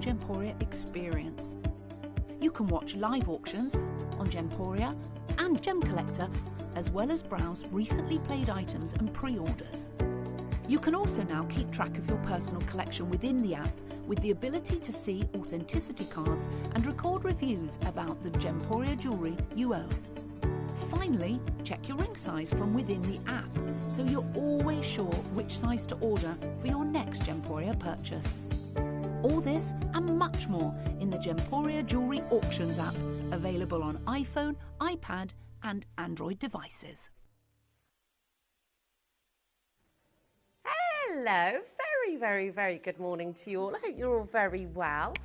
Gemporia experience. You can watch live auctions on Gemporia and Gem Collector, as well as browse recently played items and pre-orders. You can also now keep track of your personal collection within the app with the ability to see authenticity cards and record reviews about the Gemporia jewellery you own. Finally, check your ring size from within the app so you're always sure which size to order for your next Gemporia purchase. All this and much more in the Gemporia Jewellery Auctions app, available on iPhone, iPad and Android devices. Hello, very good morning to you all. I hope you're all very well.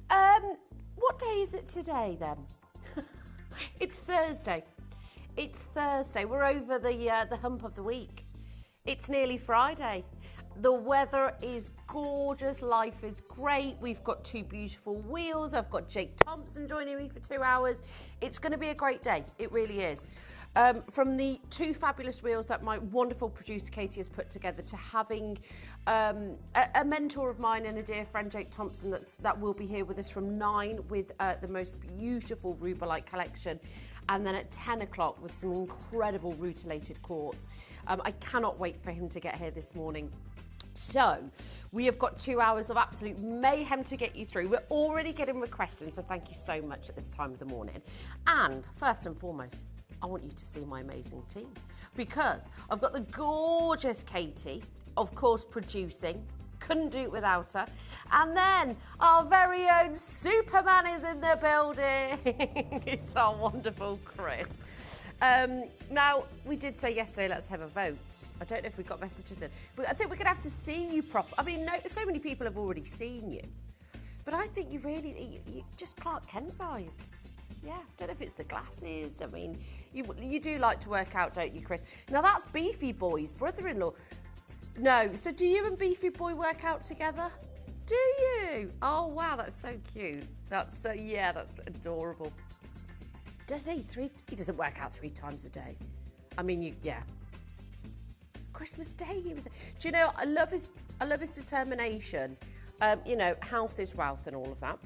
What day is it today then? It's Thursday. It's Thursday. We're over the hump of the week. It's nearly Friday. The weather is gorgeous. Life is great. We've got two beautiful wheels. I've got Jake Thompson joining me for 2 hours. It's going to be a great day. It really is. From the two fabulous wheels that my wonderful producer Katie has put together to having a mentor of mine and a dear friend, Jake Thompson, that will be here with us from 9 with the most beautiful rubellite collection. And then at 10 o'clock with some incredible rutilated quartz. I cannot wait for him to get here this morning. So, we have got 2 hours of absolute mayhem to get you through. We're already getting requests in, so thank you so much at this time of the morning. And first and foremost, I want you to see my amazing team, because I've got the gorgeous Katie, of course, producing. Couldn't do it without her. And then our very own Superman is in the building. It's our wonderful Chris. Now, we did say yesterday, let's have a vote. I don't know if we got messages in, but I think we're going to have to see you properly. I mean, no, so many people have already seen you, but I think you really, you just Clark Kent vibes. Yeah, don't know if it's the glasses. I mean, you do like to work out, don't you, Chris? Now, that's Beefy Boy's brother-in-law. No, so do you and Beefy Boy work out together? Do you? Oh, wow, that's so cute. That's so, yeah, that's adorable. Does he? He doesn't work out 3 times a day. I mean, yeah. Christmas Day, he was. Do you know? I love his determination. You know, health is wealth and all of that.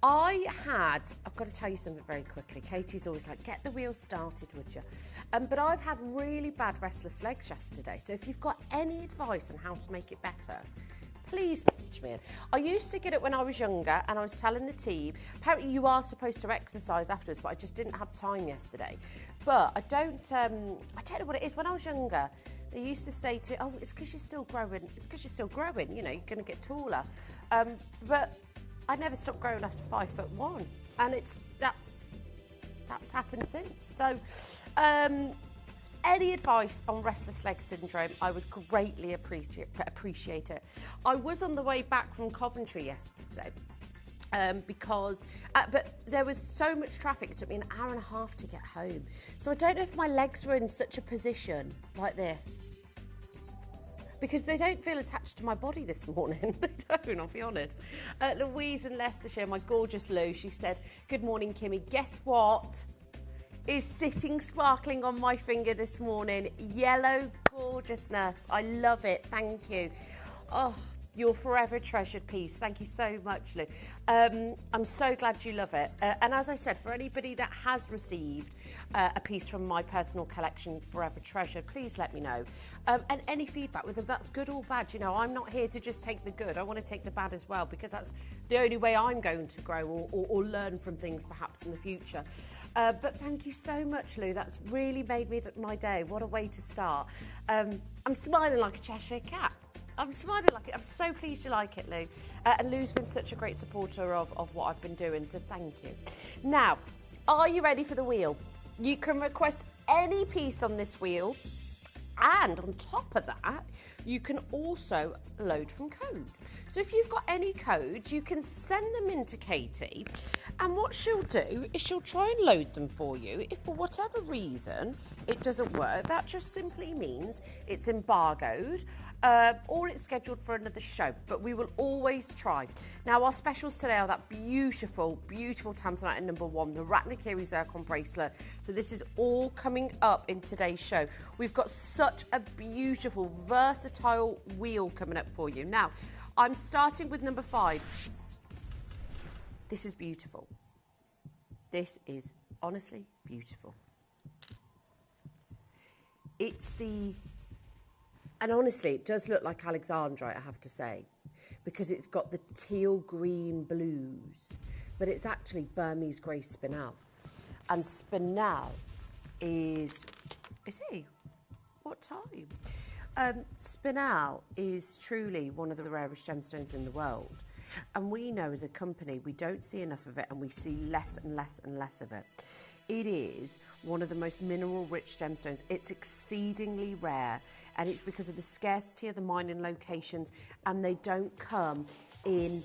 I've got to tell you something very quickly. Katie's always like, get the wheel started, would you? But I've had really bad restless legs yesterday. So if you've got any advice on how to make it better, please message me in. I used to get it when I was younger, and I was telling the team, apparently you are supposed to exercise afterwards, but I just didn't have time yesterday. But I don't know what it is. When I was younger, they used to say to me, oh, it's because you're still growing. It's because you're still growing, you know, you're going to get taller. But I never stopped growing after 5'1", and that's happened since. So, any advice on restless leg syndrome, I would greatly appreciate it. I was on the way back from Coventry yesterday but there was so much traffic. It took me an hour and a half to get home. So I don't know if my legs were in such a position like this, because they don't feel attached to my body this morning. They don't, I'll be honest. Louise in Leicestershire, my gorgeous Lou, she said, good morning, Kimmy. Guess what is sitting sparkling on my finger this morning? Yellow gorgeousness. I love it. Thank you. Oh, your forever treasured piece. Thank you so much, Lou. I'm so glad you love it. And as I said, for anybody that has received a piece from my personal collection, forever treasured, please let me know. And any feedback, whether that's good or bad, you know, I'm not here to just take the good. I want to take the bad as well, because that's the only way I'm going to grow or learn from things perhaps in the future. But thank you so much, Lou. That's really made my day. What a way to start. I'm smiling like a Cheshire cat. I'm smiling like it. I'm so pleased you like it, Lou. And Lou's been such a great supporter of what I've been doing, so thank you. Now, are you ready for the wheel? You can request any piece on this wheel, and on top of that, you can also load from code. So if you've got any codes, you can send them in to Katie, and what she'll do is she'll try and load them for you. If for whatever reason it doesn't work, that just simply means it's embargoed, or it's scheduled for another show, but we will always try. Now, our specials today are that beautiful, beautiful tanzanite #1, the Ratnakiri zircon bracelet. So this is all coming up in today's show. We've got such a beautiful, versatile volatile wheel coming up for you. Now, I'm starting with number 5. This is beautiful. This is honestly beautiful. And honestly, it does look like Alexandrite, I have to say, because it's got the teal green blues, but it's actually Burmese grey Spinel. And Spinel is he? What time? Spinel is truly one of the rarest gemstones in the world. And we know as a company, we don't see enough of it, and we see less and less and less of it. It is one of the most mineral-rich gemstones. It's exceedingly rare, and it's because of the scarcity of the mining locations, and they don't come in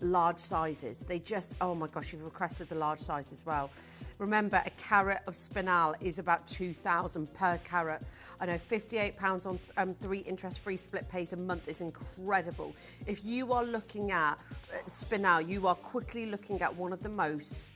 large sizes. They just, oh my gosh, you've requested the large size as well. Remember, a carat of Spinel is about 2,000 per carat. I know £58 on 3 interest-free split pays a month is incredible. If you are looking at Spinel, you are quickly looking at one of the most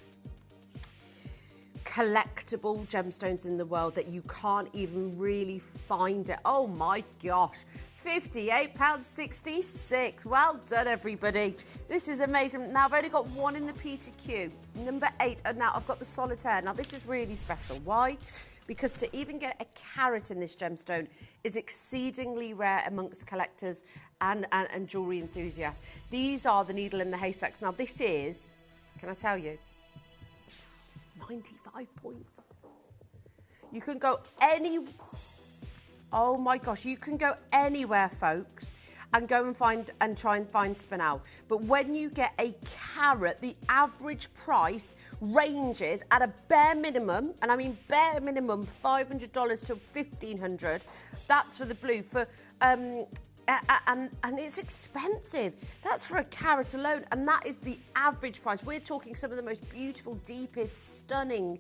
collectible gemstones in the world that you can't even really find it. Oh my gosh, £58.66. Well done, everybody. This is amazing. Now, I've only got one in the P2Q. Number 8, and now I've got the Solitaire. Now, this is really special. Why? Because to even get a carat in this gemstone is exceedingly rare amongst collectors and jewellery enthusiasts. These are the needle in the haystacks. Now, this is, can I tell you, 95 points. You can go oh my gosh, you can go anywhere, folks, and go and try and find Spinel. But when you get a carat, the average price ranges at a bare minimum, and I mean bare minimum, $500 to $1,500. That's for the blue. And it's expensive. That's for a carat alone, and that is the average price. We're talking some of the most beautiful, deepest, stunning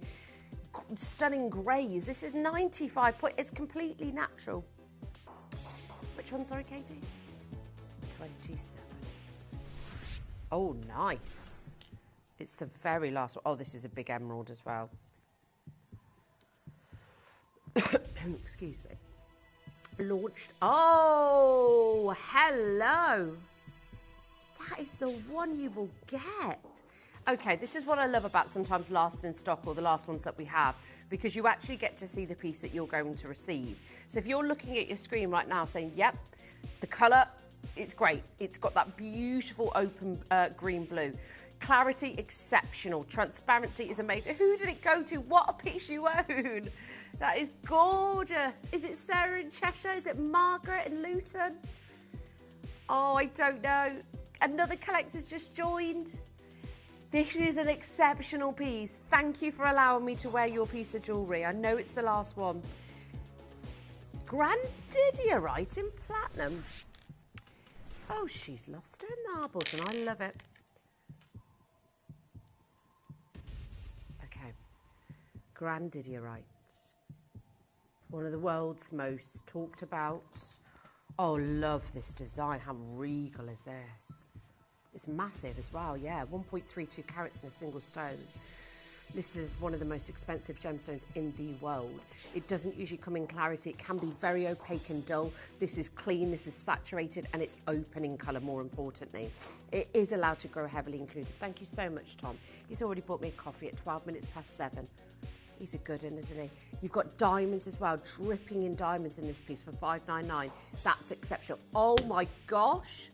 greys. This is 95 points. It's completely natural. Which one, sorry, Katie? 27. Oh, nice. It's the very last one. Oh, this is a big emerald as well. Excuse me. Launched. Oh, hello. That is the one you will get. Okay, this is what I love about sometimes last in stock, or the last ones that we have, because you actually get to see the piece that you're going to receive. So if you're looking at your screen right now saying, yep, the colour, it's great. It's got that beautiful open green blue. Clarity, exceptional. Transparency is amazing. Who did it go to? What a piece you own. That is gorgeous. Is it Sarah in Cheshire? Is it Margaret in Luton? Oh, I don't know. Another collector's just joined. This is an exceptional piece. Thank you for allowing me to wear your piece of jewellery. I know it's the last one. Grandidierite in platinum. Oh, she's lost her marbles, and I love it. Okay. Grandidierite. One of the world's most talked about. Oh, love this design. How regal is this? It's massive as well, yeah. 1.32 carats in a single stone. This is one of the most expensive gemstones in the world. It doesn't usually come in clarity. It can be very opaque and dull. This is clean, this is saturated, and it's open in colour, more importantly. It is allowed to grow heavily included. Thank you so much, Tom. He's already bought me a coffee at 12 minutes past 7. He's a good one, isn't he? You've got diamonds as well, dripping in diamonds in this piece for $5.99. That's exceptional. Oh my gosh.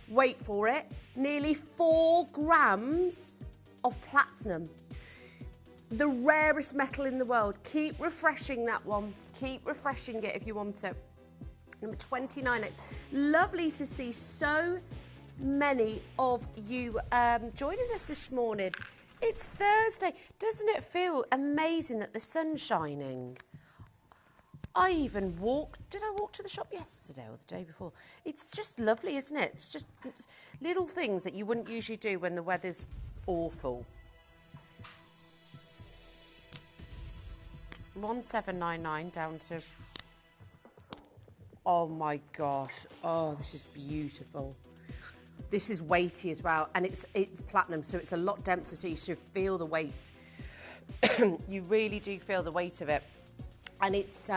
Wait for it, nearly 4 grams of platinum. The rarest metal in the world. Keep refreshing that one. Keep refreshing it if you want it. Number 29. Lovely to see so many of you joining us this morning. It's Thursday. Doesn't it feel amazing that the sun's shining? I even walked, did I walk to the shop yesterday or the day before? It's just lovely, isn't it? It's just little things that you wouldn't usually do when the weather's awful. 1799 down to, oh my gosh, oh, this is beautiful. This is weighty as well, and it's platinum, so it's a lot denser, so you should feel the weight. You really do feel the weight of it. And it's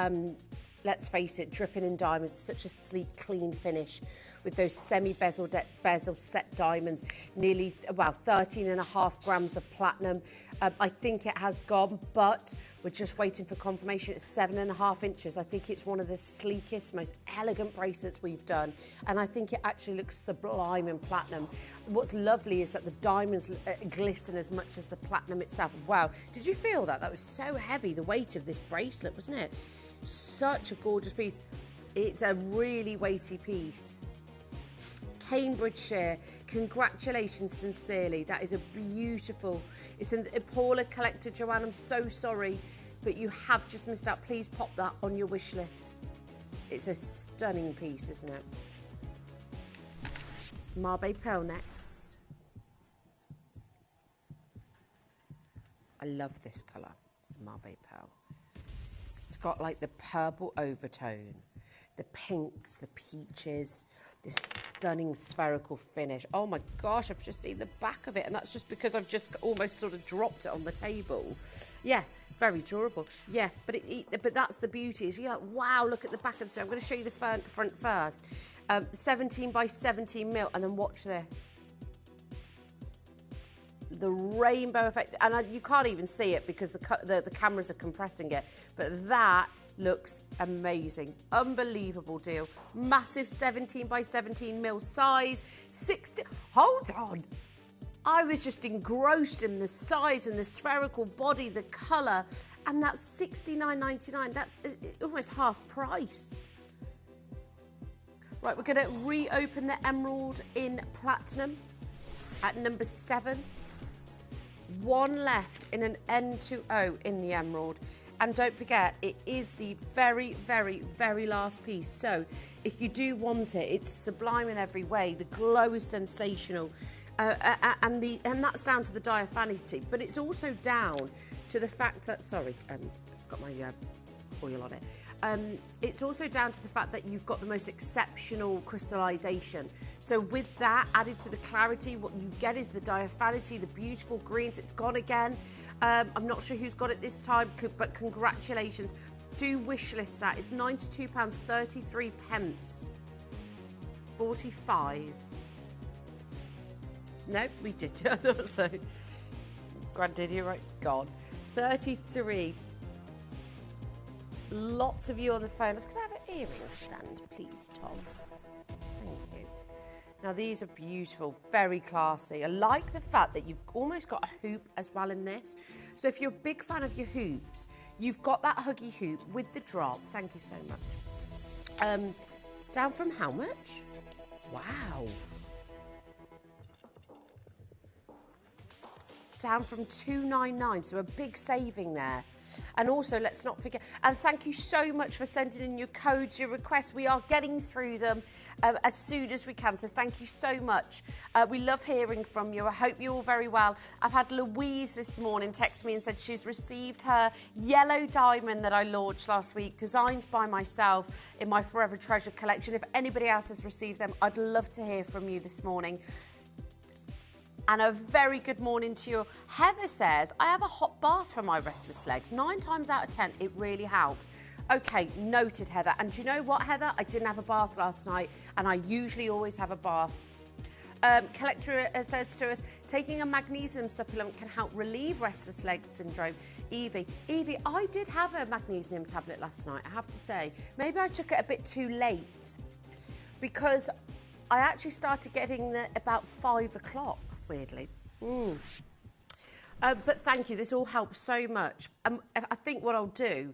let's face it, dripping in diamonds. It's such a sleek, clean finish with those semi-bezeled set diamonds, nearly, well, 13.5 grams of platinum. I think it has gone, but we're just waiting for confirmation. It's 7.5 inches. I think it's one of the sleekest, most elegant bracelets we've done. And I think it actually looks sublime in platinum. What's lovely is that the diamonds glisten as much as the platinum itself. Wow. Did you feel that? That was so heavy, the weight of this bracelet, wasn't it? Such a gorgeous piece. It's a really weighty piece. Cambridgeshire, congratulations sincerely. That is a beautiful, it's a Paula collector. Joanne, I'm so sorry, but you have just missed out. Please pop that on your wish list. It's a stunning piece, isn't it? Marbe Pearl next. I love this colour, Marbe Pearl. It's got like the purple overtone, the pinks, the peaches, this stunning spherical finish. Oh my gosh, I've just seen the back of it, and that's just because I've just almost sort of dropped it on the table. Yeah, very durable. Yeah, but but that's the beauty. Is you're like, wow, look at the back of the stone. I'm going to show you the front first. 17 by 17 mil, and then watch this. The rainbow effect, and you can't even see it because the cameras are compressing it, but that looks amazing. Unbelievable deal. Massive 17 by 17 mil size. 60. Hold on. I was just engrossed in the size and the spherical body, the colour, and that's $69.99. That's almost half price. Right, we're going to reopen the emerald in platinum at number 7. One left in an N2O in the emerald. And don't forget, it is the very, very, very last piece. So if you do want it, it's sublime in every way. The glow is sensational. And that's down to the diaphanity. But it's also down to the fact that, sorry, got my oil on it. It's also down to the fact that you've got the most exceptional crystallization. So with that added to the clarity, what you get is the diaphanity, the beautiful greens. It's gone again. I'm not sure who's got it this time, but congratulations. Do wish list that. It's £92.33. 45. No, we did. I thought so. Granddad, you're right, it's gone. 33. Lots of you on the phone. I was going to have an earring stand, please, Tom. Thank you. Now, these are beautiful, very classy. I like the fact that you've almost got a hoop as well in this. So if you're a big fan of your hoops, you've got that huggy hoop with the drop. Thank you so much. Down from how much? Wow. Down from $2.99, so a big saving there. And also, let's not forget, and thank you so much for sending in your codes, your requests. We are getting through them as soon as we can, so thank you so much. We love hearing from you. I hope you're all very well. I've had Louise this morning text me and said she's received her yellow diamond that I launched last week, designed by myself in my Forever Treasure collection. If anybody else has received them, I'd love to hear from you this morning. And a very good morning to you. Heather says, I have a hot bath for my restless legs. 9 times out of 10, it really helps. Okay, noted, Heather. And do you know what, Heather? I didn't have a bath last night, and I usually always have a bath. Collector says to us, taking a magnesium supplement can help relieve restless legs syndrome. Evie, I did have a magnesium tablet last night, I have to say. Maybe I took it a bit too late, because I actually started getting it about 5 o'clock. Weirdly. But thank you, this all helps so much. I think what I'll do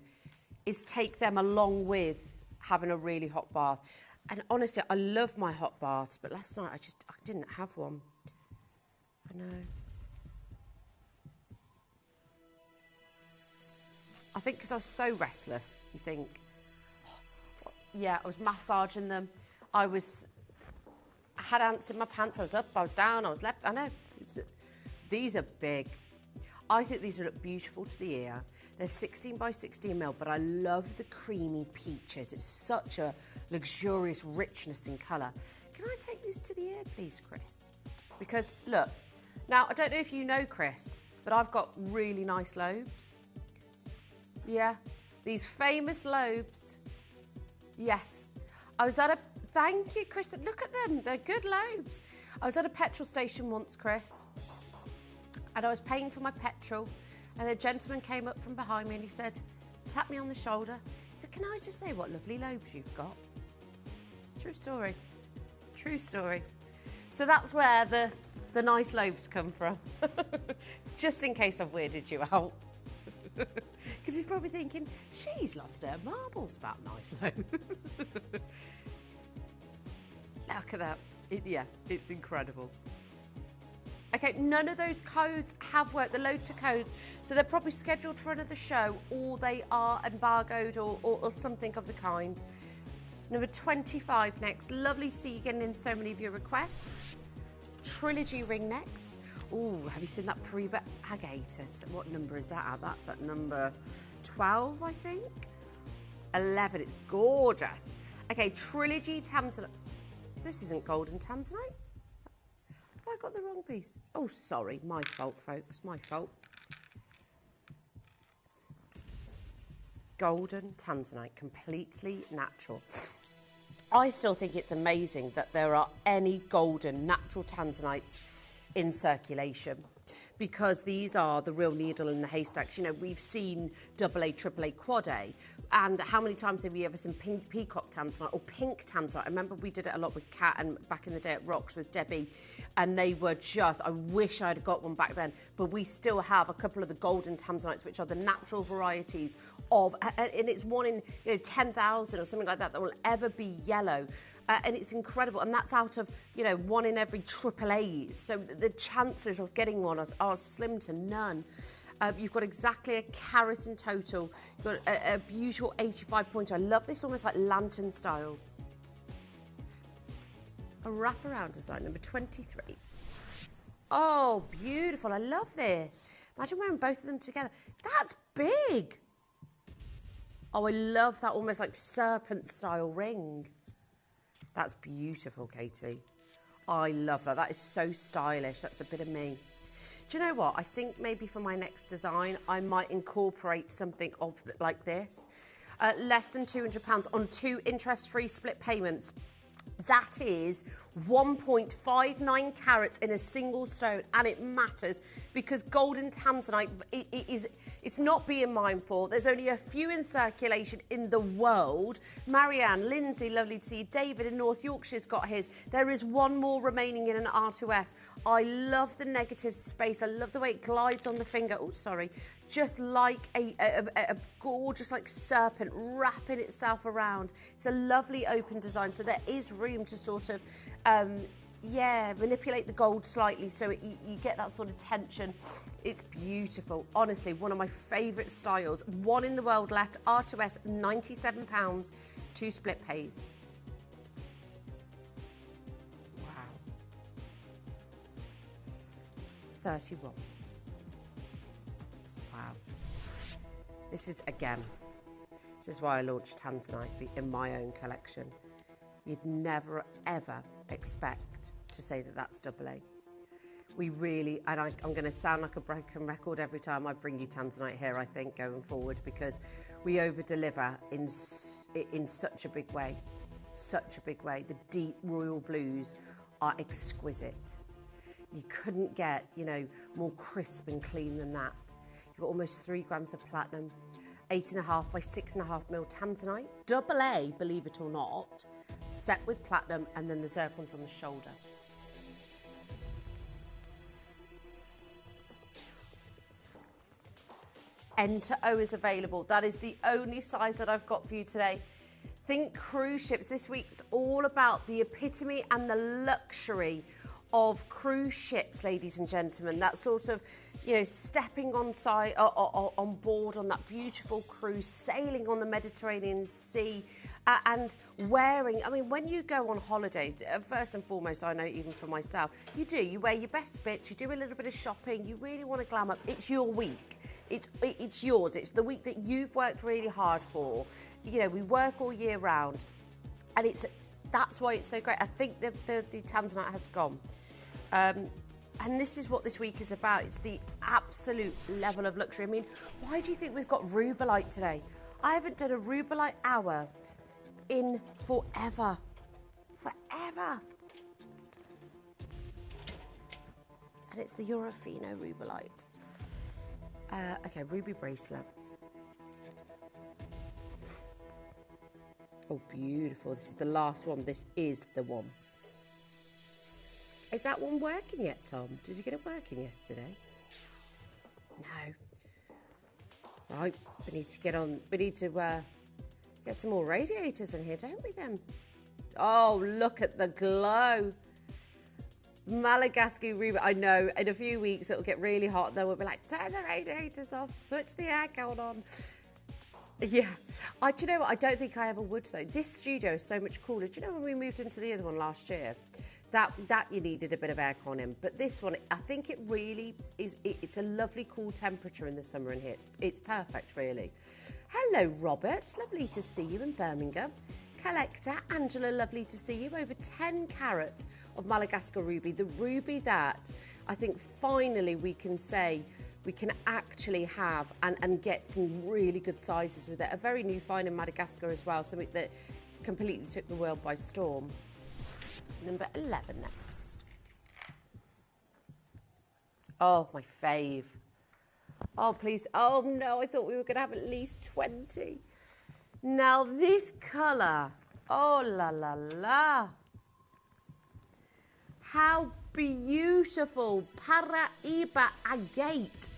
is take them along with having a really hot bath. And honestly, I love my hot baths, but last night I didn't have one. I know. I think because I was so restless, you think, oh, yeah, I was massaging them. I had ants in my pants. I was up, I was down, I was left. I know. These are big. I think these look beautiful to the ear. They're 16 by 16 mil, but I love the creamy peaches. It's such a luxurious richness in colour. Can I take these to the ear, please, Chris? Because, look, now, I don't know if you know, Chris, but I've got really nice lobes. Yeah, these famous lobes. Yes. I was at a, thank you, Chris. Look at them. They're good lobes. I was at a petrol station once, Chris, and I was paying for my petrol, and a gentleman came up from behind me and he said, tapped me on the shoulder. He said, can I just say what lovely lobes you've got? True story. True story. So that's where the nice lobes come from. Just in case I've weirded you out. Because he's probably thinking, she's lost her marbles about nice lobes. Look at that. Yeah, it's incredible. Okay, none of those codes have worked, the load to codes, so they're probably scheduled for another show, or they are embargoed or something of the kind. Number 25 next. Lovely to see you getting in so many of your requests. Trilogy ring next. Oh, have you seen that Periba agate? What number is that at? That's at number 12, I think. 11, it's gorgeous. Okay, Trilogy Tanzanite. This isn't golden tanzanite. Have I got the wrong piece? Oh, sorry, my fault, folks, my fault. Golden tanzanite, completely natural. I still think it's amazing that there are any golden natural tanzanites in circulation, because these are the real needle in the haystacks. You know, we've seen AA, AAA, Quad A, and how many times have you ever seen pink peacock tanzanite or pink tanzanite? I remember we did it a lot with Kat and back in the day at Rocks with Debbie, and they were just, I wish I'd got one back then, but we still have a couple of the golden tanzanites, which are the natural varieties of, and it's one in 10,000 or something like that that will ever be yellow. And it's incredible, and that's out of one in every AAAs. So the chances of getting one are slim to none. You've got exactly a carat in total. You've got a beautiful 85 pointer. I love this, almost like lantern style. A wraparound design, number 23. Oh, beautiful! I love this. Imagine wearing both of them together. That's big. Oh, I love that almost like serpent style ring. That's beautiful, Katie. I love that. That is so stylish. That's a bit of me. Do you know what? I think maybe for my next design, I might incorporate something like this. Less than £200 on 2 interest-free split payments. That is 1.59 carats in a single stone, and it matters because golden tanzanite, it's not being mindful. There's only a few in circulation in the world. Marianne, Lindsay, lovely to see you. David in North Yorkshire's got his. There is one more remaining in an R2S. I love the negative space. I love the way it glides on the finger. Oh, sorry. Just like a gorgeous like serpent wrapping itself around. It's a lovely open design, so there is room to sort of manipulate the gold slightly so you get that sort of tension. It's beautiful. Honestly, one of my favourite styles. One in the world left. R2S, £97, 2 split pays. Wow. 31. Wow. This is why I launched Tanzanite in my own collection. You'd never, ever expect to say that that's AA. We really, and I'm going to sound like a broken record every time I bring you Tanzanite here, I think, going forward, because we over-deliver in such a big way. Such a big way. The deep royal blues are exquisite. You couldn't get, more crisp and clean than that. You've got almost 3 grams of platinum, 8.5 by 6.5 mil tanzanite, AA, believe it or not, set with platinum, and then the zircons on the shoulder. Enter O is available. That is the only size that I've got for you today. Think cruise ships. This week's all about the epitome and the luxury of cruise ships, ladies and gentlemen. That sort of, stepping on board on that beautiful cruise, sailing on the Mediterranean Sea, and wearing, when you go on holiday, first and foremost, I know even for myself, you wear your best bits, you do a little bit of shopping, you really want to glam up. It's your week. It's yours. It's the week that you've worked really hard for. We work all year round, and that's why it's so great. I think the Tanzanite has gone. And this is what this week is about. It's the absolute level of luxury. Why do you think we've got rubellite today? I haven't done a rubellite hour in forever. Forever. And it's the Eurofino Rubelite. Okay, ruby bracelet. Oh, beautiful. This is the last one. This is the one. Is that one working yet, Tom? Did you get it working yesterday? No. Right, we need to get on. We need to get some more radiators in here, don't we then? Oh, look at the glow. Madagascar ruby. I know, in a few weeks it'll get really hot, then we'll be like, turn the radiators off, switch the aircon on. Yeah, do you know what? I don't think I ever would though. This studio is so much cooler. Do you know when we moved into the other one last year? That you needed a bit of aircon in, but this one, I think it really is. It's a lovely, cool temperature in the summer in here. It's perfect, really. Hello, Robert. Lovely to see you in Birmingham. Collector Angela, lovely to see you. Over 10 carats of Madagascar ruby. The ruby that I think finally we can say we can actually have and get some really good sizes with it. A very new find in Madagascar as well, something that completely took the world by storm. Number 11 next. Oh, my fave. Oh, please. Oh, no, I thought we were going to have at least 20. Now, this colour. Oh, la, la, la. How beautiful. Paraiba agate.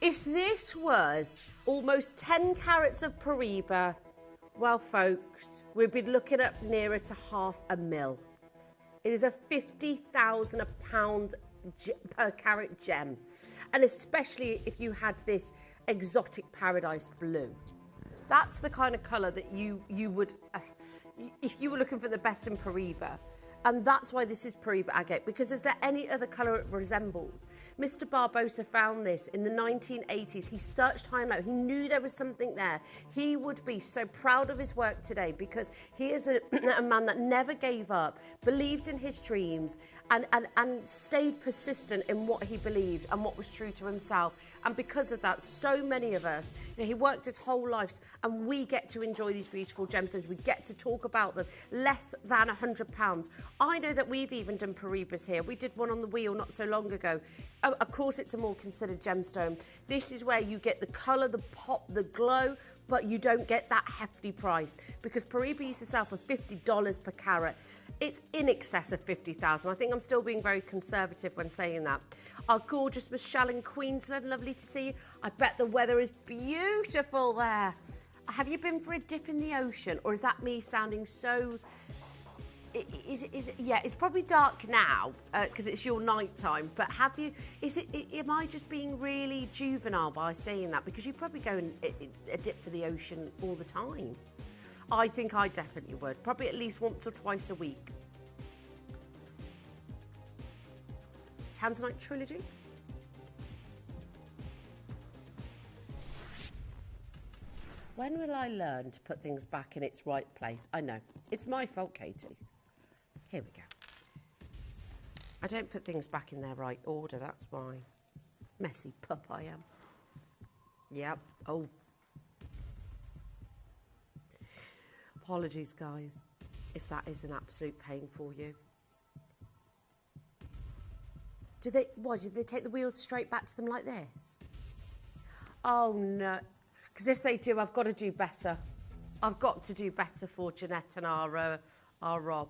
If this was almost 10 carats of Paraiba, well, folks, we'd be looking up nearer to $500,000. It is a £50,000 per carat gem. And especially if you had this exotic paradise blue. That's the kind of colour that you would, if you were looking for the best in Paraiba. And that's why this is Paraiba agate, because is there any other colour it resembles? Mr. Barbosa found this in the 1980s. He searched high and low. He knew there was something there. He would be so proud of his work today because he is a man that never gave up, believed in his dreams, and stayed persistent in what he believed and what was true to himself. And because of that, so many of us, he worked his whole life, and we get to enjoy these beautiful gemstones. We get to talk about them. Less than £100. I know that we've even done Paraibas here. We did one on the wheel not so long ago. Of course, it's a more considered gemstone. This is where you get the colour, the pop, the glow, but you don't get that hefty price because Paraiba used to sell for $50 per carat. It's in excess of 50,000. I think I'm still being very conservative when saying that. Our gorgeous Michelle in Queensland, lovely to see you. I bet the weather is beautiful there. Have you been for a dip in the ocean, or is that me sounding so... Yeah, it's probably dark now because it's your night time, but have you, am I just being really juvenile by saying that? Because you probably go a dip for the ocean all the time. I think I definitely would, probably at least once or twice a week. Tanzanite trilogy. When will I learn to put things back in its right place? I know, it's my fault, Katie. Here we go. I don't put things back in their right order, that's why. Messy pup I am. Yep. Oh. Apologies, guys, if that is an absolute pain for you. Did they take the wheels straight back to them like this? Oh, no. Because if they do, I've got to do better. I've got to do better for Jeanette and our Rob.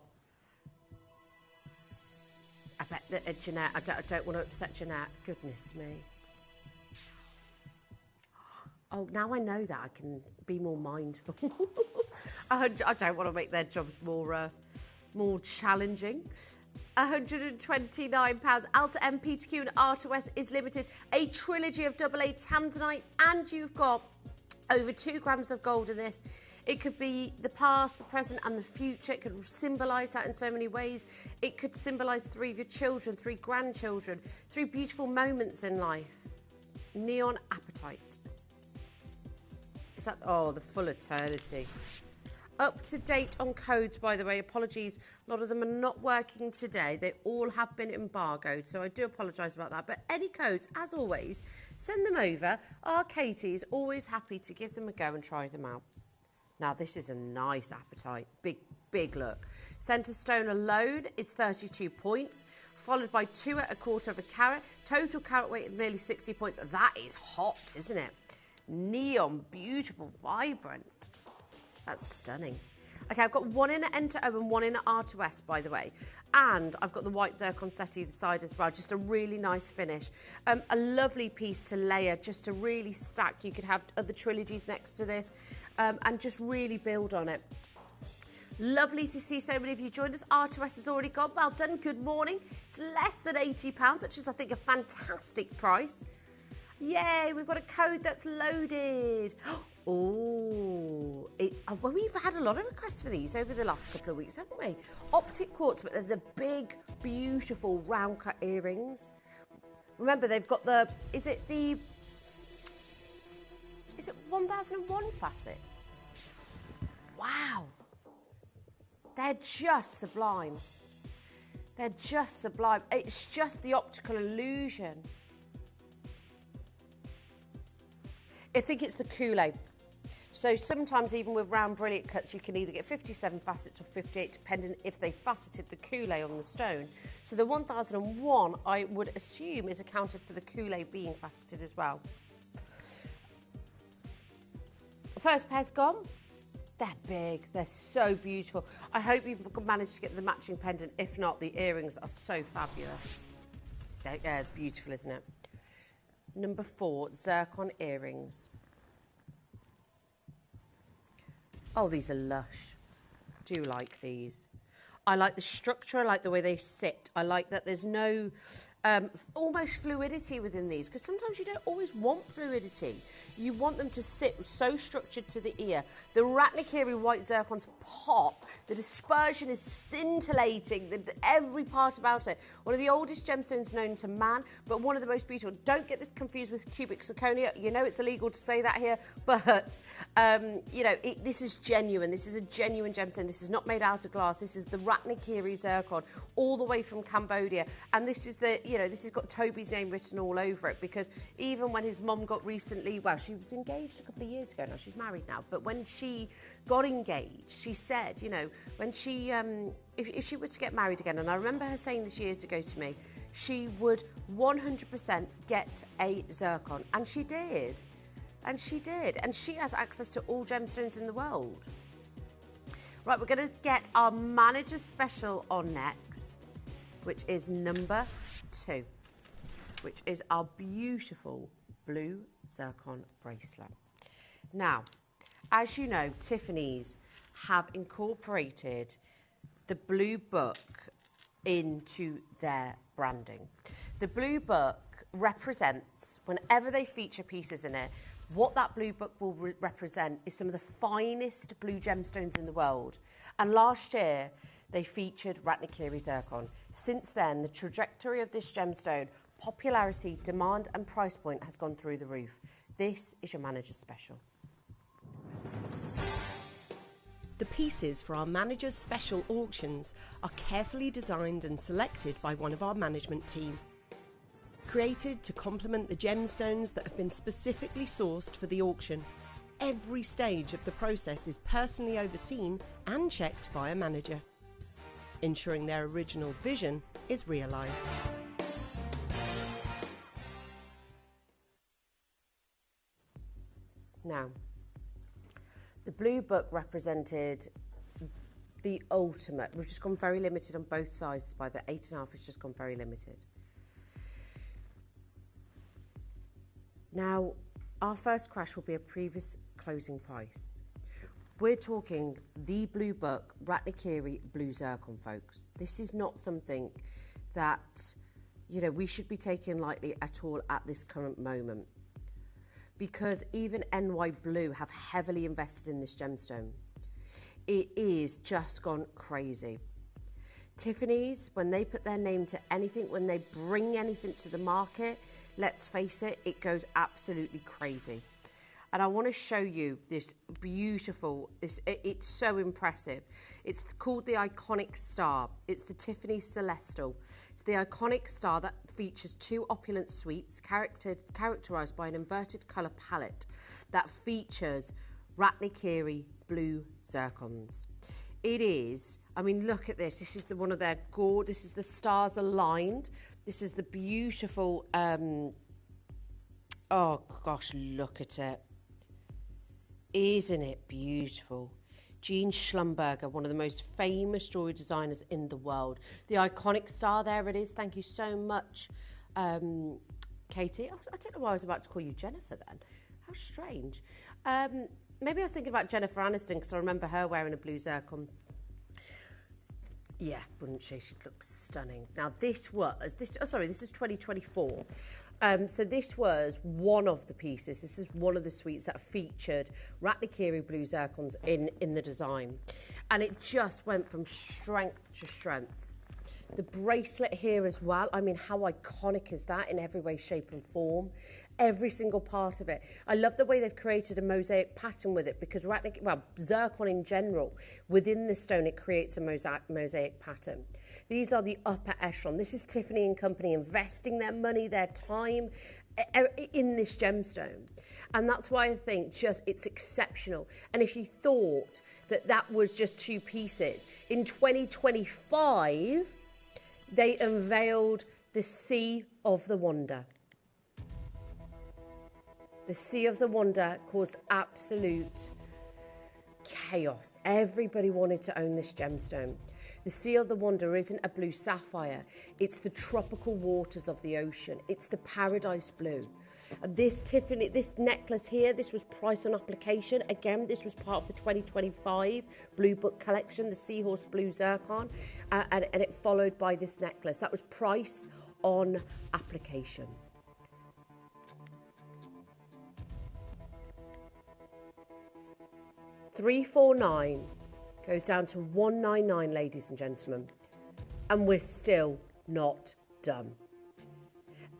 I bet that Jeanette, I don't want to upset Jeanette. Goodness me. Oh, now I know that I can be more mindful. I don't want to make their jobs more challenging. £129. Alta MPTQ and R2S is limited. A trilogy of AA tanzanite, and you've got over 2 grams of gold in this. It could be the past, the present, and the future. It could symbolise that in so many ways. It could symbolise 3 of your children, 3 grandchildren, 3 beautiful moments in life. Neon apatite. Is that, oh, the full eternity. Up to date on codes, by the way. Apologies, a lot of them are not working today. They all have been embargoed, so I do apologise about that. But any codes, as always, send them over. Our Katie is always happy to give them a go and try them out. Now, this is a nice appetite. Big look. Centre stone alone is 32 points, followed by 2 at 1/4 of a carat. Total carat weight of nearly 60 points. That is hot, isn't it? Neon, beautiful, vibrant. That's stunning. Okay, I've got one in at Enter O and one in at R2S, by the way. And I've got the white zircon set either side as well. Just a really nice finish. A lovely piece to layer, just to really stack. You could have other trilogies next to this and just really build on it. Lovely to see so many of you joined us. R2S has already gone. Well done, good morning. It's less than £80, which is, I think, a fantastic price. Yay, we've got a code that's loaded. Oh, well, we've had a lot of requests for these over the last couple of weeks, haven't we? Optic quartz, but they're the big, beautiful round cut earrings. Remember, they've got is it 1001 facets? Wow. They're just sublime. They're just sublime. It's just the optical illusion. I think it's the Kool-Aid. So sometimes even with round brilliant cuts, you can either get 57 facets or 58, depending if they faceted the Kool-Aid on the stone. So the 1001, I would assume, is accounted for the Kool-Aid being faceted as well. First pair's gone. They're big. They're so beautiful. I hope you've managed to get the matching pendant. If not, the earrings are so fabulous. They're beautiful, isn't it? Number 4, zircon earrings. Oh, these are lush. I do like these. I like the structure. I like the way they sit. I like that there's no almost fluidity within these, because sometimes you don't always want fluidity. You want them to sit so structured to the ear. The Ratnakiri white zircons pop. The dispersion is scintillating. Every part about it. One of the oldest gemstones known to man, but one of the most beautiful. Don't get this confused with cubic zirconia. You know it's illegal to say that here, but you know, this is genuine. This is a genuine gemstone. This is not made out of glass. This is the Ratnakiri zircon, all the way from Cambodia, and this is the, you know, this has got Toby's name written all over it, because even when his mum got recently, well, she was engaged a couple of years ago now, she's married now, but when she got engaged, she said, you know, when she, if she was to get married again, and I remember her saying this years ago to me, she would 100% get a zircon, and she did, and she did, and she has access to all gemstones in the world. Right, we're going to get our manager special on next, which is number 2, which is our beautiful blue zircon bracelet. Now, as you know, Tiffany's have incorporated the blue book into their branding. The blue book represents, whenever they feature pieces in it, what that blue book will represent is some of the finest blue gemstones in the world. And last year, they featured Ratnakiri zircon. Since then, the trajectory of this gemstone, popularity, demand and price point has gone through the roof. This is your manager's special. The pieces for our manager's special auctions are carefully designed and selected by one of our management team. Created to complement the gemstones that have been specifically sourced for the auction, every stage of the process is personally overseen and checked by a manager, ensuring their original vision is realised. Now, the blue book represented the ultimate. We've just gone very limited on both sizes. By the 8.5, it's just gone very limited. Now, our first crash will be a previous closing price. We're talking the blue book, Ratnakiri blue zircon, folks. This is not something that, you know, we should be taking lightly at all at this current moment, because even NY Blue have heavily invested in this gemstone. It is just gone crazy. Tiffany's, when they put their name to anything, when they bring anything to the market, let's face it, it goes absolutely crazy. And I want to show you this beautiful, it's so impressive. It's called the Iconic Star. It's the Tiffany Celestial. It's the iconic star that features 2 opulent suites characterized by an inverted color palette that features Ratnakiri blue zircons. It is, I mean, look at this. This is one of their this is the stars aligned. This is the beautiful, oh gosh, look at it. Isn't it beautiful? Jean Schlumberger, one of the most famous jewelry designers in the world. The iconic star, there it is. Thank you so much, Katie. I don't know why I was about to call you Jennifer then. How strange. Maybe I was thinking about Jennifer Aniston because I remember her wearing a blue zircon. Yeah, wouldn't she? She looks stunning. Now this is 2024. So this was one of the pieces. This is one of the suites that featured Ratnakiri blue zircons in the design. And it just went from strength to strength. The bracelet here as well. I mean, how iconic is that in every way, shape and form? Every single part of it. I love the way they've created a mosaic pattern with it because zircon in general, within the stone, it creates a mosaic pattern. These are the upper echelon. This is Tiffany and Company investing their money, their time in this gemstone. And that's why I think it's exceptional. And if you thought that was just two pieces, in 2025, they unveiled the Sea of the Wonder. The Sea of the Wonder caused absolute chaos. Everybody wanted to own this gemstone. The Sea of the Wonder isn't a blue sapphire. It's the tropical waters of the ocean. It's the paradise blue. And this necklace here, this was price on application. Again, this was part of the 2025 Blue Book collection, the Seahorse Blue Zircon. And it followed by this necklace. That was price on application. $349 goes down to $199, ladies and gentlemen, and we're still not done.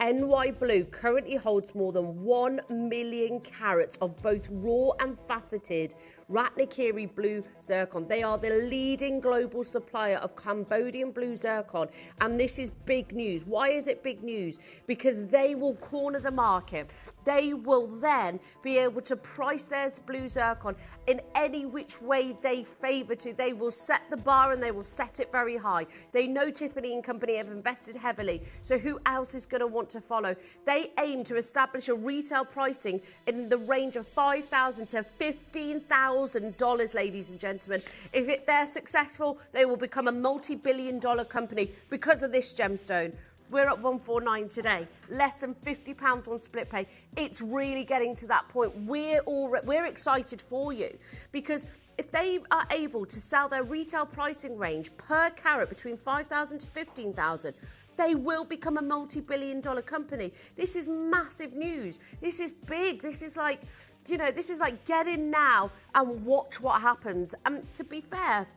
NY Blue currently holds more than 1 million carats of both raw and faceted Ratnakiri blue zircon. They are the leading global supplier of Cambodian blue zircon, and this is big news. Why is it big news? Because they will corner the market. They will then be able to price their blue zircon in any which way they favour to. They will set the bar and they will set it very high. They know Tiffany and Company have invested heavily, so who else is going to want to follow? They aim to establish a retail pricing in the range of $5,000 to $15,000, ladies and gentlemen. If they're successful, they will become a multi-billion-dollar company because of this gemstone. We're at 149 today, less than £50 on split pay. It's really getting to that point. We're excited for you because if they are able to sell their retail pricing range per carat between $5,000 to $15,000, they will become a multi-billion-dollar company. This is massive news. This is big. This is like, this is like get in now and watch what happens. And to be fair,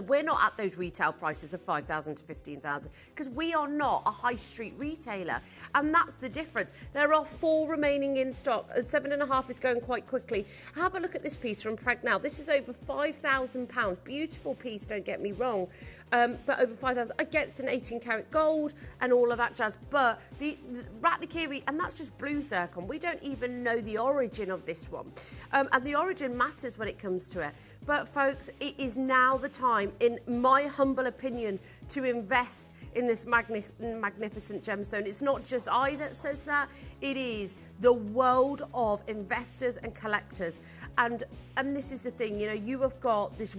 we're not at those retail prices of $5,000 to $15,000 because we are not a high street retailer. And that's the difference. There are 4 remaining in stock. 7.5 is going quite quickly. Have a look at this piece from Promotional. This is over £5,000. Beautiful piece, don't get me wrong. But over 5,000. I get it's an 18 karat gold and all of that jazz. But the Ratnakiri, and that's just blue zircon. We don't even know the origin of this one. And the origin matters when it comes to it. But folks, it is now the time, in my humble opinion, to invest in this magnificent gemstone. It's not just I that says that, it is the world of investors and collectors. And this is the thing, you have got this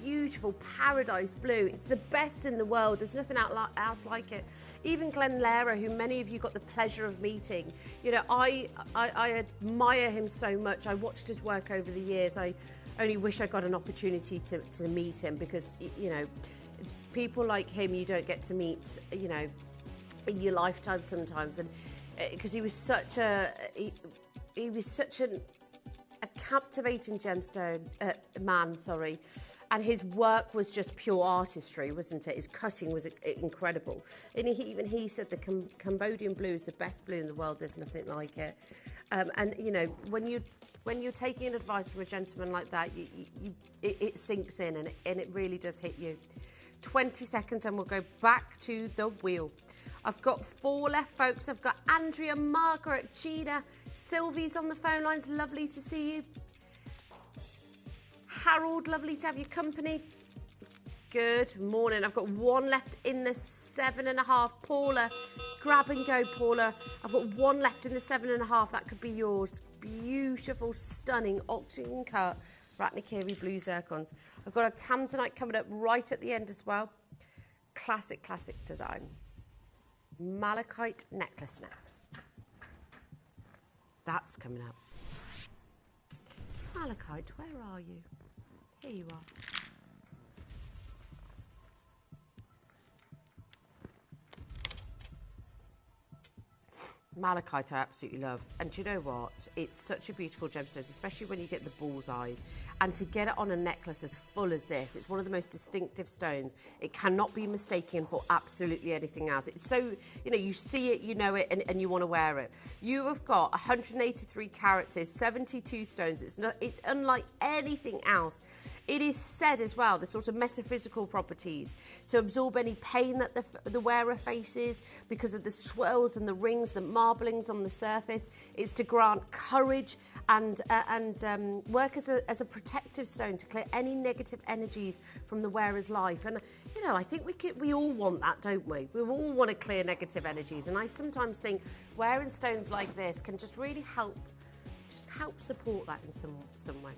beautiful paradise blue. It's the best in the world. There's nothing else like it. Even Glenn Lara, who many of you got the pleasure of meeting, I admire him so much. I watched his work over the years. I only wish I got an opportunity to meet him because, people like him you don't get to meet, in your lifetime sometimes. And because he was such a captivating gemstone man, and his work was just pure artistry, wasn't it? His cutting was incredible. And he said the Cambodian blue is the best blue in the world. There's nothing like it. And when you're taking advice from a gentleman like that, it sinks in and it really does hit you. 20 seconds and we'll go back to the wheel. I've got 4 left, folks. I've got Andrea, Margaret, Gina, Sylvie's on the phone lines. Lovely to see you. Harold, lovely to have your company. Good morning. I've got one left in the 7.5. Paula, grab and go, Paula. I've got one left in the 7.5. That could be yours. Beautiful, stunning, oxygen cut Ratnakiri blue zircons. I've got a tanzanite coming up right at the end as well. Classic, classic design. Malachite necklace next. That's coming up. Malachite, where are you? Here you are. Malachite I absolutely love. And do you know what? It's such a beautiful gemstone, especially when you get the bullseyes. And to get it on a necklace as full as this, it's one of the most distinctive stones. It cannot be mistaken for absolutely anything else. It's so, you know, you see it, you know it, and you want to wear it. You have got 183 carats, 72 stones. It's unlike anything else. It is said as well, the sort of metaphysical properties, to absorb any pain that the wearer faces because of the swirls and the rings, the marblings on the surface. It's to grant courage and work as a protective stone to clear any negative energies from the wearer's life. And, you know, I think we all want that, don't we? We all want to clear negative energies. And I sometimes think wearing stones like this can just really help support that in some way.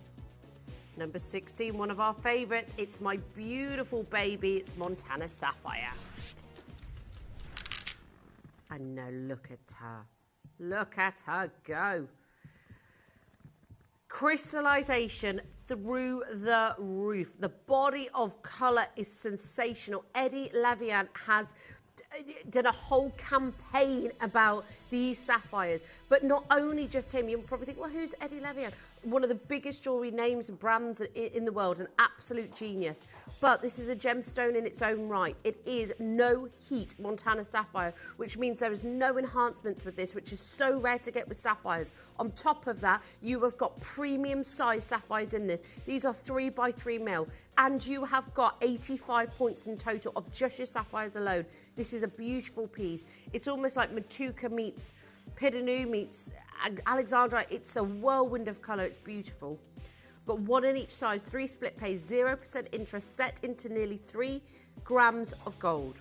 Number 16, one of our favourites. It's my beautiful baby. It's Montana Sapphire. And now look at her. Look at her go. Crystallization through the roof. The body of colour is sensational. Eddie Levian has done a whole campaign about these sapphires, but not only just him. You'll probably think, well, who's Eddie Levian? One of the biggest jewellery names and brands in the world, an absolute genius. But this is a gemstone in its own right. It is no heat Montana sapphire, which means there is no enhancements with this, which is so rare to get with sapphires. On top of that, you have got premium size sapphires in this. These are 3x3 mil, and you have got 85 points in total of just your sapphires alone. This is a beautiful piece. It's almost like Matuka meets Pidanu meets Alexandra. It's a whirlwind of colour. It's beautiful. Got one in each size, 3 split pays, 0% interest, set into nearly 3 grams of gold.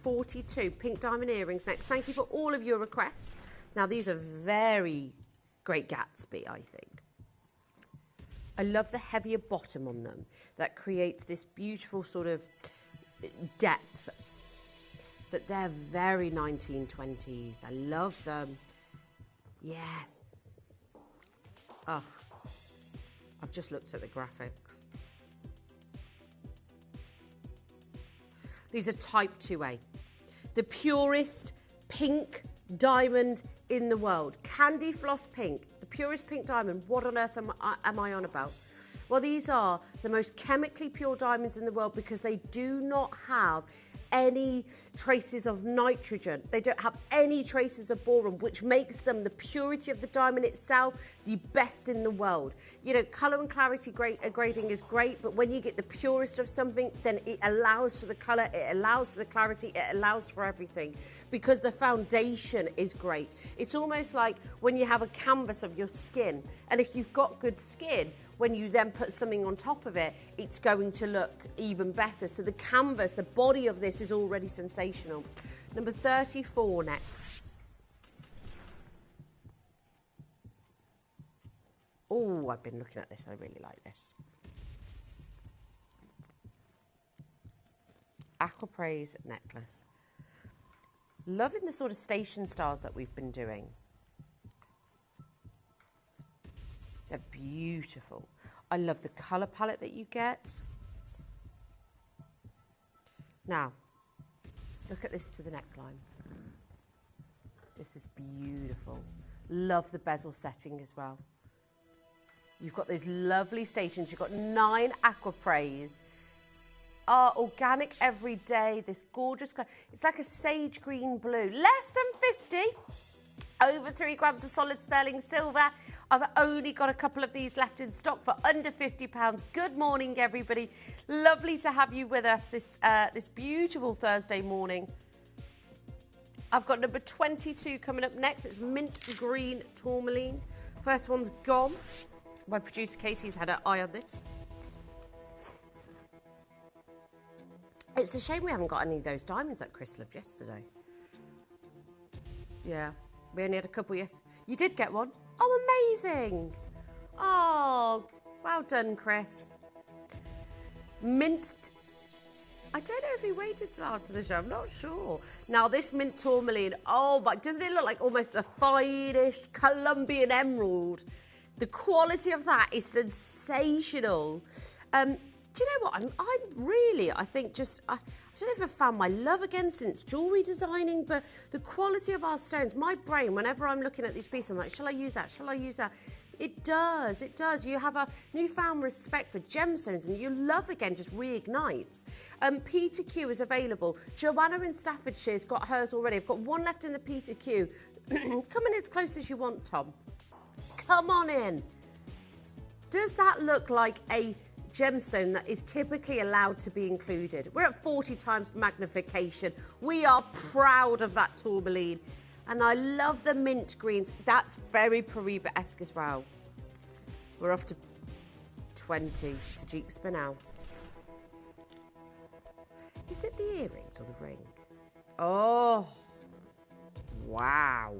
42 pink diamond earrings next. Thank you for all of your requests. Now, these are very great Gatsby, I think. I love the heavier bottom on them that creates this beautiful sort of depth. But they're very 1920s. I love them. Yes. Oh, I've just looked at the graphics. These are type 2A. The purest pink diamond in the world. Candy floss pink. The purest pink diamond. What on earth am I on about? Well, these are the most chemically pure diamonds in the world because they do not have any traces of nitrogen. They don't have any traces of boron, which makes them, the purity of the diamond itself, the best in the world. You know, colour and clarity grading is great, but when you get the purest of something, then it allows for the colour, it allows for the clarity, it allows for everything, because the foundation is great. It's almost like when you have a canvas of your skin, and if you've got good skin, when you then put something on top of it, it's going to look even better. So the canvas, the body of this is already sensational. Number 34 next. Oh, I've been looking at this. I really like this. Aquapraise necklace. Loving the sort of station styles that we've been doing. They're beautiful. I love the colour palette that you get. Now, look at this to the neckline. This is beautiful. Love the bezel setting as well. You've got those lovely stations. You've got 9 aquapraise. Organic every day. This gorgeous colour. It's like a sage green blue. Less than 50. Over 3 grams of solid sterling silver. I've only got a couple of these left in stock for under £50. Good morning, everybody. Lovely to have you with us this beautiful Thursday morning. I've got number 22 coming up next. It's mint green tourmaline. First one's gone. My producer Katie's had her eye on this. It's a shame we haven't got any of those diamonds that Chris loved yesterday. Yeah, we only had a couple yesterday. You did get one? Oh, amazing. Oh, well done, Chris. Mint. I don't know if he waited till after the show. I'm not sure. Now, this mint tourmaline, oh, but doesn't it look like almost the finest Colombian emerald? The quality of that is sensational. Do you know what? I think I don't know if I've found my love again since jewellery designing, but the quality of our stones, my brain, whenever I'm looking at these pieces, I'm like, shall I use that? Shall I use that? It does. You have a newfound respect for gemstones and your love again just reignites. Peter Q is available. Joanna in Staffordshire's got hers already. I've got one left in the Peter Q. Come in as close as you want, Tom. Come on in. Does that look like a gemstone that is typically allowed to be included? We're at 40 times magnification. We are proud of that tourmaline. And I love the mint greens. That's very Paribas-esque as well. We're off to 20 to Jeep Spinel. Is it the earrings or the ring? Oh, wow.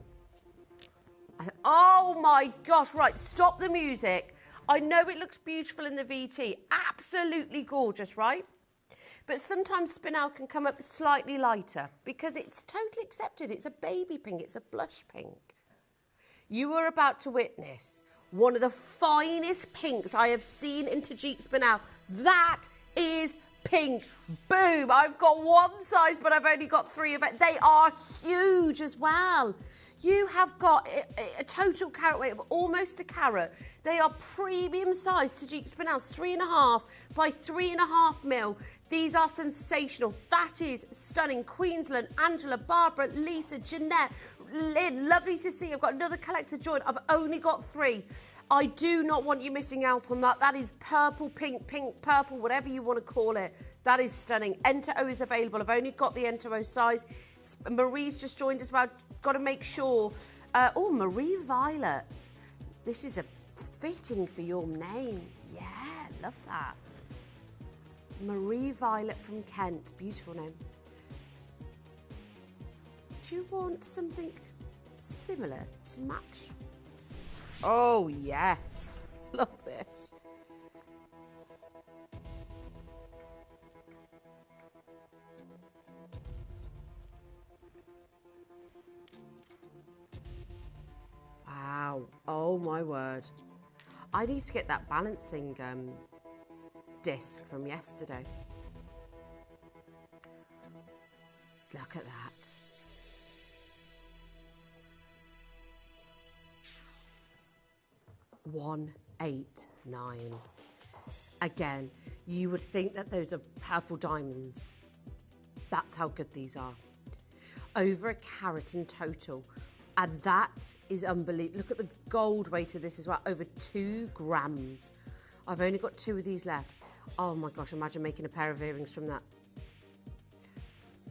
Oh my gosh, right, stop the music. I know it looks beautiful in the VT. Absolutely gorgeous, right? But sometimes Spinel can come up slightly lighter because it's totally accepted. It's a baby pink. It's a blush pink. You are about to witness one of the finest pinks I have seen in Tajik Spinel. That is pink. Boom. I've got one size, but I've only got 3 of it. They are huge as well. You have got a total carat weight of almost a carat. They are premium size Tajik Spinels, 3.5 by 3.5 mil. These are sensational. That is stunning. Queensland, Angela, Barbara, Lisa, Jeanette, Lynn, lovely to see you. I've got another collector join. I've only got 3. I do not want you missing out on that. That is purple, pink, purple, whatever you want to call it. That is stunning. Enter O is available. I've only got the Enter O size. Marie's just joined as well. Got to make sure. Oh, Marie Violet. This is a fitting for your name. Yeah, love that. Marie Violet from Kent. Beautiful name. Do you want something similar to match? Oh, yes. Love this. Wow. Oh, my word. I need to get that balancing disc from yesterday. Look at that. $189. Again, you would think that those are purple diamonds. That's how good these are. Over a carat in total. And that is unbelievable. Look at the gold weight of this as well. Over 2 grams. I've only got 2 of these left. Oh my gosh, imagine making a pair of earrings from that.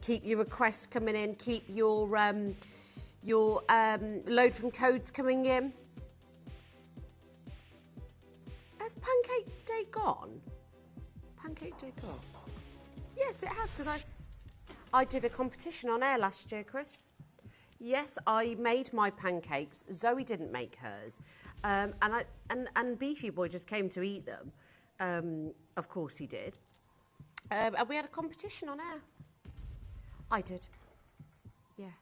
Keep your requests coming in. Keep your load from codes coming in. Has Pancake Day gone? Pancake Day gone? Yes, it has, because I did a competition on air last year, Chris. Yes, I made my pancakes. Zoe didn't make hers, and Beefy Boy just came to eat them. Of course he did. And we had a competition on air. I did. Yeah.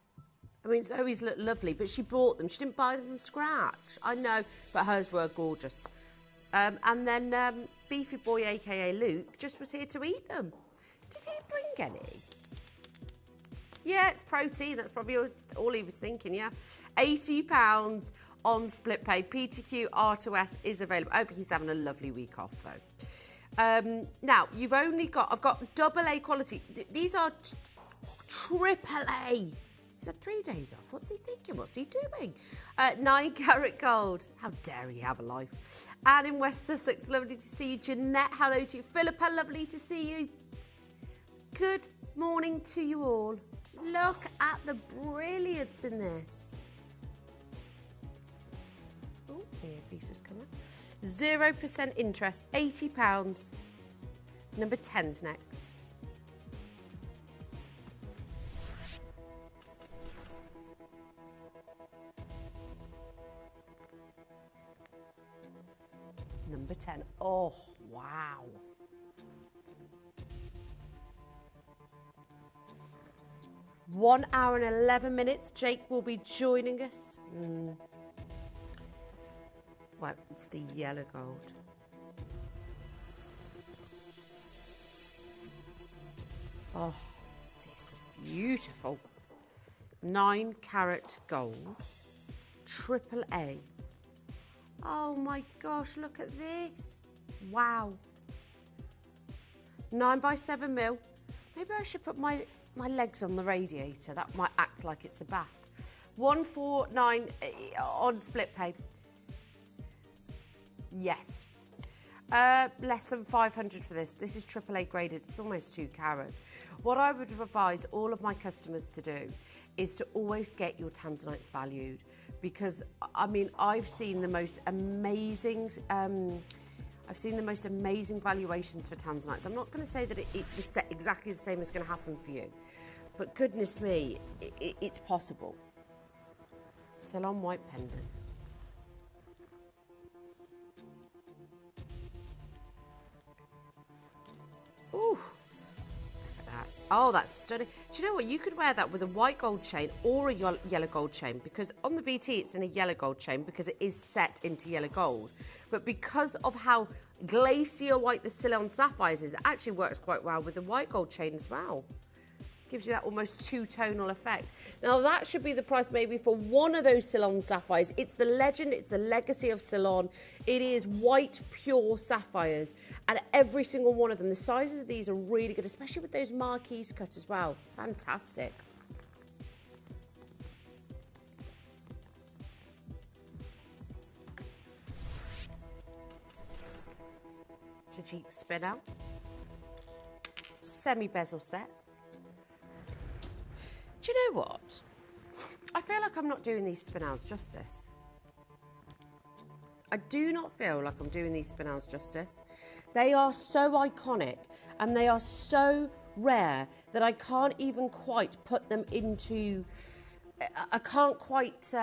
I mean, Zoe's look lovely, but she bought them. She didn't buy them from scratch. I know, but hers were gorgeous. And then Beefy Boy, a.k.a. Luke, just was here to eat them. Did he bring any? Yeah, it's protein. That's probably all he was thinking, yeah. £80 on split pay. PTQ R2S is available. I hope he's having a lovely week off, though. Now, I've got double A quality. These are triple A. He's had 3 days off. What's he thinking? What's he doing? 9 carat gold. How dare he have a life? And in West Sussex, lovely to see you. Jeanette, hello to you. Philippa, lovely to see you. Good morning to you all. Look at the brilliance in this. Oh, the earpiece has come up. 0% interest, £80. Number 10's next. Number 10. Oh, wow. One hour and 11 minutes. Jake will be joining us. Well, it's the yellow gold. Oh, this is beautiful. 9 carat gold. Triple A. Oh my gosh, look at this. Wow. 9 by 7 mil. Maybe I should put my legs on the radiator. That might act like it's a bath. 149 on split pay. Yes. Less than 500 for this. This is AAA graded. It's almost 2 carats. What I would advise all of my customers to do is to always get your tanzanites valued, because I mean I've seen the most amazing valuations for tanzanites. I'm not going to say that it's exactly the same as going to happen for you, but goodness me, it's possible. Ceylon white pendant. Ooh, look at that. Oh, that's stunning. Do you know what? You could wear that with a white gold chain or a yellow gold chain, because on the VT it's in a yellow gold chain because it is set into yellow gold. But because of how glacier white the Ceylon sapphires is, it actually works quite well with the white gold chain as well. Gives you that almost two-tonal effect. Now that should be the price maybe for one of those Ceylon sapphires. It's the legend, it's the legacy of Ceylon. It is white, pure sapphires. And every single one of them, the sizes of these are really good, especially with those marquise cut as well. Fantastic. Tajik Spinel. Semi-bezel set. Do you know what? I feel like I'm not doing these Spinels justice. I do not feel like I'm doing these Spinels justice. They are so iconic and they are so rare that I can't even quite put them into... I can't quite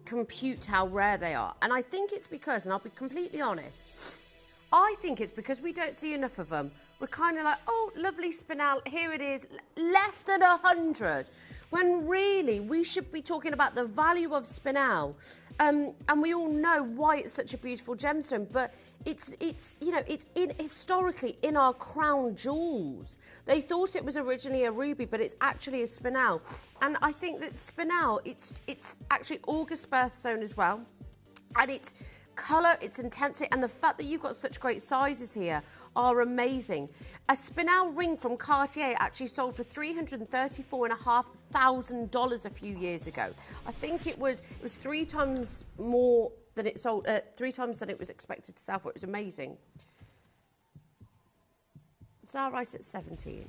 compute how rare they are. And I think it's because, and I'll be completely honest, I think it's because we don't see enough of them. We're kind of like, oh, lovely Spinel, here it is, less than 100. When really we should be talking about the value of Spinel, and we all know why it's such a beautiful gemstone. But it's you know, it's historically in our crown jewels. They thought it was originally a ruby, but it's actually a Spinel. And I think that Spinel, it's actually August birthstone as well, and its colour, its intensity, and the fact that you've got such great sizes here are amazing. A Spinel ring from Cartier actually sold for $334,500 a few years ago. I think it was 3 times more than it sold, 3 times than it was expected to sell for. It was amazing. Is that right at 17?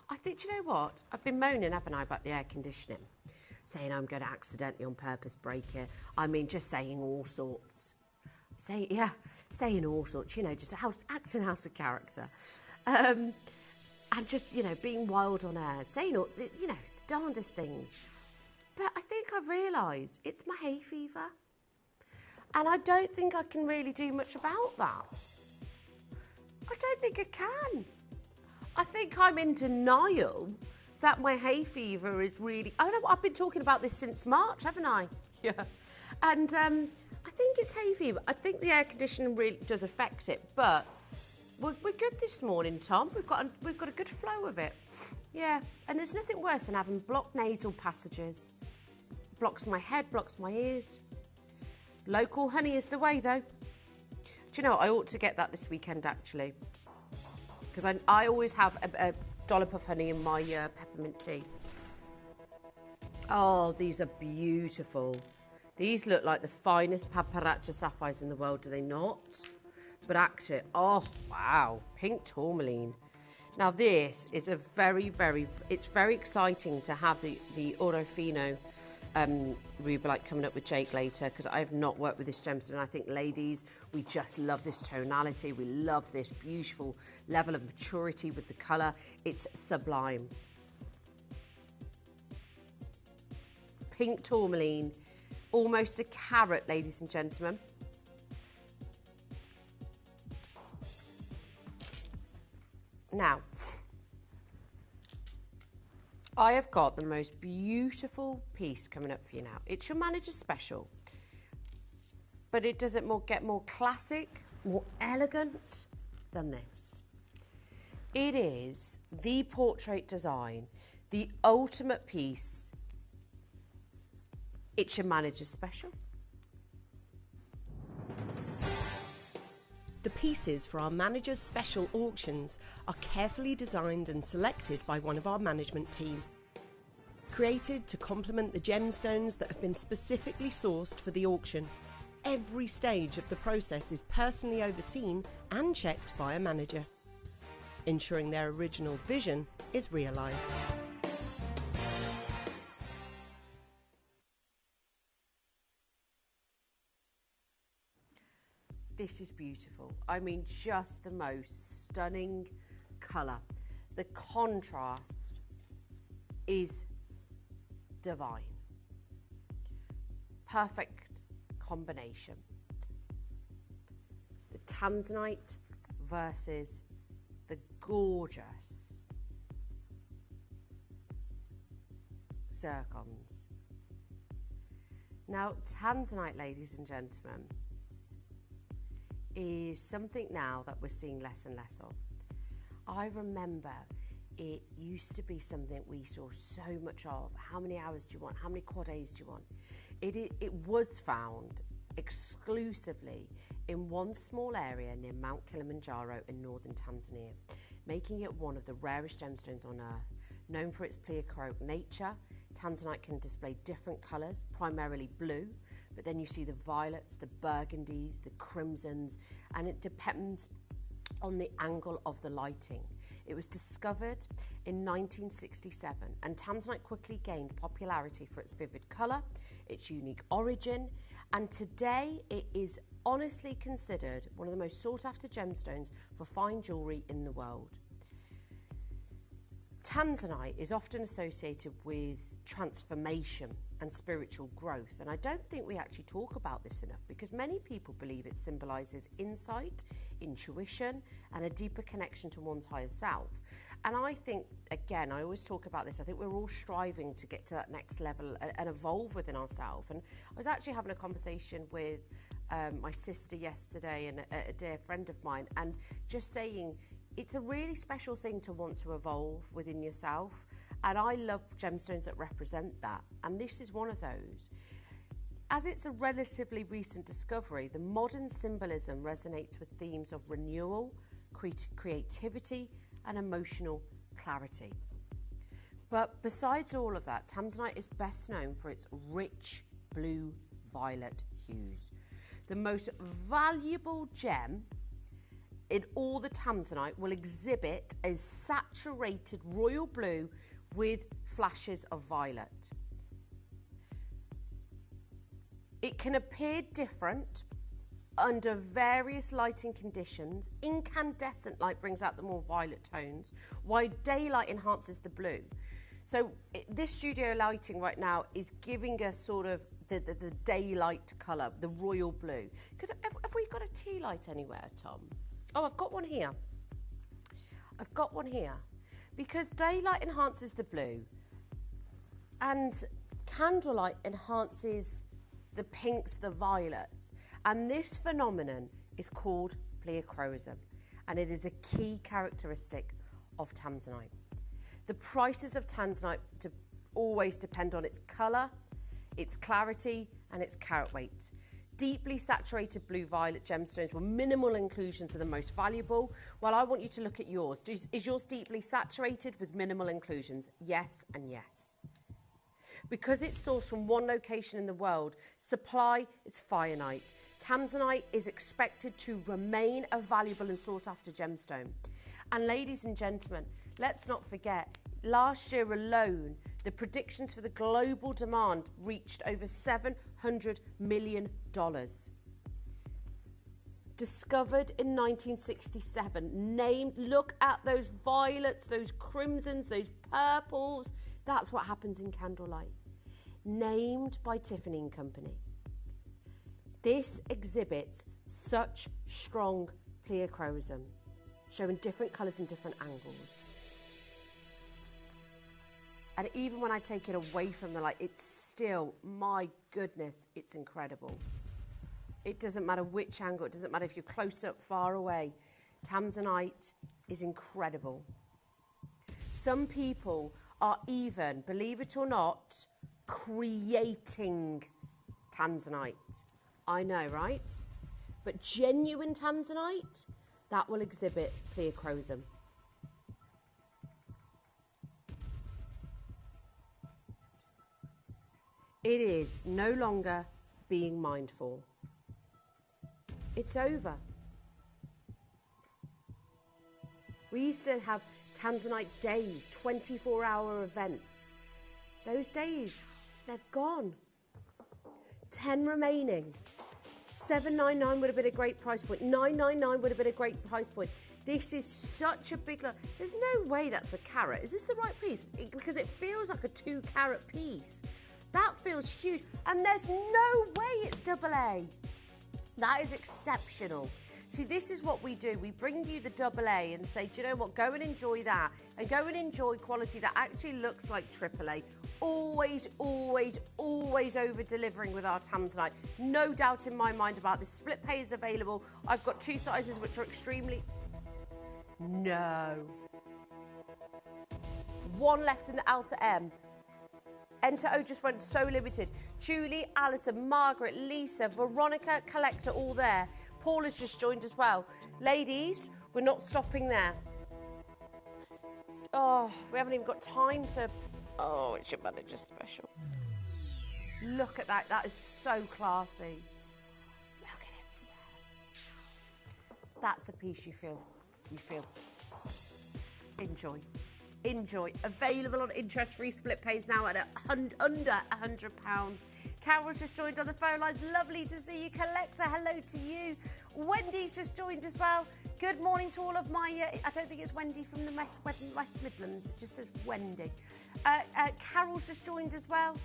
I think, do you know what? I've been moaning, haven't I, about the air conditioning? Saying I'm going to accidentally on purpose break it. I mean, just saying all sorts. Saying all sorts, you know, just acting out of character. And just, you know, being wild on air. Saying all, you know, the darndest things. But I think I've realised it's my hay fever. And I don't think I can really do much about that. I don't think I can. I think I'm in denial that my hay fever is really... I know, I've been talking about this since March, haven't I? Yeah. And I think it's hay fever. I think the air conditioning really does affect it, but we're good this morning, Tom. We've got a good flow of it. Yeah, and there's nothing worse than having blocked nasal passages. Blocks my head, blocks my ears. Local honey is the way, though. Do you know what? I ought to get that this weekend, actually. Because I always have a dollop of honey in my peppermint tea. Oh, these are beautiful. These look like the finest paparazzi sapphires in the world, do they not? But actually, oh, wow. Pink tourmaline. Now, this is a very, very... It's very exciting to have the Orofino rubellite coming up with Jake later, because I've not worked with this gemstone. And I think, ladies, we just love this tonality. We love this beautiful level of maturity with the colour. It's sublime. Pink tourmaline, almost a carrot, ladies and gentlemen. Now, I have got the most beautiful piece coming up for you now. It's your manager's special, but it doesn't get more classic, more elegant than this. It is the portrait design, the ultimate piece. It's your manager's special. The pieces for our manager's special auctions are carefully designed and selected by one of our management team. Created to complement the gemstones that have been specifically sourced for the auction, every stage of the process is personally overseen and checked by a manager, ensuring their original vision is realised. This is beautiful. I mean, just the most stunning colour. The contrast is divine. Perfect combination. The tanzanite versus the gorgeous zircons. Now, tanzanite, ladies and gentlemen, is something now that we're seeing less and less of. I remember it used to be something we saw so much of. How many hours do you want? How many quad A's do you want? It was found exclusively in one small area near Mount Kilimanjaro in northern Tanzania, making it one of the rarest gemstones on earth. Known for its pleochroic nature, tanzanite can display different colours, primarily blue, but then you see the violets, the burgundies, the crimsons, and it depends on the angle of the lighting. It was discovered in 1967, and tanzanite quickly gained popularity for its vivid colour, its unique origin, and today it is honestly considered one of the most sought-after gemstones for fine jewellery in the world. Tanzanite is often associated with transformation and spiritual growth, and I don't think we actually talk about this enough, because many people believe it symbolises insight, intuition, and a deeper connection to one's higher self. And I think, again, I always talk about this, I think we're all striving to get to that next level and evolve within ourselves. And I was actually having a conversation with my sister yesterday and a dear friend of mine, and just saying, it's a really special thing to want to evolve within yourself, and I love gemstones that represent that, and this is one of those. As it's a relatively recent discovery, the modern symbolism resonates with themes of renewal, creativity, and emotional clarity. But besides all of that, tanzanite is best known for its rich blue-violet hues. The most valuable gem in all the tanzanite will exhibit a saturated royal blue with flashes of violet. It can appear different under various lighting conditions. Incandescent light brings out the more violet tones, while daylight enhances the blue. So this studio lighting right now is giving us sort of the daylight colour, the royal blue. Have we got a tea light anywhere, Tom? Oh, I've got one here. I've got one here. Because daylight enhances the blue and candlelight enhances the pinks, the violets. And this phenomenon is called pleochroism, and it is a key characteristic of tanzanite. The prices of tanzanite always depend on its colour, its clarity, and its carat weight. Deeply saturated blue-violet gemstones where minimal inclusions are the most valuable. Well, I want you to look at yours. Is yours deeply saturated with minimal inclusions? Yes and yes. Because it's sourced from one location in the world, supply is finite. Tanzanite is expected to remain a valuable and sought-after gemstone. And ladies and gentlemen, let's not forget, last year alone, the predictions for the global demand reached over $700 million. Discovered in 1967, named, look at those violets, those crimsons, those purples. That's what happens in candlelight. Named by Tiffany & Company. This exhibits such strong pleochroism, showing different colours and different angles. And even when I take it away from the light, it's still, my goodness, it's incredible. It doesn't matter which angle, it doesn't matter if you're close up, far away. Tanzanite is incredible. Some people are even, believe it or not, creating tanzanite. I know, right? But genuine tanzanite, that will exhibit pleochroism. It is no longer being mindful. It's over. We used to have tanzanite days, 24-hour events. Those days, they're gone. 10 remaining. $7.99 would have been a great price point. $9.99 would have been a great price point. This is such a big... There's no way that's a carat. Is this the right piece? Because it feels like a 2-carat piece. That feels huge. And there's no way it's AA. That is exceptional. See, this is what we do. We bring you the AA and say, do you know what? Go and enjoy that. And go and enjoy quality that actually looks like AAA. Always, always, always over-delivering with our tanzanite. No doubt in my mind about this. Split pay is available. I've got 2 sizes which are extremely... No. 1 left in the outer M. Enter O just went so limited. Julie, Alison, Margaret, Lisa, Veronica, Collector, all there. Paul has just joined as well. Ladies, we're not stopping there. Oh, we haven't even got time to... Oh, it's your manager special. Look at that. That is so classy. Look at it. That's a piece you feel. Enjoy. Enjoy. Available on interest-free split pays now at under £100. Carol's just joined on the phone lines. Lovely to see you. Collector, hello to you. Wendy's just joined as well. Good morning to all of my... I don't think it's Wendy from the West Midlands. It just says Wendy. Carol's just joined as well.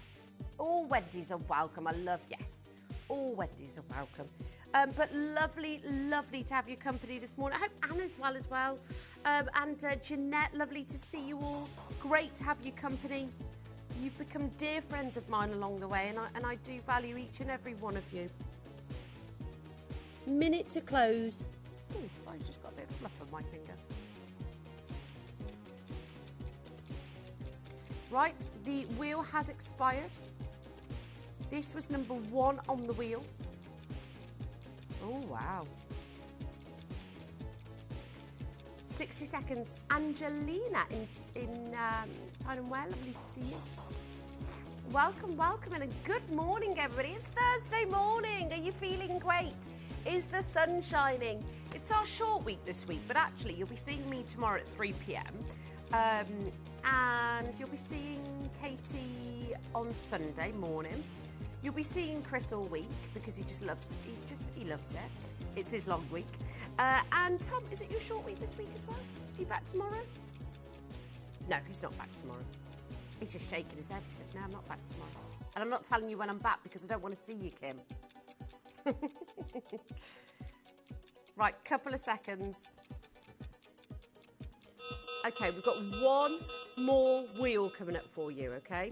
All Wendy's are welcome. I love... Yes. All Wendy's are welcome. But lovely, lovely to have your company this morning. I hope Anna's well as well. And Jeanette, lovely to see you all. Great to have your company. You've become dear friends of mine along the way, and I do value each and every one of you. Minute to close. Ooh, I just got a bit of fluff on my finger. Right, the wheel has expired. This was number 1 on the wheel. Oh, wow. 60 seconds. Angelina in Tyne and Wear, lovely to see you. Welcome, welcome, and a good morning, everybody. It's Thursday morning. Are you feeling great? Is the sun shining? It's our short week this week, but actually you'll be seeing me tomorrow at 3 p.m. And you'll be seeing Katie on Sunday morning. You'll be seeing Chris all week because he loves it. It's his long week. And Tom, is it your short week this week as well? Are you back tomorrow? No, he's not back tomorrow. He's just shaking his head. He said, no, I'm not back tomorrow. And I'm not telling you when I'm back because I don't want to see you, Kim. Right, couple of seconds. Okay, we've got 1 more wheel coming up for you, okay?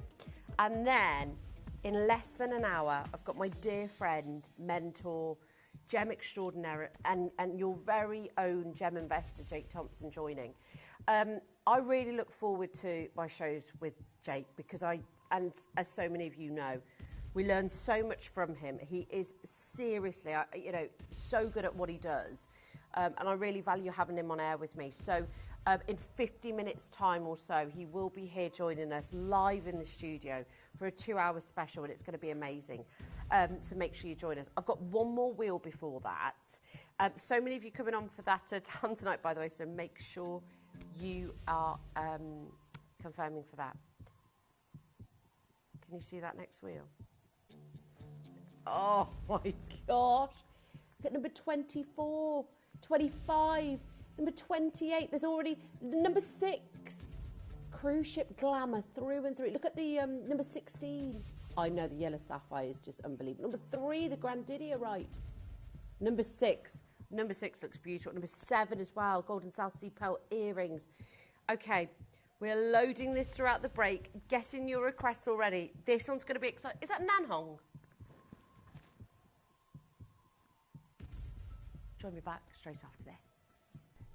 And then, in less than an hour, I've got my dear friend, mentor, gem extraordinaire, and your very own gem investor, Jake Thompson, joining. I really look forward to my shows with Jake because and as so many of you know, we learn so much from him. He is seriously, so good at what he does. And I really value having him on air with me. So in 50 minutes time or so, he will be here joining us live in the studio for a 2-hour special, and it's going to be amazing. So make sure you join us. I've got 1 more wheel before that. So many of you coming on for that tanzanite, by the way, so make sure you are confirming for that. Can you see that next wheel? Oh my gosh. Look at number 24, 25, number 28. There's already number 6. Cruise ship glamour through and through. Look at the number 16. I know the yellow sapphire is just unbelievable. Number 3, the Grandidiorite. Number 6. Number 6 looks beautiful. Number 7 as well. Golden South Sea pearl earrings. Okay, we're loading this throughout the break. Getting your requests already. This one's going to be exciting. Is that Nanhong? Join me back straight after this.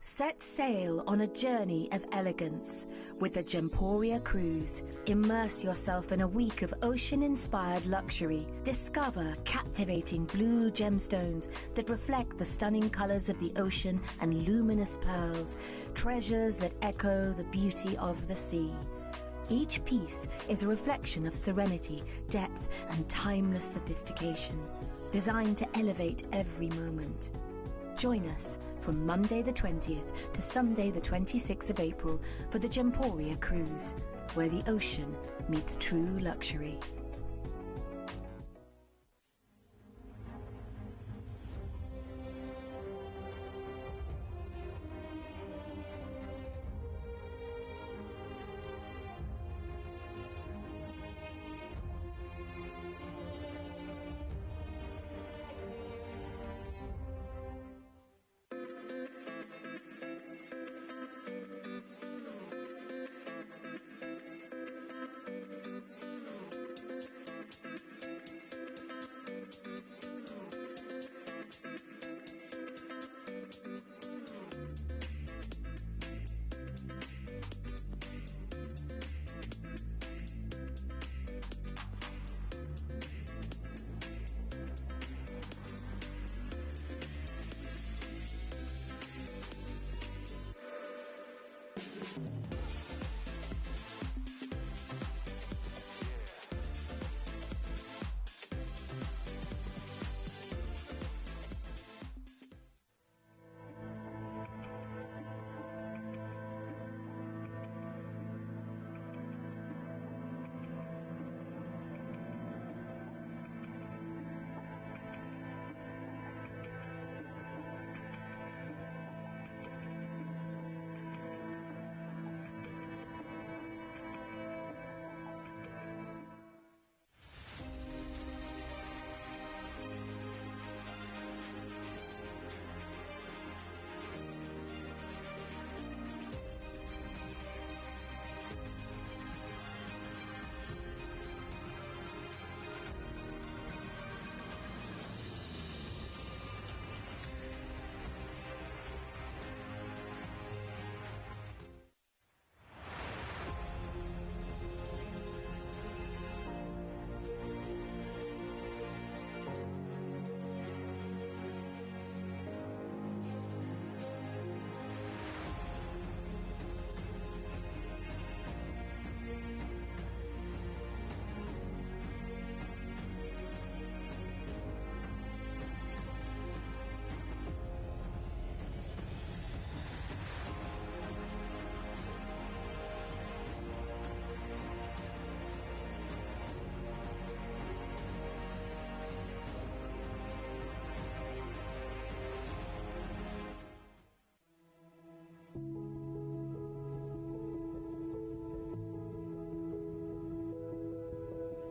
Set sail on a journey of elegance with the Gemporia cruise. Immerse yourself in a week of ocean-inspired luxury. Discover captivating blue gemstones that reflect the stunning colours of the ocean and luminous pearls, treasures that echo the beauty of the sea. Each piece is a reflection of serenity, depth, and timeless sophistication, designed to elevate every moment. Join us from Monday the 20th to Sunday the 26th of April for the Gemporia cruise, where the ocean meets true luxury.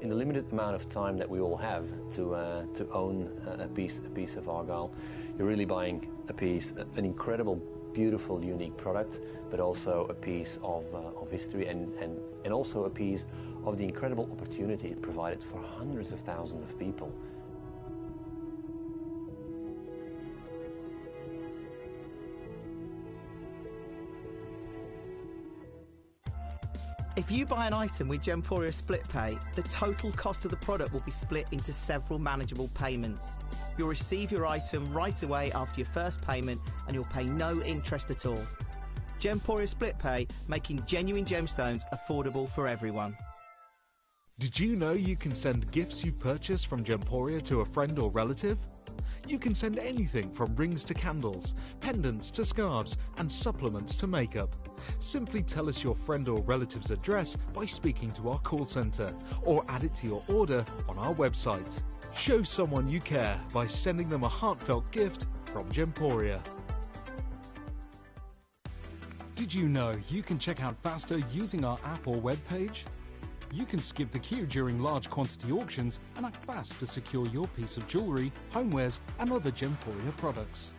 In the limited amount of time that we all have to own a piece of argyle, you're really buying a piece, an incredible, beautiful, unique product, but also a piece of history and also a piece of the incredible opportunity it provided for hundreds of thousands of people. If you buy an item with Gemporia Split Pay, the total cost of the product will be split into several manageable payments. You'll receive your item right away after your first payment and you'll pay no interest at all. Gemporia Split Pay, making genuine gemstones affordable for everyone. Did you know you can send gifts you've purchased from Gemporia to a friend or relative? You can send anything from rings to candles, pendants to scarves, and supplements to makeup. Simply tell us your friend or relative's address by speaking to our call centre, or add it to your order on our website. Show someone you care by sending them a heartfelt gift from Gemporia. Did you know you can check out faster using our app or web page? You can skip the queue during large quantity auctions and act fast to secure your piece of jewellery, homewares and other Gemporia products.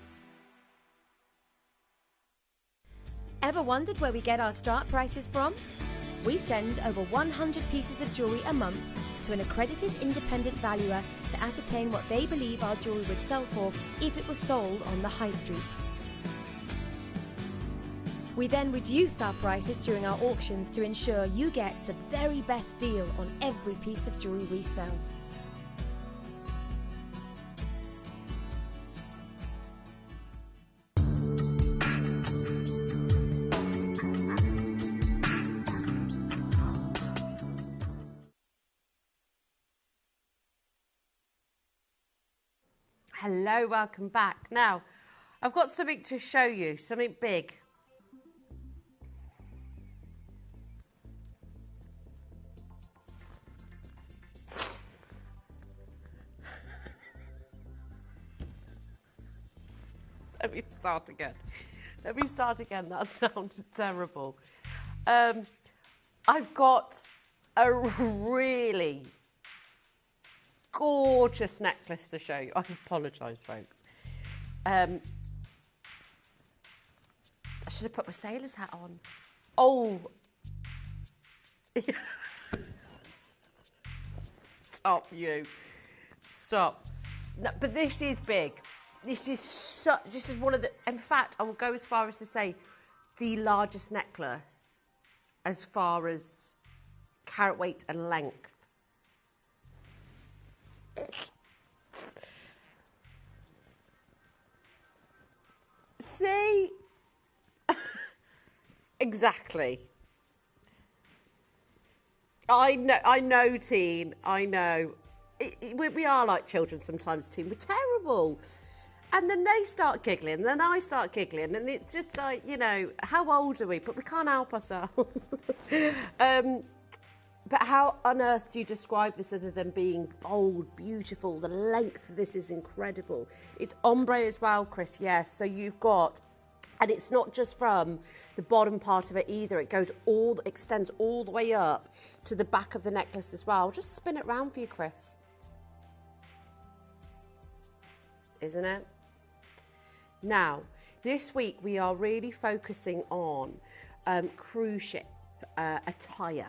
Ever wondered where we get our start prices from? We send over 100 pieces of jewellery a month to an accredited independent valuer to ascertain what they believe our jewellery would sell for if it was sold on the high street. We then reduce our prices during our auctions to ensure you get the very best deal on every piece of jewellery we sell. Hello, welcome back. Now, I've got something to show you, something big. Let me start again. That sounded terrible. I've got a really gorgeous necklace to show you. I apologise, folks. I should have put my sailor's hat on. Oh. Stop, you. Stop. No, but this is big. This is one of the, in fact, I will go as far as to say the largest necklace as far as carat weight and length. See? Exactly. I know, teen. I know. We are like children sometimes, teen. We're terrible. And then they start giggling, and then I start giggling, and it's just like, you know, how old are we? But we can't help ourselves. But how on earth do you describe this other than being bold, beautiful? The length of this is incredible. It's ombre as well, Chris, yes. So you've got, and it's not just from the bottom part of it either. It extends all the way up to the back of the necklace as well. I'll just spin it round for you, Chris. Isn't it? Now, this week we are really focusing on cruise ship attire.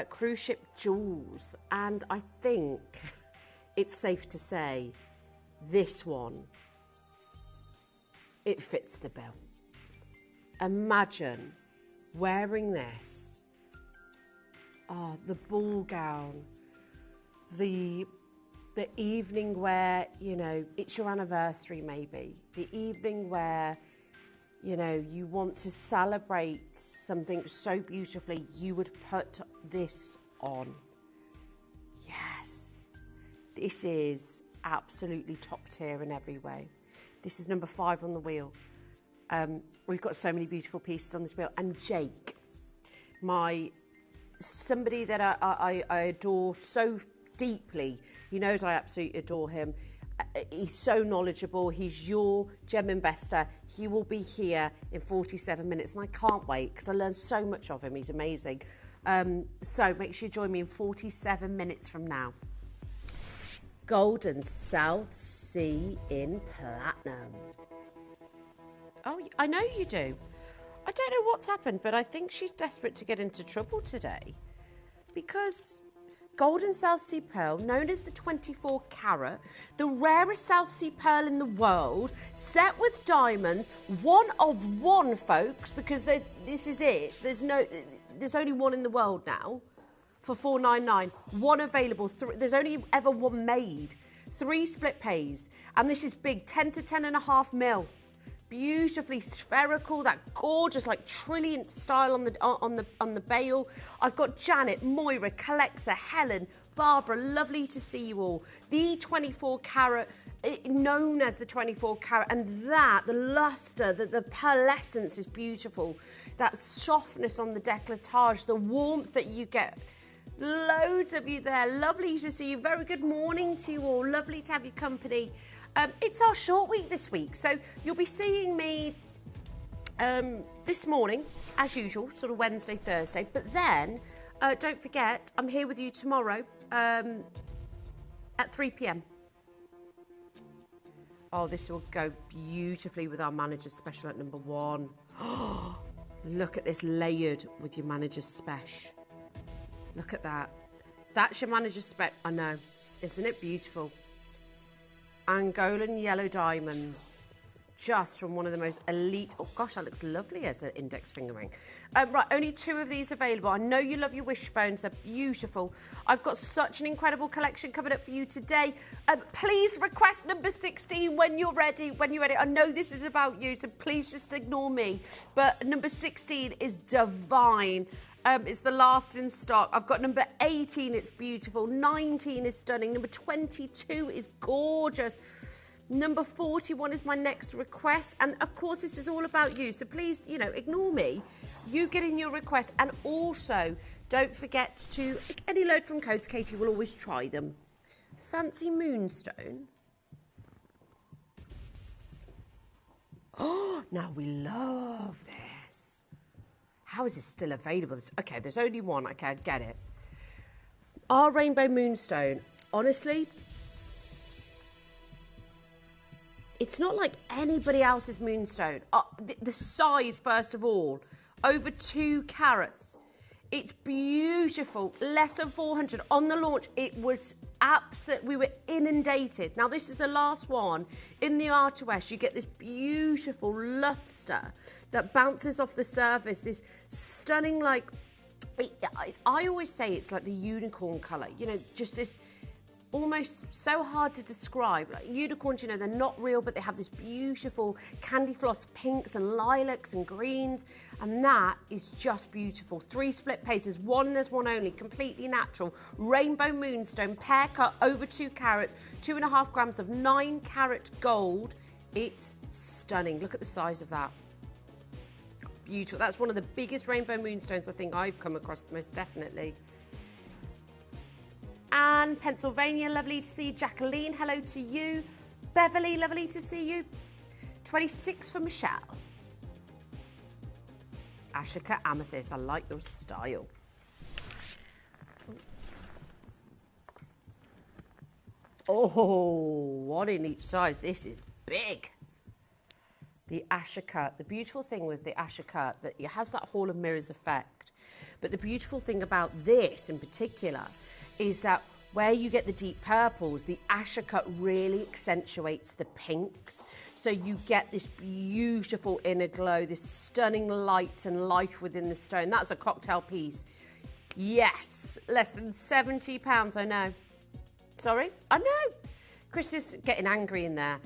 Cruise ship jewels, and I think it's safe to say this one, it fits the bill. Imagine wearing this, the ball gown, the evening where, you know, it's your anniversary maybe, the evening where, you know, you want to celebrate something so beautifully, you would put this on. Yes, this is absolutely top tier in every way. This is number 5 on the wheel. We've got so many beautiful pieces on this wheel. And Jake, somebody that I adore so deeply, he knows I absolutely adore him. He's so knowledgeable. He's your gem investor. He will be here in 47 minutes, and I can't wait because I learned so much of him. He's amazing. So make sure you join me in 47 minutes from now. Golden South Sea in platinum. Oh, I know you do. I don't know what's happened, but I think she's desperate to get into trouble today because Golden South Sea Pearl, known as the 24 carat, the rarest South Sea pearl in the world, set with diamonds, one of one, folks, because this is it. There's only one in the world now for $499. One available. There's only ever one made. 3 split pays, and this is big, 10 to 10.5 mil. Beautifully spherical, that gorgeous like trilliant style on the bail. I've got Janet, Moira, Calexa, Helen, Barbara. Lovely to see you all. The 24 carat known as the 24 carat, and that, the luster, the pearlescence is beautiful. That softness on the décolletage, the warmth that you get. Loads of you there. Lovely to see you. Very good morning to you all. Lovely to have your company. It's our short week this week, so you'll be seeing me this morning, as usual, sort of Wednesday, Thursday. But then, don't forget, I'm here with you tomorrow at 3 p.m. Oh, this will go beautifully with our manager's special at number 1. Oh, look at this, layered with your manager's special. Look at that. That's your manager's spec. I know. Isn't it beautiful? Angolan yellow diamonds. Just from one of the most elite... Oh, gosh, that looks lovely as an index finger ring. Right, only 2 of these available. I know you love your wishbones. They're beautiful. I've got such an incredible collection coming up for you today. Please request number 16 when you're ready. I know this is about you, so please just ignore me. But number 16 is divine. It's the last in stock. I've got number 18, it's beautiful. 19 is stunning. Number 22 is gorgeous. Number 41 is my next request. And of course, this is all about you. So please, ignore me. You get in your request. And also, don't forget to, any load from codes, Katie will always try them. Fancy moonstone. Oh, now we love this. How is this still available? Okay, there's only one. Okay, I get it. Our rainbow moonstone, honestly, it's not like anybody else's moonstone. The size, first of all, over 2 carats. It's beautiful. Less than 400 on the launch. It was we were inundated. Now this is the last one. In the R2S, you get this beautiful luster that bounces off the surface. This stunning, like, I always say it's like the unicorn colour. Just this almost so hard to describe. Like unicorns, they're not real, but they have this beautiful candy floss pinks and lilacs and greens, and that is just beautiful. 3 split paces, there's one only, completely natural. Rainbow moonstone, pear cut, over 2 carats, 2.5 grams of 9 carat gold. It's stunning. Look at the size of that. Beautiful. That's one of the biggest rainbow moonstones I think I've come across, most definitely. Anne, Pennsylvania, lovely to see you. Jacqueline, hello to you. Beverly, lovely to see you. 26 for Michelle. Ashika Amethyst, I like your style. Oh, what in each size. This is big. The Ashika, the beautiful thing with the Ashika, that it has that Hall of Mirrors effect. But the beautiful thing about this in particular is that where you get the deep purples, the Ashika really accentuates the pinks. So you get this beautiful inner glow, this stunning light and life within the stone. That's a cocktail piece. Yes, less than £70, I know. Sorry? I know. Chris is getting angry in there,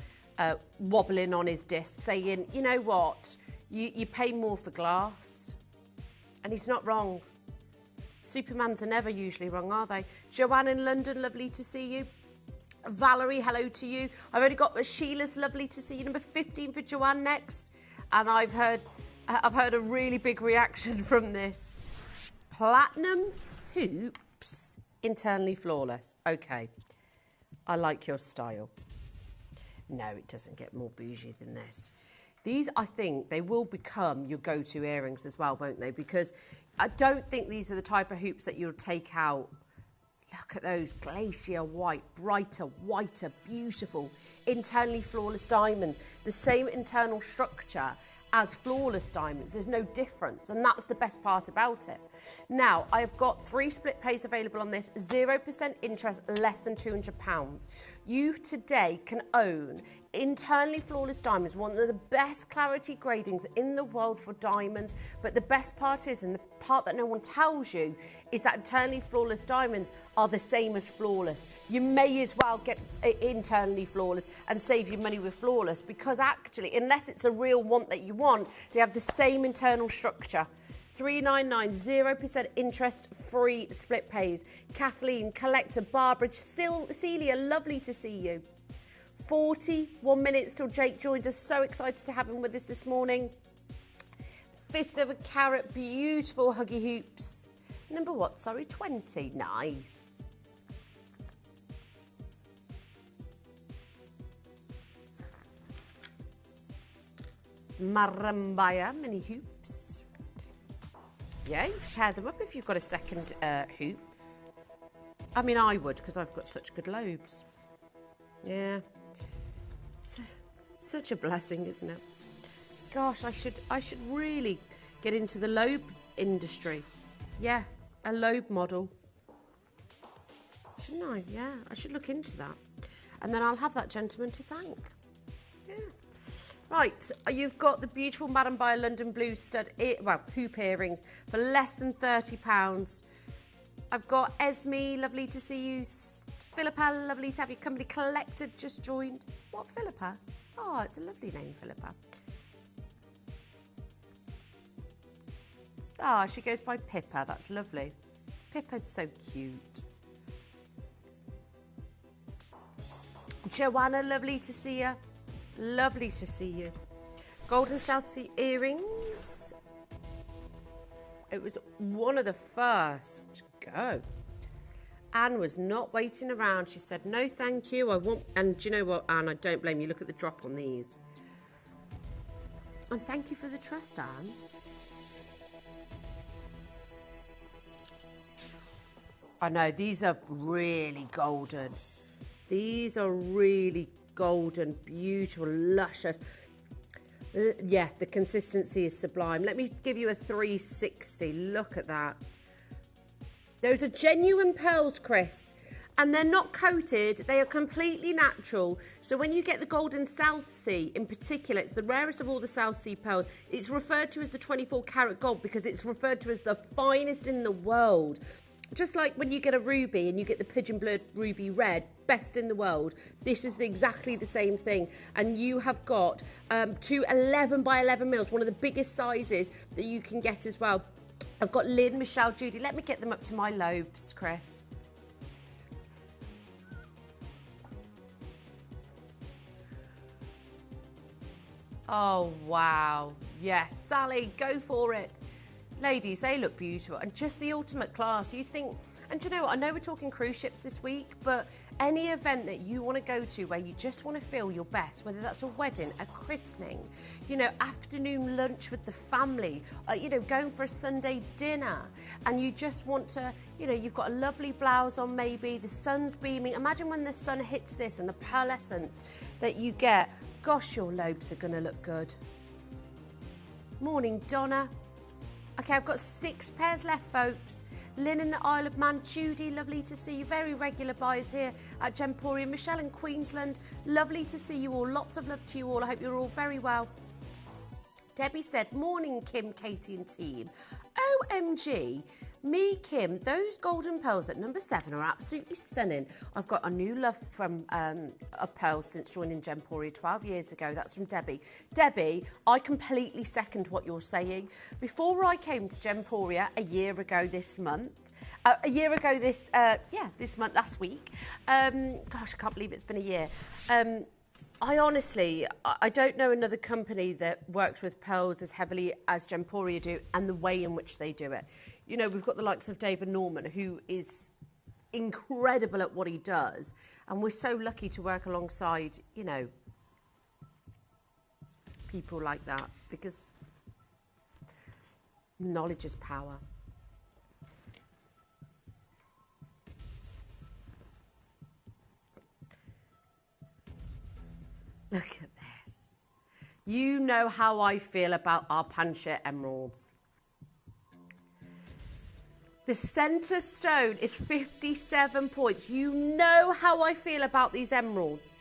wobbling on his disc, saying, you know what, you pay more for glass. And he's not wrong. Supermans are never usually wrong, are they? Joanne in London, lovely to see you. Valerie, hello to you. I've already got Sheila's, lovely to see you. Number 15 for Joanne next. And I've heard a really big reaction from this. Platinum hoops, internally flawless. Okay, I like your style. No, it doesn't get more bougie than this. These, I think, they will become your go-to earrings as well, won't they? Because I don't think these are the type of hoops that you'll take out. Look at those, glacier white, brighter, whiter, beautiful, internally flawless diamonds. The same internal structure as flawless diamonds. There's no difference, and that's the best part about it. Now, I've got 3 split pays available on this, 0% interest, less than £200. You today can own internally flawless diamonds, one of the best clarity gradings in the world for diamonds. But the best part is, and the part that no one tells you, is that internally flawless diamonds are the same as flawless. You may as well get internally flawless and save your money with flawless, because actually, unless it's a real want that you want, they have the same internal structure. 399, 0% interest, free split pays. Kathleen, Collector, Barbara, Celia, lovely to see you. 41 minutes till Jake joins us. So excited to have him with us this morning. 1/5 of a carat, beautiful huggy hoops. Number what? Sorry, 20. Nice. Marambaya mini hoops. Yeah, you pair them up if you've got a second hoop. I mean, I would, because I've got such good lobes. Yeah. Such a blessing, isn't it? Gosh, I should really get into the lobe industry. Yeah, a lobe model. Shouldn't I? Yeah, I should look into that. And then I'll have that gentleman to thank. Yeah. Right, you've got the beautiful Madame By London Blue stud, hoop earrings for less than £30. I've got Esme, lovely to see you. Philippa, lovely to have your company collected, just joined. What, Philippa? Oh, it's a lovely name, Philippa. Ah, she goes by Pippa, that's lovely. Pippa's so cute. Joanna, lovely to see you. Lovely to see you. Golden South Sea earrings. It was one of the first. Go. Anne was not waiting around. She said, no, thank you. I want, and do you know what, Anne? I don't blame you. Look at the drop on these. And thank you for the trust, Anne. I know, these are really golden. These are really golden, beautiful, luscious. Yeah, the consistency is sublime. Let me give you a 360. Look at that. Those are genuine pearls, Chris, and they're not coated. They are completely natural. So when you get the golden South Sea in particular, it's the rarest of all the South Sea pearls. It's referred to as the 24 karat gold because it's referred to as the finest in the world. Just like when you get a ruby and you get the pigeon blood ruby red, best in the world, this is exactly the same thing. And you have got 2 11 by 11 mils, one of the biggest sizes that you can get as well. I've got Lynn, Michelle, Judy. Let me get them up to my lobes, Chris. Oh, wow. Yes, Sally, go for it. Ladies, they look beautiful and just the ultimate class. You think, and do you know what? I know we're talking cruise ships this week, but any event that you want to go to where you just want to feel your best, whether that's a wedding, a christening, you know, afternoon lunch with the family, you know, going for a Sunday dinner, and you just want to, you know, you've got a lovely blouse on maybe, the sun's beaming. Imagine when the sun hits this and the pearlescence that you get. Gosh, your lobes are going to look good. Morning, Donna. Okay, I've got 6 pairs left, folks. Lynn in the Isle of Man. Judy, lovely to see you. Very regular buyers here at Gemporia. Michelle in Queensland, lovely to see you all. Lots of love to you all. I hope you're all very well. Debbie said, morning, Kim, Katie and team. OMG, me, Kim, those golden pearls at number 7 are absolutely stunning. I've got a new love from of pearls since joining Gemporia 12 years ago. That's from Debbie. Debbie, I completely second what you're saying. Before I came to Gemporia a year ago this month, this month, last week. Gosh, I can't believe it's been a year. I honestly, I don't know another company that works with pearls as heavily as Gemporia do and the way in which they do it. You know, we've got the likes of David Norman, who is incredible at what he does. And we're so lucky to work alongside, you know, people like that because knowledge is power. Look at this. You know how I feel about our Panchir emeralds. The centre stone is 57 points. You know how I feel about these emeralds.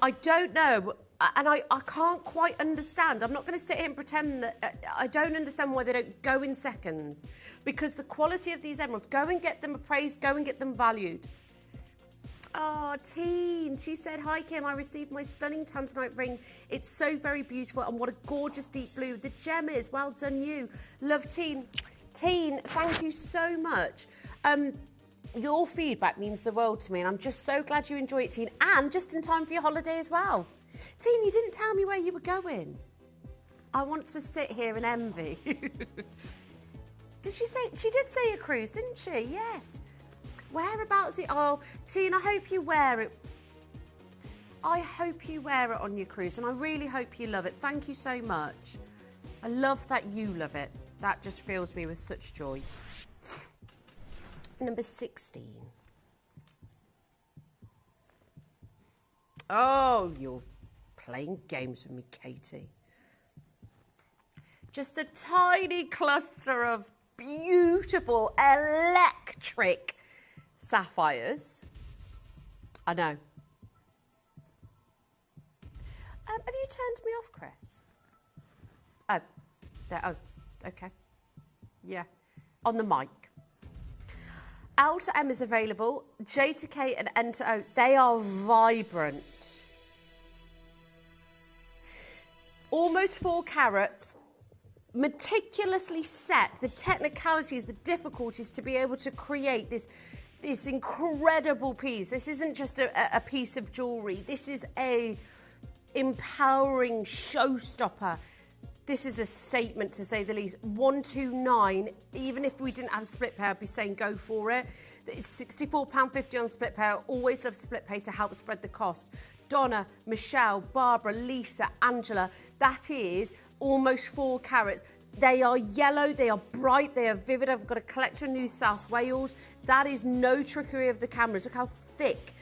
I don't know, and I can't quite understand. I'm not going to sit here and pretend that I don't understand why they don't go in seconds. Because the quality of these emeralds, go and get them appraised, go and get them valued. Oh, Teen, she said, hi Kim, I received my stunning tanzanite ring. It's so very beautiful and what a gorgeous deep blue. The gem is, well done you. Love Teen. Teen, thank you so much. Your feedback means the world to me, and I'm just so glad you enjoy it, Teen, and just in time for your holiday as well. Teen, you didn't tell me where you were going. I want to sit here and envy. Did she say, she did say a cruise, didn't she? Yes. Whereabouts it? Oh, Teen, I hope you wear it. I hope you wear it on your cruise, and I really hope you love it. Thank you so much. I love that you love it. That just fills me with such joy. Number 16. Oh, you're playing games with me, Katie. Just a tiny cluster of beautiful electric sapphires. I know. Have you turned me off, Chris? Oh, there. Oh, okay. Yeah, on the mic. L to M is available. J to K and N to O, they are vibrant. Almost 4 carats, meticulously set, the technicalities, the difficulties to be able to create this incredible piece. This isn't just a piece of jewellery. This is a empowering showstopper. This is a statement, to say the least. 129, even if we didn't have a split pay, I'd be saying go for it. It's £64.50 on split pay. I always love split pay to help spread the cost. Donna, Michelle, Barbara, Lisa, Angela, that is almost 4 carats. They are yellow, they are bright, they are vivid. I've got a collection of New South Wales. That is no trickery of the cameras. Look how thick,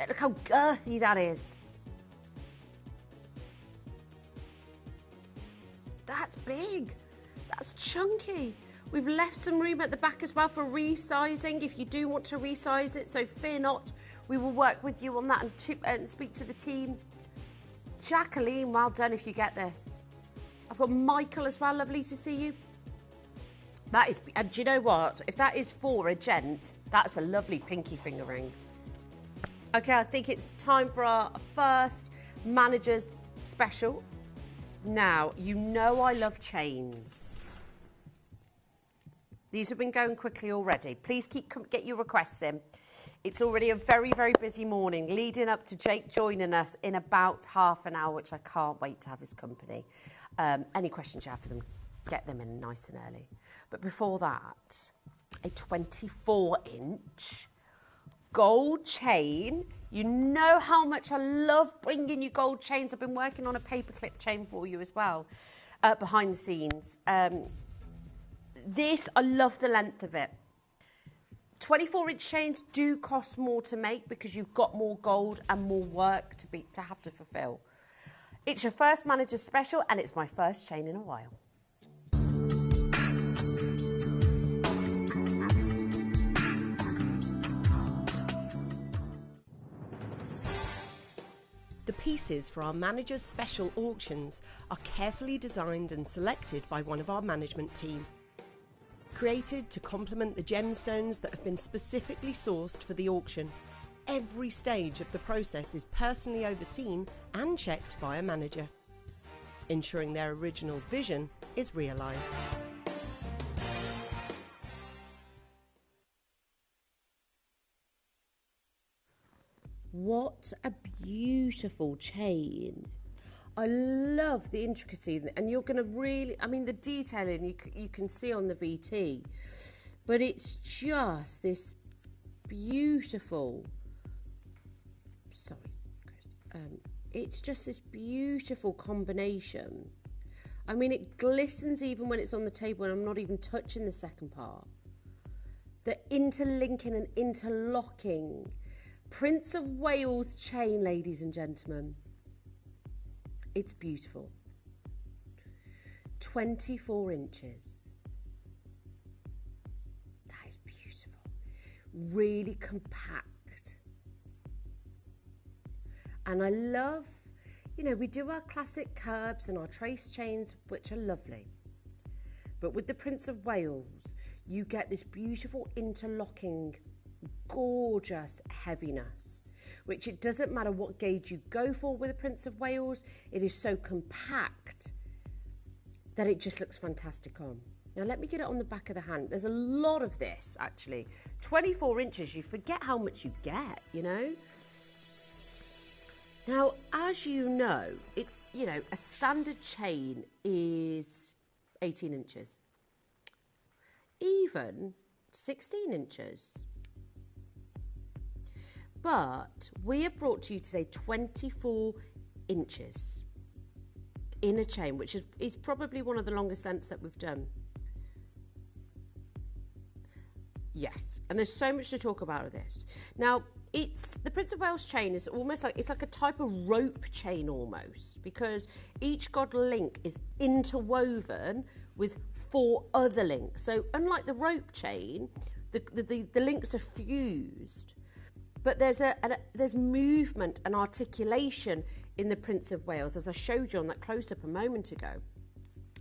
look how girthy that is. That's big, that's chunky. We've left some room at the back as well for resizing if you do want to resize it, so fear not. We will work with you on that and speak to the team. Jacqueline, well done if you get this. I've got Michael as well, lovely to see you. That is, and do you know what? If that is for a gent, that's a lovely pinky finger ring. Okay, I think it's time for our first manager's special. Now, you know I love chains. These have been going quickly already. Please get your requests in. It's already a very, very busy morning, leading up to Jake joining us in about half an hour, which I can't wait to have his company. Any questions you have for them, get them in nice and early. But before that, a 24-inch gold chain. You know how much I love bringing you gold chains. I've been working on a paperclip chain for you as well, behind the scenes. This, I love the length of it. 24-inch chains do cost more to make because you've got more gold and more work to have to fulfill. It's your first manager's special, and it's my first chain in a while. The pieces for our manager's special auctions are carefully designed and selected by one of our management team. Created to complement the gemstones that have been specifically sourced for the auction, every stage of the process is personally overseen and checked by a manager, ensuring their original vision is realised. What a beautiful chain. I love the intricacy, and you're going to really, I mean, the detailing you can see on the VT, but it's just this beautiful, sorry, Chris, it's just this beautiful combination. I mean, it glistens even when it's on the table, and I'm not even touching the second part. The interlinking and interlocking. Prince of Wales chain, ladies and gentlemen. It's beautiful. 24 inches. That is beautiful. Really compact. And I love, you know, we do our classic curbs and our trace chains, which are lovely. But with the Prince of Wales, you get this beautiful interlocking, gorgeous heaviness, which it doesn't matter what gauge you go for with the Prince of Wales, it is so compact that it just looks fantastic on. Now let me get it on the back of the hand. There's a lot of this, actually. 24 inches, you forget how much you get, you know? Now, as you know, a standard chain is 18 inches. Even 16 inches. But we have brought to you today 24 inches in a chain, which is probably one of the longest lengths that we've done. Yes, and there's so much to talk about with this. Now, the Prince of Wales chain is almost like, it's like a type of rope chain almost, because each god link is interwoven with 4 other links. So unlike the rope chain, the links are fused, but there's movement and articulation in the Prince of Wales, as I showed you on that close-up a moment ago.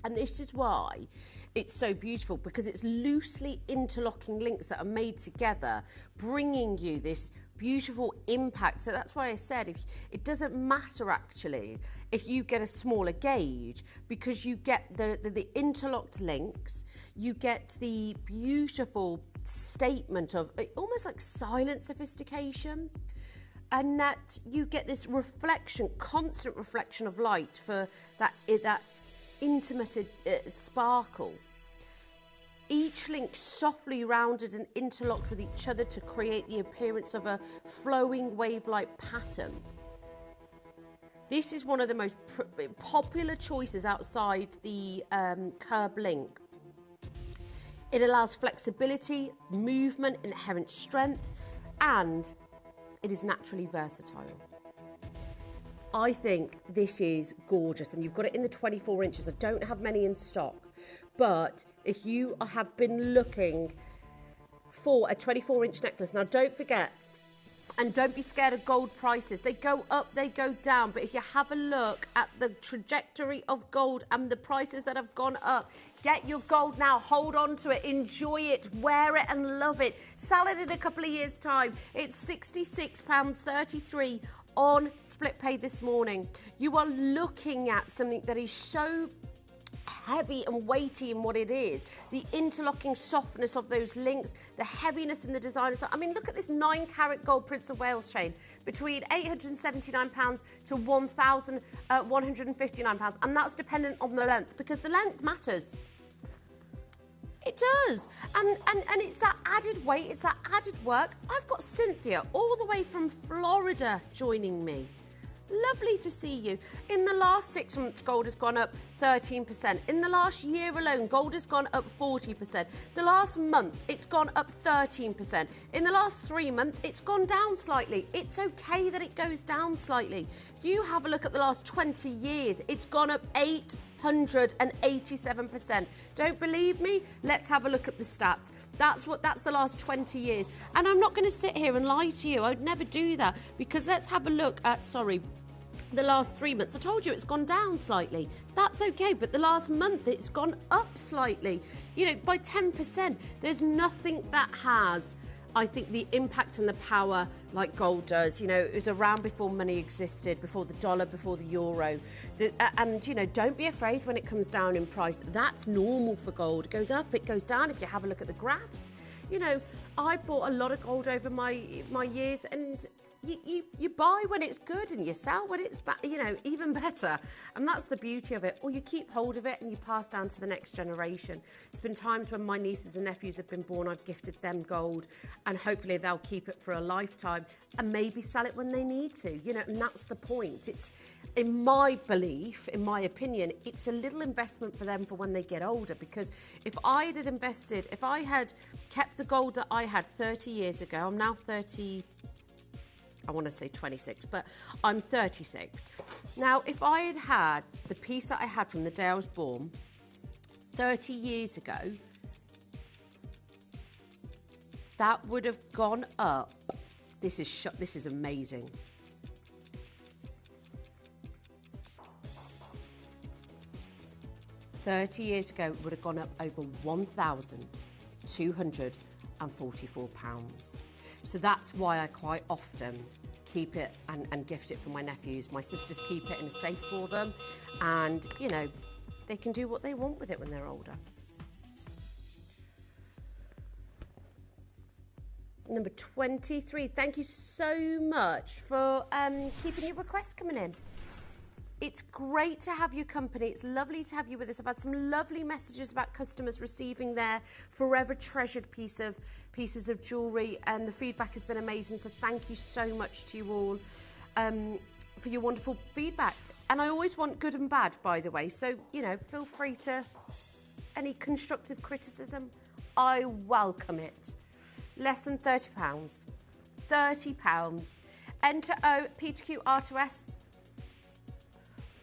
And this is why it's so beautiful, because it's loosely interlocking links that are made together, bringing you this beautiful impact. So that's why I said it doesn't matter actually if you get a smaller gauge, because you get the interlocked links, you get the beautiful statement of almost like silent sophistication, and that you get this reflection, constant reflection of light for that intimate sparkle. Each link softly rounded and interlocked with each other to create the appearance of a flowing wave-like pattern. This is one of the most popular choices outside the curb link. It allows flexibility, movement, inherent strength, and it is naturally versatile. I think this is gorgeous, and you've got it in the 24 inches. I don't have many in stock, but if you have been looking for a 24-inch necklace, now don't forget, and don't be scared of gold prices. They go up, they go down, but if you have a look at the trajectory of gold and the prices that have gone up, get your gold now, hold on to it, enjoy it, wear it and love it. Sell it in a couple of years' time. It's £66.33 on split pay this morning. You are looking at something that is so heavy and weighty in what it is, the interlocking softness of those links, the heaviness in the design. I mean, look at this 9-carat gold Prince of Wales chain, between £879 to £1,159, and that's dependent on the length, because the length matters. It does. And it's that added weight, it's that added work. I've got Cynthia all the way from Florida joining me. Lovely to see you. In the last 6 months, gold has gone up 13%. In the last year alone, gold has gone up 40%. The last month, it's gone up 13%. In the last 3 months, it's gone down slightly. It's okay that it goes down slightly. You have a look at the last 20 years, it's gone up 887%. Don't believe me? Let's have a look at the stats. That's the last 20 years. And I'm not going to sit here and lie to you. I'd never do that, because let's have a look at, the last 3 months. I told you it's gone down slightly. That's okay, but the last month it's gone up slightly, by 10%. There's nothing that has, I think, the impact and the power like gold does. It was around before money existed, before the dollar, before the euro. And don't be afraid when it comes down in price. That's normal for gold. It goes up, it goes down. If you have a look at the graphs, I bought a lot of gold over my years, and you buy when it's good and you sell when it's even better, and that's the beauty of it. Or you keep hold of it and you pass down to the next generation. It's been times when my nieces and nephews have been born, I've gifted them gold, and hopefully they'll keep it for a lifetime and maybe sell it when they need to, and that's the point. It's, in my belief, in my opinion, it's a little investment for them for when they get older, because if I had kept the gold that I had 30 years ago, I'm now 30, I want to say 26, but I'm 36. Now, if I had had the piece that I had from the day I was born 30 years ago, that would have gone up. This is amazing. £30 years ago, it would have gone up over £1,244. So that's why I quite often keep it and gift it for my nephews. My sisters keep it in a safe for them, and they can do what they want with it when they're older. Number 23. Thank you so much for keeping your request coming in. It's great to have your company. It's lovely to have you with us. I've had some lovely messages about customers receiving their forever treasured pieces of jewellery, and the feedback has been amazing. So thank you so much to you all for your wonderful feedback. And I always want good and bad, by the way. So, you know, feel free to any constructive criticism. I welcome it. Less than £30. £30. Enter O, P2Q, R2S.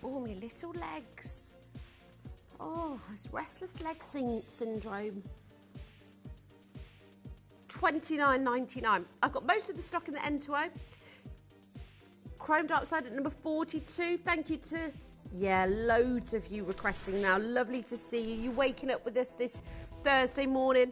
Oh, my little legs. Oh, it's restless leg syndrome. $29.99. I've got most of the stock in the N2O. Chrome dark side at number 42. Thank you to, loads of you requesting now. Lovely to see you. You waking up with us this Thursday morning.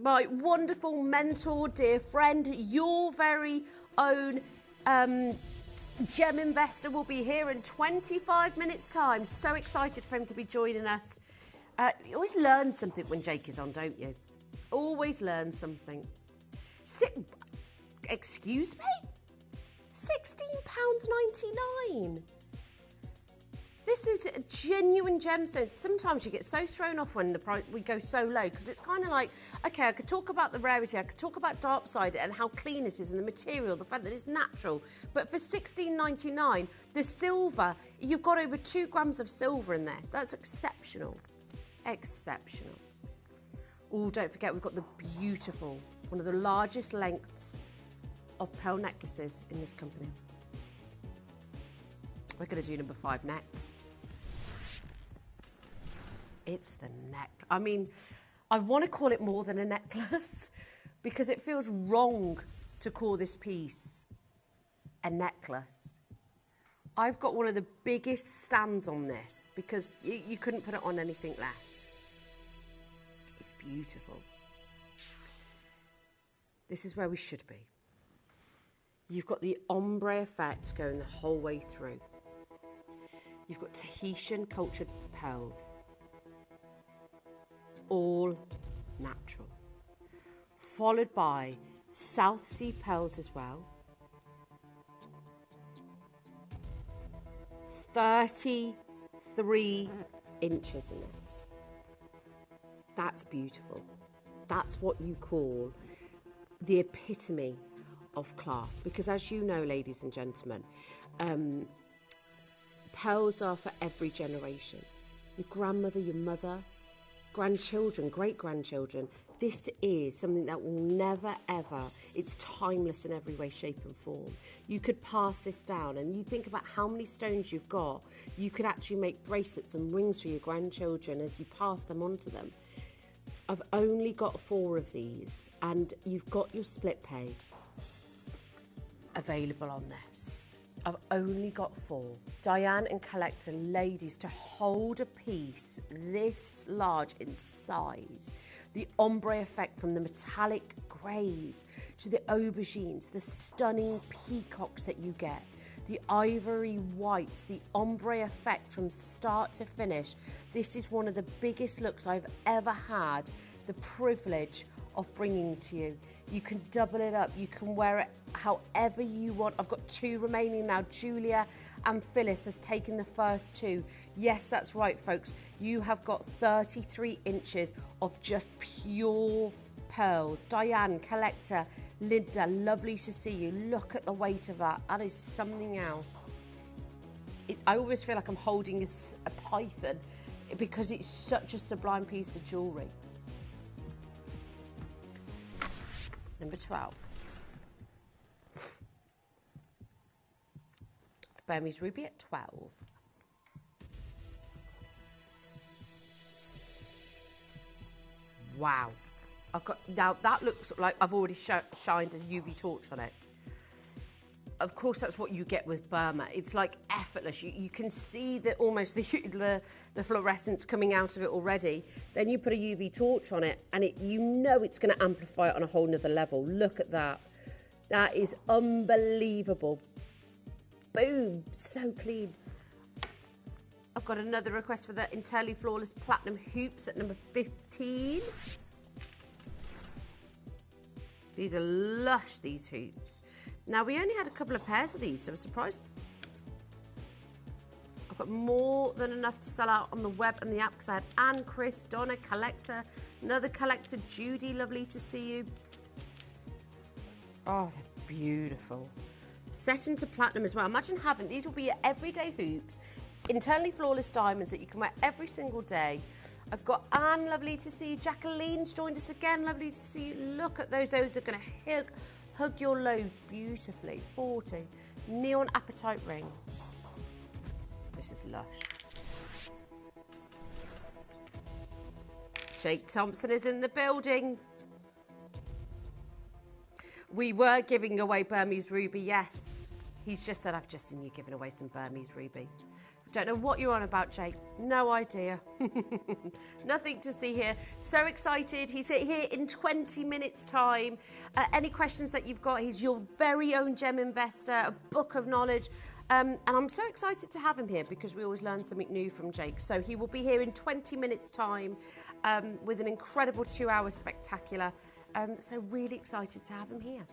My wonderful mentor, dear friend, your very own gem investor will be here in 25 minutes' time. So excited for him to be joining us. You always learn something when Jake is on, don't you? Always learn something. Excuse me? £16.99. This is a genuine gemstone. Sometimes you get so thrown off when the price we go so low, because it's kind of like, okay, I could talk about the rarity, I could talk about dark side and how clean it is and the material, the fact that it's natural. But for £16.99, the silver, you've got over 2 grams of silver in this. That's exceptional. Exceptional. Oh, don't forget, we've got the beautiful, one of the largest lengths of pearl necklaces in this company. We're going to do number 5 next. It's the neck. I mean, I want to call it more than a necklace because it feels wrong to call this piece a necklace. I've got one of the biggest stands on this because you couldn't put it on anything less. It's beautiful. This is where we should be. You've got the ombre effect going the whole way through. You've got Tahitian cultured pearl. All natural. Followed by South Sea pearls as well. 33 inches in this. That's beautiful. That's what you call the epitome of class, because as you know, ladies and gentlemen, pearls are for every generation. Your grandmother, your mother, grandchildren, great-grandchildren. This is something that will never, ever, it's timeless in every way, shape and form. You could pass this down, and you think about how many stones you've got. You could actually make bracelets and rings for your grandchildren as you pass them on to them. I've only got 4 of these, and you've got your split pay available on this. I've only got 4. Diane and Collector, ladies, to hold a piece this large in size, the ombre effect from the metallic greys to the aubergines, the stunning peacocks that you get, the ivory whites, the ombre effect from start to finish. This is one of the biggest looks I've ever had the privilege of bringing to you. You can double it up, you can wear it however you want. I've got 2 remaining now. Julia and Phyllis has taken the first 2. Yes, that's right, folks. You have got 33 inches of just pure pearls. Diane, Collector, Linda, lovely to see you. Look at the weight of that. That is something else. I always feel like I'm holding a python because it's such a sublime piece of jewellery. Number 12. Burmese ruby at 12. Wow. Now that looks like I've already shined a UV torch on it. Of course, that's what you get with Burma. It's like effortless. You can see that almost the fluorescence coming out of it already. Then you put a UV torch on it, and you know it's going to amplify it on a whole nother level. Look at that. That is unbelievable. Boom. So clean. I've got another request for the entirely flawless platinum hoops at number 15. These are lush, these hoops. Now, we only had a couple of pairs of these, so I was surprised. I've got more than enough to sell out on the web and the app because I had Anne, Chris, Donna, collector, another collector, Judy, lovely to see you. Oh, they're beautiful. Set into platinum as well. Imagine having, these will be your everyday hoops, internally flawless diamonds that you can wear every single day. I've got Anne, lovely to see you. Jacqueline's joined us again, lovely to see you. Look at those are going to hug your lobes beautifully. 40. Neon apatite ring. This is lush. Jake Thompson is in the building. We were giving away Burmese ruby, yes. He's just said, I've just seen you giving away some Burmese ruby. Don't know what you're on about, Jake. No idea. Nothing to see here. So excited. He's here in 20 minutes' time. Any questions that you've got, he's your very own gem investor, a book of knowledge. And I'm so excited to have him here because we always learn something new from Jake. So he will be here in 20 minutes' time with an incredible 2-hour spectacular. So really excited to have him here.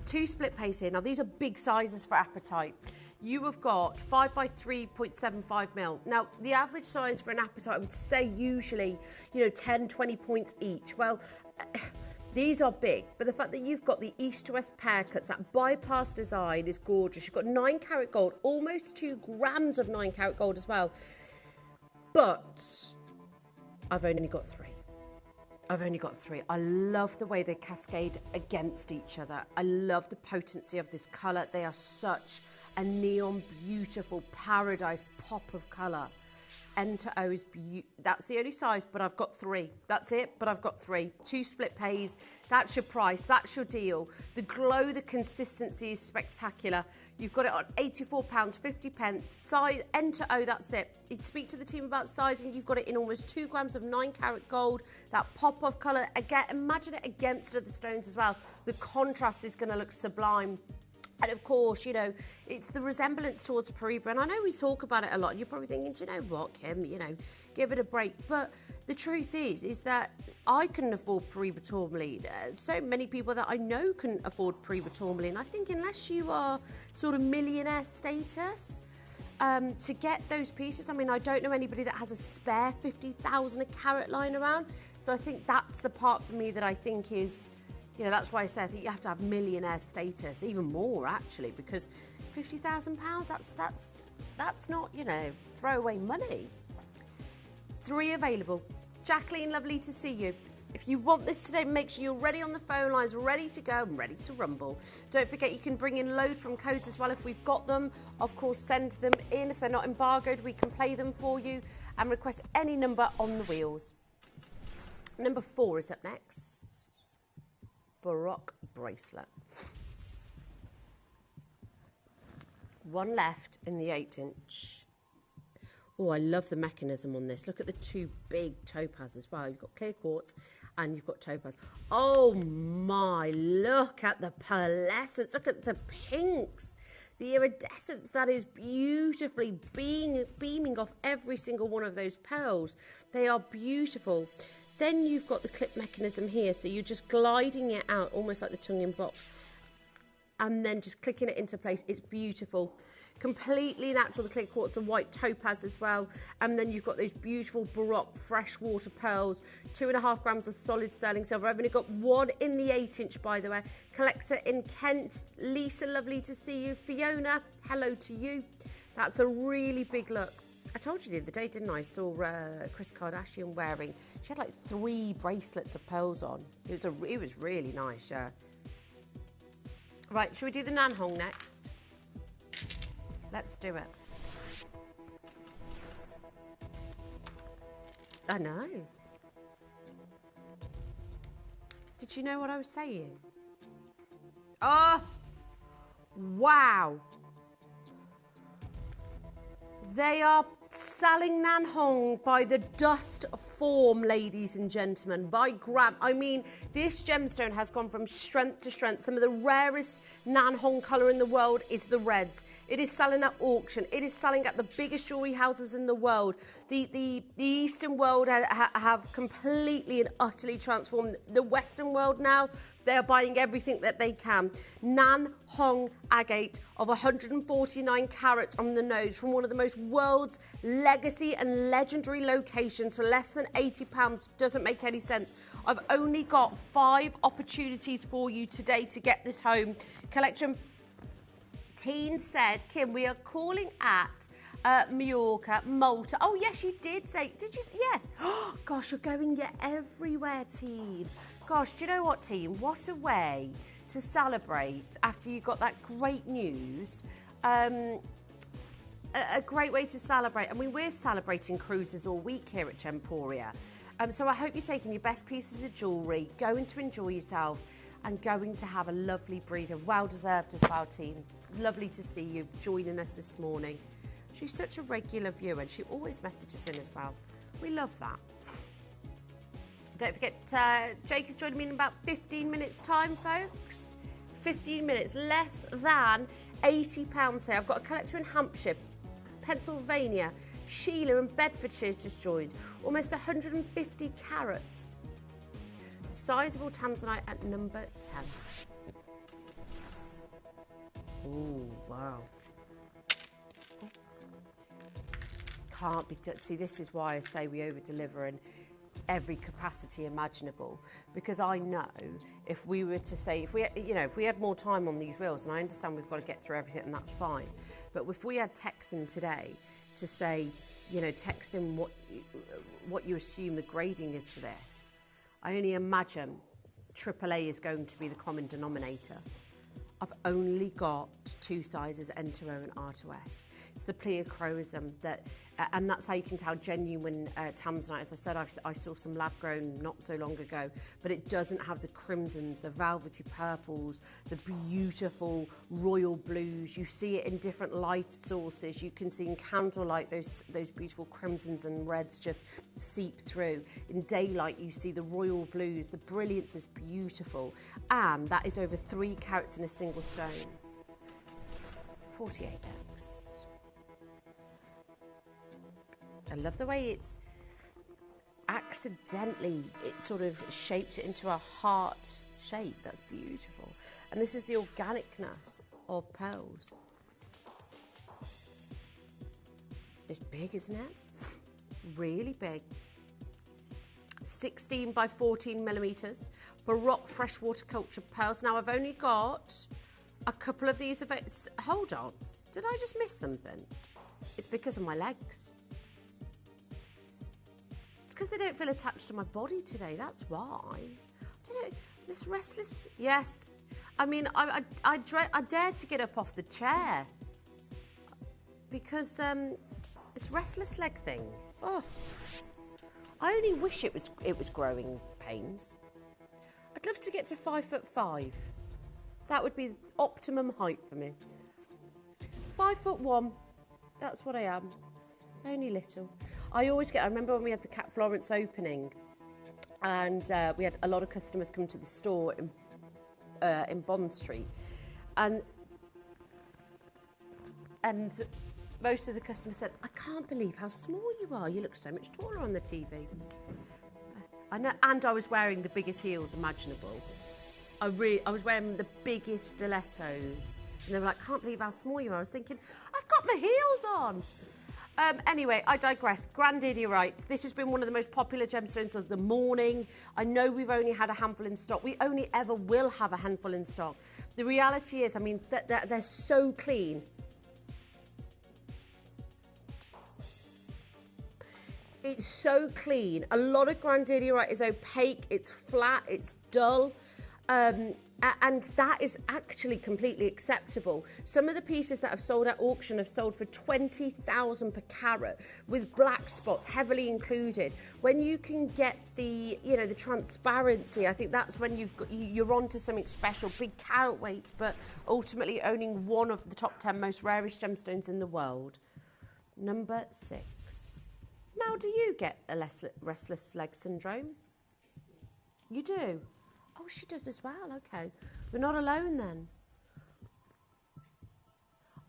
2 split pays here. Now, these are big sizes for apatite. You have got 5 by 3.75 mil. Now, the average size for an apatite, I would say usually, 10, 20 points each. Well, these are big, but the fact that you've got the east to west pear cuts, that bypass design is gorgeous. You've got 9 karat gold, almost 2 grams of 9 karat gold as well. But I've only got 3. I've only got 3. I love the way they cascade against each other. I love the potency of this colour. They are such a neon, beautiful paradise pop of colour. N to O is that's the only size, but I've got 3. That's it, but I've got 3. 2 split pays. That's your price. That's your deal. The glow, the consistency is spectacular. You've got it on £84.50. Size N to O, that's it. You speak to the team about sizing. You've got it in almost 2 grams of 9 karat gold. That pop of colour. Again, imagine it against other stones as well. The contrast is going to look sublime. And of course, it's the resemblance towards Paribra. And I know we talk about it a lot. And you're probably thinking, do you know what, Kim? Give it a break. But the truth is that I couldn't afford Paribra tourmaline. So many people that I know couldn't afford Paribra tourmaline. I think unless you are sort of millionaire status, to get those pieces, I mean, I don't know anybody that has a spare 50,000 a carat lying around. So I think that's the part for me that I think is... that's why I say I think you have to have millionaire status, even more actually, because £50,000, that's not, throwaway money. 3 available. Jacqueline, lovely to see you. If you want this today, make sure you're ready on the phone lines, ready to go and ready to rumble. Don't forget you can bring in loads from codes as well if we've got them. Of course, send them in. If they're not embargoed, we can play them for you and request any number on the wheels. Number 4 is up next. Baroque bracelet. 1 left in the 8-inch. Oh, I love the mechanism on this. Look at the 2 big topaz as well. You've got clear quartz and you've got topaz. Oh my, look at the pearlescence. Look at the pinks. The iridescence that is beautifully beaming off every single one of those pearls. They are beautiful. Then you've got the clip mechanism here, so you're just gliding it out, almost like the tongue in box, and then just clicking it into place. It's beautiful. Completely natural, the clear quartz and white topaz as well. And then you've got those beautiful Baroque freshwater pearls, 2.5 grams of solid sterling silver. I've only got 1 in the 8-inch, by the way. Collector in Kent. Lisa, lovely to see you. Fiona, hello to you. That's a really big look. I told you the other day, didn't I? I saw Chris Kardashian wearing, she had like 3 bracelets of pearls on. It was really nice, yeah. Right, should we do the Nanhong next? Let's do it. I know. Did you know what I was saying? Oh, wow. They are selling Nan Hong by the dust form, ladies and gentlemen, by gram. I mean, this gemstone has gone from strength to strength. Some of the rarest Nan Hong colour in the world is the reds. It is selling at auction. It is selling at the biggest jewellery houses in the world. The Eastern world have completely and utterly transformed. The Western world now, they're buying everything that they can. Nan Hong agate of 149 carats on the nose from one of the most world's legacy and legendary locations for less than £80 doesn't make any sense. I've only got 5 opportunities for you today to get this home. Collection Teen said, Kim, we are calling at Mallorca, Malta. Oh, yes, you did say. Did you? Yes. Oh, gosh, you're going everywhere, Teen. Gosh, do you know what, Team? What a way to celebrate after you got that great news. A great way to celebrate. I mean, we're celebrating cruises all week here at Gemporia. So I hope you're taking your best pieces of jewellery, going to enjoy yourself and going to have a lovely breather. Well deserved as well, Team. Lovely to see you joining us this morning. She's such a regular viewer and she always messages in as well. We love that. Don't forget, Jake is joining me in about 15 minutes time, folks. 15 minutes, less than £80 here. I've got a collector in Hampshire, Pennsylvania. Sheila in Bedfordshire's just joined. Almost 150 carats. Sizable tanzanite at number 10. Ooh, wow. Can't be done. See, this is why I say we over-deliver in every capacity imaginable, because I know if we were to say, if we had more time on these wheels, and I understand we've got to get through everything and that's fine, but if we had text in today to say, text in what you assume the grading is for this, I only imagine AAA is going to be the common denominator. I've only got 2 sizes, N2O and R2S. It's the pleochroism that, and that's how you can tell genuine tanzanite. As I said, I saw some lab grown not so long ago, but it doesn't have the crimsons, the velvety purples, the beautiful royal blues. You see it in different light sources. You can see in candlelight those beautiful crimsons and reds just seep through. In daylight, you see the royal blues. The brilliance is beautiful, and that is over 3 carats in a single stone. 48x. I love the way it's accidentally, it sort of shaped it into a heart shape. That's beautiful. And this is the organicness of pearls. It's big, isn't it? Really big. 16 by 14 millimetres. Baroque freshwater cultured pearls. Now, I've only got a couple of these. Hold on. Did I just miss something? It's because of my legs. Because they don't feel attached to my body today, that's why. I don't know, this restless, yes. I mean, I dared to get up off the chair because this restless leg thing. Oh, I only wish it was growing pains. I'd love to get to 5'5". That would be optimum height for me. 5'1", that's what I am. Only little. I remember when we had the Cat Florence opening and we had a lot of customers come to the store in Bond Street and most of the customers said, I can't believe how small you are. You look so much taller on the TV. I know, and I was wearing the biggest heels imaginable. I was wearing the biggest stilettos. And they were like, can't believe how small you are. I was thinking, I've got my heels on. Anyway, I digress. Grandidierite. This has been one of the most popular gemstones of the morning. I know we've only had a handful in stock. We only ever will have a handful in stock. The reality is, I mean, they're so clean. It's so clean. A lot of grandidierite is opaque, it's flat, it's dull. And that is actually completely acceptable. Some of the pieces that have sold at auction have sold for $20,000 per carat with black spots heavily included. When you can get the transparency, I think that's when you're onto something special. Big carat weights, but ultimately owning one of the top 10 most rarest gemstones in the world. Number 6. Mel, do you get a restless leg syndrome? You do? Oh, she does as well. Okay. We're not alone then.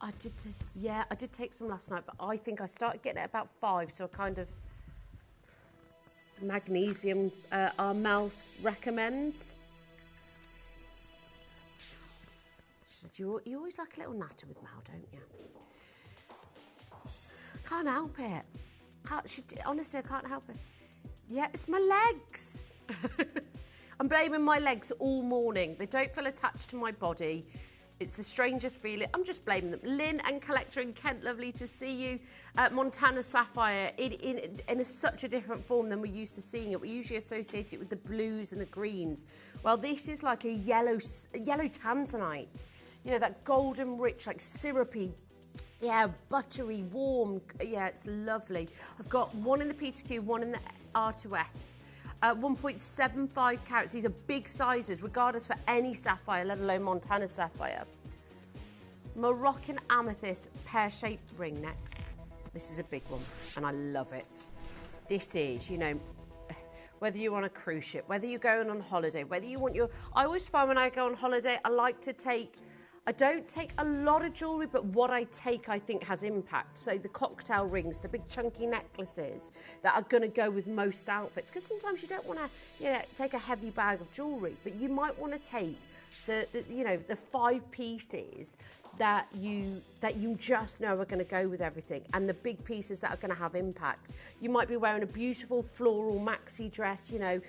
I did take some last night, but I think I started getting it at about 5, so I kind of... Magnesium, our Mel recommends. She said, you always like a little natter with Mel, don't you? Can't help it. Honestly, I can't help it. Yeah, it's my legs. I'm blaming my legs all morning. They don't feel attached to my body. It's the strangest feeling. I'm just blaming them. Lynn and Collector in Kent, lovely to see you. Montana Sapphire in such a different form than we're used to seeing it. We usually associate it with the blues and the greens. Well, this is like a yellow tanzanite. You know, that golden rich, like syrupy, yeah, buttery, warm. Yeah, it's lovely. I've got one in the P2Q, one in the R2S. 1.75 carats. These are big sizes, regardless for any sapphire, let alone Montana sapphire. Moroccan amethyst pear-shaped ring next. This is a big one, and I love it. This is, you know, whether you're on a cruise ship, whether you're going on holiday, whether you want your... I always find when I go on holiday, I like to take... I don't take a lot of jewellery, but what I take, I think, has impact. So the cocktail rings, the big chunky necklaces that are going to go with most outfits. Because sometimes you don't want to, you know, take a heavy bag of jewellery, but you might want to take the 5 pieces that you just know are going to go with everything, and the big pieces that are going to have impact. You might be wearing a beautiful floral maxi dress, you know,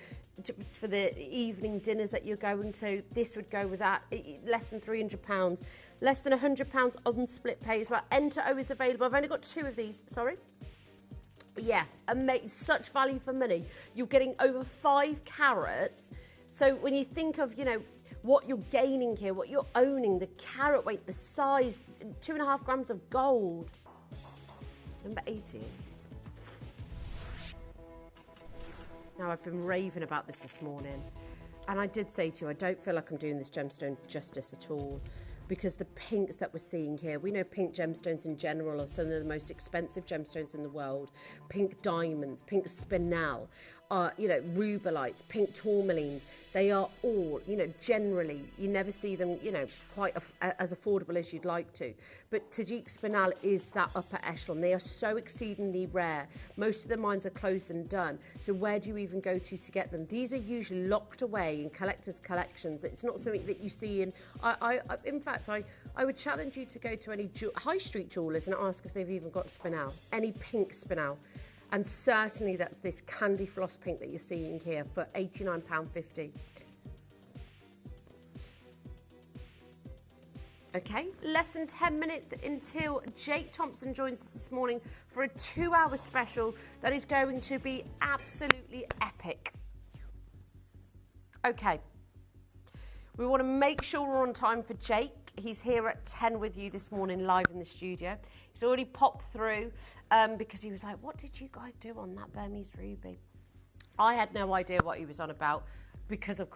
for the evening dinners that you're going to. This would go with that. Less than £300, less than £100 on split pay as well. Enter O is available. I've only got 2 of these. Sorry. Yeah, such value for money. You're getting over 5 carats. So when you think of, you know, what you're gaining here, what you're owning, the carat weight, the size, 2.5 grams of gold. Number 18. Now, I've been raving about this morning, and I did say to you, I don't feel like I'm doing this gemstone justice at all, because the pinks that we're seeing here, we know pink gemstones in general are some of the most expensive gemstones in the world. Pink diamonds, pink spinel, you know, rubelites, pink tourmalines, they are all, you know, generally, you never see them, you know, quite as affordable as you'd like to. But Tajik Spinel is that upper echelon. They are so exceedingly rare. Most of the mines are closed and done. So where do you even go to get them? These are usually locked away in collectors' collections. It's not something that you see in... in fact, I would challenge you to go to any high street jewellers and ask if they've even got spinel, any pink spinel. And certainly that's this candy floss pink that you're seeing here for £89.50. Okay, less than 10 minutes until Jake Thompson joins us this morning for a 2-hour special that is going to be absolutely epic. Okay, we want to make sure we're on time for Jake. He's here at 10 with you this morning, live in the studio. He's already popped through because he was like, what did you guys do on that Burmese ruby? I had no idea what he was on about because of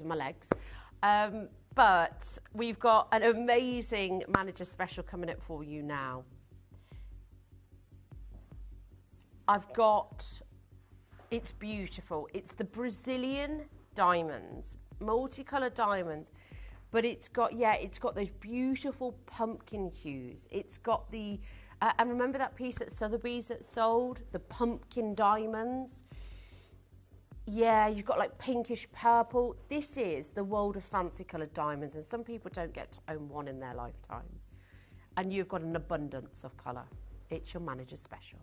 my legs. But we've got an amazing manager special coming up for you now. It's beautiful. It's the Brazilian diamonds, multicoloured diamonds. But it's got those beautiful pumpkin hues. It's got the, and remember that piece at Sotheby's that sold? The pumpkin diamonds? Yeah, you've got like pinkish purple. This is the world of fancy coloured diamonds, and some people don't get to own one in their lifetime. And you've got an abundance of colour. It's your manager's special.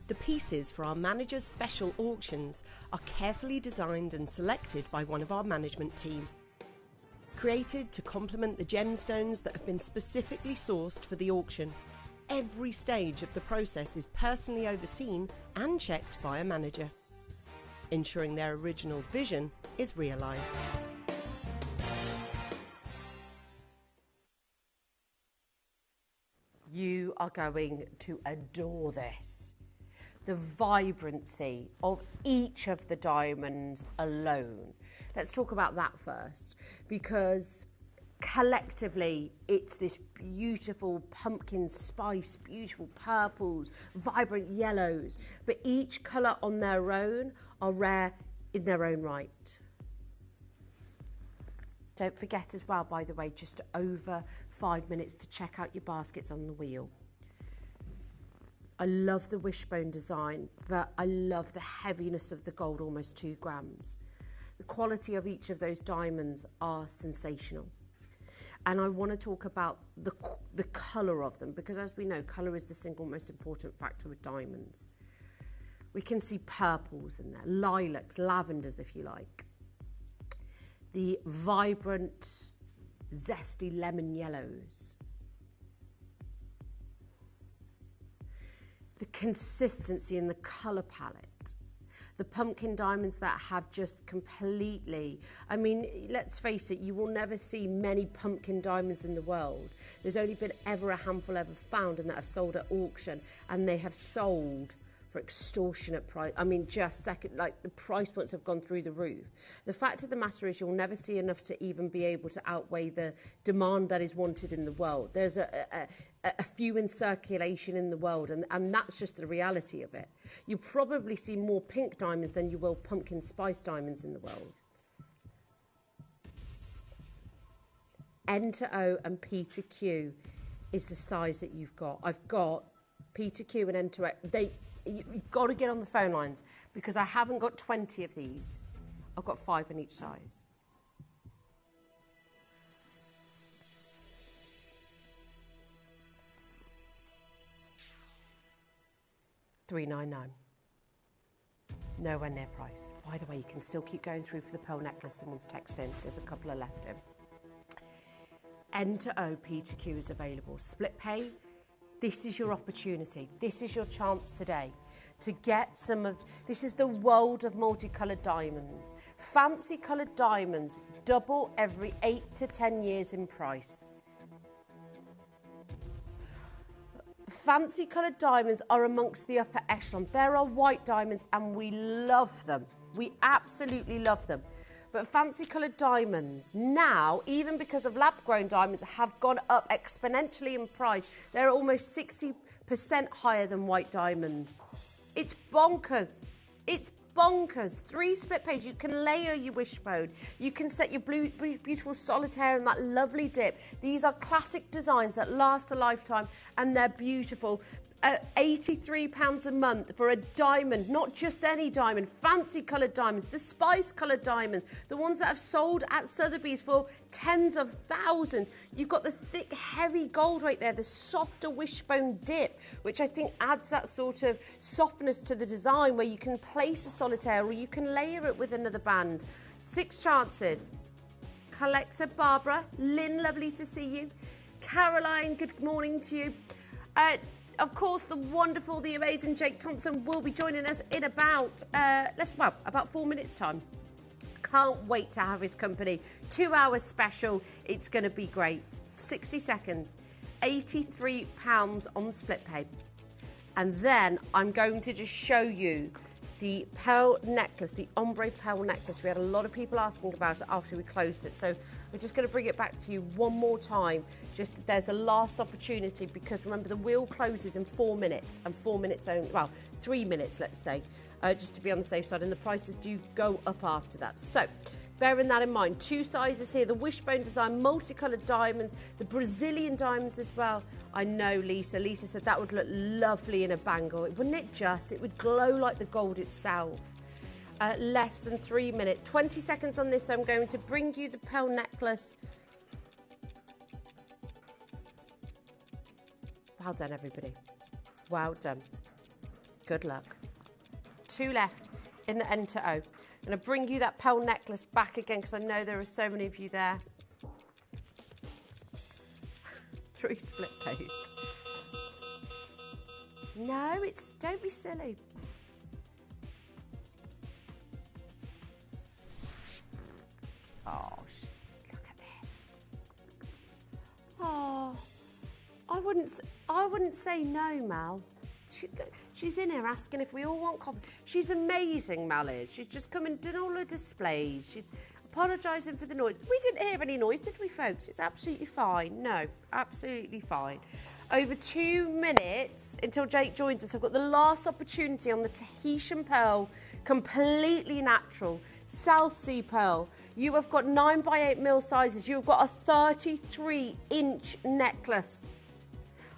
The pieces for our manager's special auctions are carefully designed and selected by one of our management team. Created to complement the gemstones that have been specifically sourced for the auction, every stage of the process is personally overseen and checked by a manager, ensuring their original vision is realised. You are going to adore this. The vibrancy of each of the diamonds alone. Let's talk about that first, because collectively it's this beautiful pumpkin spice, beautiful purples, vibrant yellows, but each colour on their own are rare in their own right. Don't forget as well, by the way, just over 5 minutes to check out your baskets on the wheel. I love the wishbone design, but I love the heaviness of the gold, almost 2 grams. The quality of each of those diamonds are sensational. And I want to talk about the colour of them, because as we know, colour is the single most important factor with diamonds. We can see purples in there, lilacs, lavenders if you like. The vibrant, zesty lemon yellows. The consistency in the colour palette. The pumpkin diamonds that have just completely, I mean, let's face it, you will never see many pumpkin diamonds in the world. There's only been ever a handful ever found and that have sold at auction, and they have sold for extortionate price. I mean, just second, like the price points have gone through the roof. The fact of the matter is you'll never see enough to even be able to outweigh the demand that is wanted in the world. There's a few in circulation in the world, and that's just the reality of it. You probably see more pink diamonds than you will pumpkin spice diamonds in the world. N to O and P to Q is the size that you've got. I've got P to Q and N to O. You've got to get on the phone lines, because I haven't got 20 of these. I've got 5 in each size. $399. Nowhere near price. By the way, you can still keep going through for the pearl necklace. Someone's texting. There's a couple of left in. N to O, P to Q is available. Split pay. This is your opportunity. This is your chance today to get some of, this is the world of multicoloured diamonds. Fancy coloured diamonds double every 8 to 10 years in price. Fancy coloured diamonds are amongst the upper echelon. There are white diamonds and we love them. We absolutely love them. But fancy coloured diamonds now, even because of lab-grown diamonds, have gone up exponentially in price. They're almost 60% higher than white diamonds. It's bonkers. It's bonkers. 3 split pays. You can layer your wishbone. You can set your beautiful solitaire in that lovely dip. These are classic designs that last a lifetime, and they're beautiful. £83 a month for a diamond, not just any diamond, fancy coloured diamonds, the spice coloured diamonds, the ones that have sold at Sotheby's for tens of thousands. You've got the thick, heavy gold right there, the softer wishbone dip, which I think adds that sort of softness to the design, where you can place a solitaire or you can layer it with another band. 6 chances. Collector Barbara, Lynn, lovely to see you. Caroline, good morning to you. Of course, the wonderful, the amazing Jake Thompson will be joining us in about, about 4 minutes' time. Can't wait to have his company. 2 hours special. It's going to be great. 60 seconds. £83 on split pay. And then I'm going to just show you the pearl necklace, the ombre pearl necklace. We had a lot of people asking about it after we closed it. So we're just going to bring it back to you one more time. Just there's a last opportunity, because remember the wheel closes in 4 minutes, and 4 minutes only, well, 3 minutes, let's say, just to be on the safe side, and the prices do go up after that. So bearing that in mind, 2 sizes here, the wishbone design, multicoloured diamonds, the Brazilian diamonds as well. I know Lisa said that would look lovely in a bangle. Wouldn't it just? It would glow like the gold itself. Less than 3 minutes. 20 seconds on this. I'm going to bring you the pearl necklace. Well done, everybody. Well done. Good luck. 2 left in the N to O. I'm going to bring you that pearl necklace back again, because I know there are so many of you there. 3 split pays. No, don't be silly. Oh, look at this. Oh, I wouldn't say no, Mal. She's in here asking if we all want coffee. She's amazing, Mal is. She's just come and done all her displays. She's Apologising for the noise. We didn't hear any noise, did we, folks? It's absolutely fine. No, absolutely fine. Over 2 minutes until Jake joins us. I've got the last opportunity on the Tahitian pearl, completely natural, South Sea pearl. You have got 9x8mm sizes. You've got a 33-inch necklace.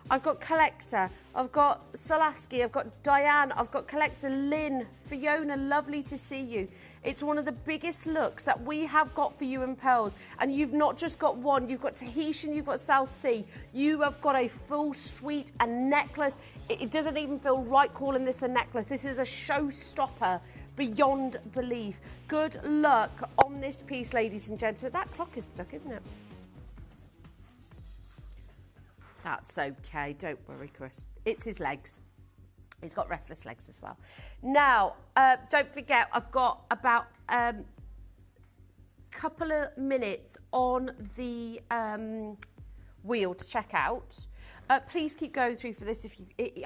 I've got Collector, I've got Solaski, I've got Diane, I've got Collector Lynn, Fiona, lovely to see you. It's one of the biggest looks that we have got for you in pearls. And you've not just got one, you've got Tahitian, you've got South Sea. You have got a full suite, a necklace. It doesn't even feel right calling this a necklace. This is a showstopper beyond belief. Good luck on this piece, ladies and gentlemen. That clock is stuck, isn't it? That's okay, don't worry, Chris. It's his legs. He's got restless legs as well. Now, don't forget, I've got about couple of minutes on the wheel to check out. Please keep going through for this.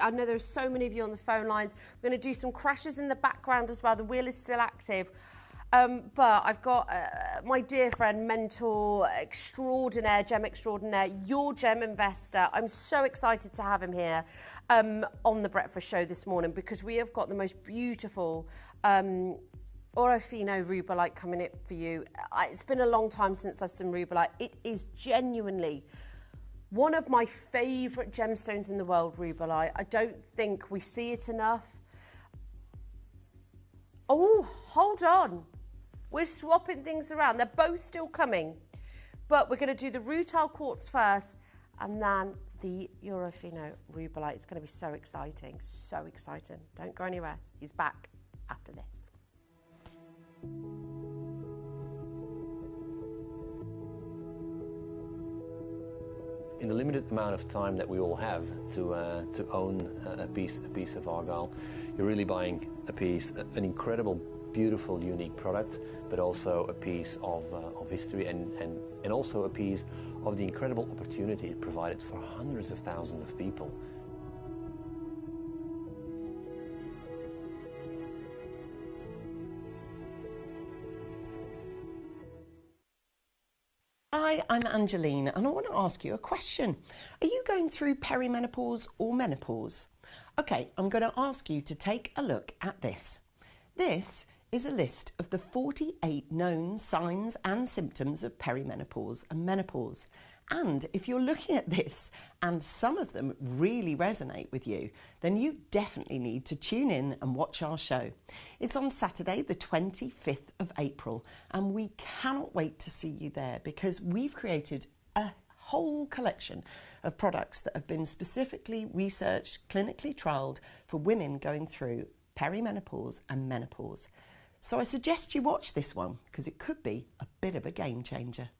I know there are so many of you on the phone lines. We're going to do some crashes in the background as well. The wheel is still active. But I've got my dear friend, mentor extraordinaire, gem extraordinaire, your gem investor. I'm so excited to have him here on the breakfast show this morning because we have got the most beautiful Orofino rubellite coming in for you. It's been a long time since I've seen rubellite. It is genuinely one of my favourite gemstones in the world, rubellite. I don't think we see it enough. Oh, hold on. We're swapping things around. They're both still coming. But we're going to do the rutile quartz first and then the Orofino rubellite. It's going to be so exciting. So exciting. Don't go anywhere. He's back after this. In the limited amount of time that we all have to own a piece of argyle, you're really buying a piece, an incredible, beautiful, unique product, but also a piece of history and also a piece of the incredible opportunity it provided for hundreds of thousands of people. Hi, I'm Angeline and I want to ask you a question. Are you going through perimenopause or menopause? Okay, I'm going to ask you to take a look at this. This is a list of the 48 known signs and symptoms of perimenopause and menopause. And if you're looking at this and some of them really resonate with you, then you definitely need to tune in and watch our show. It's on Saturday, the 25th of April, and we cannot wait to see you there because we've created a whole collection of products that have been specifically researched, clinically trialled for women going through perimenopause and menopause. So I suggest you watch this one because it could be a bit of a game changer.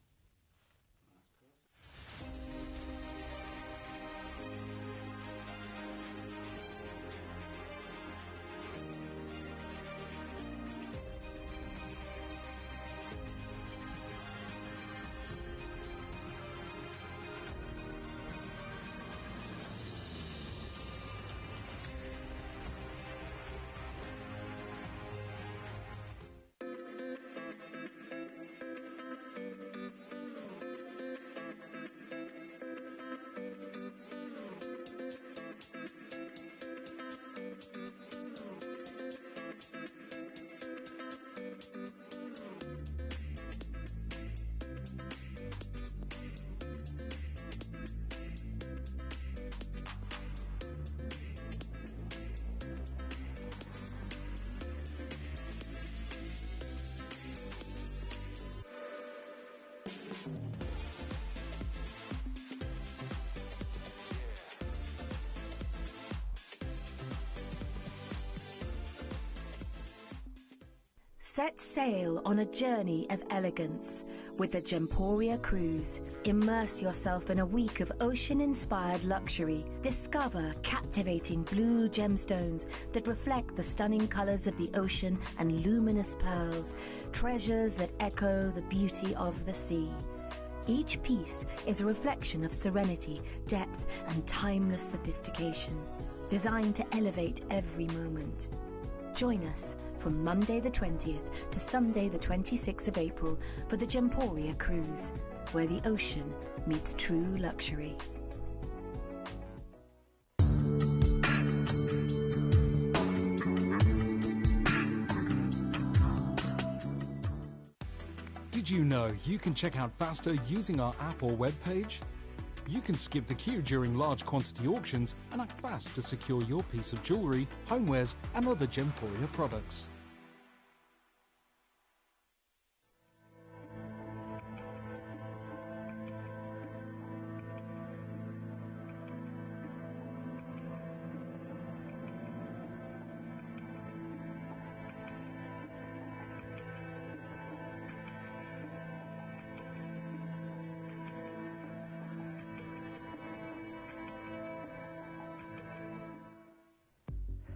Set sail on a journey of elegance with the Gemporia cruise. Immerse yourself in a week of ocean-inspired luxury. Discover captivating blue gemstones that reflect the stunning colors of the ocean and luminous pearls, treasures that echo the beauty of the sea. Each piece is a reflection of serenity, depth, and timeless sophistication, designed to elevate every moment. Join us from Monday the 20th to Sunday the 26th of April for the Gemporia cruise, where the ocean meets true luxury. Did you know you can check out faster using our app or web page? You can skip the queue during large quantity auctions and act fast to secure your piece of jewellery, homewares and other Gemporia products.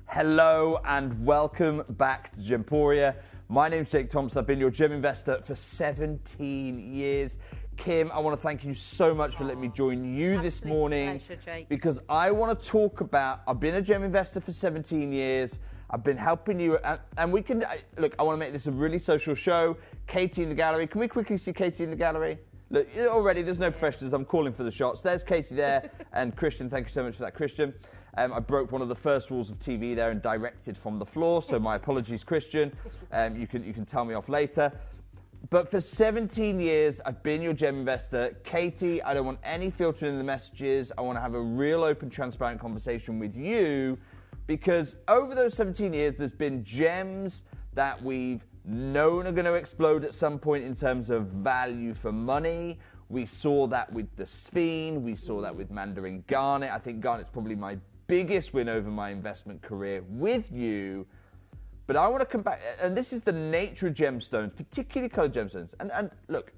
Hello and welcome back to Gemporia. My name's Jake Thompson. I've been your gem investor for 17 years. Kim, I want to thank you so much for letting me join you this morning. Pleasure, Jake. Because I want to talk about, I've been a gem investor for 17 years. I've been helping you, and we can, look, I want to make this a really social show. Katie in the gallery. Can we quickly see Katie in the gallery? Look, already there's no professionals. I'm calling for the shots. There's Katie there, and Christian, thank you so much for that, Christian. I broke one of the first rules of TV there and directed from the floor, so my apologies, Christian. You can tell me off later. But for 17 years, I've been your gem investor. Katie, I don't want any filtering in the messages. I want to have a real open, transparent conversation with you, because over those 17 years, there's been gems that we've known are going to explode at some point in terms of value for money. We saw that with the Spinel. We saw that with Mandarin Garnet. I think Garnet's probably my biggest win over my investment career with you. But I want to come back, and this is the nature of gemstones, particularly colored gemstones. And look,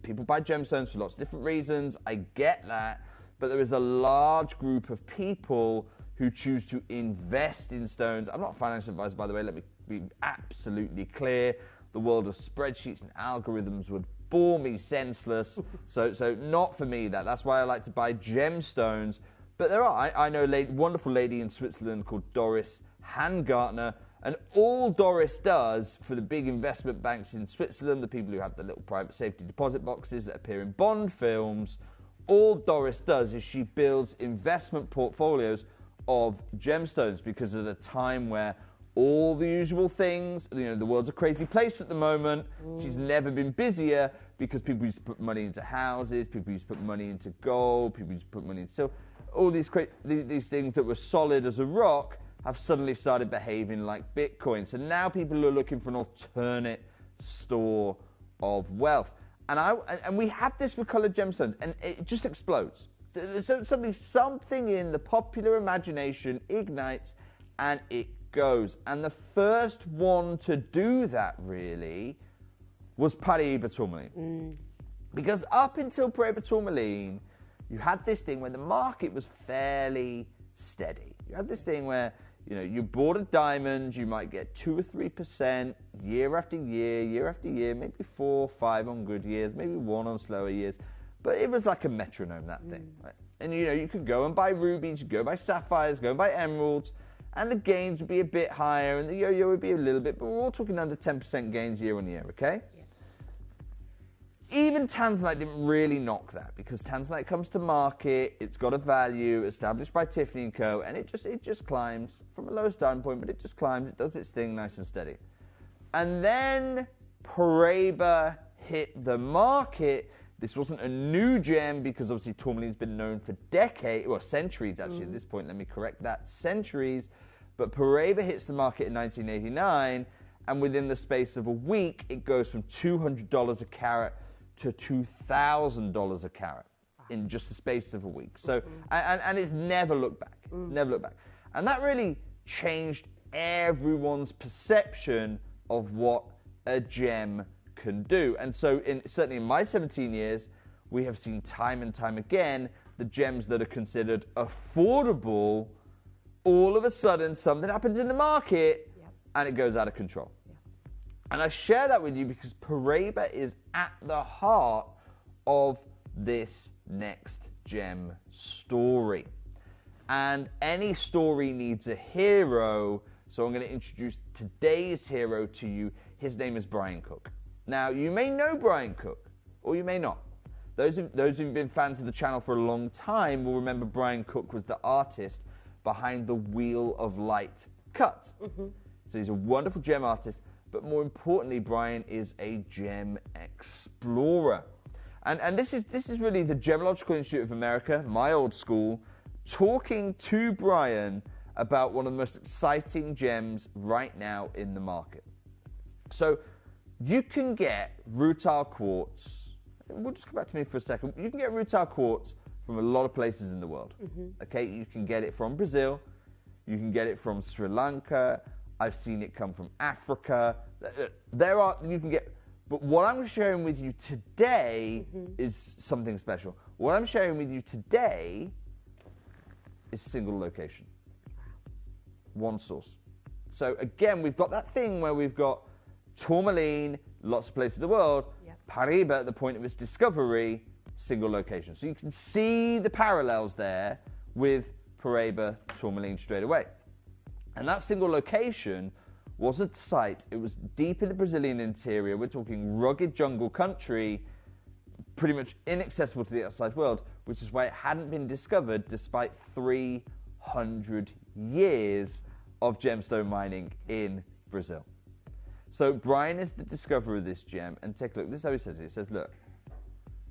people buy gemstones for lots of different reasons. I get that. But there is a large group of people who choose to invest in stones. I'm not a financial advisor, by the way. Let me be absolutely clear. The world of spreadsheets and algorithms would bore me senseless. So not for me. That's why I like to buy gemstones. But there are, I know a wonderful lady in Switzerland called Doris Hangartner, and all Doris does for the big investment banks in Switzerland, the people who have the little private safety deposit boxes that appear in Bond films, all Doris does is she builds investment portfolios of gemstones, because at a time where all the usual things, the world's a crazy place at the moment. She's never been busier, because people used to put money into houses, people used to put money into gold, people used to put money into silver. All these things that were solid as a rock have suddenly started behaving like Bitcoin. So now people are looking for an alternate store of wealth. And we have this with colored gemstones, and it just explodes. Suddenly something in the popular imagination ignites, and it goes. And the first one to do that, really, was Paraiba tourmaline. Because up until Paraiba tourmaline, you had this thing where the market was fairly steady. You had this thing where, you bought a diamond, you might get 2 or 3% year after year, maybe 4 or 5 on good years, maybe 1 on slower years. But it was like a metronome, that thing. Right? And you could go and buy rubies, you could go buy sapphires, go and buy emeralds, and the gains would be a bit higher, and the yo-yo would be a little bit, but we're all talking under 10% gains year on year, okay? Even tanzanite didn't really knock that, because tanzanite comes to market, it's got a value established by Tiffany & Co, and it just climbs from a low starting point, but it just climbs, it does its thing nice and steady. And then Paraiba hit the market. This wasn't a new gem, because obviously tourmaline's been known for decades, well, centuries actually at this point, let me correct that, centuries. But Paraiba hits the market in 1989, and within the space of a week, it goes from $200 a carat to $2,000 a carat in just the space of a week. So, and it's never looked back. Never looked back. And that really changed everyone's perception of what a gem can do. And so, certainly in my 17 years, we have seen time and time again the gems that are considered affordable, all of a sudden something happens in the market and it goes out of control. And I share that with you because Paraiba is at the heart of this next gem story. And any story needs a hero, So I'm going to introduce today's hero to you. His name is Brian Cook. Now, you may know Brian Cook, or you may not. Those who've been fans of the channel for a long time will remember Brian Cook was the artist behind the Wheel of Light cut. So he's a wonderful gem artist, but more importantly, Brian is a gem explorer. And this is really the Gemological Institute of America, my old school, talking to Brian about one of the most exciting gems right now in the market. So you can get rutile quartz. We'll just come back to me for a second. You can get rutile quartz from a lot of places in the world. Okay, you can get it from Brazil. You can get it from Sri Lanka. I've seen it come from Africa. You can get, but what I'm sharing with you today is something special. What I'm sharing with you today is single location. One source. So again, we've got that thing where we've got tourmaline, lots of places in the world. Paraiba, at the point of its discovery, single location. So you can see the parallels there with Paraiba tourmaline straight away. And that single location was a site, it was deep in the Brazilian interior, we're talking rugged jungle country, pretty much inaccessible to the outside world, which is why it hadn't been discovered despite 300 years of gemstone mining in Brazil. So Brian is the discoverer of this gem, and take a look, this is how he says it. He says, look,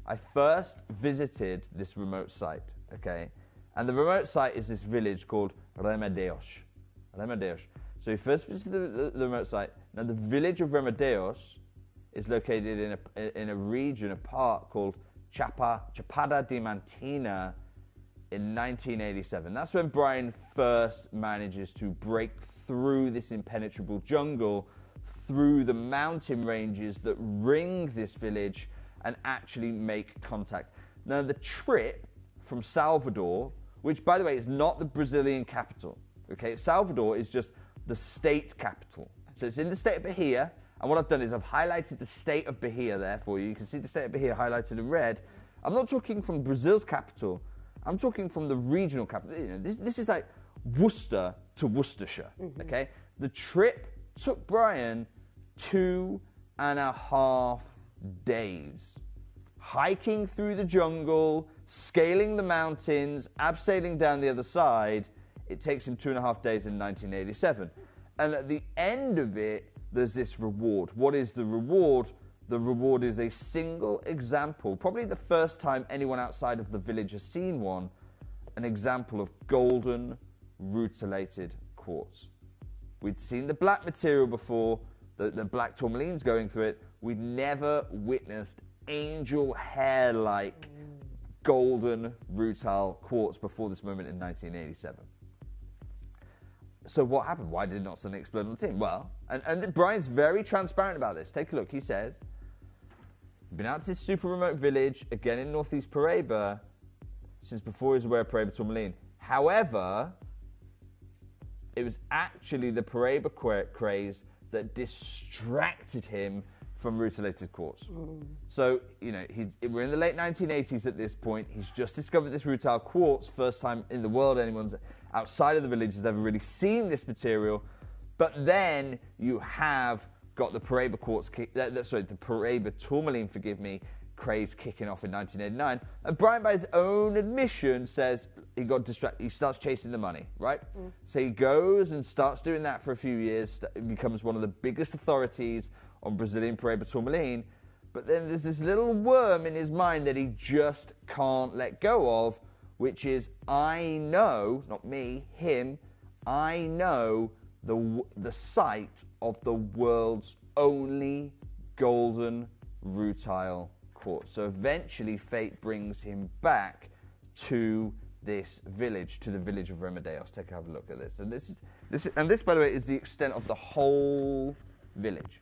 I first visited this remote site, okay? And the remote site is this village called Remedios. So he first visited the remote site. Now the village of Remedios is located in a region, a park called Chapada Diamantina in 1987. That's when Brian first manages to break through this impenetrable jungle, through the mountain ranges that ring this village, and actually make contact. Now the trip from Salvador, which by the way is not the Brazilian capital, okay? Salvador is just the state capital. So it's in the state of Bahia, and what I've done is I've highlighted the state of Bahia there for you. You can see the state of Bahia highlighted in red. I'm not talking from Brazil's capital, I'm talking from the regional capital. You know, this is like Worcester to Worcestershire, okay? The trip took Brian 2.5 days. Hiking through the jungle, scaling the mountains, abseiling down the other side. It takes him 2.5 days in 1987. And at the end of it, there's this reward. What is the reward? The reward is a single example, probably the first time anyone outside of the village has seen one, an example of golden rutilated quartz. We'd seen the black material before, the black tourmalines going through it. We'd never witnessed angel hair-like golden rutile quartz before this moment in 1987. So what happened? Why did it not suddenly explode on the team? Well, and Brian's very transparent about this. Take a look. He says, been out to this super remote village, again in northeast Paraiba, since before he was aware of Paraiba tourmaline. However, it was actually the Paraiba craze that distracted him from rutilated quartz. So, you know, we're in the late 1980s at this point. He's just discovered this rutile quartz, first time in the world anyone's outside of the village has ever really seen this material. But then you have got the Paraiba quartz, the Paraiba tourmaline, craze kicking off in 1989. And Brian, by his own admission, says he got distracted. He starts chasing the money, right? So he goes and starts doing that for a few years, becomes one of the biggest authorities on Brazilian Paraiba tourmaline. But then there's this little worm in his mind that he just can't let go of, which is, I know, not me, him, I know the site of the world's only golden rutile quartz. So eventually fate brings him back to this village, to the village of Remedios. Take a look at this. And this, by the way, is the extent of the whole village.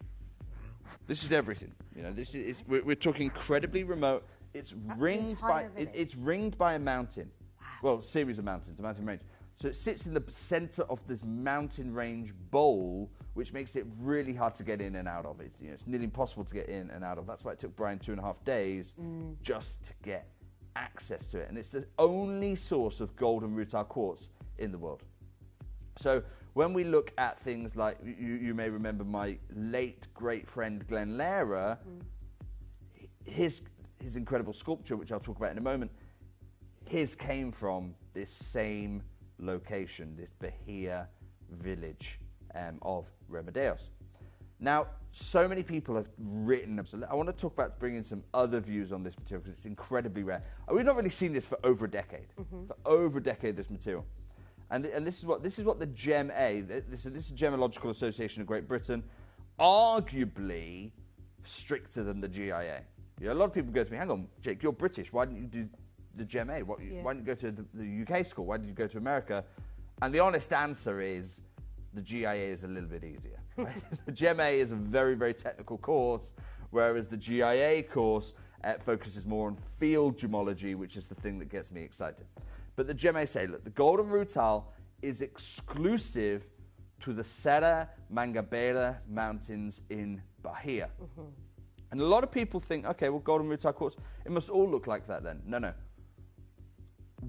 This is everything. You know, this is we're talking incredibly remote. It's ringed by a mountain. Wow. Well, a series of mountains, a mountain range. So it sits in the center of this mountain range bowl, which makes it really hard to get in and out of. It's nearly impossible to get in and out of. That's why it took Brian 2.5 days just to get access to it. And it's the only source of golden rutile quartz in the world. So when we look at things like, you may remember my late great friend Glenn Lehrer, his incredible sculpture, which I'll talk about in a moment, his came from this same location, this Bahia village of Remedios. Now, so many people have written, so I want to talk about bringing some other views on this material because it's incredibly rare. We've not really seen this for over a decade. For over a decade, this material. And this is what the GEMA, this is Gemological Association of Great Britain, arguably stricter than the GIA. You know, a lot of people go to me, hang on, Jake, you're British, why didn't you do the GEMA? Why didn't you go to the UK school? Why did you go to America? And the honest answer is the GIA is a little bit easier. Right? The GEMA is a very, very technical course, whereas the GIA course focuses more on field gemology, which is the thing that gets me excited. But the GEMA say, look, the golden rutile is exclusive to the Serra Mangabeira Mountains in Bahia. And a lot of people think, okay, well, golden rutile quartz, it must all look like that then. No.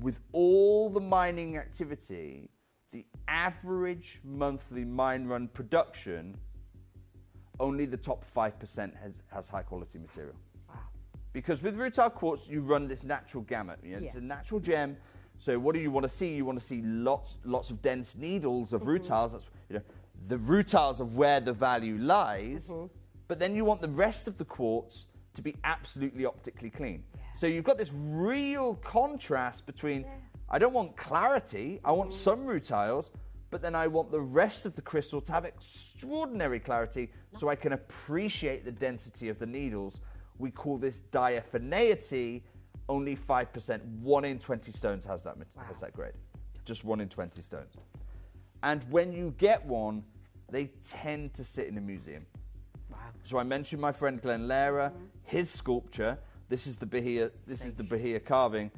With all the mining activity, the average monthly mine run production, only the top 5% has high quality material. Wow. Because with rutile quartz, you run this natural gamut. You know, It's a natural gem. So what do you want to see? You want to see lots of dense needles of rutiles. That's, you know, the rutiles are where the value lies. But then you want the rest of the quartz to be absolutely optically clean. So you've got this real contrast between, I don't want clarity, I want some rutiles, but then I want the rest of the crystal to have extraordinary clarity so I can appreciate the density of the needles. We call this diaphaneity. Only 5%, 1 in 20 stones has that grade. Just 1 in 20 stones. And when you get one, they tend to sit in a museum. Wow. So I mentioned my friend Glenn Lehrer, his sculpture. This is the Bahia carving.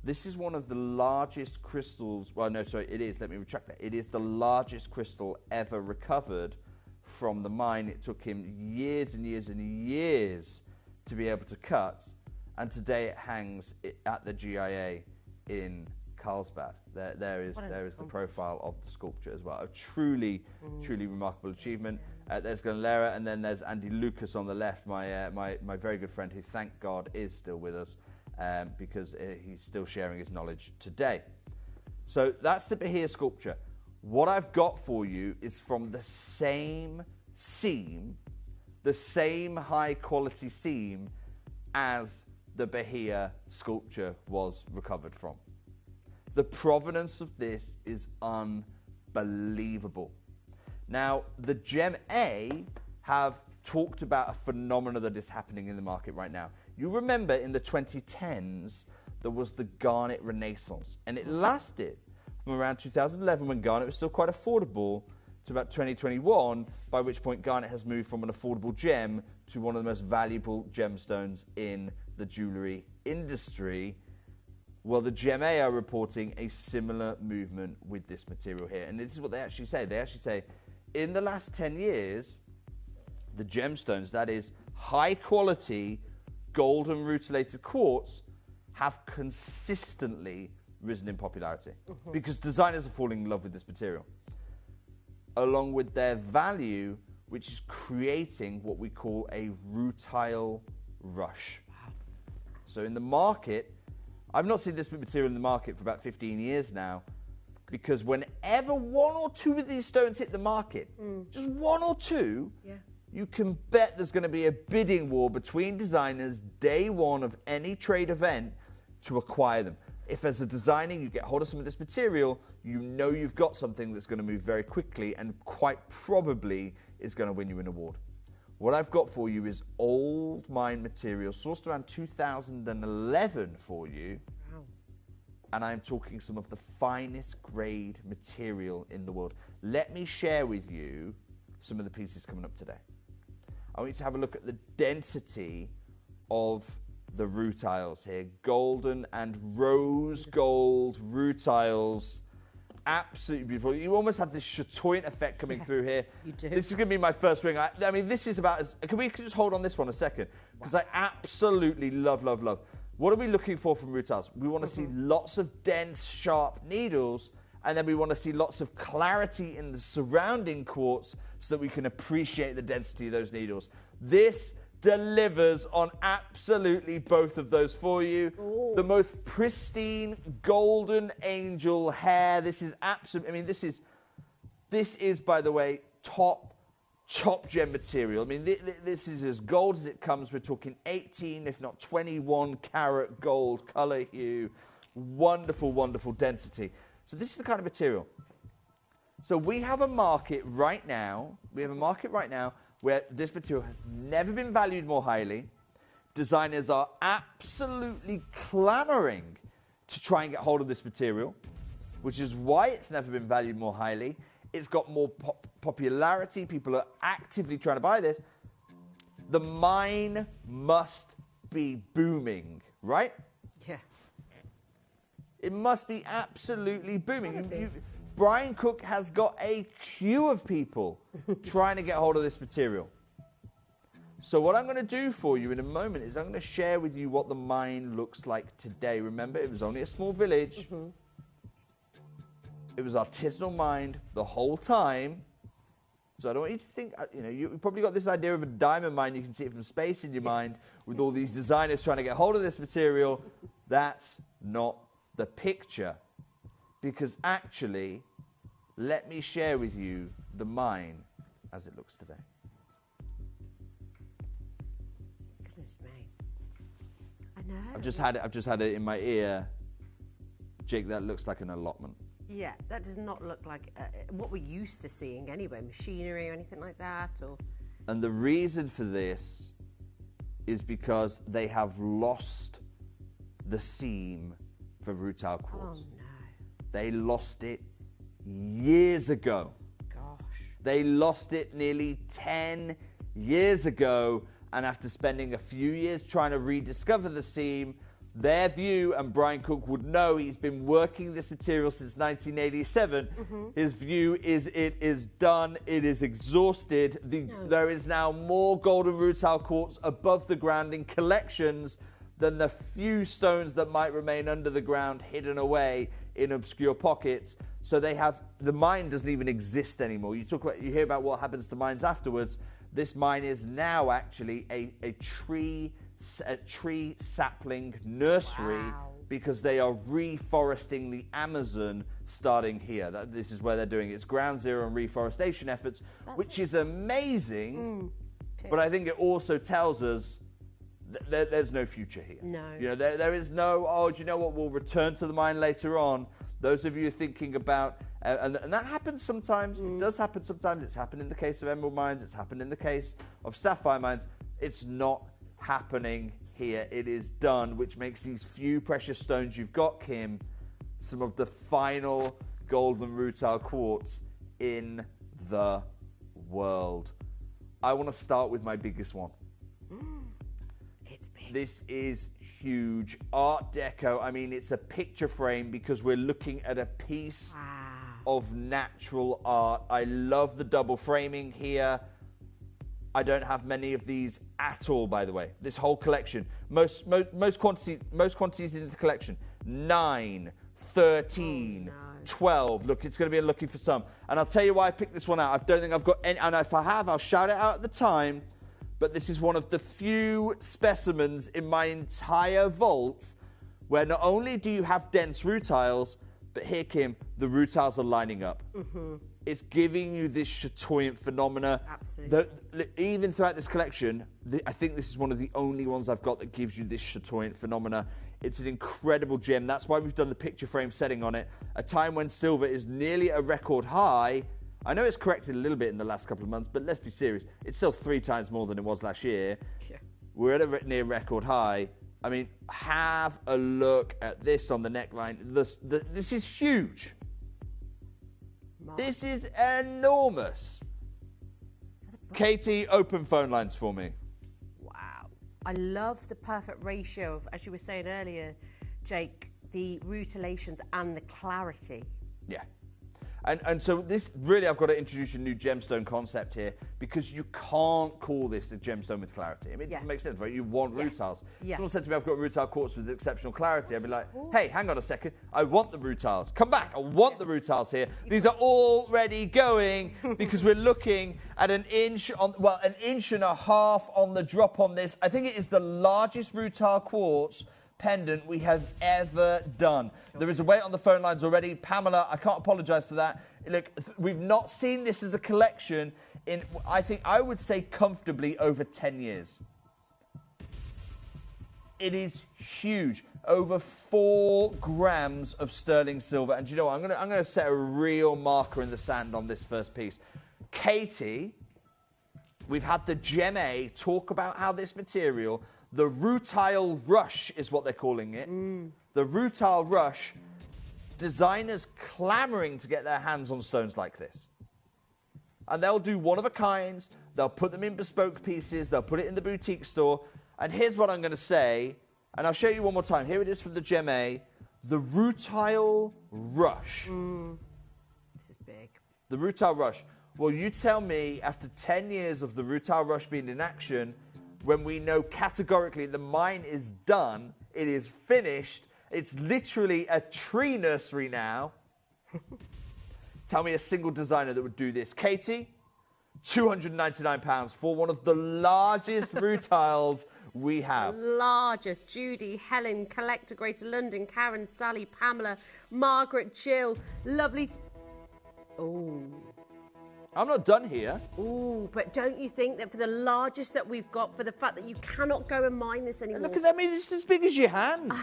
This is one of the largest crystals. Well, no, sorry, it is. Let me retract that. It is the largest crystal ever recovered from the mine. It took him years and years and years to be able to cut. And today it hangs at the GIA in Carlsbad. There is the profile of the sculpture as well. A truly remarkable achievement. There's Glenn Lehrer, and then there's Andy Lucas on the left, my very good friend, who, thank God, is still with us because he's still sharing his knowledge today. So that's the Bahia sculpture. What I've got for you is from the same seam, the same high quality seam as the Bahia sculpture was recovered from. The provenance of this is unbelievable. Now, the GEMA have talked about a phenomenon that is happening in the market right now. You remember in the 2010s, there was the garnet renaissance, and it lasted from around 2011 when garnet was still quite affordable to about 2021, by which point garnet has moved from an affordable gem to one of the most valuable gemstones in the jewellery industry. Well, the GEMA are reporting a similar movement with this material here. And this is what they actually say. They actually say, in the last 10 years, the gemstones, that is high quality golden rutilated quartz, have consistently risen in popularity because designers are falling in love with this material, along with their value, which is creating what we call a rutile rush. Wow. So in the market, I've not seen this material in the market for about 15 years now, because whenever one or two of these stones hit the market, just one or two, you can bet there's going to be a bidding war between designers day one of any trade event to acquire them. If as a designer you get hold of some of this material, you know you've got something that's going to move very quickly and quite probably is going to win you an award. What I've got for you is old mine material, sourced around 2011 for you. Wow. And I'm talking some of the finest grade material in the world. Let me share with you some of the pieces coming up today. I want you to have a look at the density of the rutiles here. Golden and rose gold rutiles. Absolutely beautiful. You almost have this chatoyant effect coming through here. You do. This is going to be my first ring. I mean, this is about as... Can we just hold on this one a second? Because I absolutely love. What are we looking for from rutiles? We want to see lots of dense, sharp needles, and then we want to see lots of clarity in the surrounding quartz so that we can appreciate the density of those needles. This delivers on absolutely both of those for you. Ooh. The most pristine golden angel hair. This is absolute. I mean, this is, by the way, top gem material. I mean, this is as gold as it comes. We're talking 18, if not 21 karat gold color hue. Wonderful, wonderful density. So this is the kind of material. So we have a market right now. Where this material has never been valued more highly. Designers are absolutely clamoring to try and get hold of this material, which is why it's never been valued more highly. It's got more popularity. People are actively trying to buy this. The mine must be booming, right? Yeah. It must be absolutely booming. Brian Cook has got a queue of people trying to get hold of this material. So what I'm going to do for you in a moment is I'm going to share with you what the mine looks like today. Remember, it was only a small village. Mm-hmm. It was artisanal mined the whole time. So I don't want you to think, you probably got this idea of a diamond mine. You can see it from space in your mind with all these designers trying to get hold of this material. That's not the picture. Because actually, let me share with you the mine as it looks today. Goodness me. I know. I've just had it in my ear. Jake, that looks like an allotment. Yeah, that does not look like what we're used to seeing anyway, machinery or anything like that. And the reason for this is because they have lost the seam for rutile quartz. Oh, no. They lost it years ago. Gosh. They lost it nearly 10 years ago, and after spending a few years trying to rediscover the seam, their view, and Brian Cook would know, he's been working this material since 1987, his view is it is done, it is exhausted. There is now more golden rutile quartz above the ground in collections than the few stones that might remain under the ground hidden away in obscure pockets. So the mine doesn't even exist anymore. You hear about what happens to mines afterwards. This mine is now actually a tree sapling nursery. Wow. Because they are reforesting the Amazon starting here. This is where they're doing its ground zero and reforestation efforts, which is amazing. But I think it also tells us there's no future here. No. There is no, do you know what, we'll return to the mine later on. Those of you thinking about, and that happens sometimes, it does happen sometimes. It's happened in the case of emerald mines, it's happened in the case of sapphire mines. It's not happening here. It is done, which makes these few precious stones you've got, Kim, some of the final golden rutile quartz in the world. I want to start with my biggest one. It's big. This is huge. Art Deco. I mean, it's a picture frame because we're looking at a piece of natural art. I love the double framing here. I don't have many of these at all, by the way. This whole collection, most quantities in the collection, 9, 13, 12. Look, it's going to be looking for some. And I'll tell you why I picked this one out. I don't think I've got any, and if I have, I'll shout it out at the time. But this is one of the few specimens in my entire vault where not only do you have dense rutiles, but here, Kim, the rutiles are lining up. It's giving you this chatoyant phenomena. Absolutely. Even throughout this collection, I think this is one of the only ones I've got that gives you this chatoyant phenomena. It's an incredible gem. That's why we've done the picture frame setting on it. A time when silver is nearly a record high. I know it's corrected a little bit in the last couple of months, but let's be serious. It's still 3 times more than it was last year. Yeah. We're at a near record high. I mean, have a look at this on the neckline. This is huge. This is enormous. Katie, open phone lines for me. Wow. I love the perfect ratio of, as you were saying earlier, Jake, the rutilations and the clarity. Yeah. And so this, really, I've got to introduce a new gemstone concept here, because you can't call this a gemstone with clarity. I mean, it doesn't make sense, right? You want rutiles. Yeah. Someone said to me, I've got rutile quartz with exceptional clarity. I'd be like, hey, hang on a second. I want the rutiles. Come back. I want the rutiles here. These are already going, because we're looking at an inch and a half on the drop on this. I think it is the largest rutile quartz pendant we have ever done. There is a wait on the phone lines already. Pamela, I can't apologise for that. Look, we've not seen this as a collection in, I would say comfortably over 10 years. It is huge. Over 4 grams of sterling silver. And do you know what? I'm going to set a real marker in the sand on this first piece. Katie, we've had the Gem A talk about how this material, the rutile rush is what they're calling it. The rutile rush, designers clamoring to get their hands on stones like this. And they'll do one of a kinds, they'll put them in bespoke pieces, they'll put it in the boutique store. And here's what I'm going to say, and I'll show you one more time. Here it is from the Gem A, the rutile rush. This is big. The rutile rush. Well, you tell me, after 10 years of the rutile rush being in action, when we know categorically the mine is done, it is finished, it's literally a tree nursery now. Tell me a single designer that would do this. Katie, £299 for one of the largest rutiles we have. Largest. Judy, Helen, Collector, Greater London, Karen, Sally, Pamela, Margaret, Jill. Lovely. Oh. I'm not done here. Ooh, but don't you think that for the largest that we've got, for the fact that you cannot go and mine this anymore? Look at that, I mean, it's as big as your hand.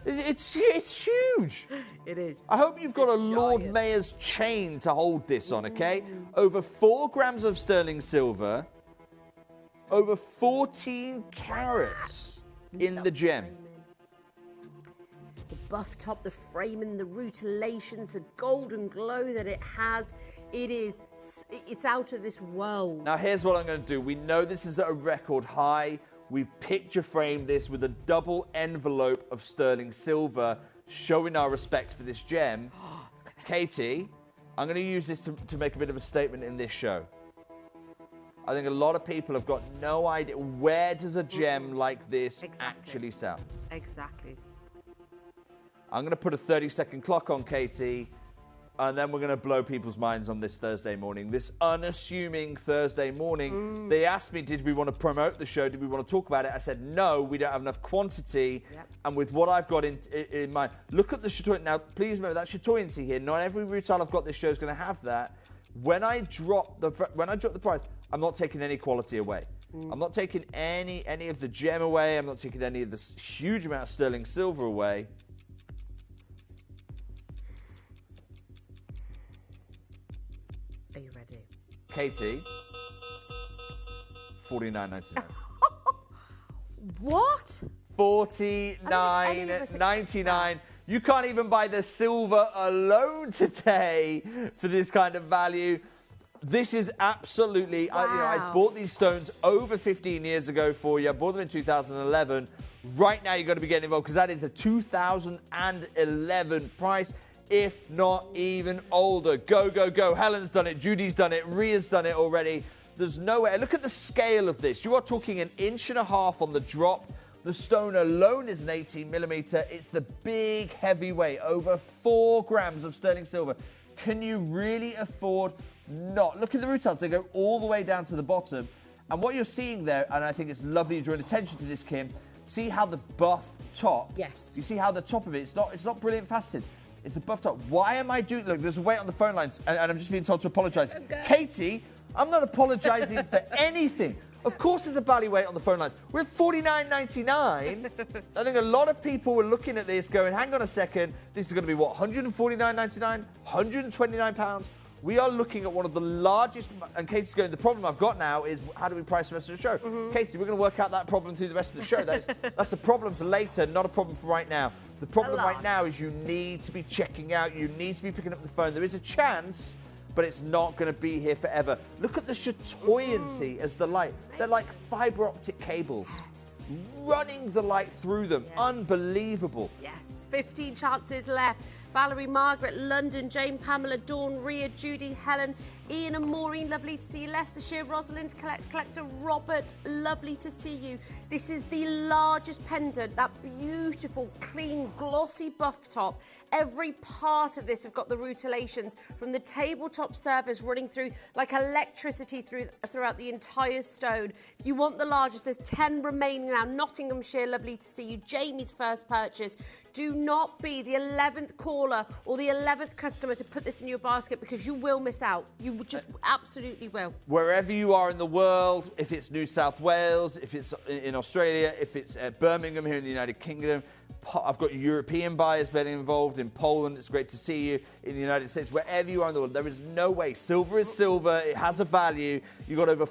It's huge. It is. I hope you've got a Lord Mayor's chain to hold this on, okay? Over 4 grams of sterling silver, over 14 carats in the gem. The buff top, the framing, the rutilations, the golden glow that it has. It's out of this world. Now, here's what I'm going to do. We know this is at a record high. We've picture framed this with a double envelope of sterling silver, showing our respect for this gem. Katie, I'm going to use this to make a bit of a statement in this show. I think a lot of people have got no idea, where does a gem like this actually sell? Exactly. I'm going to put a 30-second clock on, Katie, and then we're going to blow people's minds on this Thursday morning, this unassuming Thursday morning. They asked me, did we want to promote the show? Did we want to talk about it? I said, no, we don't have enough quantity. Yep. And with what I've got in mind, look at the chatoyancy. Now, please remember that chatoyancy here. Not every rutile I've got this show is going to have that. When I drop the price, I'm not taking any quality away. I'm not taking any of the gem away. I'm not taking any of this huge amount of sterling silver away. Are you ready? Katie, $49.99. What? $49.99. You can't even buy the silver alone today for this kind of value. This is absolutely, I bought these stones over 15 years ago for you. I bought them in 2011. Right now, you've got to be getting involved because that is a 2011 price, if not even older. Go, go, go. Helen's done it. Judy's done it. Ria's done it already. There's no way. Look at the scale of this. You are talking 1.5 inches on the drop. The stone alone is an 18 millimeter. It's the big heavyweight, over 4 grams of sterling silver. Can you really afford not? Look at the rutiles. They go all the way down to the bottom. And what you're seeing there, and I think it's lovely you're drawing attention to this, Kim, see how the buff top, yes. You see how the top of it, it's not brilliant faceted. It's a buff top. Why am I doing, look, there's a wait on the phone lines, and I'm just being told to apologise. Okay. Katie, I'm not apologising for anything. Of course there's a bally weight on the phone lines. We're at $49.99. I think a lot of people were looking at this going, hang on a second, this is going to be what, $149.99? £129? We are looking at one of the largest, and Katie's going, the problem I've got now is how do we price the rest of the show? Katie, we're going to work out that problem through the rest of the show. That's a problem for later, not a problem for right now. The problem right now is you need to be checking out, you need to be picking up the phone. There is a chance, but it's not going to be here forever. Look at the chatoyancy as the light. They're like fibre optic cables. Running the light through them. Unbelievable. Yes, 15 chances left Valerie, Margaret, London, Jane, Pamela, Dawn, Ria, Judy, Helen, Ian and Maureen, lovely to see you. Leicestershire, Rosalind, Collector, Robert, lovely to see you. This is the largest pendant, that beautiful, clean, glossy buff top. Every part of this have got the rutilations from the tabletop surface running through like electricity throughout the entire stone. If you want the largest, there's 10 remaining now. Nottinghamshire, lovely to see you. Jamie's first purchase. Do not be the 11th caller or the 11th customer to put this in your basket, because you will miss out. You just absolutely will. Wherever you are in the world, if it's New South Wales, if it's in Australia, if it's Birmingham here in the United Kingdom, I've got European buyers getting involved in Poland. It's great to see you in the United States. Wherever you are in the world, there is no way. Silver is silver. It has a value. You got over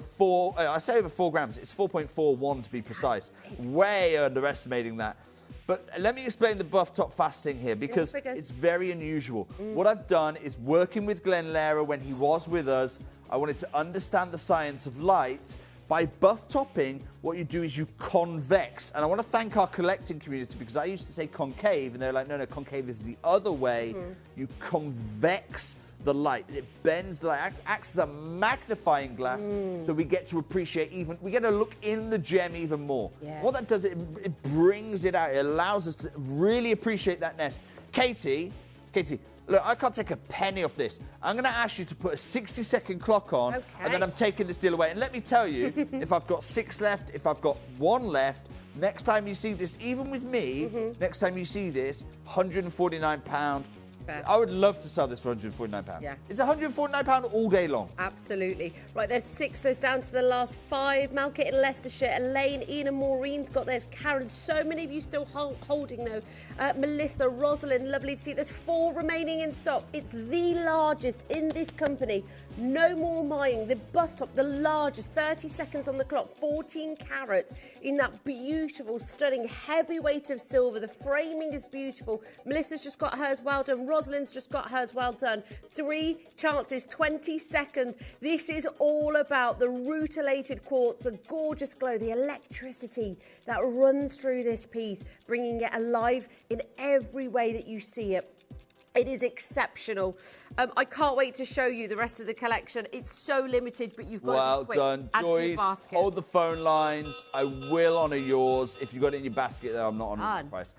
I say over 4 grams. It's 4.41 to be precise. Way underestimating that. But let me explain the buff top fast thing here, because it's very unusual. What I've done is, working with Glenn Lehrer when he was with us, I wanted to understand the science of light. By buff topping, what you do is you convex. And I want to thank our collecting community, because I used to say concave, and they're like, no, concave is the other way. You convex the light. It bends the light, acts as a magnifying glass, so we get to appreciate we get to look in the gem even more. Yeah. What that does, it brings it out. It allows us to really appreciate that nest. Katie, look, I can't take a penny off this. I'm going to ask you to put a 60-second clock on, and then I'm taking this deal away. And let me tell you, if I've got 6 left, if I've got 1 left, next time you see this, even with me, next time you see this, £149. I would love to sell this for £149. Yeah. It's £149 all day long. Absolutely. Right, there's 6. There's down to the last 5. Malkit in Leicestershire. Elaine, Ian and Maureen's got theirs. Karen, so many of you still holding though. Melissa, Rosalind, lovely to see. There's 4 remaining in stock. It's the largest in this company. No more buying. The buff top, the largest, 30 seconds on the clock, 14 carats in that beautiful, stunning heavyweight of silver. The framing is beautiful. Melissa's just got hers, well done. Rosalind's just got hers, well done. 3 chances, 20 seconds. This is all about the rutilated quartz, the gorgeous glow, the electricity that runs through this piece, bringing it alive in every way that you see it. It is exceptional. I can't wait to show you the rest of the collection. It's so limited, but you've got to be quick. Well done, Joyce. Hold the phone lines. I will honour yours. If you've got it in your basket, though, I'm not honouring the price.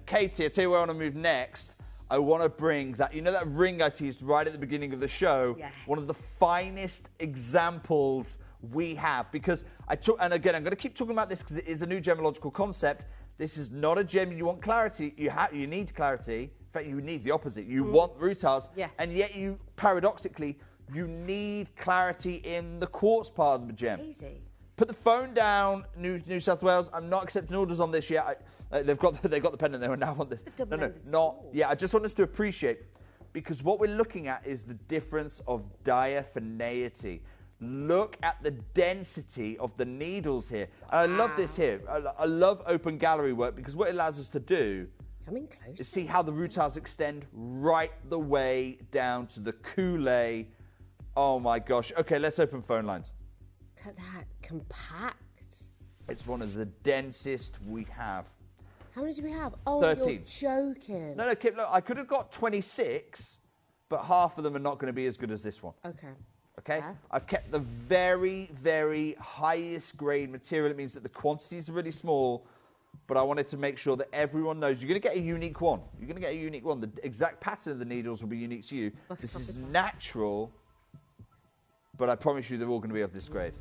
Katie, I'll tell you where I want to move next. I want to bring that, that ring I teased right at the beginning of the show? Yes. One of the finest examples we have. Because and again, I'm going to keep talking about this because it is a new gemological concept. This is not a gem. You want clarity. You need clarity. In fact, you need the opposite. You want rutile, and yet paradoxically, you need clarity in the quartz part of the gem. Easy. Put the phone down, New South Wales. I'm not accepting orders on this yet. They've got the pendant there, and now I want this. I just want us to appreciate, because what we're looking at is the difference of diaphaneity. Look at the density of the needles here. And I love this here. I love open gallery work, because what it allows us to do is see how the rutiles extend right the way down to the coulee. Oh my gosh. Okay, let's open phone lines. Look at that, compact. It's one of the densest we have. How many do we have? Oh, 13. You're joking. No, Kip, look, I could have got 26, but half of them are not going to be as good as this one. Okay. Yeah. I've kept the very, very highest grade material. It means that the quantities are really small, but I wanted to make sure that everyone knows you're going to get a unique one. You're going to get a unique one. The exact pattern of the needles will be unique to you. This is natural, but I promise you they're all going to be of this grade.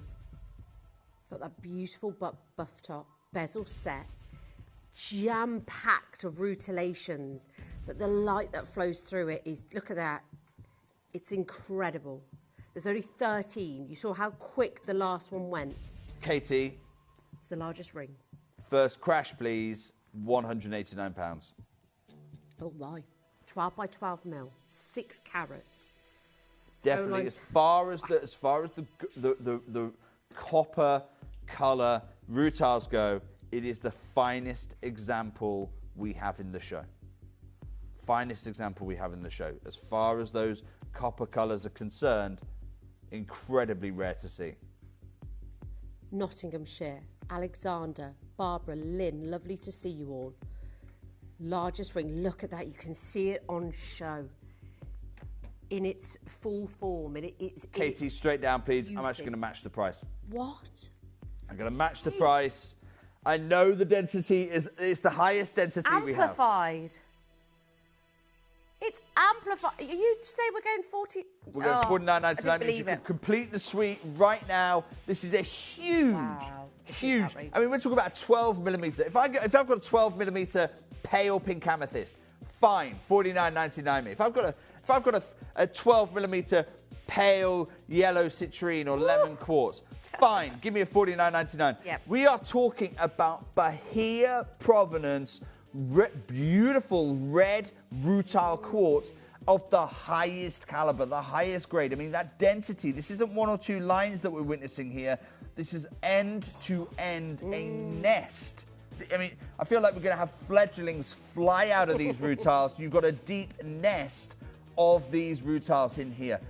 Got that beautiful buff top, bezel set, jam-packed of rutilations, but the light that flows through it is, look at that, it's incredible. There's only 13. You saw how quick the last one went. Katie. It's the largest ring. First crash, please. £189. Oh, my. 12 by 12 mil. 6 carats. Definitely. As far as the copper colour rutiles go, it is the finest example we have in the show. Finest example we have in the show. As far as those copper colours are concerned, incredibly rare to see. Nottinghamshire, Alexander, Barbara, Lynn, lovely to see you all. largest ring. Look at that. You can see it on show in its full form. Katie, straight down, please. Beauty. I'm actually going to match the price. What? I'm going to match the price. I know the density is the highest density we have. Amplified. It's amplified. You say we're going 40... We're going $49.99. You can complete the suite right now. This is a huge, huge... I mean, we're talking about a 12 millimetre. If I've got a 12 millimetre pale pink amethyst, fine, $49.99. If I've got a 12 millimetre pale yellow citrine or lemon quartz, fine, give me a $49.99. Yep. We are talking about Bahia provenance, beautiful red rutile quartz of the highest caliber, the highest grade. I mean, that density, this isn't one or two lines that we're witnessing here. This is end to end, a nest. I mean, I feel like we're going to have fledglings fly out of these rutiles. You've got a deep nest of these rutiles in here.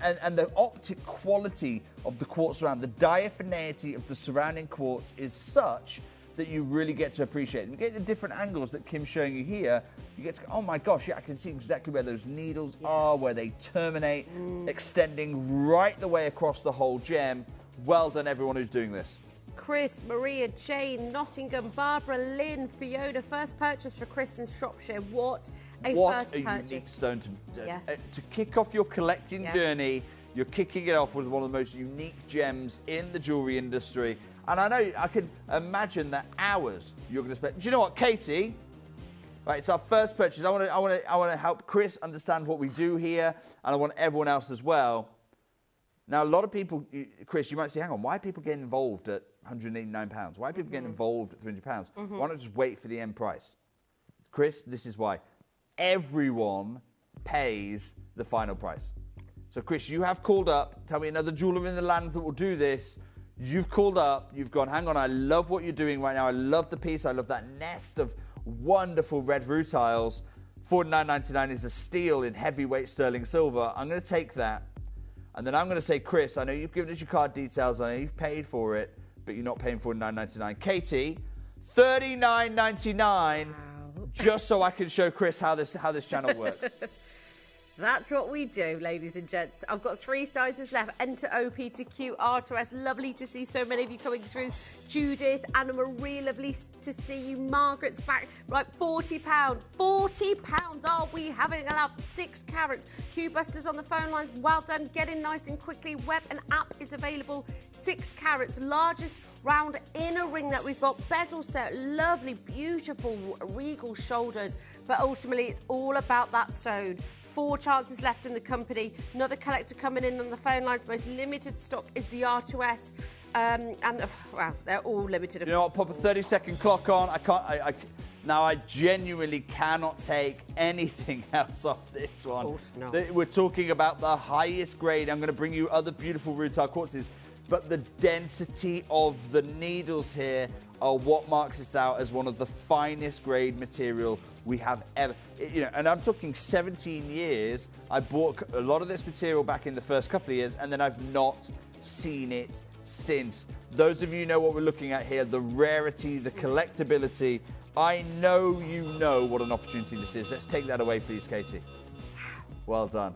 And the optic quality of the quartz around, the diaphaneity of the surrounding quartz is such that you really get to appreciate it. You get the different angles that Kim's showing you here. You get to go, oh my gosh, yeah, I can see exactly where those needles are, where they terminate, extending right the way across the whole gem. Well done, everyone who's doing this. Chris, Maria, Jane, Nottingham, Barbara, Lynn, Fiona. First purchase for Chris in Shropshire. What a first purchase. Unique stone to kick off your collecting journey. You're kicking it off with one of the most unique gems in the jewellery industry. And I know, I can imagine the hours you're going to spend. Do you know what, Katie? Right, it's our first purchase. I want to help Chris understand what we do here, and I want everyone else as well. Now, a lot of people, Chris, you might say, hang on, why are people getting involved at £189? Why are people getting involved at £300? Why not just wait for the end price? Chris, this is why. Everyone pays the final price. So, Chris, you have called up. Tell me another jeweller in the land that will do this. You've called up. You've gone, hang on, I love what you're doing right now. I love the piece. I love that nest of wonderful red rutiles. $49.99 is a steal in heavyweight sterling silver. I'm going to take that. And then I'm going to say, Chris, I know you've given us your card details. I know you've paid for it, but you're not paying $49.99. Katie, $39.99, just so I can show Chris how this channel works. That's what we do, ladies and gents. I've got 3 sizes left. Enter OP to Q, R to S. Lovely to see so many of you coming through. Judith, Anna Marie, lovely to see you. Margaret's back. Right, £40. £40 are we having allowed 6 carats. Q Busters on the phone lines. Well done. Get in nice and quickly. Web and app is available. 6 carats. Largest round inner ring that we've got. Bezel set. Lovely, beautiful, regal shoulders. But ultimately, it's all about that stone. 4 chances left in the company. Another collector coming in on the phone lines. Most limited stock is the R2S. Wow, they're all limited. You know what? Pop a 30-second clock on. Now I genuinely cannot take anything else off this one. Of course not. We're talking about the highest grade. I'm going to bring you other beautiful rutile quartzes, but the density of the needles here are what marks this out as one of the finest grade material we have ever. And I'm talking 17 years. I bought a lot of this material back in the first couple of years, and then I've not seen it since. Those of you know what we're looking at here, the rarity, the collectability. I know you know what an opportunity this is. Let's take that away, please, Katie. Well done.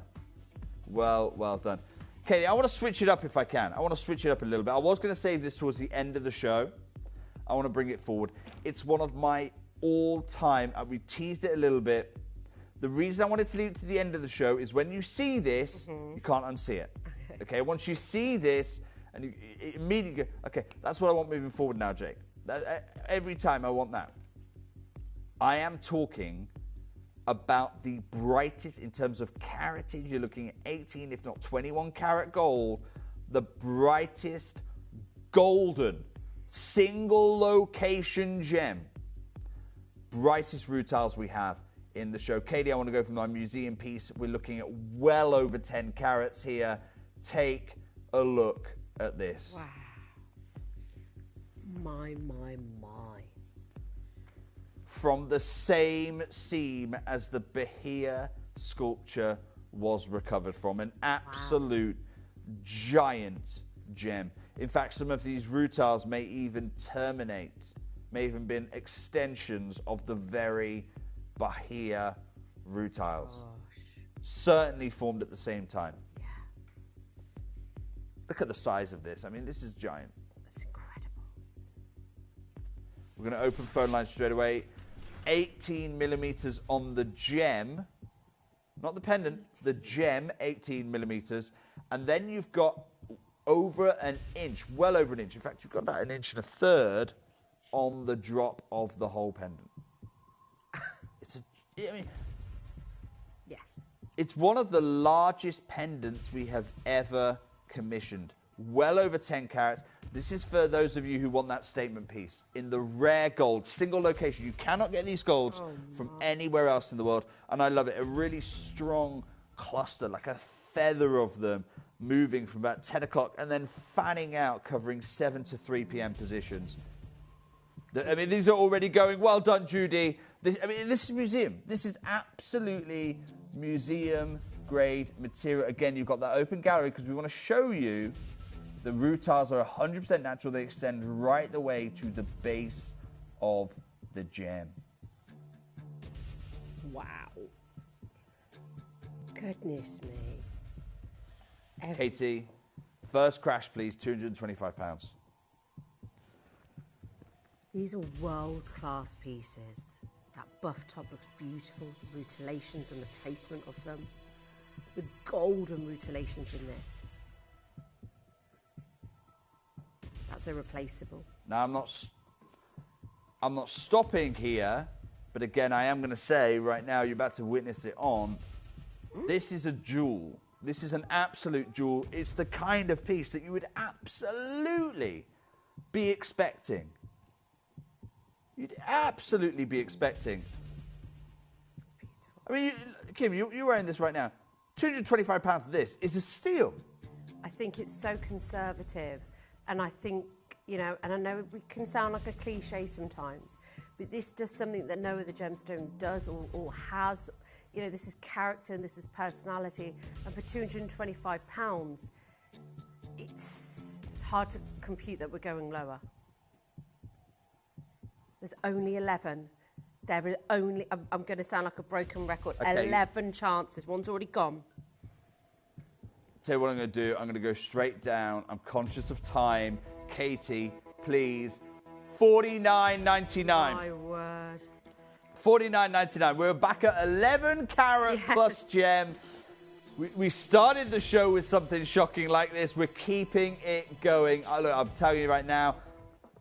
Well done. Katie, I want to switch it up if I can. I want to switch it up a little bit. I was going to save this towards the end of the show. I want to bring it forward. It's one of my all-time, we teased it a little bit. The reason I wanted to leave it to the end of the show is when you see this, you can't unsee it. Okay, once you see this, and you immediately go, okay, that's what I want moving forward now, Jake. Every time I want that. I am talking about the brightest, in terms of caratage, you're looking at 18, if not 21 karat gold, the brightest golden single location gem, brightest rutiles we have in the show. Katie, I want to go for my museum piece. We're looking at well over 10 carats here. Take a look at this. Wow. My. From the same seam as the Bahia sculpture was recovered from. An absolute giant gem. In fact, some of these rutiles may even terminate, may even been extensions of the very Bahia rutiles. Certainly formed at the same time. Yeah. Look at the size of this. I mean, this is giant. That's incredible. We're going to open phone lines straight away. 18 millimeters on the gem, not the pendant, the gem, 18 millimeters. And then you've got over an inch, well over an inch. In fact, you've got about an inch and a third on the drop of the whole pendant. Yes. It's one of the largest pendants we have ever commissioned. Well over 10 carats. This is for those of you who want that statement piece in the rare gold, single location. You cannot get these golds from anywhere else in the world. And I love it. A really strong cluster, like a feather of them, moving from about 10 o'clock and then fanning out, covering 7 to 3 p.m. positions. I mean, these are already going. Well done, Judy. This is museum. This is absolutely museum-grade material. Again, you've got that open gallery because we want to show you the rutiles are 100% natural. They extend right the way to the base of the gem. Wow. Goodness me. Katie, first crash, please, £225. These are world-class pieces. That buff top looks beautiful, the rutilations and the placement of them. With golden rutilations in this. That's irreplaceable. Now, I'm not stopping here, but again, I am going to say right now, you're about to witness it on. This is a jewel. This is an absolute jewel. It's the kind of piece that you would absolutely be expecting. You'd absolutely be expecting. It's beautiful. I mean, Kim, you're wearing this right now. £225 of this is a steal. I think it's so conservative. And I think, you know, and I know it can sound like a cliche sometimes, but this does something that no other gemstone does or has. You know, this is character and this is personality. And for £225, it's hard to compute that we're going lower. There's only 11. There are only, I'm going to sound like a broken record, okay. 11 chances. One's already gone. Tell you what I'm going to do. I'm going to go straight down. I'm conscious of time. Katie, please. $49.99. My word. $49.99. We're back at 11 carat plus gem. We started the show with something shocking like this. We're keeping it going. Look, I'm telling you right now.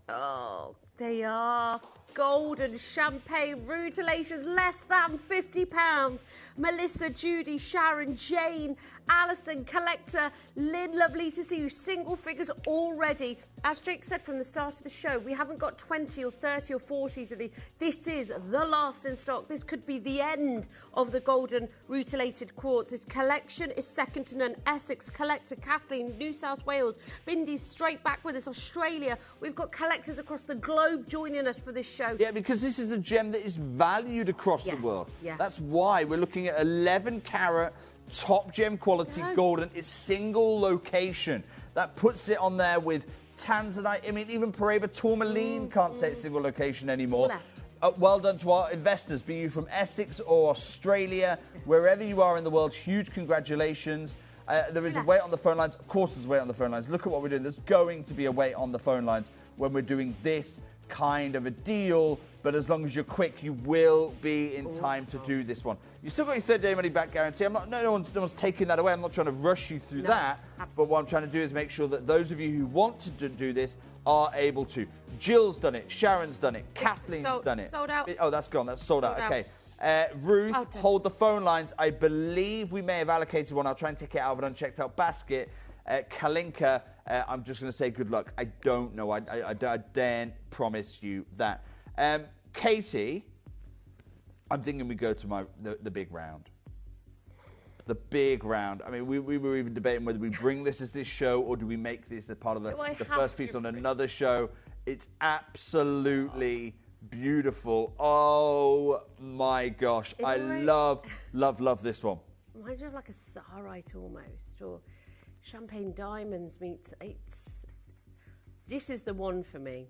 Oh, they are. Golden champagne rutilations, less than £50. Melissa, Judy, Sharon, Jane, Alison, Collector, Lynn, lovely to see you. Single figures already. As Jake said from the start of the show, we haven't got 20 or 30 or 40s of these. This is the last in stock. This could be the end of the golden rutilated quartz. This collection is second to none. Essex, Collector, Kathleen, New South Wales, Bindy's straight back with us, Australia. We've got collectors across the globe joining us for this show. Yeah, because this is a gem that is valued across the world. Yeah. That's why we're looking at 11 carat top gem quality golden. It's single location. That puts it on there with tanzanite. I mean, even Paraiba tourmaline can't say it's single location anymore. Well done to our investors, be you from Essex or Australia, wherever you are in the world, huge congratulations. There is a wait on the phone lines. Of course there's a wait on the phone lines. Look at what we're doing. There's going to be a wait on the phone lines when we're doing this kind of a deal, but as long as you're quick, you will be in time to do this one. You still got your 30-day money-back guarantee. No one's taking that away. I'm not trying to rush you through that. Absolutely. But what I'm trying to do is make sure that those of you who want to do this are able to. Jill's done it. Sharon's done it. Kathleen's done it. Sold out. Oh, that's gone. That's sold out. Okay. Ruth, hold the phone lines. I believe we may have allocated one. I'll try and take it out of an unchecked out basket. Kalinka, I'm just going to say good luck. I don't know. I daren't promise you that. Katie, I'm thinking we go to the big round. The big round. I mean, we were even debating whether we bring this as this show or do we make this a part of the first piece on another show. It's absolutely beautiful. Oh, my gosh. I love this one. Reminds me of like a Sarite almost, or champagne diamonds meets. This is the one for me.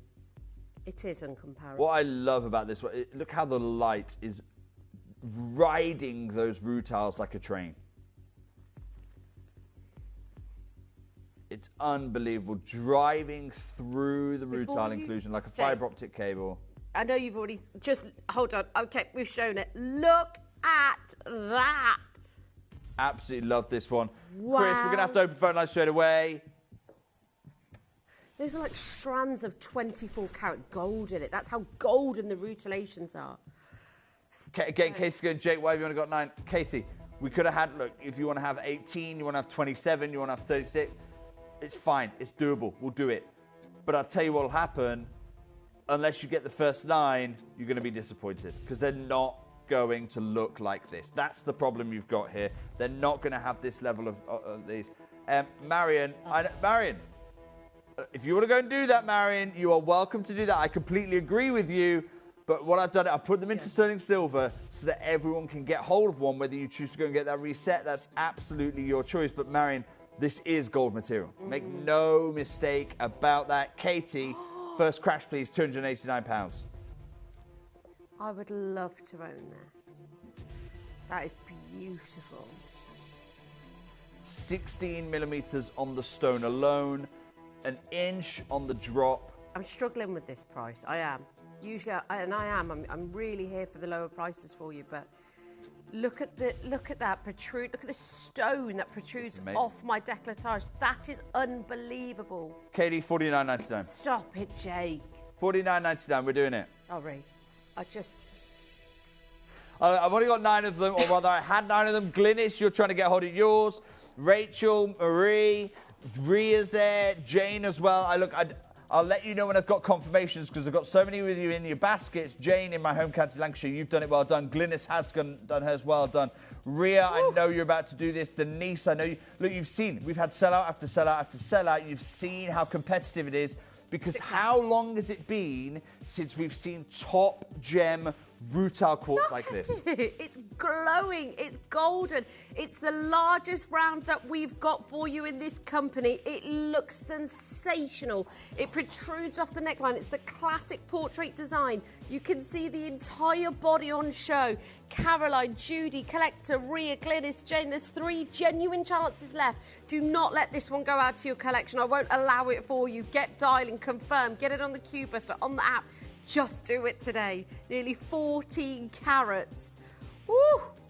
It is uncomparable. What I love about this one, look how the light is riding those rutiles like a train. It's unbelievable. Driving through the rutile inclusion like a fibre optic cable. I know you've already... Just hold on. Okay, we've shown it. Look at that. Absolutely love this one. Wow. Chris, we're going to have to open phone lines straight away. Those are like strands of 24 karat gold in it. That's how golden the rutilations are. Again, Katie's going, Jake, why have you only got 9? Katie, we could have had, look, if you want to have 18, you want to have 27, you want to have 36, it's fine. It's doable. We'll do it. But I'll tell you what will happen. Unless you get the first 9, you're going to be disappointed because they're not going to look like this. That's the problem you've got here. They're not going to have this level of these. Marion, Marion, if you want to go and do that, Marion, you are welcome to do that. I completely agree with you. But what I've done, I've put them into sterling silver so that everyone can get hold of one. Whether you choose to go and get that reset, that's absolutely your choice. But Marion, this is gold material. Make no mistake about that. Katie, first crash, please, £289. I would love to own that. That is beautiful. 16 millimeters on the stone alone, an inch on the drop. I'm struggling with this price. I am. Usually, I'm really here for the lower prices for you, but look at that protrude. Look at the stone that protrudes off my décolletage. That is unbelievable. Katie, $49.99. Stop it, Jake. $49.99. We're doing it. Sorry, I've only got 9 of them, or rather, I had 9 of them. Glynis, you're trying to get hold of yours. Rachel, Marie, Ria's there, Jane as well. I'll let you know when I've got confirmations because I've got so many with you in your baskets. Jane in my home county, Lancashire, you've done it well done. Glynis has done hers well done. Ria, I know you're about to do this. Denise, I know you. Look, you've seen, we've had sellout after sellout after sellout. You've seen how competitive it is because how long has it been since we've seen top gem rutile quartz like this? It's glowing, it's golden. It's the largest round that we've got for you in this company. It looks sensational. It protrudes off the neckline. It's the classic portrait design. You can see the entire body on show. Caroline, Judy, Collector, Ria, Glynis, Jane, there's 3 genuine chances left. Do not let this one go out to your collection. I won't allow it for you. Get dialing, confirm, get it on the Q-Buster, on the app. Just do it today. Nearly 14 carats. Woo!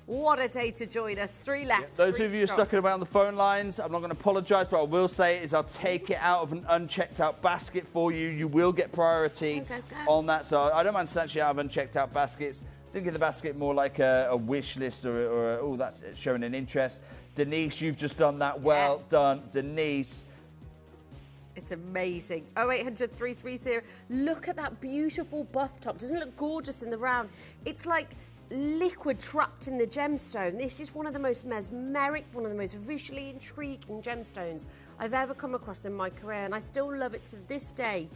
What a day to join us. 3 left. Yep. Those of you who are stuck away on the phone lines, I'm not going to apologise, but I will say is I'll take it out of an unchecked out basket for you. You will get priority on that. So I don't mind snatching out of unchecked out baskets. Think of the basket more like a wish list or oh, that's showing an interest. Denise, you've just done that. Well done, Denise. It's amazing. 0800 330. Look at that beautiful buff top. Doesn't it look gorgeous in the round? It's like liquid trapped in the gemstone. This is one of the most mesmeric, one of the most visually intriguing gemstones I've ever come across in my career, and I still love it to this day.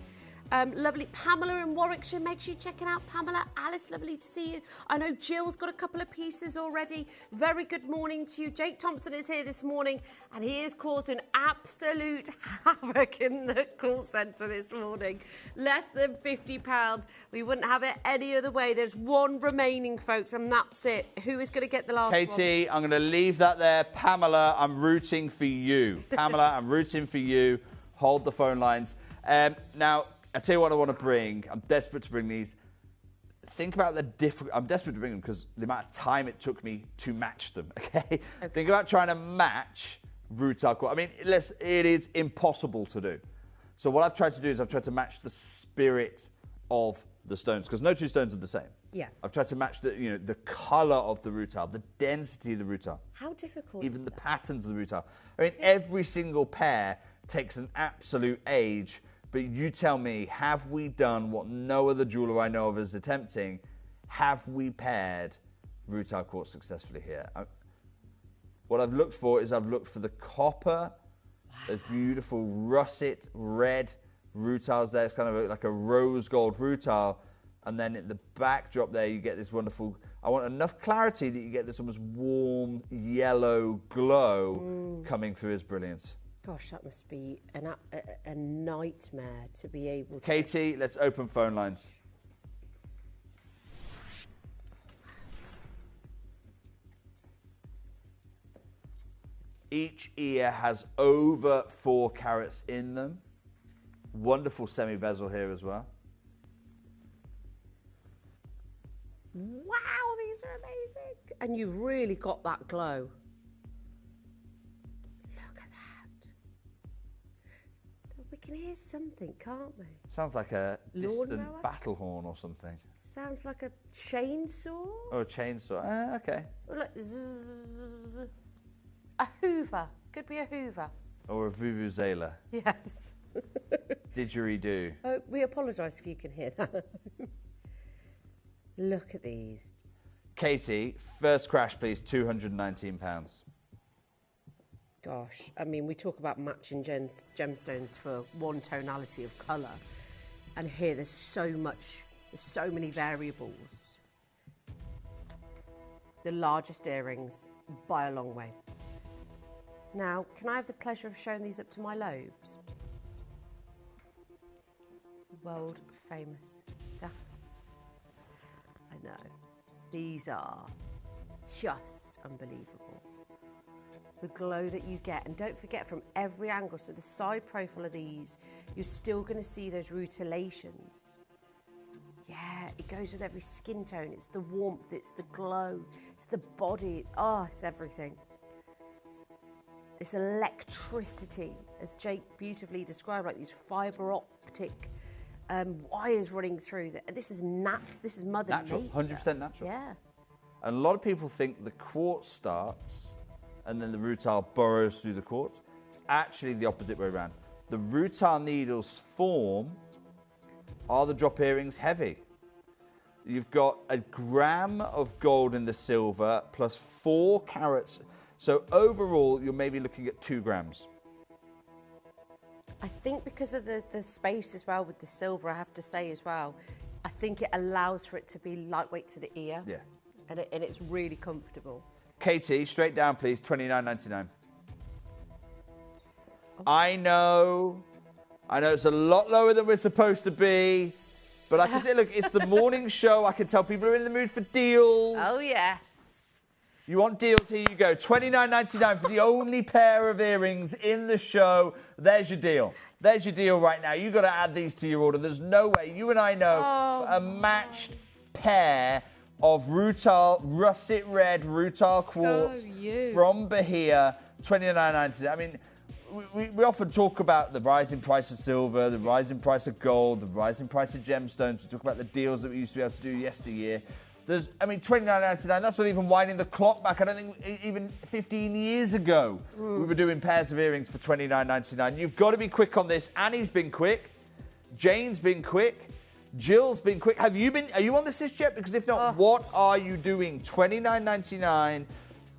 Lovely Pamela in Warwickshire, make sure you check it out. Pamela, Alice, lovely to see you. I know Jill's got a couple of pieces already. Very good morning to you. Jake Thompson is here this morning and he is causing absolute havoc in the call centre this morning. Less than £50. We wouldn't have it any other way. There's 1 remaining, folks, and that's it. Who is going to get the last one? Katie, I'm going to leave that there. Pamela, I'm rooting for you. Pamela, I'm rooting for you. Hold the phone lines. Now, I'll tell you what I want to bring. I'm desperate to bring these. Think about I'm desperate to bring them because the amount of time it took me to match them, okay? Think about trying to match rutile quartz. I mean, it is impossible to do. So what I've tried to do is I've tried to match the spirit of the stones because no 2 stones are the same. Yeah. I've tried to match the colour of the rutile, the density of the rutile. How difficult Even is the that? patterns of the rutile. I mean, every single pair takes an absolute age. But you tell me, have we done what no other jeweller I know of is attempting? Have we paired rutile quartz successfully here? What I've looked for is I've looked for the copper, those beautiful russet red rutiles there. It's kind of like a rose gold rutile. And then at the backdrop there, you get this wonderful, I want enough clarity that you get this almost warm yellow glow coming through as brilliance. Gosh, that must be a nightmare to be able to... Katie, let's open phone lines. Each ear has over 4 carats in them. Wonderful semi-bezel here as well. Wow, these are amazing. And you've really got that glow. Look at that. We can hear something, can't we? Sounds like a distant Lawnmower? battle horn or something. Sounds like a chainsaw. Or a chainsaw. Okay. Or like zzz. A hoover. Could be a hoover. Or a vuvuzela. Yes. Didgeridoo. Oh, we apologise if you can hear that. Look at these. Katie, first crash, please, £219. Gosh, I mean, we talk about matching gemstones for one tonality of colour, and here there's so many variables. The largest earrings by a long way. Now, can I have the pleasure of showing these up to my lobes? World famous. I know. These are just unbelievable. The glow that you get, and don't forget from every angle, so the side profile of these, you're still going to see those rutilations. Yeah, it goes with every skin tone. It's the warmth, it's the glow, it's the body, it's everything. This electricity, as Jake beautifully described, like these fibre optic wires running through. This is Mother Natural, Nature. 100% natural. Yeah. And a lot of people think the quartz starts and then the rutile burrows through the quartz. It's actually the opposite way around. The rutile needles form are the drop earrings heavy. You've got 1 gram of gold in the silver plus 4 carats. So overall, you're maybe looking at 2 grams. I think because of the space as well with the silver, I have to say as well, I think it allows for it to be lightweight to the ear. Yeah. And it's really comfortable. Katie, straight down, please, $29.99. I know it's a lot lower than we're supposed to be, but I can say, look, it's the morning show. I can tell people are in the mood for deals. Oh, yes. You want deals? Here you go. $29.99 for the only pair of earrings in the show. There's your deal. There's your deal right now. You've got to add these to your order. There's no way. You and I know a matched pair of rutile, russet red rutile quartz from Bahia, $29.99. I mean, we often talk about the rising price of silver, the rising price of gold, the rising price of gemstones. We talk about the deals that we used to be able to do yesteryear. $29.99, that's not even winding the clock back. I don't think even 15 years ago we were doing pairs of earrings for $29.99. You've got to be quick on this. Annie's been quick. Jane's been quick. Jill's been quick. Are you on this list yet? Because if not, what are you doing? $29.99,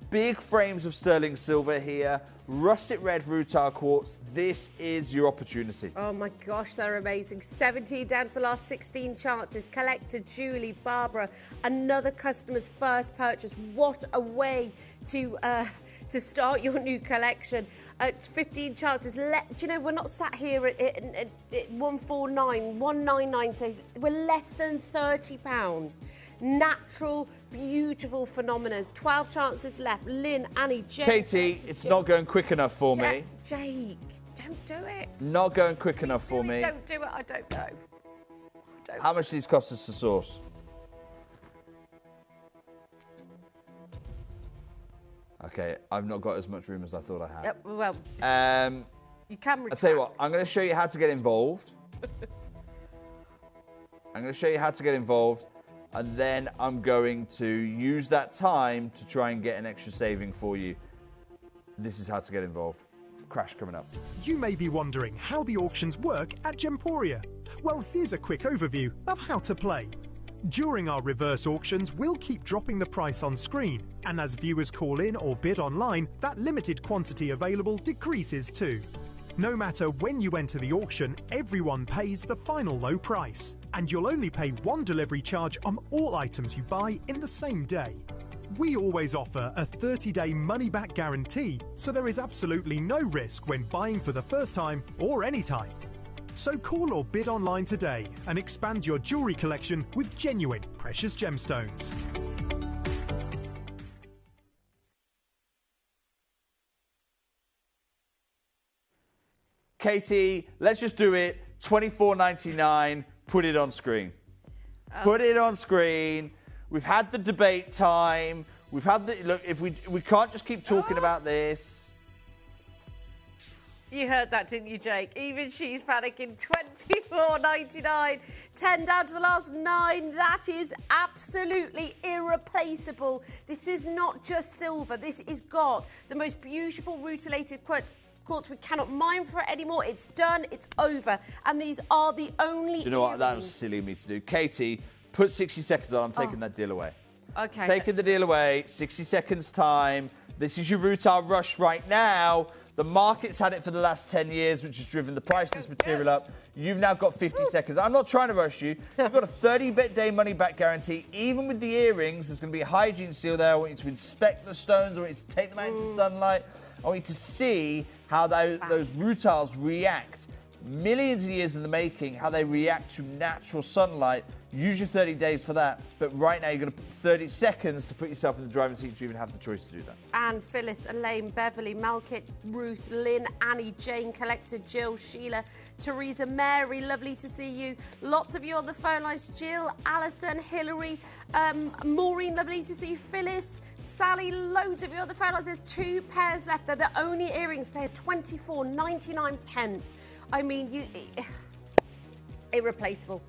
big frames of sterling silver here, russet red rutile quartz. This is your opportunity. Oh my gosh, they're amazing. 17 down to the last 16 chances. Collector, Julie, Barbara, another customer's first purchase. What a way to start your new collection. 15 chances. Do you know, we're not sat here at 149, 199, so we're less than £30. Natural, beautiful phenomena. 12 chances left. Lynn, Annie, Jake. Katie, it's not going quick enough for me. Jake, don't do it. Not going quick enough for me. Don't do it, I don't know. How much do these cost us to source? Okay, I've not got as much room as I thought I had. Yep, well, you can retract. I'll tell you what, I'm going to show you how to get involved. And then I'm going to use that time to try and get an extra saving for you. This is how to get involved. Crash coming up. You may be wondering how the auctions work at Gemporia. Well, here's a quick overview of how to play. During our reverse auctions, we'll keep dropping the price on screen, and as viewers call in or bid online, that limited quantity available decreases too. No matter when you enter the auction, everyone pays the final low price, and you'll only pay one delivery charge on all items you buy in the same day. We always offer a 30-day money-back guarantee, so there is absolutely no risk when buying for the first time or any time. So call or bid online today and expand your jewellery collection with genuine precious gemstones. Oh, Katie, let's just do it. $24.99. Put it on screen. Put it on screen. We've had the debate time. We've had the look. If we can't just keep talking about this. You heard that, didn't you, Jake? Even she's panicking. $24.99. 10 down to the last 9. That is absolutely irreplaceable. This is not just silver. This is gold. The most beautiful rutilated quartz. We cannot mine for it anymore. It's done. It's over. And these are the only. Do you know what? That was silly of me to do. Katie, put 60 seconds on. I'm taking that deal away. Okay. Taking the deal away. 60 seconds time. This is your rutile rush right now. The market's had it for the last 10 years, which has driven the price of this material up. You've now got 50 seconds. I'm not trying to rush you. You've got a 30-day money-back guarantee. Even with the earrings, there's going to be a hygiene seal there. I want you to inspect the stones. I want you to take them out into sunlight. I want you to see how those rutiles react. Millions of years in the making, how they react to natural sunlight. Use your 30 days for that. But right now, you've got 30 seconds to put yourself in the driving seat to even have the choice to do that. Anne, Phyllis, Elaine, Beverly, Malachite, Ruth, Lynn, Annie, Jane, Collector, Jill, Sheila, Teresa, Mary, lovely to see you. Lots of you on the phone lines. Jill, Alison, Hillary, Maureen, lovely to see you. Phyllis, Sally, loads of you on the phone lines. There's 2 pairs left. They're the only earrings. They're 24.99 pence. I mean, irreplaceable.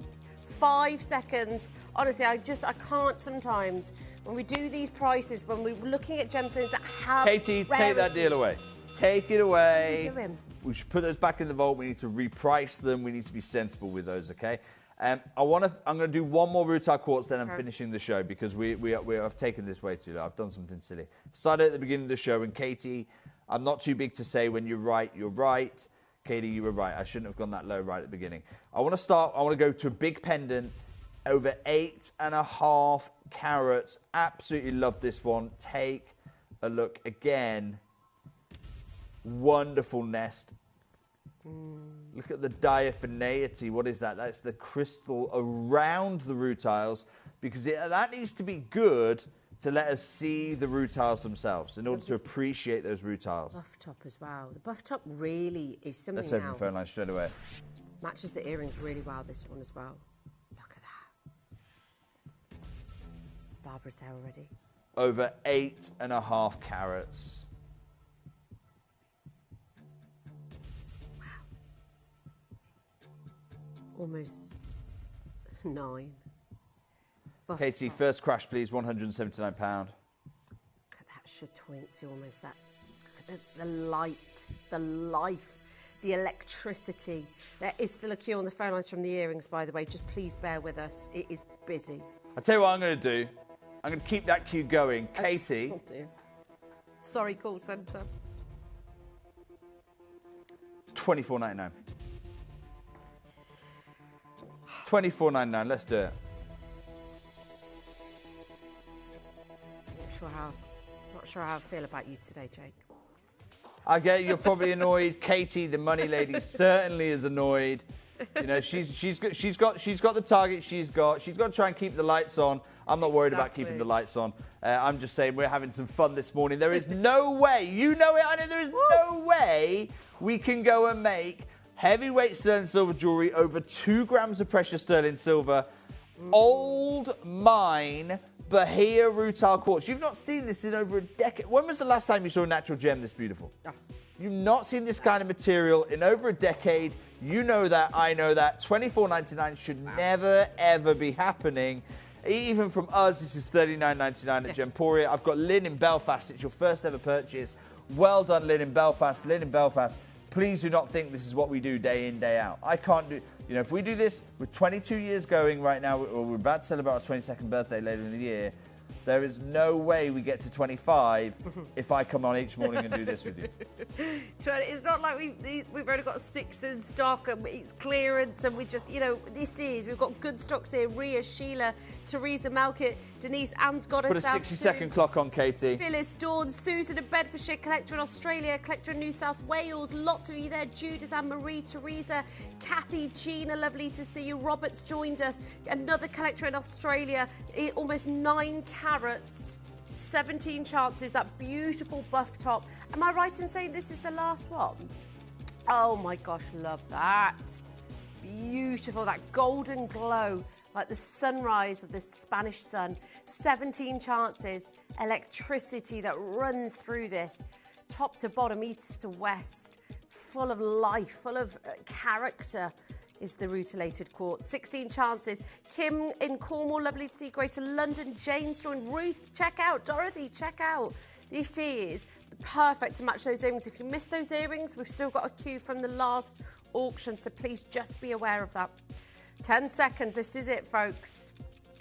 5 seconds. Honestly, I can't sometimes. When we do these prices, when we're looking at gemstones that have Katie, rarity. take that deal away. Take it away. What are you doing? We should put those back in the vault. We need to reprice them. We need to be sensible with those, okay? I'm going to do one more rutile quartz, then I'm finishing the show because I've taken this way too long. I've done something silly. Started at the beginning of the show, and Katie, I'm not too big to say when you're right, you're right. Katie, you were right. I shouldn't have gone that low right at the beginning. I want to go to a big pendant, over 8.5 carats. Absolutely love this one. Take a look again. Wonderful nest. Look at the diaphaneity. What is that? That's the crystal around the rutiles, because that needs to be good to let us see the rutiles themselves in order to appreciate those rutiles. Buff top as well. The buff top really is something. Let's open the phone line straight away. Matches the earrings really well, this one as well. Look at that. Barbara's there already. Over 8.5 carats. Wow. Almost 9. Katie, first crash, please. £179. Look at that chatoincy, almost that. Look at the light, the life, the electricity. There is still a queue on the phone lines from the earrings, by the way. Just please bear with us. It is busy. I'll tell you what I'm going to do. I'm going to keep that queue going. Katie. Oh dear. Sorry, call centre. $24.99. $24.99. Let's do it. Not sure how I feel about you today, Jake. I get you're probably annoyed. Katie, the money lady, certainly is annoyed. You know, she's got the target she's got to try and keep the lights on. I'm not worried about keeping the lights on. I'm just saying we're having some fun this morning. There is no way, you know it, I know there is no way we can go and make heavyweight sterling silver jewellery over 2 grams of precious sterling silver. Old mine Bahia rutile quartz. You've not seen this in over a decade. When was the last time you saw a natural gem this beautiful? You've not seen this kind of material in over a decade. You know that, I know that. $24.99 should never, ever be happening. Even from us, this is $39.99 at Gemporia. I've got Lynn in Belfast. It's your first ever purchase. Well done, Lynn in Belfast. Lynn in Belfast. Please do not think this is what we do day in, day out. I can't do... You know, if we do this with 22 years going right now, or we're about to celebrate our 22nd birthday later in the year, there is no way we get to 25 if I come on each morning and do this with you. It's not like we've only got 6 in stock and it's clearance and we just, you know, we've got good stocks here. Ria, Sheila, Teresa, Malkit, Denise, Anne's got us out. Put a 60-second clock on, Katie. Phyllis, Dawn, Susan in Bedfordshire, collector in Australia, collector in New South Wales. Lots of you there. Judith and Marie, Teresa, Kathy, Gina, lovely to see you. Robert's joined us. Another collector in Australia. Almost 9 carats, 17 chances. That beautiful buff top. Am I right in saying this is the last one? Oh my gosh, love that. Beautiful, that golden glow, like the sunrise of the Spanish sun. 17 chances, electricity that runs through this, top to bottom, east to west, full of life, full of character is the rutilated quartz. 16 chances. Kim in Cornwall, lovely to see. Greater London, Jane's joined. Ruth, check out. Dorothy, check out. This is perfect to match those earrings. If you missed those earrings, we've still got a queue from the last auction, so please just be aware of that. 10 seconds, this is it, folks.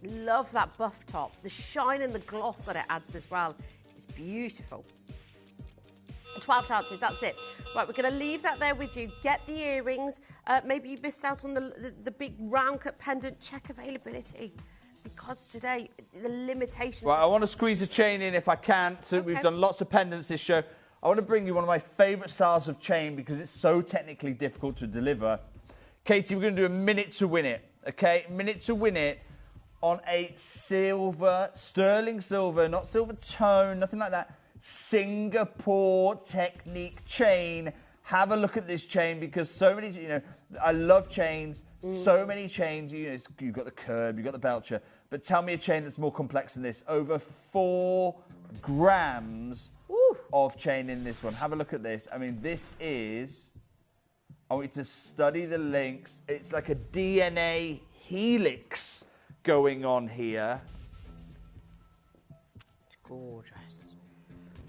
Love that buff top. The shine and the gloss that it adds as well is beautiful. 12 chances, that's it. Right, we're going to leave that there with you. Get the earrings. Maybe you missed out on the big round cut pendant. Check availability. Because today, the limitations... Right, I want to squeeze a chain in if I can. So Okay. we've done lots of pendants this show. I want to bring you one of my favourite styles of chain because it's so technically difficult to deliver. Katie, we're going to do a minute to win it, okay? Minute to win it on a silver, sterling silver, not silver tone, nothing like that. Singapore technique chain. Have a look at this chain because so many, I love chains. So many chains, you've got the curb, you've got the belcher, but tell me a chain that's more complex than this. Over 4 grams of chain in this one. Have a look at this. I mean, this is, I want you to study the links. It's like a DNA helix going on here. It's gorgeous.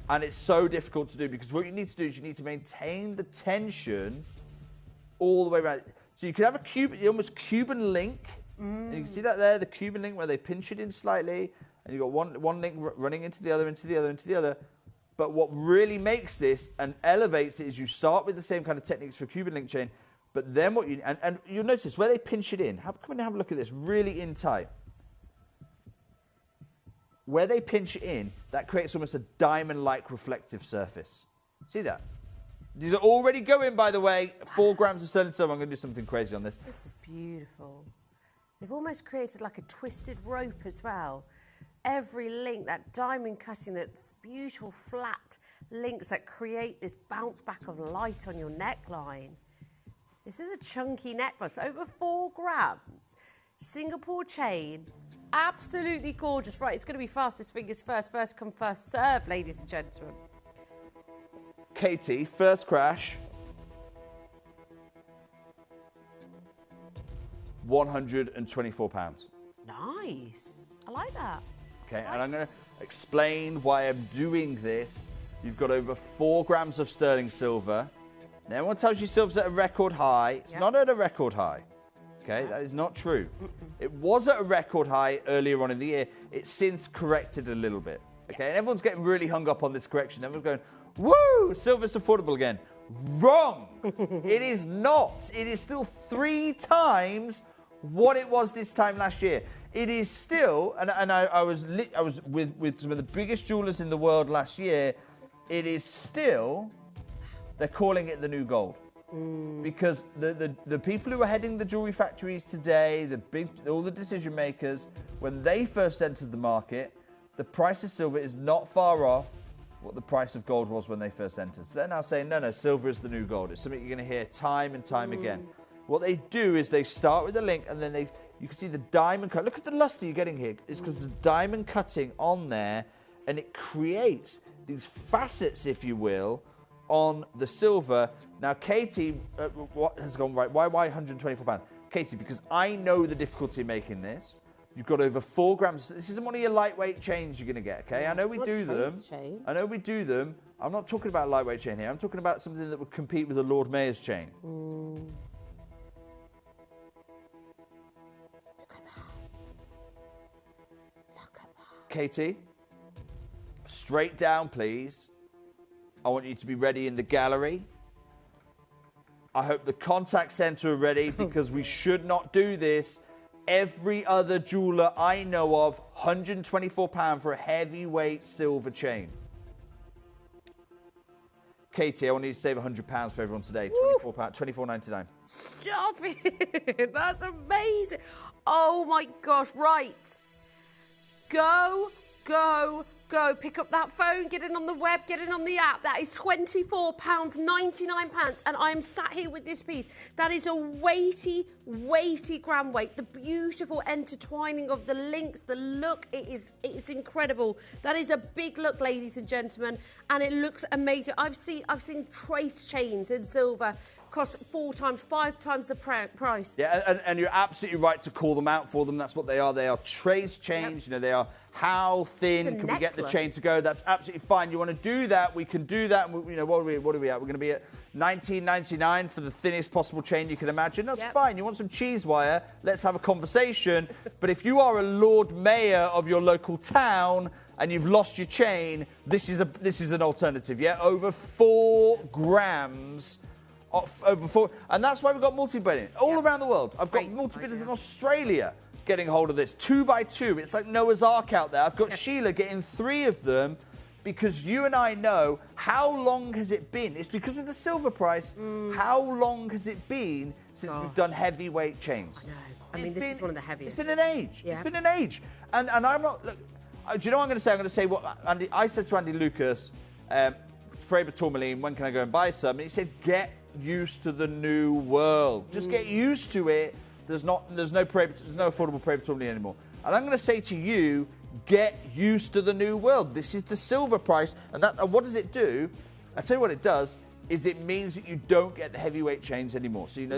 And it's so difficult to do because what you need to do is you need to maintain the tension all the way around. So you could have a almost Cuban link. And you can see that there, the Cuban link where they pinch it in slightly. And you've got one link running into the other, into the other, into the other. But what really makes this and elevates it is you start with the same kind of techniques for Cuban link chain. But then what and you'll notice where they pinch it in. Come in and have a look at this, really in tight. Where they pinch it in, that creates almost a diamond-like reflective surface. See that? These are already going, by the way. 4 grams of sterling silver. I'm going to do something crazy on this. This is beautiful. They've almost created like a twisted rope as well. Every link, that diamond cutting, that beautiful flat links that create this bounce back of light on your neckline. This is a chunky necklace, over 4 grams. Singapore chain. Absolutely gorgeous. Right, it's going to be fastest fingers first. First come, first serve, ladies and gentlemen. Katie, first crash. £124. Nice. I like that. Okay, and I'm going to explain why I'm doing this. You've got over 4 grams of sterling silver. Now, everyone tells you silver's at a record high. It's not at a record high. Okay, that is not true. It was at a record high earlier on in the year. It's since corrected a little bit. Okay, and everyone's getting really hung up on this correction. Everyone's going, woo, silver's affordable again. Wrong. It is not. It is still 3 times what it was this time last year. It is still, and I was with some of the biggest jewelers in the world last year. It is still, they're calling it the new gold. Because the people who are heading the jewelry factories today, all the decision makers, when they first entered the market, the price of silver is not far off what the price of gold was when they first entered. So they're now saying, no, silver is the new gold. It's something you're going to hear time and time again. What they do is they start with the link and then you can see the diamond cut. Look at the luster you're getting here. It's because the diamond cutting on there, and it creates these facets, if you will, on the silver. Now, Katie, what has gone right? Why £124? Katie, because I know the difficulty in making this. You've got over 4 grams. This isn't one of your lightweight chains you're going to get, okay? I know we do them. I know we do them. I'm not talking about a lightweight chain here. I'm talking about something that would compete with a Lord Mayor's chain. Look at that. Look at that. Katie, straight down, please. I want you to be ready in the gallery. I hope the contact centre are ready because we should not do this. Every other jeweller I know of, £124 for a heavyweight silver chain. Katie, I want you to save £100 for everyone today. £24, £24.99. Stop it. That's amazing. Oh, my gosh. Right. Go, go, Go pick up that phone, get in on the web, get in on the app. That is £24.99, and I'm sat here with this piece. That is a weighty gram weight. The beautiful intertwining of the links, the look, it's incredible. That is a big look, ladies and gentlemen, and it looks amazing. I've seen trace chains in silver cost 4 times, 5 times the price. Yeah, and you're absolutely right to call them out for them. That's what they are. They are trace chains. Yep. You know, they are how thin can we get the chain to go. That's absolutely fine. You want to do that, we can do that. And we, you know, what are we at? We're going to be at $19.99 for the thinnest possible chain you can imagine. That's fine. You want some cheese wire? Let's have a conversation. But if you are a Lord Mayor of your local town and you've lost your chain, this is an alternative. Yeah, over 4 grams. Over 4, and that's why we've got multi-billion all around the world. I've got multi-billions in Australia getting hold of this 2 by 2. It's like Noah's Ark out there. I've got Sheila getting 3 of them because you and I know how long has it been. It's because of the silver price. How long has it been since we've done heavyweight chains? I know. I mean, this is one of the heaviest. It's been an age. Yeah. It's been an age. And I'm not. Look, do you know what I'm going to say? I'm going to say what I said to Andy Lucas. Spray tourmaline. When can I go and buy some? And he said, get used to the new world. Just get used to it. There's no affordable Spray tourmaline anymore. And I'm going to say to you, get used to the new world. This is the silver price, and what does it do? I tell you what it does is it means that you don't get the heavyweight chains anymore. So you know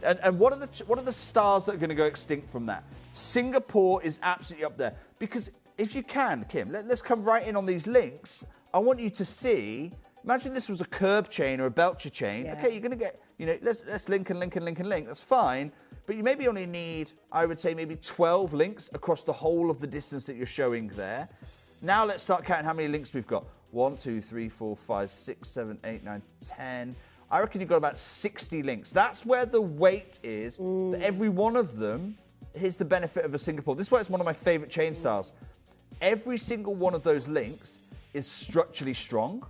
and what are the stars that are going to go extinct from that? Singapore is absolutely up there because if you can, Kim, let's come right in on these links. I want you to see. Imagine this was a curb chain or a Belcher chain. Yeah. Okay, you're going to get, you know, let's link and link and link and link. That's fine. But you maybe only need, I would say, maybe 12 links across the whole of the distance that you're showing there. Now let's start counting how many links we've got. 1, 2, 3, 4, 5, 6, 7, 8, 9, 10. I reckon you've got about 60 links. That's where the weight is. But every one of them, here's the benefit of a Singapore. This is why it's one of my favourite chain styles. Every single one of those links is structurally strong.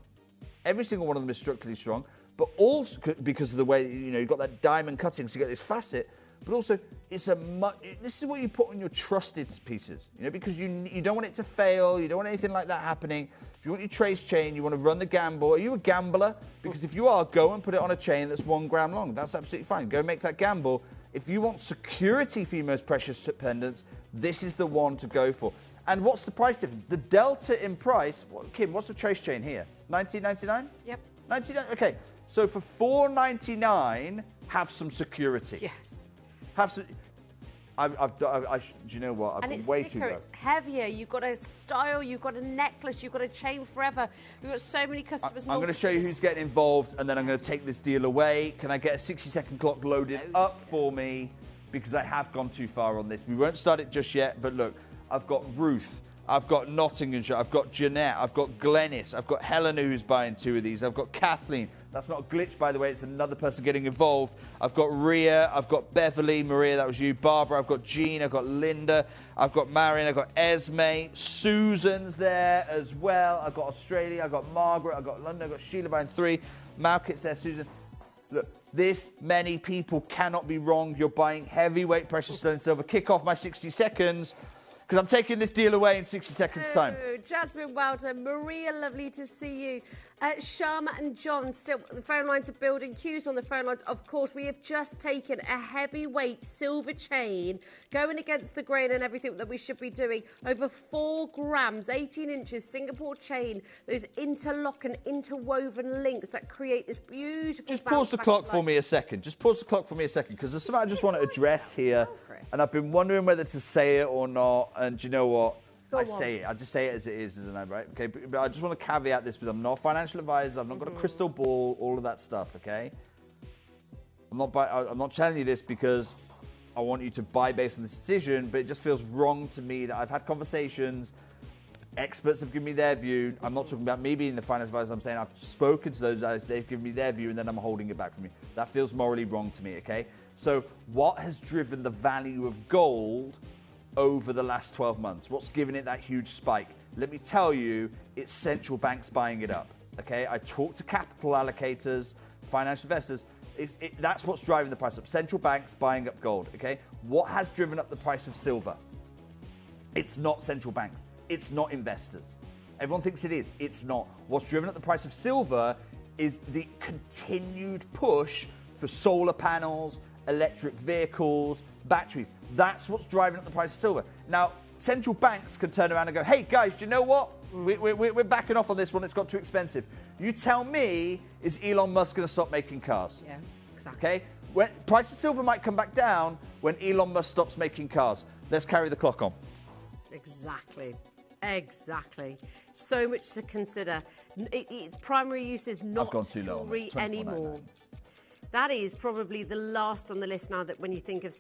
Every single one of them is structurally strong, but also because of the way, you know, you've got that diamond cutting, so you get this facet, but also this is what you put on your trusted pieces, you know, because you don't want it to fail, you don't want anything like that happening. If you want your trace chain, you want to run the gamble. Are you a gambler? Because if you are, go and put it on a chain that's 1 gram long. That's absolutely fine. Go make that gamble. If you want security for your most precious pendants, this is the one to go for. And what's the price difference? The delta in price, Kim, what's the trace chain here? $19.99? Yep. $19. Okay, so for $4.99, have some security. Yes. Have some. Do you know what? I've been way too low. It's heavier. You've got a style. You've got a necklace. You've got a chain forever. We've got so many customers. I'm going to show you who's getting involved, and then I'm going to take this deal away. Can I get a 60-second clock loaded up for me? Because I have gone too far on this. We won't start it just yet, but look. I've got Ruth, I've got Nottinghamshire, I've got Jeanette, I've got Glenys, I've got Helena who's buying 2 of these, I've got Kathleen. That's not a glitch, by the way, it's another person getting involved. I've got Ria, I've got Beverly, Maria, that was you, Barbara, I've got Jean, I've got Linda, I've got Marion, I've got Esme, Susan's there as well. I've got Australia, I've got Margaret, I've got London, I've got Sheila buying 3, Malkit's there, Susan. Look, this many people cannot be wrong. You're buying heavyweight precious sterling silver. Kick off my 60 seconds. Because I'm taking this deal away in 60 seconds' time. Jasmine Wilder, Maria, lovely to see you. Sharma and John, still, the phone lines are building. Queues on the phone lines. Of course, we have just taken a heavyweight silver chain, going against the grain and everything that we should be doing. Over 4 grams, 18 inches, Singapore chain. Those interlock and interwoven links that create this beautiful... Just pause the clock for me a second. Just pause the clock for me a second, because there's something I just want to address here. And I've been wondering whether to say it or not. And do you know what? I say it. I just say it as it is, isn't I? Right? Okay. But I just want to caveat this with I'm not a financial advisor. I've not got a crystal ball. All of that stuff. Okay. I'm not telling you this because I want you to buy based on this decision. But it just feels wrong to me that I've had conversations. Experts have given me their view. I'm not talking about me being the financial advisor. I'm saying I've spoken to those guys. They've given me their view, and then I'm holding it back from you. That feels morally wrong to me. Okay. So what has driven the value of gold over the last 12 months? What's given it that huge spike? Let me tell you, it's central banks buying it up, okay? I talk to capital allocators, financial investors. That's what's driving the price up. Central banks buying up gold, okay? What has driven up the price of silver? It's not central banks. It's not investors. Everyone thinks it is. It's not. What's driven up the price of silver is the continued push for solar panels, electric vehicles, batteries. That's what's driving up the price of silver. Now, central banks can turn around and go, hey, guys, do you know what? We're backing off on this one. It's got too expensive. You tell me, is Elon Musk going to stop making cars? Yeah, exactly. Okay? When price of silver might come back down when Elon Musk stops making cars. Let's carry the clock on. Exactly. So much to consider. Its primary use is not jewellery anymore. That is probably the last on the list now. That when you think of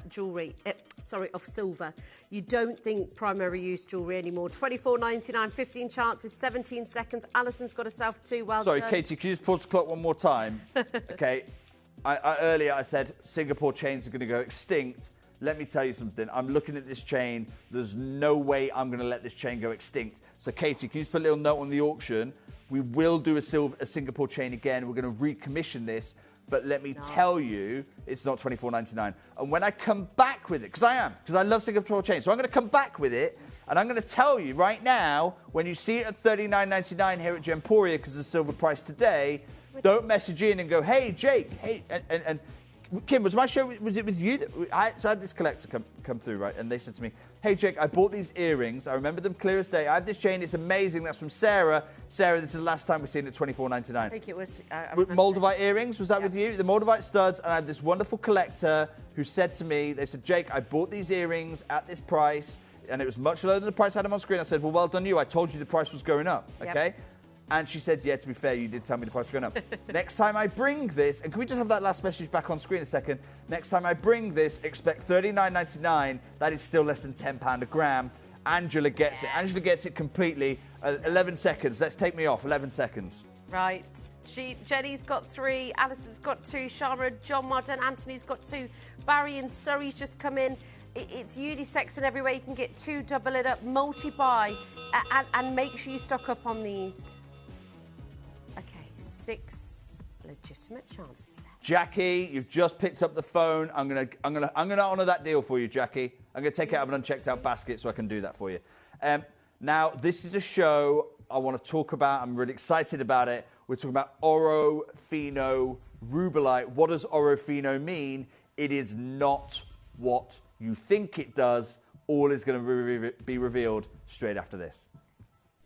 jewellery, of silver, you don't think primary use jewellery anymore. $24.99, 15 chances, 17 seconds. Alison's got herself 2. Well Sorry, done. Katie, can you just pause the clock one more time? Okay. Earlier I said Singapore chains are going to go extinct. Let me tell you something. I'm looking at this chain. There's no way I'm going to let this chain go extinct. So, Katie, can you just put a little note on the auction? We will do a Singapore chain again. We're going to recommission this. But let me tell you, it's not $24.99. And when I come back with it, because I love Singapore chain. So I'm going to come back with it. And I'm going to tell you right now, when you see it at $39.99 here at Gemporia, because of the silver price today, don't message in and go, hey, Jake, hey, and Kim, was my show, was it with you? So I had this collector come through, right? And they said to me, hey, Jake, I bought these earrings. I remember them clear as day. I have this chain. It's amazing. That's from Sarah. Sarah, this is the last time we've seen it at $24.99. I think it was... Moldavite earrings, was that with you? The Moldavite studs. And I had this wonderful collector who said to me, they said, Jake, I bought these earrings at this price. And it was much lower than the price I had them on screen. I said, well done you. I told you the price was going up, okay? Yep. And she said, yeah, to be fair, you did tell me the price was going up. Next time I bring this, and can we just have that last message back on screen a second? Next time I bring this, expect $39.99. That is still less than £10 a gram. Angela gets it. Angela gets it completely. 11 seconds. Let's take me off. 11 seconds. Right. Jenny's got 3. Alison's got 2. Shara, John Martin, Anthony's got 2. Barry and Surrey's just come in. It's unisex in every way. You can get 2, double it up, multi-buy, and make sure you stock up on these. 6 legitimate chances there. Jackie, you've just picked up the phone. I'm gonna honour that deal for you, Jackie. I'm gonna take it out of an unchecked out basket so I can do that for you. Now, this is a show I want to talk about. I'm really excited about it. We're talking about Oropheno rubellite. What does Oropheno mean? It is not what you think it does. All is going to be revealed straight after this.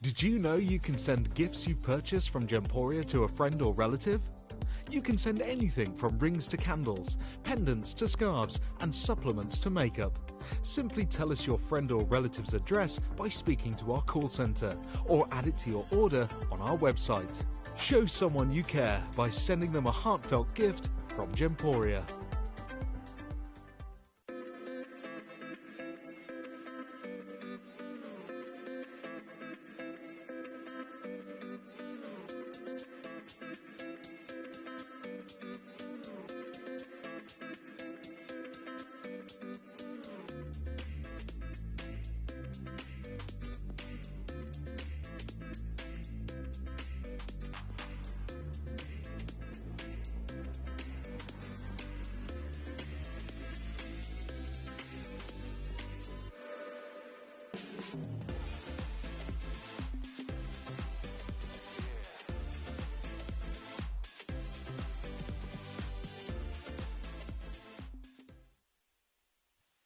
Did you know you can send gifts you've purchased from Gemporia to a friend or relative? You can send anything from rings to candles, pendants to scarves, and supplements to makeup. Simply tell us your friend or relative's address by speaking to our call centre, or add it to your order on our website. Show someone you care by sending them a heartfelt gift from Gemporia.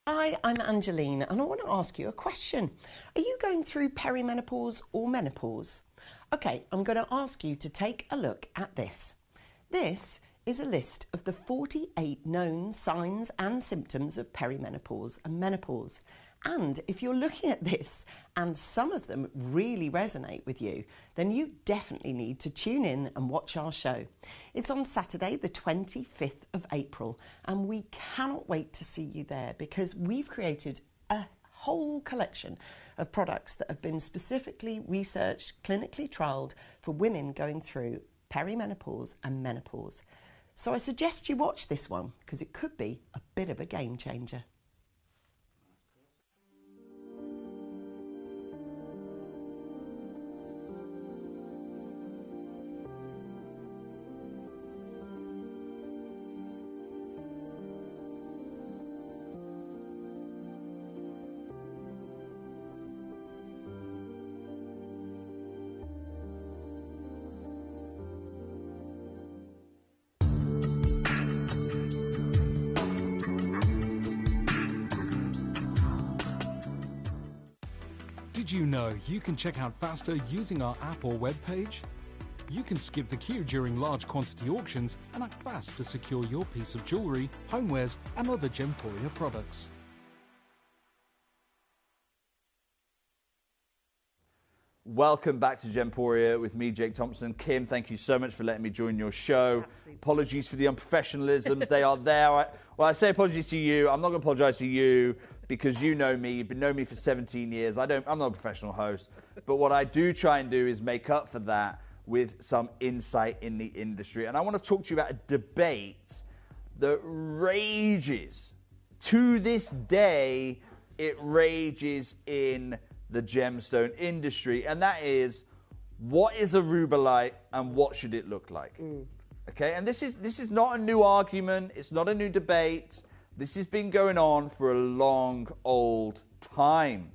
Hi, I'm Angeline and I want to ask you a question. Are you going through perimenopause or menopause? Okay, I'm going to ask you to take a look at this. This is a list of the 48 known signs and symptoms of perimenopause and menopause. And if you're looking at this and some of them really resonate with you, then you definitely need to tune in and watch our show. It's on Saturday, the 25th of April, and we cannot wait to see you there because we've created a whole collection of products that have been specifically researched, clinically trialled for women going through perimenopause and menopause. So I suggest you watch this one because it could be a bit of a game changer. you know you can check out faster using our app or web page? You can skip the queue during large quantity auctions and act fast to secure your piece of jewellery, homewares and other Gemporia products. Welcome back to Gemporia with me, Jake Thompson. Kim, thank you so much for letting me join your show. Absolutely. Apologies for the unprofessionalisms. They are there. Well, I say apologies to you. I'm not going to apologise to you because you know me. You've been knowing me for 17 years. I'm not a professional host. But what I do try and do is make up for that with some insight in the industry. And I want to talk to you about a debate that rages. To this day, it rages in the gemstone industry, and that is, what is a rubellite and what should it look like? Okay, and this is not a new argument, it's not a new debate. This has been going on for a long old time.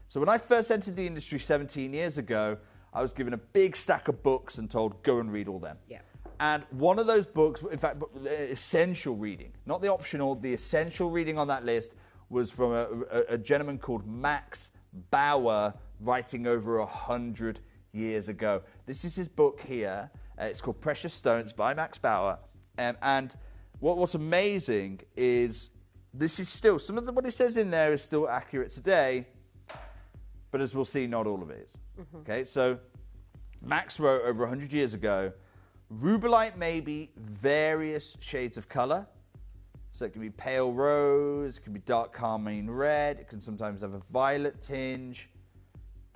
So when I first entered the industry 17 years ago, I was given a big stack of books and told, go and read all them. Yeah. And one of those books, in fact, essential reading, not the optional, the essential reading on that list was from a gentleman called Max Bauer, writing over 100 years ago. This is his book here. It's called Precious Stones by Max Bauer. And what's amazing is this is still, some of what he says in there is still accurate today, but as we'll see, not all of it is. Okay, so Max wrote over 100 years ago, rubellite may be various shades of color. So it can be pale rose, it can be dark carmine red, it can sometimes have a violet tinge.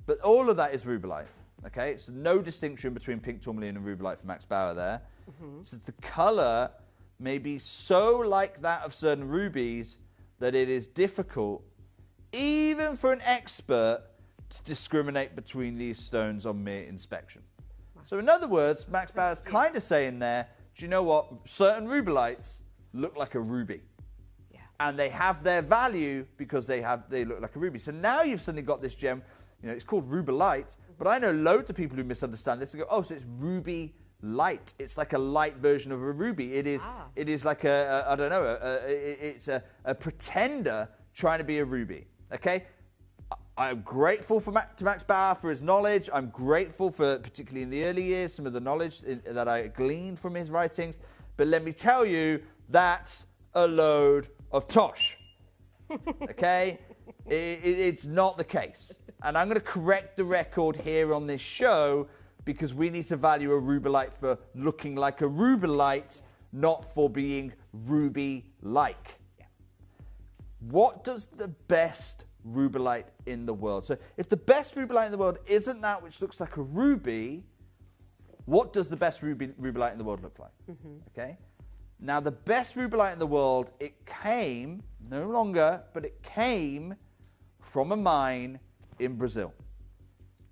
But all of that is rubellite, okay? So no distinction between pink tourmaline and rubellite for Max Bauer there. So the color may be so like that of certain rubies that it is difficult, even for an expert, to discriminate between these stones on mere inspection. So in other words, Max Bauer's kind of saying there, do you know what? Certain rubellites look like a ruby. Yeah. And they have their value because they look like a ruby. So now you've suddenly got this gem, it's called rubellite, but I know loads of people who misunderstand this and go, oh, so it's ruby light. It's like a light version of a ruby. It is like it's a pretender trying to be a ruby. Okay? I'm grateful to Max Bauer for his knowledge. I'm grateful for, particularly in the early years, some of the knowledge that I gleaned from his writings. But let me tell you, that's a load of tosh. Okay? It's not the case. And I'm going to correct the record here on this show because we need to value a rubellite for looking like a rubellite, not for being ruby-like. Yeah. What does the best rubellite in the world? So if the best rubellite in the world isn't that which looks like a ruby, what does the best rubellite in the world look like? Okay? Now, the best rubellite in the world, it came, no longer, but it came from a mine in Brazil.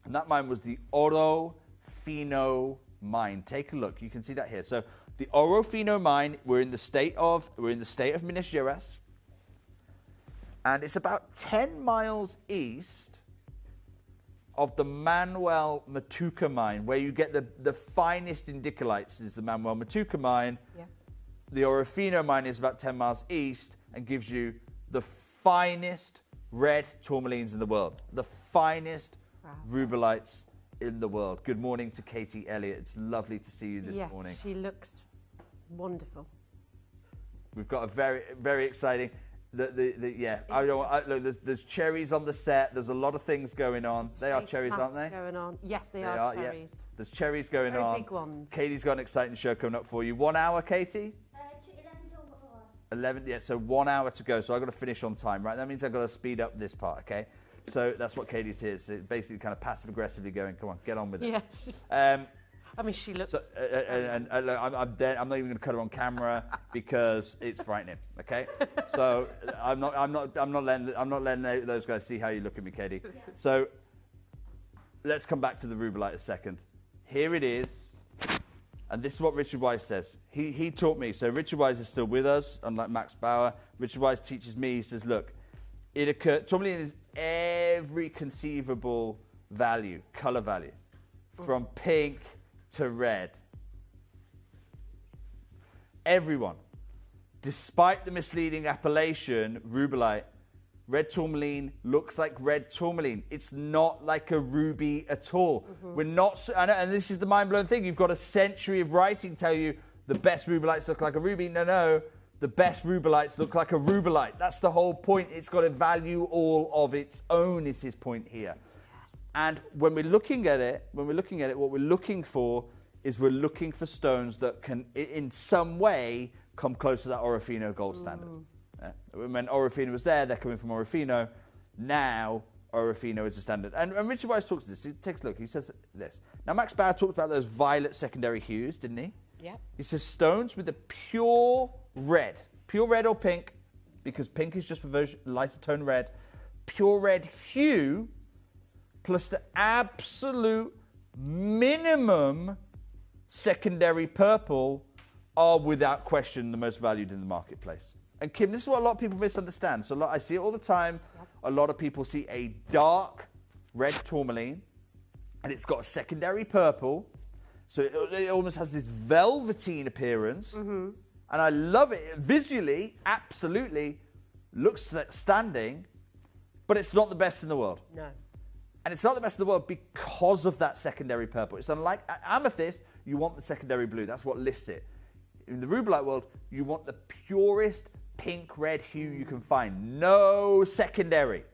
And that mine was the Ouro Fino mine. Take a look. You can see that here. So the Ouro Fino mine, we're in the state of Minas Gerais. And it's about 10 miles east of the Manuel Matuca mine, where you get the finest indicolites is the Manuel Matuca mine. Yeah. The Ouro Fino mine is about 10 miles east and gives you the finest red tourmalines in the world. The finest rubellites in the world. Good morning to Katie Elliott. It's lovely to see you this morning. She looks wonderful. We've got a very, very exciting... Look, there's cherries on the set. There's a lot of things going on. They are cherries, aren't they? Going on. Yes, they are cherries. Yeah. There's cherries going on. Very big ones. Katie's got an exciting show coming up for you. 1 hour, Katie? 11, yeah, so 1 hour to go. So I've got to finish on time, right? That means I've got to speed up this part, okay? So that's what Katie's here. So basically kind of passive-aggressively going, come on, get on with it. Yeah. I mean, she looks... So, I'm dead. I'm not even going to cut her on camera because it's frightening, okay? So I'm not letting those guys see how you look at me, Katie. Yeah. So let's come back to the rubellite a second. Here it is. And this is what Richard Wise says. He taught me. So Richard Wise is still with us, unlike Max Bauer. Richard Wise teaches me. He says, look, tourmaline is every conceivable value, color value, from pink to red. Everyone. Despite the misleading appellation, rubellite, Red tourmaline looks like red tourmaline. It's not like a ruby at all. We're not, and this is the mind-blowing thing. You've got a century of writing tell you the best rubelites look like a ruby. No. The best rubelites look like a rubelite. That's the whole point. It's got a value all of its own, is his point here. Yes. And when we're looking at it, what we're looking for is we're looking for stones that can, in some way, come close to that Orofino gold standard. When Orofino was there, they're coming from Orofino. Now, Orofino is the standard. And Richard Weiss talks to this. He takes a look. He says this. Now, Max Bauer talked about those violet secondary hues, didn't he? Yeah. He says stones with a pure red or pink, because pink is just a lighter tone red, pure red hue, plus the absolute minimum secondary purple are without question the most valued in the marketplace. And Kim, this is what a lot of people misunderstand. So I see it all the time. A lot of people see a dark red tourmaline, and it's got a secondary purple. So it almost has this velveteen appearance. And I love it. Visually, absolutely, looks outstanding, but it's not the best in the world. No. And it's not the best in the world because of that secondary purple. It's unlike amethyst, you want the secondary blue. That's what lifts it. In the rubelite world, you want the purest pink-red hue you can find. No secondary.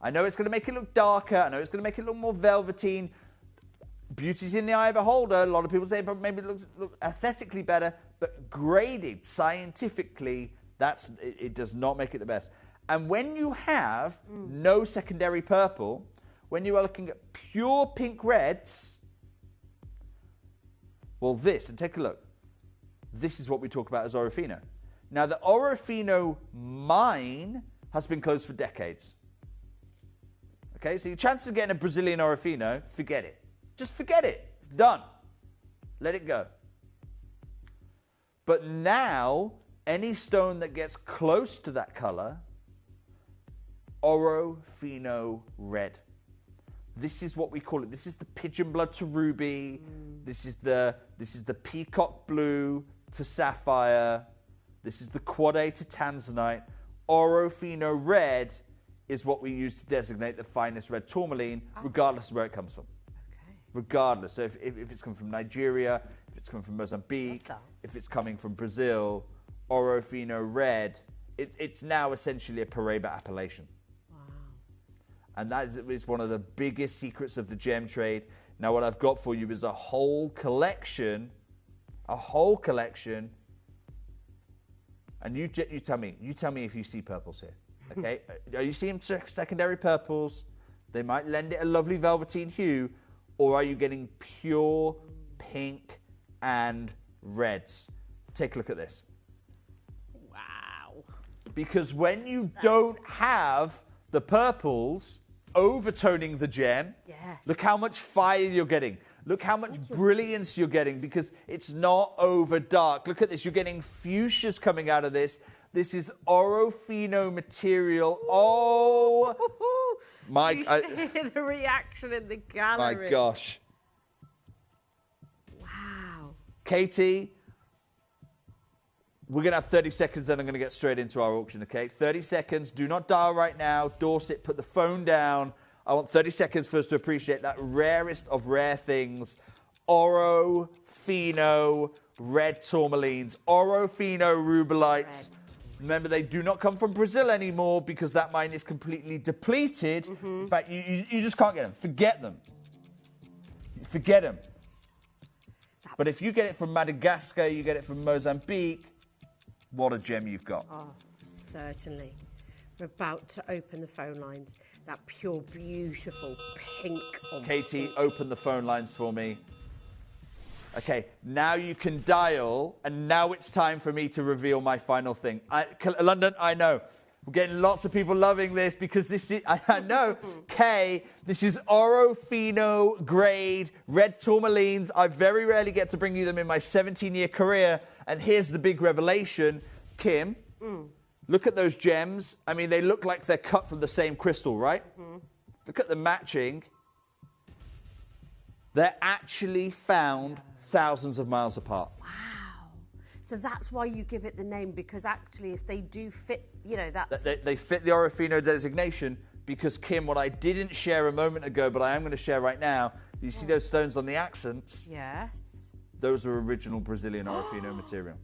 I know it's going to make it look darker. I know it's going to make it look more velveteen. Beauty's in the eye of the beholder. A lot of people say maybe it looks aesthetically better, but graded scientifically, it does not make it the best. And when you have no secondary purple, when you are looking at pure pink reds, well, and take a look. This is what we talk about as Orofino. Now, the Orofino mine has been closed for decades. Okay, so your chances of getting a Brazilian Orofino, forget it. Just forget it. It's done. Let it go. But now, any stone that gets close to that color, Orofino red. This is what we call it. This is the pigeon blood to ruby. This is the peacock blue to sapphire. This is the quad A to tanzanite. Orofino red is what we use to designate the finest red tourmaline, regardless of where it comes from. Okay. Regardless. So if it's coming from Nigeria, if it's coming from Mozambique, if it's coming from Brazil, Orofino red, it's now essentially a Paraiba appellation. Wow. And that is one of the biggest secrets of the gem trade. Now, what I've got for you is a whole collection. And you tell me if you see purples here, okay? Are you seeing secondary purples? They might lend it a lovely velveteen hue, or are you getting pure pink and reds? Take a look at this. Wow. Because when you don't have the purples overtoning the gem, look how much fire you're getting. Look how much brilliance you're getting, because it's not over dark. Look at this. You're getting fuchsias coming out of this. This is Orofino material. Oh, my. You should hear the reaction in the gallery. My gosh. Wow. Katie, we're going to have 30 seconds, then I'm going to get straight into our auction, okay? 30 seconds. Do not dial right now. Dorset, put the phone down. I want 30 seconds for us to appreciate that rarest of rare things. Orofino red tourmalines. Orofino rubelites. Remember, they do not come from Brazil anymore because that mine is completely depleted. In fact, you just can't get them. Forget them. Forget them. But if you get it from Madagascar, you get it from Mozambique, what a gem you've got. Oh, certainly. We're about to open the phone lines. That pure, beautiful pink. Katie, open the phone lines for me. Okay, now you can dial, and now it's time for me to reveal my final thing. London, I know. We're getting lots of people loving this because this is, I know, Kay, this is Orofino grade red tourmalines. I very rarely get to bring you them in my 17-year career. And here's the big revelation. Kim, look at those gems. I mean, they look like they're cut from the same crystal, right? Look at the matching. They're actually found thousands of miles apart. Wow. So that's why you give it the name, because actually if they do fit, you know, that's... They fit the Orofino designation because, Kim, what I didn't share a moment ago, but I am going to share right now, you see those stones on the accents? Yes. Those are original Brazilian Orofino material.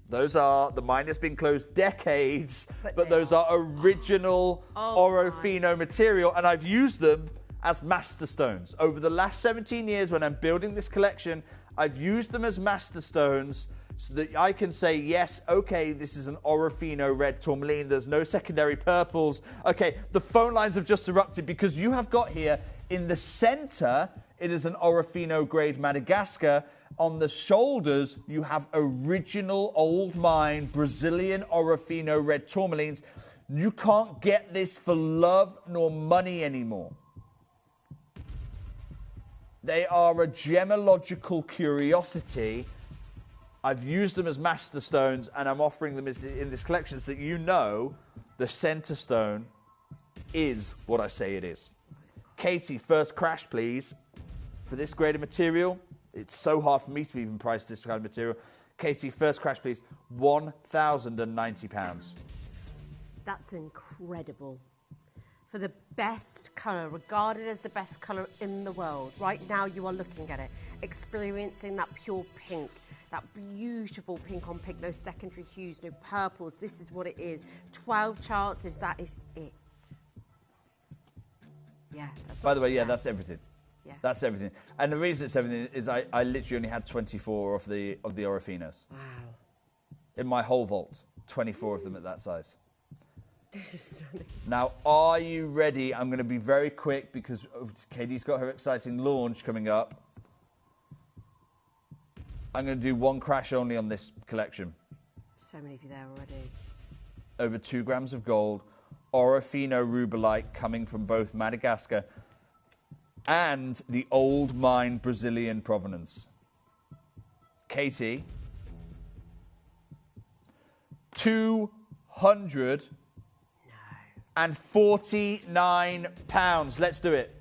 Those are, the mine has been closed decades, but those are original Orofino material, and I've used them as master stones. Over the last 17 years when I'm building this collection, I've used them as master stones so that I can say, yes, okay, this is an Orofino red tourmaline, there's no secondary purples. Okay, the phone lines have just erupted because you have got here, in the center, it is an Orofino grade Madagascar. On the shoulders, you have original old mine Brazilian Orofino red tourmalines. You can't get this for love nor money anymore. They are a gemological curiosity. I've used them as master stones, and I'm offering them in this collection so that you know the center stone is what I say it is. Katie, first crash, please. For this grade of material, it's so hard for me to even price this kind of material. Katie, first crash, please. £1,090. That's incredible. For the best colour, regarded as the best colour in the world. Right now you are looking at it, experiencing that pure pink, that beautiful pink on pink, no secondary hues, no purples. This is what it is. 12 chances, that is it. Yeah. That's By the way, yeah, that's everything. Yeah. That's everything. And the reason it's everything is I literally only had 24 of the Orofinos. Wow. In my whole vault, 24 of them at that size. This is stunning. Now, are you ready? I'm going to be very quick because Katie's got her exciting launch coming up. I'm going to do one crash only on this collection. So many of you there already. Over 2 grams of gold, Orofino rubellite coming from both Madagascar and the old mine Brazilian provenance. Katie, £249. Let's do it.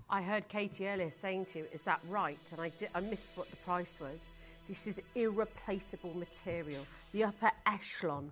I heard Katie earlier saying to you, is that right? And I missed what the price was. This is irreplaceable material, the upper echelon.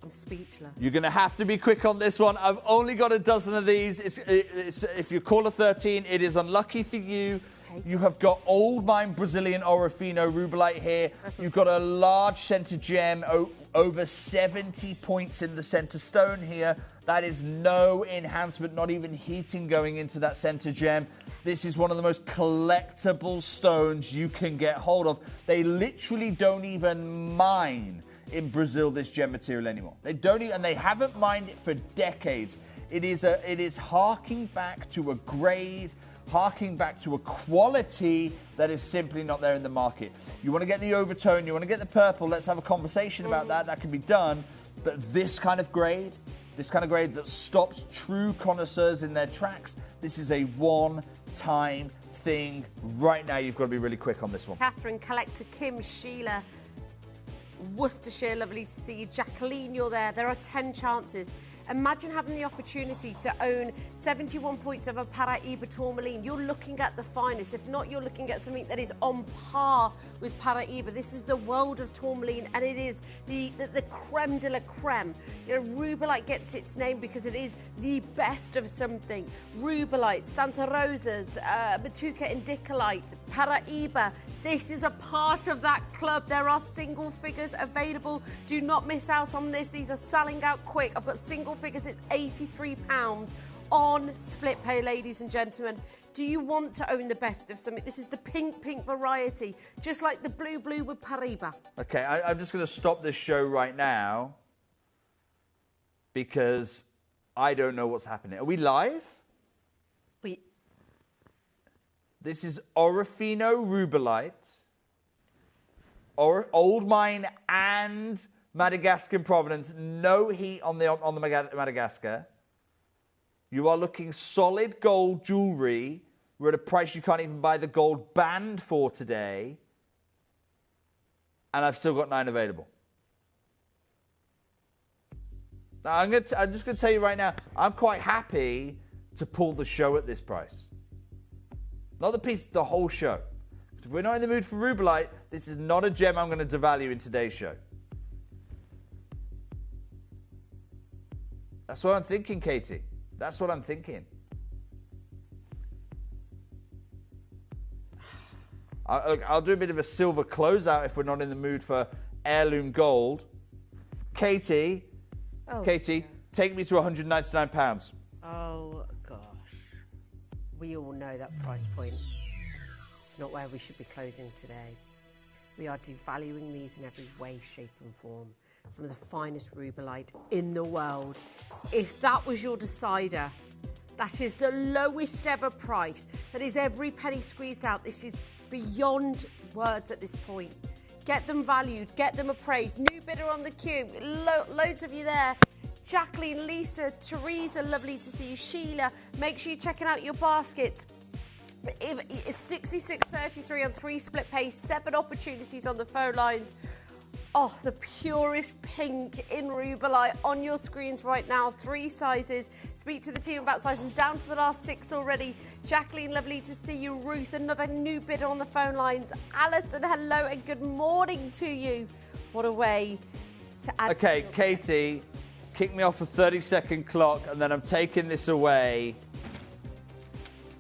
I'm speechless. You're going to have to be quick on this one. I've only got a dozen of these. If you call a 13, it is unlucky for you. You have got old mine Brazilian Orofino rubellite here. You've got a large centre gem, over 70 points in the centre stone here. That is no enhancement, not even heating going into that centre gem. This is one of the most collectible stones you can get hold of. They literally don't even mine in Brazil this gem material anymore. They don't even, and they haven't mined it for decades. It is harking back to a grade, harking back to a quality that is simply not there in the market. You want to get the overtone, you want to get the purple, let's have a conversation about that. That can be done. But this kind of grade that stops true connoisseurs in their tracks, this is a one-time thing. Right now, you've got to be really quick on this one. Catherine, Collector, Kim, Sheila, Worcestershire, lovely to see you. Jacqueline, you're there. There are 10 chances. Imagine having the opportunity to own 71 points of a Paraíba tourmaline. You're looking at the finest. If not, you're looking at something that is on par with Paraíba. This is the world of tourmaline, and it is the creme de la creme. You know, rubellite gets its name because it is the best of something. Rubellite, Santa Rosa's, Matuka indicolite, Paraíba. This is a part of that club. There are single figures available. Do not miss out on this. These are selling out quick. I've got single figures. It's £83 on split pay, ladies and gentlemen. Do you want to own the best of something? This is the pink variety, just like the blue with Paraíba. Okay, I'm just going to stop this show right now because I don't know what's happening. Are we live? This is Orofino rubellite, old mine and Madagascar provenance. No heat on the Madagascar. You are looking solid gold jewellery. We're at a price you can't even buy the gold band for today. And I've still got 9 available. Now, I'm just going to tell you right now, I'm quite happy to pull the show at this price. Not the piece, the whole show. If we're not in the mood for rubellite, this is not a gem I'm going to devalue in today's show. That's what I'm thinking, Katie. That's what I'm thinking. I'll do a bit of a silver closeout if we're not in the mood for heirloom gold. Katie, take me to £199. Oh, gosh. We all know that price point. It's not where we should be closing today. We are devaluing these in every way, shape and form. Some of the finest rubellite in the world. If that was your decider, that is the lowest ever price. That is every penny squeezed out. This is beyond words at this point. Get them valued, get them appraised. New bidder on the queue, loads of you there. Jacqueline, Lisa, Teresa, lovely to see you. Sheila, make sure you're checking out your baskets. It's 66.33 on 3 split pay, 7 opportunities on the phone lines. Oh, the purest pink in rubellite on your screens right now. 3 sizes. Speak to the team about sizing down to the last 6 already. Jacqueline, lovely to see you. Ruth, another new bidder on the phone lines. Alison, hello and good morning to you. What a way to add. Okay, Katie, kick me off a 30-second clock and then I'm taking this away.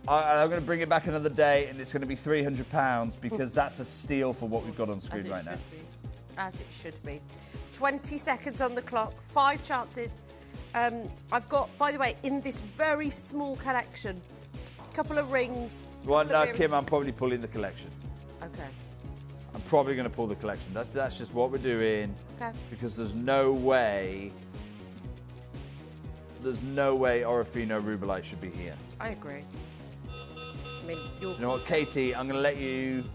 I'm going to bring it back another day and it's going to be £300 because that's a steal for what we've got on screen right now. As it should be. 20 seconds on the clock, 5 chances. I've got, by the way, in this very small collection, a couple of rings. Well, no, Kim, I'm probably pulling the collection. Okay. I'm probably going to pull the collection. That's just what we're doing. Okay. Because there's no way Orofino rubellite should be here. I agree. I mean, You know what, Katie, I'm going to let you...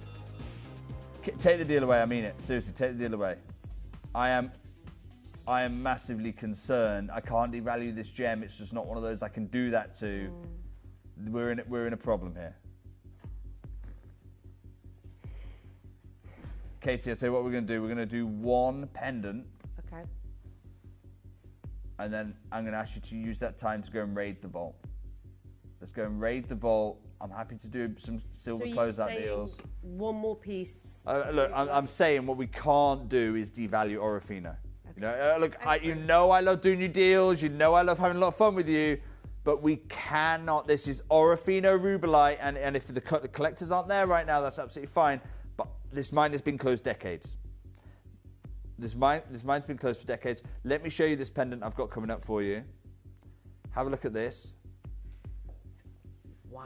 Take the deal away, I mean it. Seriously, take the deal away. I am massively concerned. I can't devalue this gem. It's just not one of those I can do that to. We're in a problem here. Katie, I'll tell you what we're going to do. We're going to do 1 pendant. Okay. And then I'm going to ask you to use that time to go and raid the vault. Let's go and raid the vault. I'm happy to do some silver closeout deals. 1 more piece. Look, I'm saying what we can't do is devalue Orofino. Okay. You know, look, Okay. I love doing your deals. You know I love having a lot of fun with you. But we cannot. This is Orofino rubellite, and if the collectors aren't there right now, that's absolutely fine. But this mine has been closed decades. This mine's been closed for decades. Let me show you this pendant I've got coming up for you. Have a look at this. Wow.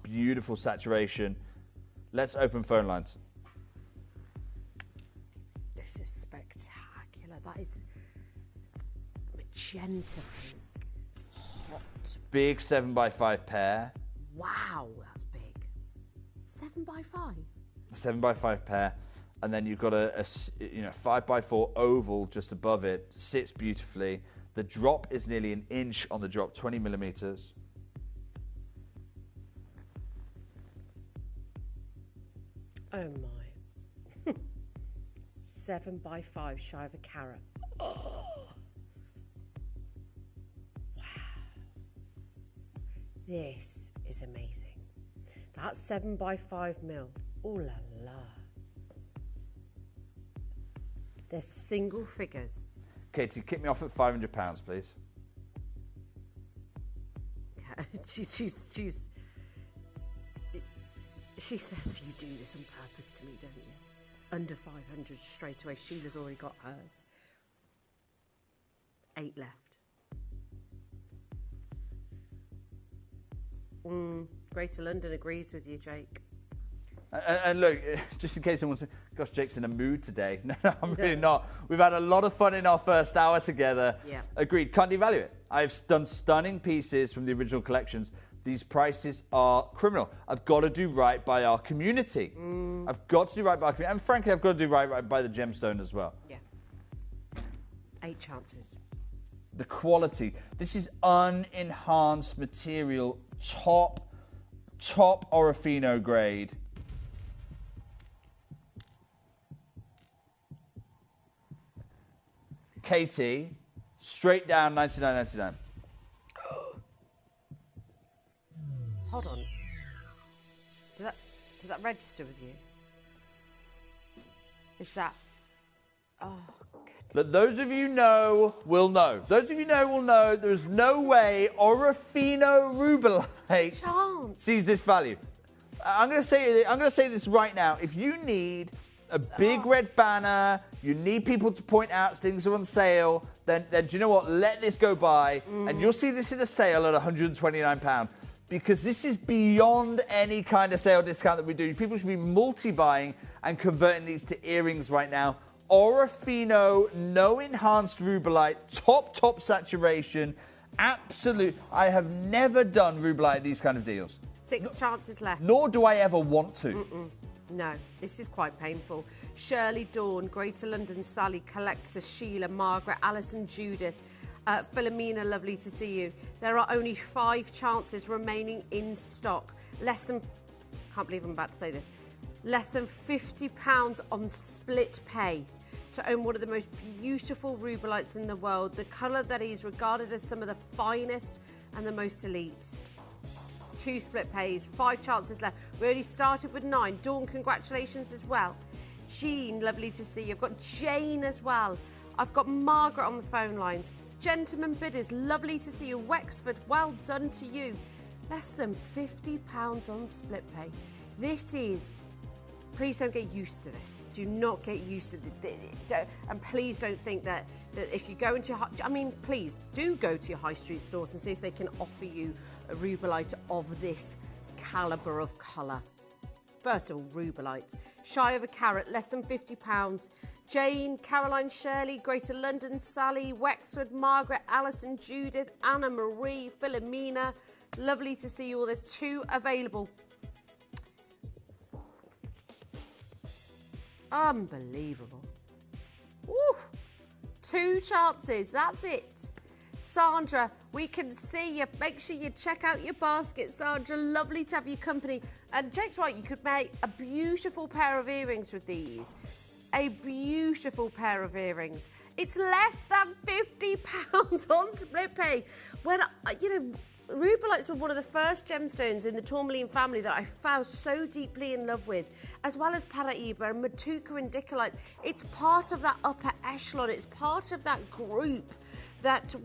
Beautiful saturation. Let's open phone lines. This is spectacular. That is magenta pink. Hot. Big 7x5 pair. Wow, that's big. 7x5. 7x5 pair. And then you've got a 5x4 oval just above it. Sits beautifully. The drop is nearly 1 inch on the drop, 20 millimeters. Oh my. 7x5 shy of a carat. Oh. Wow. This is amazing. That's 7x5 mil. Ooh la la. They're single figures. Katie, kick me off at £500, please. She says you do this on purpose to me, don't you? Under 500 straight away. Sheila's already got hers. 8 left. Greater London agrees with you, Jake. And look, just in case someone says, gosh, Jake's in a mood today. No, I'm really not. We've had a lot of fun in our first hour together. Yeah. Agreed. Can't devalue it. I've done stunning pieces from the original collections. These prices are criminal. I've got to do right by our community. I've got to do right by our community. And frankly, I've got to do right by the gemstone as well. Yeah. 8 chances. The quality. This is unenhanced material. Top Orofino grade. Katie, straight down, $99.99. Hold on. Did that register with you? Is that... Oh, good. But those of you know will know. Those of you know will know there's no way Orofino Rubellite sees this value. I'm going to say this right now. If you need a big red banner, you need people to point out things are on sale, then do you know what? Let this go by, and you'll see this in a sale at £129. Because this is beyond any kind of sale discount that we do. People should be multi-buying and converting these to earrings right now. Orofino, no enhanced Rubellite, top saturation, absolute. I have never done Rubellite at these kind of deals. 6 chances left. Nor do I ever want to. No, this is quite painful. Shirley, Dawn, Greater London, Sally, Collector, Sheila, Margaret, Alison, Judith, Philomena, lovely to see you. There are only 5 chances remaining in stock. Can't believe I'm about to say this, less than £50 on split pay to own one of the most beautiful Rubellites in the world, the colour that is regarded as some of the finest and the most elite. 2 split pays, 5 chances left. We only started with 9. Dawn, congratulations as well. Jean, lovely to see you. I've got Jane as well. I've got Margaret on the phone lines. Gentlemen bidders, lovely to see you. Wexford, well done to you. Less than £50 on split pay. This is... Please don't get used to this. Do not get used to it. And please don't think that if you go into... please do go to your high street stores and see if they can offer you a Rubellite of this calibre of colour. First of all, Rubellites. Shy of a carat, less than £50. Jane, Caroline, Shirley, Greater London, Sally, Wexford, Margaret, Alison, Judith, Anna Marie, Philomena. Lovely to see you all. There's 2 available. Unbelievable. Woo! 2 chances, that's it. Sandra, we can see you. Make sure you check out your basket, Sandra. Lovely to have your company. And Jake's right, you could make a beautiful pair of earrings with these. A beautiful pair of earrings. It's less than £50 on split pay. When, Rubellites were one of the first gemstones in the tourmaline family that I fell so deeply in love with, as well as Paraíba and Matuka and Dicolites. It's part of that upper echelon. It's part of that group that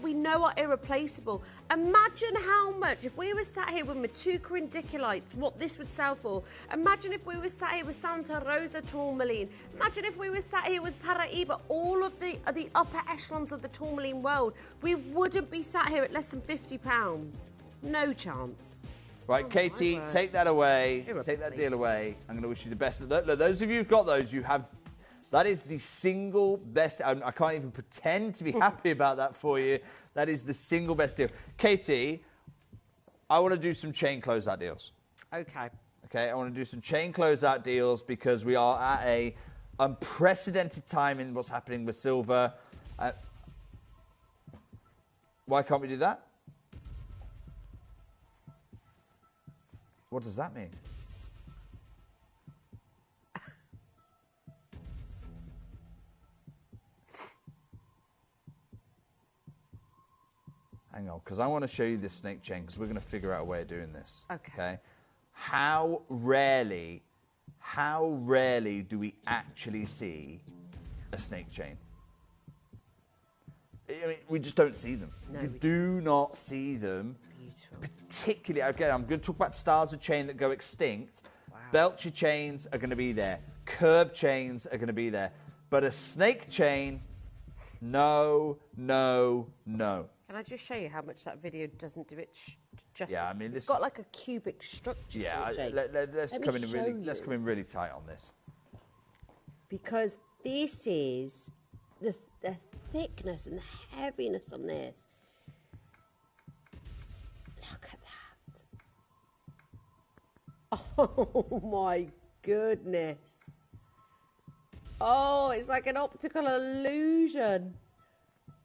we know are irreplaceable. Imagine how much, if we were sat here with Matuka and Dicolites, what this would sell for. Imagine if we were sat here with Santa Rosa tourmaline. Imagine if we were sat here with Paraíba, all of the upper echelons of the tourmaline world. We wouldn't be sat here at less than £50. No chance. Right, Katie, take that away. Take that deal away. I'm going to wish you the best. Those of you who've got those, you have... That is the single best... I can't even pretend to be happy about that for you. That is the single best deal. Katie, I want to do some chain closeout deals. Okay. Okay, I want to do some chain closeout deals because we are at a unprecedented time in what's happening with silver. Why can't we do that? What does that mean? Hang on, because I want to show you this snake chain because we're going to figure out a way of doing this. Okay. How rarely do we actually see a snake chain? I mean, we just don't see them. No, we do not see them. Beautiful. Particularly, again, I'm going to talk about styles of chain that go extinct. Wow. Belcher chains are going to be there. Curb chains are going to be there. But a snake chain, no, no, no. Can I just show you how much that video doesn't do it justice? Yeah, I mean, it's got like a cubic structure. Yeah, to it, let's come in really tight on this. Because this is the thickness and the heaviness on this. Look at that. Oh my goodness. Oh, it's like an optical illusion.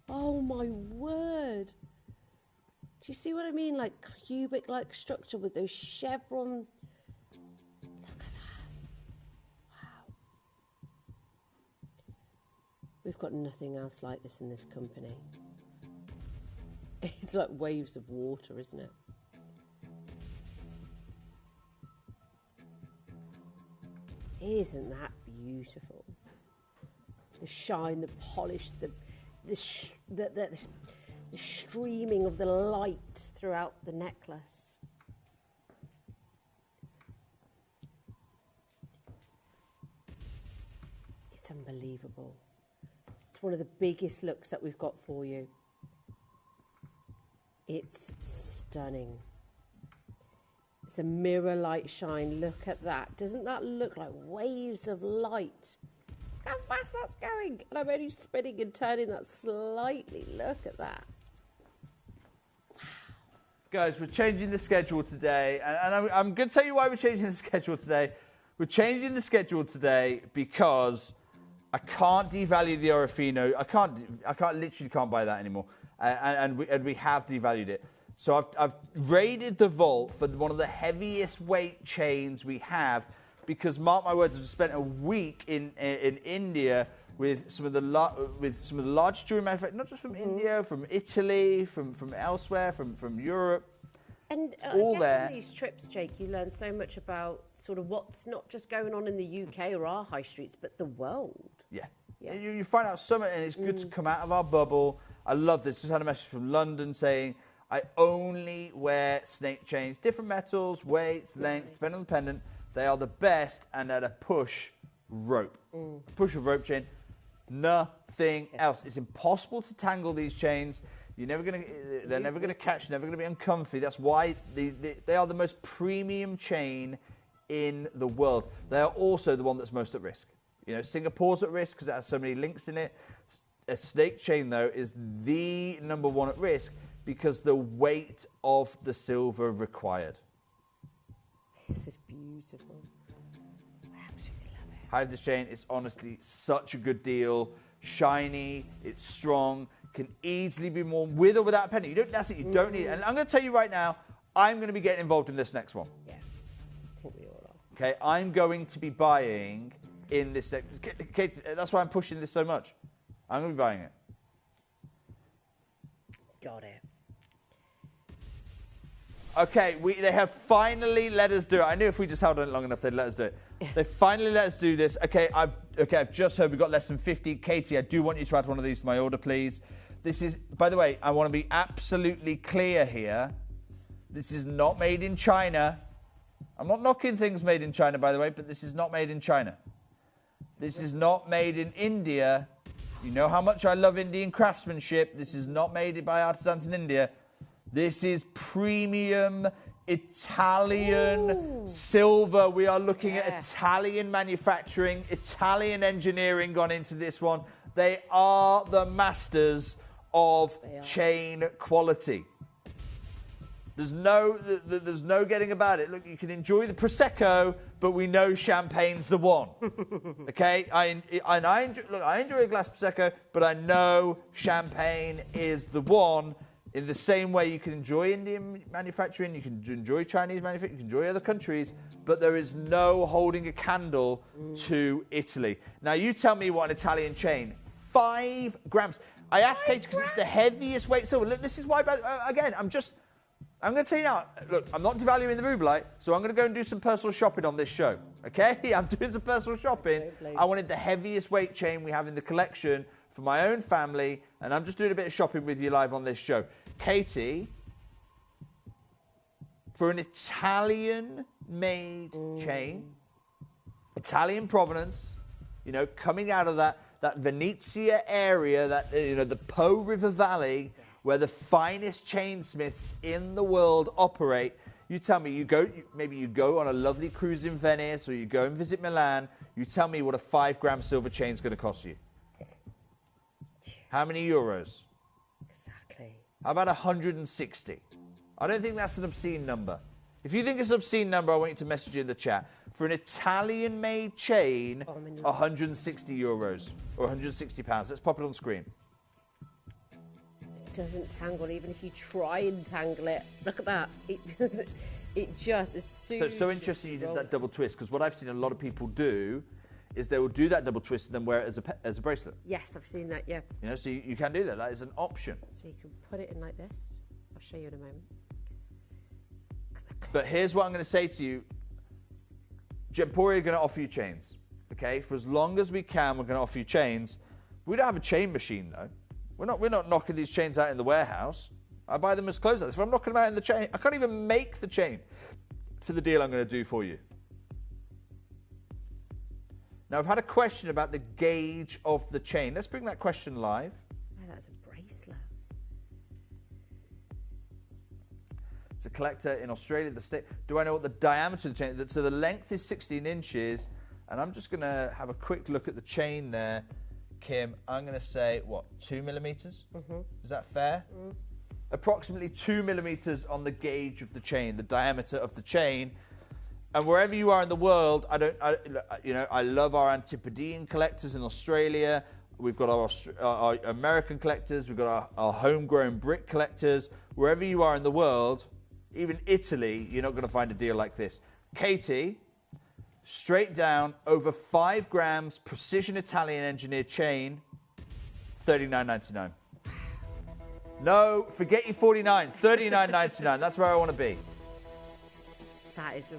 Oh my word. Do you see what I mean? Like cubic-like structure with those chevron. Look at that. Wow. We've got nothing else like this in this company. It's like waves of water, isn't it? Isn't that beautiful? The shine, the polish, the streaming of the light throughout the necklace. It's unbelievable. It's one of the biggest looks that we've got for you. It's stunning. It's a mirror light shine. Look at that. Doesn't that look like waves of light? How fast that's going. And I'm only spinning and turning that slightly. Look at that. Guys, we're changing the schedule today. And I'm going to tell you why we're changing the schedule today. We're changing the schedule today because I can't devalue the Orofino. I literally can't buy that anymore. And we have devalued it. So I've raided the vault for one of the heaviest weight chains we have, because mark my words, I've spent a week in India with some of the large jewelry manufacturers, not just from India, from Italy, from elsewhere, from Europe. And all I guess there. on these trips, Jake, you learn so much about sort of what's not just going on in the UK or our high streets, but the world. Yeah. Yeah. You find out so much, and it's good to come out of our bubble. I love this. Just had a message from London saying, I only wear snake chains, different metals, weights, lengths, depending on the pendant. They are the best, and at a push, rope. A push of rope chain, nothing else. It's impossible to tangle these chains. They're never going to catch, never going to be uncomfy. That's why they are the most premium chain in the world. They are also the one that's most at risk. Singapore's at risk because it has so many links in it. A snake chain, though, is the number one at risk because the weight of the silver required. This is beautiful. I absolutely love it. Hide this chain. It's honestly such a good deal. Shiny, it's strong, can easily be worn with or without a penny. That's it, you don't need it. And I'm going to tell you right now, I'm going to be getting involved in this next one. Yeah, I think we all are. Okay, I'm going to be buying in this. Kate, that's why I'm pushing this so much. I'm going to be buying it. Got it. Okay, they have finally let us do it. I knew if we just held on it long enough, they'd let us do it. They finally let us do this. Okay, I've just heard we've got less than 50. Katie, I do want you to add one of these to my order, please. This is, by the way, I want to be absolutely clear here. This is not made in China. I'm not knocking things made in China, by the way, but this is not made in China. This is not made in India. You know how much I love Indian craftsmanship. This is not made by artisans in India. This is premium Italian silver. We are looking at Italian manufacturing, Italian engineering gone into this one. They are the masters of chain quality. There's no getting about it. Look, you can enjoy the Prosecco, but we know champagne's the one. Okay? I enjoy a glass of Prosecco, but I know champagne is the one. In the same way you can enjoy Indian manufacturing, you can enjoy Chinese manufacturing, you can enjoy other countries, but there is no holding a candle to Italy. Now, you tell me what an Italian chain, 5 grams. I asked Katie because it's the heaviest weight silver. Look, this is why, again, I'm going to tell you now, look, I'm not devaluing the rublite, so I'm going to go and do some personal shopping on this show, okay? I'm doing some personal shopping. I wanted the heaviest weight chain we have in the collection for my own family, and I'm just doing a bit of shopping with you live on this show. Katie, for an Italian-made chain, Italian provenance, coming out of that Venezia area, the Po River Valley, where the finest chainsmiths in the world operate. You tell me, maybe you go on a lovely cruise in Venice, or you go and visit Milan. You tell me what a 5-gram silver chain is going to cost you. How many euros? Exactly. How about 160? I don't think that's an obscene number. If you think it's an obscene number, I want you to message you in the chat. For an Italian-made chain, 160 euros or 160 pounds. Let's pop it on screen. It doesn't tangle even if you try and tangle it. Look at that. It just is so interesting you did that double twist, because what I've seen a lot of people do is they will do that double twist and then wear it as a bracelet. Yes, I've seen that, yeah. So you can do that. That is an option. So you can put it in like this. I'll show you in a moment. But here's what I'm going to say to you. Gemporia are going to offer you chains, okay? For as long as we can, we're going to offer you chains. We don't have a chain machine, though. We're not knocking these chains out in the warehouse. I buy them as closeouts. If I'm knocking them out in the chain, I can't even make the chain for the deal I'm going to do for you. Now, I've had a question about the gauge of the chain. Let's bring that question live. Oh, that's a bracelet. It's a collector in Australia. Do I know what the diameter of the chain is? So the length is 16 inches. And I'm just going to have a quick look at the chain there. Kim, I'm going to say, what, 2 millimeters? Mm-hmm. Is that fair? Mm. Approximately 2 millimeters on the gauge of the chain, the diameter of the chain. And wherever you are in the world, I love our Antipodean collectors in Australia. We've got our American collectors. We've got our homegrown brick collectors. Wherever you are in the world, even Italy, you're not going to find a deal like this. Katie, straight down, over 5 grams, precision Italian engineered chain, $39.99. No, forget your 49, $39.99. That's where I want to be. That is,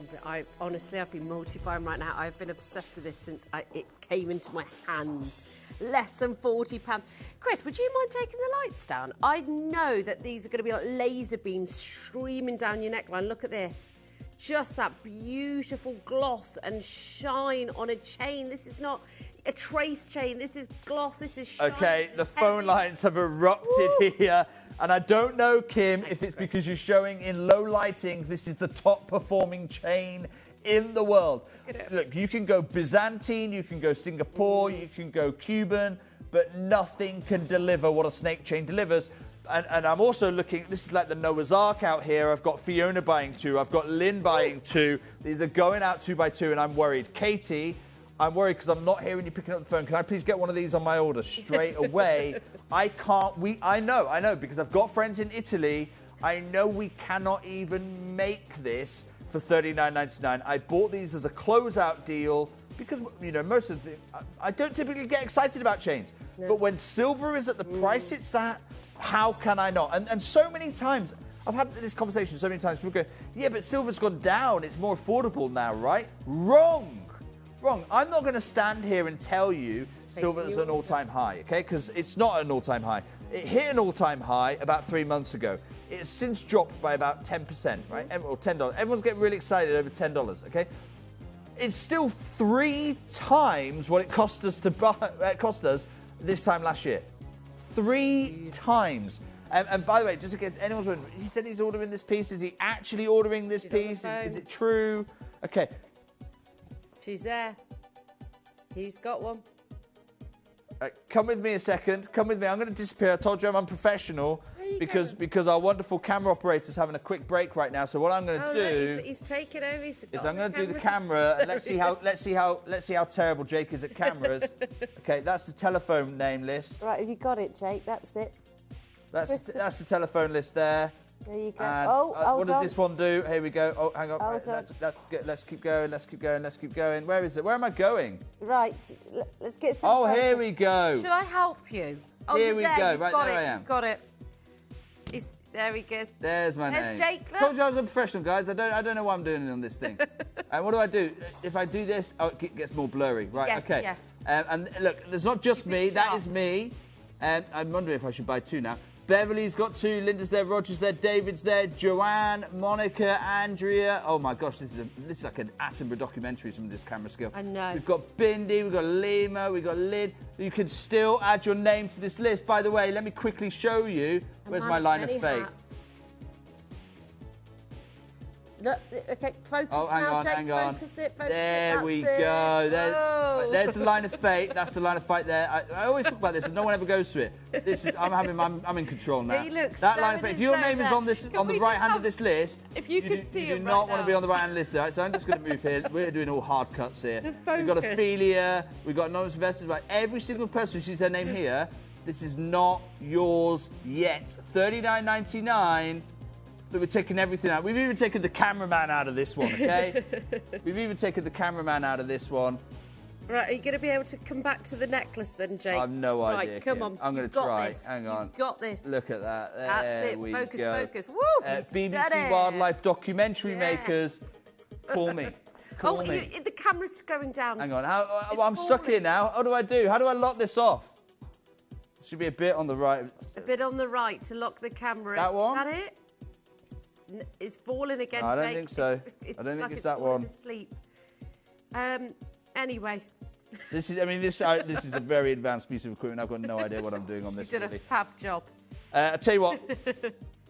honestly, I've been multiplying right now. I've been obsessed with this since it came into my hands. Less than £40. Chris, would you mind taking the lights down? I know that these are going to be like laser beams streaming down your neckline. Look at this. Just that beautiful gloss and shine on a chain. This is not a trace chain. This is gloss. This is shine. Okay, the phone lines have erupted here. And I don't know, Kim, if it's because you're showing in low lighting, this is the top performing chain in the world. Look, you can go Byzantine, you can go Singapore, you can go Cuban, but nothing can deliver what a snake chain delivers. And I'm also looking, this is like the Noah's Ark out here. I've got Fiona buying 2. I've got Lynn buying 2. These are going out 2 by 2, and I'm worried. Katie, I'm worried because I'm not hearing you picking up the phone. Can I please get one of these on my order straight away? I can't. I know, because I've got friends in Italy. I know we cannot even make this for $39.99. I bought these as a closeout deal because, most of the I don't typically get excited about chains. No. But when silver is at the price it's at, how can I not? And so many times, I've had this conversation so many times, people go, yeah, but silver's gone down. It's more affordable now, right? Wrong. I'm not going to stand here and tell you silver is an all-time high, okay? Because it's not an all-time high. It hit an all-time high about 3 months ago. It's since dropped by about 10%, right? Or $10. Everyone's getting really excited over $10, okay? It's still 3 times what it cost us to buy. It cost us this time last year. 3 times. And by the way, just in case anyone's wondering, he said he's ordering this piece. Is he actually ordering this piece? Is it true? Okay. She's there. He's got one. Come with me a second. Come with me. I'm going to disappear. I told you I'm unprofessional because our wonderful camera operator's having a quick break right now. So what I'm going to do no, he's taking over. Is I'm going to do the camera and let's see how terrible Jake is at cameras. Okay, that's the telephone name list. Right, have you got it, Jake? That's it. That's the telephone list there. There you go. And, what does this one do? Here we go. Oh, hang on. Let's keep going. Let's keep going. Where is it? Where am I going? Right. Let's get some. Oh, here we go. Should I help you? Oh, here we go. Right there I am. Got it. There he goes. There's my name. There's Jake. Told you I was a professional, guys. I don't know what I'm doing on this thing. And what do I do? If I do this, it gets more blurry. Right. Yes, okay. Yeah. And look, there's not just me. That is me. And I'm wondering if I should buy 2 now. Beverly's got 2, Linda's there, Roger's there, David's there, Joanne, Monica, Andrea. Oh my gosh, this is like an Attenborough documentary, some of this camera skill. I know. We've got Bindi, we've got Lima, we've got Lyd. You can still add your name to this list. By the way, let me quickly show you. Where's my line of fate? Look, okay, focus hang now, on, Jake. hang on. Focus it. There we go. There's the line of fate. That's the line of fate there. I always talk about this, and no one ever goes to it. I'm in control now. He looks that so line of fate. If your name is on the right hand of this list, if you could see you do not want to be on the right hand list. Right? So I'm just going to move here. We're doing all hard cuts here. We've got Ophelia. We've got anonymous investors. Right? Every single person who sees their name here, this is not yours yet. $39.99. But we're taking everything out. We've even taken the cameraman out of this one, okay? We've even taken the cameraman out of this one. Right, are you going to be able to come back to the necklace then, Jake? I have no idea. Right, come on. I'm going to try. This. Hang on. You've got this. Look at that. There That's it. we Focus, go. focus. Woo! BBC Wildlife documentary makers, call me. Call me. The camera's going down. Hang on. I'm stuck here now. How do I do? How do I lock this off? There should be a bit on the right. A bit on the right to lock the camera. That one? Is that it? It's falling again, No, I don't Jake. think so. It's I don't think like it's that falling one. Asleep. Anyway. This is. I mean, this is a very advanced piece of equipment. I've got no idea what I'm doing on this. You did a fab job. I'll tell you what,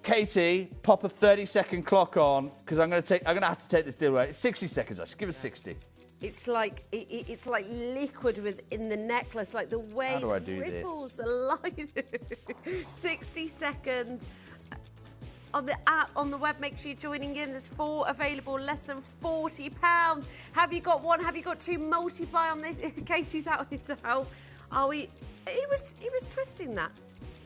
Katie, pop a 30-second clock on because I'm going to have to take this deal away. 60 seconds. Let's give it 60. It's like it's like liquid within the necklace, like the way How do I do ripples, the light. 60 seconds. On the app, on the web, make sure you're joining in. There's 4 available, less than £40. Have you got one? Have you got 2? Multiply on this. Katie's out here to help. Are we? He was twisting that.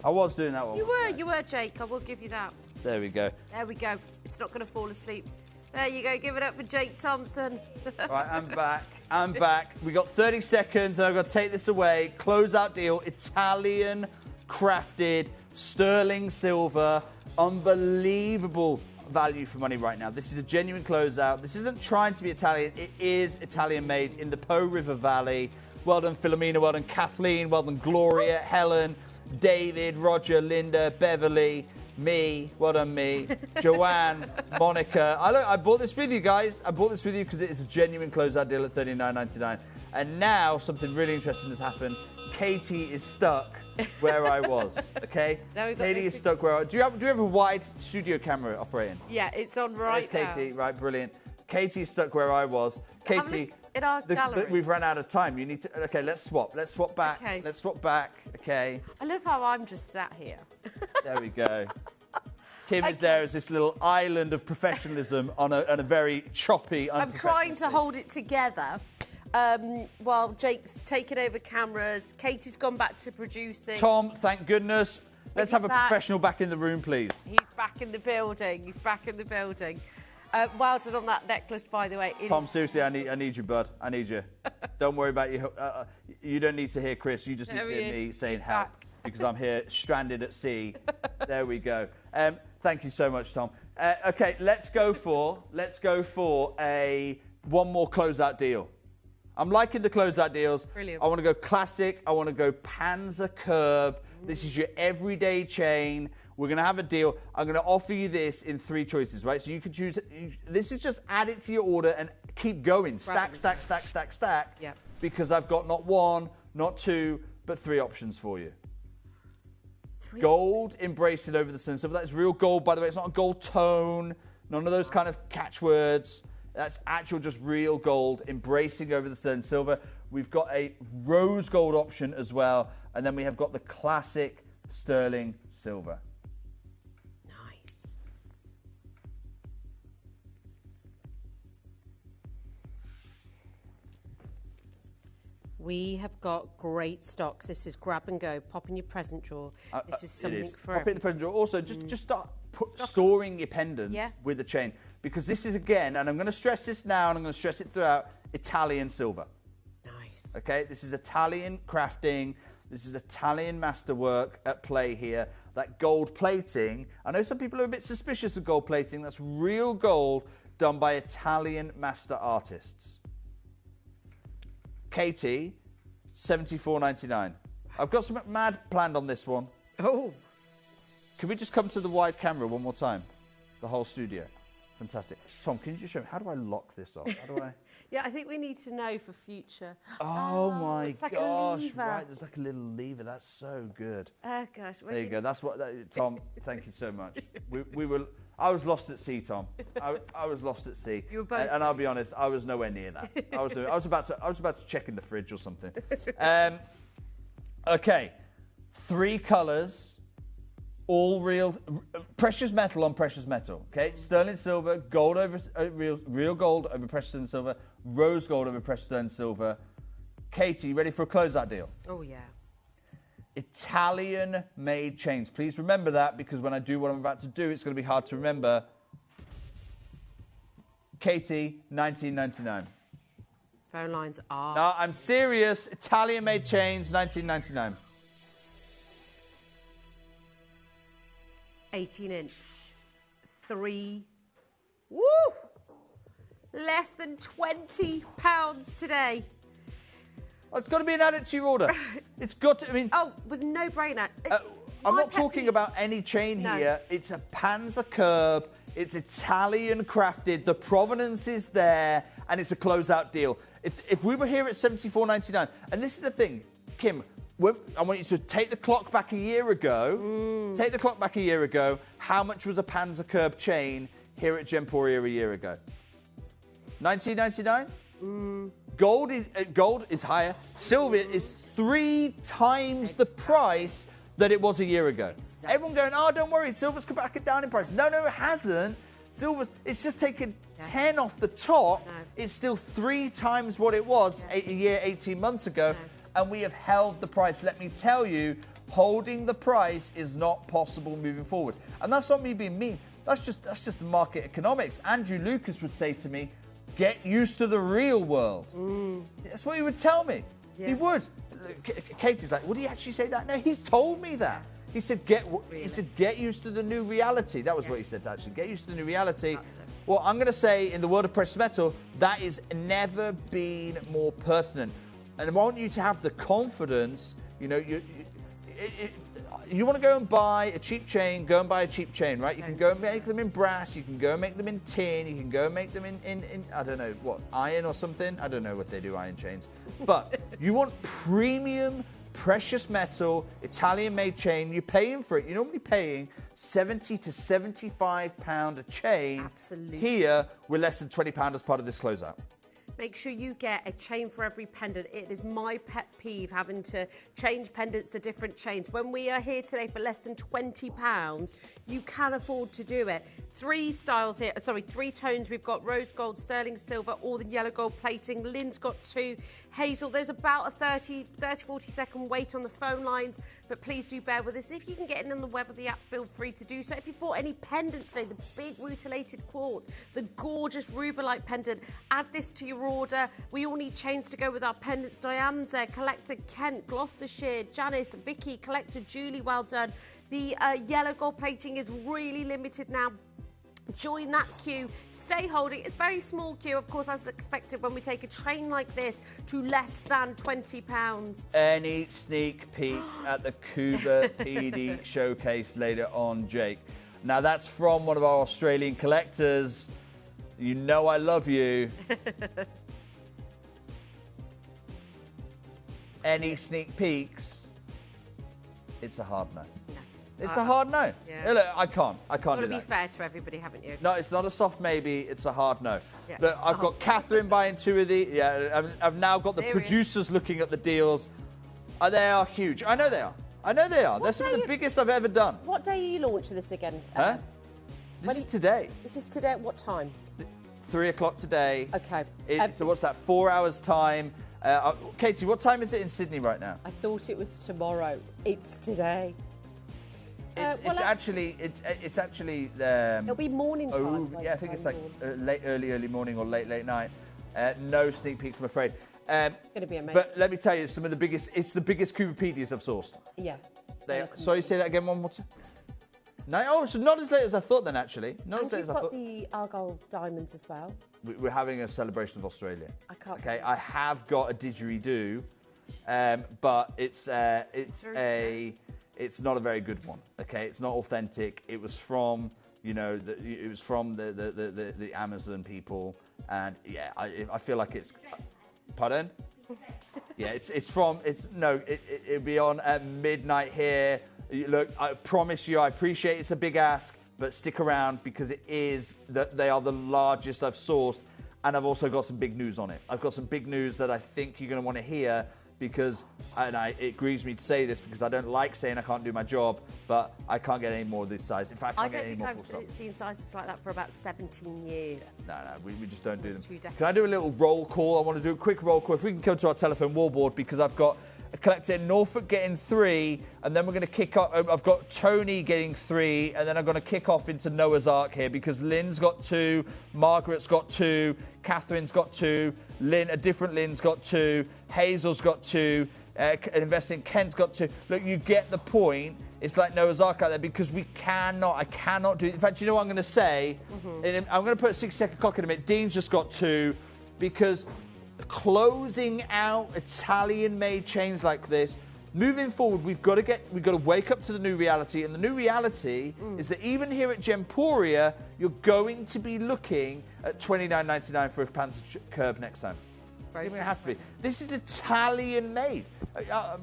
I was doing that one. You were, Jake. I will give you that. There we go. There we go. It's not going to fall asleep. There you go. Give it up for Jake Thompson. Right, I'm back. We got 30 seconds, and I've got to take this away. Closeout deal, Italian crafted sterling silver, unbelievable value for money right now. This is a genuine closeout. This isn't trying to be Italian. It is Italian made in the Po River Valley. Well done, Philomena. Well done, Kathleen. Well done, Gloria, Helen, David, Roger, Linda, Beverly, me. Well done, me. Joanne, Monica. I bought this with you, guys. I bought this with you because it is a genuine closeout deal at $39.99. And now something really interesting has happened. Katie is stuck where I was. Okay, Katie is stuck where I. Do you have a wide studio camera operating? Yeah, it's on right There's now. Katie, right, brilliant. Katie is stuck where I was. Katie, in our gallery. We've run out of time. You need to. Okay, let's swap. Let's swap back. Okay. Let's swap back. Okay. I love how I'm just sat here. There we go. Kim is there as this little island of professionalism on a very choppy. I'm trying to hold it together. While Jake's taken over cameras, Katie's gone back to producing. Tom, thank goodness. Let's have a professional back in the room, please. He's back in the building. He's back in the building. Well done on that necklace, by the way. Tom, seriously, I need you, bud. I need you. Don't worry about you. You don't need to hear Chris. You just need to hear me saying help because I'm here stranded at sea. There we go. Thank you so much, Tom. Okay, let's go for one more closeout deal. I'm liking the closeout deals. Brilliant. I want to go classic. I want to go Panzer Curb. This is your everyday chain. We're going to have a deal. I'm going to offer you this in 3 choices, right? So you can choose. This is just add it to your order and keep going. Stack, stack, stack, stack, stack. Yeah. Because I've got not 1, not 2, but 3 options for you. Gold embraced over the sun silver. That's real gold, by the way. It's not a gold tone. None of those kind of catchwords. That's actual, just real gold embracing over the sterling silver. We've got a rose gold option as well, and then we have got the classic sterling silver. Nice. We have got great stocks. This is grab and go. Pop in your present drawer. This is something for Pop it in the present drawer. Also, just start storing your pendants with the chain. Because this is, again, and I'm going to stress this now and I'm going to stress it throughout, Italian silver. Nice. Okay, this is Italian crafting. This is Italian masterwork at play here. That gold plating, I know some people are a bit suspicious of gold plating. That's real gold done by Italian master artists. Katie, $74.99. I've got something mad planned on this one. Oh. Can we just come to the wide camera one more time? The whole studio. Fantastic. Tom, can you just show me, how do I lock this off? How do I... Yeah, I think we need to know for future. Oh my it's like gosh, a lever. right, there's like a little lever. That's so good. Oh, gosh. There you go. That's what, Tom, thank you so much. I was lost at sea, Tom. I was lost at sea. You were both. And I'll be honest, I was nowhere near that. I was about to check in the fridge or something. Okay, 3 colours. All real, precious metal on precious metal, okay? Sterling silver, gold over, real gold over precious sterling silver, rose gold over precious sterling silver. Katie, you ready for a closeout deal? Oh, yeah. Italian-made chains. Please remember that, because when I do what I'm about to do, it's going to be hard to remember. Katie, $19.99. Phone lines are... No, I'm serious. Italian-made chains, $19.99. 18-inch. 3. Woo! less than £20 today. Oh, it's got to be an added to your order. It's got to, I mean... Oh, with no brainer. I'm not talking about any chain here. It's a Panzer curb. It's Italian crafted. The provenance is there, and it's a closeout deal. If we were here at $74.99, and this is the thing, Kim, I want you to take the clock back a year ago. Take the clock back a year ago. How much was a Panzer curb chain here at Gemporia a year ago? $19.99? Gold is higher. Silver is 3 times the price that it was a year ago. Exactly. Everyone going, oh, don't worry, silver's come back down in price. No, it hasn't. Silver, it's just taken 10 off the top. No. It's still 3 times what it was a year, 18 months ago. No. And we have held the price. Let me tell you, holding the price is not possible moving forward. And that's not me being mean. That's just the market economics. Andrew Lucas would say to me, get used to the real world. That's what he would tell me. Yeah. He would. Katie's like, would he actually say that? No, he's told me that. He said, get used to the new reality. That was what he said, actually. Get used to the new reality. Well, I'm going to say, in the world of precious metal, that has never been more pertinent. And I want you to have the confidence, you know, you want to go and buy a cheap chain, go and buy a cheap chain, right? You can go and make them in brass, you can go and make them in tin, you can go and make them in I don't know, what, iron or something? I don't know what they do, iron chains. But you want premium, precious metal, Italian-made chain, you're paying for it. You're normally paying £70 to £75 a chain. Absolutely. Here, we're less than £20 as part of this closeout. Make sure you get a chain for every pendant. It is my pet peeve having to change pendants to different chains. When we are here today for less than £20, you can afford to do it. 3 styles here, 3 tones. We've got rose gold, sterling silver, all the yellow gold plating. Lynn's got 2. Hazel, there's about a 40 second wait on the phone lines, but please do bear with us. If you can get in on the web of the app, feel free to do so. If you bought any pendants today, the big rutilated quartz, the gorgeous rubellite pendant, add this to your order. We all need chains to go with our pendants. Diane's there, collector Kent, Gloucestershire, Janice, Vicky, collector Julie, well done. The yellow gold plating is really limited now. Join that queue, stay holding. It's a very small queue, of course, as expected when we take a train like this to less than £20. Any sneak peeks at the Cuba PD showcase later on, Jake? Now, that's from one of our Australian collectors. You know I love you. Any sneak peeks? It's a hard no. It's a hard no. Yeah. Look, I can't do that. You've got to be fair to everybody, haven't you? No, it's not a soft maybe. It's a hard no. Yeah. Look, I've got Catherine buying 2 of these. Yeah, I've now got the producers looking at the deals. They are huge. I know they are. They're some of the biggest I've ever done. What day are you launching this again? Huh? This is today. This is today at what time? 3 o'clock today. Okay. So what's that? 4 hours time. Katie, what time is it in Sydney right now? I thought it was tomorrow. It's today. It's actually. It'll be morning time. Yeah, I think it's like early morning or late night. No sneak peeks, I'm afraid. It's going to be amazing. But let me tell you, some of the biggest. It's the biggest Cubapedias I've sourced. Yeah. Sorry, say that again one more time. No, oh, so not as late as I thought then, actually. Not as late as I thought. You've got the Argyle diamonds as well. We're having a celebration of Australia. I can't. Okay, I have got a didgeridoo, but it's not a very good one. Okay, it's not authentic. It was from, you know, the Amazon people, and yeah, I feel like it's. Pardon? Yeah, it'll be on at midnight here. Look, I promise you, I appreciate it's a big ask, but stick around because they are the largest I've sourced, and I've also got some big news on it. I've got some big news that I think you're going to want to hear because, it grieves me to say this because I don't like saying I can't do my job, but I can't get any more of this size. In fact, I can't get any more. I don't think I've seen sizes like that for about 17 years. No, we just don't do them. Can I do a little roll call? I want to do a quick roll call. If we can come to our telephone wallboard because I've got a collector in Norfolk getting 3, and then we're going to kick off. I've got Tony getting 3, and then I'm going to kick off into Noah's Ark here because Lynn's got 2, Margaret's got 2, Catherine's got 2, a different Lynn's got 2, Hazel's got 2, investing Ken's got 2. Look, you get the point. It's like Noah's Ark out there because I cannot do it. In fact, you know what I'm going to say? I'm going to put a 60-second clock in a minute. Dean's just got 2 because closing out Italian-made chains like this, moving forward, we've got to wake up to the new reality, and the new reality is that even here at Gemporia, you're going to be looking at $29.99 for a panzer curb next time. It have to be. This is Italian-made.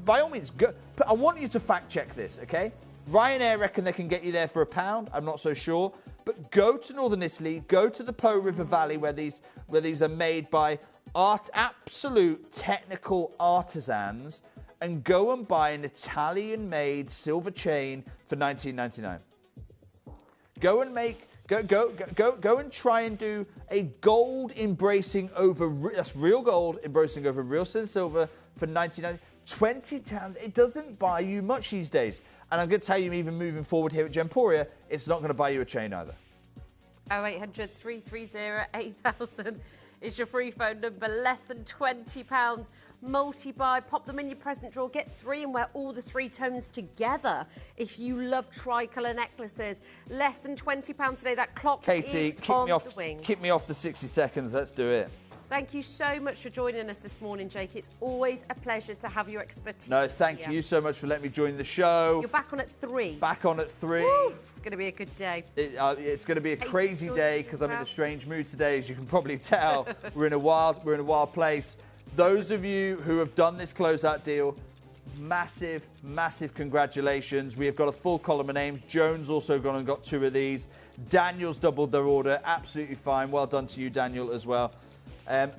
By all means, go. I want you to fact-check this, okay? Ryanair reckon they can get you there for £1. I'm not so sure. But go to northern Italy, go to the Po River Valley where these are made by absolute technical artisans, and go and buy an Italian-made silver chain for $19.99. Go and try and do a gold embracing over, that's real gold embracing over real silver for $19.99. £20, it doesn't buy you much these days. And I'm going to tell you, even moving forward here at Gemporia, it's not going to buy you a chain either. 0800 330 8000 is your free phone number. Less than £20. Multi-buy, pop them in your present drawer, get 3 and wear all the 3 tones together. If you love tricolour necklaces, less than £20 today. That clock Katie, is on the wing. Keep me off the 60 seconds. Let's do it. Thank you so much for joining us this morning, Jake. It's always a pleasure to have your expertise. No, thank you so much for letting me join the show. You're back on at 3. Back on at 3. Woo, it's going to be a good day. It's going to be a crazy day because I'm in a strange mood today, as you can probably tell. We're in a wild place. Those of you who have done this closeout deal, massive congratulations. We have got a full column of names. Joan's also gone and got 2 of these. Daniel's doubled their order. Absolutely fine. Well done to you, Daniel, as well. And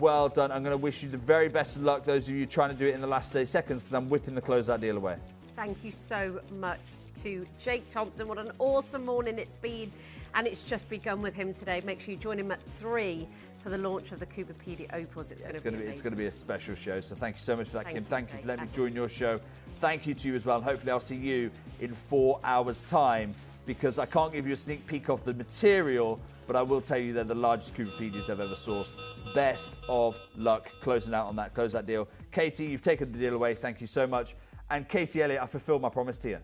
well done. I'm going to wish you the very best of luck, those of you trying to do it in the last 30 seconds, because I'm whipping the closeout deal away. Thank you so much to Jake Thompson. What an awesome morning it's been, and it's just begun with him today. Make sure you join him at 3 for the launch of the Cooperpedia Opals. It's going to be a special show. So thank you so much for that, Kim. Thank you for letting me join your show. Thank you to you as well. And hopefully I'll see you in 4 hours' time, because I can't give you a sneak peek of the material, but I will tell you they're the largest Cooperpedias I've ever sourced. Best of luck closing out on that closeout deal. Katie, you've taken the deal away. Thank you so much. And Katie Elliott, I fulfilled my promise to you.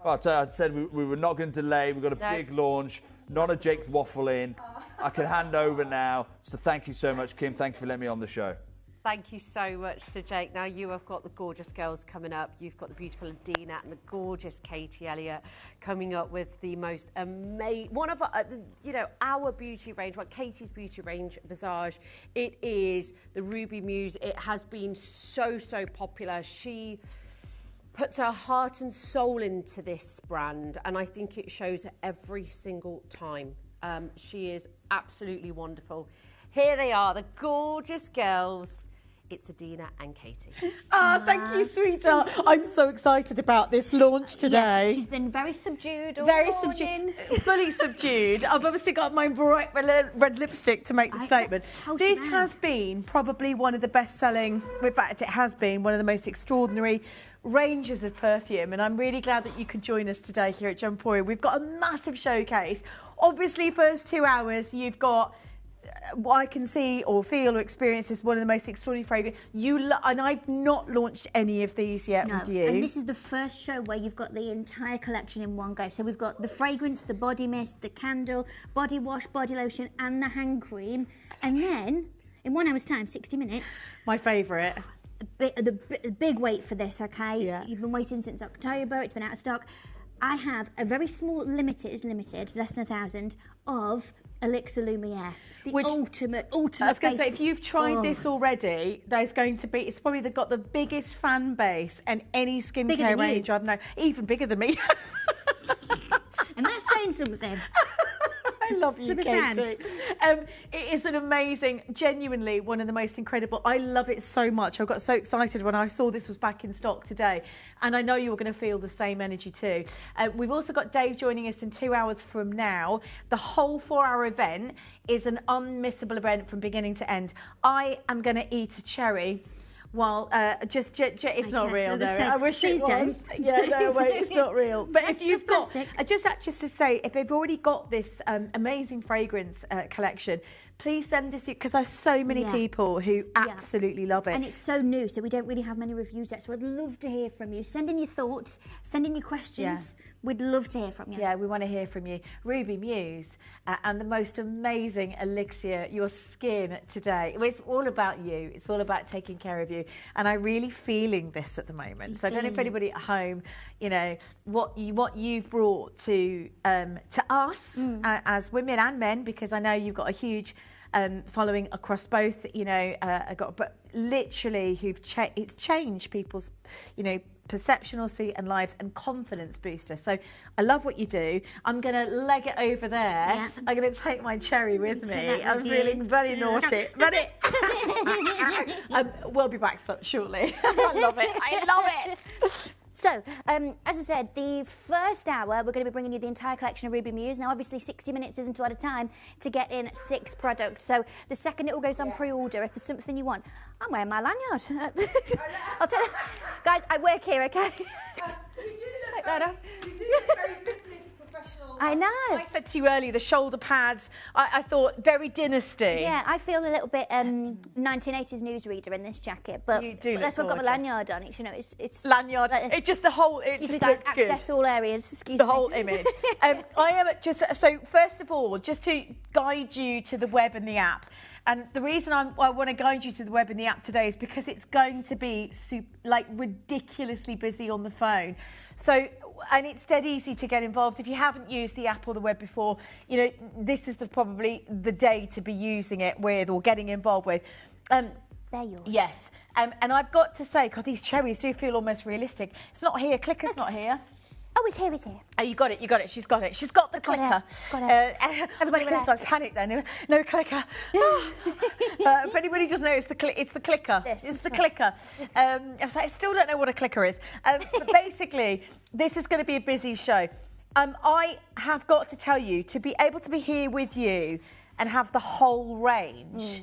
But I said we were not going to delay. We've got a big launch. None of Jake's waffling. I can hand over now. So thank you so much, Kim. Thank you for letting me on the show. Thank you so much to Jake. Now you have got the gorgeous girls coming up. You've got the beautiful Adina and the gorgeous Katie Elliott coming up with the most amazing, one of our, our beauty range, well, Katie's beauty range, Visage. It is the Ruby Muse. It has been so popular. She puts her heart and soul into this brand, and I think it shows every single time. She is absolutely wonderful. Here they are, the gorgeous girls. It's Adina and Katie. Thank you, sweetheart. I'm so excited about this launch today. Yes, she's been very subdued all morning. Subdued. Fully subdued. I've obviously got my bright red lipstick to make the statement. This has been probably one of the best-selling, in fact, it has been one of the most extraordinary ranges of perfume, and I'm really glad that you could join us today here at Gemporia. We've got a massive showcase. Obviously, first 2 hours, you've got what I can see or feel or experience is one of the most extraordinary fragrances. And I've not launched any of these yet with you. And this is the first show where you've got the entire collection in one go. So we've got the fragrance, the body mist, the candle, body wash, body lotion, and the hand cream. And then, in 1 hour's time, 60 minutes. My favourite. The big wait for this, okay? Yeah. You've been waiting since October. It's been out of stock. I have a very small, limited, less than 1,000, of Elixir Lumiere. The ultimate I was going to say, if you've tried this already, there's going to be, it's probably got the biggest fan base and any skincare range I've known. Even bigger than me. And that's saying something. I love you, Katie. It is an amazing, genuinely one of the most incredible. I love it so much. I got so excited when I saw this was back in stock today. And I know you're going to feel the same energy too. We've also got Dave joining us in 2 hours from now. The whole 4-hour event is an unmissable event from beginning to end. I am going to eat a cherry. Well, it's not real, though. I wish it was. Yeah, no, wait, it's not real. But if you've got, just to say, if they've already got this amazing fragrance collection, please send us, because there's so many people who absolutely love it. And it's so new, so we don't really have many reviews yet. So I'd love to hear from you. Send in your thoughts, send in your questions. We'd love to hear from you. Yeah, we want to hear from you. Ruby Muse and the most amazing elixir, your skin today. It's all about you. It's all about taking care of you. And I'm really feeling this at the moment. So I don't know if anybody at home, you know, what you've brought to us as women and men, because I know you've got a huge following across both, you know, but literally it's changed people's, you know, perception or see and lives and confidence booster. So I love what you do. I'm going to leg it over there. Yeah. I'm going to take my cherry with me. I'm feeling very naughty. But we'll be back shortly. I love it. I love it. So, as I said, the first hour, we're going to be bringing you the entire collection of Ruby Muse. Now, obviously, 60 minutes isn't a lot of time to get in 6 products. So, the second it all goes on pre-order, if there's something you want, I'm wearing my lanyard. I'll tell you. Guys, I work here, okay? Take that off. You do look very business professional. I know. I said to you earlier, the shoulder pads, I thought very dynasty. Yeah, I feel a little bit 1980s newsreader in this jacket, but you do that's why I've got my lanyard on. It's, you know, it's lanyard. It's just the whole. Excuse me, guys. Access all areas. Excuse the me. whole image. I am just so. First of all, just to guide you to the web and the app. And the reason I want to guide you to the web and the app today is because it's going to be ridiculously busy on the phone. So, and it's dead easy to get involved. If you haven't used the app or the web before, you know, this is probably the day to be using it with or getting involved with. There you are. Yes. And I've got to say, God, these cherries do feel almost realistic. It's not here. Clicker's not here. Oh, it's here, it's here. Oh, you got it, She's got it. She's got the clicker. Got it. Everybody relax. I panicked then. No clicker. If anybody doesn't know, it's the clicker. It's the clicker. I was like, I still don't know what a clicker is. But basically, this is going to be a busy show. I have got to tell you, to be able to be here with you and have the whole range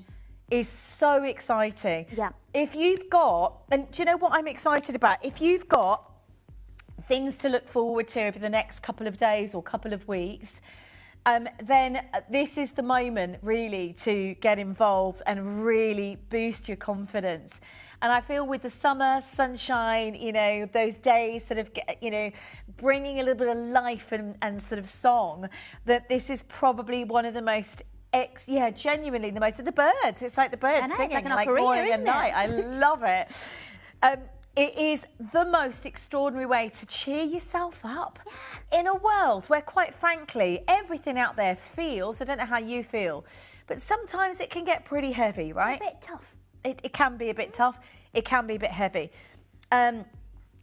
is so exciting. Yeah. If you've got, and do you know what I'm excited about? If you've got things to look forward to over the next couple of days or couple of weeks, then this is the moment really to get involved and really boost your confidence. And I feel with the summer sunshine, you know, those days sort of, you know, bringing a little bit of life and sort of song, that this is probably one of the most genuinely the most of the birds. It's like the birds singing like morning and night. I love it. It is the most extraordinary way to cheer yourself up in a world where, quite frankly, everything out there feels, I don't know how you feel, but sometimes it can get pretty heavy, right? A bit tough. It can be a bit tough. It can be a bit heavy.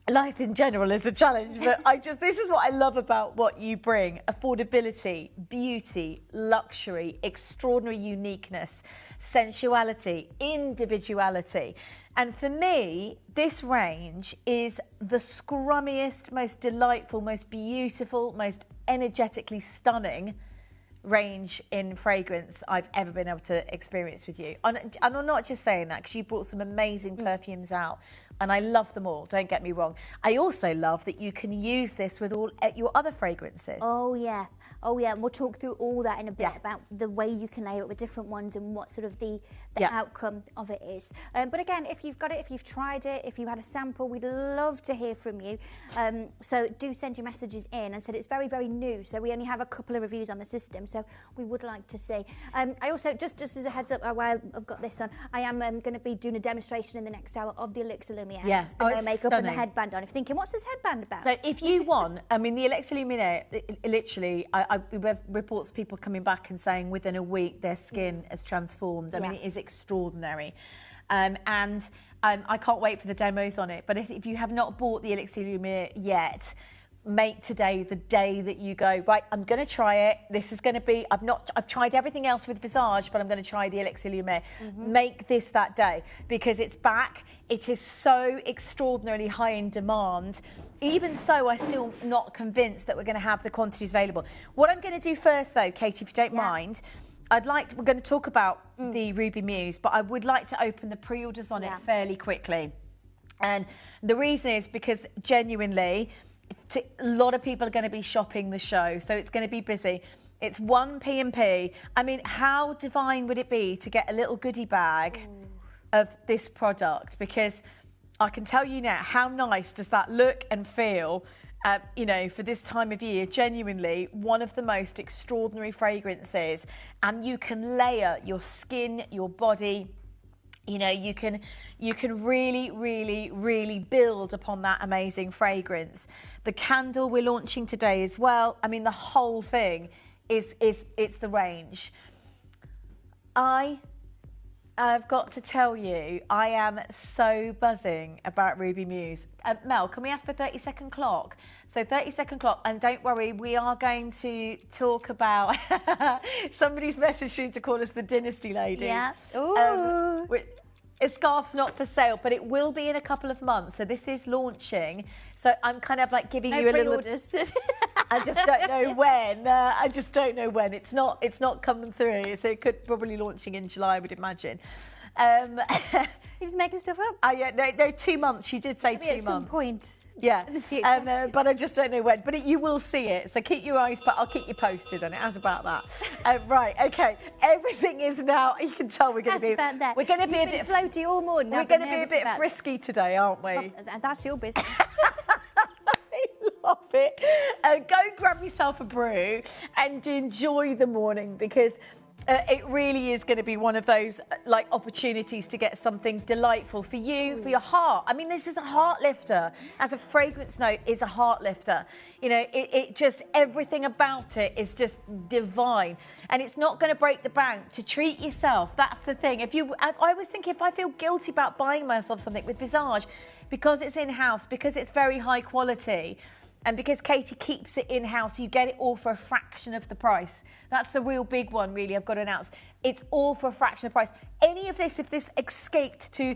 Life in general is a challenge, but this is what I love about what you bring: affordability, beauty, luxury, extraordinary uniqueness, sensuality, individuality. And for me, this range is the scrummiest, most delightful, most beautiful, most energetically stunning range in fragrance I've ever been able to experience with you. And I'm not just saying that because you brought some amazing perfumes out, and I love them all, don't get me wrong. I also love that you can use this with all your other fragrances. Oh yeah, and we'll talk through all that in a bit about the way you can layer it with different ones and what sort of the outcome of it is. But again, if you've got it, if you've tried it, if you had a sample, we'd love to hear from you. So do send your messages in. I said it's very, very new, so we only have a couple of reviews on the system, so we would like to see. I also, just as a heads up, while I've got this on, I am going to be doing a demonstration in the next hour of the Elixir Lumiere. Yeah, the makeup and the headband on. If you're thinking, what's this headband about? So if you want, I mean, the Elixir Lumiere, literally, we have reports of people coming back and saying within a week their skin has transformed. I mean, it is extraordinary. And I can't wait for the demos on it. But if you have not bought the Elixir Lumiere yet, make today the day that you go, right, I'm going to try it. This is going to be, I've tried everything else with Visage, but I'm going to try the Elixir Lumiere. Make this that day, because it's back. It is so extraordinarily high in demand. Even so, I'm still not convinced that we're going to have the quantities available. What I'm going to do first, though, Katie, if you don't mind, we're going to talk about the Ruby Muse, but I would like to open the pre-orders on it fairly quickly. And the reason is because genuinely, a lot of people are going to be shopping the show, so it's going to be busy. It's 1 P&P. I mean, how divine would it be to get a little goodie bag of this product? Because I can tell you now, how nice does that look and feel? You know, for this time of year, genuinely one of the most extraordinary fragrances, and you can layer your skin, your body. You know, you can really, really, really build upon that amazing fragrance. The candle we're launching today as well. I mean, the whole thing it's the range. I've got to tell you, I am so buzzing about Ruby Muse. Mel, can we ask for 30-second clock? So 30-second clock, and don't worry, we are going to talk about... Somebody's messaged you to call us the Dynasty Lady. Yeah. Ooh. A scarf's not for sale, but it will be in a couple of months. So this is launching. So I'm kind of like giving you a little... I just don't know when. I just don't know when. It's not coming through. So it could probably launching in July, I would imagine. He's making stuff up. Yeah, no, 2 months. She did say Maybe 2 months. At some point. Yeah, in the future. but I just don't know when. But you will see it, so keep your eyes. But I'll keep you posted on it. How's about that? Right, okay. Everything is now. You can tell we're going to be. We're going to be a bit floaty all morning. We're going to be a bit frisky today, aren't we? Well, that's your business. Love it. Go grab yourself a brew and enjoy the morning, because it really is going to be one of those like opportunities to get something delightful for you, for your heart. I mean, this is a heart lifter. As a fragrance note, is a heart lifter. You know, it just, everything about it is just divine, and it's not going to break the bank to treat yourself. That's the thing. I always think, if I feel guilty about buying myself something with Visage, because it's in-house, because it's very high quality, and because Katie keeps it in-house, you get it all for a fraction of the price. That's the real big one, really, I've got to announce. It's all for a fraction of the price. Any of this, if this escaped to,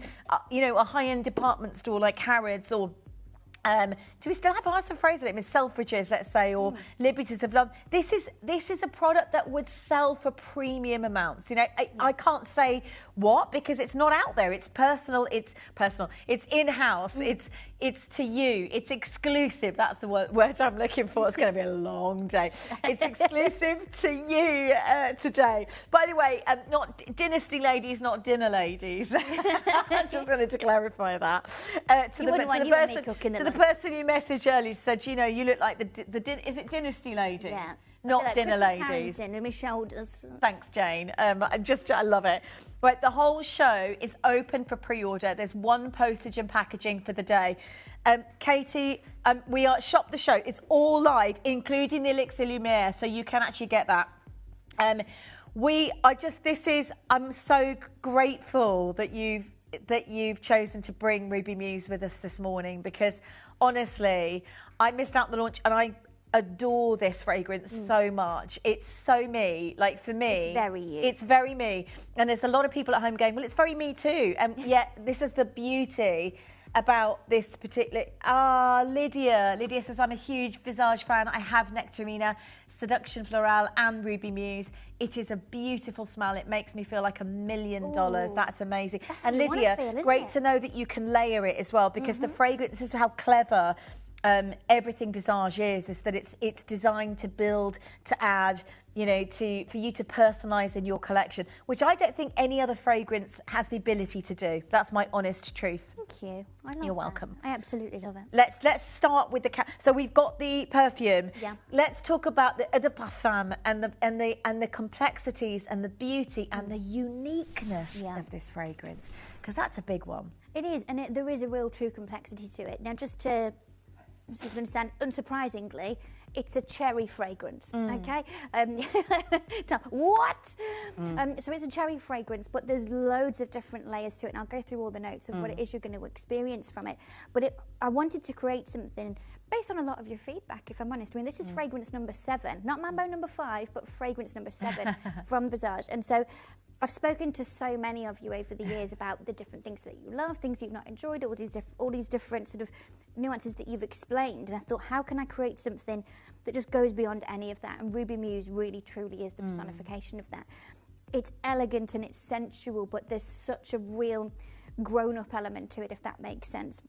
you know, a high-end department store like Harrods, or do we still have Arson Fraser? I mean, Selfridges, let's say, or Liberties of London. This is a product that would sell for premium amounts. You know, I can't say what, because it's not out there. It's personal. It's in-house. It's to you. It's exclusive. That's the word I'm looking for. It's going to be a long day. It's exclusive to you today. By the way, not Dynasty ladies, not dinner ladies. I just wanted to clarify that. To the person you messaged earlier, said, you know, you look like is it Dynasty ladies? Yeah. Not like dinner Crystal ladies. Carrington with my shoulders. Thanks, Jane. I love it. Right, the whole show is open for pre-order. There's 1 postage and packaging for the day. Katie, we are Shop the Show. It's all live, including the Elixir Lumiere, so you can actually get that. I'm so grateful that you've chosen to bring Ruby Muse with us this morning, because honestly, I missed out on the launch, and I adore this fragrance so much. It's so me. Like, for me, it's very you. It's very me. And there's a lot of people at home going, well, it's very me too. And yet this is the beauty about this particular... Lydia says, I'm a huge Visage fan. I have Nectarina, Seduction Floral and Ruby Muse. It is a beautiful smell. It makes me feel like $1 million. That's amazing. That's and Lydia, great to know that you can layer it as well, because the fragrance is how clever everything Visage is that it's designed to build, to add, you know, for you to personalise in your collection, which I don't think any other fragrance has the ability to do. That's my honest truth. Thank you. I love You're welcome. I absolutely love it. Let's start with so we've got the perfume. Yeah. Let's talk about the eau de parfum and the complexities and the beauty and the uniqueness of this fragrance, because that's a big one. It is, and there is a real true complexity to it. Now, just to understand, unsurprisingly, it's a cherry fragrance, okay? What? So it's a cherry fragrance, but there's loads of different layers to it, and I'll go through all the notes of what it is you're going to experience from it. But I wanted to create something based on a lot of your feedback, if I'm honest. I mean, this is fragrance number 7, not Mambo number 5, but fragrance number 7 from Visage. And so I've spoken to so many of you over the years about the different things that you love, things you've not enjoyed, all these different sort of nuances that you've explained. And I thought, how can I create something that just goes beyond any of that? And Ruby Muse really, truly is the personification of that. It's elegant and it's sensual, but there's such a real grown-up element to it, if that makes sense.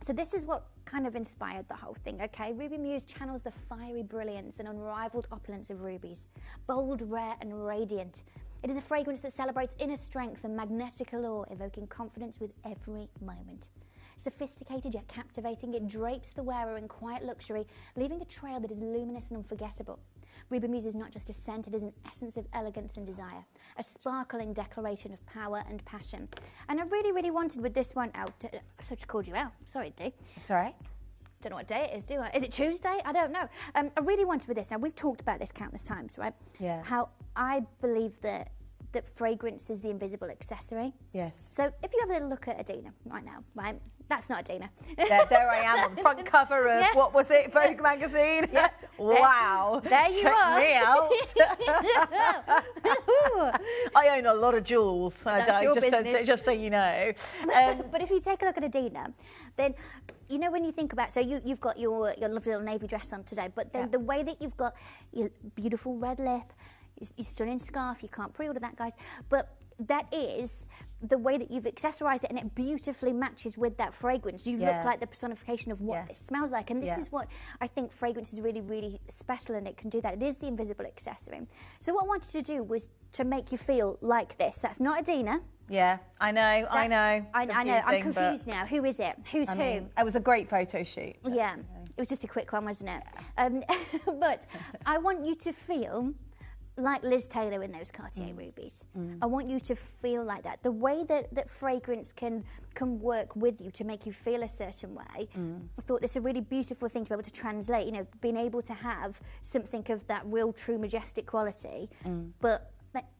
So this is what kind of inspired the whole thing, okay? Ruby Muse channels the fiery brilliance and unrivaled opulence of rubies. Bold, rare and radiant. It is a fragrance that celebrates inner strength and magnetic allure, evoking confidence with every moment. Sophisticated yet captivating, it drapes the wearer in quiet luxury, leaving a trail that is luminous and unforgettable. Ruby Muse is not just a scent, it is an essence of elegance and desire, a sparkling declaration of power and passion. And I really, really wanted with this one out, so I just called you out, sorry Dee. It's all right. Don't know what day it is, do I? Is it Tuesday? I don't know. I really wanted with this, now we've talked about this countless times, right? Yeah. How I believe that fragrance is the invisible accessory. Yes. So if you have a little look at Adina right now, right? That's not Adina. There I am on the front cover of, what was it, Vogue magazine? Yeah. Wow. There you Check are. me out. I own a lot of jewels. That's your business. Just so you know. But if you take a look at Adina, then you know when you think about, so you've got your lovely little navy dress on today, but then the way that you've got your beautiful red lip, your stunning scarf, you can't pre-order that, guys, but that is the way that you've accessorized it, and it beautifully matches with that fragrance. You look like the personification of what it smells like, and this is what I think fragrance is really, really special, and it can do that. It is the invisible accessory. So what I wanted to do was to make you feel like this. That's not Adina. Yeah, I know. I know. I'm confused now. Who is it? Who's who? It was a great photo shoot. Yeah, it was just a quick one, wasn't it? But I want you to feel like Liz Taylor in those Cartier rubies. I want you to feel like that. The way that fragrance can work with you to make you feel a certain way, I thought this is a really beautiful thing to be able to translate, you know, being able to have something of that real, true, majestic quality. But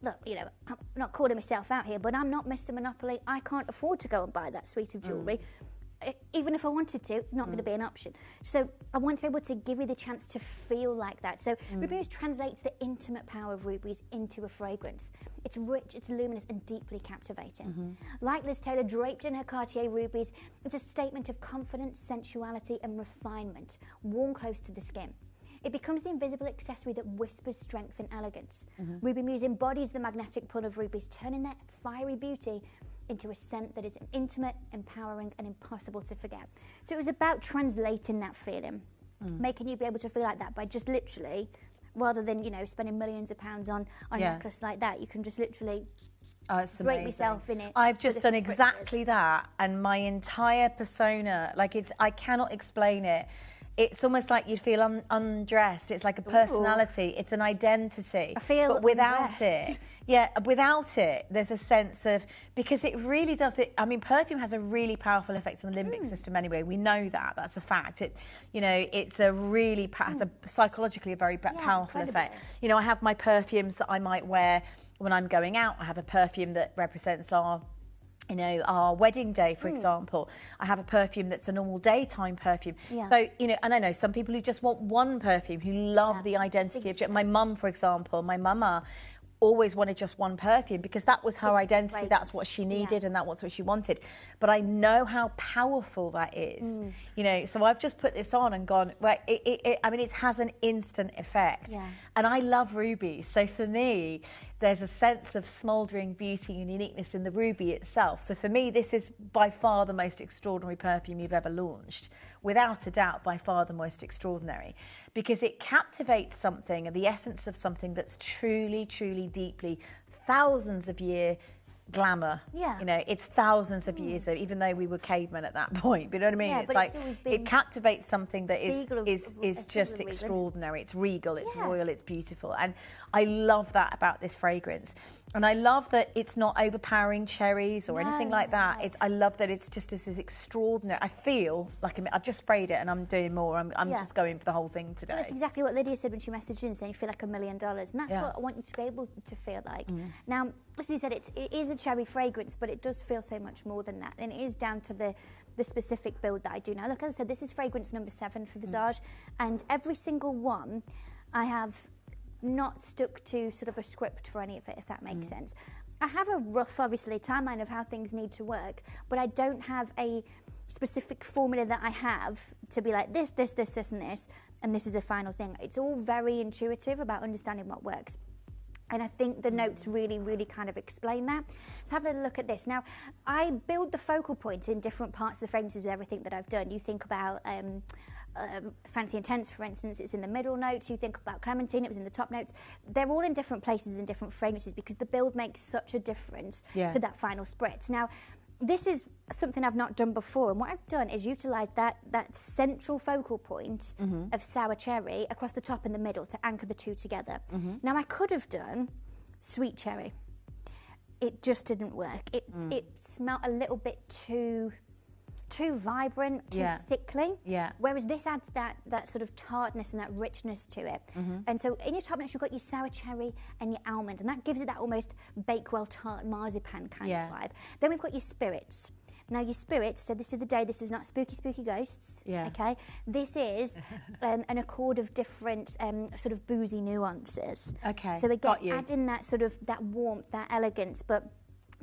look, you know, I'm not calling myself out here, but I'm not Mr. Monopoly. I can't afford to go and buy that suite of jewellery. Even if I wanted to, not going to be an option. So I want to be able to give you the chance to feel like that. So Ruby Muse translates the intimate power of rubies into a fragrance. It's rich, it's luminous and deeply captivating. Like Liz Taylor draped in her Cartier rubies, it's a statement of confidence, sensuality and refinement, worn close to the skin. It becomes the invisible accessory that whispers strength and elegance. Ruby Muse embodies the magnetic pull of rubies, turning their fiery beauty into a scent that is intimate, empowering and impossible to forget. So it was about translating that feeling, making you be able to feel like that by just literally, rather than, you know, spending millions of pounds on a necklace like that, you can just literally drape yourself in it. I've just done exactly that, and my entire persona, like I cannot explain it. It's almost like you'd feel undressed. It's like a personality. It's an identity. I feel but without undressed. without it, there's a sense of, because it really does it. I mean, perfume has a really powerful effect on the limbic system anyway. We know that. That's a fact. It, you know, it's a really has a psychologically a very powerful effect. You know, I have my perfumes that I might wear when I'm going out. I have a perfume that represents our, you know, our wedding day, for example. I have a perfume that's a normal daytime perfume. So, you know, and I know some people who just want one perfume, who love the identity of my mum, for example. My mama always wanted just one perfume because that was her identity, that's what she needed and that was what she wanted. But I know how powerful that is, you know, so I've just put this on and gone, well, I mean, it has an instant effect. And I love rubies, so for me, there's a sense of smouldering beauty and uniqueness in the ruby itself. So for me, this is by far the most extraordinary perfume you've ever launched. Without a doubt, by far the most extraordinary, because it captivates something and the essence of something that's truly, truly, deeply thousands of year glamour. You know, it's thousands of years, even though we were cavemen at that point. You know what I mean? It's like it captivates something that is just extraordinary. It's regal, it's royal, it's beautiful, and I love that about this fragrance. And I love that it's not overpowering cherries or anything like that. I love that it's just this extraordinary. I feel like I've just sprayed it and I'm doing more. I'm just going for the whole thing today. Well, that's exactly what Lydia said when she messaged in, saying you feel like $1 million. And that's what I want you to be able to feel like. Now, as you said, it is a cherry fragrance, but it does feel so much more than that. And it is down to the specific build that I do now. Look, as I said, this is fragrance number 7 for Visage. And every single one I have not stuck to sort of a script for any of it, if that makes sense. I have a rough, obviously, timeline of how things need to work, but I don't have a specific formula that I have to be like this, this, this, this, and this is the final thing. It's all very intuitive about understanding what works. And I think the notes really, really kind of explain that. So have a look at this. Now, I build the focal points in different parts of the fragrances with everything that I've done. You think about Fancy Intense, for instance, it's in the middle notes. You think about Clementine, it was in the top notes. They're all in different places in different fragrances because the build makes such a difference to that final spritz. Now, this is something I've not done before, and what I've done is utilised that central focal point of sour cherry across the top and the middle to anchor the two together. Now, I could have done sweet cherry. It just didn't work. It smelled a little bit too vibrant, too thickly. Whereas this adds that sort of tartness and that richness to it. And so in your top notes, you've got your sour cherry and your almond, and that gives it that almost Bakewell tart marzipan kind of vibe. Then we've got your spirits. Now your spirits, so this is the day, this is not spooky, spooky ghosts, okay? This is an accord of different sort of boozy nuances. Okay, so again, adding that sort of, that warmth, that elegance, but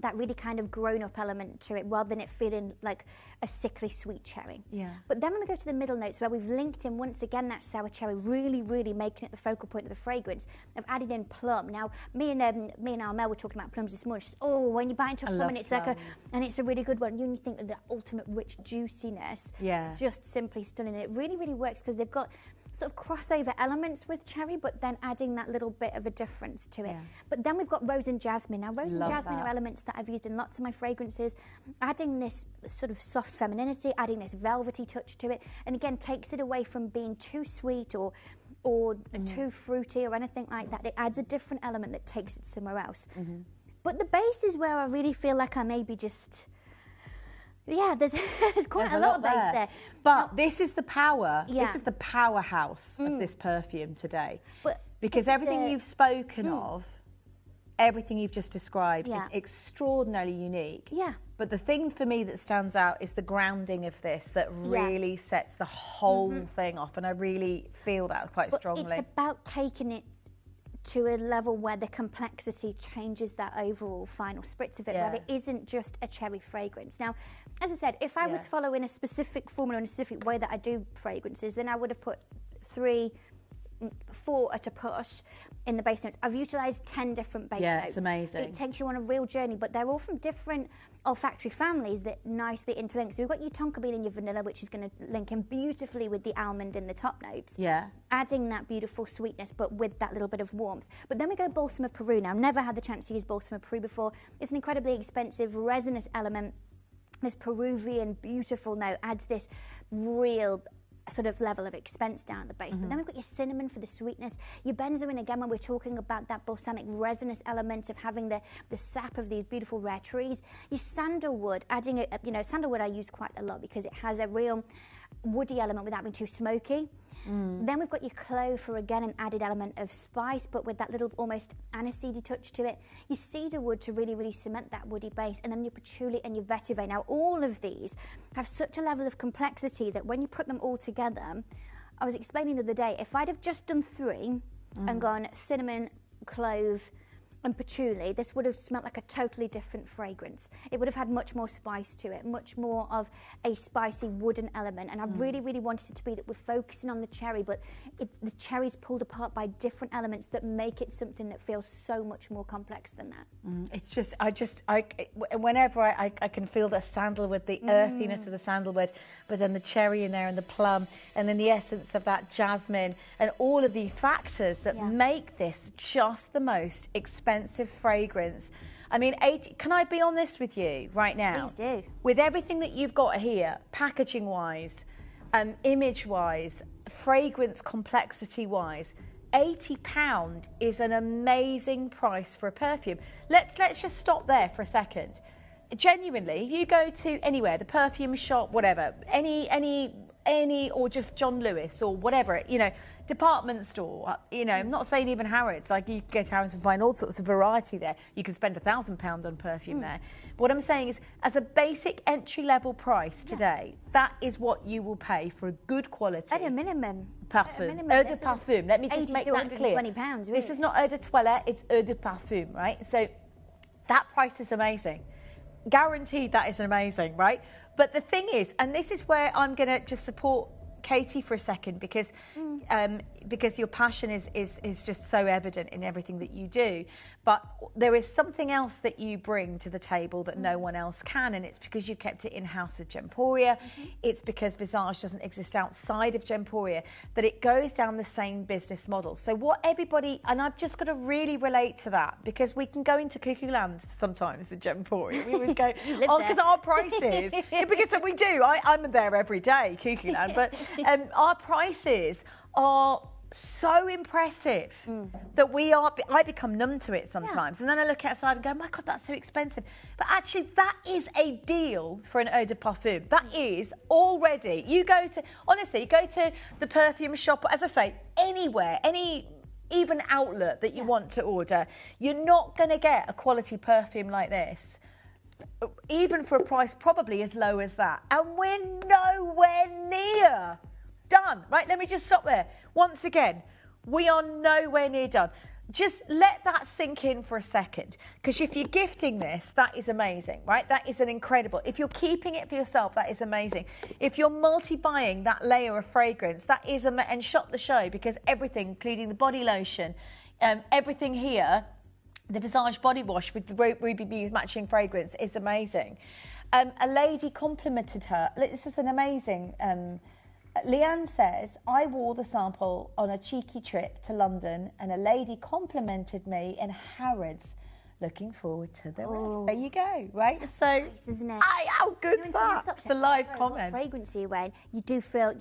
that really kind of grown-up element to it rather than it feeling like a sickly sweet cherry. But then when we go to the middle notes where we've linked in once again that sour cherry, really, really making it the focal point of the fragrance, I've added in plum. Now, me and Almel were talking about plums this morning. She says, oh, when you bite into a plum and it's like and it's a really good one, you think of the ultimate rich juiciness, just simply stunning. It really, really works because they've got sort of crossover elements with cherry, but then adding that little bit of a difference to it. But then we've got rose and jasmine. Now, rose and jasmine are elements that I've used in lots of my fragrances, adding this sort of soft femininity, adding this velvety touch to it, and again, takes it away from being too sweet or too fruity or anything like that. It adds a different element that takes it somewhere else. But the base is where I really feel like I maybe just... there's quite a lot of base there. But this is the power, this is the powerhouse of this perfume today. Because everything you've spoken of, everything you've just described is extraordinarily unique. But the thing for me that stands out is the grounding of this that really sets the whole thing off. And I really feel that quite strongly. It's about taking it to a level where the complexity changes that overall final spritz of it, where it isn't just a cherry fragrance. Now, as I said, if I was following a specific formula in a specific way that I do fragrances, then I would have put 4 at a push in the base notes. I've utilised 10 different base notes. It's amazing. It takes you on a real journey, but they're all from different olfactory families that nicely interlink. So we've got your tonka bean and your vanilla, which is going to link in beautifully with the almond in the top notes. Adding that beautiful sweetness, but with that little bit of warmth. But then we go balsam of Peru. Now, I've never had the chance to use balsam of Peru before. It's an incredibly expensive resinous element. This Peruvian beautiful note adds this real sort of level of expense down at the base. But then we've got your cinnamon for the sweetness, your benzoin again when we're talking about that balsamic resinous element of having the sap of these beautiful rare trees, your sandalwood, adding sandalwood I use quite a lot because it has a real woody element without being too smoky. Then we've got your clove for again an added element of spice, but with that little almost aniseedy touch to it. Your cedarwood to really, really cement that woody base, and then your patchouli and your vetiver. Now, all of these have such a level of complexity that when you put them all together, I was explaining the other day, if I'd have just done 3 and gone cinnamon, clove, and patchouli, this would have smelled like a totally different fragrance. It would have had much more spice to it, much more of a spicy wooden element. And I really, really wanted it to be that we're focusing on the cherry, but the cherry's pulled apart by different elements that make it something that feels so much more complex than that. It's just, whenever I can feel the sandalwood, the earthiness of the sandalwood, but then the cherry in there and the plum, and then the essence of that jasmine, and all of the factors that make this just the most expensive fragrance. I mean, can I be honest with you right now? Please do. With everything that you've got here, packaging-wise, image-wise, fragrance complexity-wise, £80 is an amazing price for a perfume. Let's just stop there for a second. Genuinely, if you go to anywhere, the perfume shop, whatever, any or just John Lewis or whatever, department store, I'm not saying even Harrods, like you can go to Harrods and find all sorts of variety there. You can spend £1,000 on perfume there. But what I'm saying is, as a basic entry-level price today, that is what you will pay for a good quality. At a minimum. Parfum. Eau de parfum. Let me just make that clear. £120, really. This is not eau de toilette, it's eau de parfum, right? So that price is amazing. Guaranteed that is amazing, right? But the thing is, and this is where I'm going to just support Katie for a second, because your passion is just so evident in everything that you do. But there is something else that you bring to the table that no one else can, and it's because you kept it in-house with Gemporia. It's because Visage doesn't exist outside of Gemporia, that it goes down the same business model. So what everybody, and I've just got to really relate to that, because we can go into cuckoo land sometimes with Gemporia. We would go, oh, because our prices, because we do. I'm there every day, cuckoo land, but our prices are so impressive that I become numb to it sometimes. And then I look outside and go, my God, that's so expensive. But actually, that is a deal for an eau de parfum. That is already, you go to the perfume shop, as I say, anywhere, even outlet that you want to order, you're not going to get a quality perfume like this, even for a price probably as low as that. And we're nowhere near done. Right, let me just stop there. Once again, we are nowhere near done. Just let that sink in for a second, because if you're gifting this, that is amazing, right? That is an incredible. If you're keeping it for yourself, that is amazing. If you're multi-buying that layer of fragrance, that is and shop the show, because everything, including the body lotion, everything here, the Visage body wash with the Ruby Muse matching fragrance is amazing. A lady complimented her. This is an amazing. Leanne says, I wore the sample on a cheeky trip to London and a lady complimented me in Harrods. Looking forward to the rest. There you go, right? That's so, nice, isn't it? How good's that? It's a live comment. What fragrance are you wearing? You do feel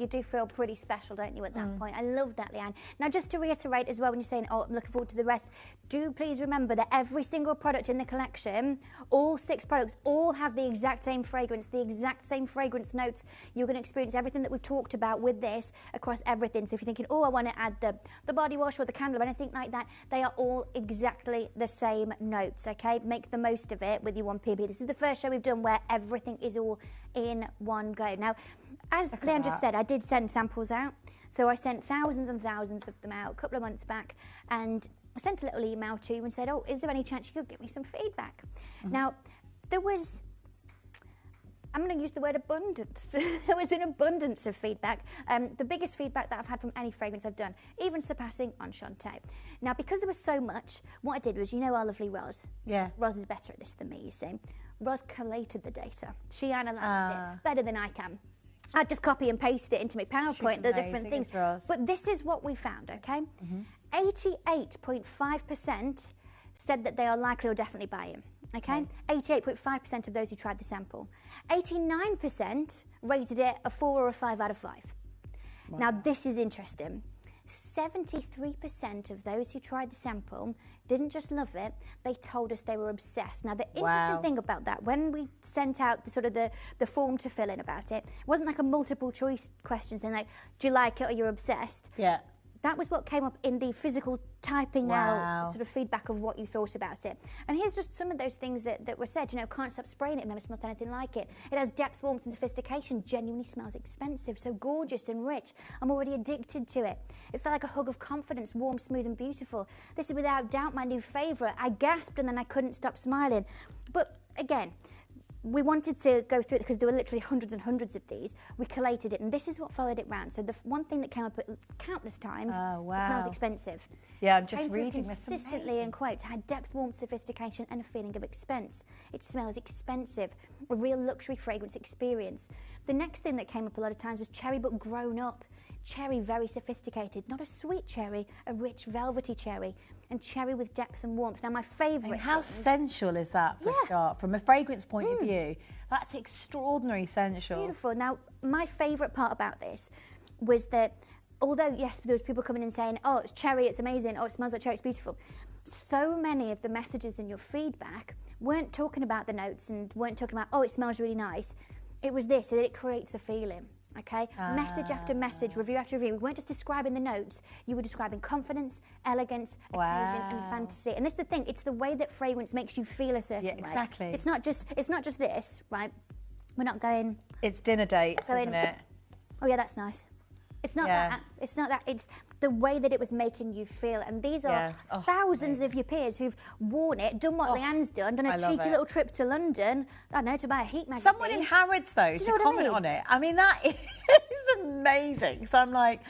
pretty special, don't you, at that point? I love that, Leanne. Now, just to reiterate as well, when you're saying, oh, I'm looking forward to the rest, do please remember that every single product in the collection, all 6 products, all have the exact same fragrance, the exact same fragrance notes. You're going to experience everything that we've talked about with this across everything. So if you're thinking, oh, I want to add the body wash or the candle or anything like that, they are all exactly the same notes. Okay, make the most of it with your 1PB. This is the first show we've done where everything is all in one go. Now, as Leanne just said, I did send samples out. So I sent thousands and thousands of them out a couple of months back, and I sent a little email to you and said, oh, is there any chance you could give me some feedback? Now, there was, I'm going to use the word abundance. There was an abundance of feedback. The biggest feedback that I've had from any fragrance I've done, even surpassing Enchante. Now, because there was so much, what I did was, you know our lovely Roz. Yeah. Roz is better at this than me, you see. Roz collated the data. She analysed it better than I can. I'd just copy and paste it into my PowerPoint, the different things. But this is what we found, okay? 88.5% said that they are likely or definitely buying. Okay, 88.5% of those who tried the sample. 89% rated it a 4 or a 5 out of 5. Wow. Now, this is interesting. 73% of those who tried the sample didn't just love it, they told us they were obsessed. Now, the interesting thing about that, when we sent out the form to fill in about it, it wasn't like a multiple choice question saying like, do you like it or you're obsessed? Yeah. That was what came up in the physical typing out sort of feedback of what you thought about it. And here's just some of those things that were said. You know, can't stop spraying it, never smelled anything like it. It has depth, warmth and sophistication, genuinely smells expensive, so gorgeous and rich. I'm already addicted to it. It felt like a hug of confidence, warm, smooth and beautiful. This is without doubt my new favourite. I gasped and then I couldn't stop smiling. But again, we wanted to go through it because there were literally hundreds and hundreds of these. We collated it, and this is what followed it round. So the one thing that came up countless times, it smells expensive. Yeah, I'm just reading this. Consistently in quotes, had depth, warmth, sophistication, and a feeling of expense. It smells expensive, a real luxury fragrance experience. The next thing that came up a lot of times was cherry, but grown up. Cherry, very sophisticated, not a sweet cherry, a rich velvety cherry, and cherry with depth and warmth. Now, my favourite. I mean, how sensual is that for a start? From a fragrance point of view, that's extraordinary sensual. Beautiful. Now, my favourite part about this was that, although yes, there was people coming in saying, "Oh, it's cherry, it's amazing. Oh, it smells like cherry, it's beautiful." So many of the messages in your feedback weren't talking about the notes and weren't talking about, "Oh, it smells really nice." It was this, that it creates a feeling. Okay, message after message, review after review. We weren't just describing the notes, you were describing confidence, elegance, occasion and fantasy. And this is the thing, it's the way that fragrance makes you feel a certain way. Exactly. It's not just this, right? We're not going... It's dinner dates, isn't it? Oh yeah, that's nice. It's not that. it's not that. It's the way that it was making you feel. And these are thousands of your peers who've worn it, done what Leanne's done a cheeky little trip to London, I don't know, to buy a heat magazine. Someone in Harrods, though, to comment on it. I mean, that is amazing. So I'm like,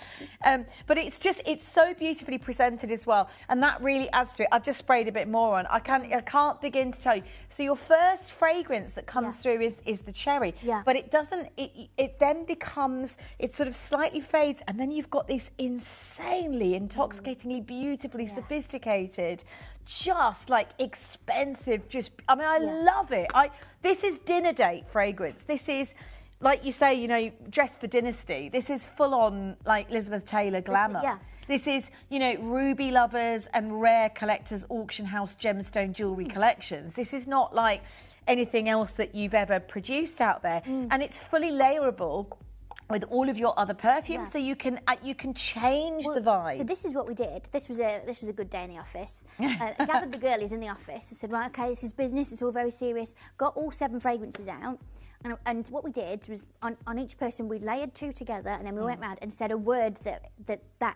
but it's so beautifully presented as well. And that really adds to it. I've just sprayed a bit more on. I can't begin to tell you. So your first fragrance that comes through is the cherry. Yeah. But it doesn't, it then becomes, it sort of slightly fades, and then you've got this insanely, intoxicatingly, beautifully sophisticated, just like expensive, I mean, I love it. This is dinner date fragrance. This is, like you say, you know, dress for dynasty. This is full on like Elizabeth Taylor glamour. This is, you know, ruby lovers and rare collectors auction house gemstone jewellery collections. This is not like anything else that you've ever produced out there. And it's fully layerable with all of your other perfumes, so you can change the vibe. So this is what we did. This was a good day in the office. I gathered the girlies in the office. I said, right, okay, this is business. It's all very serious. Got all 7 fragrances out. And what we did was on each person we layered 2 together, and then we went round and said a word that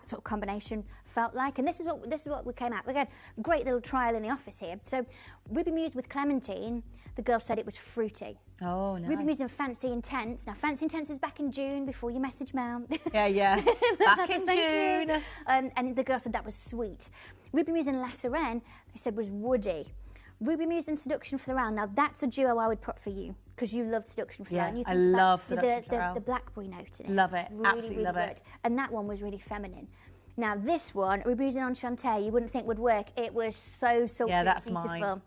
sort of combination felt like. And this is what we came out. We had a great little trial in the office here. So Ruby Muse with Clementine, the girl said it was fruity. Oh, nice. Ruby Muse and Fancy Intense. Now Fancy Intense is back in June before you message Mel. Yeah. Back in June. And the girl said that was sweet. Ruby Muse and La Serene, they said was woody. Ruby Muse and Seduction Floral. Now that's a duo I would put for you, because you loved Seduction Floral. Yeah, and you I love Seduction Floral. The blackberry note in it. Love it. Really, Absolutely really love good. it. And that one was really feminine. Now this one, Ruby Muse and Enchanté, you wouldn't think would work. It was so sultry and beautiful. Mine.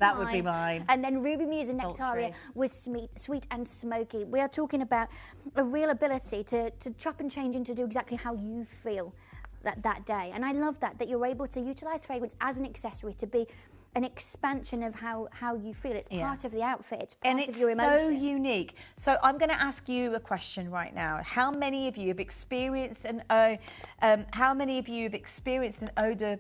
That would be mine. And then Ruby Muse and Nectaria was sweet and smoky. We are talking about a real ability to chop and change and to do exactly how you feel that day. And I love that you're able to utilise fragrance as an accessory to be an expansion of how you feel. It's part of the outfit. It's part of your emotion. And it's so unique. So I'm going to ask you a question right now. How many of you have experienced an eau de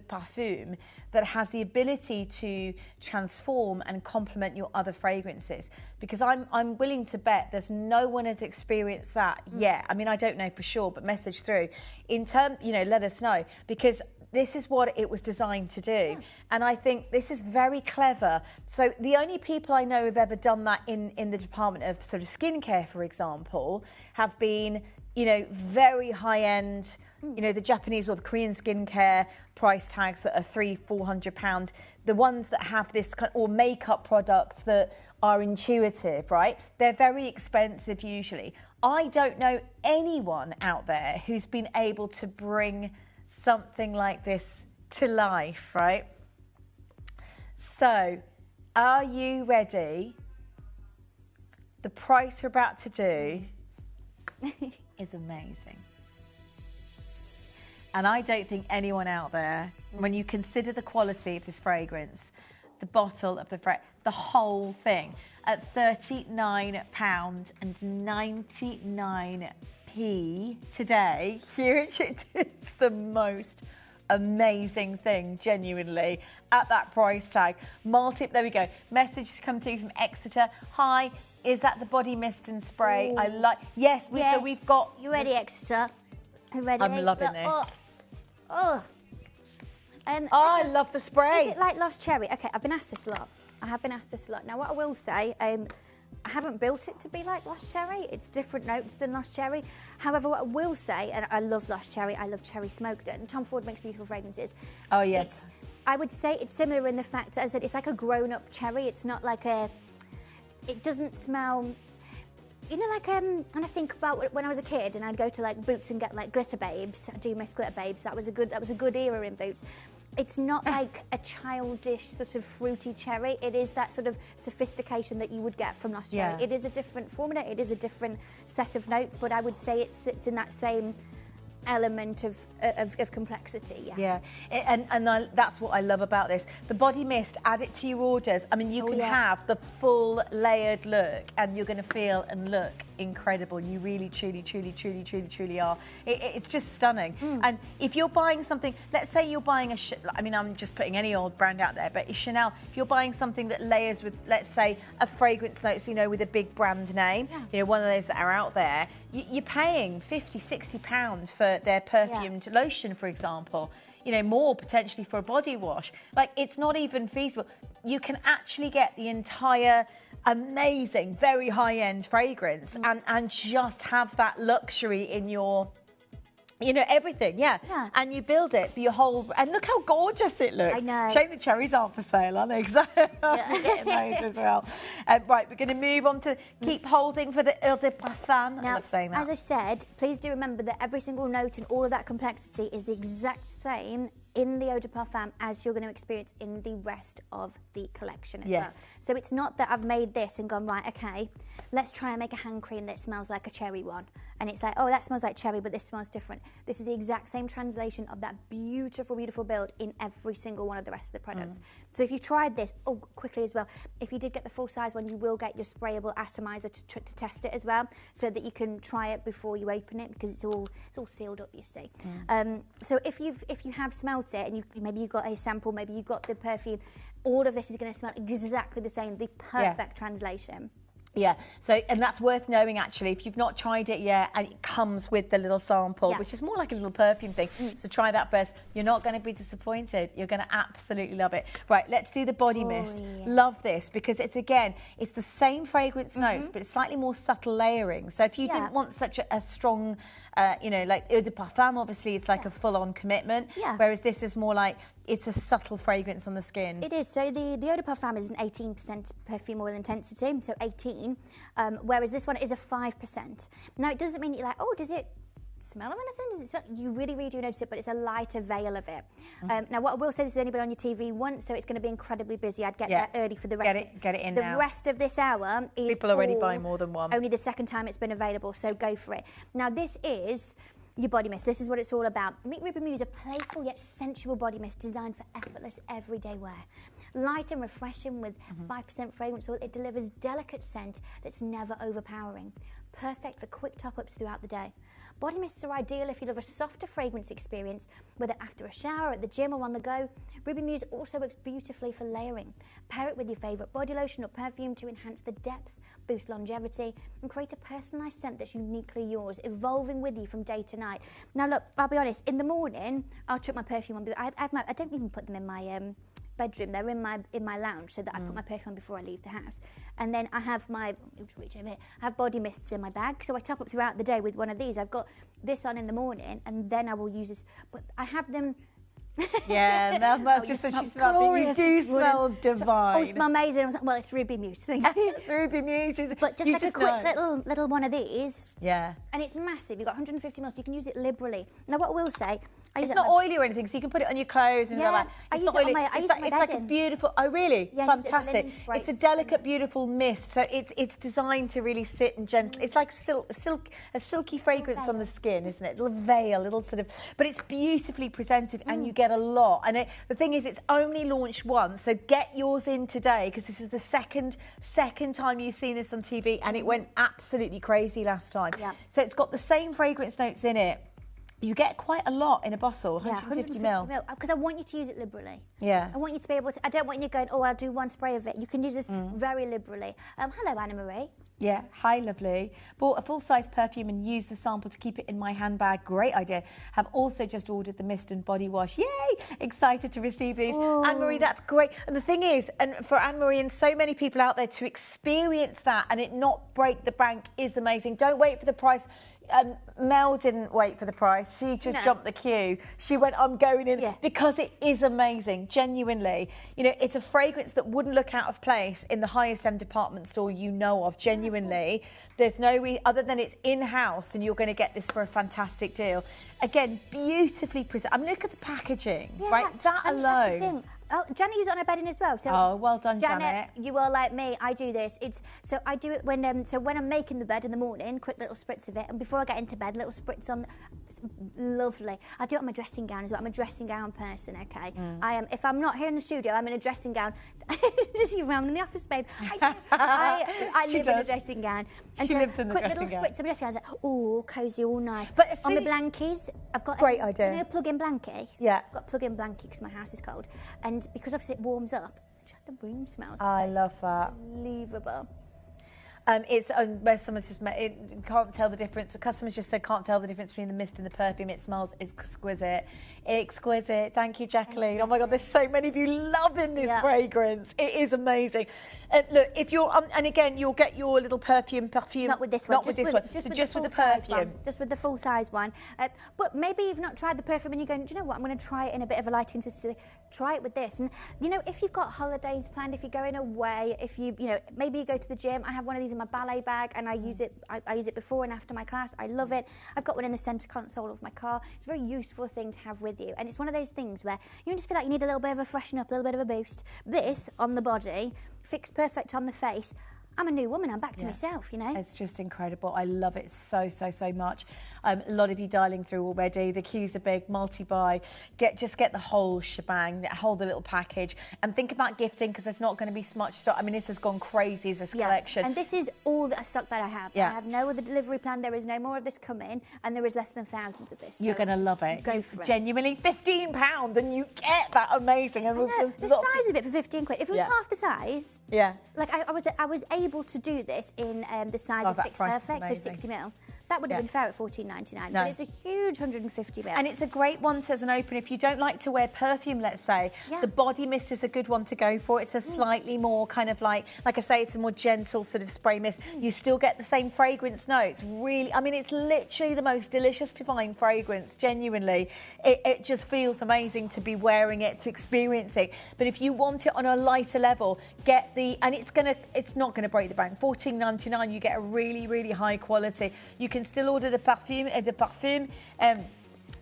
parfum that has the ability to transform and complement your other fragrances? Because I'm willing to bet there's no one has experienced that yet. I mean, I don't know for sure, but message through. Let us know, because this is what it was designed to do. And I think this is very clever. So the only people I know who've ever done that in the department of sort of skincare, for example, have been, very high-end, the Japanese or the Korean skincare price tags that are £300-400. The ones that have this or makeup products that are intuitive, right? They're very expensive usually. I don't know anyone out there who's been able to bring something like this to life, right? So, are you ready? The price we're about to do is amazing. And I don't think anyone out there, when you consider the quality of this fragrance, the bottle of the whole thing, at £39.99 today, here it is, the most amazing thing, genuinely, at that price tag. Multi, there we go. Message come through from Exeter. Hi, is that the body mist and spray? Ooh. I like. Yes, so we've got. You ready, Exeter? You ready? I'm loving this. I love the spray. Is it like Lost Cherry? Okay, I've been asked this a lot. I have been asked this a lot. Now, what I will say, I haven't built it to be like Lost Cherry. It's different notes than Lost Cherry. However, what I will say, and I love Lost Cherry, I love cherry smoked, and Tom Ford makes beautiful fragrances. Oh, yes. I would say it's similar in the fact that it's like a grown-up cherry. It's not like it doesn't smell. Like when I think about when I was a kid and I'd go to like Boots and get like glitter babes. I do miss glitter babes. That was a good era in Boots. It's not like a childish sort of fruity cherry. It is that sort of sophistication that you would get from Lost Cherry. It is a different formula. It is a different set of notes, but I would say it sits in that same element of complexity. And that's what I love about this. The body mist, add it to your orders. I mean, you can have the full layered look, and you're going to feel and look incredible. You really, truly are. It's just stunning. And if you're buying something, let's say you're buying I mean, I'm just putting any old brand out there, but Chanel, if you're buying something that layers with, let's say, a fragrance notes, you know, with a big brand name, you know, one of those that are out there, you're paying 50, 60 pounds for their perfumed lotion, for example. You know, more potentially for a body wash. Like, it's not even feasible. You can actually get the entire amazing, very high-end fragrance and just have that luxury in your, you know, everything, and you build it for your whole, and look how gorgeous it looks. I know. Shame the cherries aren't for sale, are they? Exactly. We're getting those as well. Right, we're going to move on to keep holding for the Eau de Parfum. I love saying that. As I said, please do remember that every single note and all of that complexity is the exact same in the Eau de Parfum as you're going to experience in the rest of the collection as well. So it's not that I've made this and gone, right, okay, let's try and make a hand cream that smells like a cherry one. And it's like, oh, that smells like cherry, but this smells different. This is the exact same translation of that beautiful, beautiful build in every single one of the rest of the products. So if you tried this, quickly as well, if you did get the full size one, you will get your sprayable atomizer to test it as well, so that you can try it before you open it, because it's all sealed up, you see. So if you have smelt it, and maybe you've got a sample, maybe you've got the perfume, all of this is going to smell exactly the same, the perfect translation. Yeah, so, and that's worth knowing actually, if you've not tried it yet, and it comes with the little sample, which is more like a little perfume thing. So try that first. You're not going to be disappointed. You're going to absolutely love it. Right, let's do the body mist. Love this, because it's, again, it's the same fragrance notes, but it's slightly more subtle layering. So if you didn't want such a strong, you know, like Eau de Parfum, obviously it's like a full-on commitment, whereas this is more like, it's a subtle fragrance on the skin. It is. So the Eau de Parfum is an 18% perfume oil intensity, so 18, whereas this one is a 5%. Now, it doesn't mean you're like, oh, does it smell of anything? Does it smell? You really, really do notice it, but it's a lighter veil of it. Now, what I will say, this is only been on your TV once, so it's going to be incredibly busy. I'd get that early for the rest. Get it in the now. The rest of this hour is people already buying more than one. Only the second time it's been available, so go for it. Now, this is your body mist. This is what it's all about. Meet Ruby Muse, a playful yet sensual body mist designed for effortless everyday wear. Light and refreshing with 5% fragrance oil, it delivers delicate scent that's never overpowering. Perfect for quick top-ups throughout the day. Body mists are ideal if you love a softer fragrance experience, whether after a shower, at the gym, or on the go. Ruby Muse also works beautifully for layering. Pair it with your favourite body lotion or perfume to enhance the depth, boost longevity, and create a personalised scent that's uniquely yours, evolving with you from day to night. Now look, I'll be honest, in the morning, I'll chuck my perfume on. I don't even put them in my bedroom. They're in my lounge, so that I put my perfume on before I leave the house. And then I have I have body mists in my bag, so I top up throughout the day with one of these. I've got this on in the morning, and then I will use this. But I have them. Yeah, that's just so she smells it. You do smell divine. Oh, it smells amazing. I was like, well, it's Ruby Muse. It's Ruby Muse. But just like a quick little one of these. Yeah. And it's massive. You've got 150 ml, so you can use it liberally. Now, what I will say, it's not oily or anything, so you can put it on your clothes and like that. It's not oily. It's like a beautiful. Oh, really? Yeah, fantastic. It's a delicate, beautiful mist. So it's designed to really sit and gentle. It's like a silky fragrance on the skin, isn't it? A little veil, little sort of. But it's beautifully presented, and you get a lot. And the thing is, it's only launched once, so get yours in today, because this is the second time you've seen this on TV, and it went absolutely crazy last time. Yeah. So it's got the same fragrance notes in it. You get quite a lot in a bottle, 150 ml. Because I want you to use it liberally. Yeah. I want you to be able to, I don't want you going, oh, I'll do one spray of it. You can use this very liberally. Hello, Anna-Marie. Yeah, hi, lovely. Bought a full-size perfume and used the sample to keep it in my handbag. Great idea. Have also just ordered the mist and body wash. Yay! Excited to receive these. Anne-Marie, that's great. And the thing is, and for Anne-Marie and so many people out there, to experience that and it not break the bank is amazing. Don't wait for the price. Mel didn't wait for the price. She just jumped the queue. She went, I'm going in, because it is amazing, genuinely. You know, it's a fragrance that wouldn't look out of place in the highest end department store you know of, genuinely. There's no way, other than it's in-house, and you're going to get this for a fantastic deal. Again, beautifully presented. I mean, look at the packaging, right? That alone. That's the thing. Oh, Janet used it on her bedding as well. So oh, well done, Janet. You are like me. I do this. So I do it when when I'm making the bed in the morning, quick little spritz of it, and before I get into bed, little spritz on. It's lovely. I do it on my dressing gown as well. I'm a dressing gown person. Okay. I am. If I'm not here in the studio, I'm in a dressing gown. Just you around in the office, babe. I live in a dressing gown. And she lives in the quick dressing little gown. spritz on my dressing gown. Like, oh, cosy, all nice. But on the blankies, I've got great idea. You know, plug-in blankie. Yeah. I've got a plug-in blankie because my house is cold, and because obviously it warms up. The room smells. I love that. Unbelievable. It's where someone's just can't tell the difference. The customers just said can't tell the difference between the mist and the perfume. It smells exquisite. Exquisite. Thank you, Jacqueline. Oh my God, there's so many of you loving this fragrance. It is amazing. Look, if you're and again, you'll get your little perfume. Not with this one. Not with this one. Just with the perfume. Just with the full size one. But maybe you've not tried the perfume and you're going, do you know what? I'm going to try it in a bit of a light intensity. Try it with this. And you know, if you've got holidays planned, if you're going away, if you know, maybe you go to the gym. I have one of these in my ballet bag and I use it. I use it before and after my class. I love it. I've got one in the centre console of my car. It's a very useful thing to have with you, and it's one of those things where you just feel like you need a little bit of a freshen up, a little bit of a boost. This on the body, fixed perfect on the face. I'm a new woman. I'm back to myself, you know. It's just incredible. I love it so much. A lot of you dialing through already. The queues are big. Multi-buy. Just get the whole shebang. Hold the little package and think about gifting because there's not going to be so much stock. I mean, this has gone crazy as this collection. And this is all the stock that I have. I have no other delivery plan. There is no more of this coming, and there is less than 1,000 of this. You're going to love it. Go for it. Genuinely, £15, and you get that amazing. And the size of it for 15 quid. If it was half the size, like I was able to do this in the size of Fixed Perfect, so 60 ml. That would have been fair at $14.99, but it's a huge 150 ml. And it's a great one as an open. If you don't like to wear perfume, let's say, the body mist is a good one to go for. It's a slightly more kind of like I say, it's a more gentle sort of spray mist. You still get the same fragrance notes. Really, I mean, it's literally the most delicious, divine fragrance. Genuinely, it just feels amazing to be wearing it, to experience it. But if you want it on a lighter level, get the, and it's not gonna break the bank. $14.99, you get a really, really high quality. You can still order the perfume.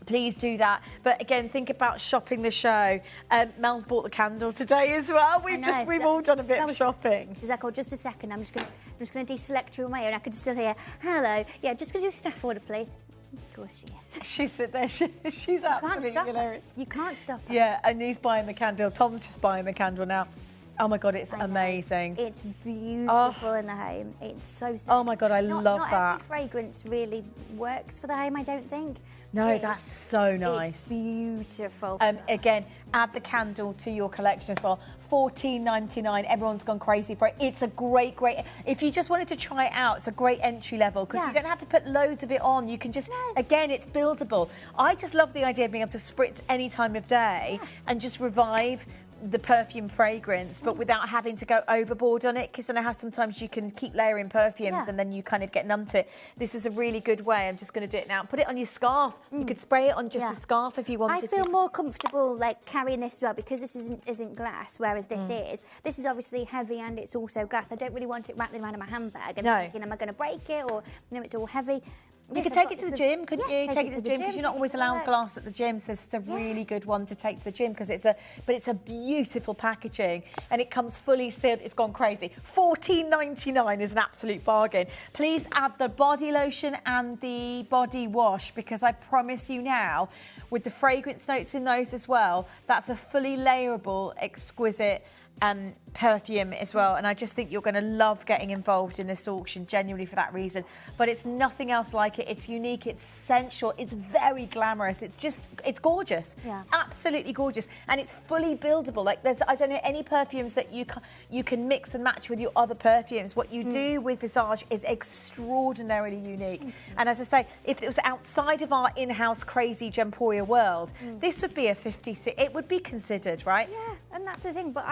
Please do that. But again, think about shopping the show. Mel's bought the candle today as well. We've all done a bit of shopping. Is that called? Just a second. I'm just gonna deselect you on my own. I could still hear hello. Yeah, just gonna do a staff order, please. Of course she is. She's sit there. She's absolutely hilarious. You can't stop her. Yeah, and he's buying the candle. Tom's just buying the candle now. Oh my God, it's amazing. It's beautiful in the home. It's so. Oh my God, I love that. Not every fragrance really works for the home, I don't think. No, that's so nice. It's beautiful. Again, add the candle to your collection as well. $14.99. Everyone's gone crazy for it. It's a great. If you just wanted to try it out, it's a great entry level because you don't have to put loads of it on. You can just, again, it's buildable. I just love the idea of being able to spritz any time of day and just revive the perfume fragrance, but without having to go overboard on it, because I know how sometimes you can keep layering perfumes and then you kind of get numb to it. This is a really good way. I'm just going to do it now. Put it on your scarf. You could spray it on just a scarf if you wanted to. I feel more comfortable like carrying this as well because this isn't glass, whereas this is. This is obviously heavy and it's also glass. I don't really want it rattling around in my handbag and thinking, am I going to break it, or it's all heavy. You could take it to the gym, couldn't you? Take it to the gym because you're not always allowed glass at the gym, so it's a really good one to take to the gym because it's a beautiful packaging and it comes fully sealed. It's gone crazy. $14.99 is an absolute bargain. Please add the body lotion and the body wash because I promise you now, with the fragrance notes in those as well, that's a fully layerable, exquisite perfume as well, and I just think you're going to love getting involved in this auction genuinely for that reason. But it's nothing else like it. It's unique, it's sensual, it's very glamorous, it's gorgeous, absolutely gorgeous, and it's fully buildable. Like I don't know any perfumes that you can mix and match with your other perfumes. What you do with Visage is extraordinarily unique. And as I say, if it was outside of our in-house crazy Gemporia world, this would be a 56. It would be considered, right? Yeah, and that's the thing. But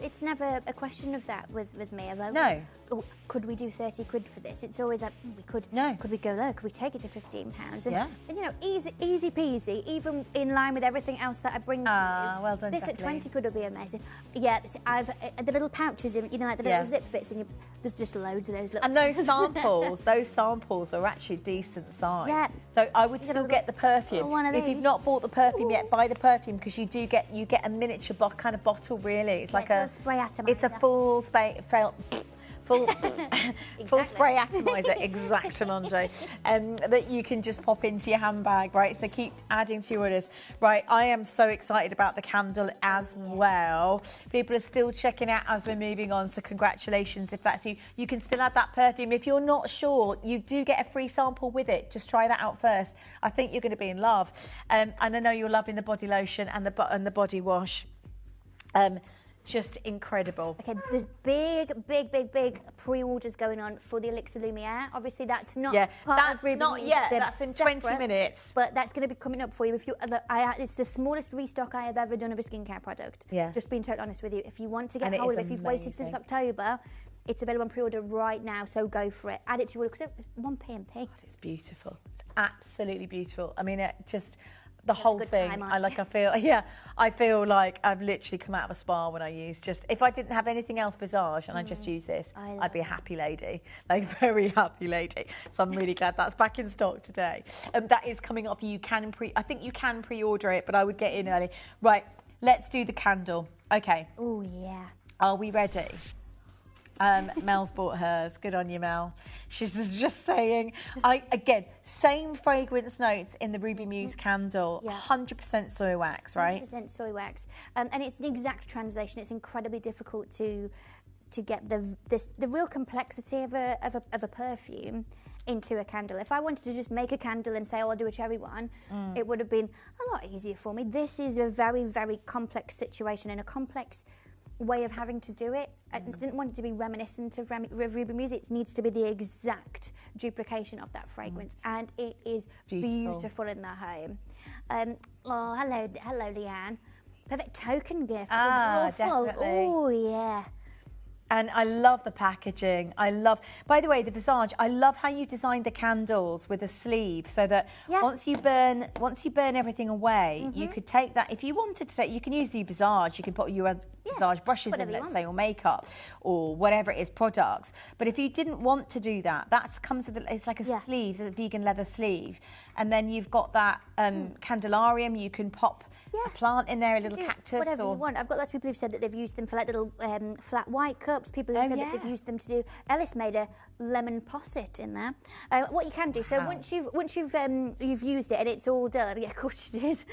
it's never a question of that with me. No. oh, could we do 30 quid for this? It's always like, we could. No. Could we go low? Could we take it to £15? And, Yeah. and you know, easy peasy, even in line with everything else that I bring to you. Well done, This at Jacqueline. 20 quid would be amazing. Yeah, I've the little pouches, in, you know, like the little zip bits, and there's just loads of those little. And those samples are actually decent size. Yeah. So I would still get the perfume. one of If you've these. not bought the perfume yet, buy the perfume, because you get a miniature kind of bottle. Really, it's like it's a spray atomizer. It's a full spray atomizer, exactamente, that you can just pop into your handbag, right? So keep adding to your orders. Right, I am so excited about the candle as well. People are still checking out as we're moving on, so congratulations if that's you. You can still add that perfume. If you're not sure, you do get a free sample with it. Just try that out first. I think you're going to be in love. And I know you're loving the body lotion and the body wash. Just incredible. Okay, there's big pre-orders going on for the Elixir Lumiere. Obviously, that's not part of Ruby not Music, yet. they're That's in separate, 20 minutes. But that's going to be coming up for you. If you, it's the smallest restock I have ever done of a skincare product. Yeah. Just being totally honest with you. If you want to get And it hold is of it, if you've waited since amazing. October, it's available on pre-order right now. So go for it. Add it to your order because it's 1p&p. It's beautiful. It's absolutely beautiful. I mean, it just. The whole thing, I feel like I've literally come out of a spa when I use if I didn't have anything else Visage and I just use this, I'd be a happy lady, like very happy lady. So I'm really glad that's back in stock today. That is coming up. I think you can pre-order it, but I would get in early. Right, let's do the candle. Okay. Oh yeah. Are we ready? Mel's bought hers. Good on you, Mel. She's just saying, again, same fragrance notes in the Ruby Muse candle, 100% soy wax, right? 100% soy wax. And it's an exact translation. It's incredibly difficult to get the real complexity of a perfume into a candle. If I wanted to just make a candle and say, oh, I'll do a cherry one, it would have been a lot easier for me. This is a very, very complex situation and a complex way of having to do it. I didn't want it to be reminiscent of Ruby Muse. It needs to be the exact duplication of that fragrance, and it is beautiful in the home. Oh, hello, Leanne. Perfect token gift. Definitely. Oh yeah. And I love the packaging. By the way, the Visage, I love how you designed the candles with a sleeve so that once you burn everything away, you could take that. If you wanted to you can use the Visage, you can put your Visage brushes in, let's say, or makeup or whatever it is, products. But if you didn't want to do that, comes with it's like a sleeve, a vegan leather sleeve. And then you've got that candelarium, you can pop a plant in there, a little cactus. Whatever you want. I've got lots of people who've said that they've used them for like little flat white cups. People who've said that they've used them to do. Ellis made a lemon posset in there. What you can do, so once you've used it and it's all done, of course you did.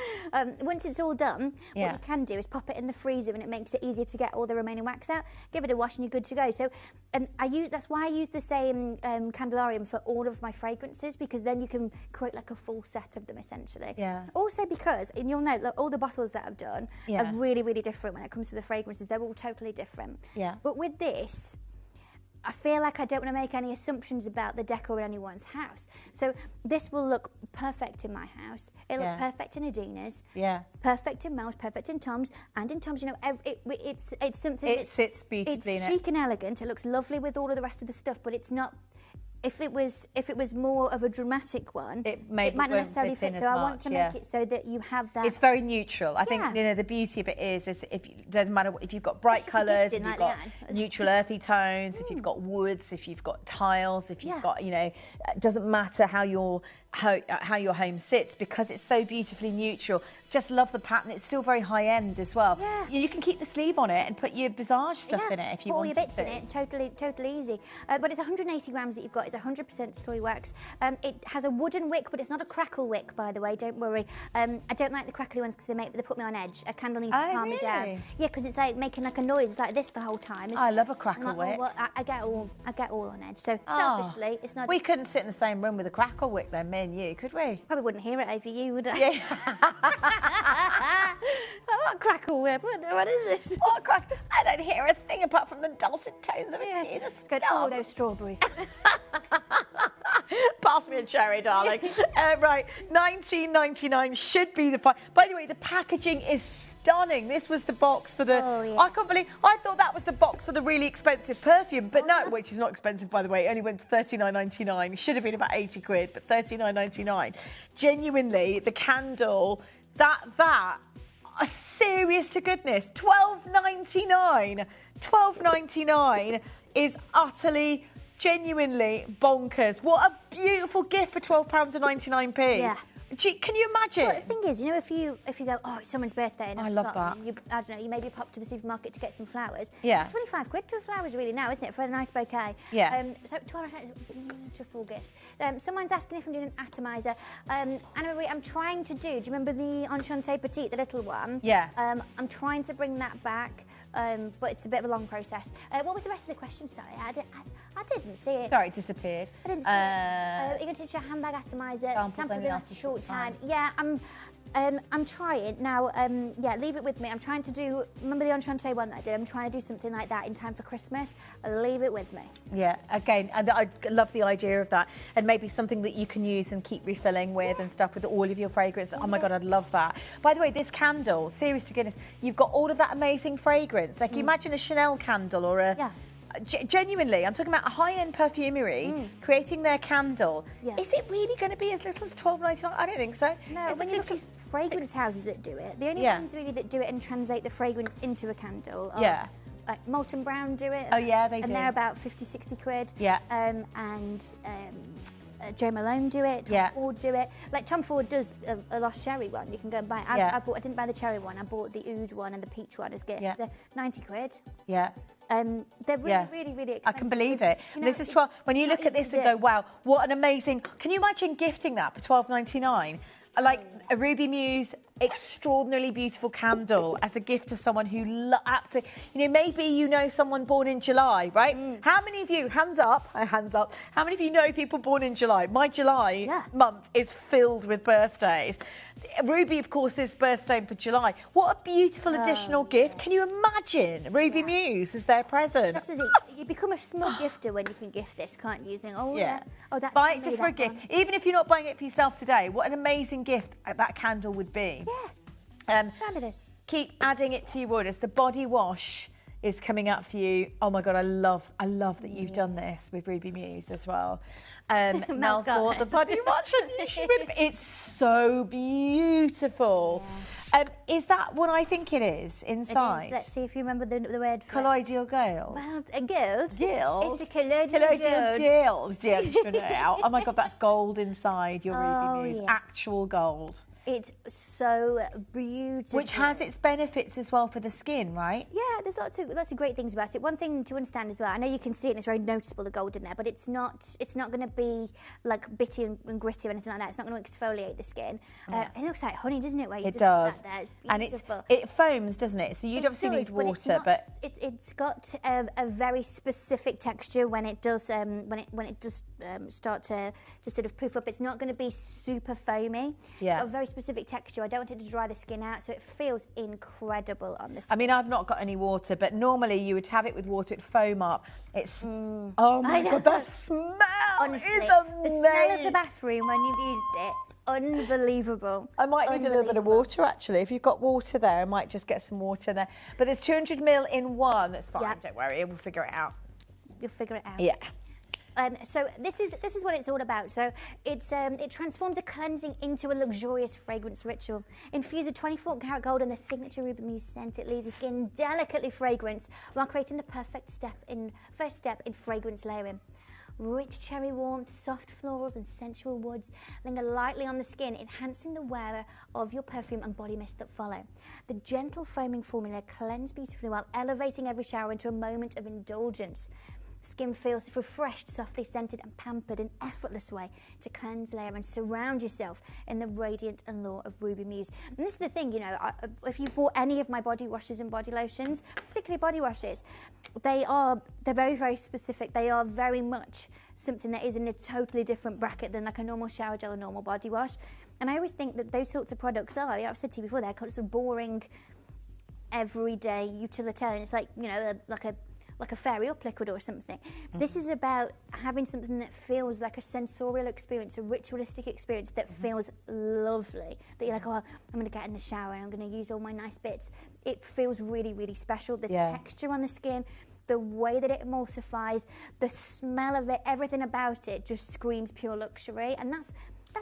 Once it's all done, what you can do is pop it in the freezer, and it makes it easier to get all the remaining wax out. Give it a wash and you're good to go. So that's why I use the same candelarium for all of my fragrances, because then you can create like a full set of them essentially. Yeah. Also because, and you'll note that all the bottles that I've done are really, really different when it comes to the fragrances. They're all totally different. Yeah. But with this, I feel like I don't want to make any assumptions about the decor in anyone's house. So this will look perfect in my house. It'll look perfect in Adina's. Yeah. Perfect in Mel's, perfect in Tom's, and in Tom's, you know, it's something. It sits beautifully. It's chic and elegant. It looks lovely with all of the rest of the stuff, but it's not. If it was more of a dramatic one, it might not necessarily fit. So I want to make it so that you have that. It's very neutral. I think the beauty of it is if it doesn't matter if you've got bright colours, if you've got neutral earthy tones, if you've got woods, if you've got tiles, if you've got it doesn't matter how your home sits, because it's so beautifully neutral. Just love the pattern. It's still very high end as well. Yeah. You can keep the sleeve on it and put your Visage stuff in it if you wanted to. Put all your bits in it. Totally easy. But it's 180 grams that you've got. It's 100% soy wax. It has a wooden wick, but it's not a crackle wick, by the way. Don't worry. I don't like the crackly ones because they put me on edge. A candle needs to calm me down. Yeah, because it's like making like a noise. It's like this the whole time. I love a crackle wick. I get all on edge. So selfishly, it's not. We couldn't sit in the same room with a crackle wick, then, me and you, could we? Probably wouldn't hear it over you, would I? Yeah. What crackle whip? What is this? What crackle? I don't hear a thing apart from the dulcet tones of it. Good. Oh, those strawberries. But Pass me a cherry, darling. Right, $19.99 should be the price. By the way, the packaging is stunning. This was the box for the... Oh, yeah. I can't believe... I thought that was the box for the really expensive perfume, but no, which is not expensive, by the way. It only went to $39.99. Should have been about 80 quid, but $39.99. Genuinely, the candle, that... A serious to goodness, $12.99. $12.99 is utterly, genuinely bonkers. What a beautiful gift for £12.99p. Yeah. Can you imagine? Well, the thing is, you know, if you go, oh, it's someone's birthday, and I love that. I don't know, you maybe pop to the supermarket to get some flowers. Yeah. It's 25 quid for flowers, really, now, isn't it, for a nice bouquet? Yeah. So 12 beautiful gift. Someone's asking if I'm doing an atomizer. Anyway, I'm trying to do you remember the Enchanté Petite, the little one? Yeah. I'm trying to bring that back. But it's a bit of a long process. What was the rest of the question? Sorry, I didn't see it. Sorry, it disappeared. I didn't see it. You're going to teach you a handbag atomizer. Samples only in last a short time. Yeah, I'm trying now. Yeah, leave it with me. I'm trying to do. Remember the Enchanté one that I did? I'm trying to do something like that in time for Christmas. Leave it with me. Yeah, again, and I love the idea of that, and maybe something that you can use and keep refilling with and stuff with all of your fragrance. Oh my God, I'd love that. By the way, this candle, serious to goodness, you've got all of that amazing fragrance. Like, you imagine a Chanel candle or a... Yeah. Genuinely, I'm talking about a high-end perfumery creating their candle. Yeah. Is it really going to be as little as $12.99? I don't think so. No, when you look at fragrance houses that do it, the only ones really that do it and translate the fragrance into a candle are like Molten Brown do it. Oh yeah, they do. And they're about 50, 60 quid. Yeah. Jo Malone do it. Yeah. Tom Ford do it. Like Tom Ford does a Lost Cherry one. You can go and buy it. I didn't buy the cherry one. I bought the oud one and the peach one as gifts. Yeah. They're 90 quid. Yeah. They're really expensive. I can believe it. You know, this is 12. When you look at this and go, wow, what an amazing... Can you imagine gifting that for $12.99? Like a Ruby Muse extraordinarily beautiful candle as a gift to someone who absolutely, you know, maybe you know someone born in July, right? How many of you, hands up, how many of you know people born in July? My July month is filled with birthdays. Ruby, of course, is birthday for July. What a beautiful additional gift. Can you imagine Ruby Muse as their present? That's the thing. You become a small gifter when you can gift this, can't you? You think, oh, oh, that's buy it just for a gift. Even if you're not buying it for yourself today, what an amazing gift that candle would be. Yeah. Fabulous. Keep adding it to your orders. The body wash is coming up for you. Oh my God, I love that you've done this with Ruby Muse as well. Mel's bought the body wash. It's so beautiful. Is that what I think it is inside? It is. Let's see if you remember the word for colloidal gold. Well, a gold. Gold. It's a colloidal gold. Dear Chanel. Oh my God, that's gold inside your Ruby Muse. Actual gold. It's so beautiful. Which has its benefits as well for the skin, right? Yeah, there's lots of great things about it. One thing to understand as well, I know you can see it and it's very noticeable, the gold in there, but it's not going to be like bitty and gritty or anything like that. It's not going to exfoliate the skin. It looks like honey, doesn't it? Where you it does. Put that there. It's and it foams, doesn't it? So you'd obviously need water, but it's got a very specific texture when it does start to sort of poof up. It's not going to be super foamy. Yeah. A very specific texture. I don't want it to dry the skin out, so it feels incredible on the skin. I mean, I've not got any water, but normally you would have it with water, it'd foam up. It's oh my God, the smell honestly, is amazing. The smell of the bathroom when you've used it, unbelievable. I might need a little bit of water actually. If you've got water there, I might just get some water there. But there's 200 ml in one. That's fine. Don't worry, we'll figure it out. You'll figure it out. Yeah. So this is what it's all about. So it transforms a cleansing into a luxurious fragrance ritual. Infused with 24 karat gold and the signature Ruby Muse scent, it leaves the skin delicately fragranced while creating the perfect first step in fragrance layering. Rich cherry warmth, soft florals and sensual woods linger lightly on the skin, enhancing the wearer of your perfume and body mist that follow. The gentle foaming formula cleanses beautifully while elevating every shower into a moment of indulgence. Skin feels refreshed, softly scented and pampered, an effortless way to cleanse, layer and surround yourself in the radiant allure of Ruby Muse. And this is the thing, you know, if you bought any of my body washes and body lotions, particularly body washes, they're very, very specific. They are very much something that is in a totally different bracket than like a normal shower gel or normal body wash. And I always think that those sorts of products are, I've said to you before, they're kind of boring, everyday utilitarian. It's like, you know, like a like a fairy up liquid or something. This is about having something that feels like a sensorial experience, a ritualistic experience that feels lovely. That you're like, oh, I'm going to get in the shower and I'm going to use all my nice bits. It feels really, really special. The texture on the skin, the way that it emulsifies, the smell of it, everything about it just screams pure luxury. And that's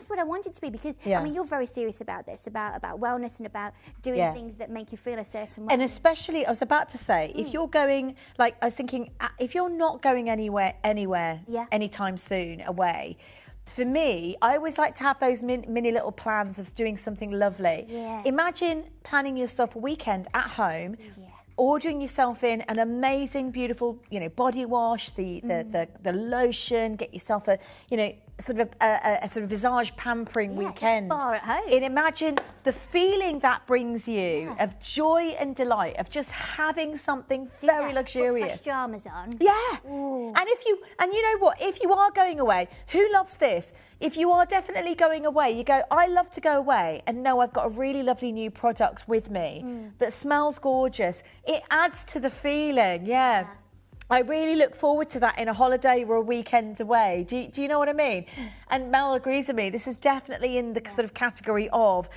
what I want it to be, because I mean, you're very serious about this, about wellness and about doing things that make you feel a certain way. And especially, I was about to say, if you're going, like I was thinking, if you're not going anywhere anytime soon away, for me, I always like to have those mini little plans of doing something lovely. Imagine planning yourself a weekend at home, ordering yourself in an amazing, beautiful, body wash, the lotion, get yourself a, sort of a sort of visage pampering weekend. Spa at home. And imagine the feeling that brings you of joy and delight of just having something very luxurious. Put fresh pajamas on. Yeah. Ooh. And you know what? If you are going away, who loves this? If you are definitely going away, you go, I love to go away and know I've got a really lovely new product with me that smells gorgeous. It adds to the feeling, yeah. I really look forward to that in a holiday or a weekend away. Do you know what I mean? And Mel agrees with me. This is definitely in the sort of category of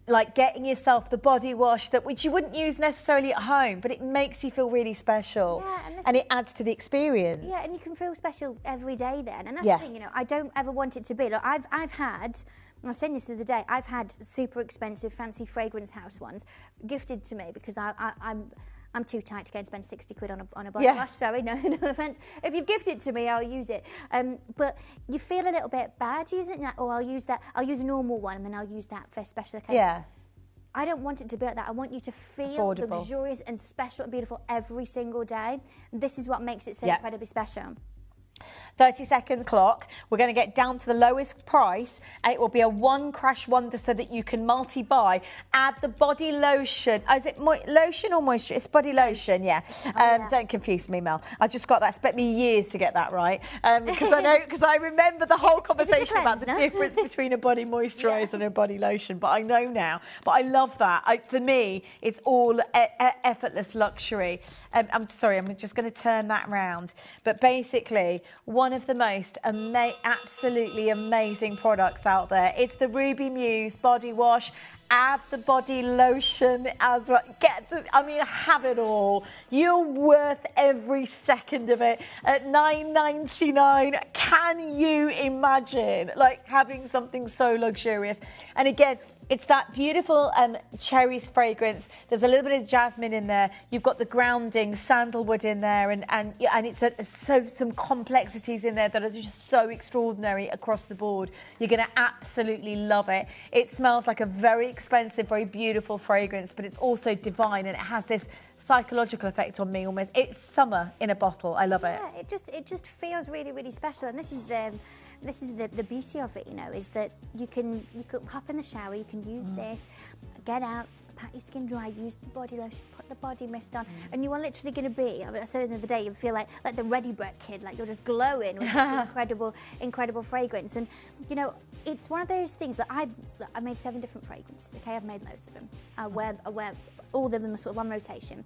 like getting yourself the body wash which you wouldn't use necessarily at home, but it makes you feel really special. And it adds to the experience. Yeah, and you can feel special every day then. And that's the thing, I don't ever want it to be. Like, I've had, and I was saying this the other day, I've had super expensive, fancy fragrance house ones gifted to me because I'm too tight to go and spend 60 quid on a body wash. Sorry, no offence. If you've gifted it to me, I'll use it. But you feel a little bit bad using it. Like, I'll use a normal one and then I'll use that for special occasions. Yeah. I don't want it to be like that. I want you to feel luxurious and special and beautiful every single day. This is what makes it so incredibly special. 30-second clock. We're going to get down to the lowest price. It will be a one crash wonder so that you can multi-buy. Add the body lotion. Oh, is it lotion or moisture? It's body lotion, yeah. Don't confuse me, Mel. I just got that. It spent me years to get that right. Because I remember the whole conversation about the difference between a body moisturiser and a body lotion. But I know now. But I love that. For me, it's all effortless luxury. I'm sorry, I'm just going to turn that round. But basically, one of the most absolutely amazing products out there. It's the Ruby Muse body wash. Add the body lotion as well. Have it all. You're worth every second of it. At $9.99, can you imagine having something so luxurious? And again, it's that beautiful cherries fragrance. There's a little bit of jasmine in there. You've got the grounding sandalwood in there, and it's some complexities in there that are just so extraordinary across the board. You're going to absolutely love it. It smells like a very expensive, very beautiful fragrance, but it's also divine, and it has this psychological effect on me almost. It's summer in a bottle. I love it. Yeah, it just feels really, really special, and this is the beauty of it, is that you can hop in the shower, you can use this, get out, pat your skin dry, use the body lotion, put the body mist on, and you are literally going to be, I said the other day, you feel like the Ready Brek kid, like you're just glowing with this incredible fragrance. And it's one of those things that I made 7 different fragrances. Okay, I've made loads of them. I wear all of them are sort of on rotation.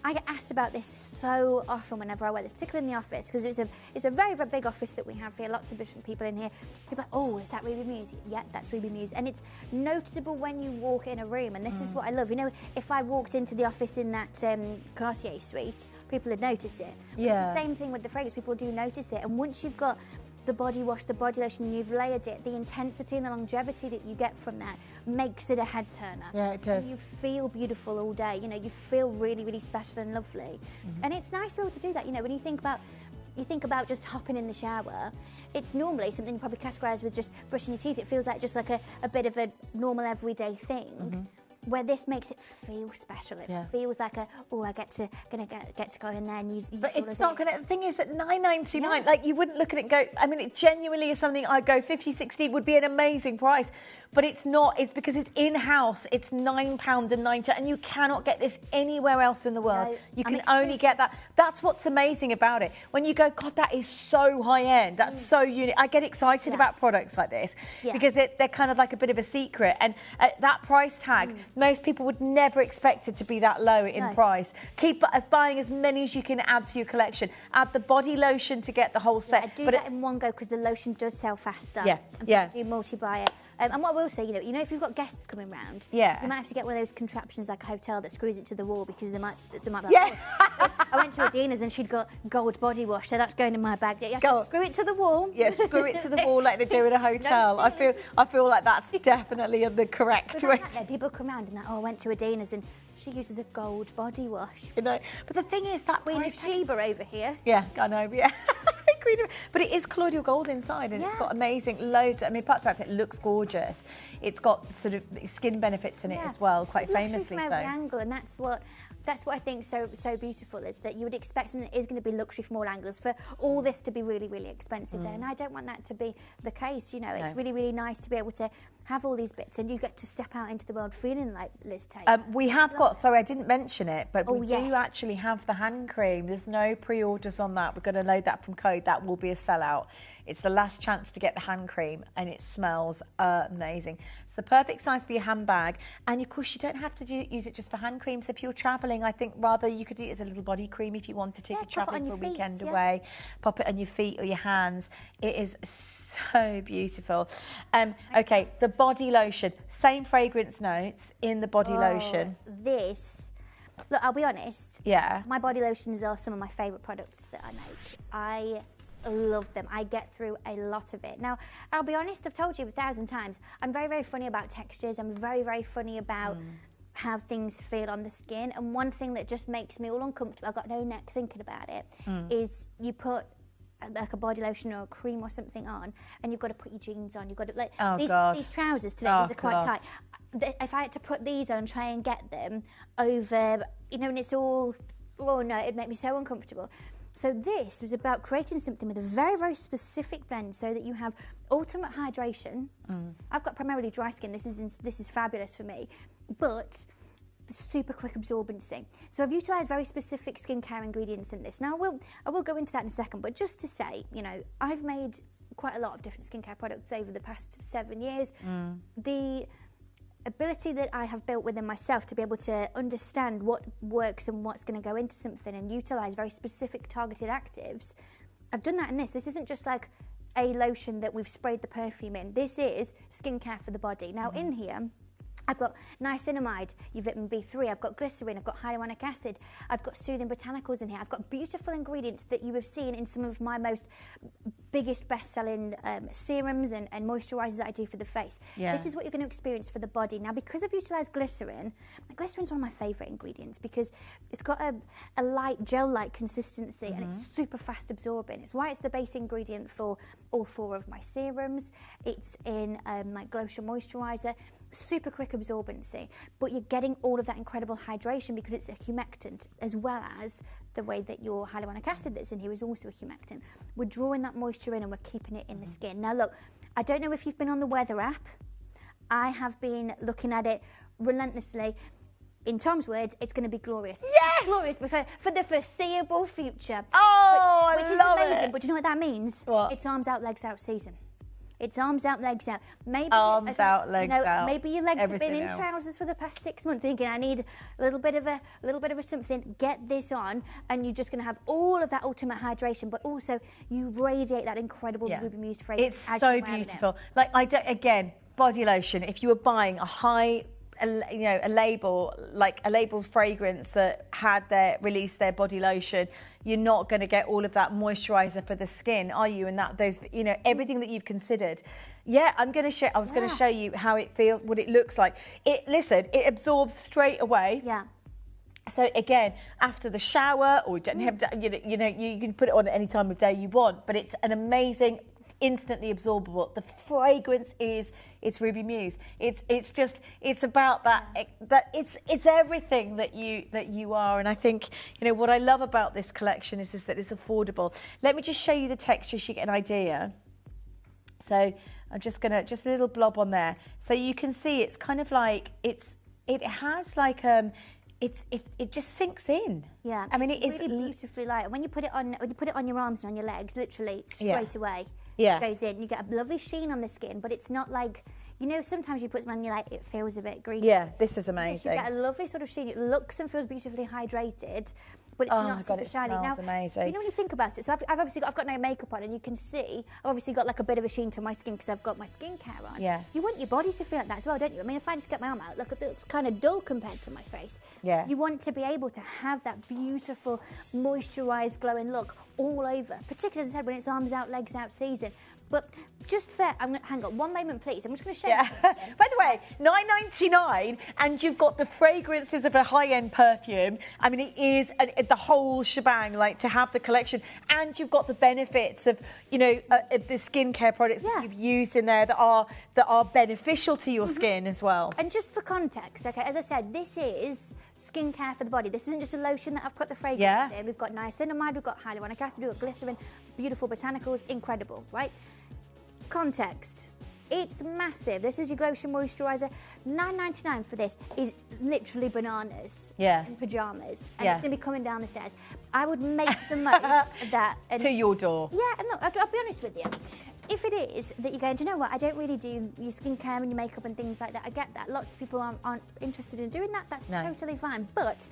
I get asked about this so often whenever I wear this, particularly in the office, because it's a very, very big office that we have here, lots of different people in here. People are like, oh, is that Ruby Muse? Yeah, that's Ruby Muse. And it's noticeable when you walk in a room, and this is what I love. If I walked into the office in that Cartier suite, people would notice it. Yeah. It's the same thing with the fragrance, people do notice it. And once you've got the body wash, the body lotion, and you've layered it, the intensity and the longevity that you get from that makes it a head turner. Yeah, it does. And you feel beautiful all day. You feel really, really special and lovely. And it's nice to be able to do that. When you think about just hopping in the shower, it's normally something you probably categorise with just brushing your teeth. It feels like just like a bit of a normal everyday thing. Where this makes it feel special. It feels like I get to go in there and use. But it's not going to. The thing is, at $9.99, you wouldn't look at it and go. I mean, it genuinely is something I'd go 50, 60 would be an amazing price. But it's not. It's because it's in-house. It's £9.90, and you cannot get this anywhere else in the world. No, you can only get that. That's what's amazing about it. When you go, God, that is so high-end. That's so unique. I get excited about products like this because they're kind of like a bit of a secret. And at that price tag, Most people would never expect it to be that low in price. Keep buying as many as you can add to your collection. Add the body lotion to get the whole set. Yeah, do that in one go because the lotion does sell faster. Yeah, yeah. Do multi-buy it. And what I will say, you know, if you've got guests coming round, you might have to get one of those contraptions like a hotel that screws it to the wall because they might be like, I went to Adina's and she'd got gold body wash, so that's going in my bag. You have to screw it to the wall. Yeah, screw it to the wall like they do in a hotel. I feel like that's definitely the correct way. People come round and I went to Adina's and she uses a gold body wash. You know, but the thing is that Queen of Sheba over here. Yeah, I know. Yeah. But it is colloidal gold inside, and it's got amazing loads. I mean, apart from the fact it looks gorgeous, it's got sort of skin benefits in it as well, quite famously. From every angle, and that's what I think so beautiful is that you would expect something that is going to be luxury from all angles for all this to be really, really expensive. Then, and I don't want that to be the case. You know, it's really, really nice to be able to have all these bits, and you get to step out into the world feeling like Liz Taylor. We have got. Sorry, I didn't mention it, but we do actually have the hand cream. There's no pre-orders on that. We're going to load that from Code. That will be a sellout. It's the last chance to get the hand cream, and it smells amazing. It's the perfect size for your handbag, and of course you don't have to use it just for hand creams. If you're travelling, I think rather you could use it as a little body cream if you wanted to. If you're travelling for a weekend away, pop it on your feet or your hands. It is so beautiful. Okay, the body lotion, same fragrance notes in the body lotion. Look, I'll be honest. Yeah. My body lotions are some of my favourite products that I make. I love them. I get through a lot of it. Now, I'll be honest, I've told you 1,000 times, I'm very, very funny about textures. I'm very, very funny about how things feel on the skin. And one thing that just makes me all uncomfortable, I've got no neck thinking about it, is you put like a body lotion or a cream or something on, and you've got to put your jeans on. You've got to these trousers today. These are quite tight. If I had to put these on and try and get them over, you know, and it's all, oh no, it'd make me so uncomfortable. So this was about creating something with a very, very specific blend so that you have ultimate hydration. I've got primarily dry skin. This is fabulous for me, but super quick absorbency. So I've utilised very specific skincare ingredients in this. Now I will go into that in a second, but just to say, you know, I've made quite a lot of different skincare products over the past 7 years. The ability that I have built within myself to be able to understand what works and what's going to go into something and utilise very specific targeted actives, I've done that in this. This isn't just like a lotion that we've sprayed the perfume in. This is skincare for the body. Now in here, I've got niacinamide, vitamin B3, I've got glycerin, I've got hyaluronic acid, I've got soothing botanicals in here, I've got beautiful ingredients that you have seen in some of my most biggest best-selling serums and moisturisers that I do for the face. This is what you're going to experience for the body. Now, because I've utilised glycerin, glycerin's one of my favourite ingredients because it's got a light gel-like consistency and it's super fast absorbing. It's why it's the base ingredient for all 4 of my serums. It's in my Glow moisturiser. Super quick absorbency, but you're getting all of that incredible hydration because it's a humectant, as well as the way that your hyaluronic acid that's in here is also a humectant. We're drawing that moisture in and we're keeping it in the skin. Now look, I don't know if you've been on the weather app. I have been looking at it relentlessly. In Tom's words, it's going to be glorious. Yes! It's glorious for the foreseeable future. Oh, which is love amazing. it. But do you know what that means? What? It's arms out, legs out season. It's arms out, legs out. Maybe arms out, legs out. Maybe your legs Everything have been in else. trousers for the past 6 months, thinking I need a little bit of a something. Get this on, and you're just going to have all of that ultimate hydration, but also you radiate that incredible Ruby Muse fragrance. It's so beautiful. Like again, body lotion. If you were buying a label fragrance that had released their body lotion, you're not going to get all of that moisturizer for the skin, are you? And everything that you've considered. I was going to show you how it feels, what it looks like. It absorbs straight away. So again, after the shower, or you don't have to, you can put it on at any time of day you want, but it's an amazing, instantly absorbable. The fragrance it's Ruby Muse. It's about that it's everything that you are. And I think what I love about this collection is that it's affordable. Let me just show you the texture so you get an idea. So I'm just a little blob on there, so you can see it's kind of like it has like it just sinks in. I mean, it is really beautifully light. And when you put it on your arms and on your legs, literally straight away. It goes in. You get a lovely sheen on the skin, but it's not like You know, sometimes you put something on and you're like, it feels a bit greasy. Yeah, this is amazing. Yes, you get a lovely sort of sheen. It looks and feels beautifully hydrated, but it's not super shiny. Smells amazing. You know when you think about it, so I've obviously got no makeup on, and you can see I've obviously got like a bit of a sheen to my skin because I've got my skincare on. Yeah. You want your body to feel like that as well, don't you? I mean, if I just get my arm out, look, it looks kind of dull compared to my face. Yeah. You want to be able to have that beautiful, moisturised, glowing look all over, particularly, as I said, when it's arms out, legs out season. But just fair, hang on, one moment please. I'm just going to show you something. By the way, $9.99, and you've got the fragrances of a high-end perfume. I mean, it is the whole shebang, like, to have the collection. And you've got the benefits of, you know, the skincare products that you've used in there that are beneficial to your skin as well. And just for context, okay, as I said, this is skincare for the body. This isn't just a lotion that I've put the fragrance in. We've got niacinamide, we've got hyaluronic acid, we've got glycerin, beautiful botanicals, incredible, right? Context. It's massive. This is your Glotion Moisturiser. $9.99 for this is literally bananas in pyjamas. And it's going to be coming down the stairs. I would make the most of that. To your door. Yeah, and look, I'll be honest with you. If it is that you're going, do you know what, I don't really do your skincare and your makeup and things like that, I get that. Lots of people aren't interested in doing that. That's totally fine. But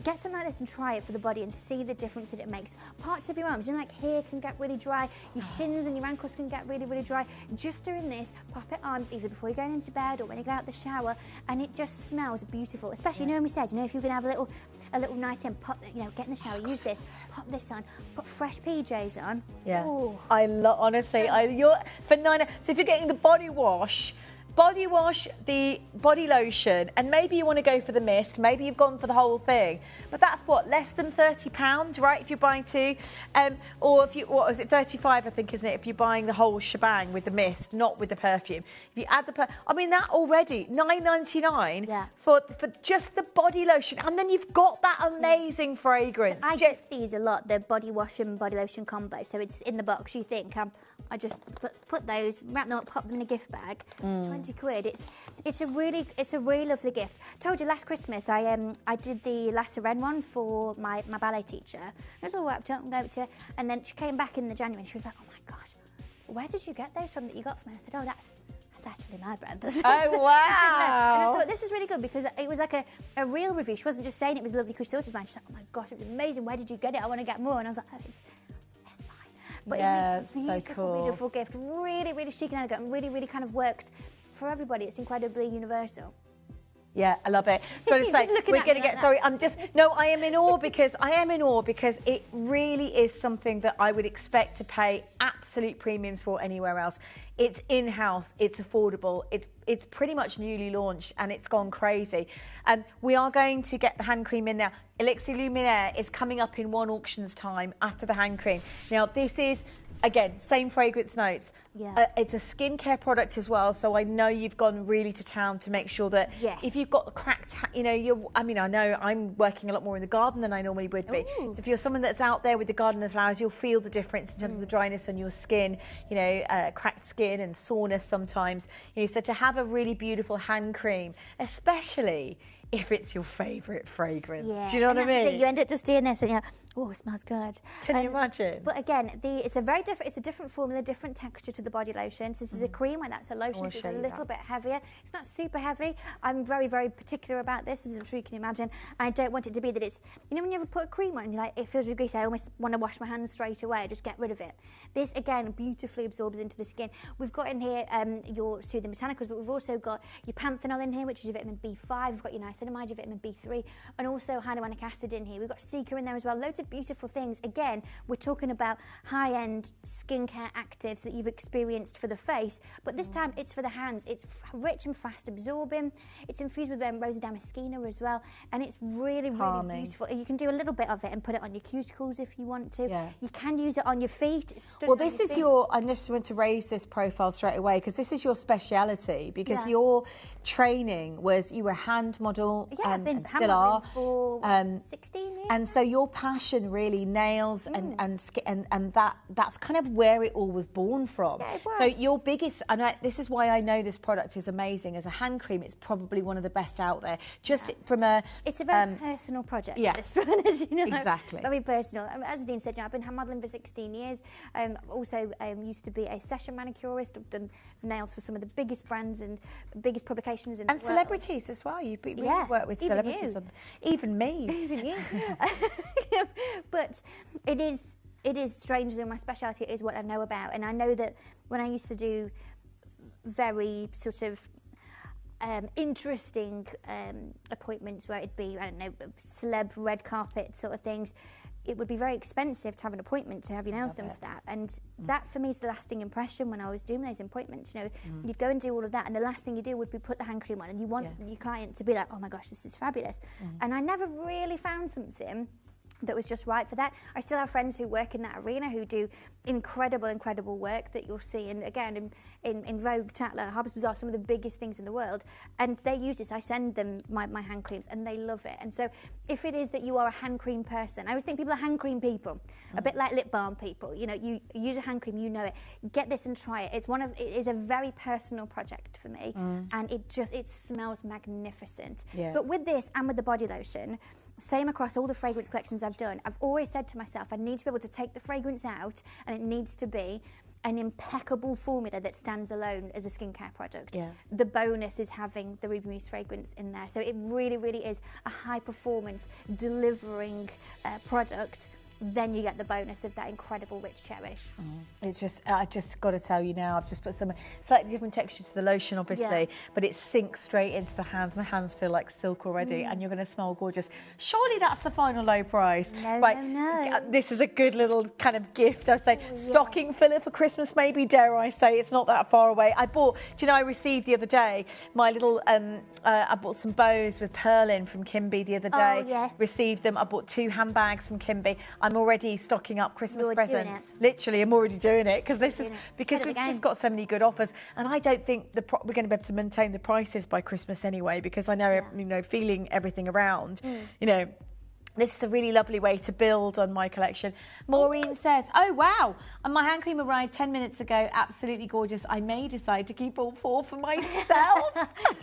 get something like this and try it for the body and see the difference that it makes. Parts of your arms, you know, like here can get really dry, your shins and your ankles can get really, really dry. Just doing this, pop it on either before you're going into bed or when you get out the shower, and it just smells beautiful. Especially, you know, when we said, you know, if you're going to have a little night in, pop, you know, get in the shower, use this, pop this on, put fresh PJs on. Yeah. Ooh. I love, honestly, you're for $9. So if you're getting the body wash, the body lotion, and maybe you want to go for the mist, maybe you've gone for the whole thing, but that's what, less than £30, right, if you're buying two, or if you, what is it, 35 I think, isn't it, if you're buying the whole shebang with the mist, not with the perfume. If you add I mean, that already, $9.99 for just the body lotion, and then you've got that amazing fragrance. So I gift these a lot, the body wash and body lotion combo, so it's in the box, you think, I just put those, wrap them up, pop them in a gift bag. 20 quid. It's a really lovely gift. Told you last Christmas I did the La Sirène one for my ballet teacher. It was all wrapped up and gave it to her, and then she came back in the January and she was like, oh my gosh, where did you get those from that you got from me? I said, oh, that's actually my brand. Oh, wow. And I thought, this is really good because it was like a real review. She wasn't just saying it was lovely because she thought it was mine. She's like, oh my gosh, it was amazing. Where did you get it? I want to get more. And I was like, oh, it's fine. But it makes a beautiful, beautiful gift. Really, really chic and elegant, and really, really kind of works for everybody. It's incredibly universal. Yeah, I love it. So to say, we're going to get, sorry, I am in awe because it really is something that I would expect to pay absolute premiums for anywhere else. It's in-house, it's affordable, it's pretty much newly launched and it's gone crazy. And we are going to get the hand cream in now. Elixir Luminaire is coming up in one auction's time after the hand cream. Now this is, again, same fragrance notes. Yeah. It's a skincare product as well, so I know you've gone really to town to make sure that if you've got the cracked, I know I'm working a lot more in the garden than I normally would be. Ooh. So if you're someone that's out there with the garden and flowers, you'll feel the difference in terms of the dryness on your skin, cracked skin and soreness sometimes. So to have a really beautiful hand cream, especially if it's your favourite fragrance. Yeah. Do you know what I mean? You end up just doing this and you're like, oh, it smells good. Can you imagine? But again, it's a different formula, different texture to the body lotion. So this is a cream, when that's a lotion, it's a little bit heavier. It's not super heavy. I'm very, very particular about this, as I'm sure you can imagine. I don't want it to be that it's, when you ever put a cream on and you're like, it feels really greasy, I almost want to wash my hands straight away, just get rid of it. This, again, beautifully absorbs into the skin. We've got in here your soothing botanicals, but we've also got your panthenol in here, which is your vitamin B5. We've got your niacinamide, your vitamin B3, and also hyaluronic acid in here. We've got Cica in there as well. Loads of beautiful things. Again, we're talking about high-end skincare actives that you've experienced for the face, but this time it's for the hands. It's rich and fast absorbing. It's infused with Rosa Damascena as well, and it's really, really beautiful. You can do a little bit of it and put it on your cuticles if you want to. Yeah. You can use it on your feet. Well, this is I just want to raise this profile straight away because this is your speciality, because your training was you were a hand model. Yeah, I've been and still are for 16 years. And so your passion really nails and that's kind of where it all was born from. Yeah, it works. So your biggest, and this is why I know this product is amazing. As a hand cream, it's probably one of the best out there. Just from a... It's a very personal project. Yeah. This one, as you know. Exactly. Very personal. As Dean said, I've been modelling for 16 years. Also used to be a session manicurist. I've done nails for some of the biggest brands and biggest publications in the world. And celebrities as well. You've really worked with even celebrities. You. Even me. Even you. But it is strangely my speciality is what I know about, and I know that when I used to do very sort of interesting appointments where it'd be, I don't know, celeb red carpet sort of things, it would be very expensive to have an appointment to have your nails done for that. And that for me is the lasting impression when I was doing those appointments. You know, you'd go and do all of that, and the last thing you do would be put the hand cream on, and you want your client to be like, oh my gosh, this is fabulous. And I never really found something that was just right for that. I still have friends who work in that arena who do incredible work that you'll see, and again in Vogue, Tatler, Harper's Bazaar, some of the biggest things in the world, and they use this. I send them my hand creams and they love it. And so if it is that you are a hand cream person, I always think people are hand cream people, a bit like lip balm people. You know, you use a hand cream, you know it. Get this and try it. It is a very personal project for me, and it smells magnificent. But with this and with the body lotion, same across all the fragrance collections I've done, I've always said to myself, I need to be able to take the fragrance out, and it needs to be an impeccable formula that stands alone as a skincare product. The bonus is having the Ruby Muse fragrance in there. So it really is a high performance delivering product. Then you get the bonus of that incredible rich cherry. It's just, I just got to tell you now, I've just put some slightly different texture to the lotion, obviously, but it sinks straight into the hands. My hands feel like silk already, and you're going to smell gorgeous. Surely that's the final low price. No. This is a good little kind of gift. I say stocking filler for Christmas, maybe. Dare I say, it's not that far away. I bought. Do you know? I received the other day my little. I bought some bows with pearl in from Kimby the other day. Received them. I bought 2 handbags from Kimby. I'm already stocking up Christmas presents. Literally, I'm already doing it because we've just got so many good offers, and I don't think we're going to be able to maintain the prices by Christmas anyway, because I know feeling everything around, you know. This is a really lovely way to build on my collection. Maureen says, oh, wow, and my hand cream arrived 10 minutes ago. Absolutely gorgeous. I may decide to keep all 4 for myself.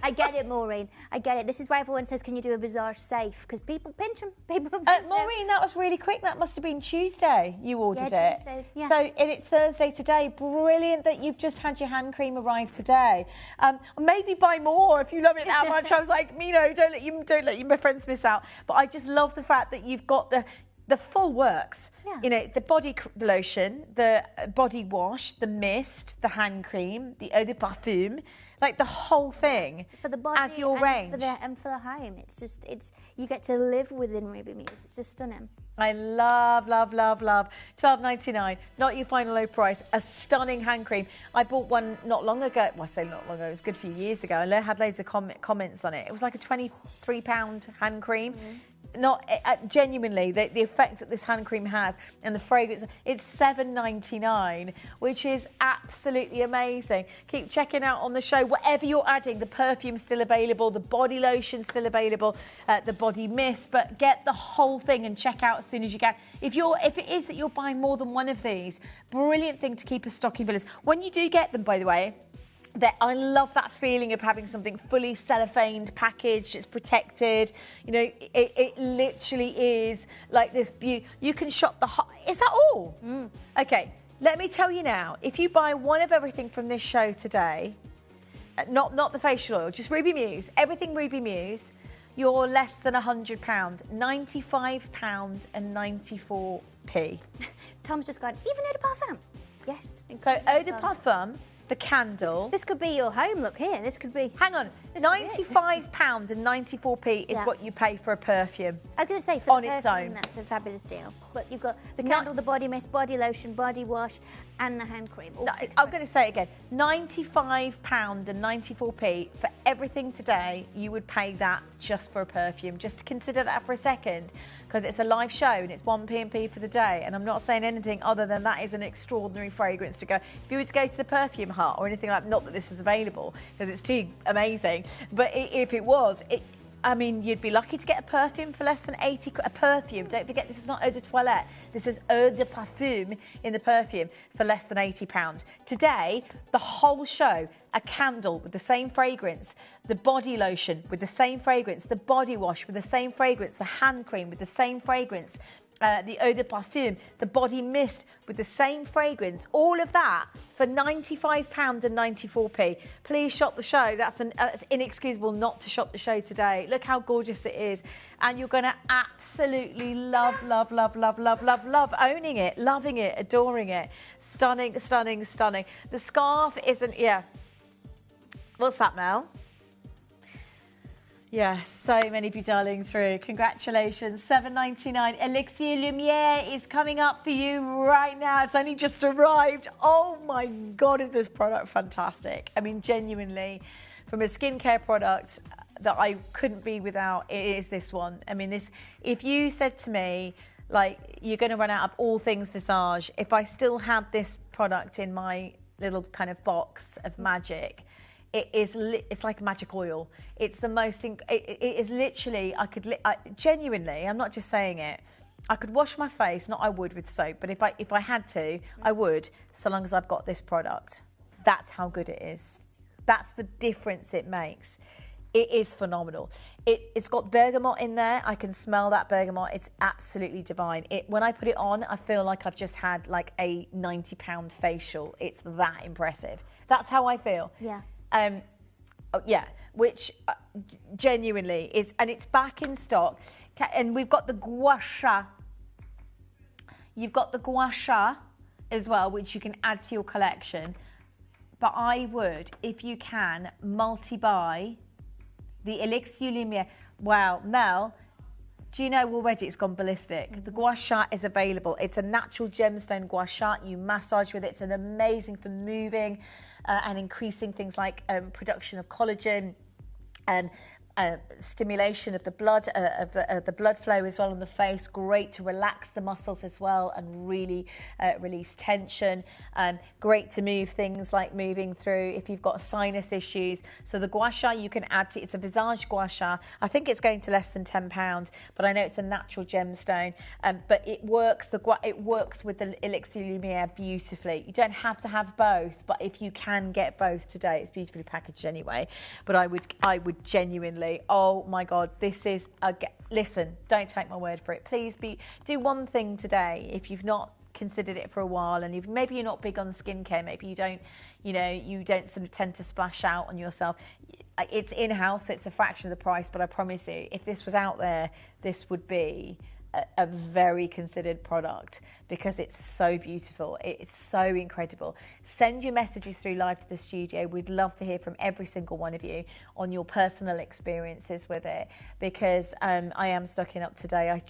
I get it, Maureen. I get it. This is why everyone says, can you do a Visage safe? Because people pinch them. Maureen, that was really quick. That must have been Tuesday you ordered it. Tuesday, So, and it's Thursday today. Brilliant that you've just had your hand cream arrive today. Maybe buy more if you love it that much. I was like, don't let your friends miss out. But I just love the fact that you've got the full works. You know, the body lotion, the body wash, the mist, the hand cream, the eau de parfum, like the whole thing for the body as your range. And for the home. You get to live within Ruby Muse. It's just stunning. I love $12.99, not your final low price, a stunning hand cream. I bought one not long ago. Well, I say not long ago, it was a good few years ago. I had loads of comments on it. It was like a £23 hand cream. Not genuinely, the effect that this hand cream has and the fragrance, it's $7.99, which is absolutely amazing. Keep checking out on the show whatever you're adding. The perfume's still available, the body lotion's still available, the body mist, but get the whole thing and check out as soon as you can. If it is that you're buying more than one of these, brilliant thing to keep as stocking fillers. When you do get them, by the way, I love that feeling of having something fully cellophaned, packaged, it's protected. You know, it literally is like this beauty. You can shop is that all? Okay, let me tell you now, if you buy one of everything from this show today, not the facial oil, just Ruby Muse, everything Ruby Muse, you're less than £100, £95.94. Tom's just gone, even eau de parfum? Yes. So eau de parfum, the candle. This could be your home. Look here. This could be. Hang on. £95.94 is what you pay for a perfume. I was going to say for on its own, that's a fabulous deal. But you've got the candle, the body mist, body lotion, body wash, and the hand cream. All I'm going to say it again. £95.94 for everything today. You would pay that just for a perfume. Just consider that for a second, because it's a live show and it's 1p&p for the day. And I'm not saying anything other than that is an extraordinary fragrance to go. If you were to go to the Perfume Hut or anything like, not that this is available because it's too amazing, but if it was, I mean, you'd be lucky to get a perfume for less than 80. A perfume, don't forget, this is not eau de toilette. This is eau de parfum in the perfume for less than £80. Today, the whole show, a candle with the same fragrance, the body lotion with the same fragrance, the body wash with the same fragrance, the hand cream with the same fragrance, the eau de parfum, the body mist with the same fragrance, all of that for £95.94. Please shop the show. That's inexcusable not to shop the show today. Look how gorgeous it is. And you're going to absolutely love owning it, loving it, adoring it. Stunning, stunning, stunning. The scarf isn't, yeah. What's that, Mel? Yeah, so many of you dialing through. Congratulations, $7.99. Elixir Lumiere is coming up for you right now. It's only just arrived. Oh my God, is this product fantastic. I mean, genuinely, from a skincare product that I couldn't be without, it is this one. I mean, this, if you said to me, like, you're going to run out of all things Visage, if I still had this product in my little kind of box of magic, it's like magic oil. It's the most, it is literally, genuinely, I'm not just saying it, I could wash my face, not I would with soap, but if I had to, I would, so long as I've got this product. That's how good it is. That's the difference it makes. It is phenomenal. It's got bergamot in there. I can smell that bergamot. It's absolutely divine. When I put it on, I feel like I've just had like a £90 facial. It's that impressive. That's how I feel. Yeah. Yeah, which genuinely is, and it's back in stock. And we've got the gua sha. You've got the gua sha as well, which you can add to your collection. But I would, if you can, multi-buy the Elixir Lumiere. Wow, Mel, do you know already it's gone ballistic? The gua sha is available. It's a natural gemstone gua sha. You massage with it. It's an amazing for moving and increasing things like production of collagen and stimulation of the blood, of the blood flow as well on the face. Great to relax the muscles as well and really release tension. Great to move things like moving through if you've got sinus issues. So the gua sha you can add to, it's a Visage gua sha. I think it's going to less than £10, but I know it's a natural gemstone. But it works. It works with the Elixir Lumiere beautifully. You don't have to have both, but if you can get both today, it's beautifully packaged anyway. But I would genuinely. Oh my God, this is listen, don't take my word for it. Please do one thing today if you've not considered it for a while, and maybe you're not big on skincare, maybe you don't sort of tend to splash out on yourself. It's in-house, it's a fraction of the price, but I promise you, if this was out there, this would be a very considered product because it's so beautiful. It's so incredible. Send your messages through live to the studio. We'd love to hear from every single one of you on your personal experiences with it, because I am stocking up today. I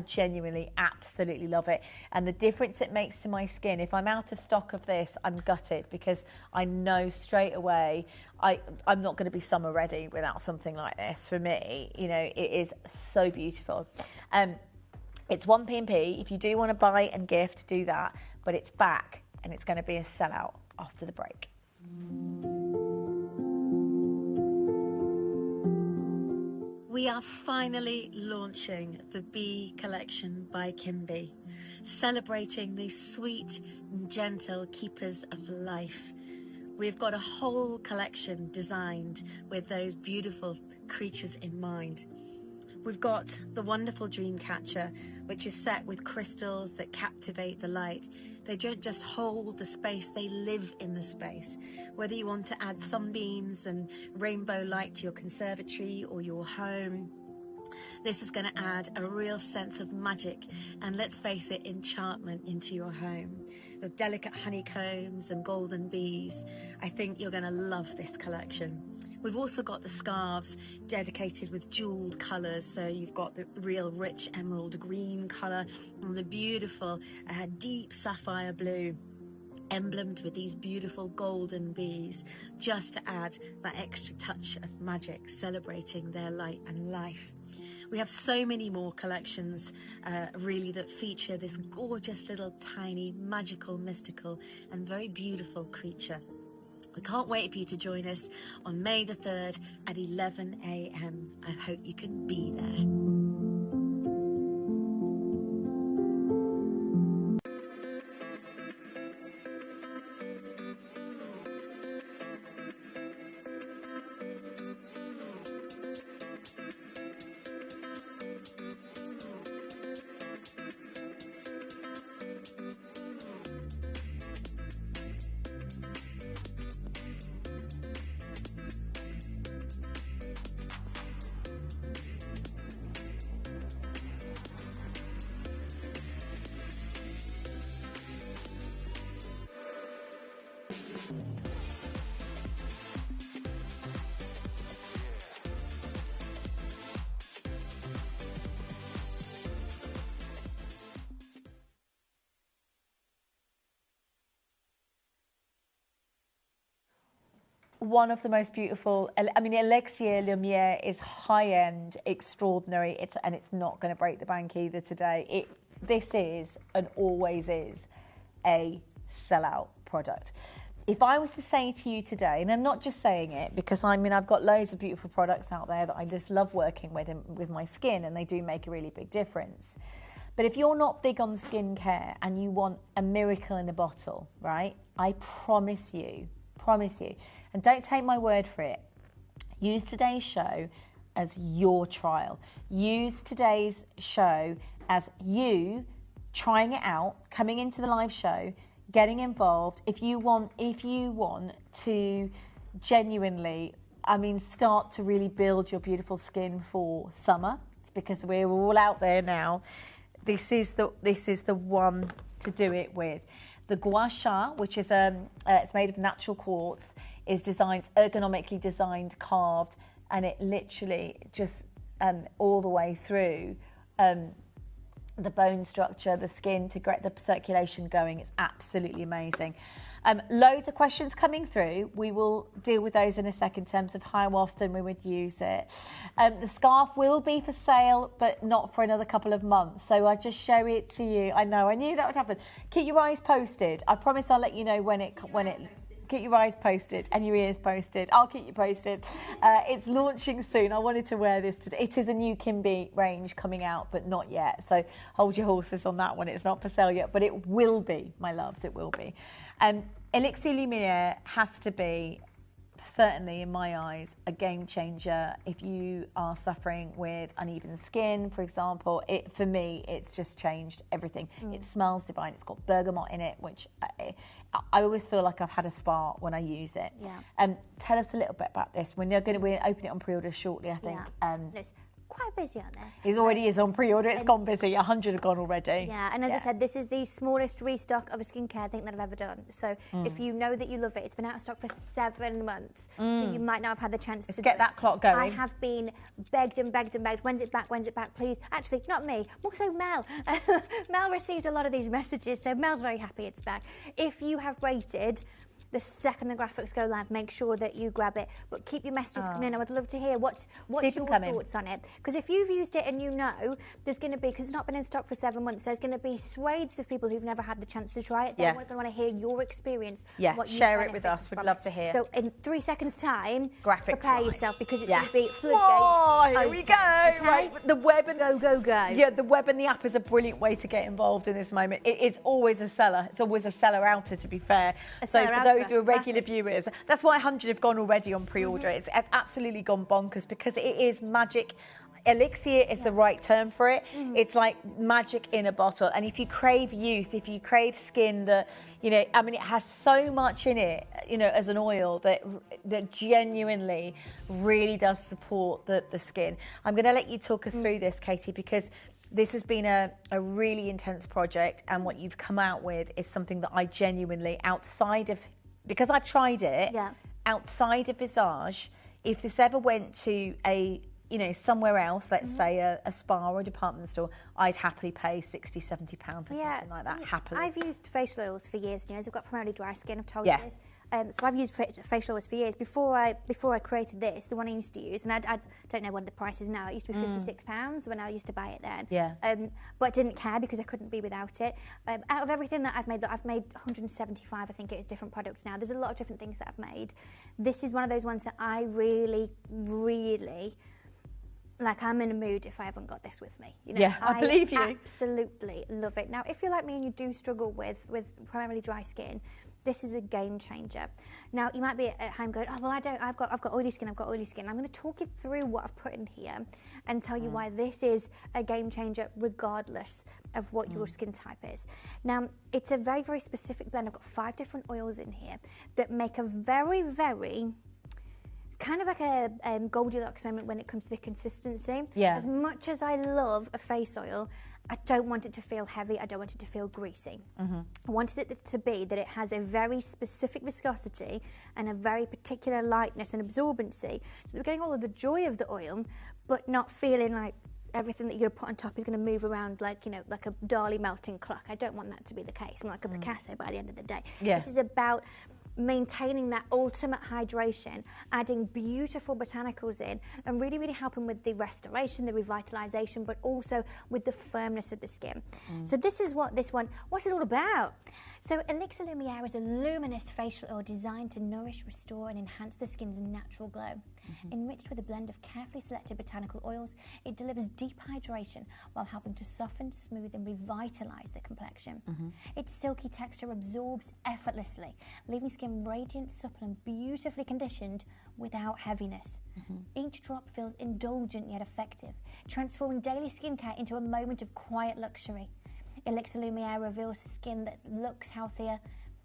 genuinely absolutely love it, and the difference it makes to my skin. If I'm out of stock of this, I'm gutted, because I know straight away I'm not going to be summer ready without something like this. For me, it is so beautiful. It's 1p&p. If you do want to buy and gift, do that. But it's back, and it's going to be a sellout after the break. We are finally launching the Bee collection by Kimby, celebrating the sweet and gentle keepers of life. We've got a whole collection designed with those beautiful creatures in mind. We've got the wonderful dream catcher, which is set with crystals that captivate the light. They don't just hold the space, they live in the space. Whether you want to add sunbeams and rainbow light to your conservatory or your home, this is going to add a real sense of magic and, let's face it, enchantment into your home. With delicate honeycombs and golden bees, I think you're going to love this collection. We've also got the scarves dedicated with jeweled colours. So you've got the real rich emerald green colour and the beautiful deep sapphire blue, emblemed with these beautiful golden bees, just to add that extra touch of magic, celebrating their light and life. We have so many more collections really that feature this gorgeous little tiny magical, mystical and very beautiful creature. We can't wait for you to join us on May the 3rd at 11 a.m. I hope you can be there. One of the most beautiful, I mean, Elixir Lumiere is high-end, extraordinary, and it's not going to break the bank either today. This is, and always is, a sellout product. If I was to say to you today, and I'm not just saying it, because I mean, I've got loads of beautiful products out there that I just love working with my skin, and they do make a really big difference. But if you're not big on skincare and you want a miracle in a bottle, right? I promise you, and don't take my word for it, use today's show as your trial. Use today's show as you trying it out, coming into the live show, getting involved. If you want to genuinely, I mean, start to really build your beautiful skin for summer, because we're all out there now. This is the one to do it with. The gua sha, which is it's made of natural quartz, is ergonomically designed, carved, and it literally just all the way through the bone structure, the skin, to get the circulation going. It's absolutely amazing. Loads of questions coming through. We will deal with those in a second in terms of how often we would use it. The scarf will be for sale, but not for another couple of months. So I just show it to you. I know, I knew that would happen. Keep your eyes posted. I promise I'll let you know when it. Keep your eyes posted and your ears posted. I'll keep you posted. It's launching soon. I wanted to wear this today. It is a new Kimby range coming out, but not yet. So hold your horses on that one. It's not for sale yet, but it will be, my loves. It will be. Elixir Lumiere has to be, certainly in my eyes, a game changer if you are suffering with uneven skin, for example. For me, it's just changed everything. It smells divine. It's got bergamot in it, which I always feel like I've had a spa when I use it. Yeah. Tell us a little bit about this. We're opening it on pre-order shortly, I think. Yeah. It's quite busy out there. It already is on pre-order. It's gone busy. 100 have gone already. Yeah, and as I said, this is the smallest restock of a skincare thing that I've ever done. So if you know that you love it, it's been out of stock for 7 months. So you might not have had the chance to get that clock going. I have been begged and begged and begged. When's it back? When's it back? Please. Actually, not me. More so Mel. Mel receives a lot of these messages, so Mel's very happy it's back. If you have waited, the second the graphics go live, make sure that you grab it. But keep your messages coming in. I would love to hear what's your thoughts on it. Because if you've used it and you know, there's going to be, because it's not been in stock for 7 months, there's going to be swathes of people who've never had the chance to try it. They're going to want to hear your experience. Yeah, share it with us. We'd love to hear. So in 3 seconds' time, graphics prepare yourself, because it's going to be floodgates. Oh, here we go. Okay? Right, the web and go. Yeah, the web and the app is a brilliant way to get involved in this moment. It is always a seller. It's always a seller outer, to be fair. So for those who are regular viewers, that's why 100 have gone already on pre-order. It's absolutely gone bonkers, because it is magic. Elixir is the right term for it. It's like magic in a bottle. And if you crave youth, if you crave skin that, I mean, it has so much in it, as an oil that genuinely really does support the skin. I'm going to let you talk us through this, Katie, because this has been a really intense project, and what you've come out with is something that I genuinely, outside of, because I've tried it, outside of Visage, if this ever went to a you know, somewhere else, let's say a spa or a department store, I'd happily pay £60, £70 for something like that, happily. I've used facial oils for years and years. I've got primarily dry skin, I've told Yeah. you this. So I've used facial oils for years. Before I created this, the one I used to use, and I don't know what the price is now. It used to be £56 when I used to buy it then. Yeah. But I didn't care because I couldn't be without it. Out of everything that I've made 175, I think it is, different products now. There's a lot of different things that I've made. This is one of those ones that I really, really, like, I'm in a mood if I haven't got this with me. You know, Yeah, I believe you. Absolutely love it. Now, if you're like me and you do struggle with primarily dry skin, this is a game changer. Now, you might be at home going, oh, well, I've got oily skin, I'm going to talk you through what I've put in here and tell you why this is a game changer regardless of what your skin type is. Now, it's a very, very specific blend. I've got 5 different oils in here that make a very, very, it's kind of like a Goldilocks moment when it comes to the consistency. Yeah. As much as I love a face oil, I don't want it to feel heavy. I don't want it to feel greasy. I wanted it to be that it has a very specific viscosity and a very particular lightness and absorbency. So we're getting all of the joy of the oil, but not feeling like everything that you're going to put on top is going to move around like, you know, like a Dali melting clock. I don't want that to be the case. I'm like a Picasso by the end of the day. Yeah. This is about maintaining that ultimate hydration, adding beautiful botanicals in, and really, really helping with the restoration, the revitalization, but also with the firmness of the skin. So this is what what's it all about? So Elixir Lumiere is a luminous facial oil designed to nourish, restore, and enhance the skin's natural glow. Enriched with a blend of carefully selected botanical oils, it delivers deep hydration while helping to soften, smooth, and revitalize the complexion. Its silky texture absorbs effortlessly, leaving skin radiant, supple, and beautifully conditioned without heaviness. Each drop feels indulgent yet effective, transforming daily skincare into a moment of quiet luxury. Elixir Lumiere reveals skin that looks healthier,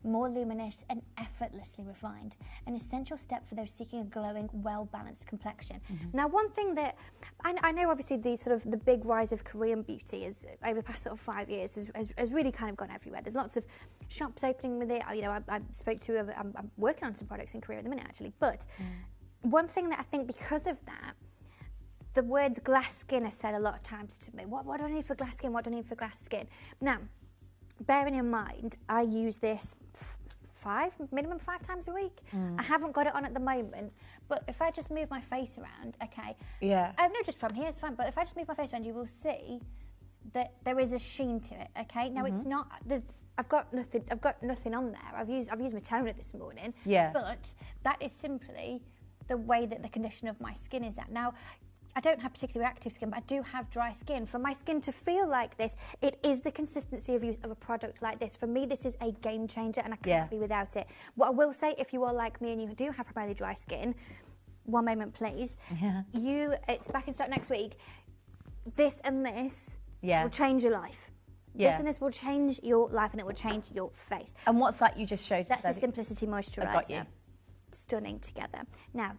more luminous, and effortlessly refined, an essential step for those seeking a glowing, well-balanced complexion. Now, one thing that I know, obviously, the big rise of Korean beauty is over the past sort of 5 years has really kind of gone everywhere. There's lots of shops opening with it. You know, I'm working on some products in Korea at the minute, actually. But one thing that I think, because of that, the words glass skin are said a lot of times to me. What do I need for glass skin? What do I need for glass skin? Now, bearing in mind, I use this minimum 5 times a week. I haven't got it on at the moment, but if I just move my face around, okay. Yeah. No, just from here, it's fine. But if I just move my face around, you will see that there is a sheen to it. Okay. Now it's not. I've got nothing on there. I've used my toner this morning. Yeah. But that is simply the way that the condition of my skin is at now. I don't have particularly active skin, but I do have dry skin. For my skin to feel like this, it is the consistency of use of a product like this. For me, this is a game changer, and I can't be without it. What I will say, if you are like me and you do have primarily dry skin, one moment, please. It's back in stock next week. This and this will change your life. This and this will change your life, and it will change your face. And what's that you just showed? That's the Simplicity Moisturiser. I got you. Stunning together. Now,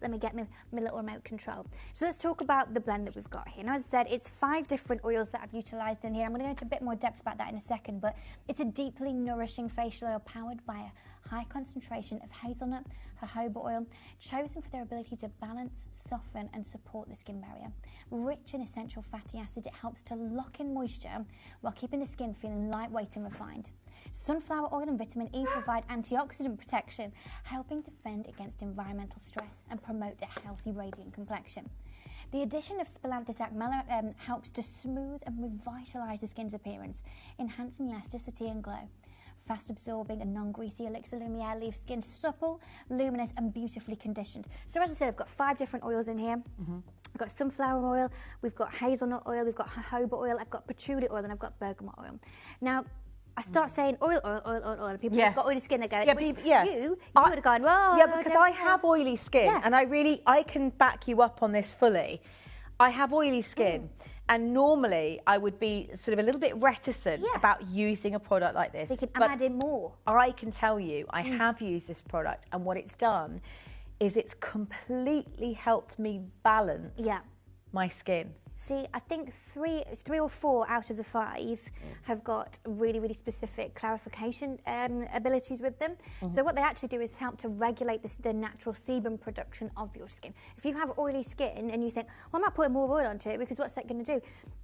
let me get my little remote control. So let's talk about the blend that we've got here. Now, as I said, it's 5 different oils that I've utilised in here. I'm going to go into a bit more depth about that in a second, but it's a deeply nourishing facial oil powered by a high concentration of hazelnut, jojoba oil, chosen for their ability to balance, soften, and support the skin barrier. Rich in essential fatty acid, it helps to lock in moisture while keeping the skin feeling lightweight and refined. Sunflower oil and vitamin E provide antioxidant protection, helping defend against environmental stress and promote a healthy, radiant complexion. The addition of Spinel helps to smooth and revitalise the skin's appearance, enhancing elasticity and glow. Fast absorbing and non-greasy Elixir Lumiere leaves skin supple, luminous, and beautifully conditioned. So as I said, I've got 5 different oils in here. I've got sunflower oil, we've got hazelnut oil, we've got jojoba oil, I've got patchouli oil, and I've got bergamot oil. Now, I start saying oil, and people who've got oily skin, they go, you would have gone, well... Yeah, because I have oily skin, and I can back you up on this fully. I have oily skin, and normally I would be sort of a little bit reticent about using a product like this. I'm adding more. I can tell you, I have used this product, and what it's done is it's completely helped me balance my skin. See, I think three or four out of the 5 have got really, really specific clarification abilities with them. So what they actually do is help to regulate the natural sebum production of your skin. If you have oily skin and you think, well, I'm not putting more oil onto it because what's that going to do?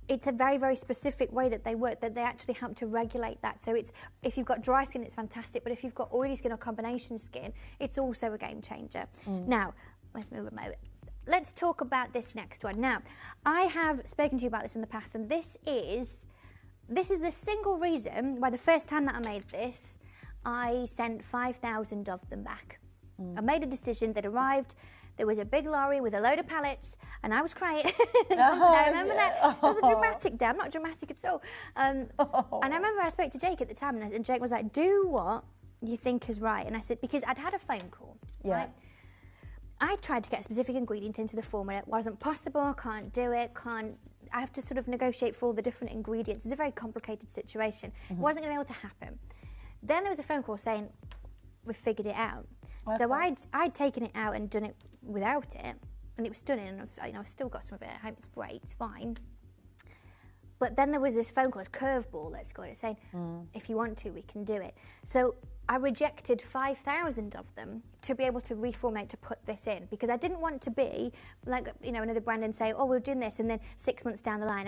It's a very, very specific way that they work, that they actually help to regulate that. So it's, if you've got dry skin, it's fantastic, but if you've got oily skin or combination skin, it's also a game changer. Now, let's move remote. Let's talk about this next one. Now, I have spoken to you about this in the past, and this is the single reason why the first time that I made this, I sent 5,000 of them back. I made a decision that arrived. There was a big lorry with a load of pallets, and I was crying. I remember that. It was a dramatic day. I'm not dramatic at all. And I remember I spoke to Jake at the time, and Jake was like, do what you think is right. And I said, because I'd had a phone call, right? I tried to get a specific ingredient into the formula. It wasn't possible, can't do it, I have to sort of negotiate for all the different ingredients. It's a very complicated situation. It wasn't going to be able to happen. Then there was a phone call saying, we've figured it out. So I'd taken it out and done it without it, and it was stunning, and I've still got some of it at home. It's great, it's fine. But then there was this phone call, this curveball, let's call it, saying, if you want to, we can do it. So I rejected 5,000 of them to be able to reformulate to put this in, because I didn't want to be like, another brand and say, oh, we're doing this, and then 6 months down the line,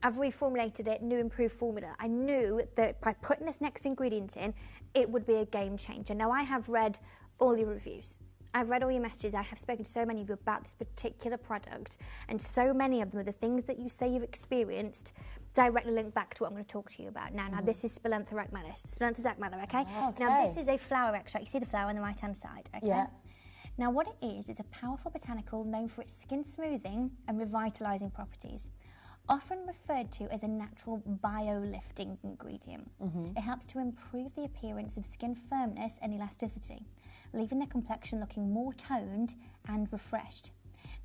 I've reformulated it, new improved formula. I knew that by putting this next ingredient in, it would be a game changer. Now, I have read all your reviews. I've read all your messages. I have spoken to so many of you about this particular product, and so many of them are the things that you say you've experienced directly linked back to what I'm going to talk to you about now. Now, this is Spinel, okay? Now, this is a flower extract. You see the flower on the right-hand side, okay? Yeah. Now, what it is a powerful botanical known for its skin smoothing and revitalising properties. Often referred to as a natural bio-lifting ingredient. It helps to improve the appearance of skin firmness and elasticity, leaving the complexion looking more toned and refreshed.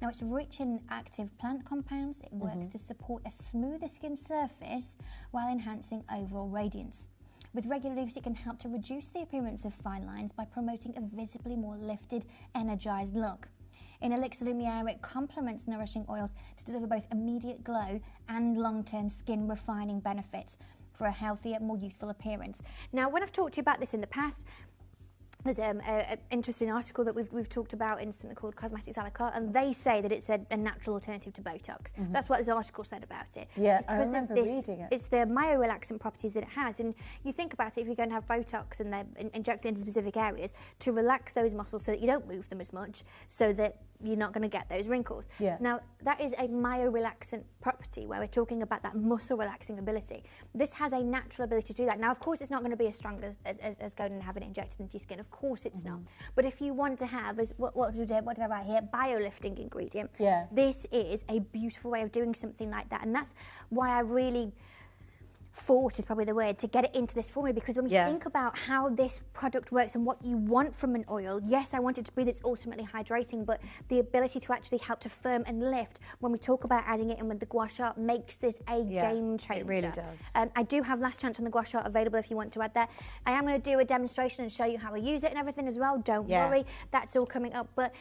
Now, it's rich in active plant compounds. It works to support a smoother skin surface while enhancing overall radiance. With regular use, it can help to reduce the appearance of fine lines by promoting a visibly more lifted, energised look. In Elixir Lumiere, it complements nourishing oils to deliver both immediate glow and long-term skin refining benefits for a healthier, more youthful appearance. Now, when I've talked to you about this in the past, there's an interesting article that we've talked about in something called Cosmetics a la carte, and they say that it's a natural alternative to Botox. That's what this article said about it. Yeah, because I remember reading it. It's the myorelaxant properties that it has, and you think about it, if you're going to have Botox and they're injected into specific areas to relax those muscles so that you don't move them as much, so that you're not going to get those wrinkles. Yeah. Now, that is a myorelaxant property where we're talking about that muscle relaxing ability. This has a natural ability to do that. Now, of course, it's not going to be as strong as going and having it injected into your skin. Of course it's not. But if you want to have, what did I write here? Bio-lifting ingredient. Yeah. This is a beautiful way of doing something like that. And that's why I really fought is probably the word to get it into this formula, because when we think about how this product works and what you want from an oil, yes, I want it to be that it's ultimately hydrating, but the ability to actually help to firm and lift when we talk about adding it in with the gua sha makes this a game changer. It really does. I do have last chance on the gua sha available if you want to add that. I am going to do a demonstration and show you how I use it and everything as well. Don't worry, that's all coming up. But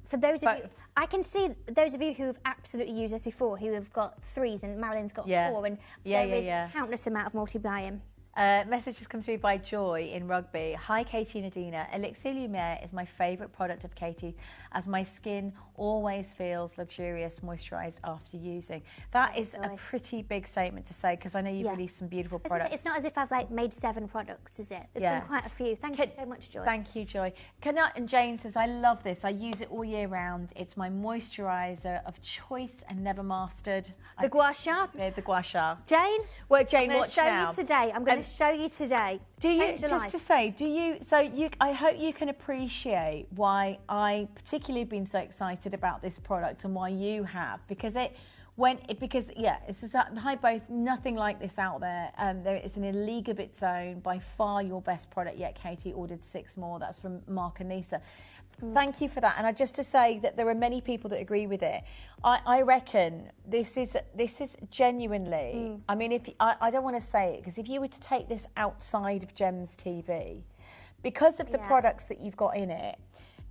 for those of you, I can see those of you who have absolutely used this before, who have got 3s, and Marilyn's got 4, and there is countless amount of multi-buying. Message has come through by Joy in Rugby. Hi, Katie and Adina. Elixir Lumiere is my favourite product of Katie, as my skin always feels luxurious, moisturised after using. That is a pretty big statement to say, because I know you've released some beautiful products. It's not as if I've made 7 products, is it? There's been quite a few. Thank you so much, Joy. Thank you, Joy. And Jane says, I love this. I use it all year round. It's my moisturiser of choice and never mastered. The gua sha? Yeah, the gua sha. Jane? Well, Jane, watch now. I'm going to show you today. Do you, just to say, I hope you can appreciate why I particularly have been so excited about this product and why you have, because this is both nothing like this out there. There is in a league of its own, by far your best product yet. Katie ordered 6 more. That's from Mark and Lisa. Thank you for that. And just to say that there are many people that agree with it. I reckon this is genuinely. I mean, I don't want to say it, because if you were to take this outside of Gems TV, because of the products that you've got in it,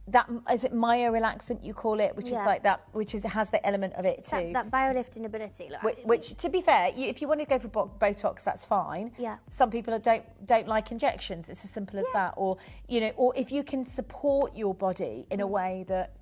that is it myorelaxant you call it, which is like that, which is has the element of it too. That biolifting ability. Like. Which, to be fair, if you want to go for Botox, that's fine. Yeah. Some people don't like injections. It's as simple as that. Or or if you can support your body in a way that,